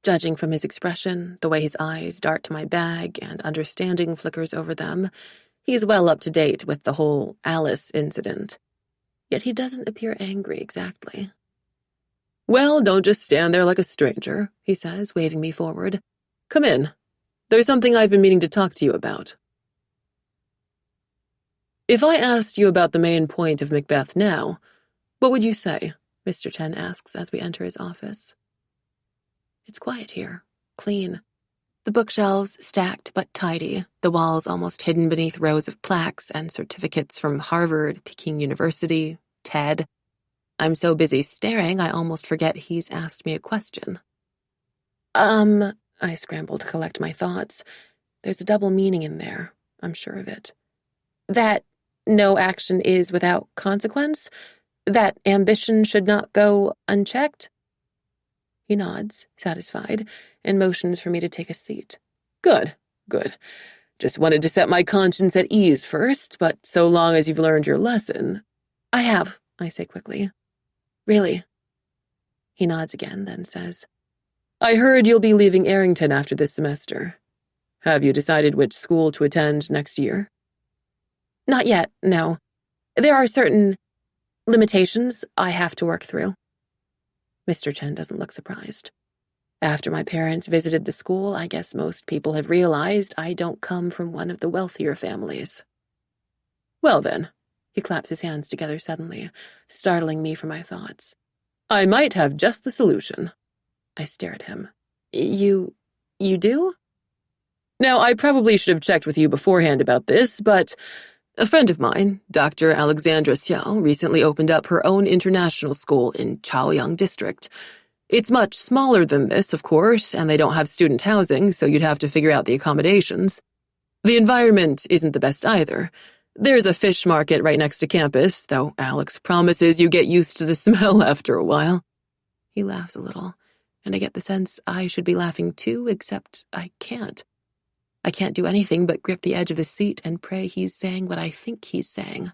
Judging from his expression, the way his eyes dart to my bag and understanding flickers over them, he's well up to date with the whole Alice incident. Yet he doesn't appear angry exactly. Well, don't just stand there like a stranger, he says, waving me forward. Come in. There's something I've been meaning to talk to you about. If I asked you about the main point of Macbeth now, what would you say? Mr. Chen asks as we enter his office. It's quiet here, clean. The bookshelves stacked but tidy, the walls almost hidden beneath rows of plaques and certificates from Harvard, Peking University, TED. I'm so busy staring I almost forget he's asked me a question. I scramble to collect my thoughts. There's a double meaning in there, I'm sure of it. That no action is without consequence? That ambition should not go unchecked? He nods, satisfied, and motions for me to take a seat. Good. Just wanted to set my conscience at ease first, but so long as you've learned your lesson. I have, I say quickly. Really? He nods again, then says, I heard you'll be leaving Arrington after this semester. Have you decided which school to attend next year? Not yet, no. There are certain limitations I have to work through. Mr. Chen doesn't look surprised. After my parents visited the school, I guess most people have realized I don't come from one of the wealthier families. Well then, he claps his hands together suddenly, startling me from my thoughts. I might have just the solution. I stare at him. You do? Now, I probably should have checked with you beforehand about this, but a friend of mine, Dr. Alexandra Xiao, recently opened up her own international school in Chaoyang District. It's much smaller than this, of course, and they don't have student housing, so you'd have to figure out the accommodations. The environment isn't the best either. There's a fish market right next to campus, though Alex promises you get used to the smell after a while. He laughs a little, and I get the sense I should be laughing too, except I can't. I can't do anything but grip the edge of the seat and pray he's saying what I think he's saying.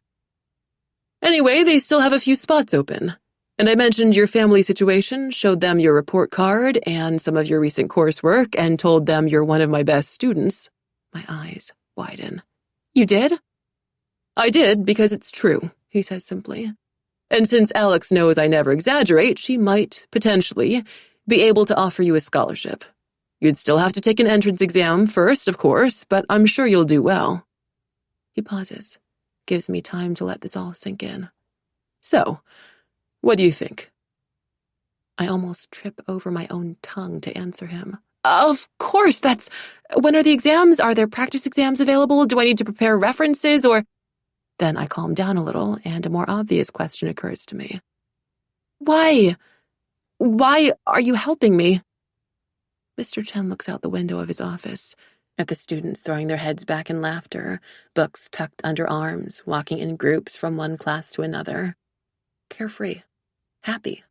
Anyway, they still have a few spots open. And I mentioned your family situation, showed them your report card and some of your recent coursework, and told them you're one of my best students. My eyes widen. You did? I did, because it's true, he says simply. And since Alex knows I never exaggerate, she might, potentially, be able to offer you a scholarship. You'd still have to take an entrance exam first, of course, but I'm sure you'll do well. He pauses, gives me time to let this all sink in. So, what do you think? I almost trip over my own tongue to answer him. Of course, when are the exams? Are there practice exams available? Do I need to prepare references or... Then I calm down a little, and a more obvious question occurs to me. Why? Why are you helping me? Mr. Chen looks out the window of his office, at the students throwing their heads back in laughter, books tucked under arms, walking in groups from one class to another. Carefree. Happy.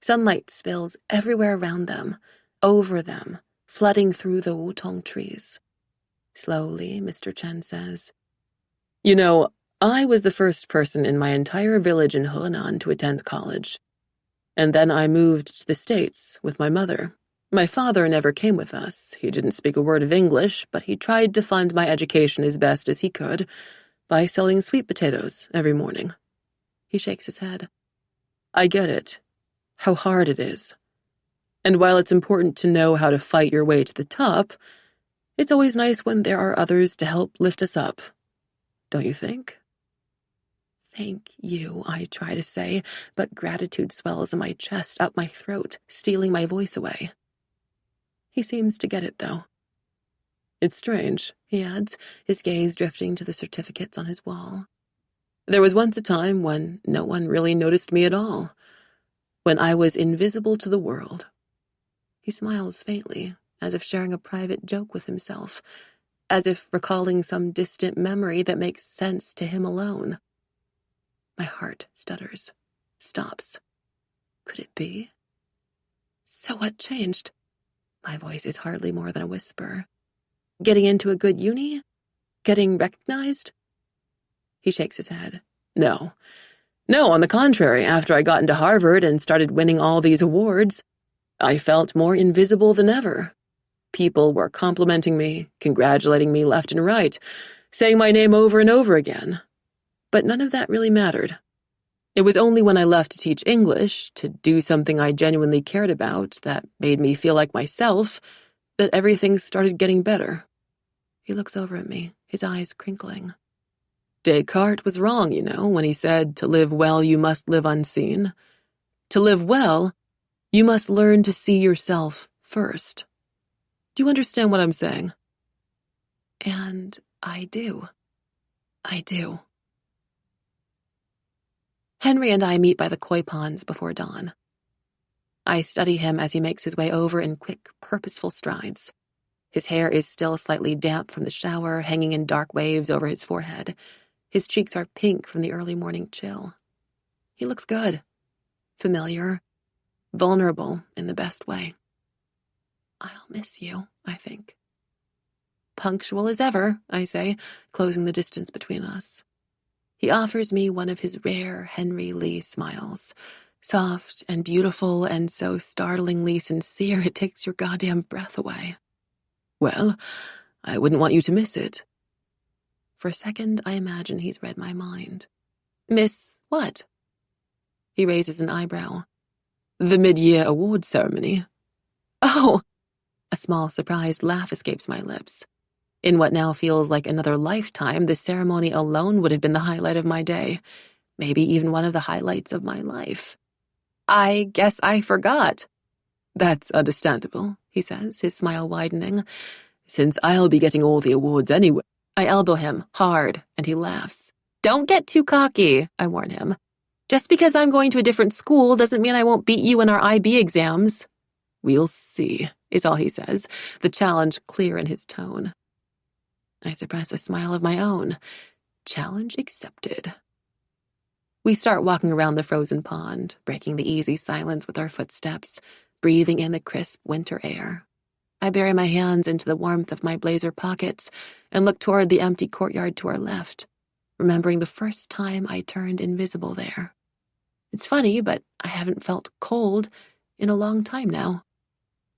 Sunlight spills everywhere around them, over them, flooding through the wutong trees. Slowly, Mr. Chen says, You know, I was the first person in my entire village in Henan to attend college. And then I moved to the States with my mother. My father never came with us. He didn't speak a word of English, but he tried to fund my education as best as he could by selling sweet potatoes every morning. He shakes his head. I get it. How hard it is. And while it's important to know how to fight your way to the top, it's always nice when there are others to help lift us up. Don't you think? Thank you, I try to say, but gratitude swells in my chest, up my throat, stealing my voice away. He seems to get it, though. It's strange, He adds, his gaze drifting to the certificates on his wall. There was once a time when no one really noticed me at all, when I was invisible to the world. He smiles faintly, as if sharing a private joke with himself, as if recalling some distant memory that makes sense to him alone. My heart stutters, stops. Could it be? So what changed? My voice is hardly more than a whisper. Getting into a good uni? Getting recognized? He shakes his head. No, on the contrary, after I got into Harvard and started winning all these awards, I felt more invisible than ever. People were complimenting me, congratulating me left and right, saying my name over and over again. But none of that really mattered. It was only when I left to teach English, to do something I genuinely cared about that made me feel like myself, that everything started getting better. He looks over at me, his eyes crinkling. Descartes was wrong, when he said, to live well, you must live unseen. To live well, you must learn to see yourself first. Do you understand what I'm saying? And I do. I do. Henry and I meet by the koi ponds before dawn. I study him as he makes his way over in quick, purposeful strides. His hair is still slightly damp from the shower, hanging in dark waves over his forehead. His cheeks are pink from the early morning chill. He looks good, familiar, vulnerable in the best way. I'll miss you, I think. Punctual as ever, I say, closing the distance between us. He offers me one of his rare Henry Lee smiles, soft and beautiful and so startlingly sincere it takes your goddamn breath away. Well, I wouldn't want you to miss it. For a second, I imagine he's read my mind. Miss what? He raises an eyebrow. The mid-year awards ceremony. Oh! A small surprised laugh escapes my lips. In what now feels like another lifetime, the ceremony alone would have been the highlight of my day, maybe even one of the highlights of my life. I guess I forgot. That's understandable, he says, his smile widening, since I'll be getting all the awards anyway. I elbow him hard, and he laughs. Don't get too cocky, I warn him. Just because I'm going to a different school doesn't mean I won't beat you in our IB exams. We'll see, is all he says, the challenge clear in his tone. I suppress a smile of my own. Challenge accepted. We start walking around the frozen pond, breaking the easy silence with our footsteps, breathing in the crisp winter air. I bury my hands into the warmth of my blazer pockets and look toward the empty courtyard to our left, remembering the first time I turned invisible there. It's funny, but I haven't felt cold in a long time now.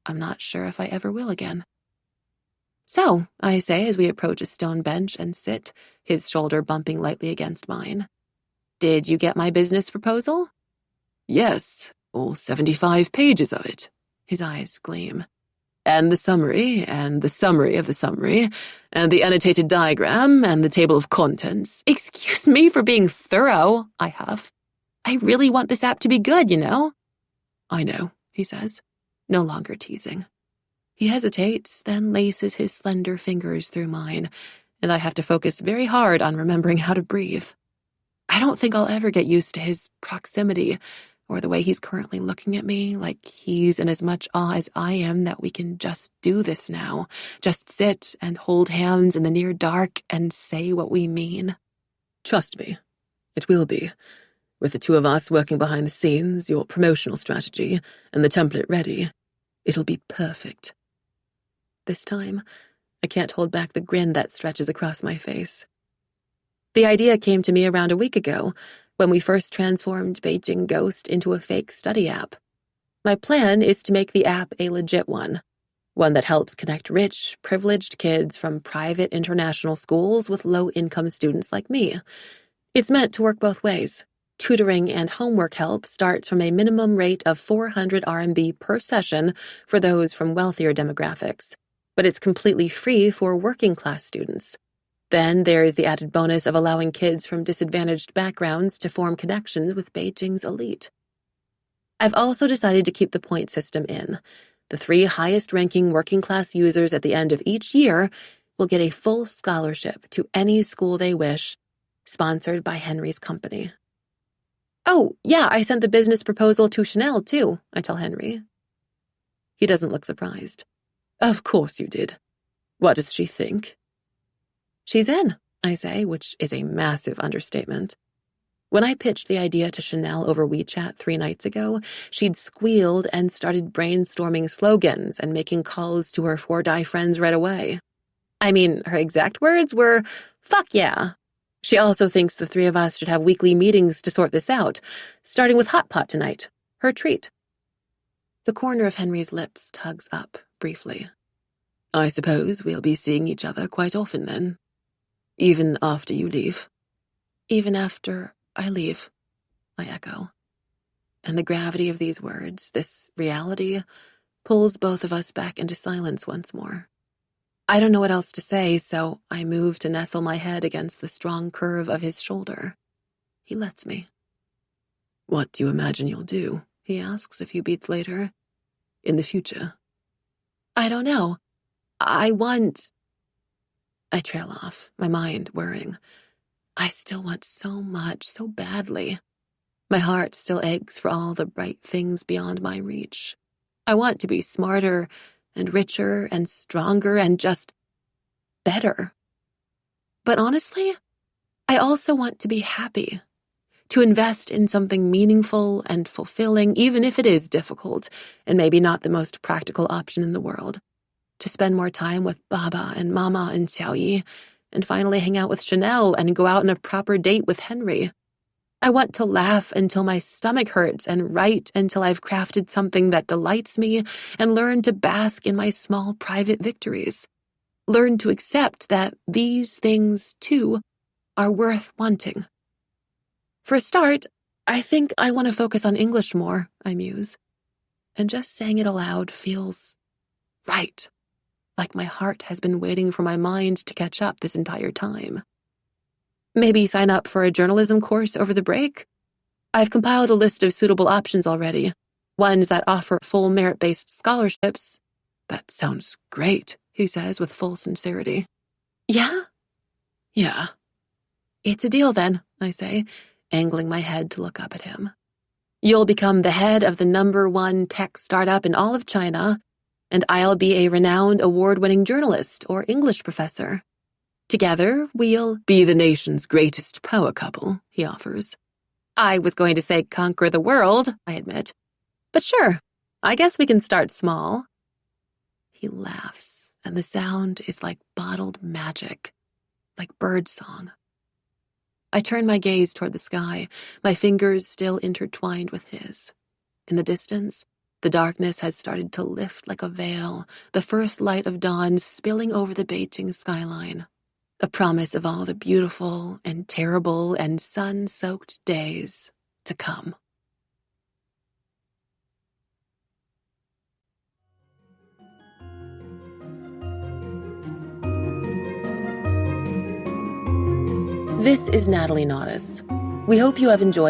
I'm not sure if I ever will again. So, I say as we approach a stone bench and sit, his shoulder bumping lightly against mine. Did you get my business proposal? Yes, all 75 pages of it. His eyes gleam. And the summary, and the summary of the summary, and the annotated diagram, and the table of contents. Excuse me for being thorough, I huff. I really want this app to be good, I know, he says, no longer teasing. He hesitates, then laces his slender fingers through mine, and I have to focus very hard on remembering how to breathe. I don't think I'll ever get used to his proximity, or the way he's currently looking at me, like he's in as much awe as I am that we can just do this now, just sit and hold hands in the near dark and say what we mean. Trust me, it will be. With the two of us working behind the scenes, your promotional strategy, and the template ready, it'll be perfect. This time, I can't hold back the grin that stretches across my face. The idea came to me around a week ago, when we first transformed Beijing Ghost into a fake study app. My plan is to make the app a legit one that helps connect rich, privileged kids from private international schools with low-income students like me. It's meant to work both ways. Tutoring and homework help starts from a minimum rate of 400 RMB per session for those from wealthier demographics, but it's completely free for working-class students. Then there's the added bonus of allowing kids from disadvantaged backgrounds to form connections with Beijing's elite. I've also decided to keep the point system in. The 3 highest-ranking working-class users at the end of each year will get a full scholarship to any school they wish, sponsored by Henry's company. Oh, yeah, I sent the business proposal to Chanel, too, I tell Henry. He doesn't look surprised. Of course you did. What does she think? She's in, I say, which is a massive understatement. When I pitched the idea to Chanel over WeChat 3 nights ago, she'd squealed and started brainstorming slogans and making calls to her 4-die friends right away. I mean, her exact words were, "Fuck yeah." She also thinks the 3 of us should have weekly meetings to sort this out, starting with Hot Pot tonight, her treat. The corner of Henry's lips tugs up briefly. I suppose we'll be seeing each other quite often then. Even after you leave. Even after I leave, I echo. And the gravity of these words, this reality, pulls both of us back into silence once more. I don't know what else to say, so I move to nestle my head against the strong curve of his shoulder. He lets me. What do you imagine you'll do? He asks a few beats later. In the future. I don't know. I trail off, my mind whirring. I still want so much, so badly. My heart still aches for all the bright things beyond my reach. I want to be smarter and richer and stronger and just better. But honestly, I also want to be happy, to invest in something meaningful and fulfilling, even if it is difficult and maybe not the most practical option in the world. To spend more time with Baba and Mama and Xiaoyi, and finally hang out with Chanel and go out on a proper date with Henry. I want to laugh until my stomach hurts and write until I've crafted something that delights me and learn to bask in my small private victories. Learn to accept that these things, too, are worth wanting. For a start, I think I want to focus on English more, I muse. And just saying it aloud feels right. Like my heart has been waiting for my mind to catch up this entire time. Maybe sign up for a journalism course over the break? I've compiled a list of suitable options already, ones that offer full merit-based scholarships. That sounds great, he says with full sincerity. Yeah? Yeah. It's a deal then, I say, angling my head to look up at him. You'll become the head of the #1 tech startup in all of China, and I'll be a renowned award-winning journalist or English professor. Together, we'll be the nation's greatest power couple, he offers. I was going to say conquer the world, I admit. But sure, I guess we can start small. He laughs, and the sound is like bottled magic, like birdsong. I turn my gaze toward the sky, my fingers still intertwined with his. In the distance, the darkness has started to lift like a veil, the first light of dawn spilling over the Beijing skyline. A promise of all the beautiful and terrible and sun-soaked days to come. This is Natalie Naudis. We hope you have enjoyed